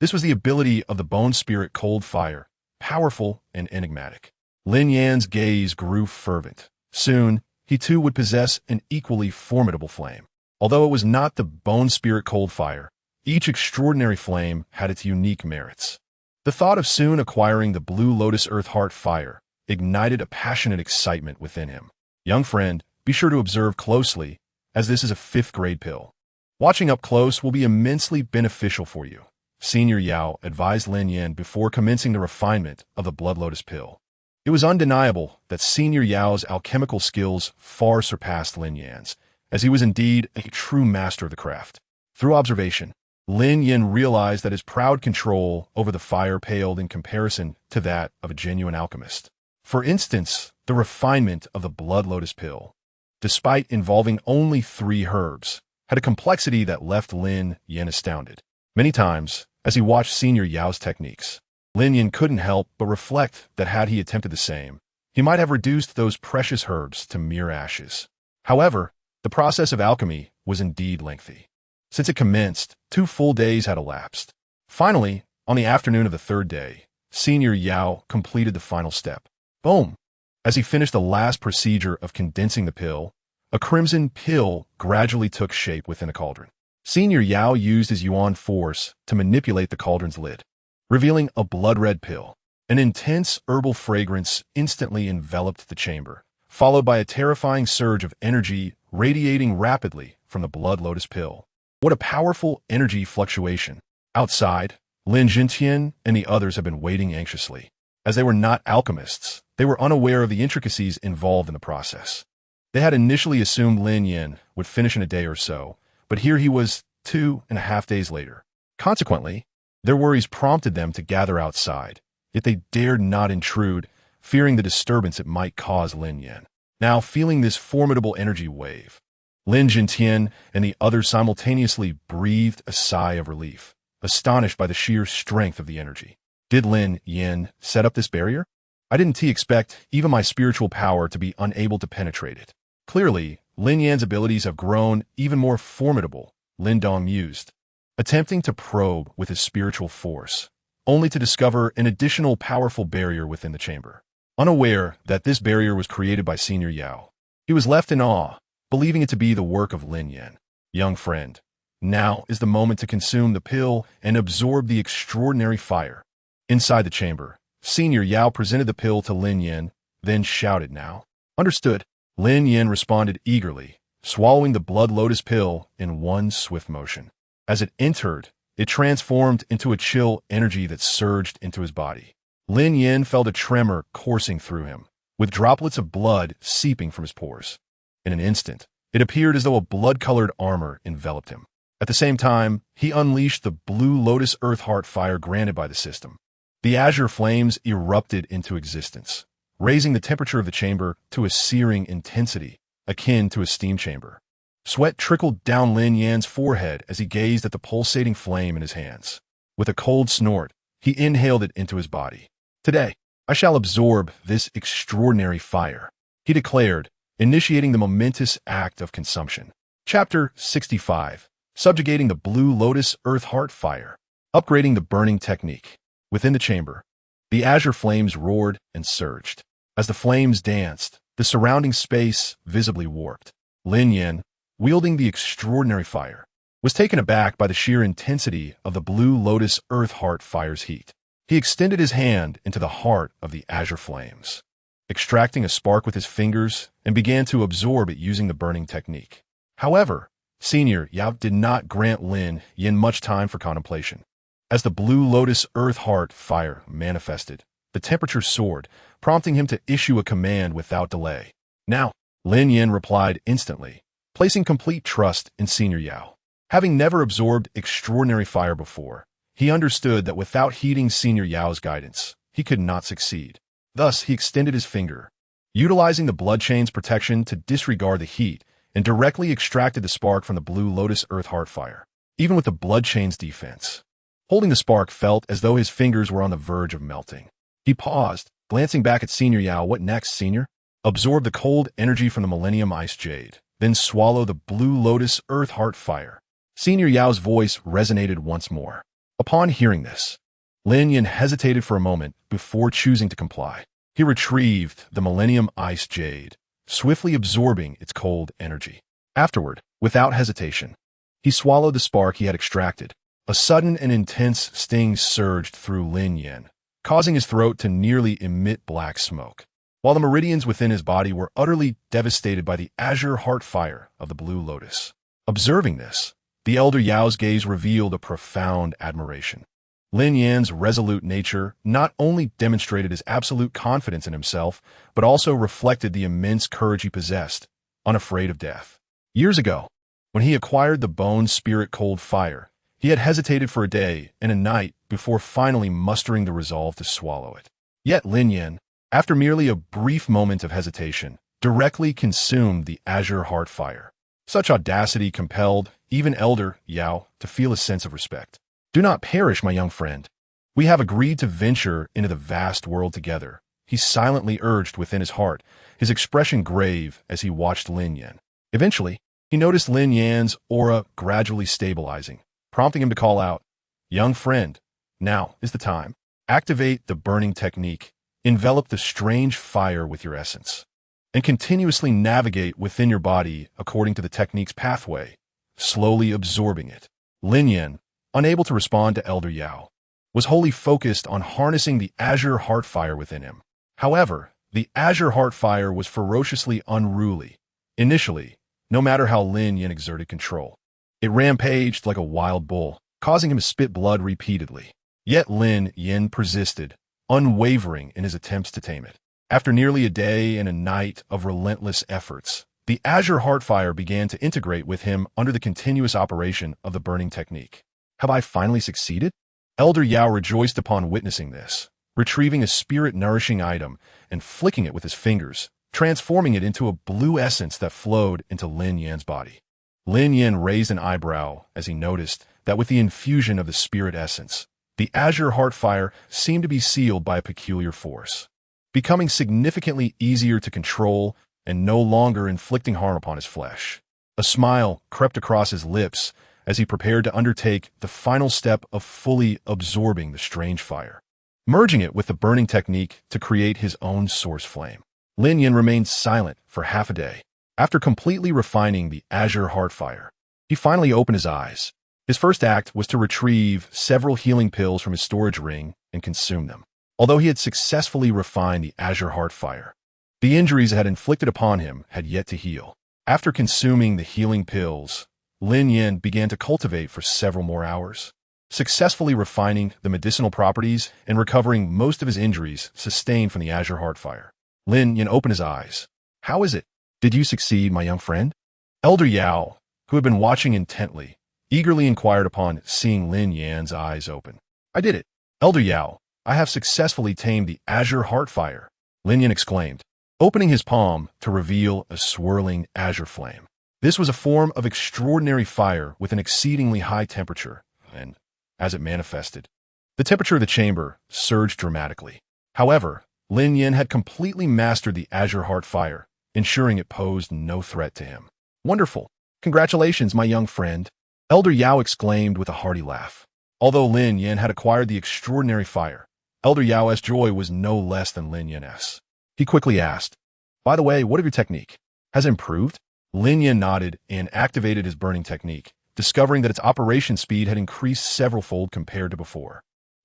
This was the ability of the bone spirit cold fire, powerful and enigmatic. Lin Yan's gaze grew fervent. Soon, he too would possess an equally formidable flame. Although it was not the bone spirit cold fire, each extraordinary flame had its unique merits. The thought of soon acquiring the blue lotus earth heart fire ignited a passionate excitement within him. Young friend, be sure to observe closely as this is a 5th grade pill. Watching up close will be immensely beneficial for you, Senior Yao advised Lin Yan before commencing the refinement of the Blood Lotus pill. It was undeniable that Senior Yao's alchemical skills far surpassed Lin Yan's, as he was indeed a true master of the craft. Through observation, Lin Yan realized that his proud control over the fire paled in comparison to that of a genuine alchemist. For instance, the refinement of the Blood Lotus pill, despite involving only 3 herbs, had a complexity that left Lin Yan astounded. Many times, as he watched Senior Yao's techniques, Lin Yan couldn't help but reflect that had he attempted the same, he might have reduced those precious herbs to mere ashes. However, the process of alchemy was indeed lengthy. Since it commenced, 2 full days had elapsed. Finally, on the afternoon of the 3rd day, Senior Yao completed the final step. Boom! As he finished the last procedure of condensing the pill, a crimson pill gradually took shape within a cauldron. Senior Yao used his yuan force to manipulate the cauldron's lid, revealing a blood-red pill. An intense herbal fragrance instantly enveloped the chamber, followed by a terrifying surge of energy radiating rapidly from the Blood Lotus pill. What a powerful energy fluctuation! Outside, Lin Jintian and the others had been waiting anxiously. As they were not alchemists, they were unaware of the intricacies involved in the process. They had initially assumed Lin Yan would finish in a day or so, but here he was 2.5 days later. Consequently, their worries prompted them to gather outside, yet they dared not intrude, fearing the disturbance it might cause Lin Yan. Now, feeling this formidable energy wave, Lin Jintian and the others simultaneously breathed a sigh of relief, astonished by the sheer strength of the energy. Did Lin Yan set up this barrier? I didn't expect even my spiritual power to be unable to penetrate it. Clearly, Lin Yan's abilities have grown even more formidable, Lin Dong mused, attempting to probe with his spiritual force, only to discover an additional powerful barrier within the chamber. Unaware that this barrier was created by Senior Yao, he was left in awe, believing it to be the work of Lin Yan. Young friend, now is the moment to consume the pill and absorb the extraordinary fire. Inside the chamber, Senior Yao presented the pill to Lin Yan, then shouted, "Now." Understood. Lin Yan responded eagerly, swallowing the Blood Lotus pill in one swift motion. As it entered, it transformed into a chill energy that surged into his body. Lin Yan felt a tremor coursing through him, with droplets of blood seeping from his pores. In an instant, it appeared as though a blood-colored armor enveloped him. At the same time, he unleashed the Blue Lotus Earth Heart fire granted by the system. The azure flames erupted into existence, raising the temperature of the chamber to a searing intensity, akin to a steam chamber. Sweat trickled down Lin Yan's forehead as he gazed at the pulsating flame in his hands. With a cold snort, he inhaled it into his body. "Today, I shall absorb this extraordinary fire," he declared, initiating the momentous act of consumption. Chapter 65. Subjugating the Blue Lotus Earth Heart Fire. Upgrading the burning technique. Within the chamber, the azure flames roared and surged. As the flames danced, the surrounding space visibly warped. Lin Yan, wielding the extraordinary fire, was taken aback by the sheer intensity of the Blue Lotus Earth Heart fire's heat. He extended his hand into the heart of the azure flames, extracting a spark with his fingers and began to absorb it using the burning technique. However, Senior Yao did not grant Lin Yan much time for contemplation. As the Blue Lotus Earth Heart fire manifested, the temperature soared, prompting him to issue a command without delay. "Now," Lin Yan replied instantly, placing complete trust in Senior Yao. Having never absorbed extraordinary fire before, he understood that without heeding Senior Yao's guidance, he could not succeed. Thus, he extended his finger, utilizing the blood chain's protection to disregard the heat, and directly extracted the spark from the Blue Lotus Earth Heart fire. Even with the blood chain's defense, holding the spark felt as though his fingers were on the verge of melting. He paused, glancing back at Senior Yao. "What next, Senior?" "Absorb the cold energy from the Millennium Ice Jade, then swallow the Blue Lotus Earth Heart fire." Senior Yao's voice resonated once more. Upon hearing this, Lin Yan hesitated for a moment before choosing to comply. He retrieved the Millennium Ice Jade, swiftly absorbing its cold energy. Afterward, without hesitation, he swallowed the spark he had extracted. A sudden and intense sting surged through Lin Yan, causing his throat to nearly emit black smoke. while the meridians within his body were utterly devastated by the azure heart fire of the blue lotus. Observing this, the elder Yao's gaze revealed a profound admiration. Lin Yan's resolute nature not only demonstrated his absolute confidence in himself, but also reflected the immense courage he possessed, unafraid of death. Years ago, when he acquired the bone spirit cold fire, he had hesitated for a day and a night before finally mustering the resolve to swallow it. Yet Lin Yan, after merely a brief moment of hesitation, directly consumed the azure heart fire. Such audacity compelled even elder Yao to feel a sense of respect. "Do not perish, my young friend. We have agreed to venture into the vast world together," he silently urged within his heart, his expression grave as he watched Lin Yan. Eventually, he noticed Lin Yan's aura gradually stabilizing, prompting him to call out, "Young friend, now is the time. Activate the burning technique, envelop the strange fire with your essence, and continuously navigate within your body according to the technique's pathway, slowly absorbing it." Lin Yan, unable to respond to Elder Yao, was wholly focused on harnessing the azure heart fire within him. However, the azure heart fire was ferociously unruly. Initially, no matter how Lin Yan exerted control, it rampaged like a wild bull, causing him to spit blood repeatedly. Yet Lin Yan persisted, unwavering in his attempts to tame it. After nearly a day and a night of relentless efforts, the azure heart fire began to integrate with him under the continuous operation of the burning technique. "Have I finally succeeded?" Elder Yao rejoiced upon witnessing this, retrieving a spirit-nourishing item and flicking it with his fingers, transforming it into a blue essence that flowed into Lin Yan's body. Lin Yan raised an eyebrow as he noticed that with the infusion of the spirit essence, the azure heart fire seemed to be sealed by a peculiar force, becoming significantly easier to control and no longer inflicting harm upon his flesh. A smile crept across his lips as he prepared to undertake the final step of fully absorbing the strange fire, merging it with the burning technique to create his own source flame. Lin Yan remained silent for half a day. After completely refining the azure heart fire, he finally opened his eyes. His first act was to retrieve several healing pills from his storage ring and consume them. Although he had successfully refined the azure heart fire, the injuries it had inflicted upon him had yet to heal. After consuming the healing pills, Lin Yan began to cultivate for several more hours, successfully refining the medicinal properties and recovering most of his injuries sustained from the azure heart fire. Lin Yan opened his eyes. "How is it? Did you succeed, my young friend?" Elder Yao, who had been watching intently, eagerly inquired upon seeing Lin Yan's eyes open. "I did it. Elder Yao, I have successfully tamed the azure heart fire," Lin Yan exclaimed, opening his palm to reveal a swirling azure flame. This was a form of extraordinary fire with an exceedingly high temperature, and, as it manifested, the temperature of the chamber surged dramatically. However, Lin Yan had completely mastered the azure heart fire, ensuring it posed no threat to him. "Wonderful! Congratulations, my young friend," Elder Yao exclaimed with a hearty laugh. Although Lin Yan had acquired the extraordinary fire, Elder Yao's joy was no less than Lin Yan's. He quickly asked, "By the way, what of your technique? Has it improved?" Lin Yan nodded and activated his burning technique, discovering that its operation speed had increased several-fold compared to before.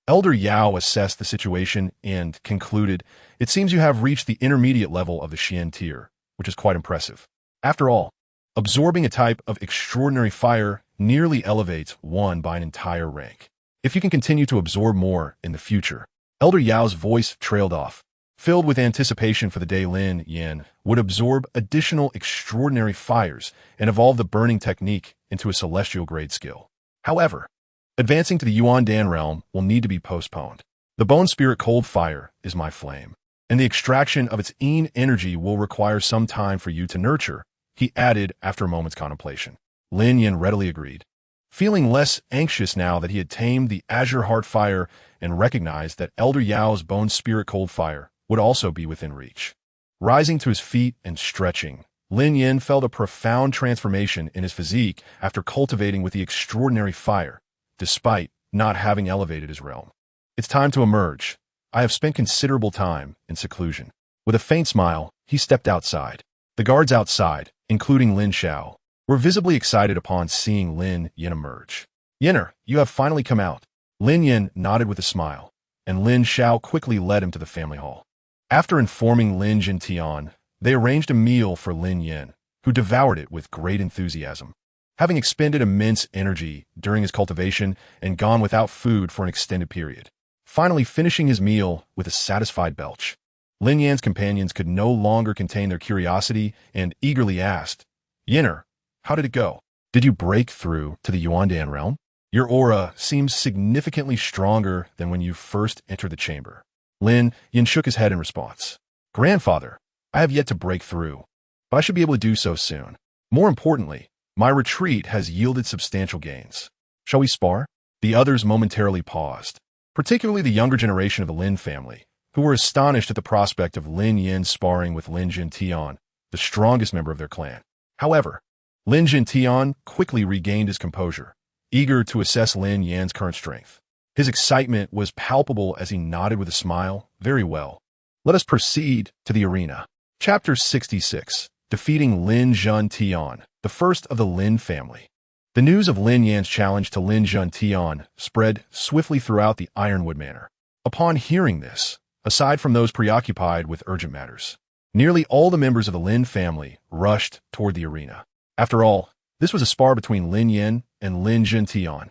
Elder Yao assessed the situation and concluded, "It seems you have reached the intermediate level of the Xian tier, which is quite impressive. After all, absorbing a type of extraordinary fire nearly elevates one by an entire rank. If you can continue to absorb more in the future." Elder Yao's voice trailed off, filled with anticipation for the day Lin Yan would absorb additional extraordinary fires and evolve the burning technique into a celestial grade skill. However, advancing to the Yuan Dan realm will need to be postponed. The bone spirit cold fire is my flame, and the extraction of its Yin energy will require some time for you to nurture, he added after a moment's contemplation. Lin Yan readily agreed, feeling less anxious now that he had tamed the azure heart fire and recognized that Elder Yao's bone spirit cold fire would also be within reach. Rising to his feet and stretching, Lin Yan felt a profound transformation in his physique after cultivating with the extraordinary fire, despite not having elevated his realm. "It's time to emerge. I have spent considerable time in seclusion." With a faint smile, he stepped outside. The guards outside, including Lin Xiao, were visibly excited upon seeing Lin Yan emerge. "Yenner, you have finally come out." Lin Yan nodded with a smile, and Lin Xiao quickly led him to the family hall. After informing Lin Yan, they arranged a meal for Lin Yan, who devoured it with great enthusiasm. Having expended immense energy during his cultivation and gone without food for an extended period, finally finishing his meal with a satisfied belch, Lin Yan's companions could no longer contain their curiosity and eagerly asked, "Yinner, how did it go? Did you break through to the Yuandan realm? Your aura seems significantly stronger than when you first entered the chamber." Lin Yan shook his head in response. "Grandfather, I have yet to break through, but I should be able to do so soon. More importantly, my retreat has yielded substantial gains. Shall we spar?" The others momentarily paused, particularly the younger generation of the Lin family, who were astonished at the prospect of Lin Yan sparring with Lin Yan, the strongest member of their clan. However, Lin Yan quickly regained his composure, eager to assess Lin Yan's current strength. His excitement was palpable as he nodded with a smile. "Very well. Let us proceed to the arena." Chapter 66. Defeating Lin Yan, the first of the Lin family. The news of Lin Yan's challenge to Lin Yan spread swiftly throughout the Ironwood Manor. Upon hearing this, aside from those preoccupied with urgent matters, nearly all the members of the Lin family rushed toward the arena. After all, this was a spar between Lin Yan and Lin Yan.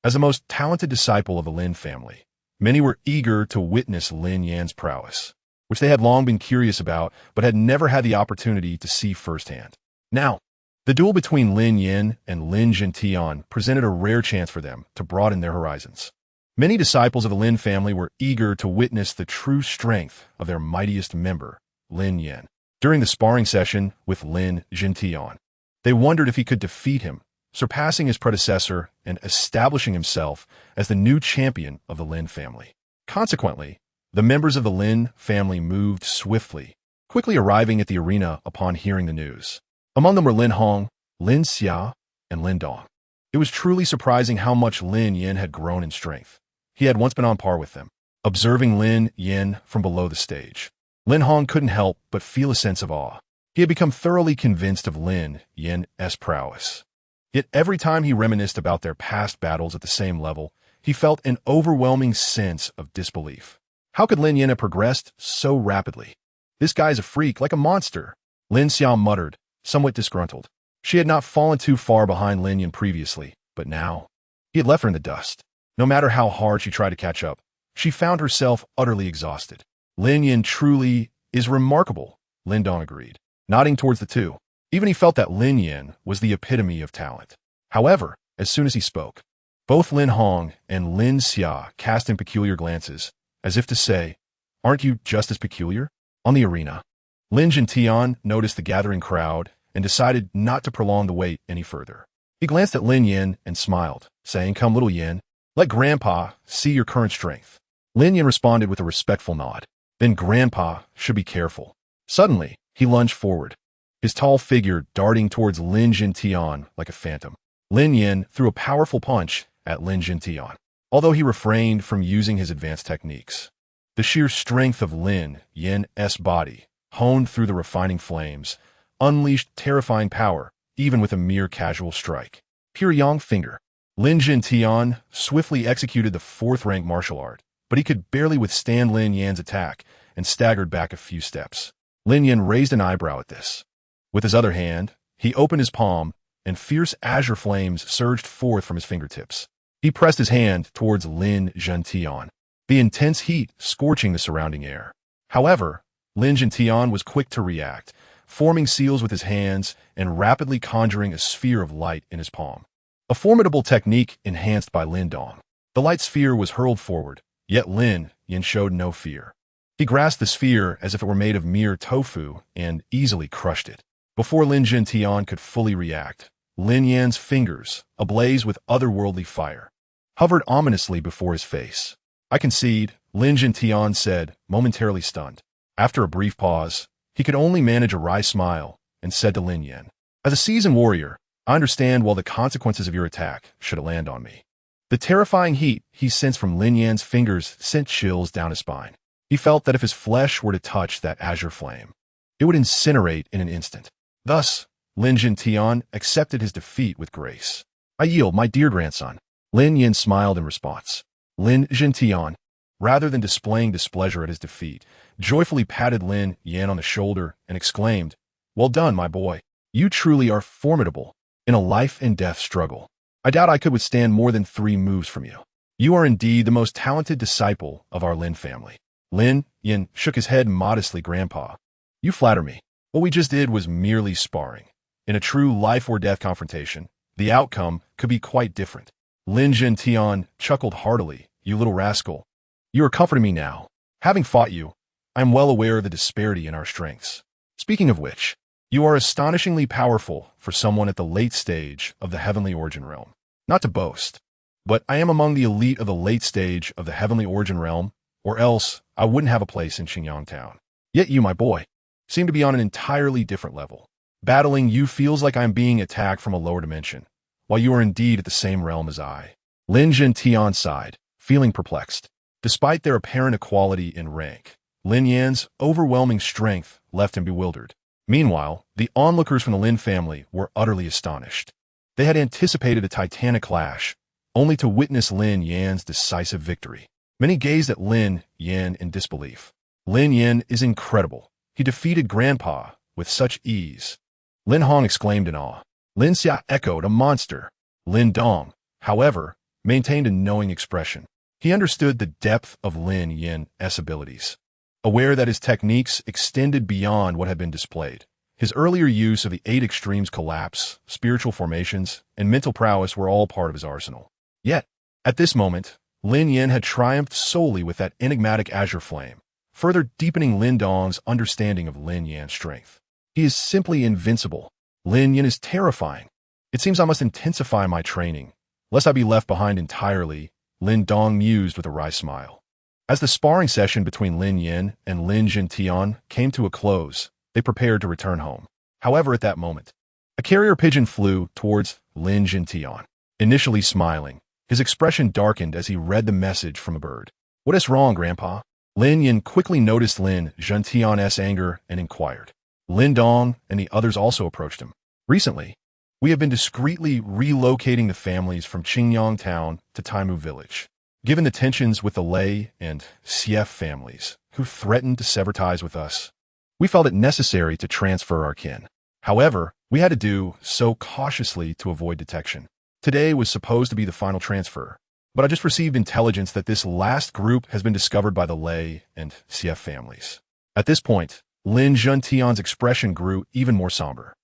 As the most talented disciple of the Lin family, many were eager to witness Lin Yan's prowess, which they had long been curious about but had never had the opportunity to see firsthand. Now, the duel between Lin Yan and Lin Yan presented a rare chance for them to broaden their horizons. Many disciples of the Lin family were eager to witness the true strength of their mightiest member, Lin Yan. During the sparring session with Lin Yan, they wondered if he could defeat him, surpassing his predecessor and establishing himself as the new champion of the Lin family. Consequently, the members of the Lin family moved swiftly, quickly arriving at the arena upon hearing the news. Among them were Lin Hong, Lin Xia, and Lin Dong. It was truly surprising how much Lin Yan had grown in strength. He had once been on par with them. Observing Lin Yan from below the stage, Lin Hong couldn't help but feel a sense of awe. He had become thoroughly convinced of Lin Yan's prowess. Yet every time he reminisced about their past battles at the same level, he felt an overwhelming sense of disbelief. How could Lin Yan have progressed so rapidly? "This guy's a freak, like a monster," Lin Xia muttered, somewhat disgruntled. She had not fallen too far behind Lin Yan previously, but now he had left her in the dust. No matter how hard she tried to catch up, she found herself utterly exhausted. "Lin Yan truly is remarkable," Lin Dong agreed, nodding towards the two. Even he felt that Lin Yan was the epitome of talent. However, as soon as he spoke, both Lin Hong and Lin Xia cast him peculiar glances, as if to say, "Aren't you just as peculiar?" On the arena, Lin Yan noticed the gathering crowd and decided not to prolong the wait any further. He glanced at Lin Yan and smiled, saying, "Come, little Yan, let Grandpa see your current strength." Lin Yan responded with a respectful nod. "Then Grandpa should be careful." Suddenly, he lunged forward, his tall figure darting towards Lin Yan like a phantom. Lin Yan threw a powerful punch at Lin Yan, although he refrained from using his advanced techniques. The sheer strength of Lin Yan's body, honed through the refining flames, unleashed terrifying power, even with a mere casual strike. Pure yang finger. Lin Yan swiftly executed the fourth-rank martial art, but he could barely withstand Lin Yan's attack and staggered back a few steps. Lin Yan raised an eyebrow at this. With his other hand, he opened his palm, and fierce azure flames surged forth from his fingertips. He pressed his hand towards Lin Yan, the intense heat scorching the surrounding air. However, Lin Yan was quick to react, forming seals with his hands and rapidly conjuring a sphere of light in his palm. A formidable technique enhanced by Lin Dong. The light sphere was hurled forward, yet Lin Yan showed no fear. He grasped the sphere as if it were made of mere tofu and easily crushed it. Before Lin Yan could fully react, Lin Yan's fingers, ablaze with otherworldly fire, hovered ominously before his face. "I concede," Lin Yan said, momentarily stunned. After a brief pause, he could only manage a wry smile and said to Lin Yan, "As a seasoned warrior, I understand why the consequences of your attack should land on me." The terrifying heat he sensed from Lin Yan's fingers sent chills down his spine. He felt that if his flesh were to touch that azure flame, it would incinerate in an instant. Thus, Lin Yan accepted his defeat with grace. "I yield, my dear grandson." Lin Yan smiled in response. Lin Yan, rather than displaying displeasure at his defeat, joyfully patted Lin Yan on the shoulder and exclaimed, "Well done, my boy. You truly are formidable in a life-and-death struggle. I doubt I could withstand more than 3 moves from you. You are indeed the most talented disciple of our Lin family." Lin Yan shook his head modestly. "Grandpa, you flatter me. What we just did was merely sparring. In a true life-or-death confrontation, the outcome could be quite different." Lin Tian chuckled heartily. "You little rascal. You are comforting me now. Having fought you, I am well aware of the disparity in our strengths. Speaking of which, you are astonishingly powerful for someone at the late stage of the heavenly origin realm. Not to boast, but I am among the elite of the late stage of the heavenly origin realm, or else I wouldn't have a place in Xingyang Town. Yet you, my boy, seem to be on an entirely different level. Battling you feels like I am being attacked from a lower dimension, while you are indeed at the same realm as I." Lin Tian sighed, feeling perplexed. Despite their apparent equality in rank, Lin Yan's overwhelming strength left him bewildered. Meanwhile, the onlookers from the Lin family were utterly astonished. They had anticipated a titanic clash, only to witness Lin Yan's decisive victory. Many gazed at Lin Yan in disbelief. "Lin Yan is incredible. He defeated Grandpa with such ease." Lin Hong exclaimed in awe. Lin Xia echoed, "A monster." Lin Dong, however, maintained a knowing expression. He understood the depth of Lin Yan's abilities. Aware that his techniques extended beyond what had been displayed, his earlier use of the 8 extremes collapse, spiritual formations, and mental prowess were all part of his arsenal. Yet, at this moment, Lin Yan had triumphed solely with that enigmatic azure flame, further deepening Lin Dong's understanding of Lin Yan's strength. He is simply invincible. Lin Yan is terrifying. It seems I must intensify my training, lest I be left behind entirely, Lin Dong mused with a wry smile. As the sparring session between Lin Yan and Lin Tian came to a close, they prepared to return home. However, at that moment, a carrier pigeon flew towards Lin Tian. Initially smiling, his expression darkened as he read the message from a bird. "What is wrong, Grandpa?" Lin Yan quickly noticed Lin Tian's anger and inquired. Lin Dong and the others also approached him. "Recently, we have been discreetly relocating the families from Xingyang Town to Taimu Village. Given the tensions with the Lei and Xie families, who threatened to sever ties with us, we felt it necessary to transfer our kin. However, we had to do so cautiously to avoid detection. Today was supposed to be the final transfer, but I just received intelligence that this last group has been discovered by the Lei and Xie families." At this point, Lin Tian's expression grew even more somber.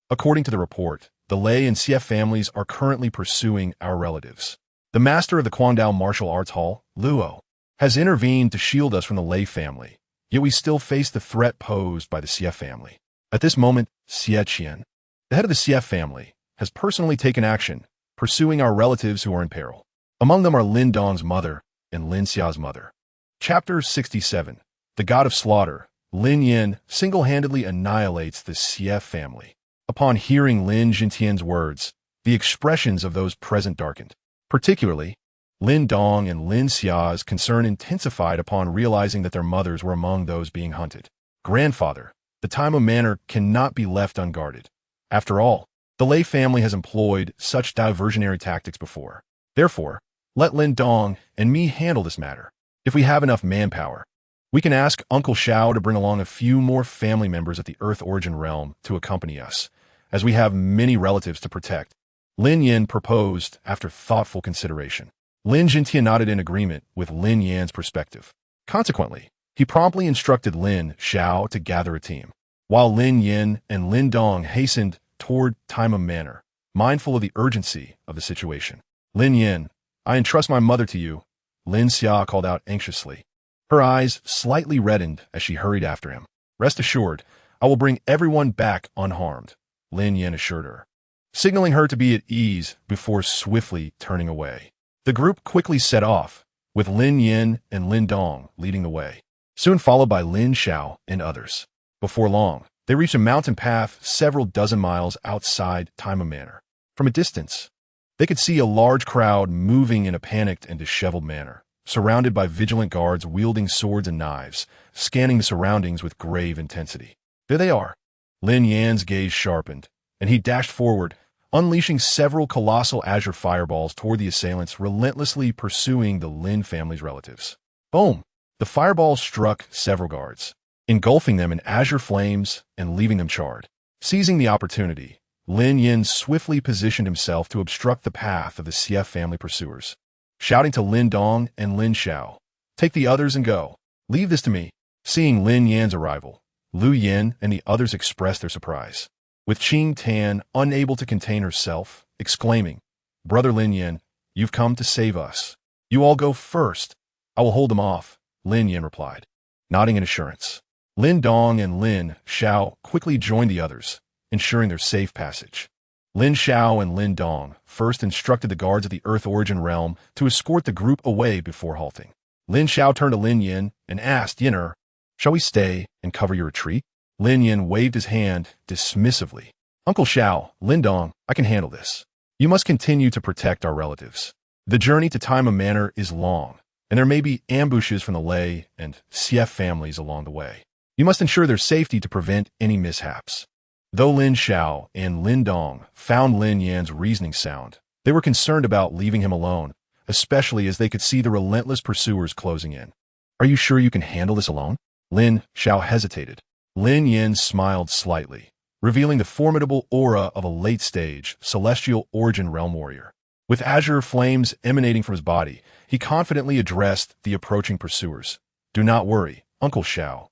According to the report, the Lei and Xie families are currently pursuing our relatives. The master of the Quangdao Martial Arts Hall, Luo, has intervened to shield us from the Lei family, yet we still face the threat posed by the Xie family. At this moment, Xie Qian, the head of the Xie family, has personally taken action, pursuing our relatives who are in peril. Among them are Lin Dong's mother and Lin Xia's mother. Chapter 67. The God of Slaughter. Lin Yan single-handedly annihilates the Xie family. Upon hearing Lin Tian's words, the expressions of those present darkened. Particularly, Lin Dong and Lin Xia's concern intensified upon realizing that their mothers were among those being hunted. "Grandfather, the Taimu Manor cannot be left unguarded. After all, the Lei family has employed such diversionary tactics before. Therefore, let Lin Dong and me handle this matter. If we have enough manpower, we can ask Uncle Shao to bring along a few more family members at the Earth Origin Realm to accompany us, as we have many relatives to protect," Lin Yan proposed after thoughtful consideration. Lin Tian nodded in agreement with Lin Yan's perspective. Consequently, he promptly instructed Lin Shao to gather a team, while Lin Yan and Lin Dong hastened toward Taimu Manor, mindful of the urgency of the situation. "Lin Yan, I entrust my mother to you," Lin Xia called out anxiously. Her eyes slightly reddened as she hurried after him. "Rest assured, I will bring everyone back unharmed," Lin Yan assured her, signaling her to be at ease before swiftly turning away. The group quickly set off, with Lin Yan and Lin Dong leading the way, soon followed by Lin Xiao and others. Before long, they reached a mountain path several dozen miles outside Taimu Manor. From a distance, they could see a large crowd moving in a panicked and disheveled manner, surrounded by vigilant guards wielding swords and knives, scanning the surroundings with grave intensity. There they are. Lin Yan's gaze sharpened, and he dashed forward, unleashing several colossal azure fireballs toward the assailants relentlessly pursuing the Lin family's relatives. Boom! The fireball struck several guards, engulfing them in azure flames and leaving them charred. Seizing the opportunity, Lin Yan swiftly positioned himself to obstruct the path of the CF family pursuers, shouting to Lin Dong and Lin Xiao, "Take the others and go. Leave this to me." Seeing Lin Yan's arrival, Lu Yin and the others expressed their surprise, with Qing Tan unable to contain herself, exclaiming, "Brother Lin Yan, you've come to save us. You all go first. I will hold them off," Lin Yan replied, nodding in assurance. Lin Dong and Lin Xiao quickly joined the others, ensuring their safe passage. Lin Xiao and Lin Dong first instructed the guards of the Earth Origin realm to escort the group away before halting. Lin Xiao turned to Lin Yan and asked, "Yin'er, shall we stay and cover your retreat?" Lin Yan waved his hand dismissively. "Uncle Xiao, Lin Dong, I can handle this. You must continue to protect our relatives. The journey to Taima Manor is long, and there may be ambushes from the Lei and CF families along the way. You must ensure their safety to prevent any mishaps." Though Lin Xiao and Lin Dong found Lin Yan's reasoning sound, they were concerned about leaving him alone, especially as they could see the relentless pursuers closing in. "Are you sure you can handle this alone?" Lin Xiao hesitated. Lin Yan smiled slightly, revealing the formidable aura of a late-stage, celestial origin realm warrior. With azure flames emanating from his body, he confidently addressed the approaching pursuers. "Do not worry, Uncle Xiao.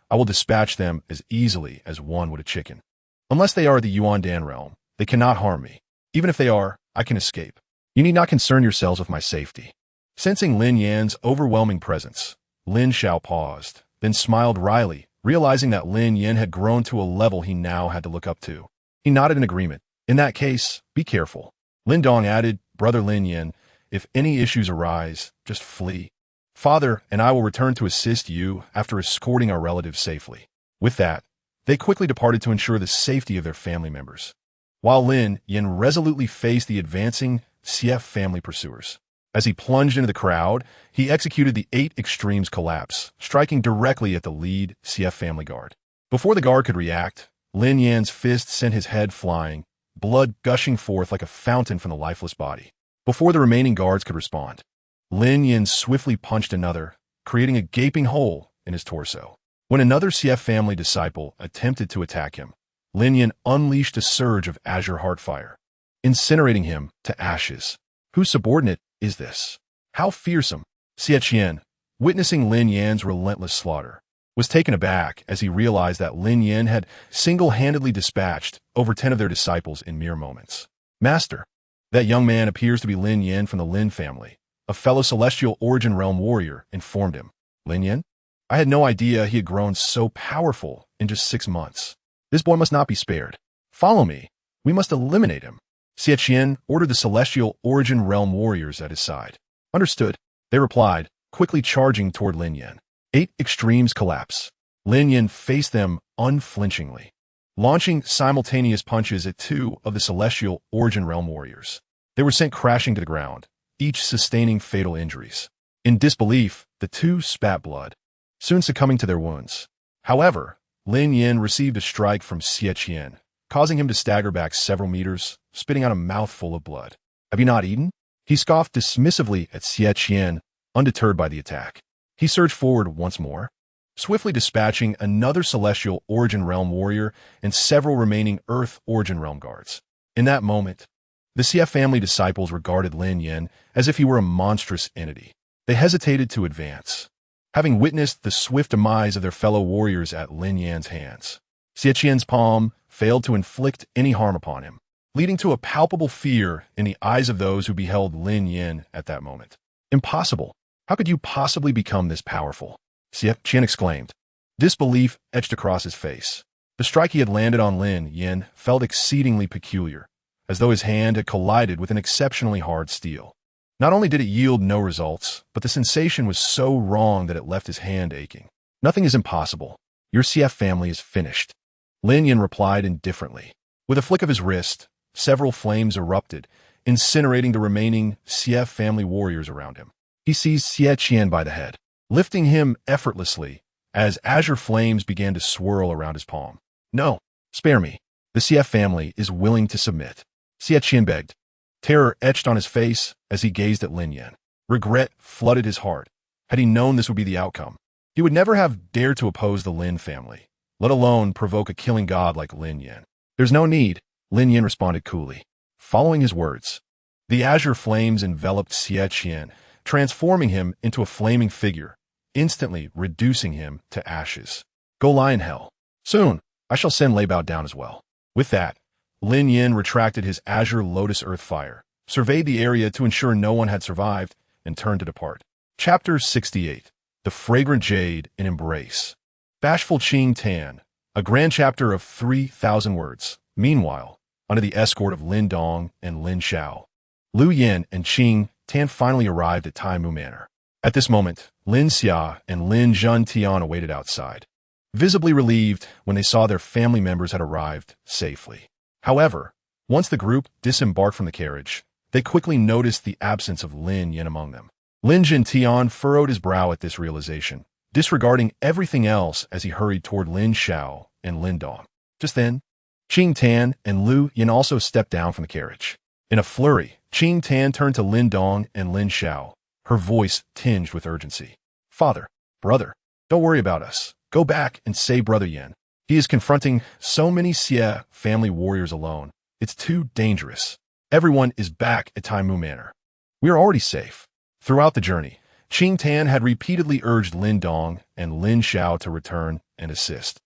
I will dispatch them as easily as one would a chicken. Unless they are the Yuandan realm, they cannot harm me. Even if they are, I can escape. You need not concern yourselves with my safety." Sensing Lin Yan's overwhelming presence, Lin Xiao paused, then smiled wryly, realizing that Lin Yan had grown to a level he now had to look up to. He nodded in agreement. "In that case, be careful." Lin Dong added, "Brother Lin Yan, if any issues arise, just flee. Father and I will return to assist you after escorting our relatives safely." With that, they quickly departed to ensure the safety of their family members, while Lin Yan resolutely faced the advancing CF family pursuers. As he plunged into the crowd, he executed the 8 extremes collapse, striking directly at the lead CF family guard. Before the guard could react, Lin Yan's fist sent his head flying, blood gushing forth like a fountain from the lifeless body. Before the remaining guards could respond, Lin Yan swiftly punched another, creating a gaping hole in his torso. When another CF family disciple attempted to attack him, Lin Yan unleashed a surge of azure heartfire, incinerating him to ashes. Whose subordinate is this? How fearsome! Xie Qian, witnessing Lin Yan's relentless slaughter, was taken aback as he realized that Lin Yan had single-handedly dispatched over 10 of their disciples in mere moments. "Master, that young man appears to be Lin Yan from the Lin family," a fellow celestial origin realm warrior informed him. "Lin Yan? I had no idea he had grown so powerful in just 6 months. This boy must not be spared. Follow me. We must eliminate him." Xie Qian ordered the celestial origin realm warriors at his side. "Understood," they replied, quickly charging toward Lin Yan. 8 extremes collapse. Lin Yan faced them unflinchingly, launching simultaneous punches at 2 of the celestial origin realm warriors. They were sent crashing to the ground, each sustaining fatal injuries. In disbelief, the 2 spat blood, soon succumbing to their wounds. However, Lin Yan received a strike from Xie Qian, causing him to stagger back several meters, spitting out a mouthful of blood. "Have you not eaten?" He scoffed dismissively at Xie Qian, undeterred by the attack. He surged forward once more, swiftly dispatching another celestial origin realm warrior and several remaining earth origin realm guards. In that moment, the CF family disciples regarded Lin Yan as if he were a monstrous entity. They hesitated to advance, having witnessed the swift demise of their fellow warriors at Lin Yan's hands. Xie Qian's palm failed to inflict any harm upon him, leading to a palpable fear in the eyes of those who beheld Lin Yan at that moment. "Impossible! How could you possibly become this powerful?" Xie Qian exclaimed. Disbelief etched across his face. The strike he had landed on Lin Yan felt exceedingly peculiar, as though his hand had collided with an exceptionally hard steel. Not only did it yield no results, but the sensation was so wrong that it left his hand aching. "Nothing is impossible. Your CF family is finished," Lin Yan replied indifferently. With a flick of his wrist, several flames erupted, incinerating the remaining CF family warriors around him. He seized Xie Qian by the head, lifting him effortlessly as azure flames began to swirl around his palm. "No, spare me. The CF family is willing to submit," Xie Qian begged. Terror etched on his face as he gazed at Lin Yan. Regret flooded his heart, Had he known this would be the outcome, he would never have dared to oppose the Lin family, let alone provoke a killing god like Lin Yan. There's no need, Lin Yan responded coolly. Following his words, the azure flames enveloped snatched, transforming him into a flaming figure, instantly reducing him to ashes. Go lie in hell. Soon, I shall send Lei Bao down as well. With that, Lin Yan retracted his azure lotus earth fire, surveyed the area to ensure no one had survived, and turned to depart. Chapter 68. The Fragrant Jade in Embrace. Bashful Qing Tan. A grand chapter of 3,000 words. Meanwhile, under the escort of Lin Dong and Lin Xiao, Liu Yan and Qing Tan finally arrived at Taimu Manor. At this moment, Lin Xia and Lin Tian awaited outside, visibly relieved when they saw their family members had arrived safely. However, once the group disembarked from the carriage, they quickly noticed the absence of Lin Yan among them. Lin Tian furrowed his brow at this realization, disregarding everything else as he hurried toward Lin Xiao and Lin Dong. Just then, Qing Tan and Liu Yan also stepped down from the carriage. In a flurry, Qing Tan turned to Lin Dong and Lin Xiao, her voice tinged with urgency. Father, brother, don't worry about us. Go back and save Brother Yan. He is confronting so many Xie family warriors alone. It's too dangerous. Everyone is back at Taimu Manor. We are already safe. Throughout the journey, Qing Tan had repeatedly urged Lin Dong and Lin Xiao to return and assist.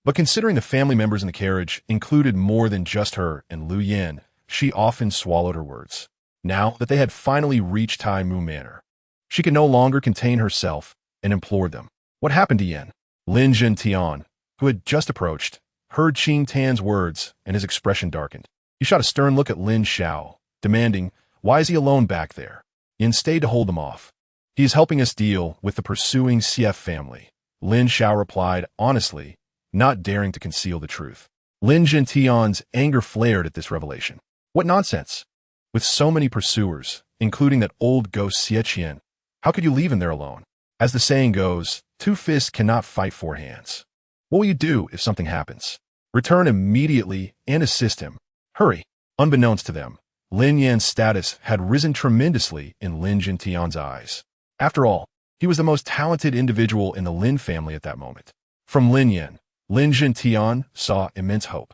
But considering the family members in the carriage included more than just her and Liu Yan, she often swallowed her words. Now that they had finally reached Taimu Manor, she could no longer contain herself and implored them. What happened to Yan? Lin Tian, who had just approached, heard Qing Tan's words and his expression darkened. He shot a stern look at Lin Xiao, demanding, why is he alone back there? Yan stayed to hold them off. He is helping us deal with the pursuing CF family. Lin Xiao replied honestly, not daring to conceal the truth. Lin Tian's anger flared at this revelation. What nonsense! With so many pursuers, including that old ghost Xie, how could you leave him there alone? As the saying goes, two fists cannot fight four hands. What will you do if something happens? Return immediately and assist him. Hurry. Unbeknownst to them, Lin Yan's status had risen tremendously in Lin Tian's eyes. After all, he was the most talented individual in the Lin family at that moment. From Lin Yan, Lin Tian saw immense hope,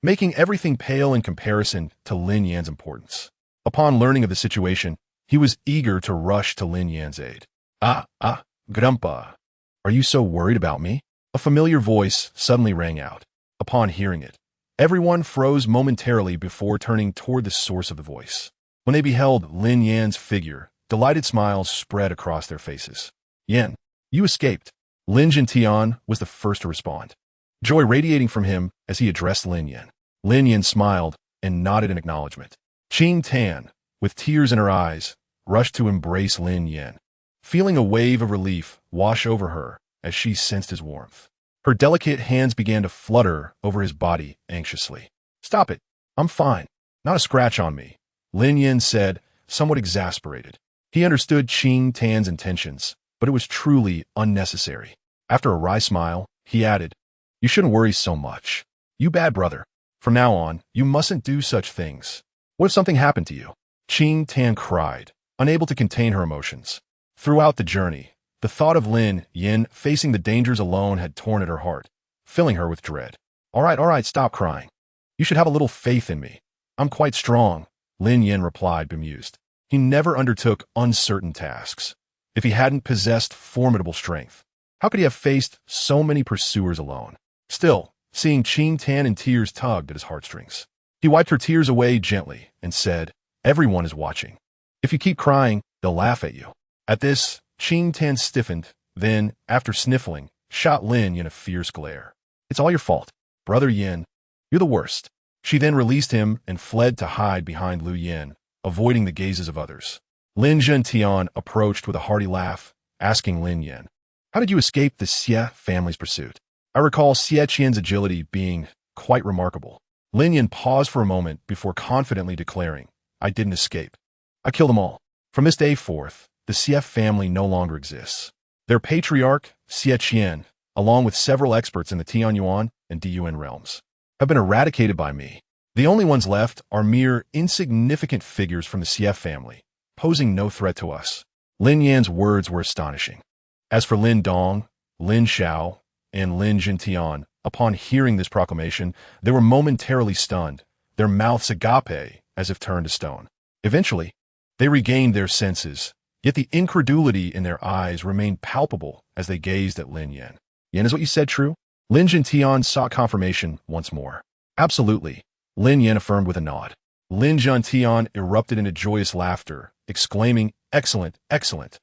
making everything pale in comparison to Lin Yan's importance. Upon learning of the situation, he was eager to rush to Lin Yan's aid. Grandpa, are you so worried about me? A familiar voice suddenly rang out. Upon hearing it, everyone froze momentarily before turning toward the source of the voice. When they beheld Lin Yan's figure, delighted smiles spread across their faces. Yan, you escaped. Lin Tian was the first to respond, joy radiating from him as he addressed Lin Yan. Lin Yan smiled and nodded in acknowledgement. Qing Tan, with tears in her eyes, rushed to embrace Lin Yan, feeling a wave of relief wash over her as she sensed his warmth. Her delicate hands began to flutter over his body anxiously. Stop it. I'm fine. Not a scratch on me, Lin Yan said, somewhat exasperated. He understood Qing Tan's intentions, but it was truly unnecessary. After a wry smile, he added, you shouldn't worry so much. You bad brother. From now on, you mustn't do such things. What if something happened to you? Qing Tan cried, unable to contain her emotions. Throughout the journey, the thought of Lin Yan facing the dangers alone had torn at her heart, filling her with dread. All right, stop crying. You should have a little faith in me. I'm quite strong, Lin Yan replied, bemused. He never undertook uncertain tasks. If he hadn't possessed formidable strength, how could he have faced so many pursuers alone? Still, seeing Qing Tan in tears tugged at his heartstrings. He wiped her tears away gently and said, everyone is watching. If you keep crying, they'll laugh at you. At this, Qing Tan stiffened, then, after sniffling, shot Lin Yan a fierce glare. It's all your fault, Brother Yan. You're the worst. She then released him and fled to hide behind Liu Yan, avoiding the gazes of others. Lin Tian approached with a hearty laugh, asking Lin Yan, how did you escape the Xie family's pursuit? I recall Xie Qian's agility being quite remarkable. Lin Yan paused for a moment before confidently declaring, I didn't escape. I killed them all. From this day forth, the Xie family no longer exists. Their patriarch, Xie Qian, along with several experts in the Tianyuan and Diyuan realms, have been eradicated by me. The only ones left are mere insignificant figures from the Xie family, posing no threat to us. Lin Yan's words were astonishing. As for Lin Dong, Lin Xiao, and Lin Jintian, upon hearing this proclamation, they were momentarily stunned, their mouths agape as if turned to stone. Eventually, they regained their senses, yet the incredulity in their eyes remained palpable as they gazed at Lin Yan. Yan, is what you said true? Lin Jintian sought confirmation once more. Absolutely, Lin Yan affirmed with a nod. Lin Jintian erupted into joyous laughter, exclaiming, "Excellent, excellent.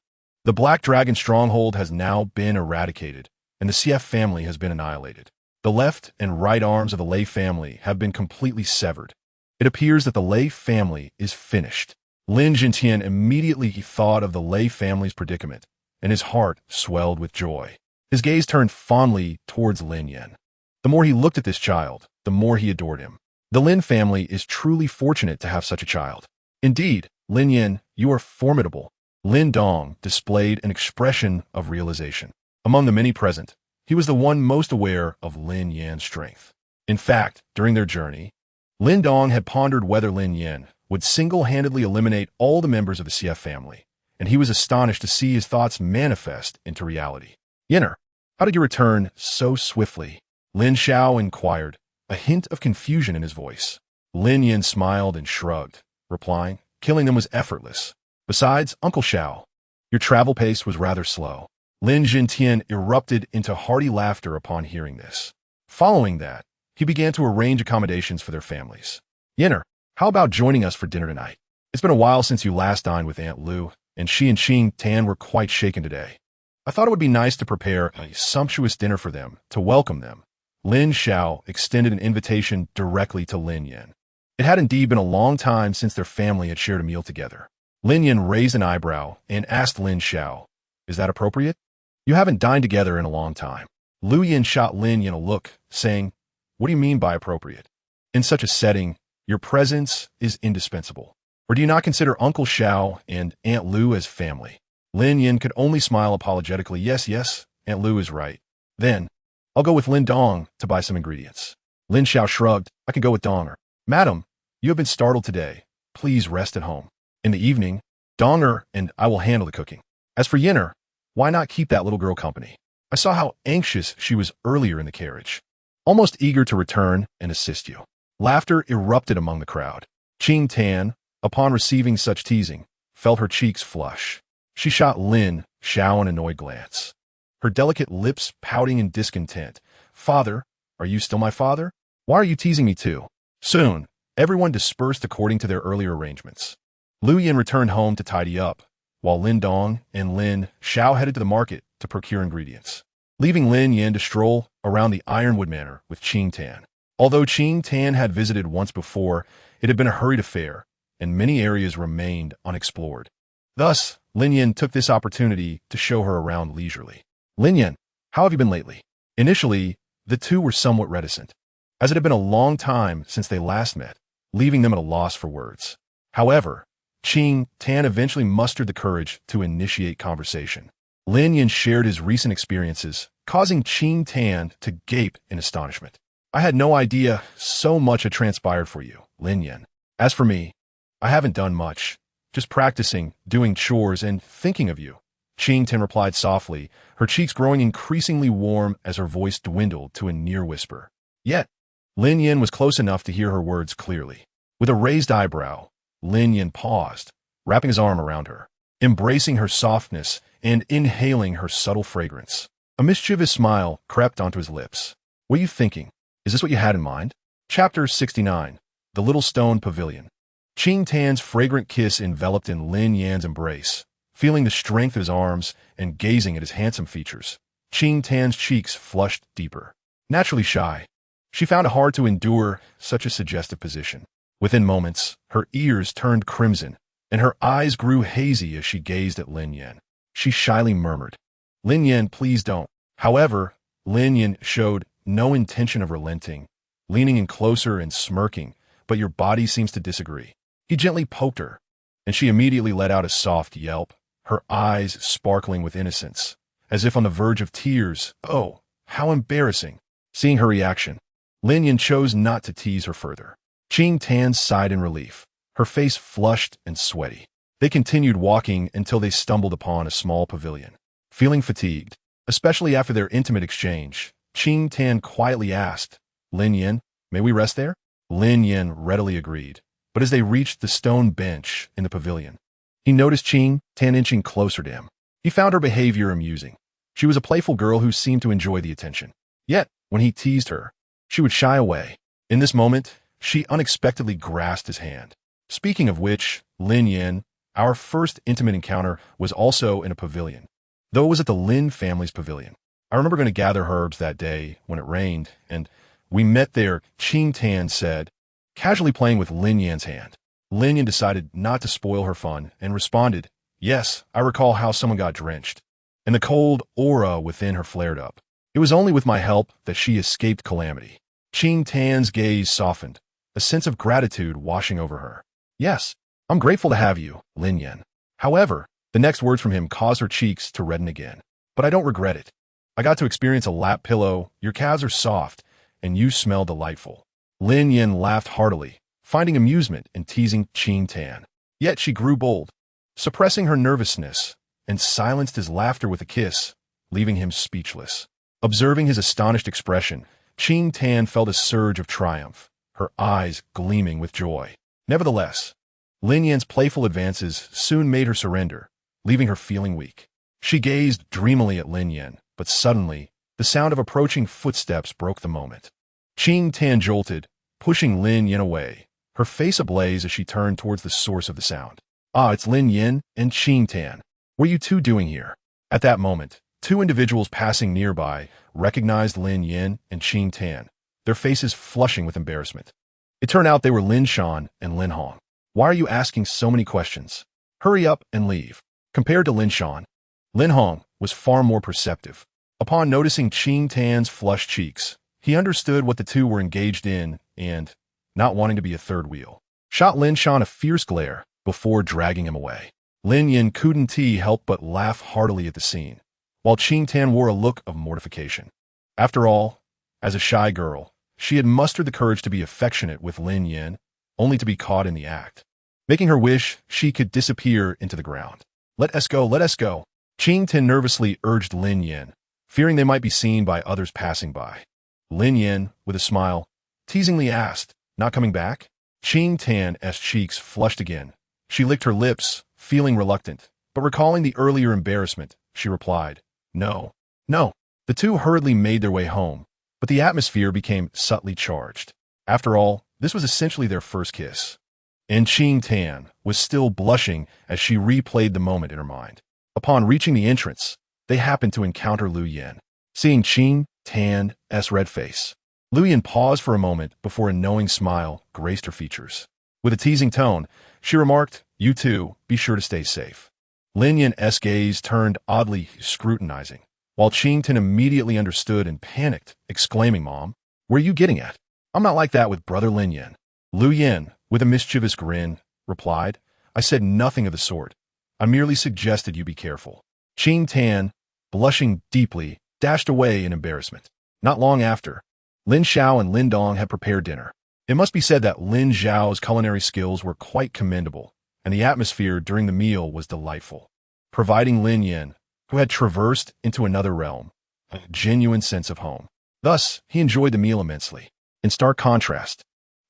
The Black Dragon stronghold has now been eradicated, and the CF family has been annihilated. The left and right arms of the Lei family have been completely severed. It appears that the Lei family is finished." Lin Jintian immediately thought of the Lei family's predicament, and his heart swelled with joy. His gaze turned fondly towards Lin Yan. The more he looked at this child, the more he adored him. The Lin family is truly fortunate to have such a child. Indeed, Lin Yan, you are formidable. Lin Dong displayed an expression of realization. Among the many present, he was the one most aware of Lin Yan's strength. In fact, during their journey, Lin Dong had pondered whether Lin Yan would single-handedly eliminate all the members of the CF family, and he was astonished to see his thoughts manifest into reality. "Yenner, how did you return so swiftly?" Lin Xiao inquired, a hint of confusion in his voice. Lin Yan smiled and shrugged, replying, "Killing them was effortless. Besides, Uncle Xiao, your travel pace was rather slow." Lin Jintian erupted into hearty laughter upon hearing this. Following that, he began to arrange accommodations for their families. "Yenner, how about joining us for dinner tonight? It's been a while since you last dined with Aunt Lu, and she and Qing Tan were quite shaken today. I thought it would be nice to prepare a sumptuous dinner for them to welcome them." Lin Xiao extended an invitation directly to Lin Yan. It had indeed been a long time since their family had shared a meal together. Lin Yan raised an eyebrow and asked Lin Xiao, "Is that appropriate? You haven't dined together in a long time." Lu Yan shot Lin Yan a look, saying, "What do you mean by appropriate? In such a setting, your presence is indispensable. Or do you not consider Uncle Xiao and Aunt Lu as family?" Lin Yan could only smile apologetically. Yes, Aunt Lu is right. "Then, I'll go with Lin Dong to buy some ingredients." Lin Xiao shrugged. "I can go with Donger." "Madam, you have been startled today. Please rest at home. In the evening, Donger and I will handle the cooking. As for Yenner, why not keep that little girl company? I saw how anxious she was earlier in the carriage, almost eager to return and assist you." Laughter erupted among the crowd. Qing Tan, upon receiving such teasing, felt her cheeks flush. She shot Lin Xiao an annoyed glance, her delicate lips pouting in discontent. "Father, are you still my father? Why are you teasing me too?" Soon, everyone dispersed according to their earlier arrangements. Lu Yan returned home to tidy up, while Lin Dong and Lin Xiao headed to the market to procure ingredients, leaving Lin Yan to stroll around the Ironwood Manor with Qing Tan. Although Qing Tan had visited once before, it had been a hurried affair, and many areas remained unexplored. Thus, Lin Yan took this opportunity to show her around leisurely. "Lin Yan, how have you been lately?" Initially, the two were somewhat reticent, as it had been a long time since they last met, leaving them at a loss for words. However, Qing Tan eventually mustered the courage to initiate conversation. Lin Yan shared his recent experiences, causing Qing Tan to gape in astonishment. "I had no idea so much had transpired for you, Lin Yan. As for me, I haven't done much, just practicing, doing chores, and thinking of you." Qing Tan replied softly, her cheeks growing increasingly warm as her voice dwindled to a near whisper. Yet, Lin Yan was close enough to hear her words clearly. With a raised eyebrow, Lin Yan paused, wrapping his arm around her, embracing her softness and inhaling her subtle fragrance. A mischievous smile crept onto his lips. "What are you thinking? Is this what you had in mind?" Chapter 69. The Little Stone Pavilion. Qing Tan's fragrant kiss enveloped in Lin Yan's embrace. Feeling the strength of his arms and gazing at his handsome features, Qing Tan's cheeks flushed deeper. Naturally shy, she found it hard to endure such a suggestive position. Within moments, her ears turned crimson, and her eyes grew hazy as she gazed at Lin Yan. She shyly murmured, "Lin Yan, please don't." However, Lin Yan showed no intention of relenting, leaning in closer and smirking, "But your body seems to disagree." He gently poked her, and she immediately let out a soft yelp, her eyes sparkling with innocence, as if on the verge of tears. Oh, how embarrassing. Seeing her reaction, Lin Yan chose not to tease her further. Qing Tan sighed in relief, her face flushed and sweaty. They continued walking until they stumbled upon a small pavilion. Feeling fatigued, especially after their intimate exchange, Qing Tan quietly asked, Lin Yan, may we rest there? Lin Yan readily agreed, but as they reached the stone bench in the pavilion, he noticed Qing Tan inching closer to him. He found her behavior amusing. She was a playful girl who seemed to enjoy the attention. Yet, when he teased her, she would shy away. In this moment, she unexpectedly grasped his hand. Speaking of which, Lin Yan, our first intimate encounter was also in a pavilion, though it was at the Lin family's pavilion. I remember going to gather herbs that day when it rained, and we met there, Qing Tan said, casually playing with Lin Yan's hand. Lin Yan decided not to spoil her fun and responded, yes, I recall how someone got drenched, and the cold aura within her flared up. It was only with my help that she escaped calamity. Qing Tan's gaze softened, a sense of gratitude washing over her. Yes, I'm grateful to have you, Lin Yan. However, the next words from him caused her cheeks to redden again. But I don't regret it. I got to experience a lap pillow, your calves are soft, and you smell delightful. Lin Yan laughed heartily, finding amusement in teasing Qing Tan. Yet she grew bold, suppressing her nervousness, and silenced his laughter with a kiss, leaving him speechless. Observing his astonished expression, Qing Tan felt a surge of triumph, her eyes gleaming with joy. Nevertheless, Lin Yan's playful advances soon made her surrender, leaving her feeling weak. She gazed dreamily at Lin Yan, but suddenly, the sound of approaching footsteps broke the moment. Qing Tan jolted, pushing Lin Yan away, her face ablaze as she turned towards the source of the sound. Ah, it's Lin Yan and Qing Tan. What are you two doing here? At that moment, two individuals passing nearby recognized Lin Yan and Qing Tan, their faces flushing with embarrassment. It turned out they were Lin Shan and Lin Hong. Why are you asking so many questions? Hurry up and leave. Compared to Lin Shan, Lin Hong was far more perceptive. Upon noticing Qing Tan's flushed cheeks, he understood what the two were engaged in and, not wanting to be a third wheel, shot Lin Shan a fierce glare before dragging him away. Lin Yan couldn't help but laugh heartily at the scene, while Qing Tan wore a look of mortification. After all, as a shy girl, she had mustered the courage to be affectionate with Lin Yan, only to be caught in the act, making her wish she could disappear into the ground. Let us go, let us go. Qing Tan nervously urged Lin Yan, fearing they might be seen by others passing by. Lin Yan, with a smile, teasingly asked, not coming back? Qing Tan's cheeks flushed again. She licked her lips, feeling reluctant, but recalling the earlier embarrassment, she replied, no, no. The two hurriedly made their way home, but the atmosphere became subtly charged. After all, this was essentially their first kiss. And Qing Tan was still blushing as she replayed the moment in her mind. Upon reaching the entrance, they happened to encounter Lu Yan. Seeing Qing Tan's red face, Lu Yan paused for a moment before a knowing smile graced her features. With a teasing tone, she remarked, you two, be sure to stay safe. Lin Yan's gaze turned oddly scrutinizing, while Qing Tan immediately understood and panicked, exclaiming, Mom, where are you getting at? I'm not like that with brother Lin Yan. Lu Yan, with a mischievous grin, replied, I said nothing of the sort. I merely suggested you be careful. Qing Tan, blushing deeply, dashed away in embarrassment. Not long after, Lin Xiao and Lin Dong had prepared dinner. It must be said that Lin Xiao's culinary skills were quite commendable, and the atmosphere during the meal was delightful, providing Lin Yan, who had traversed into another realm, a genuine sense of home. Thus, he enjoyed the meal immensely. In stark contrast,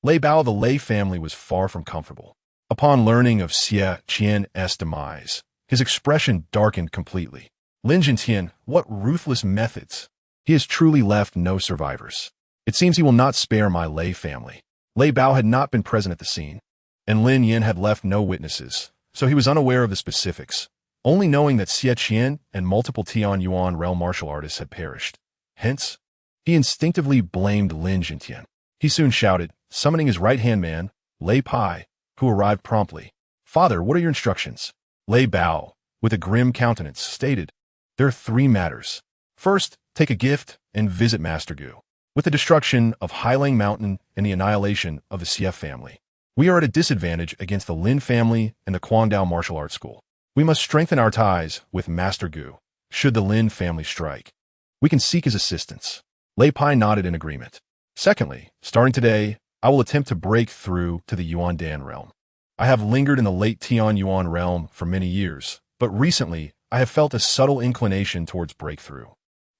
Lei Bao of the Lei family was far from comfortable. Upon learning of Xie Qian's demise, his expression darkened completely. Lin Jintian, what ruthless methods! He has truly left no survivors. It seems he will not spare my Lei family. Lei Bao had not been present at the scene, and Lin Yan had left no witnesses, so he was unaware of the specifics, only knowing that Xie Qian and multiple Tian Yuan realm martial artists had perished. Hence, he instinctively blamed Lin Jintian. He soon shouted, summoning his right-hand man, Lei Pai, who arrived promptly. Father, what are your instructions? Lei Bao, with a grim countenance, stated, there are 3 matters. First, take a gift and visit Master Gu. With the destruction of Hailang Mountain and the annihilation of the Xie family, we are at a disadvantage against the Lin family and the Quandao Martial Arts School. We must strengthen our ties with Master Gu, should the Lin family strike. We can seek his assistance. Lei Pai nodded in agreement. Secondly, starting today, I will attempt to break through to the Yuandan realm. I have lingered in the late Tian Yuan realm for many years, but recently I have felt a subtle inclination towards breakthrough.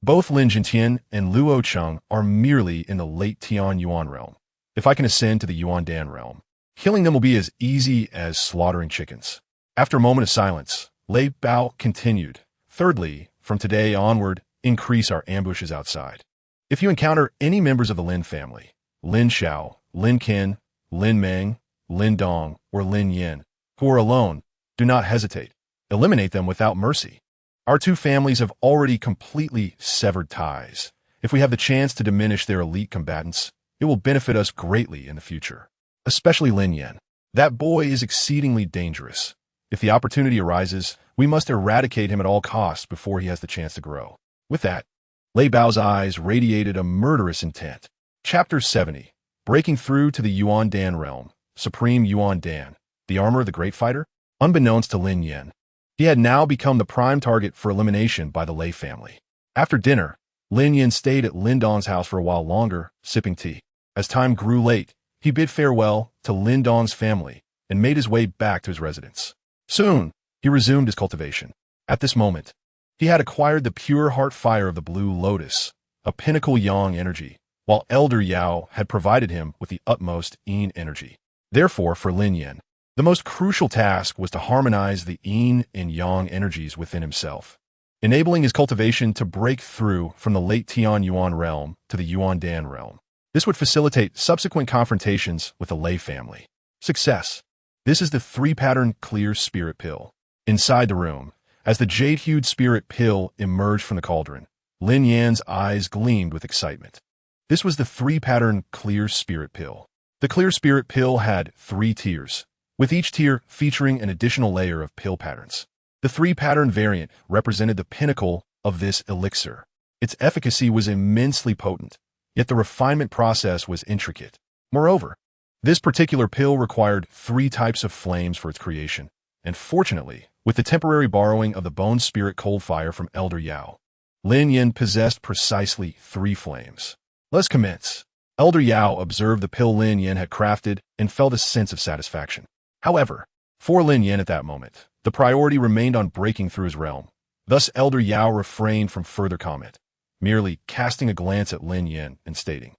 Both Lin Jintian and Luo Cheng are merely in the late Tian Yuan realm. If I can ascend to the Yuan Dan realm, killing them will be as easy as slaughtering chickens. After a moment of silence, Lei Bao continued. Thirdly, from today onward, increase our ambushes outside. If you encounter any members of the Lin family, Lin Xiao, Lin Qin, Lin Meng, Lin Dong, or Lin Yan, who are alone, do not hesitate. Eliminate them without mercy. Our two families have already completely severed ties. If we have the chance to diminish their elite combatants, it will benefit us greatly in the future. Especially Lin Yan. That boy is exceedingly dangerous. If the opportunity arises, we must eradicate him at all costs before he has the chance to grow. With that, Lei Bao's eyes radiated a murderous intent. Chapter 70. Breaking through to the Yuan Dan realm. Supreme Yuan Dan. The armor of the great fighter? Unbeknownst to Lin Yan, he had now become the prime target for elimination by the Lei family. After dinner, Lin Yan stayed at Lin Dong's house for a while longer, sipping tea. As time grew late, he bid farewell to Lin Dong's family and made his way back to his residence. Soon, he resumed his cultivation. At this moment, he had acquired the pure heart fire of the Blue Lotus, a pinnacle yang energy, while Elder Yao had provided him with the utmost yin energy. Therefore, for Lin Yan, the most crucial task was to harmonize the yin and yang energies within himself, enabling his cultivation to break through from the late Tian Yuan realm to the Yuan Dan realm. This would facilitate subsequent confrontations with the Lei family. Success. This is the 3-pattern clear spirit pill. Inside the room, as the jade-hued spirit pill emerged from the cauldron, Lin Yan's eyes gleamed with excitement. This was the 3-pattern clear spirit pill. The clear spirit pill had 3 tiers, with each tier featuring an additional layer of pill patterns. The 3-pattern variant represented the pinnacle of this elixir. Its efficacy was immensely potent, yet the refinement process was intricate. Moreover, this particular pill required 3 types of flames for its creation, and fortunately, with the temporary borrowing of the bone spirit cold fire from Elder Yao, Lin Yan possessed precisely 3 flames. Let's commence. Elder Yao observed the pill Lin Yan had crafted and felt a sense of satisfaction. However, for Lin Yan at that moment, the priority remained on breaking through his realm. Thus, Elder Yao refrained from further comment, merely casting a glance at Lin Yan and stating,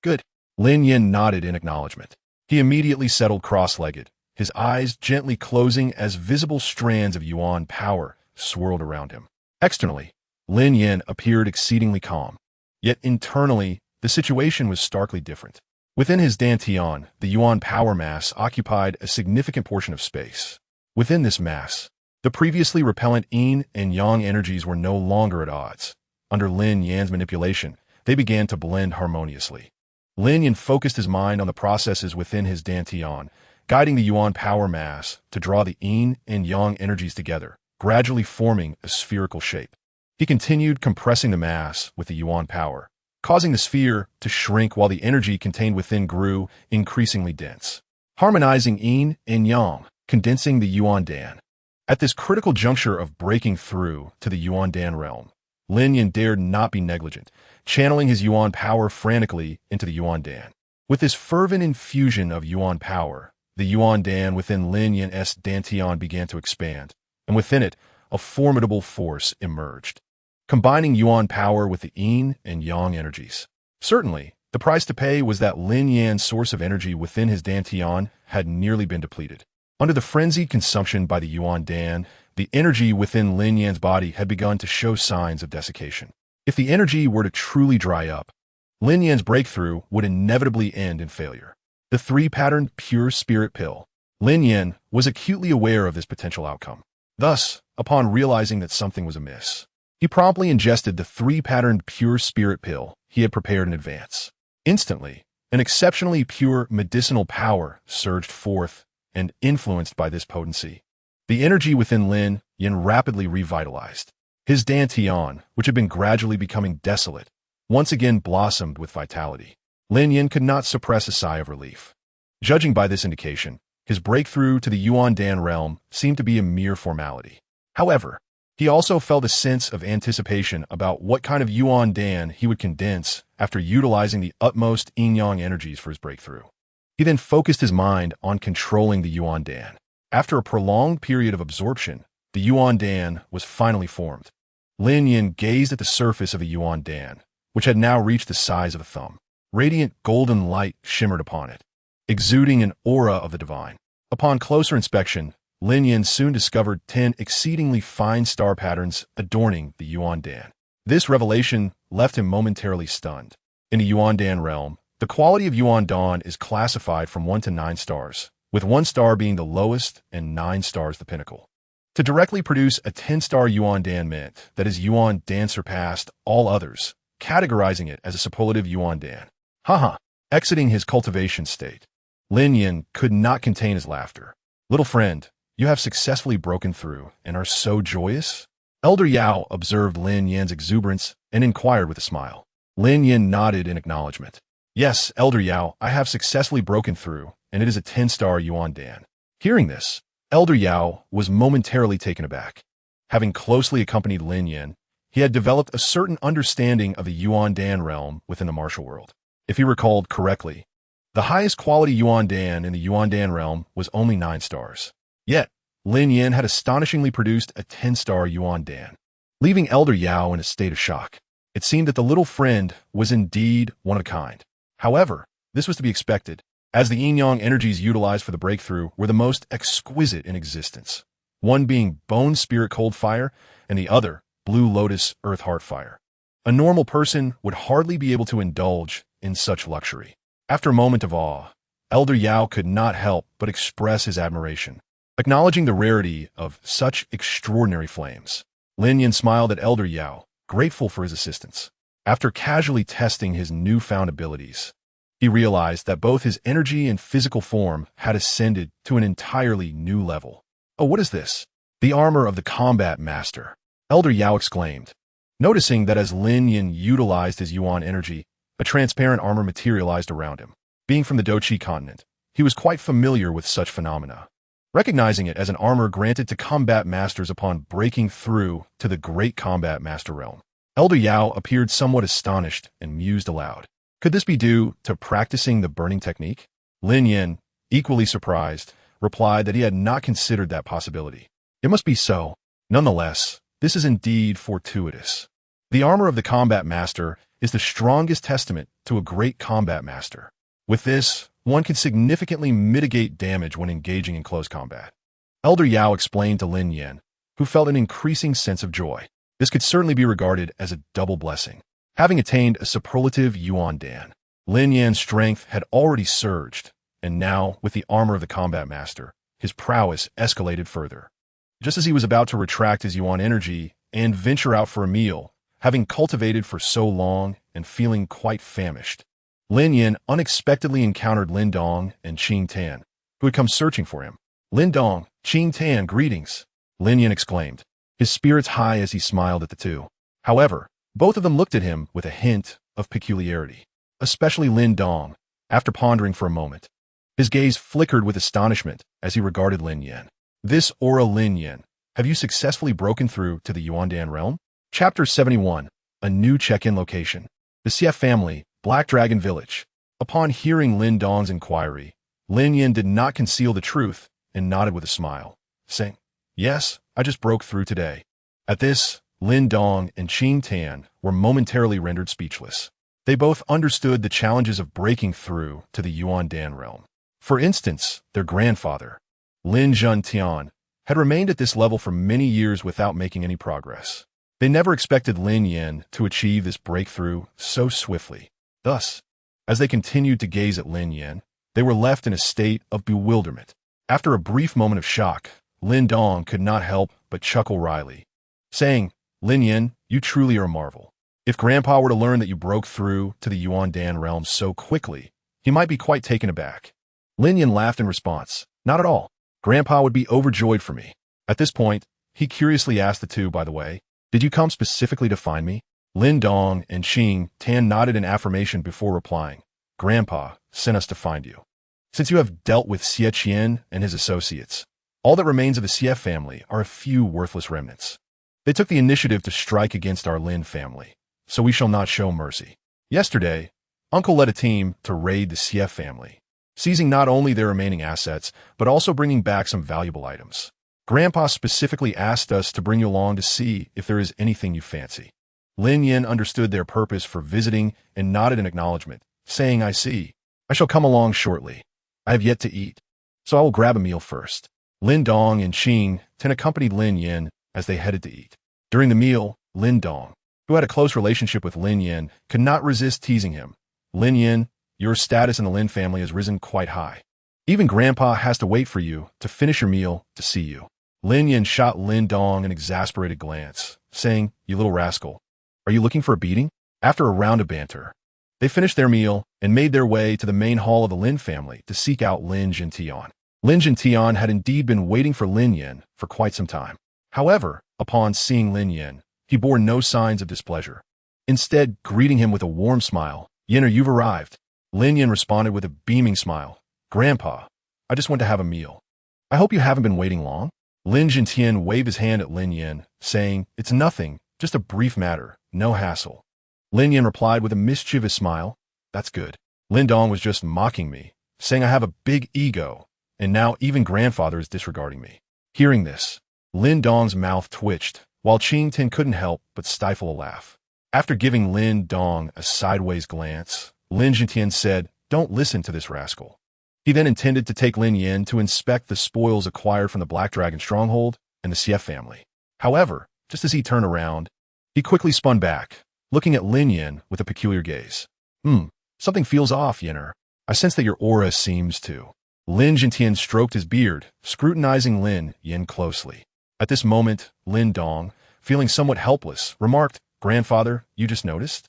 "Good." Lin Yan nodded in acknowledgement. He immediately settled cross-legged, his eyes gently closing as visible strands of Yuan power swirled around him. Externally, Lin Yan appeared exceedingly calm, yet internally, the situation was starkly different. Within his dantian, the Yuan power mass occupied a significant portion of space. Within this mass, the previously repellent yin and yang energies were no longer at odds. Under Lin Yan's manipulation, they began to blend harmoniously. Lin Yan focused his mind on the processes within his dantian, guiding the Yuan power mass to draw the yin and yang energies together, gradually forming a spherical shape. He continued compressing the mass with the Yuan power, causing the sphere to shrink while the energy contained within grew increasingly dense. Harmonizing yin and yang, condensing the Yuan Dan. At this critical juncture of breaking through to the Yuan Dan realm, Lin Yan dared not be negligent, channeling his Yuan power frantically into the Yuan Dan. With this fervent infusion of Yuan power, the Yuan Dan within Lin Yan's dantian began to expand, and within it, a formidable force emerged, combining Yuan power with the yin and yang energies. Certainly, the price to pay was that Lin Yan's source of energy within his dantian had nearly been depleted. Under the frenzied consumption by the Yuan Dan, the energy within Lin Yan's body had begun to show signs of desiccation. If the energy were to truly dry up, Lin Yan's breakthrough would inevitably end in failure. The 3-pattern pure spirit pill. Lin Yan was acutely aware of this potential outcome. Thus, upon realizing that something was amiss, he promptly ingested the 3-patterned pure spirit pill he had prepared in advance. Instantly, an exceptionally pure medicinal power surged forth, and influenced by this potency, the energy within Lin Yan rapidly revitalized. His dantian, which had been gradually becoming desolate, once again blossomed with vitality. Lin Yan could not suppress a sigh of relief. Judging by this indication, his breakthrough to the Yuan Dan realm seemed to be a mere formality. However, he also felt a sense of anticipation about what kind of Yuan Dan he would condense after utilizing the utmost yin-yang energies for his breakthrough. He then focused his mind on controlling the Yuan Dan. After a prolonged period of absorption, the Yuan Dan was finally formed. Lin Yan gazed at the surface of the Yuan Dan, which had now reached the size of a thumb. Radiant golden light shimmered upon it, exuding an aura of the divine. Upon closer inspection, Lin Yan soon discovered 10 exceedingly fine star patterns adorning the Yuan Dan. This revelation left him momentarily stunned. In the Yuan Dan realm, the quality of Yuan Dan is classified from 1 to 9 stars, with 1 star being the lowest and 9 stars the pinnacle. To directly produce a 10-star Yuan Dan meant that his Yuan Dan surpassed all others, categorizing it as a superlative Yuan Dan. Haha. Exiting his cultivation state, Lin Yan could not contain his laughter. Little friend, you have successfully broken through and are so joyous? Elder Yao observed Lin Yan's exuberance and inquired with a smile. Lin Yan nodded in acknowledgement. Yes, Elder Yao, I have successfully broken through, and it is a 10-star Yuan Dan. Hearing this, Elder Yao was momentarily taken aback. Having closely accompanied Lin Yan, he had developed a certain understanding of the Yuan Dan realm within the martial world. If he recalled correctly, the highest quality Yuan Dan in the Yuan Dan realm was only 9 stars. Yet, Lin Yan had astonishingly produced a 10-star Yuan Dan, leaving Elder Yao in a state of shock. It seemed that the little friend was indeed one of a kind. However, this was to be expected, as the yin-yang energies utilized for the breakthrough were the most exquisite in existence, one being bone spirit cold fire and the other blue lotus earth heart fire. A normal person would hardly be able to indulge in such luxury. After a moment of awe, Elder Yao could not help but express his admiration, acknowledging the rarity of such extraordinary flames. Lin Yan smiled at Elder Yao, grateful for his assistance. After casually testing his newfound abilities, he realized that both his energy and physical form had ascended to an entirely new level. Oh, what is this? The armor of the combat master, Elder Yao exclaimed, noticing that as Lin Yan utilized his Yuan energy, a transparent armor materialized around him. Being from the Dochi continent, he was quite familiar with such phenomena, recognizing it as an armor granted to combat masters upon breaking through to the great combat master realm. Elder Yao appeared somewhat astonished and mused aloud. Could this be due to practicing the burning technique? Lin Yan, equally surprised, replied that he had not considered that possibility. It must be so. Nonetheless, this is indeed fortuitous. The armor of the combat master is the strongest testament to a great combat master. With this, one can significantly mitigate damage when engaging in close combat. Elder Yao explained to Lin Yan, who felt an increasing sense of joy. This could certainly be regarded as a double blessing. Having attained a superlative Yuan Dan, Lin Yan's strength had already surged, and now, with the armor of the combat master, his prowess escalated further. Just as he was about to retract his Yuan energy and venture out for a meal, having cultivated for so long and feeling quite famished, Lin Yan unexpectedly encountered Lin Dong and Qing Tan, who had come searching for him. Lin Dong, Qing Tan, greetings, Lin Yan exclaimed, his spirits high as he smiled at the two. However, both of them looked at him with a hint of peculiarity, especially Lin Dong. After pondering for a moment, his gaze flickered with astonishment as he regarded Lin Yan. This aura, Lin Yan, have you successfully broken through to the Yuan Dan realm? Chapter 71, a new check-in location. The Xie family, Black Dragon Village. Upon hearing Lin Dong's inquiry, Lin Yan did not conceal the truth and nodded with a smile, saying, yes, I just broke through today. At this, Lin Dong and Qing Tan were momentarily rendered speechless. They both understood the challenges of breaking through to the Yuan Dan realm. For instance, their grandfather, Lin Tian, had remained at this level for many years without making any progress. They never expected Lin Yan to achieve this breakthrough so swiftly. Thus, as they continued to gaze at Lin Yan, they were left in a state of bewilderment. After a brief moment of shock, Lin Dong could not help but chuckle wryly, saying, Lin Yan, you truly are a marvel. If Grandpa were to learn that you broke through to the Yuan Dan realm so quickly, he might be quite taken aback. Lin Yan laughed in response. Not at all. Grandpa would be overjoyed for me. At this point, he curiously asked the two, by the way, did you come specifically to find me? Lin Dong and Qing Tan nodded in affirmation before replying, Grandpa sent us to find you. Since you have dealt with Xie Qian and his associates, all that remains of the Xie family are a few worthless remnants. They took the initiative to strike against our Lin family, so we shall not show mercy. Yesterday, Uncle led a team to raid the Xie family, seizing not only their remaining assets, but also bringing back some valuable items. Grandpa specifically asked us to bring you along to see if there is anything you fancy. Lin Yan understood their purpose for visiting and nodded in acknowledgement, saying, I see. I shall come along shortly. I have yet to eat, so I will grab a meal first. Lin Dong and Qing then accompanied Lin Yan as they headed to eat. During the meal, Lin Dong, who had a close relationship with Lin Yan, could not resist teasing him. Lin Yan, your status in the Lin family has risen quite high. Even Grandpa has to wait for you to finish your meal to see you. Lin Yan shot Lin Dong an exasperated glance, saying, You little rascal. Are you looking for a beating? After a round of banter, they finished their meal and made their way to the main hall of the Lin family to seek out Lin Jintian. Lin Jintian had indeed been waiting for Lin Yan for quite some time. However, upon seeing Lin Yan, he bore no signs of displeasure. Instead, greeting him with a warm smile, Yin, you've arrived. Lin Yan responded with a beaming smile. Grandpa, I just want to have a meal. I hope you haven't been waiting long. Lin Jintian waved his hand at Lin Yan, saying, It's nothing, just a brief matter, no hassle. Lin Yan replied with a mischievous smile, That's good. Lin Dong was just mocking me, saying I have a big ego, and now even grandfather is disregarding me. Hearing this, Lin Dong's mouth twitched, while Qing Tin couldn't help but stifle a laugh. After giving Lin Dong a sideways glance, Lin Jintian said, Don't listen to this rascal. He then intended to take Lin Yan to inspect the spoils acquired from the Black Dragon stronghold and the Xie family. However, just as he turned around, he quickly spun back, looking at Lin Yan with a peculiar gaze. Something feels off, Yinner. I sense that your aura seems to. Lin Jintian stroked his beard, scrutinizing Lin Yan closely. At this moment, Lin Dong, feeling somewhat helpless, remarked, Grandfather, you just noticed?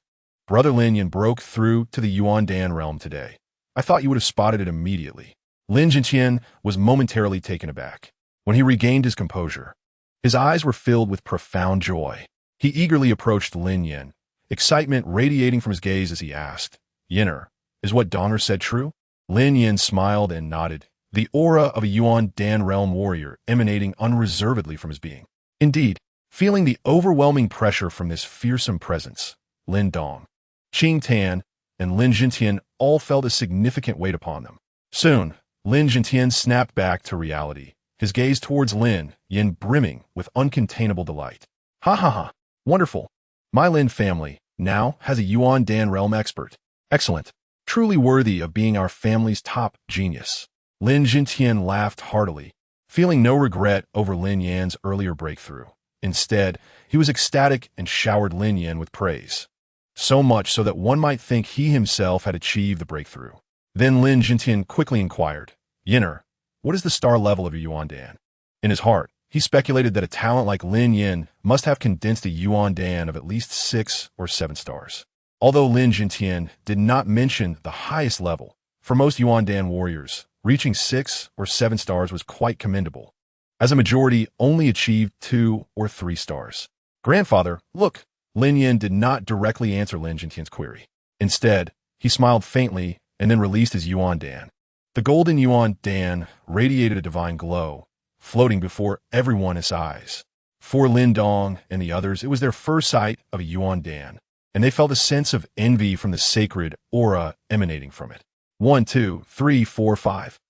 Brother Lin Yan broke through to the Yuan Dan realm today. I thought you would have spotted it immediately. Lin Jintian was momentarily taken aback. When he regained his composure, his eyes were filled with profound joy. He eagerly approached Lin Yan, excitement radiating from his gaze as he asked, Yinner, is what Donger said true? Lin Yan smiled and nodded, the aura of a Yuan Dan realm warrior emanating unreservedly from his being. Indeed, feeling the overwhelming pressure from this fearsome presence, Lin Dong, Qing Tan, and Lin Jintian all felt a significant weight upon them. Soon, Lin Jintian snapped back to reality, his gaze towards Lin Yan brimming with uncontainable delight. Ha ha ha, wonderful. My Lin family now has a Yuan Dan realm expert. Excellent. Truly worthy of being our family's top genius. Lin Jintian laughed heartily, feeling no regret over Lin Yan's earlier breakthrough. Instead, he was ecstatic and showered Lin Yan with praise. So much so that one might think he himself had achieved the breakthrough. Then Lin Jintian quickly inquired, Yinner, what is the star level of your Yuan Dan? In his heart, he speculated that a talent like Lin Yan must have condensed a Yuan Dan of at least 6 or 7 stars. Although Lin Jintian did not mention the highest level, for most Yuan Dan warriors, reaching 6 or 7 stars was quite commendable, as a majority only achieved 2 or 3 stars. Grandfather, look! Lin Yan did not directly answer Lin Jintian's query. Instead, he smiled faintly and then released his Yuan Dan. The golden Yuan Dan radiated a divine glow, floating before everyone's eyes. For Lin Dong and the others, it was their first sight of a Yuan Dan, and they felt a sense of envy from the sacred aura emanating from it. 1, 2, 3, 4, 5.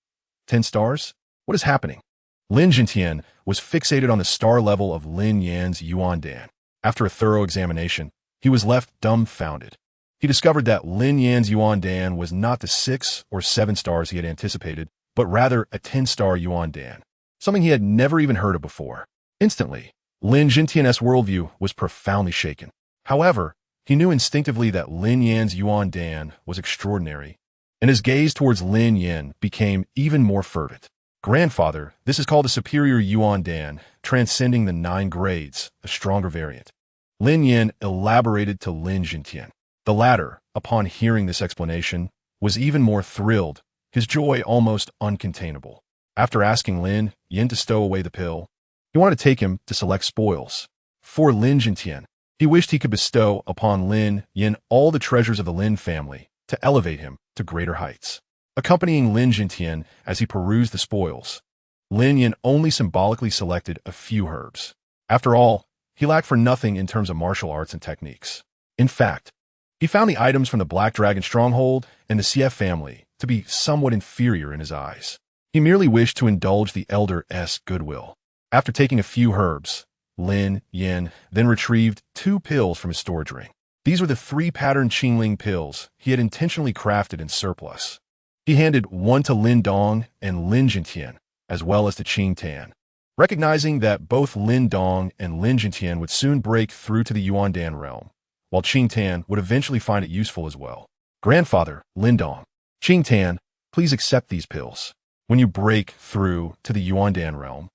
10 stars? What is happening? Lin Jintian was fixated on the star level of Lin Yan's Yuan Dan. After a thorough examination, he was left dumbfounded. He discovered that Lin Yan's Yuan Dan was not the 6 or 7 stars he had anticipated, but rather a 10-star Yuan Dan, something he had never even heard of before. Instantly, Lin Jintian's worldview was profoundly shaken. However, he knew instinctively that Lin Yan's Yuan Dan was extraordinary, and his gaze towards Lin Yan became even more fervent. Grandfather, this is called a superior Yuan Dan, transcending the 9 grades, a stronger variant. Lin Yan elaborated to Lin Jintian. The latter, upon hearing this explanation, was even more thrilled, his joy almost uncontainable. After asking Lin Yan to stow away the pill, he wanted to take him to select spoils. For Lin Jintian, he wished he could bestow upon Lin Yan all the treasures of the Lin family to elevate him to greater heights. Accompanying Lin Jintian as he perused the spoils, Lin Yan only symbolically selected a few herbs. After all, he lacked for nothing in terms of martial arts and techniques. In fact, he found the items from the Black Dragon stronghold and the Xie family to be somewhat inferior in his eyes. He merely wished to indulge the elder's goodwill. After taking a few herbs, Lin Yan then retrieved 2 pills from his storage ring. These were the 3-pattern Qingling pills he had intentionally crafted in surplus. He handed one to Lin Dong and Lin Jintian, as well as to Qing Tan. Recognizing that both Lin Dong and Lin Jintian would soon break through to the Yuandan realm, while Qing Tan would eventually find it useful as well. Grandfather, Lin Dong. Qing Tan, please accept these pills. When you break through to the Yuandan realm,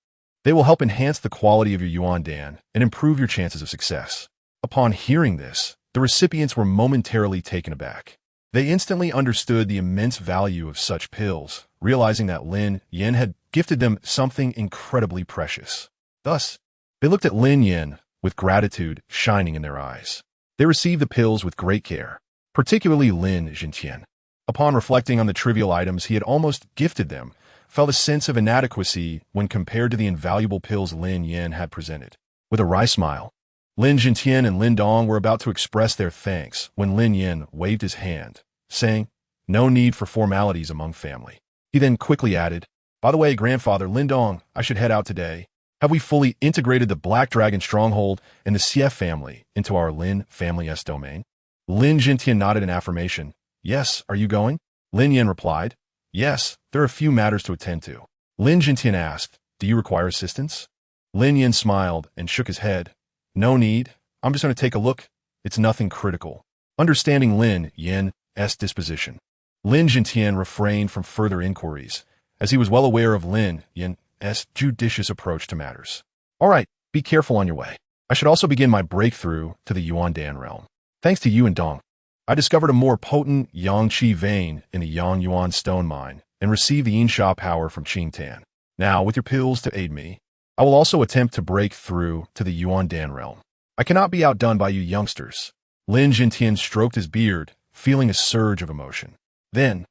they will help enhance the quality of your Yuandan and improve your chances of success. Upon hearing this, the recipients were momentarily taken aback. They instantly understood the immense value of such pills, realizing that Lin Yan had gifted them something incredibly precious. Thus, they looked at Lin Yan with gratitude shining in their eyes. They received the pills with great care, particularly Lin Jintian. Upon reflecting on the trivial items he had almost gifted them, felt a sense of inadequacy when compared to the invaluable pills Lin Yan had presented. With a wry smile, Lin Jintian and Lin Dong were about to express their thanks when Lin Yan waved his hand, saying, "No need for formalities among family." He then quickly added, "By the way, Grandfather, Lin Dong, I should head out today. Have we fully integrated the Black Dragon Stronghold and the Xie family into our Lin family's domain?" Lin Jintian nodded in affirmation. "Yes, are you going?" Lin Yan replied, "Yes, there are a few matters to attend to." Lin Jintian asked, "Do you require assistance?" Lin Yan smiled and shook his head. "No need. I'm just going to take a look. It's nothing critical." Understanding Lin Yan's disposition, Lin Jintian refrained from further inquiries, as he was well aware of Lin Yan's judicious approach to matters. "All right, be careful on your way. I should also begin my breakthrough to the Yuandan realm. Thanks to you and Dong, I discovered a more potent Yangqi vein in the Yang Yuan stone mine and received the Yinsha power from Qing Tan. Now, with your pills to aid me, I will also attempt to break through to the Yuandan realm. I cannot be outdone by you youngsters." Lin Jintian stroked his beard, feeling a surge of emotion. Then,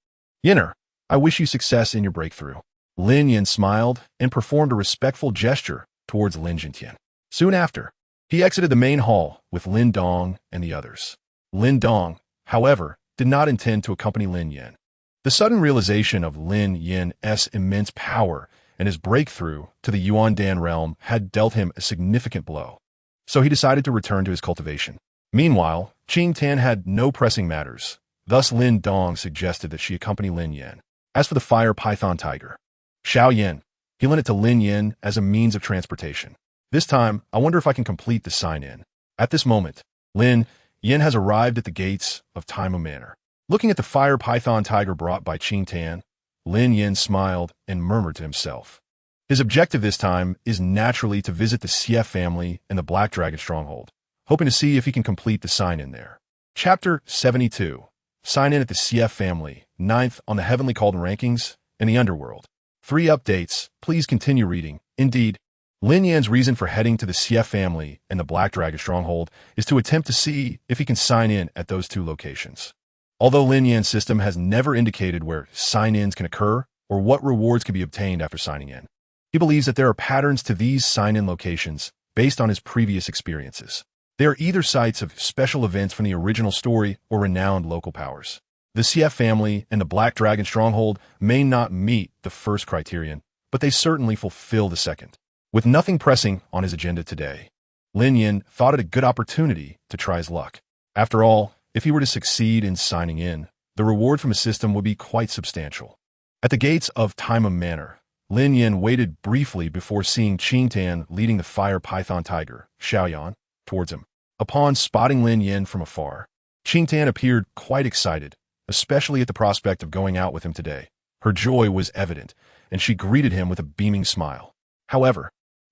"Yinner, I wish you success in your breakthrough." Lin Yan smiled and performed a respectful gesture towards Lin Jintian. Soon after, he exited the main hall with Lin Dong and the others. Lin Dong, however, did not intend to accompany Lin Yan. The sudden realization of Lin Yan's immense power and his breakthrough to the Yuandan realm had dealt him a significant blow, so he decided to return to his cultivation. Meanwhile, Qing Tan had no pressing matters, thus Lin Dong suggested that she accompany Lin Yan. As for the fire python tiger, Xiao Yan, he lent it to Lin Yan as a means of transportation. "This time, I wonder if I can complete the sign-in." At this moment, Lin Yan has arrived at the gates of Taimu Manor. Looking at the fire python tiger brought by Qing Tan, Lin Yan smiled and murmured to himself. His objective this time is naturally to visit the Xie family and the Black Dragon Stronghold, hoping to see if he can complete the sign-in there. Chapter 72. Sign-in at the Xie family, 9th on the Heavenly Cauldron rankings in the Underworld. 3 updates, please continue reading. Indeed, Lin Yan's reason for heading to the Xie family and the Black Dragon Stronghold is to attempt to see if he can sign in at those 2 locations. Although Lin Yan's system has never indicated where sign-ins can occur or what rewards can be obtained after signing in, he believes that there are patterns to these sign-in locations based on his previous experiences. They are either sites of special events from the original story or renowned local powers. The Xie family and the Black Dragon Stronghold may not meet the first criterion, but they certainly fulfill the second. With nothing pressing on his agenda today, Lin Yan thought it a good opportunity to try his luck. After all, if he were to succeed in signing in, the reward from his system would be quite substantial. At the gates of Taimu Manor, Lin Yan waited briefly before seeing Qing Tan leading the fire python tiger, Xiaoyan, towards him. Upon spotting Lin Yan from afar, Qing Tan appeared quite excited, especially at the prospect of going out with him today. Her joy was evident, and she greeted him with a beaming smile. However,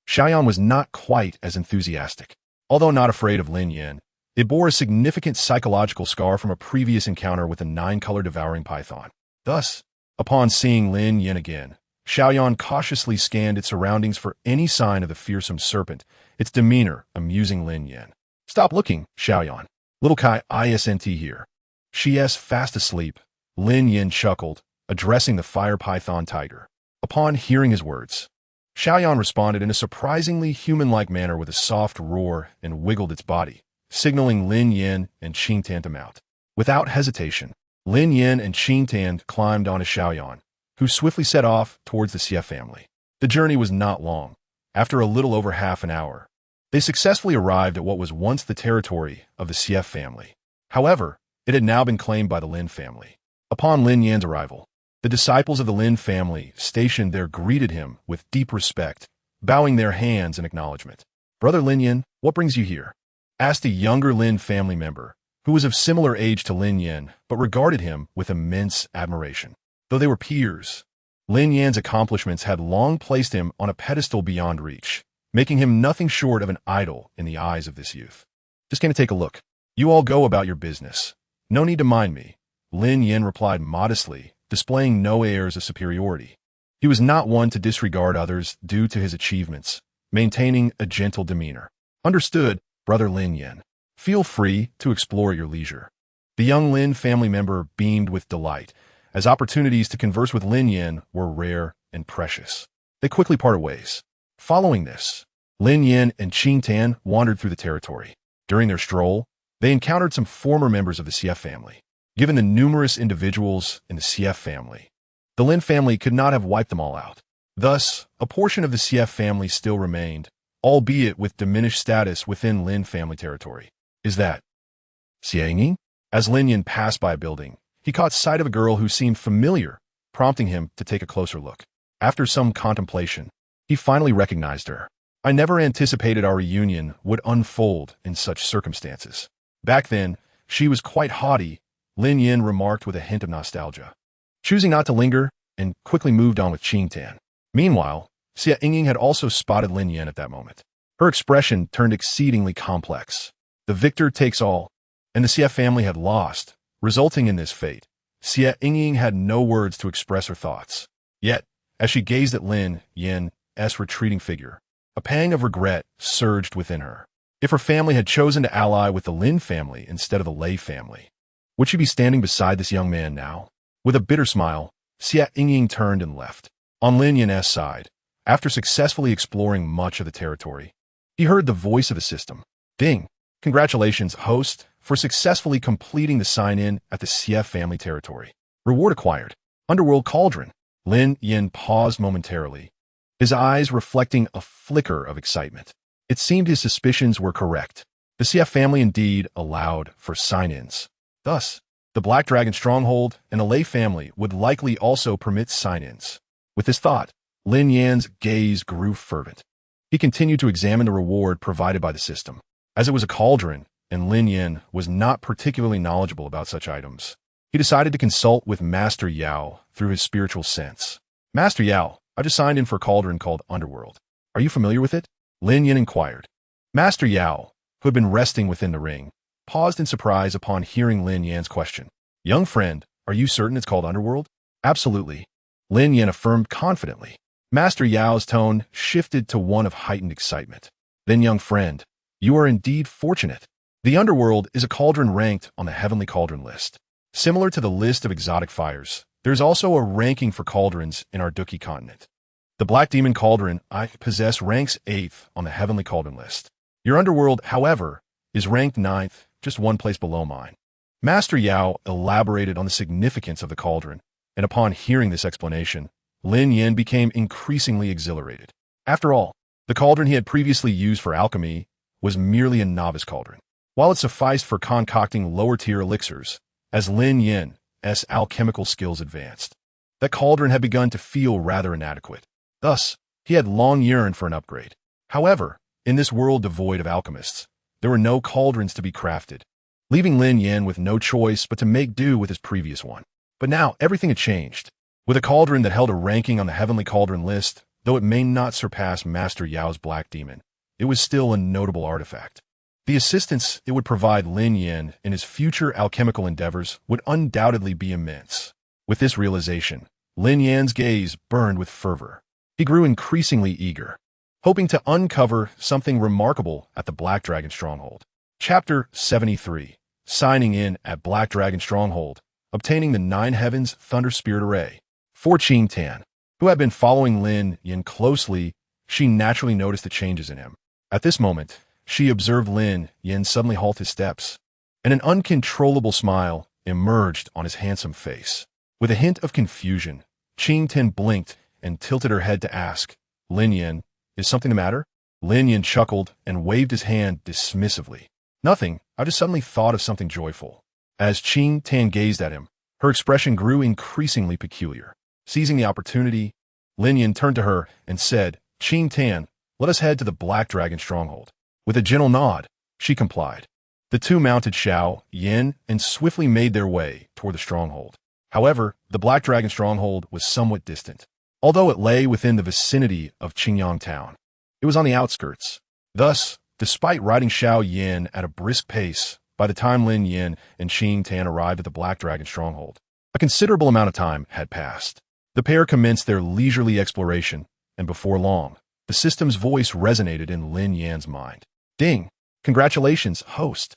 Xiaoyan was not quite as enthusiastic. Although not afraid of Lin Yan, it bore a significant psychological scar from a previous encounter with a 9-color devouring python. Thus, upon seeing Lin Yan again, Xiaoyan cautiously scanned its surroundings for any sign of the fearsome serpent, its demeanor amusing Lin Yan. "Stop looking, Xiaoyan. Little Kai isn't here. She's fast asleep," Lin Yan chuckled, addressing the fire python tiger. Upon hearing his words, Xiaoyan responded in a surprisingly human-like manner with a soft roar and wiggled its body, signaling Lin Yan and Qing Tan to mount. Without hesitation, Lin Yan and Qing Tan climbed onto Xiaoyan, who swiftly set off towards the Xie family. The journey was not long. After a little over half an hour, they successfully arrived at what was once the territory of the Xie family. However, it had now been claimed by the Lin family. Upon Lin Yan's arrival, the disciples of the Lin family stationed there greeted him with deep respect, bowing their hands in acknowledgement. "Brother Lin Yan, what brings you here?" asked a younger Lin family member, who was of similar age to Lin Yan, but regarded him with immense admiration. Though they were peers, Lin Yan's accomplishments had long placed him on a pedestal beyond reach, making him nothing short of an idol in the eyes of this youth. "Just came to take a look. You all go about your business. No need to mind me," Lin Yan replied modestly, displaying no airs of superiority. He was not one to disregard others due to his achievements, maintaining a gentle demeanor. "Understood, Brother Lin Yan. Feel free to explore at your leisure." The young Lin family member beamed with delight, as opportunities to converse with Lin Yan were rare and precious. They quickly parted ways. Following this, Lin Yan and Qing Tan wandered through the territory. During their stroll, they encountered some former members of the Xie family. Given the numerous individuals in the Xie family, the Lin family could not have wiped them all out. Thus, a portion of the Xie family still remained, albeit with diminished status within Lin family territory. "Is that Xianging?" As Lin Yan passed by a building, he caught sight of a girl who seemed familiar, prompting him to take a closer look. After some contemplation, he finally recognized her. "I never anticipated our reunion would unfold in such circumstances. Back then, she was quite haughty," Lin Yan remarked with a hint of nostalgia, choosing not to linger, and quickly moved on with Qing Tan. Meanwhile, Xia Yinging had also spotted Lin Yan at that moment. Her expression turned exceedingly complex. The victor takes all, and the Xie family had lost, resulting in this fate. Xia Yinging had no words to express her thoughts. Yet, as she gazed at Lin Yan's retreating figure, a pang of regret surged within her. If her family had chosen to ally with the Lin family instead of the Lei family, would she be standing beside this young man now? With a bitter smile, Xia Yinging turned and left. On Lin Yan's side, after successfully exploring much of the territory, he heard the voice of the system. "Ding! Congratulations, host, for successfully completing the sign-in at the Xie family territory. Reward acquired. Underworld Cauldron." Lin Yan paused momentarily, his eyes reflecting a flicker of excitement. It seemed his suspicions were correct. The Xie family indeed allowed for sign-ins. Thus, the Black Dragon Stronghold and the Lei family would likely also permit sign-ins. With this thought, Lin Yan's gaze grew fervent. He continued to examine the reward provided by the system. As it was a cauldron, and Lin Yan was not particularly knowledgeable about such items, he decided to consult with Master Yao through his spiritual sense. "Master Yao, I've just signed in for a cauldron called Underworld. Are you familiar with it?" Lin Yan inquired. Master Yao, who had been resting within the ring, paused in surprise upon hearing Lin Yan's question. "Young friend, are you certain it's called Underworld?" "Absolutely," Lin Yan affirmed confidently. Master Yao's tone shifted to one of heightened excitement. "Then, young friend, you are indeed fortunate. The Underworld is a cauldron ranked on the Heavenly Cauldron list. Similar to the list of exotic fires, there's also a ranking for cauldrons in our Duki continent. The Black Demon Cauldron I possess ranks 8th on the Heavenly Cauldron list. Your Underworld, however, is ranked 9th, just one place below mine." Master Yao elaborated on the significance of the cauldron, and upon hearing this explanation, Lin Yan became increasingly exhilarated. After all, the cauldron he had previously used for alchemy was merely a novice cauldron. While it sufficed for concocting lower-tier elixirs, as Lin Yan's alchemical skills advanced, that cauldron had begun to feel rather inadequate. Thus, he had long yearned for an upgrade. However, in this world devoid of alchemists, there were no cauldrons to be crafted, leaving Lin Yan with no choice but to make do with his previous one. But now everything had changed. With a cauldron that held a ranking on the Heavenly Cauldron list, though it may not surpass Master Yao's Black Demon, it was still a notable artifact. The assistance it would provide Lin Yan in his future alchemical endeavors would undoubtedly be immense. With this realization, Lin Yan's gaze burned with fervor. He grew increasingly eager, hoping to uncover something remarkable at the Black Dragon Stronghold. Chapter 73. Signing in at Black Dragon Stronghold, obtaining the 9 Heavens Thunder Spirit Array. For Qing Tan, who had been following Lin Yan closely, she naturally noticed the changes in him. At this moment, she observed Lin Yan suddenly halt his steps, and an uncontrollable smile emerged on his handsome face. With a hint of confusion, Qing Tan blinked and tilted her head to ask, "Lin Yan, Is something the matter? Lin Yan chuckled and waved his hand dismissively. Nothing, I just suddenly thought of something joyful. As Qing Tan gazed at him, her expression grew increasingly peculiar. Seizing the opportunity, Lin Yan turned to her and said, Qing Tan, let us head to the Black Dragon stronghold. With a gentle nod, she complied. The two mounted Xiao, Yin, and swiftly made their way toward the stronghold. However, the Black Dragon stronghold was somewhat distant. Although it lay within the vicinity of Qingyang town, it was on the outskirts. Thus, despite riding Xiao Yin at a brisk pace, by the time Lin Yan and Qing Tan arrived at the Black Dragon stronghold, a considerable amount of time had passed. The pair commenced their leisurely exploration, and before long, the system's voice resonated in Lin Yan's mind. Ding! Congratulations, host,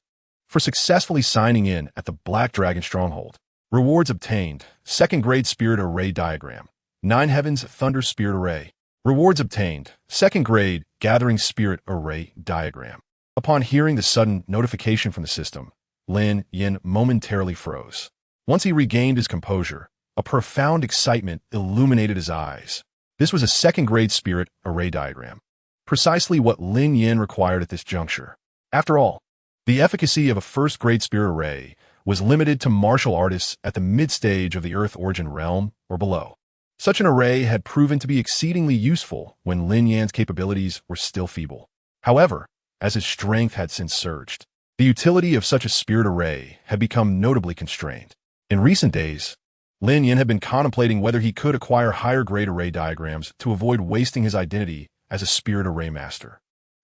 for successfully signing in at the Black Dragon stronghold. Rewards obtained: second grade spirit array diagram. 9 Heavens Thunder Spirit Array. Rewards obtained: second grade Gathering Spirit Array diagram. Upon hearing the sudden notification from the system, Lin Yan momentarily froze. Once he regained his composure, a profound excitement illuminated his eyes. This was a second grade spirit array diagram. Precisely what Lin Yan required at this juncture. After all, the efficacy of a first-grade spirit array was limited to martial artists at the mid-stage of the Earth Origin realm or below. Such an array had proven to be exceedingly useful when Lin Yan's capabilities were still feeble. However, as his strength had since surged, the utility of such a spirit array had become notably constrained. In recent days, Lin Yan had been contemplating whether he could acquire higher-grade array diagrams to avoid wasting his identity as a spirit array master.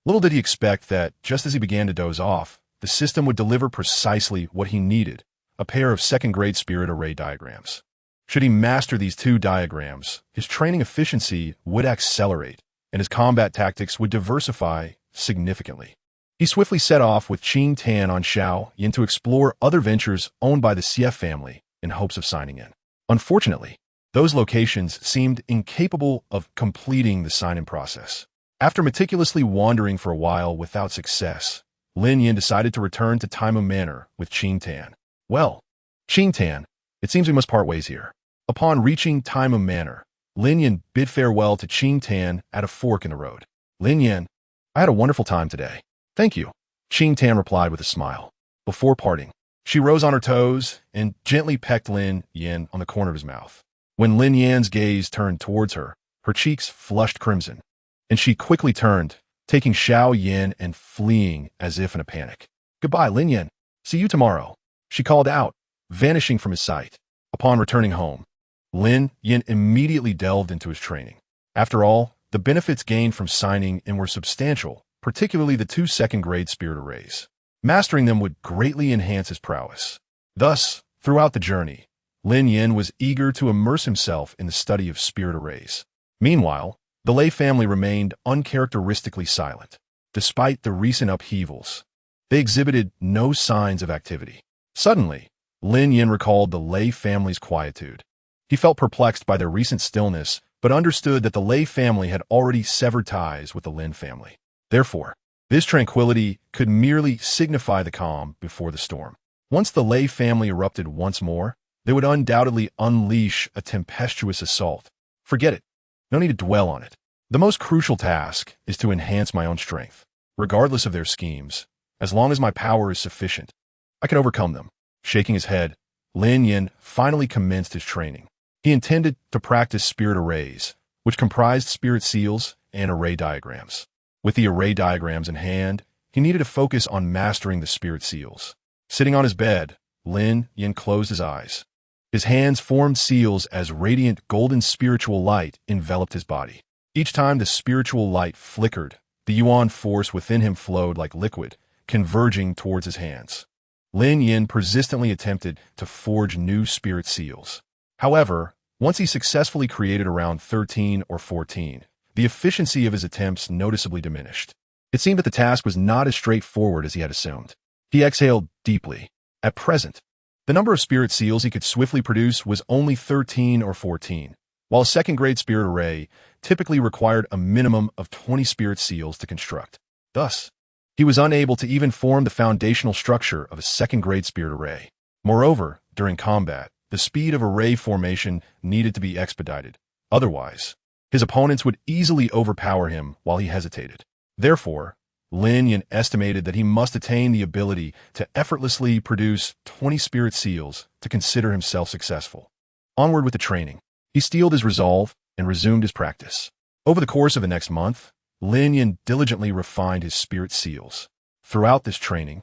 Little did he expect that, just as he began to doze off, the system would deliver precisely what he needed, a pair of second-grade spirit array diagrams. Should he master these 2 diagrams, his training efficiency would accelerate, and his combat tactics would diversify significantly. He swiftly set off with Qing Tan on Xiao Yin to explore other ventures owned by the Xie family in hopes of signing in. Unfortunately, those locations seemed incapable of completing the sign-in process. After meticulously wandering for a while without success, Lin Yan decided to return to Taimou Manor with Qing Tan. Well, Qing Tan, it seems we must part ways here. Upon reaching Taimou Manor, Lin Yan bid farewell to Qing Tan at a fork in the road. Lin Yan, I had a wonderful time today. Thank you, Qing Tan replied with a smile. Before parting, she rose on her toes and gently pecked Lin Yan on the corner of his mouth. When Lin Yan's gaze turned towards her, her cheeks flushed crimson, and she quickly turned, taking Xiao Yin and fleeing as if in a panic. Goodbye, Lin Yan. See you tomorrow, she called out, vanishing from his sight. Upon returning home, Lin Yan immediately delved into his training. After all, the benefits gained from signing in were substantial, particularly the 2 second-grade spirit arrays. Mastering them would greatly enhance his prowess. Thus, throughout the journey, Lin Yan was eager to immerse himself in the study of spirit arrays. Meanwhile, the Lei family remained uncharacteristically silent. Despite the recent upheavals, they exhibited no signs of activity. Suddenly, Lin Yan recalled the Lei family's quietude. He felt perplexed by their recent stillness, but understood that the Lei family had already severed ties with the Lin family. Therefore, this tranquility could merely signify the calm before the storm. Once the Lei family erupted once more, they would undoubtedly unleash a tempestuous assault. Forget it. No need to dwell on it. The most crucial task is to enhance my own strength. Regardless of their schemes, as long as my power is sufficient, I can overcome them. Shaking his head, Lin Yan finally commenced his training. He intended to practice spirit arrays, which comprised spirit seals and array diagrams. With the array diagrams in hand, he needed to focus on mastering the spirit seals. Sitting on his bed, Lin Yan closed his eyes. His hands formed seals as radiant golden spiritual light enveloped his body. Each time the spiritual light flickered, the Yuan force within him flowed like liquid, converging towards his hands. Lin Yan persistently attempted to forge new spirit seals. However, once he successfully created around 13 or 14, the efficiency of his attempts noticeably diminished. It seemed that the task was not as straightforward as he had assumed. He exhaled deeply. At present, the number of spirit seals he could swiftly produce was only 13 or 14, while a second-grade spirit array typically required a minimum of 20 spirit seals to construct. Thus, he was unable to even form the foundational structure of a second-grade spirit array. Moreover, during combat, the speed of array formation needed to be expedited. Otherwise, His opponents would easily overpower him while he hesitated. Therefore, Lin Yan estimated that he must attain the ability to effortlessly produce 20 spirit seals to consider himself successful. Onward with the training, he steeled his resolve and resumed his practice. Over the course of the next month, Lin Yan diligently refined his spirit seals. Throughout this training,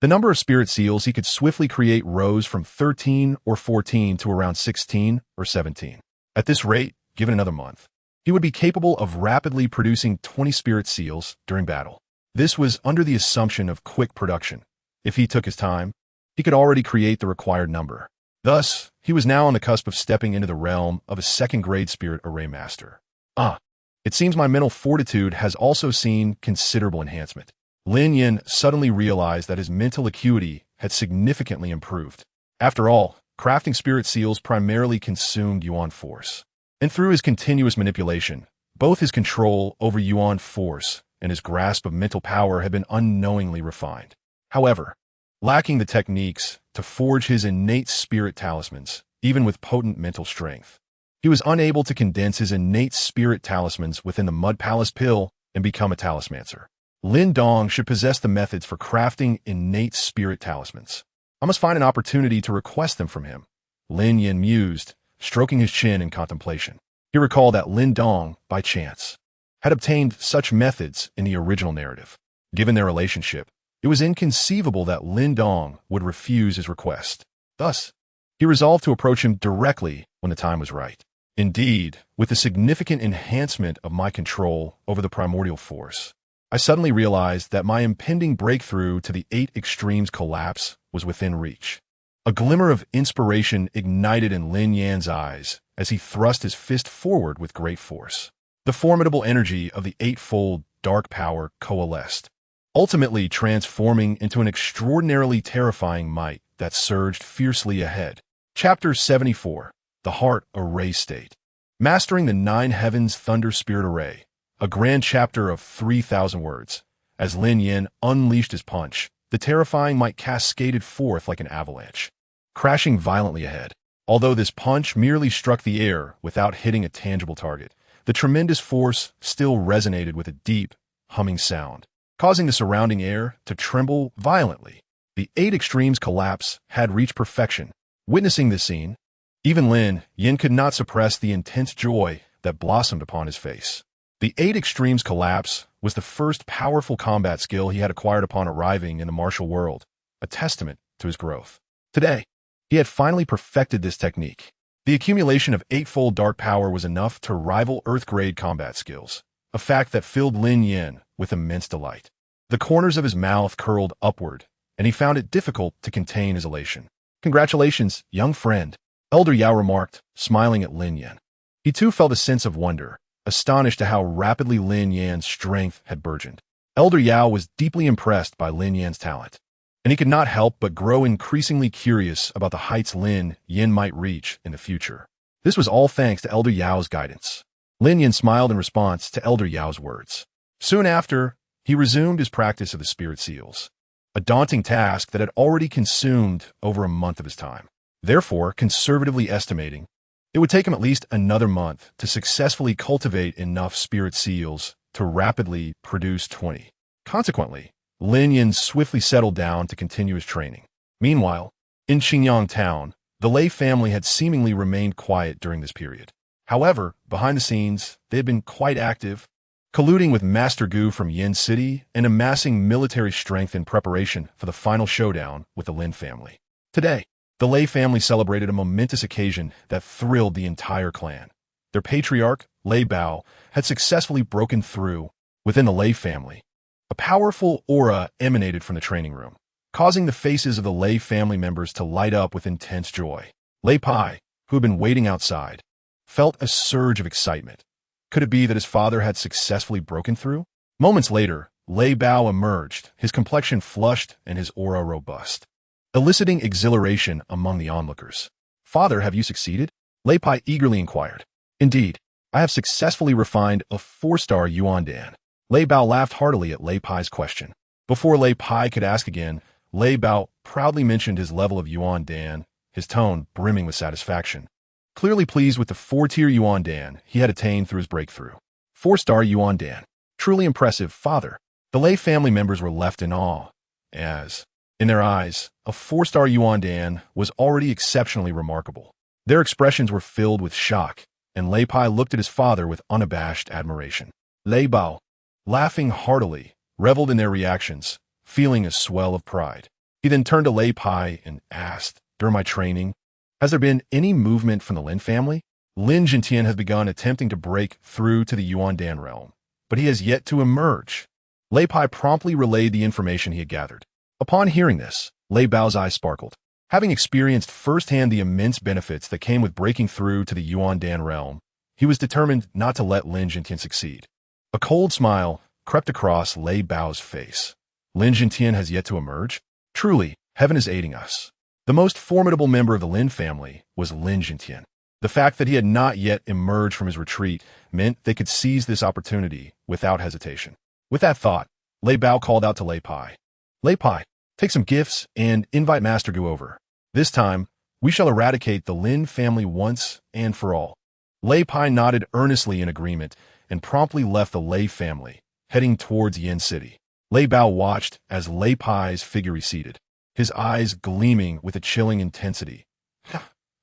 the number of spirit seals he could swiftly create rose from 13 or 14 to around 16 or 17. At this rate, given another month, he would be capable of rapidly producing 20 spirit seals during battle. This was under the assumption of quick production. If he took his time, he could already create the required number. Thus, he was now on the cusp of stepping into the realm of a second-grade spirit array master. It seems my mental fortitude has also seen considerable enhancement. Lin Yan suddenly realized that his mental acuity had significantly improved. After all, crafting spirit seals primarily consumed Yuan force. And through his continuous manipulation, both his control over Yuan force and his grasp of mental power had been unknowingly refined. However, lacking the techniques to forge his innate spirit talismans, even with potent mental strength, he was unable to condense his innate spirit talismans within the Mud Palace pill and become a talismancer. Lin Dong should possess the methods for crafting innate spirit talismans. I must find an opportunity to request them from him. Lin Yan mused, stroking his chin in contemplation. He recalled that Lin Dong, by chance, had obtained such methods in the original narrative. Given their relationship, it was inconceivable that Lin Dong would refuse his request. Thus, he resolved to approach him directly when the time was right. Indeed, with the significant enhancement of my control over the primordial force, I suddenly realized that my impending breakthrough to the 8 extremes collapse was within reach. A glimmer of inspiration ignited in Lin Yan's eyes as he thrust his fist forward with great force. The formidable energy of the eightfold dark power coalesced, ultimately transforming into an extraordinarily terrifying might that surged fiercely ahead. Chapter 74. The Heart Array State. Mastering the 9 Heavens Thunder Spirit Array, a grand chapter of 3,000 words. As Lin Yan unleashed his punch, the terrifying might cascaded forth like an avalanche, crashing violently ahead. Although this punch merely struck the air without hitting a tangible target, the tremendous force still resonated with a deep, humming sound, causing the surrounding air to tremble violently. The 8 extremes collapse had reached perfection. Witnessing this scene, even Lin Yan could not suppress the intense joy that blossomed upon his face. The 8 extremes collapse was the first powerful combat skill he had acquired upon arriving in the martial world, a testament to his growth. Today, he had finally perfected this technique. The accumulation of 8-fold dark power was enough to rival Earth-grade combat skills, a fact that filled Lin Yan with immense delight. The corners of his mouth curled upward, and he found it difficult to contain his elation. "Congratulations, young friend," Elder Yao remarked, smiling at Lin Yan. He too felt a sense of wonder, astonished at how rapidly Lin Yan's strength had burgeoned. Elder Yao was deeply impressed by Lin Yan's talent, and he could not help but grow increasingly curious about the heights Lin Yan might reach in the future. This was all thanks to Elder Yao's guidance. Lin Yan smiled in response to Elder Yao's words. Soon after, he resumed his practice of the spirit seals, a daunting task that had already consumed over a month of his time. Therefore, conservatively estimating, it would take him at least another month to successfully cultivate enough spirit seals to rapidly produce 20. Consequently, Lin Yan swiftly settled down to continue his training. Meanwhile, in Xingyang town, the Lei family had seemingly remained quiet during this period. However, behind the scenes, they had been quite active, colluding with Master Gu from Yin City and amassing military strength in preparation for the final showdown with the Lin family. Today, the Lei family celebrated a momentous occasion that thrilled the entire clan. Their patriarch, Lei Bao, had successfully broken through within the Lei family. A powerful aura emanated from the training room, causing the faces of the Lei family members to light up with intense joy. Lei Pai, who had been waiting outside, felt a surge of excitement. Could it be that his father had successfully broken through? Moments later, Lei Bao emerged, his complexion flushed and his aura robust, eliciting exhilaration among the onlookers. "Father, have you succeeded?" Lei Pai eagerly inquired. "Indeed, I have successfully refined a 4-star Yuan Dan." Lei Bao laughed heartily at Lei Pai's question. Before Lei Pai could ask again, Lei Bao proudly mentioned his level of Yuan Dan, his tone brimming with satisfaction. clearly pleased with the 4-tier Yuan Dan he had attained through his breakthrough. 4-star Yuan Dan. Truly impressive, father. The Lei family members were left in awe, as, in their eyes, a 4-star Yuan Dan was already exceptionally remarkable. Their expressions were filled with shock, and Lei Pai looked at his father with unabashed admiration. Lei Bao, laughing heartily, reveled in their reactions, feeling a swell of pride. He then turned to Lei Pai and asked, "During my training, has there been any movement from the Lin family? Lin Jintian has begun attempting to break through to the Yuan Dan realm, but he has yet to emerge." Lei Pai promptly relayed the information he had gathered. Upon hearing this, Lei Bao's eyes sparkled. Having experienced firsthand the immense benefits that came with breaking through to the Yuan Dan realm, he was determined not to let Lin Jintian succeed. A cold smile crept across Lei Bao's face. Lin Jintian has yet to emerge? Truly, heaven is aiding us. The most formidable member of the Lin family was Lin Jintian. The fact that he had not yet emerged from his retreat meant they could seize this opportunity without hesitation. With that thought, Lei Bao called out to Lei Pai. Lei Pai, take some gifts and invite Master Gu over. This time, we shall eradicate the Lin family once and for all. Lei Pai nodded earnestly in agreement and promptly left the Lei family, heading towards Yin City. Lei Bao watched as Lei Pai's figure receded, his eyes gleaming with a chilling intensity.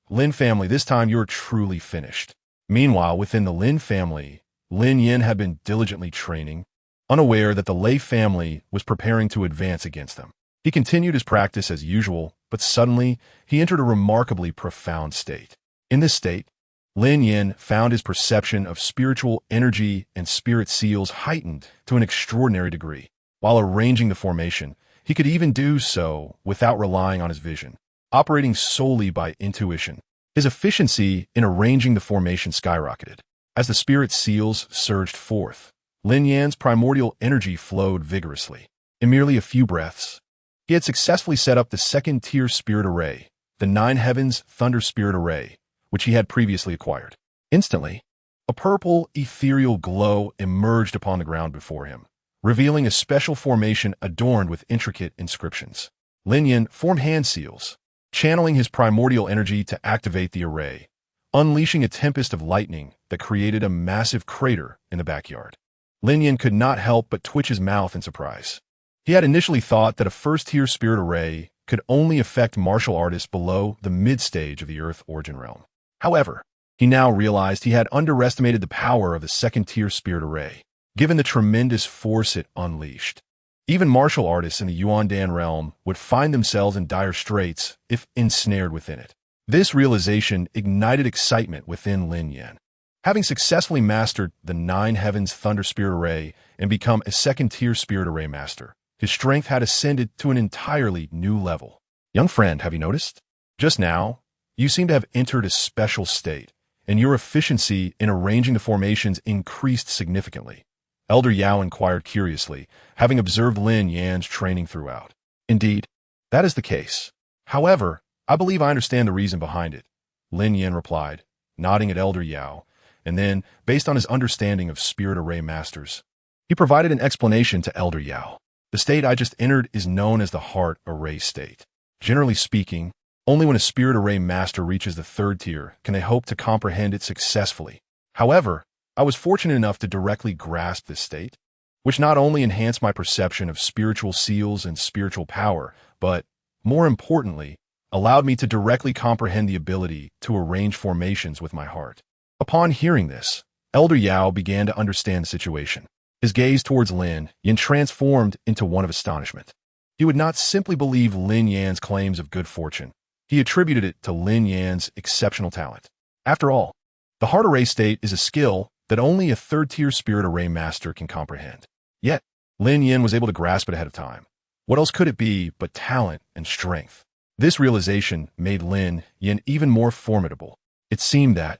Lin family, this time you're truly finished. Meanwhile, within the Lin family, Lin Yan had been diligently training, unaware that the Lei family was preparing to advance against them. He continued his practice as usual, but suddenly he entered a remarkably profound state. In this state, Lin Yan found his perception of spiritual energy and spirit seals heightened to an extraordinary degree. While arranging the formation, he could even do so without relying on his vision, operating solely by intuition. His efficiency in arranging the formation skyrocketed. As the spirit seals surged forth, Lin Yan's primordial energy flowed vigorously. In merely a few breaths, he had successfully set up the 2nd-tier spirit array, the 9 Heavens Thunder Spirit Array, which he had previously acquired. Instantly, a purple, ethereal glow emerged upon the ground before him, revealing a special formation adorned with intricate inscriptions. Lin Yan formed hand seals, channeling his primordial energy to activate the array, unleashing a tempest of lightning that created a massive crater in the backyard. Lin Yan could not help but twitch his mouth in surprise. He had initially thought that a 1st-tier spirit array could only affect martial artists below the mid-stage of the Earth origin realm. However, he now realized he had underestimated the power of the 2nd-tier spirit array, given the tremendous force it unleashed. Even martial artists in the Yuan Dan realm would find themselves in dire straits if ensnared within it. This realization ignited excitement within Lin Yan. Having successfully mastered the 9 Heavens Thunder Spirit Array and become a 2nd-tier Spirit Array Master, his strength had ascended to an entirely new level. Young friend, have you noticed? Just now, you seem to have entered a special state, and your efficiency in arranging the formations increased significantly. Elder Yao inquired curiously, having observed Lin Yan's training throughout. Indeed, that is the case. However, I believe I understand the reason behind it, Lin Yan replied, nodding at Elder Yao, and then, based on his understanding of Spirit Array Masters, he provided an explanation to Elder Yao. The state I just entered is known as the Heart Array state. Generally speaking, only when a Spirit Array Master reaches the 3rd tier can they hope to comprehend it successfully. However, I was fortunate enough to directly grasp this state, which not only enhanced my perception of spiritual seals and spiritual power, but, more importantly, allowed me to directly comprehend the ability to arrange formations with my heart. Upon hearing this, Elder Yao began to understand the situation. His gaze towards Lin Yan transformed into one of astonishment. He would not simply believe Lin Yan's claims of good fortune. He attributed it to Lin Yan's exceptional talent. After all, the Heart Array state is a skill that only a 3rd-tier Spirit Array Master can comprehend. Yet, Lin Yan was able to grasp it ahead of time. What else could it be but talent and strength? This realization made Lin Yan even more formidable. It seemed that,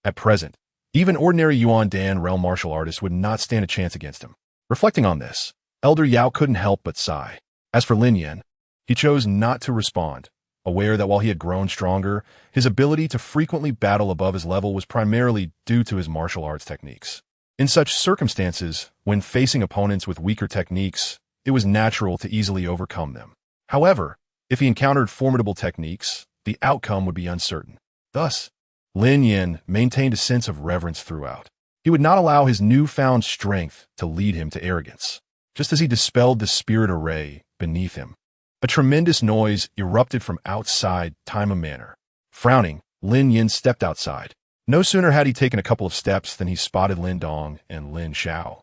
at present, even ordinary Yuan Dan realm martial artists would not stand a chance against him. Reflecting on this, Elder Yao couldn't help but sigh. As for Lin Yan, he chose not to respond, aware that while he had grown stronger, his ability to frequently battle above his level was primarily due to his martial arts techniques. In such circumstances, when facing opponents with weaker techniques, it was natural to easily overcome them. However, if he encountered formidable techniques, the outcome would be uncertain. Thus, Lin Yan maintained a sense of reverence throughout. He would not allow his newfound strength to lead him to arrogance. Just as he dispelled the spirit array beneath him, a tremendous noise erupted from outside Time Manor. Frowning, Lin Yan stepped outside. No sooner had he taken a couple of steps than he spotted Lin Dong and Lin Xiao,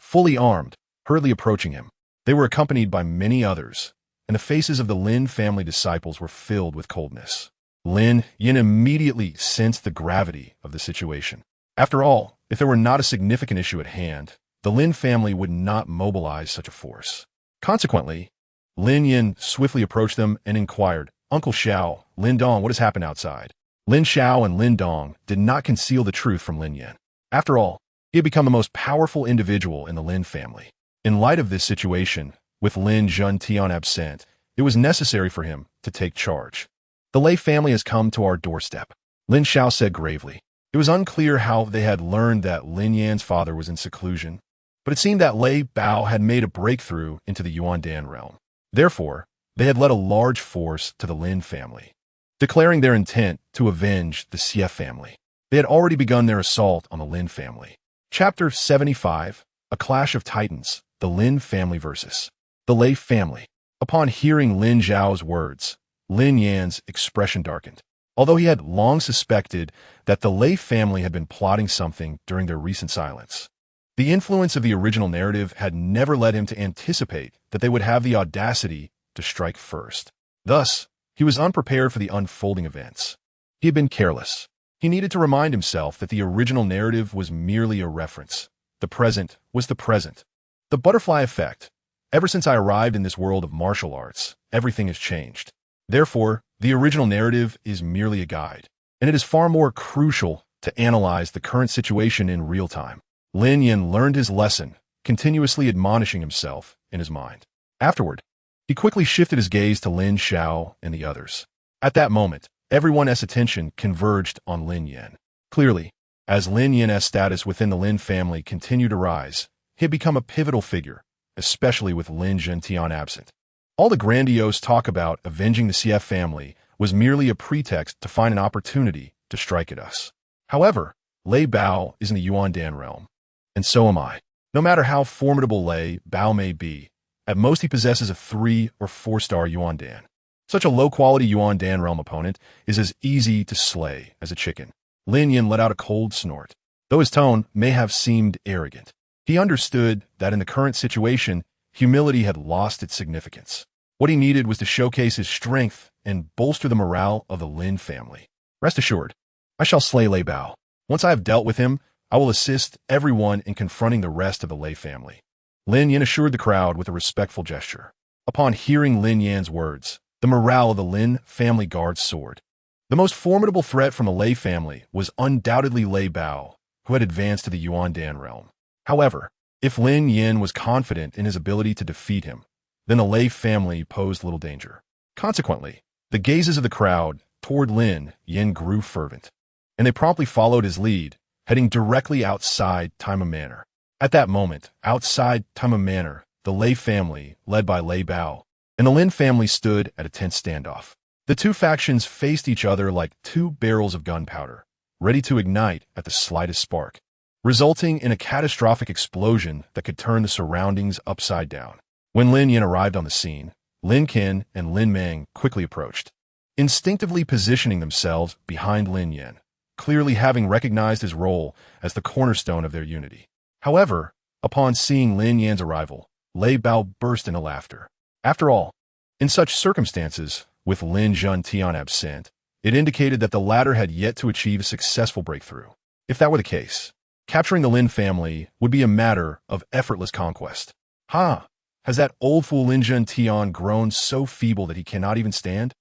fully armed, hurriedly approaching him. They were accompanied by many others, and the faces of the Lin family disciples were filled with coldness. Lin Yan immediately sensed the gravity of the situation. After all, if there were not a significant issue at hand, the Lin family would not mobilize such a force. Consequently, Lin Yan swiftly approached them and inquired, "Uncle Xiao, Lin Dong, what has happened outside?" Lin Xiao and Lin Dong did not conceal the truth from Lin Yan. After all, he had become the most powerful individual in the Lin family. In light of this situation, with Lin Juntian absent, it was necessary for him to take charge. "The Lei family has come to our doorstep," Lin Xiao said gravely. It was unclear how they had learned that Lin Yan's father was in seclusion, but it seemed that Lei Bao had made a breakthrough into the Yuandan realm. Therefore, they had led a large force to the Lin family, declaring their intent to avenge the Xie family. They had already begun their assault on the Lin family. Chapter 75, A Clash of Titans, the Lin family versus the Lei family. Upon hearing Lin Zhao's words, Lin Yan's expression darkened. Although he had long suspected that the Lei family had been plotting something during their recent silence, the influence of the original narrative had never led him to anticipate that they would have the audacity to strike first. Thus, he was unprepared for the unfolding events. He had been careless. He needed to remind himself that the original narrative was merely a reference. The present was the present. The butterfly effect. Ever since I arrived in this world of martial arts, everything has changed. Therefore, the original narrative is merely a guide, and it is far more crucial to analyze the current situation in real time. Lin Yan learned his lesson, continuously admonishing himself in his mind. Afterward, he quickly shifted his gaze to Lin Xiao and the others. At that moment, everyone's attention converged on Lin Yan. Clearly, as Lin Yan's status within the Lin family continued to rise, he had become a pivotal figure, especially with Lin Zhentian absent. All the grandiose talk about avenging the CF family was merely a pretext to find an opportunity to strike at us. However, Lei Bao is in the Yuandan realm, and so am I. No matter how formidable Lei Bao may be, at most he possesses a 3- or 4-star Yuandan. Such a low-quality Yuandan realm opponent is as easy to slay as a chicken. Lin Yan let out a cold snort. Though his tone may have seemed arrogant, he understood that in the current situation, humility had lost its significance. What he needed was to showcase his strength and bolster the morale of the Lin family. Rest assured, I shall slay Lei Bao. Once I have dealt with him, I will assist everyone in confronting the rest of the Lei family. Lin Yan assured the crowd with a respectful gesture. Upon hearing Lin Yan's words, the morale of the Lin family guards soared. The most formidable threat from the Lei family was undoubtedly Lei Bao, who had advanced to the Yuandan realm. However, if Lin Yan was confident in his ability to defeat him, then the Lei family posed little danger. Consequently, the gazes of the crowd toward Lin Yan grew fervent, and they promptly followed his lead, heading directly outside Time Manor. At that moment, outside Time Manor, the Lei family, led by Lei Bao, and the Lin family stood at a tense standoff. The two factions faced each other like two barrels of gunpowder, ready to ignite at the slightest spark, resulting in a catastrophic explosion that could turn the surroundings upside down. When Lin Yan arrived on the scene, Lin Qin and Lin Mang quickly approached, instinctively positioning themselves behind Lin Yan, clearly having recognized his role as the cornerstone of their unity. However, upon seeing Lin Yan's arrival, Lei Bao burst into laughter. After all, in such circumstances, with Lin Zhentian absent, it indicated that the latter had yet to achieve a successful breakthrough. If that were the case, capturing the Lin family would be a matter of effortless conquest. Ha! Has that old fool Lin Zhentian grown so feeble that he cannot even stand?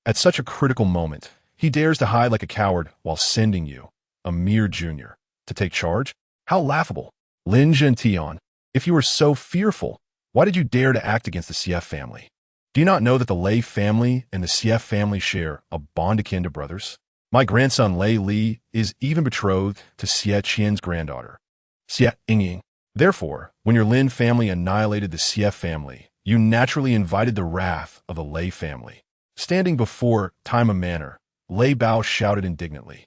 At such a critical moment, he dares to hide like a coward while sending you, a mere junior, to take charge? How laughable! Lin Zhentian, if you were so fearful, why did you dare to act against the CF family? Do you not know that the Lei family and the CF family share a bond akin to brothers? My grandson Lei Li is even betrothed to Xie Qian's granddaughter, Xie Yingying. Therefore, when your Lin family annihilated the CF family, you naturally invited the wrath of the Lei family. Standing before Time Manor, Lei Bao shouted indignantly.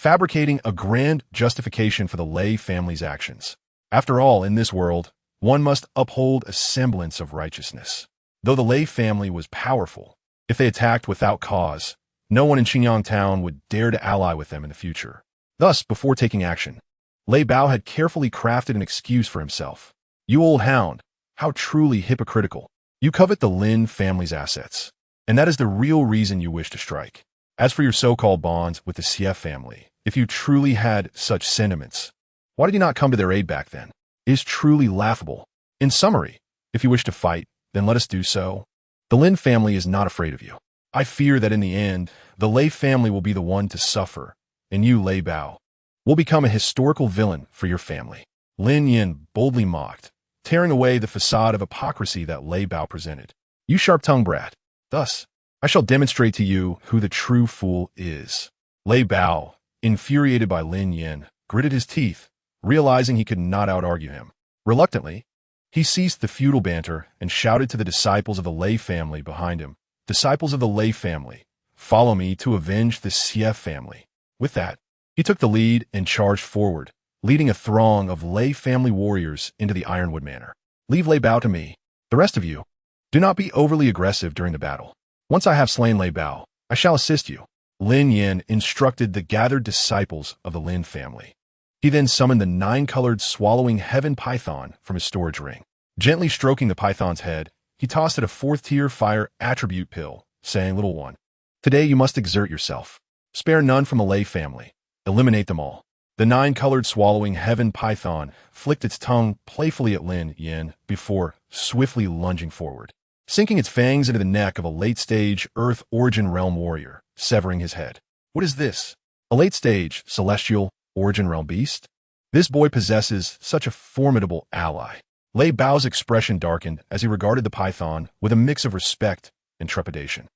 fabricating a grand justification for the Lei family's actions. After all, in this world, one must uphold a semblance of righteousness. Though the Lei family was powerful, if they attacked without cause, no one in Xinjiang town would dare to ally with them in the future. Thus, before taking action, Lei Bao had carefully crafted an excuse for himself. You old hound, how truly hypocritical. You covet the Lin family's assets, and that is the real reason you wish to strike. As for your so-called bonds with the Xie family, if you truly had such sentiments, why did you not come to their aid back then? It is truly laughable. In summary, if you wish to fight, then let us do so. The Lin family is not afraid of you. I fear that in the end, the Lei family will be the one to suffer, and you, Lei Bao, will become a historical villain for your family. Lin Yan boldly mocked, tearing away the facade of hypocrisy that Lei Bao presented. You sharp-tongued brat. Thus, I shall demonstrate to you who the true fool is. Lei Bao, infuriated by Lin Yan, gritted his teeth, realizing he could not out-argue him. Reluctantly, he ceased the feudal banter and shouted to the disciples of the Lei family behind him. Disciples of the Lei family, follow me to avenge the Xie family. With that, he took the lead and charged forward, leading a throng of Lei family warriors into the Ironwood Manor. Leave Lei Bao to me. The rest of you, do not be overly aggressive during the battle. Once I have slain Lei Bao, I shall assist you. Lin Yan instructed the gathered disciples of the Lin family. He then summoned the 9-colored swallowing heaven python from his storage ring. Gently stroking the python's head, he tossed it a 4th-tier fire attribute pill, saying, Little one, today you must exert yourself. Spare none from the Lei family. Eliminate them all. The 9-colored swallowing heaven python flicked its tongue playfully at Lin Yan before swiftly lunging forward, sinking its fangs into the neck of a late-stage Earth Origin Realm warrior, severing his head. What is this? A late-stage Celestial Origin Realm beast? This boy possesses such a formidable ally. Lei Bao's expression darkened as he regarded the python with a mix of respect and trepidation.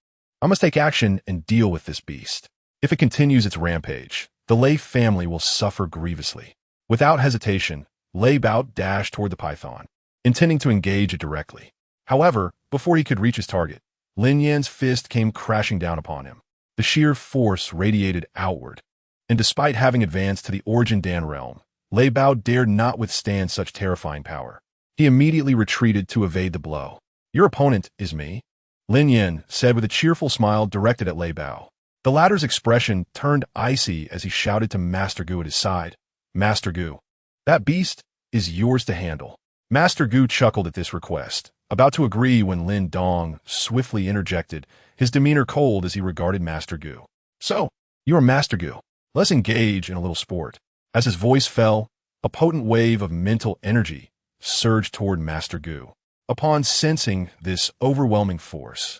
I must take action and deal with this beast. If it continues its rampage, the Lei family will suffer grievously. Without hesitation, Lei Bao dashed toward the python, intending to engage it directly. However, before he could reach his target, Lin Yan's fist came crashing down upon him. The sheer force radiated outward, and despite having advanced to the Origin Dan realm, Lei Bao dared not withstand such terrifying power. He immediately retreated to evade the blow. Your opponent is me, Lin Yan said with a cheerful smile directed at Lei Bao. The latter's expression turned icy as he shouted to Master Gu at his side. Master Gu, that beast is yours to handle. Master Gu chuckled at this request, about to agree when Lin Dong swiftly interjected, his demeanor cold as he regarded Master Gu. So, you are Master Gu. Let's engage in a little sport. As his voice fell, a potent wave of mental energy surged toward Master Gu. Upon sensing this overwhelming force,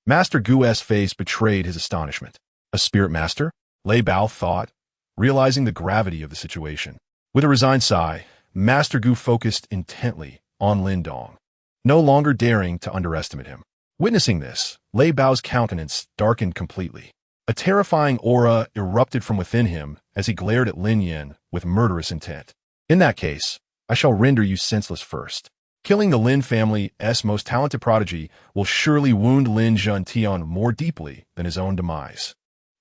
Master Gu's face betrayed his astonishment. A spirit master? Lei Bao thought, realizing the gravity of the situation. With a resigned sigh, Master Gu focused intently on Lin Dong, no longer daring to underestimate him. Witnessing this, Lei Bao's countenance darkened completely. A terrifying aura erupted from within him as he glared at Lin Yan with murderous intent. In that case, I shall render you senseless first. Killing the Lin family's most talented prodigy will surely wound Lin Zhentian more deeply than his own demise.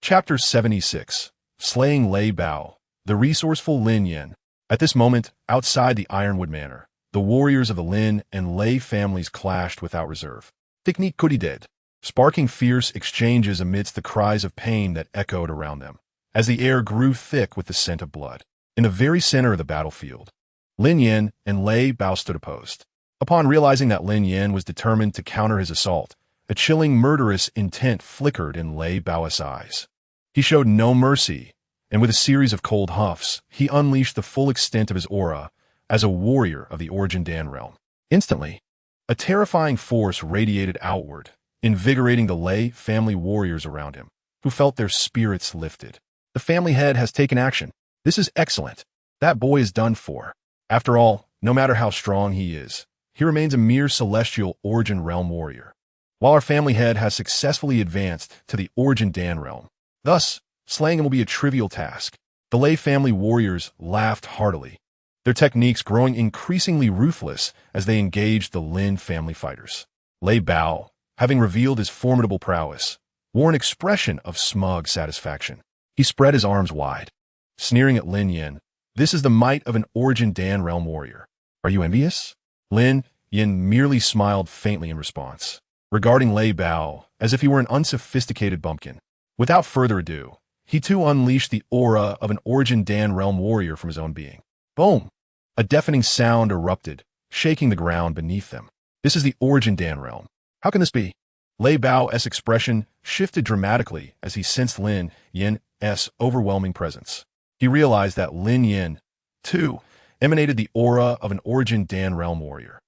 Chapter 76. Slaying Lei Bao, the resourceful Lin Yan. At this moment, outside the Ironwood Manor, the warriors of the Lin and Lei families clashed without reserve. Technique could he did, sparking fierce exchanges amidst the cries of pain that echoed around them, as the air grew thick with the scent of blood. In the very center of the battlefield, Lin Yan and Lei Bao stood opposed. Upon realizing that Lin Yan was determined to counter his assault, a chilling murderous intent flickered in Lei Bao's eyes. He showed no mercy, and with a series of cold huffs, he unleashed the full extent of his aura as a warrior of the Origin Dan realm. Instantly, a terrifying force radiated outward, invigorating the Lei family warriors around him, who felt their spirits lifted. The family head has taken action. This is excellent. That boy is done for. After all, no matter how strong he is, he remains a mere celestial Origin realm warrior, while our family head has successfully advanced to the Origin Dan realm. Thus, slaying him will be a trivial task. The Lei family warriors laughed heartily, their techniques growing increasingly ruthless as they engaged the Lin family fighters. Lei Bao, having revealed his formidable prowess, wore an expression of smug satisfaction. He spread his arms wide, sneering at Lin Yan. This is the might of an Origin Dan realm warrior. Are you envious? Lin Yan merely smiled faintly in response, regarding Lei Bao as if he were an unsophisticated bumpkin. Without further ado, he too unleashed the aura of an Origin Dan realm warrior from his own being. Boom! A deafening sound erupted, shaking the ground beneath them. This is the Origin Dan realm. How can this be? Lei Bao's expression shifted dramatically as he sensed Lin Yan's overwhelming presence. He realized that Lin Yan, too, emanated the aura of an Origin Dan realm warrior.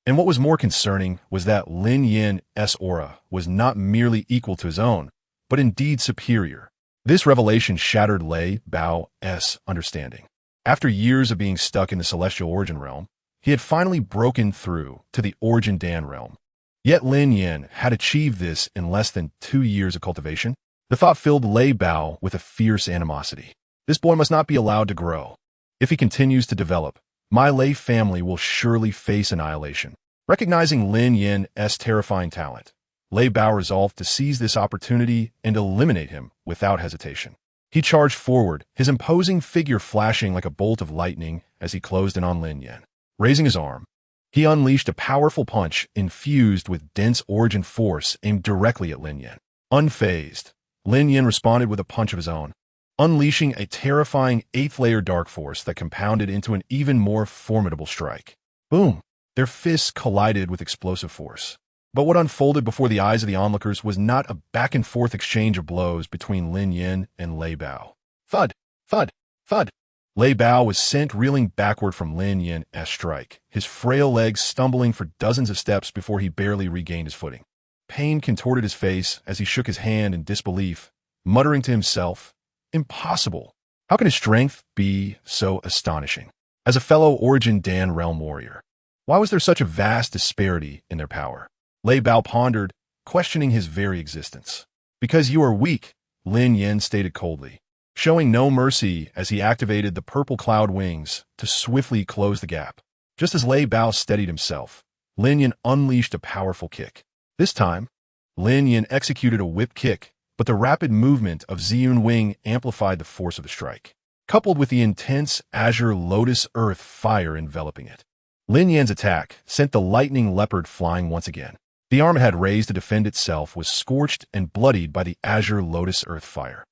And what was more concerning was that Lin Yan's aura was not merely equal to his own, but indeed superior. This revelation shattered Lei Bao's understanding. After years of being stuck in the celestial origin realm, he had finally broken through to the Origin Dan realm. Yet Lin Yan had achieved this in less than 2 years of cultivation. The thought filled Lei Bao with a fierce animosity. This boy must not be allowed to grow. If he continues to develop, my Lei family will surely face annihilation. Recognizing Lin Yan's terrifying talent, Lei Bao resolved to seize this opportunity and eliminate him without hesitation. He charged forward, his imposing figure flashing like a bolt of lightning as he closed in on Lin Yan. Raising his arm, he unleashed a powerful punch infused with dense origin force aimed directly at Lin Yan. Unfazed, Lin Yan responded with a punch of his own, unleashing a terrifying 8th-layer dark force that compounded into an even more formidable strike. Boom! Their fists collided with explosive force. But what unfolded before the eyes of the onlookers was not a back-and-forth exchange of blows between Lin Yan and Lei Bao. Thud! Thud! Thud! Lei Bao was sent reeling backward from Lin Yan's strike, his frail legs stumbling for dozens of steps before he barely regained his footing. Pain contorted his face as he shook his hand in disbelief, muttering to himself, "Impossible! How can his strength be so astonishing? As a fellow Origin Dan realm warrior, why was there such a vast disparity in their power?" Lei Bao pondered, questioning his very existence. "Because you are weak," Lin Yan stated coldly, showing no mercy as he activated the purple cloud wings to swiftly close the gap. Just as Lei Bao steadied himself, Lin Yan unleashed a powerful kick. This time, Lin Yan executed a whip kick, but the rapid movement of Ziyun Wing amplified the force of the strike, coupled with the intense azure lotus earth fire enveloping it. Lin Yan's attack sent the lightning leopard flying once again. The arm it had raised to defend itself was scorched and bloodied by the azure lotus earth fire.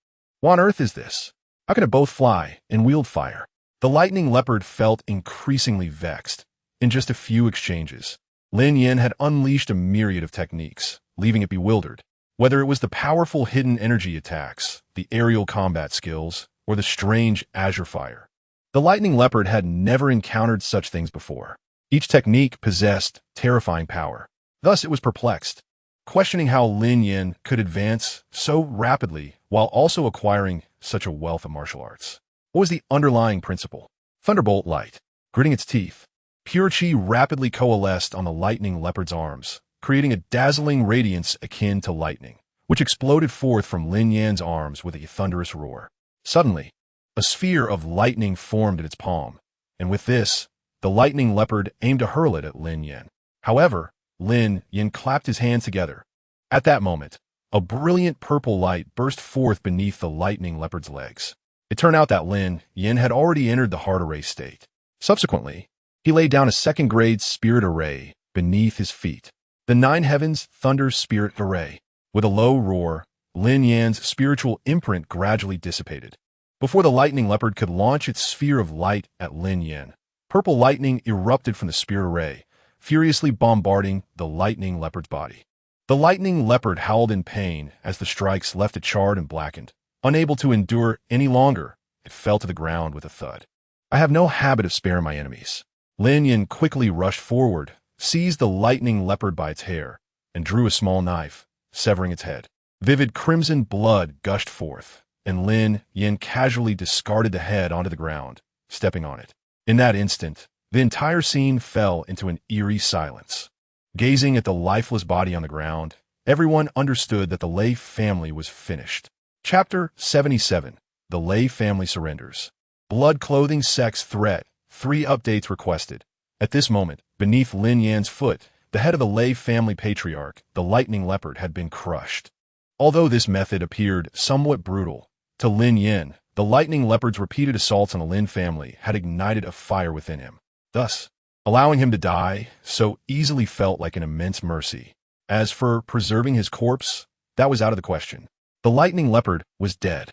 What on earth is this? How can it both fly and wield fire? The lightning leopard felt increasingly vexed. In just a few exchanges, Lin Yan had unleashed a myriad of techniques, leaving it bewildered. Whether it was the powerful hidden energy attacks, the aerial combat skills, or the strange azure fire, the lightning leopard had never encountered such things before. Each technique possessed terrifying power. Thus it was perplexed, questioning how Lin Yan could advance so rapidly while also acquiring such a wealth of martial arts. What was the underlying principle? Thunderbolt light. Gritting its teeth, pure chi rapidly coalesced on the lightning leopard's arms, creating a dazzling radiance akin to lightning, which exploded forth from Lin Yan's arms with a thunderous roar. Suddenly, a sphere of lightning formed in its palm, and with this, the lightning leopard aimed to hurl it at Lin Yan. However, Lin Yan clapped his hands together. At that moment, a brilliant purple light burst forth beneath the lightning leopard's legs. It turned out that Lin Yan had already entered the heart array state. Subsequently, he laid down a second-grade spirit array beneath his feet. The Nine Heavens Thunder Spirit Array. With a low roar, Lin Yan's spiritual imprint gradually dissipated. Before the lightning leopard could launch its sphere of light at Lin Yan, purple lightning erupted from the spirit array, furiously bombarding the lightning leopard's body. The lightning leopard howled in pain as the strikes left it charred and blackened. Unable to endure any longer, it fell to the ground with a thud. I have no habit of sparing my enemies. Lin Yan quickly rushed forward, seized the lightning leopard by its hair, and drew a small knife, severing its head. Vivid crimson blood gushed forth, and Lin Yan casually discarded the head onto the ground, stepping on it. In that instant, the entire scene fell into an eerie silence. Gazing at the lifeless body on the ground, everyone understood that the Lei family was finished. Chapter 77. The Lei family surrenders. Blood clothing sex threat. 3 updates requested. At this moment, beneath Lin Yan's foot, the head of the Lei family patriarch, the lightning leopard, had been crushed. Although this method appeared somewhat brutal, to Lin Yan, The lightning leopard's repeated assaults on the Lin family had ignited a fire within him. Thus, allowing him to die so easily felt like an immense mercy. As for preserving his corpse, that was out of the question. The lightning leopard was dead.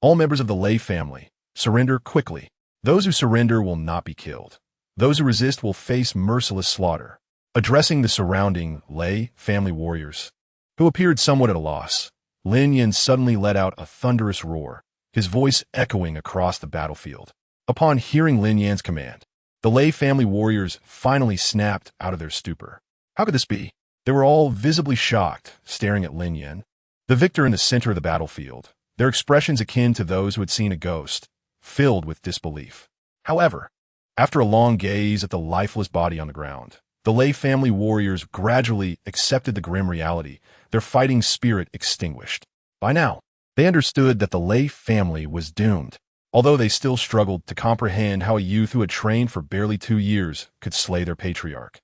All members of the Lei family, surrender quickly. Those who surrender will not be killed. Those who resist will face merciless slaughter. Addressing the surrounding Lei family warriors, who appeared somewhat at a loss, Lin Yan suddenly let out a thunderous roar, his voice echoing across the battlefield. Upon hearing Lin Yan's command, the Lei family warriors finally snapped out of their stupor. How could this be? They were all visibly shocked, staring at Lin Yan, the victor in the center of the battlefield, their expressions akin to those who had seen a ghost, filled with disbelief. However, after a long gaze at the lifeless body on the ground, the Lei family warriors gradually accepted the grim reality, their fighting spirit extinguished. By now, they understood that the Lei family was doomed, although they still struggled to comprehend how a youth who had trained for barely 2 years could slay their patriarch.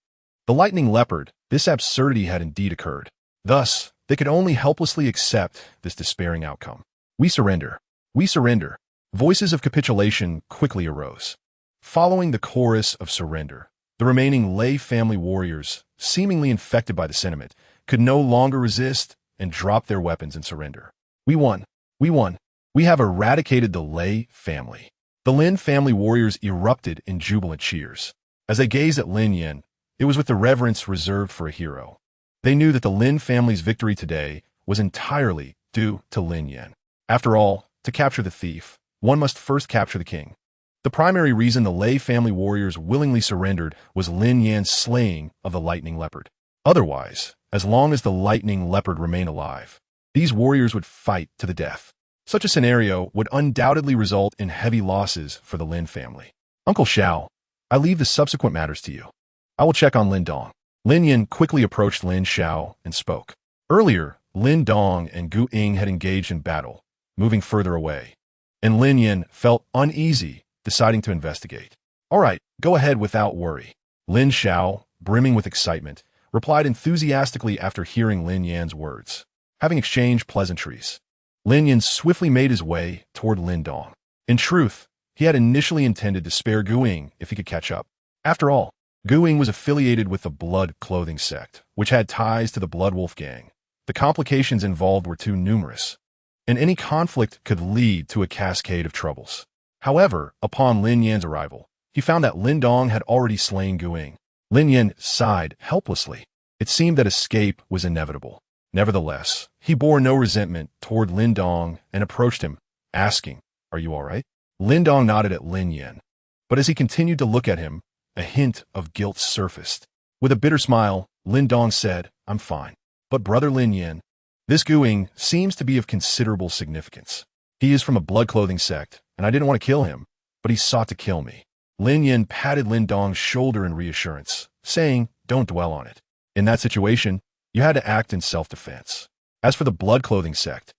The lightning leopard, this absurdity had indeed occurred. Thus, they could only helplessly accept this despairing outcome. We surrender. We surrender. Voices of capitulation quickly arose. Following the chorus of surrender, the remaining Lei family warriors, seemingly infected by the sentiment, could no longer resist and dropped their weapons in surrender. We won. We won. We have eradicated the Lei family. The Lin family warriors erupted in jubilant cheers. As they gazed at Lin Yan, it was with the reverence reserved for a hero. They knew that the Lin family's victory today was entirely due to Lin Yan. After all, to capture the thief, one must first capture the king. The primary reason the Lei family warriors willingly surrendered was Lin Yan's slaying of the lightning leopard. Otherwise, as long as the lightning leopard remained alive, these warriors would fight to the death. Such a scenario would undoubtedly result in heavy losses for the Lin family. Uncle Xiao, I leave the subsequent matters to you. I will check on Lin Dong. Lin Yan quickly approached Lin Xiao and spoke. Earlier, Lin Dong and Gu Ying had engaged in battle, moving further away, and Lin Yan felt uneasy, deciding to investigate. All right, go ahead without worry. Lin Xiao, brimming with excitement, replied enthusiastically after hearing Lin Yan's words. Having exchanged pleasantries, Lin Yan swiftly made his way toward Lin Dong. In truth, he had initially intended to spare Gu Ying if he could catch up. After all, Gu Ying was affiliated with the Blood Clothing sect, which had ties to the Blood Wolf gang. The complications involved were too numerous, and any conflict could lead to a cascade of troubles. However, upon Lin Yan's arrival, he found that Lin Dong had already slain Gu Ying. Lin Yan sighed helplessly. It seemed that escape was inevitable. Nevertheless, he bore no resentment toward Lin Dong and approached him, asking, "Are you all right?" Lin Dong nodded at Lin Yan, but as he continued to look at him, a hint of guilt surfaced. With a bitter smile, Lin Dong said, "I'm fine. But brother Lin Yan, this Gu Ying seems to be of considerable significance. He is from a Blood Clothing sect, and I didn't want to kill him, but he sought to kill me." Lin Yan patted Lin Dong's shoulder in reassurance, saying, "Don't dwell on it. In that situation, you had to act in self-defense. As for the Blood Clothing sect,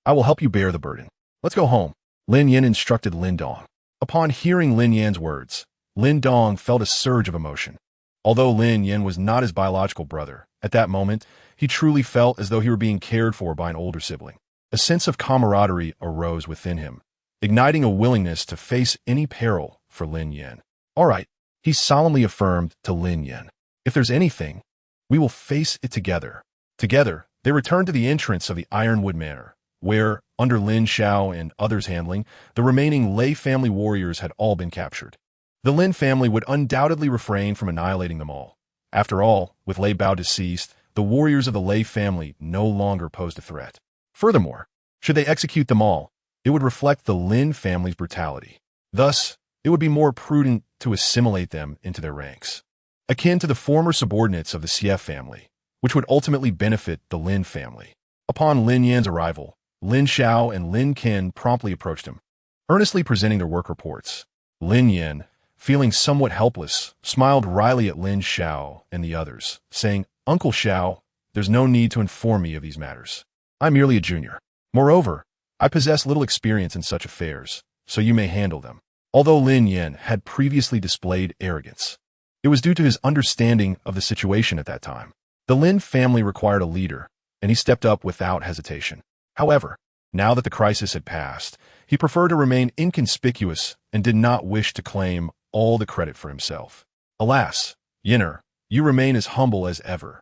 I will help you bear the burden. Let's go home." Lin Yan instructed Lin Dong. Upon hearing Lin Yan's words, Lin Dong felt a surge of emotion. Although Lin Yan was not his biological brother, at that moment, he truly felt as though he were being cared for by an older sibling. A sense of camaraderie arose within him, igniting a willingness to face any peril for Lin Yan. "All right," he solemnly affirmed to Lin Yan. "If there's anything, we will face it together." Together, they returned to the entrance of the Ironwood Manor, where, under Lin Xiao and others' handling, the remaining Lei family warriors had all been captured. The Lin family would undoubtedly refrain from annihilating them all. After all, with Lei Bao deceased, the warriors of the Lei family no longer posed a threat. Furthermore, should they execute them all, it would reflect the Lin family's brutality. Thus, it would be more prudent to assimilate them into their ranks, akin to the former subordinates of the Xie family, which would ultimately benefit the Lin family. Upon Lin Yan's arrival, Lin Xiao and Lin Qin promptly approached him, earnestly presenting their work reports. Lin Yan, feeling somewhat helpless, smiled wryly at Lin Xiao and the others, saying, "Uncle Xiao, there's no need to inform me of these matters. I'm merely a junior. Moreover, I possess little experience in such affairs, so you may handle them." Although Lin Yan had previously displayed arrogance, it was due to his understanding of the situation at that time. The Lin family required a leader, and he stepped up without hesitation. However, now that the crisis had passed, He preferred to remain inconspicuous and did not wish to claim all the credit for himself. Alas, Yinner, you remain as humble as ever.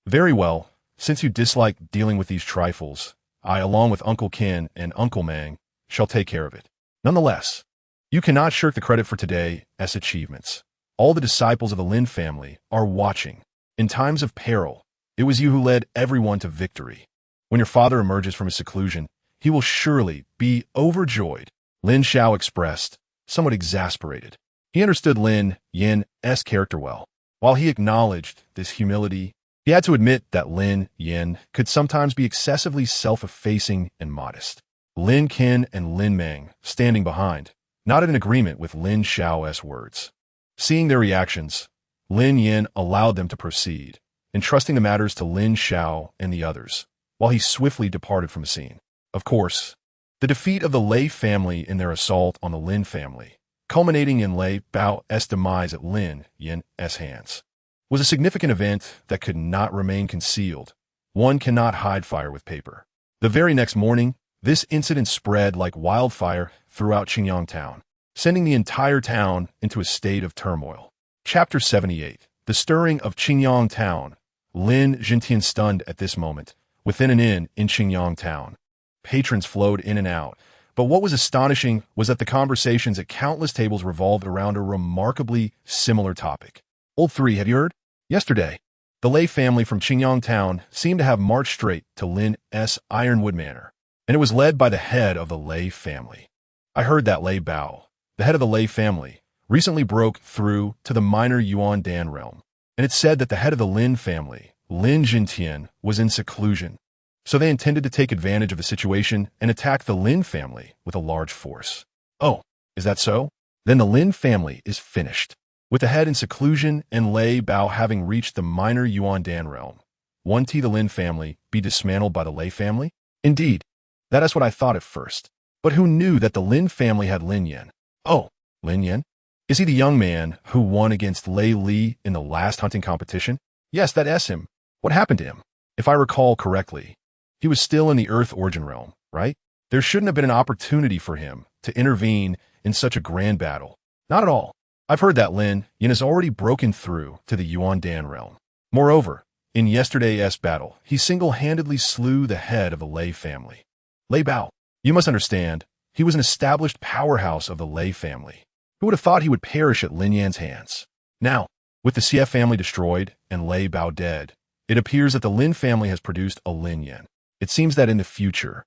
Very well, since you dislike dealing with these trifles, I, along with Uncle Qin and Uncle Mang, shall take care of it. Nonetheless, you cannot shirk the credit for today's achievements. All the disciples of the Lin family are watching. In times of peril, it was you who led everyone to victory. When your father emerges from his seclusion, he will surely be overjoyed. Lin Xiao expressed, somewhat exasperated. He understood Lin Yan's character well. While he acknowledged this humility, he had to admit that Lin Yan could sometimes be excessively self-effacing and modest. Lin Qin and Lin Mang, standing behind, nodded in agreement with Lin Xiao's words. Seeing their reactions, Lin Yan allowed them to proceed, entrusting the matters to Lin Xiao and the others, while he swiftly departed from the scene. Of course, the defeat of the Lei family in their assault on the Lin family, culminating in Lei Bao's demise at Lin Yan's hands, was a significant event that could not remain concealed. One cannot hide fire with paper. The very next morning, this incident spread like wildfire throughout Qingyang town, sending the entire town into a state of turmoil. Chapter 78. The Stirring of Qingyang Town. Lin Jintian stunned at this moment, within an inn in Qingyang town. Patrons flowed in and out, but what was astonishing was that the conversations at countless tables revolved around a remarkably similar topic. Old 3, have you heard? Yesterday, the Lei family from Qingyang town seemed to have marched straight to Lin's Ironwood Manor, and it was led by the head of the Lei family. I heard that Lei Bao, the head of the Lei family, recently broke through to the minor Yuan Dan realm, and it said that the head of the Lin family, Lin Jintian, was in seclusion. So they intended to take advantage of the situation and attack the Lin family with a large force. Oh, is that so? Then the Lin family is finished. With the head in seclusion and Lei Bao having reached the minor Yuan Dan realm, won't the Lin family be dismantled by the Lei family? Indeed, that is what I thought at first. But who knew that the Lin family had Lin Yan? Oh, Lin Yan? Is he the young man who won against Lei Li in the last hunting competition? Yes, that's him. What happened to him? If I recall correctly, he was still in the Earth Origin realm, right? There shouldn't have been an opportunity for him to intervene in such a grand battle. Not at all. I've heard that Lin Yan has already broken through to the Yuan Dan realm. Moreover, in yesterday's battle, he single-handedly slew the head of the Lei family. Lei Bao, you must understand, he was an established powerhouse of the Lei family. Who would have thought he would perish at Lin Yan's hands? Now, with the CF family destroyed and Lei Bao dead, it appears that the Lin family has produced a Lin Yan. It seems that in the future,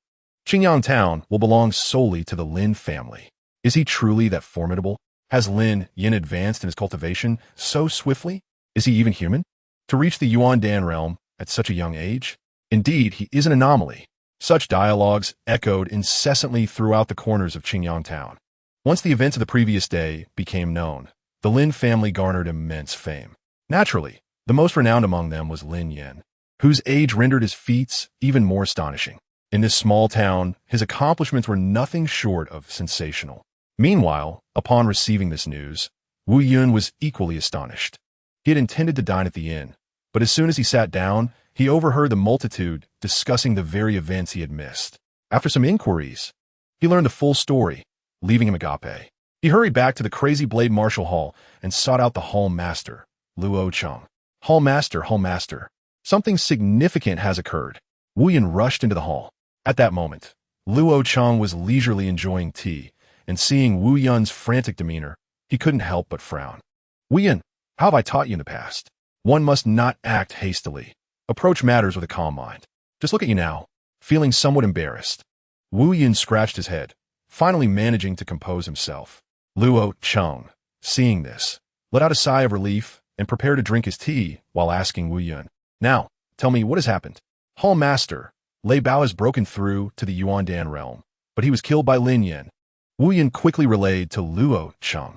Qingyang town will belong solely to the Lin family. Is he truly that formidable? Has Lin Yan advanced in his cultivation so swiftly? Is he even human? To reach the Yuan Dan realm at such a young age? Indeed, he is an anomaly. Such dialogues echoed incessantly throughout the corners of Qingyang town. Once the events of the previous day became known, the Lin family garnered immense fame. Naturally, the most renowned among them was Lin Yan, whose age rendered his feats even more astonishing. In this small town, his accomplishments were nothing short of sensational. Meanwhile, upon receiving this news, Wu Yun was equally astonished. He had intended to dine at the inn, but as soon as he sat down, he overheard the multitude discussing the very events he had missed. After some inquiries, he learned the full story, leaving him agape. He hurried back to the Crazy Blade Martial Hall and sought out the Hall Master, Luo Cheng. Hall Master, something significant has occurred. Wu Yun rushed into the hall. At that moment, Luo Cheng was leisurely enjoying tea, and seeing Wu Yun's frantic demeanor, he couldn't help but frown. Wu Yun, how have I taught you in the past? One must not act hastily. Approach matters with a calm mind. Just look at you now, feeling somewhat embarrassed. Wu Yun scratched his head, finally managing to compose himself. Luo Cheng, seeing this, let out a sigh of relief and prepared to drink his tea while asking Wu Yun, "Now, tell me what has happened." Hall Master, Lei Bao has broken through to the Yuan Dan realm, but he was killed by Lin Yan. Wu Yun quickly relayed to Luo Cheng.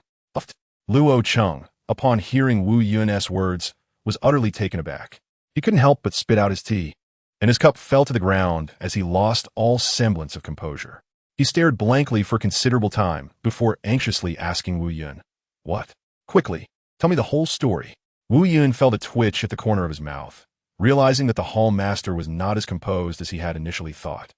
Luo Cheng, upon hearing Wu Yun's words, was utterly taken aback. He couldn't help but spit out his tea, and his cup fell to the ground as he lost all semblance of composure. He stared blankly for considerable time before anxiously asking Wu Yun, "What? Quickly, tell me the whole story." Wu Yun felt a twitch at the corner of his mouth, realizing that the Hall Master was not as composed as he had initially thought.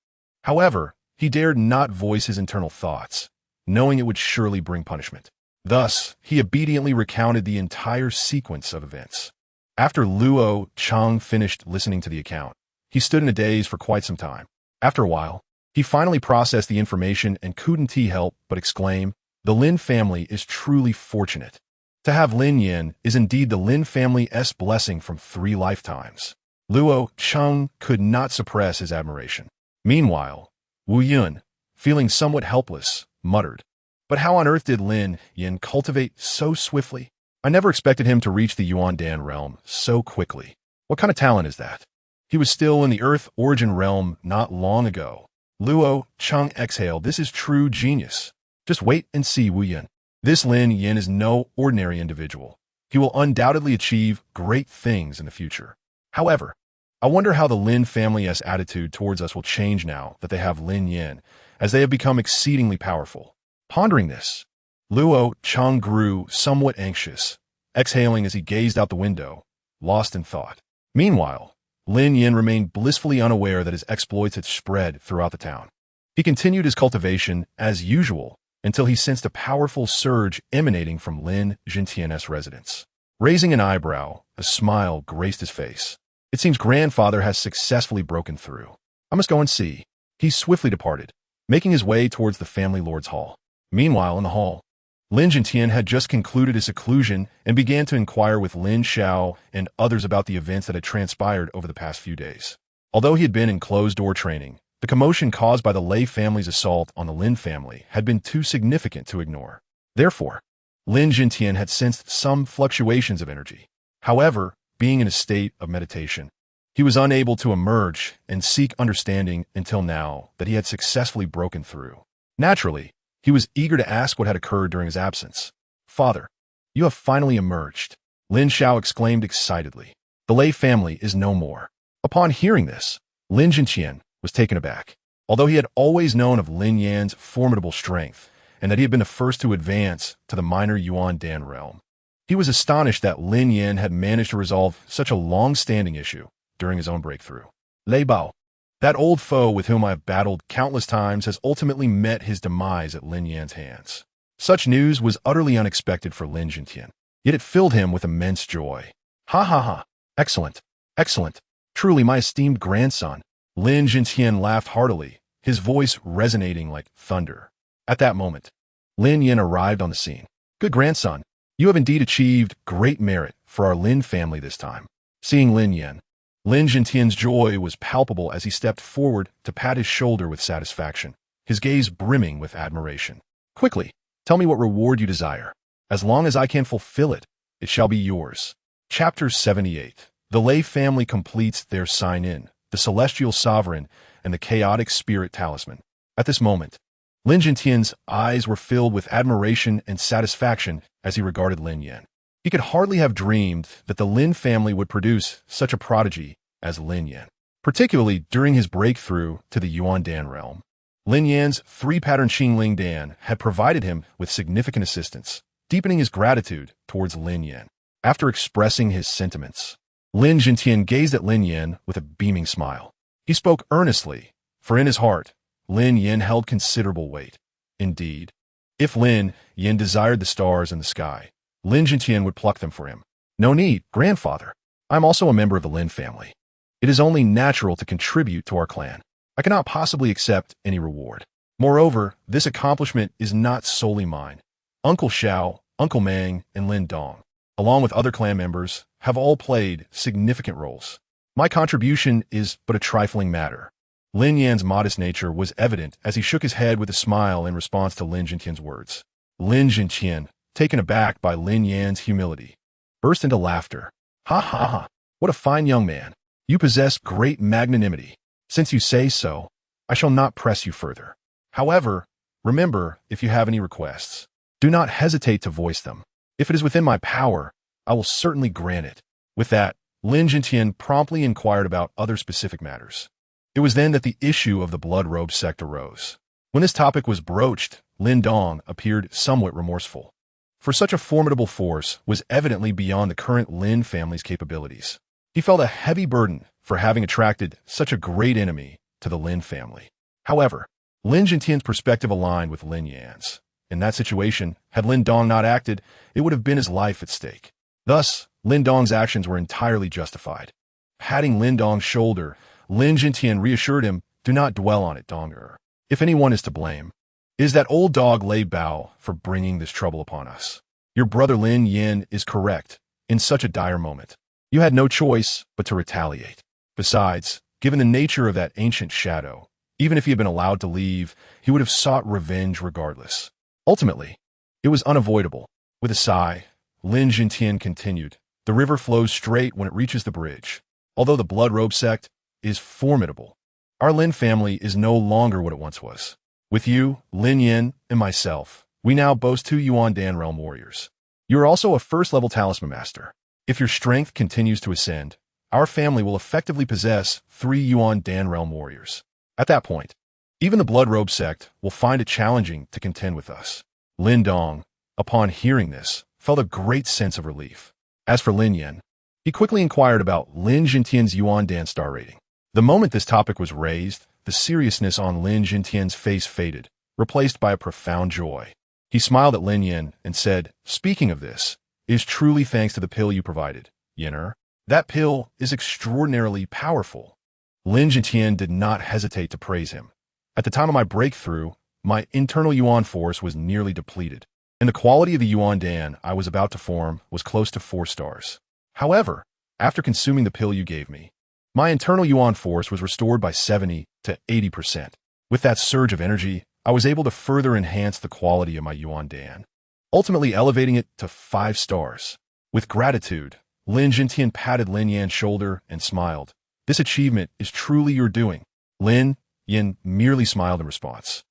However, he dared not voice his internal thoughts, knowing it would surely bring punishment. Thus, he obediently recounted the entire sequence of events. After Luo Chang finished listening to the account, he stood in a daze for quite some time. After a while, he finally processed the information and couldn't help but exclaim, "The Lin family is truly fortunate. To have Lin Yan is indeed the Lin family's blessing from 3 lifetimes." Luo Chang could not suppress his admiration. Meanwhile, Wu Yun, feeling somewhat helpless, muttered, "But how on earth did Lin Yan cultivate so swiftly? I never expected him to reach the Yuan Dan realm so quickly. What kind of talent is that? He was still in the Earth origin realm not long ago." Luo Chang exhaled, "This is true genius. Just wait and see, Wu Yun. This Lin Yan is no ordinary individual. He will undoubtedly achieve great things in the future. However, I wonder how the Lin family's attitude towards us will change now that they have Lin Yan, as they have become exceedingly powerful." Pondering this, Luo Chang grew somewhat anxious, exhaling as he gazed out the window, lost in thought. Meanwhile, Lin Yan remained blissfully unaware that his exploits had spread throughout the town. He continued his cultivation as usual until he sensed a powerful surge emanating from Lin Jintian's residence. Raising an eyebrow, a smile graced his face. "It seems grandfather has successfully broken through. I must go and see." He swiftly departed, making his way towards the family lord's hall. Meanwhile, in the hall, Lin Jintian had just concluded his seclusion and began to inquire with Lin Xiao and others about the events that had transpired over the past few days. Although he had been in closed-door training, the commotion caused by the Lei family's assault on the Lin family had been too significant to ignore. Therefore, Lin Jintian had sensed some fluctuations of energy. However, being in a state of meditation, he was unable to emerge and seek understanding until now that he had successfully broken through. Naturally, he was eager to ask what had occurred during his absence. "Father, you have finally emerged," Lin Xiao exclaimed excitedly. "The Lei family is no more." Upon hearing this, Lin Jintian was taken aback. Although he had always known of Lin Yan's formidable strength and that he had been the first to advance to the minor Yuan Dan realm, he was astonished that Lin Yan had managed to resolve such a long-standing issue during his own breakthrough. "Lei Bao, that old foe with whom I have battled countless times, has ultimately met his demise at Lin Yan's hands." Such news was utterly unexpected for Lin Jintian, yet it filled him with immense joy. "Ha ha ha! Excellent! Excellent! Truly my esteemed grandson!" Lin Jintian laughed heartily, his voice resonating like thunder. At that moment, Lin Yan arrived on the scene. "Good grandson, you have indeed achieved great merit for our Lin family this time." Seeing Lin Yan, Lin Jintian's joy was palpable as he stepped forward to pat his shoulder with satisfaction, his gaze brimming with admiration. "Quickly, tell me what reward you desire. As long as I can fulfill it, it shall be yours." Chapter 78. The Lei family completes their sign-in, the Celestial Sovereign, and the Chaotic Spirit Talisman. At this moment, Lin Jintian's eyes were filled with admiration and satisfaction as he regarded Lin Yan. He could hardly have dreamed that the Lin family would produce such a prodigy as Lin Yan, particularly during his breakthrough to the Yuan Dan realm. Lin Yan's 3-pattern Xingling Dan had provided him with significant assistance, deepening his gratitude towards Lin Yan. After expressing his sentiments, Lin Jintian gazed at Lin Yan with a beaming smile. He spoke earnestly, for in his heart, Lin Yan held considerable weight. Indeed, if Lin Yan desired the stars in the sky, Lin Jintian would pluck them for him. "No need, grandfather. I am also a member of the Lin family. It is only natural to contribute to our clan. I cannot possibly accept any reward. Moreover, this accomplishment is not solely mine. Uncle Xiao, Uncle Mang, and Lin Dong, along with other clan members, have all played significant roles. My contribution is but a trifling matter." Lin Yan's modest nature was evident as he shook his head with a smile in response to Lin Jintian's words. Lin Jintian, taken aback by Lin Yan's humility, burst into laughter. "Ha ha ha! What a fine young man! You possess great magnanimity. Since you say so, I shall not press you further. However, remember, if you have any requests, do not hesitate to voice them. If it is within my power, I will certainly grant it." With that, Lin Jintian promptly inquired about other specific matters. It was then that the issue of the blood-robe sect arose. When this topic was broached, Lin Dong appeared somewhat remorseful, for such a formidable force was evidently beyond the current Lin family's capabilities. He felt a heavy burden for having attracted such a great enemy to the Lin family. However, Lin Jintian's perspective aligned with Lin Yan's. In that situation, had Lin Dong not acted, it would have been his life at stake. Thus, Lin Dong's actions were entirely justified. Patting Lin Dong's shoulder, Lin Jintian reassured him, "Do not dwell on it, Donger. If anyone is to blame, it is that old dog Lei Bao for bringing this trouble upon us. Your brother Lin Yan is correct. In such a dire moment, you had no choice but to retaliate. Besides, given the nature of that ancient shadow, even if he had been allowed to leave, he would have sought revenge regardless. Ultimately, it was unavoidable." With a sigh, Lin Jintian continued, "The river flows straight when it reaches the bridge. Although the Blood Robe sect is formidable, our Lin family is no longer what it once was. With you, Lin Yan, and myself, we now boast 2 Yuan Dan realm warriors. You are also a first-level talisman master. If your strength continues to ascend, our family will effectively possess 3 Yuan Dan realm warriors. At that point, even the Blood Robe sect will find it challenging to contend with us." Lin Dong, upon hearing this, felt a great sense of relief. As for Lin Yan, he quickly inquired about Lin Jintian's Yuan Dan star rating. The moment this topic was raised, the seriousness on Lin Jintian's face faded, replaced by a profound joy. He smiled at Lin Yan and said, "Speaking of this, it is truly thanks to the pill you provided, Yenner. That pill is extraordinarily powerful." Lin Jintian did not hesitate to praise him. "At the time of my breakthrough, my internal Yuan force was nearly depleted, and the quality of the Yuan Dan I was about to form was close to 4 stars. However, after consuming the pill you gave me, my internal Yuan force was restored by 70 to 80%. With that surge of energy, I was able to further enhance the quality of my Yuan Dan, ultimately elevating it to 5 stars. With gratitude, Lin Jintian patted Lin Yan's shoulder and smiled. "This achievement is truly your doing." Lin Yan merely smiled in response,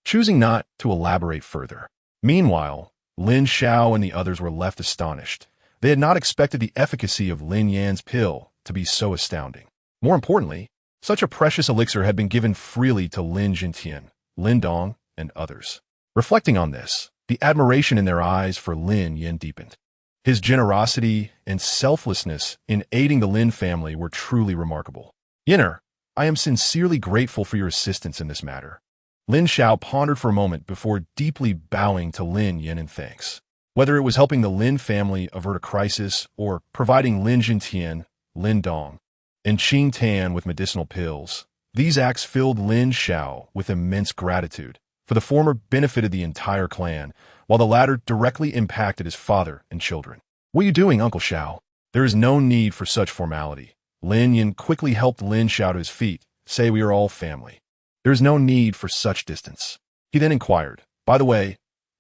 choosing not to elaborate further. Meanwhile, Lin Xiao and the others were left astonished. They had not expected the efficacy of Lin Yan's pill to be so astounding. More importantly, such a precious elixir had been given freely to Lin Jintian, Lin Dong, and others. Reflecting on this, the admiration in their eyes for Lin Yan deepened. His generosity and selflessness in aiding the Lin family were truly remarkable. "Yenner, I am sincerely grateful for your assistance in this matter." Lin Xiao pondered for a moment before deeply bowing to Lin Yan in thanks. Whether it was helping the Lin family avert a crisis or providing Lin Jintian, Lin Dong, and Qing Tan with medicinal pills, these acts filled Lin Xiao with immense gratitude, for the former benefited the entire clan, while the latter directly impacted his father and children. "What are you doing, Uncle Xiao? There is no need for such formality." Lin Yan quickly helped Lin Xiao to his feet, "Say we are all family. There is no need for such distance." He then inquired, "By the way,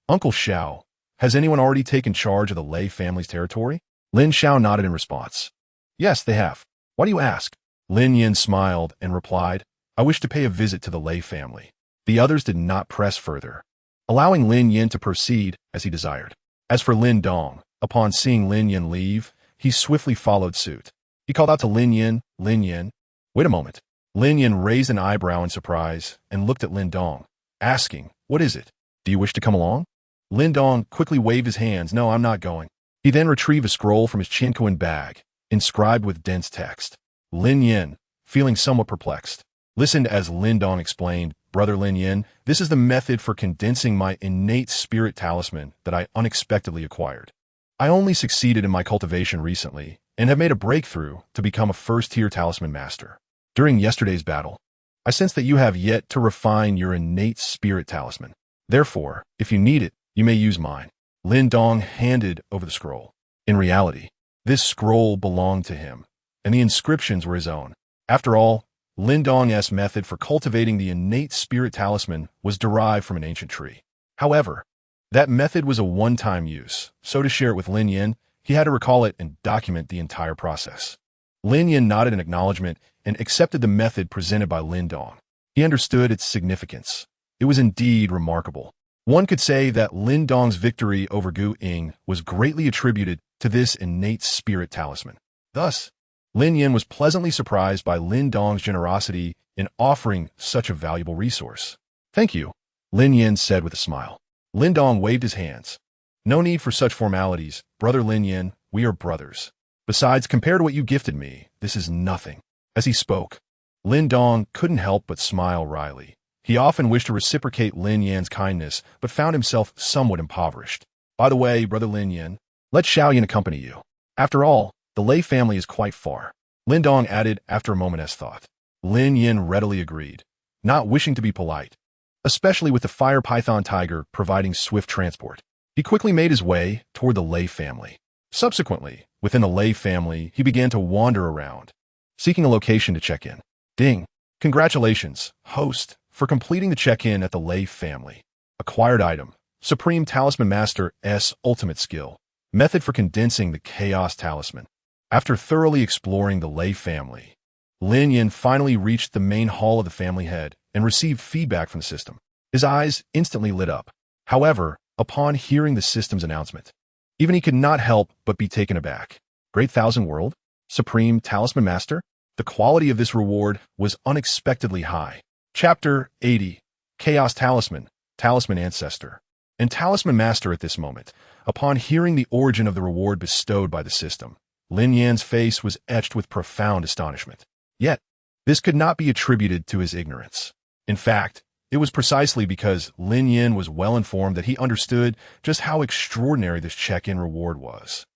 Uncle Xiao, has anyone already taken charge of the Lei family's territory?" Lin Xiao nodded in response. "Yes, they have. Why do you ask?" Lin Yan smiled and replied, "I wish to pay a visit to the Lei family." The others did not press further, allowing Lin Yan to proceed as he desired. As for Lin Dong, upon seeing Lin Yan leave, he swiftly followed suit. He called out to Lin Yan, "Lin Yan, wait a moment." Lin Yan raised an eyebrow in surprise and looked at Lin Dong, asking, "What is it? Do you wish to come along?" Lin Dong quickly waved his hands, "No, I'm not going." He then retrieved a scroll from his Chincoin bag, inscribed with dense text. Lin Yan, feeling somewhat perplexed, listened as Lin Dong explained, "Brother Lin Yan, this is the method for condensing my innate spirit talisman that I unexpectedly acquired. I only succeeded in my cultivation recently and have made a breakthrough to become a first-tier talisman master. During yesterday's battle, I sense that you have yet to refine your innate spirit talisman. Therefore, if you need it, you may use mine." Lin Dong handed over the scroll. In reality, this scroll belonged to him, and the inscriptions were his own. After all, Lin Dong's method for cultivating the innate spirit talisman was derived from an ancient tree. However, that method was a one-time use, so to share it with Lin Yan, he had to recall it and document the entire process. Lin Yan nodded in acknowledgement and accepted the method presented by Lin Dong. He understood its significance. It was indeed remarkable. One could say that Lin Dong's victory over Gu Ying was greatly attributed to this innate spirit talisman. Thus, Lin Yan was pleasantly surprised by Lin Dong's generosity in offering such a valuable resource. "Thank you," Lin Yan said with a smile. Lin Dong waved his hands. "No need for such formalities, Brother Lin Yan, we are brothers. Besides, compared to what you gifted me, this is nothing." As he spoke, Lin Dong couldn't help but smile wryly. He often wished to reciprocate Lin Yan's kindness, but found himself somewhat impoverished. By the way, Brother Lin Yan, let Xiao Yan accompany you. After all, the Lei family is quite far. Lin Dong added after a moment's thought. Lin Yan readily agreed, not wishing to be polite, especially with the fire python tiger providing swift transport. He quickly made his way toward the Lei family. Subsequently, within the Lei family, he began to wander around, seeking a location to check in. Ding! Congratulations, host, for completing the check-in at the Lei family. Acquired item, Supreme Talisman Master S Ultimate Skill, method for condensing the Chaos Talisman. After thoroughly exploring the Lei family, Lin Yan finally reached the main hall of the family head and received feedback from the system. His eyes instantly lit up. However, upon hearing the system's announcement, even he could not help but be taken aback. Great Thousand World? Supreme Talisman Master? The quality of this reward was unexpectedly high. Chapter 80. Chaos Talisman, Talisman Ancestor, and Talisman Master. At this moment, upon hearing the origin of the reward bestowed by the system, Lin Yan's face was etched with profound astonishment. Yet, this could not be attributed to his ignorance. In fact, it was precisely because Lin Yan was well informed that he understood just how extraordinary this check-in reward was.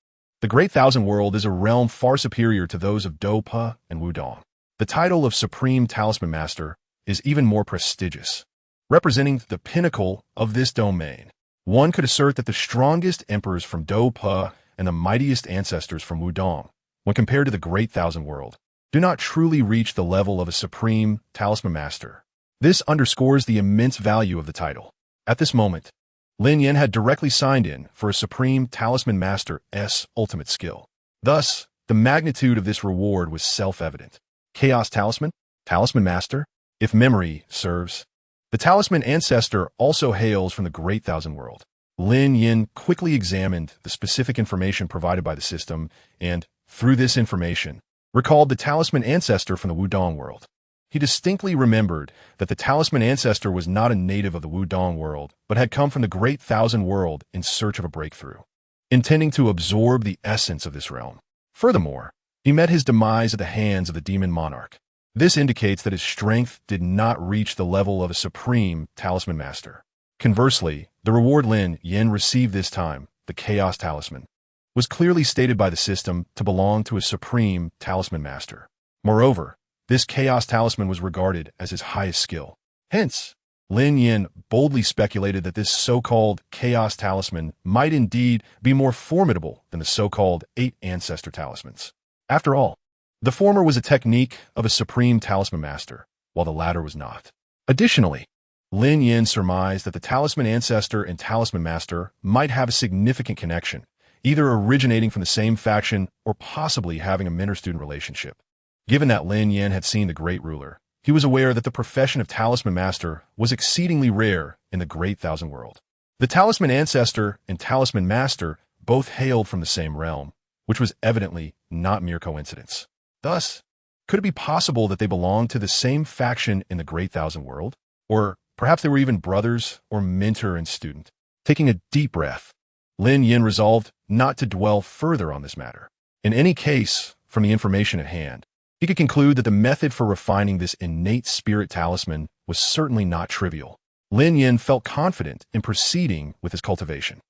The Great Thousand World is a realm far superior to those of Dopa and Wudong. The title of Supreme Talisman Master is even more prestigious, representing the pinnacle of this domain. One could assert that the strongest emperors from Dopa and the mightiest ancestors from Wudong, when compared to the Great Thousand World, do not truly reach the level of a Supreme Talisman Master. This underscores the immense value of the title. At this moment, Lin Yan had directly signed in for a Supreme Talisman Master S Ultimate Skill. Thus, the magnitude of this reward was self-evident. Chaos Talisman? Talisman Master? If memory serves. The Talisman Ancestor also hails from the Great Thousand World. Lin Yan quickly examined the specific information provided by the system and, through this information, recalled the Talisman Ancestor from the Wudong world. He distinctly remembered that the Talisman Ancestor was not a native of the Wudong world, but had come from the Great Thousand World in search of a breakthrough, intending to absorb the essence of this realm. Furthermore, he met his demise at the hands of the Demon Monarch. This indicates that his strength did not reach the level of a Supreme Talisman Master. Conversely, the reward Lin Yan received this time, the Chaos Talisman, was clearly stated by the system to belong to a Supreme Talisman Master. Moreover, this Chaos Talisman was regarded as his highest skill. Hence, Lin Yan boldly speculated that this so-called Chaos Talisman might indeed be more formidable than the so-called 8 Ancestor Talismans. After all, the former was a technique of a Supreme Talisman Master, while the latter was not. Additionally, Lin Yan surmised that the Talisman Ancestor and Talisman Master might have a significant connection, either originating from the same faction or possibly having a mentor-student relationship. Given that Lin Yan had seen the Great Ruler, he was aware that the profession of Talisman Master was exceedingly rare in the Great Thousand World. The Talisman Ancestor and Talisman Master both hailed from the same realm, which was evidently not mere coincidence. Thus, could it be possible that they belonged to the same faction in the Great Thousand World? Or perhaps they were even brothers or mentor and student? Taking a deep breath, Lin Yan resolved not to dwell further on this matter. In any case, from the information at hand, he could conclude that the method for refining this innate spirit talisman was certainly not trivial. Lin Yan felt confident in proceeding with his cultivation.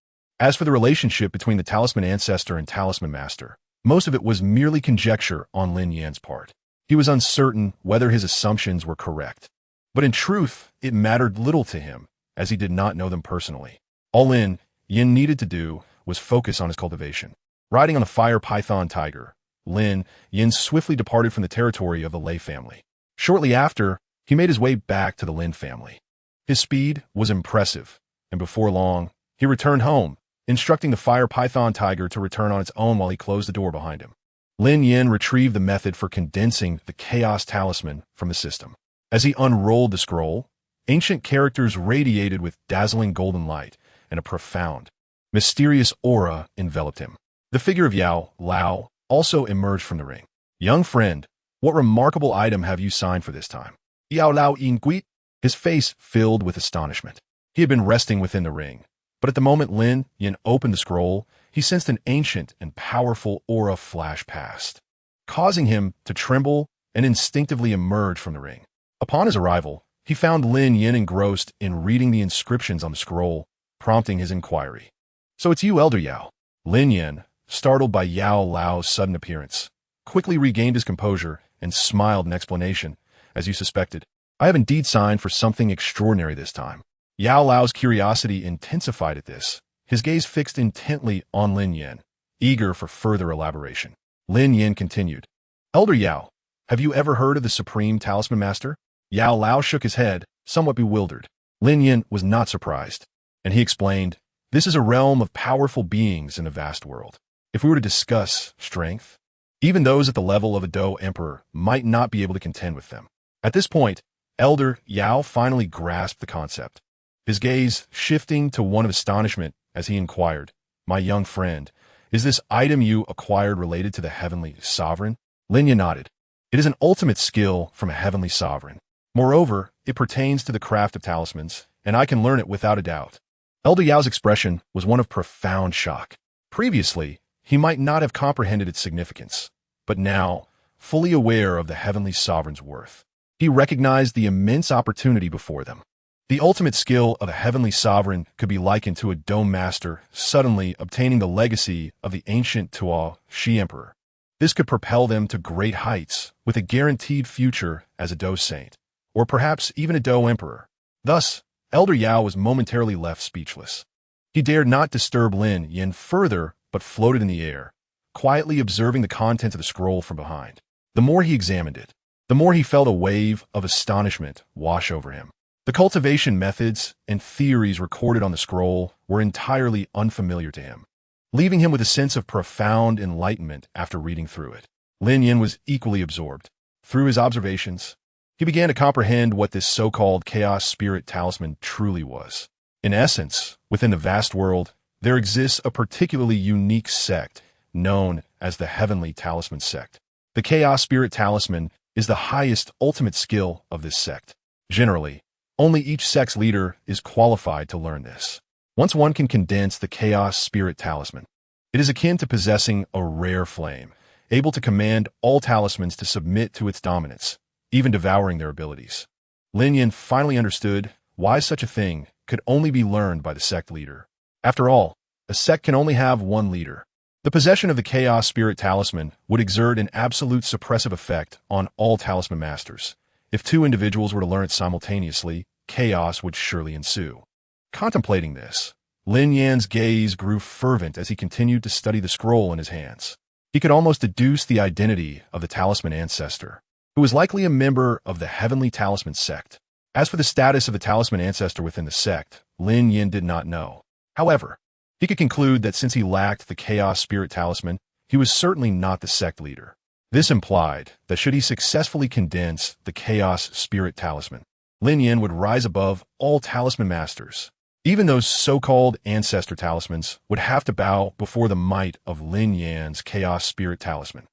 As for the relationship between the Talisman Ancestor and Talisman Master, most of it was merely conjecture on Lin Yan's part. He was uncertain whether his assumptions were correct. But in truth, it mattered little to him, as he did not know them personally. All Lin Yan needed to do was focus on his cultivation. Riding on a fire python tiger, Lin Yan swiftly departed from the territory of the Lei family. Shortly after, he made his way back to the Lin family. His speed was impressive, and before long, he returned home, instructing the fire python tiger to return on its own while he closed the door behind him. Lin Yan retrieved the method for condensing the Chaos Talisman from the system. As he unrolled the scroll, ancient characters radiated with dazzling golden light, and a profound, mysterious aura enveloped him. The figure of Yao Lao also emerged from the ring. Young friend, what remarkable item have you signed for this time? Yao Lao inquit, his face filled with astonishment. He had been resting within the ring, but at the moment Lin Yan opened the scroll, he sensed an ancient and powerful aura flash past, causing him to tremble and instinctively emerge from the ring. Upon his arrival, He found Lin Yan engrossed in reading the inscriptions on the scroll, prompting his inquiry. "So it's you, Elder Yao." Lin Yan, startled by Yao Lao's sudden appearance, quickly regained his composure and smiled in explanation. "As you suspected, I have indeed signed for something extraordinary this time." Yao Lao's curiosity intensified at this, his gaze fixed intently on Lin Yan, eager for further elaboration. Lin Yan continued, "Elder Yao, have you ever heard of the Supreme Talisman Master?" Yao Lao shook his head, somewhat bewildered. Lin Yan was not surprised, and he explained, "This is a realm of powerful beings in the vast world. If we were to discuss strength, even those at the level of a Do Emperor might not be able to contend with them." At this point, Elder Yao finally grasped the concept, his gaze shifting to one of astonishment as he inquired, "My young friend, is this item you acquired related to the Heavenly Sovereign?" Lin Yan nodded. "It is an ultimate skill from a Heavenly Sovereign. Moreover, it pertains to the craft of talismans, and I can learn it without a doubt." Elder Yao's expression was one of profound shock. Previously, he might not have comprehended its significance, but now, fully aware of the Heavenly Sovereign's worth, he recognized the immense opportunity before them. The ultimate skill of a Heavenly Sovereign could be likened to a Dome Master suddenly obtaining the legacy of the ancient Tuo Shi Emperor. This could propel them to great heights with a guaranteed future as a Do Saint, or perhaps even a Do Emperor. Thus, Elder Yao was momentarily left speechless. He dared not disturb Lin Yan further, but floated in the air, quietly observing the contents of the scroll from behind. The more he examined it, the more he felt a wave of astonishment wash over him. The cultivation methods and theories recorded on the scroll were entirely unfamiliar to him, leaving him with a sense of profound enlightenment after reading through it. Lin Yan was equally absorbed. Through his observations, he began to comprehend what this so-called Chaos Spirit Talisman truly was. In essence, within the vast world, there exists a particularly unique sect known as the Heavenly Talisman Sect. The Chaos Spirit Talisman is the highest ultimate skill of this sect. Generally, only each sect's leader is qualified to learn this. Once one can condense the Chaos Spirit Talisman, it is akin to possessing a rare flame, able to command all talismans to submit to its dominance, even devouring their abilities. Lin Yan finally understood why such a thing could only be learned by the sect leader. After all, a sect can only have one leader. The possession of the Chaos Spirit Talisman would exert an absolute suppressive effect on all talisman masters. If two individuals were to learn it simultaneously, chaos would surely ensue. Contemplating this, Lin Yan's gaze grew fervent as he continued to study the scroll in his hands. He could almost deduce the identity of the talisman ancestor, who was likely a member of the Heavenly Talisman Sect. As for the status of the talisman ancestor within the sect, Lin Yan did not know. However, he could conclude that since he lacked the Chaos Spirit Talisman, he was certainly not the sect leader. This implied that should he successfully condense the Chaos Spirit Talisman, Lin Yan would rise above all talisman masters. Even those so-called ancestor talismans would have to bow before the might of Lin Yan's Chaos Spirit Talisman,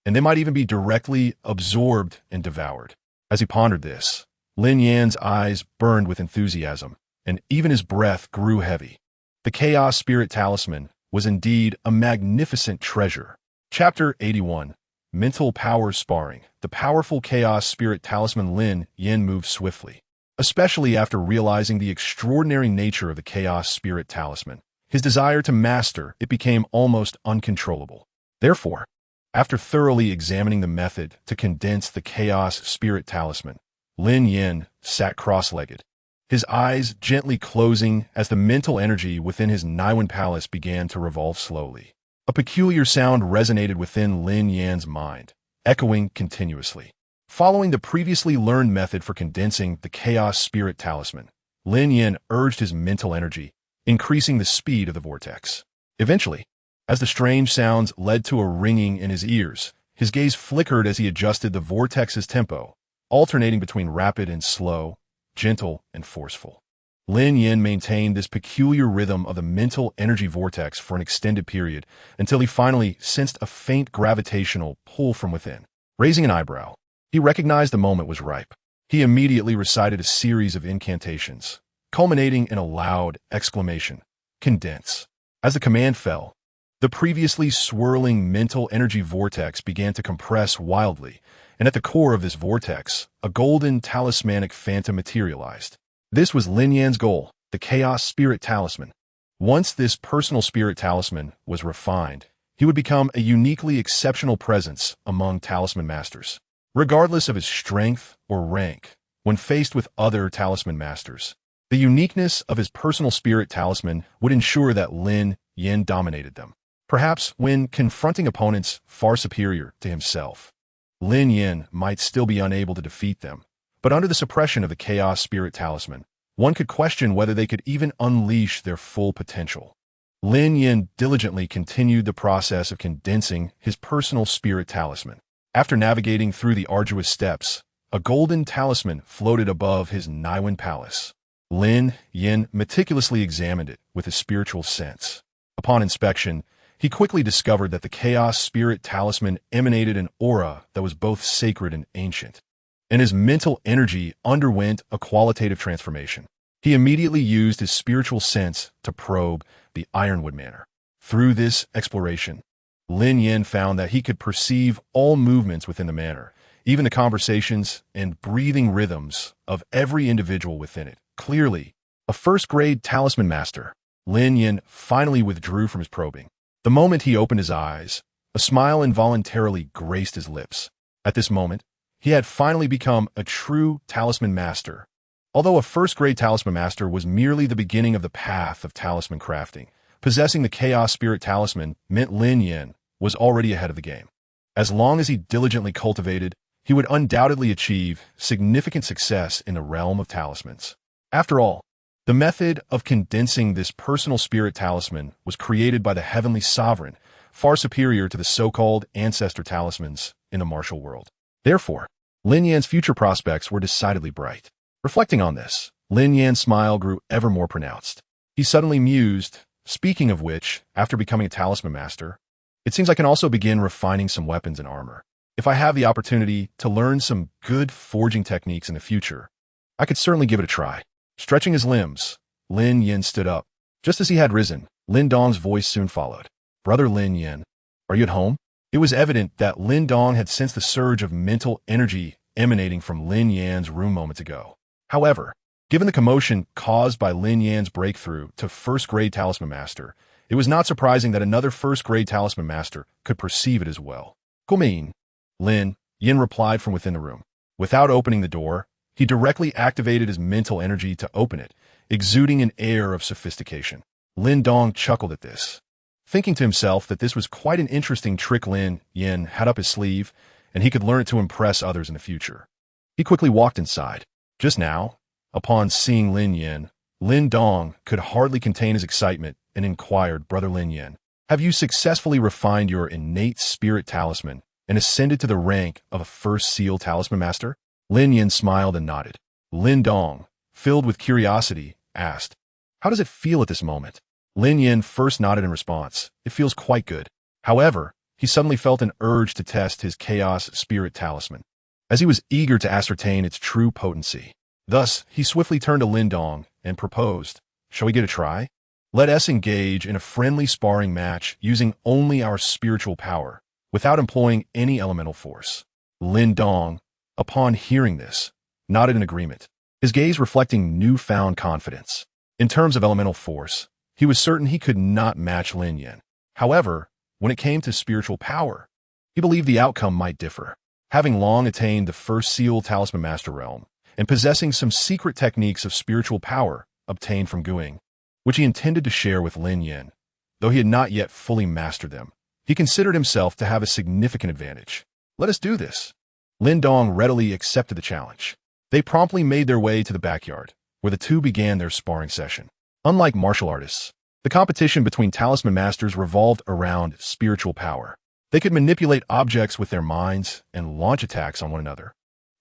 and they might even be directly absorbed and devoured. As he pondered this, Lin Yan's eyes burned with enthusiasm, and even his breath grew heavy. The Chaos Spirit Talisman was indeed a magnificent treasure. Chapter 81. Mental Power Sparring. The powerful Chaos Spirit Talisman. Lin Yan moved swiftly, especially after realizing the extraordinary nature of the Chaos Spirit Talisman. His desire to master it became almost uncontrollable. Therefore, after thoroughly examining the method to condense the Chaos Spirit Talisman, Lin Yan sat cross-legged, his eyes gently closing as the mental energy within his Niwen Palace began to revolve slowly. A peculiar sound resonated within Lin Yan's mind, echoing continuously. Following the previously learned method for condensing the Chaos Spirit Talisman, Lin Yan urged his mental energy, increasing the speed of the vortex. Eventually, as the strange sounds led to a ringing in his ears, his gaze flickered as he adjusted the vortex's tempo, alternating between rapid and slow, gentle and forceful. Lin Yan maintained this peculiar rhythm of the mental energy vortex for an extended period until he finally sensed a faint gravitational pull from within. Raising an eyebrow, he recognized the moment was ripe. He immediately recited a series of incantations, culminating in a loud exclamation, "Condense." As the command fell, The previously swirling mental energy vortex began to compress wildly, and at the core of this vortex, a golden talismanic phantom materialized. This was Lin Yan's goal, the Chaos Spirit Talisman. Once this personal spirit talisman was refined, he would become a uniquely exceptional presence among talisman masters. Regardless of his strength or rank, when faced with other talisman masters, the uniqueness of his personal spirit talisman would ensure that Lin Yan dominated them. Perhaps when confronting opponents far superior to himself, Lin Yan might still be unable to defeat them, but under the suppression of the Chaos Spirit Talisman, one could question whether they could even unleash their full potential. Lin Yan diligently continued the process of condensing his personal spirit talisman. After navigating through the arduous steps, a golden talisman floated above his Niwen palace. Lin Yan meticulously examined it with his spiritual sense. Upon inspection, he quickly discovered that the Chaos Spirit Talisman emanated an aura that was both sacred and ancient, and his mental energy underwent a qualitative transformation. He immediately used his spiritual sense to probe the Ironwood Manor. Through this exploration, Lin Yan found that he could perceive all movements within the manor, even the conversations and breathing rhythms of every individual within it. Clearly, a first-grade talisman master, Lin Yan finally withdrew from his probing. The moment he opened his eyes, a smile involuntarily graced his lips. At this moment, he had finally become a true talisman master. Although a first-grade talisman master was merely the beginning of the path of talisman crafting, possessing the Chaos Spirit Talisman meant Lin Yan was already ahead of the game. As long as he diligently cultivated, he would undoubtedly achieve significant success in the realm of talismans. After all, the method of condensing this personal spirit talisman was created by the Heavenly Sovereign, far superior to the so-called ancestor talismans in the martial world. Therefore, Lin Yan's future prospects were decidedly bright. Reflecting on this, Lin Yan's smile grew ever more pronounced. He suddenly mused, speaking of which, after becoming a talisman master, it seems I can also begin refining some weapons and armor. If I have the opportunity to learn some good forging techniques in the future, I could certainly give it a try. Stretching his limbs, Lin Yan stood up. Just as he had risen, Lin Dong's voice soon followed. "Brother Lin Yan, are you at home?" It was evident that Lin Dong had sensed the surge of mental energy emanating from Lin Yan's room moments ago. However, given the commotion caused by Lin Yan's breakthrough to first-grade talisman master, it was not surprising that another first-grade talisman master could perceive it as well. "Come Lin Yan replied from within the room. Without opening the door, he directly activated his mental energy to open it, exuding an air of sophistication. Lin Dong chuckled at this, thinking to himself that this was quite an interesting trick Lin Yan had up his sleeve, and he could learn it to impress others in the future. He quickly walked inside. Just now, upon seeing Lin Yan, Lin Dong could hardly contain his excitement and inquired, "Brother Lin Yan, have you successfully refined your innate spirit talisman and ascended to the rank of a first seal talisman master?" Lin Yan smiled and nodded. Lin Dong, filled with curiosity, asked, "How does it feel at this moment?" Lin Yan first nodded in response. "It feels quite good." However, he suddenly felt an urge to test his Chaos Spirit Talisman, as he was eager to ascertain its true potency. Thus, he swiftly turned to Lin Dong and proposed, "Shall we get a try? Let us engage in a friendly sparring match using only our spiritual power, without employing any elemental force." Lin Dong, upon hearing this, nodded in agreement, his gaze reflecting newfound confidence. In terms of elemental force, he was certain he could not match Lin Yan. However, when it came to spiritual power, he believed the outcome might differ. Having long attained the first seal talisman master realm, and possessing some secret techniques of spiritual power obtained from Guing, which he intended to share with Lin Yan, though he had not yet fully mastered them, he considered himself to have a significant advantage. "Let us do this." Lin Dong readily accepted the challenge. They promptly made their way to the backyard, where the two began their sparring session. Unlike martial artists, the competition between talisman masters revolved around spiritual power. They could manipulate objects with their minds and launch attacks on one another,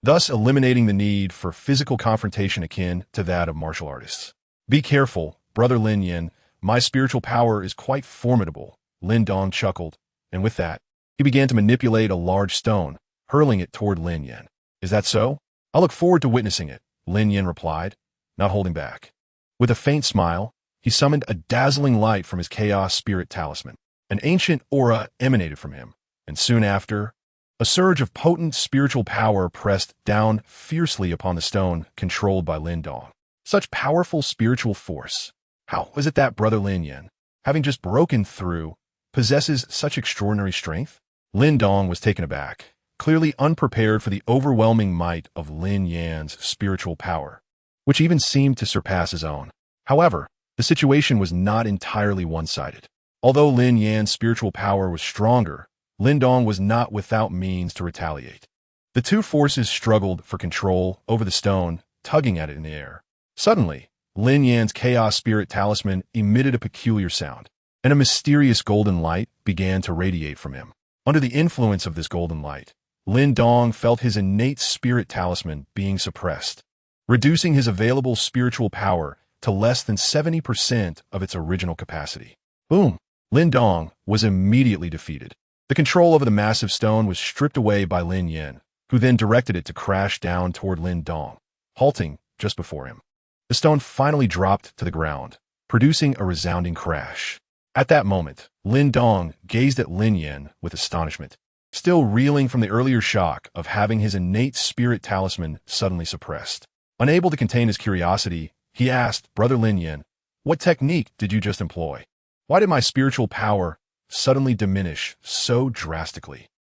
thus eliminating the need for physical confrontation akin to that of martial artists. "Be careful, Brother Lin Yan. My spiritual power is quite formidable," Lin Dong chuckled, and with that, he began to manipulate a large stone, hurling it toward Lin Yan. "Is that so? I'll look forward to witnessing it," Lin Yan replied, not holding back. With a faint smile, he summoned a dazzling light from his Chaos Spirit Talisman. An ancient aura emanated from him, and soon after, a surge of potent spiritual power pressed down fiercely upon the stone controlled by Lin Dong. Such powerful spiritual force. How was it that Brother Lin Yan, having just broken through, possesses such extraordinary strength? Lin Dong was taken aback, clearly unprepared for the overwhelming might of Lin Yan's spiritual power, which even seemed to surpass his own. However, the situation was not entirely one-sided. Although Lin Yan's spiritual power was stronger, Lin Dong was not without means to retaliate. The two forces struggled for control over the stone, tugging at it in the air. Suddenly, Lin Yan's chaos spirit talisman emitted a peculiar sound, and a mysterious golden light began to radiate from him. Under the influence of this golden light, Lin Dong felt his innate spirit talisman being suppressed, reducing his available spiritual power to less than 70% of its original capacity. Boom! Lin Dong was immediately defeated. The control over the massive stone was stripped away by Lin Yan, who then directed it to crash down toward Lin Dong, halting just before him. The stone finally dropped to the ground, producing a resounding crash. At that moment, Lin Dong gazed at Lin Yan with astonishment, still reeling from the earlier shock of having his innate spirit talisman suddenly suppressed. Unable to contain his curiosity, he asked, "Brother Lin Yan, what technique did you just employ? Why did my spiritual power suddenly diminish so drastically?"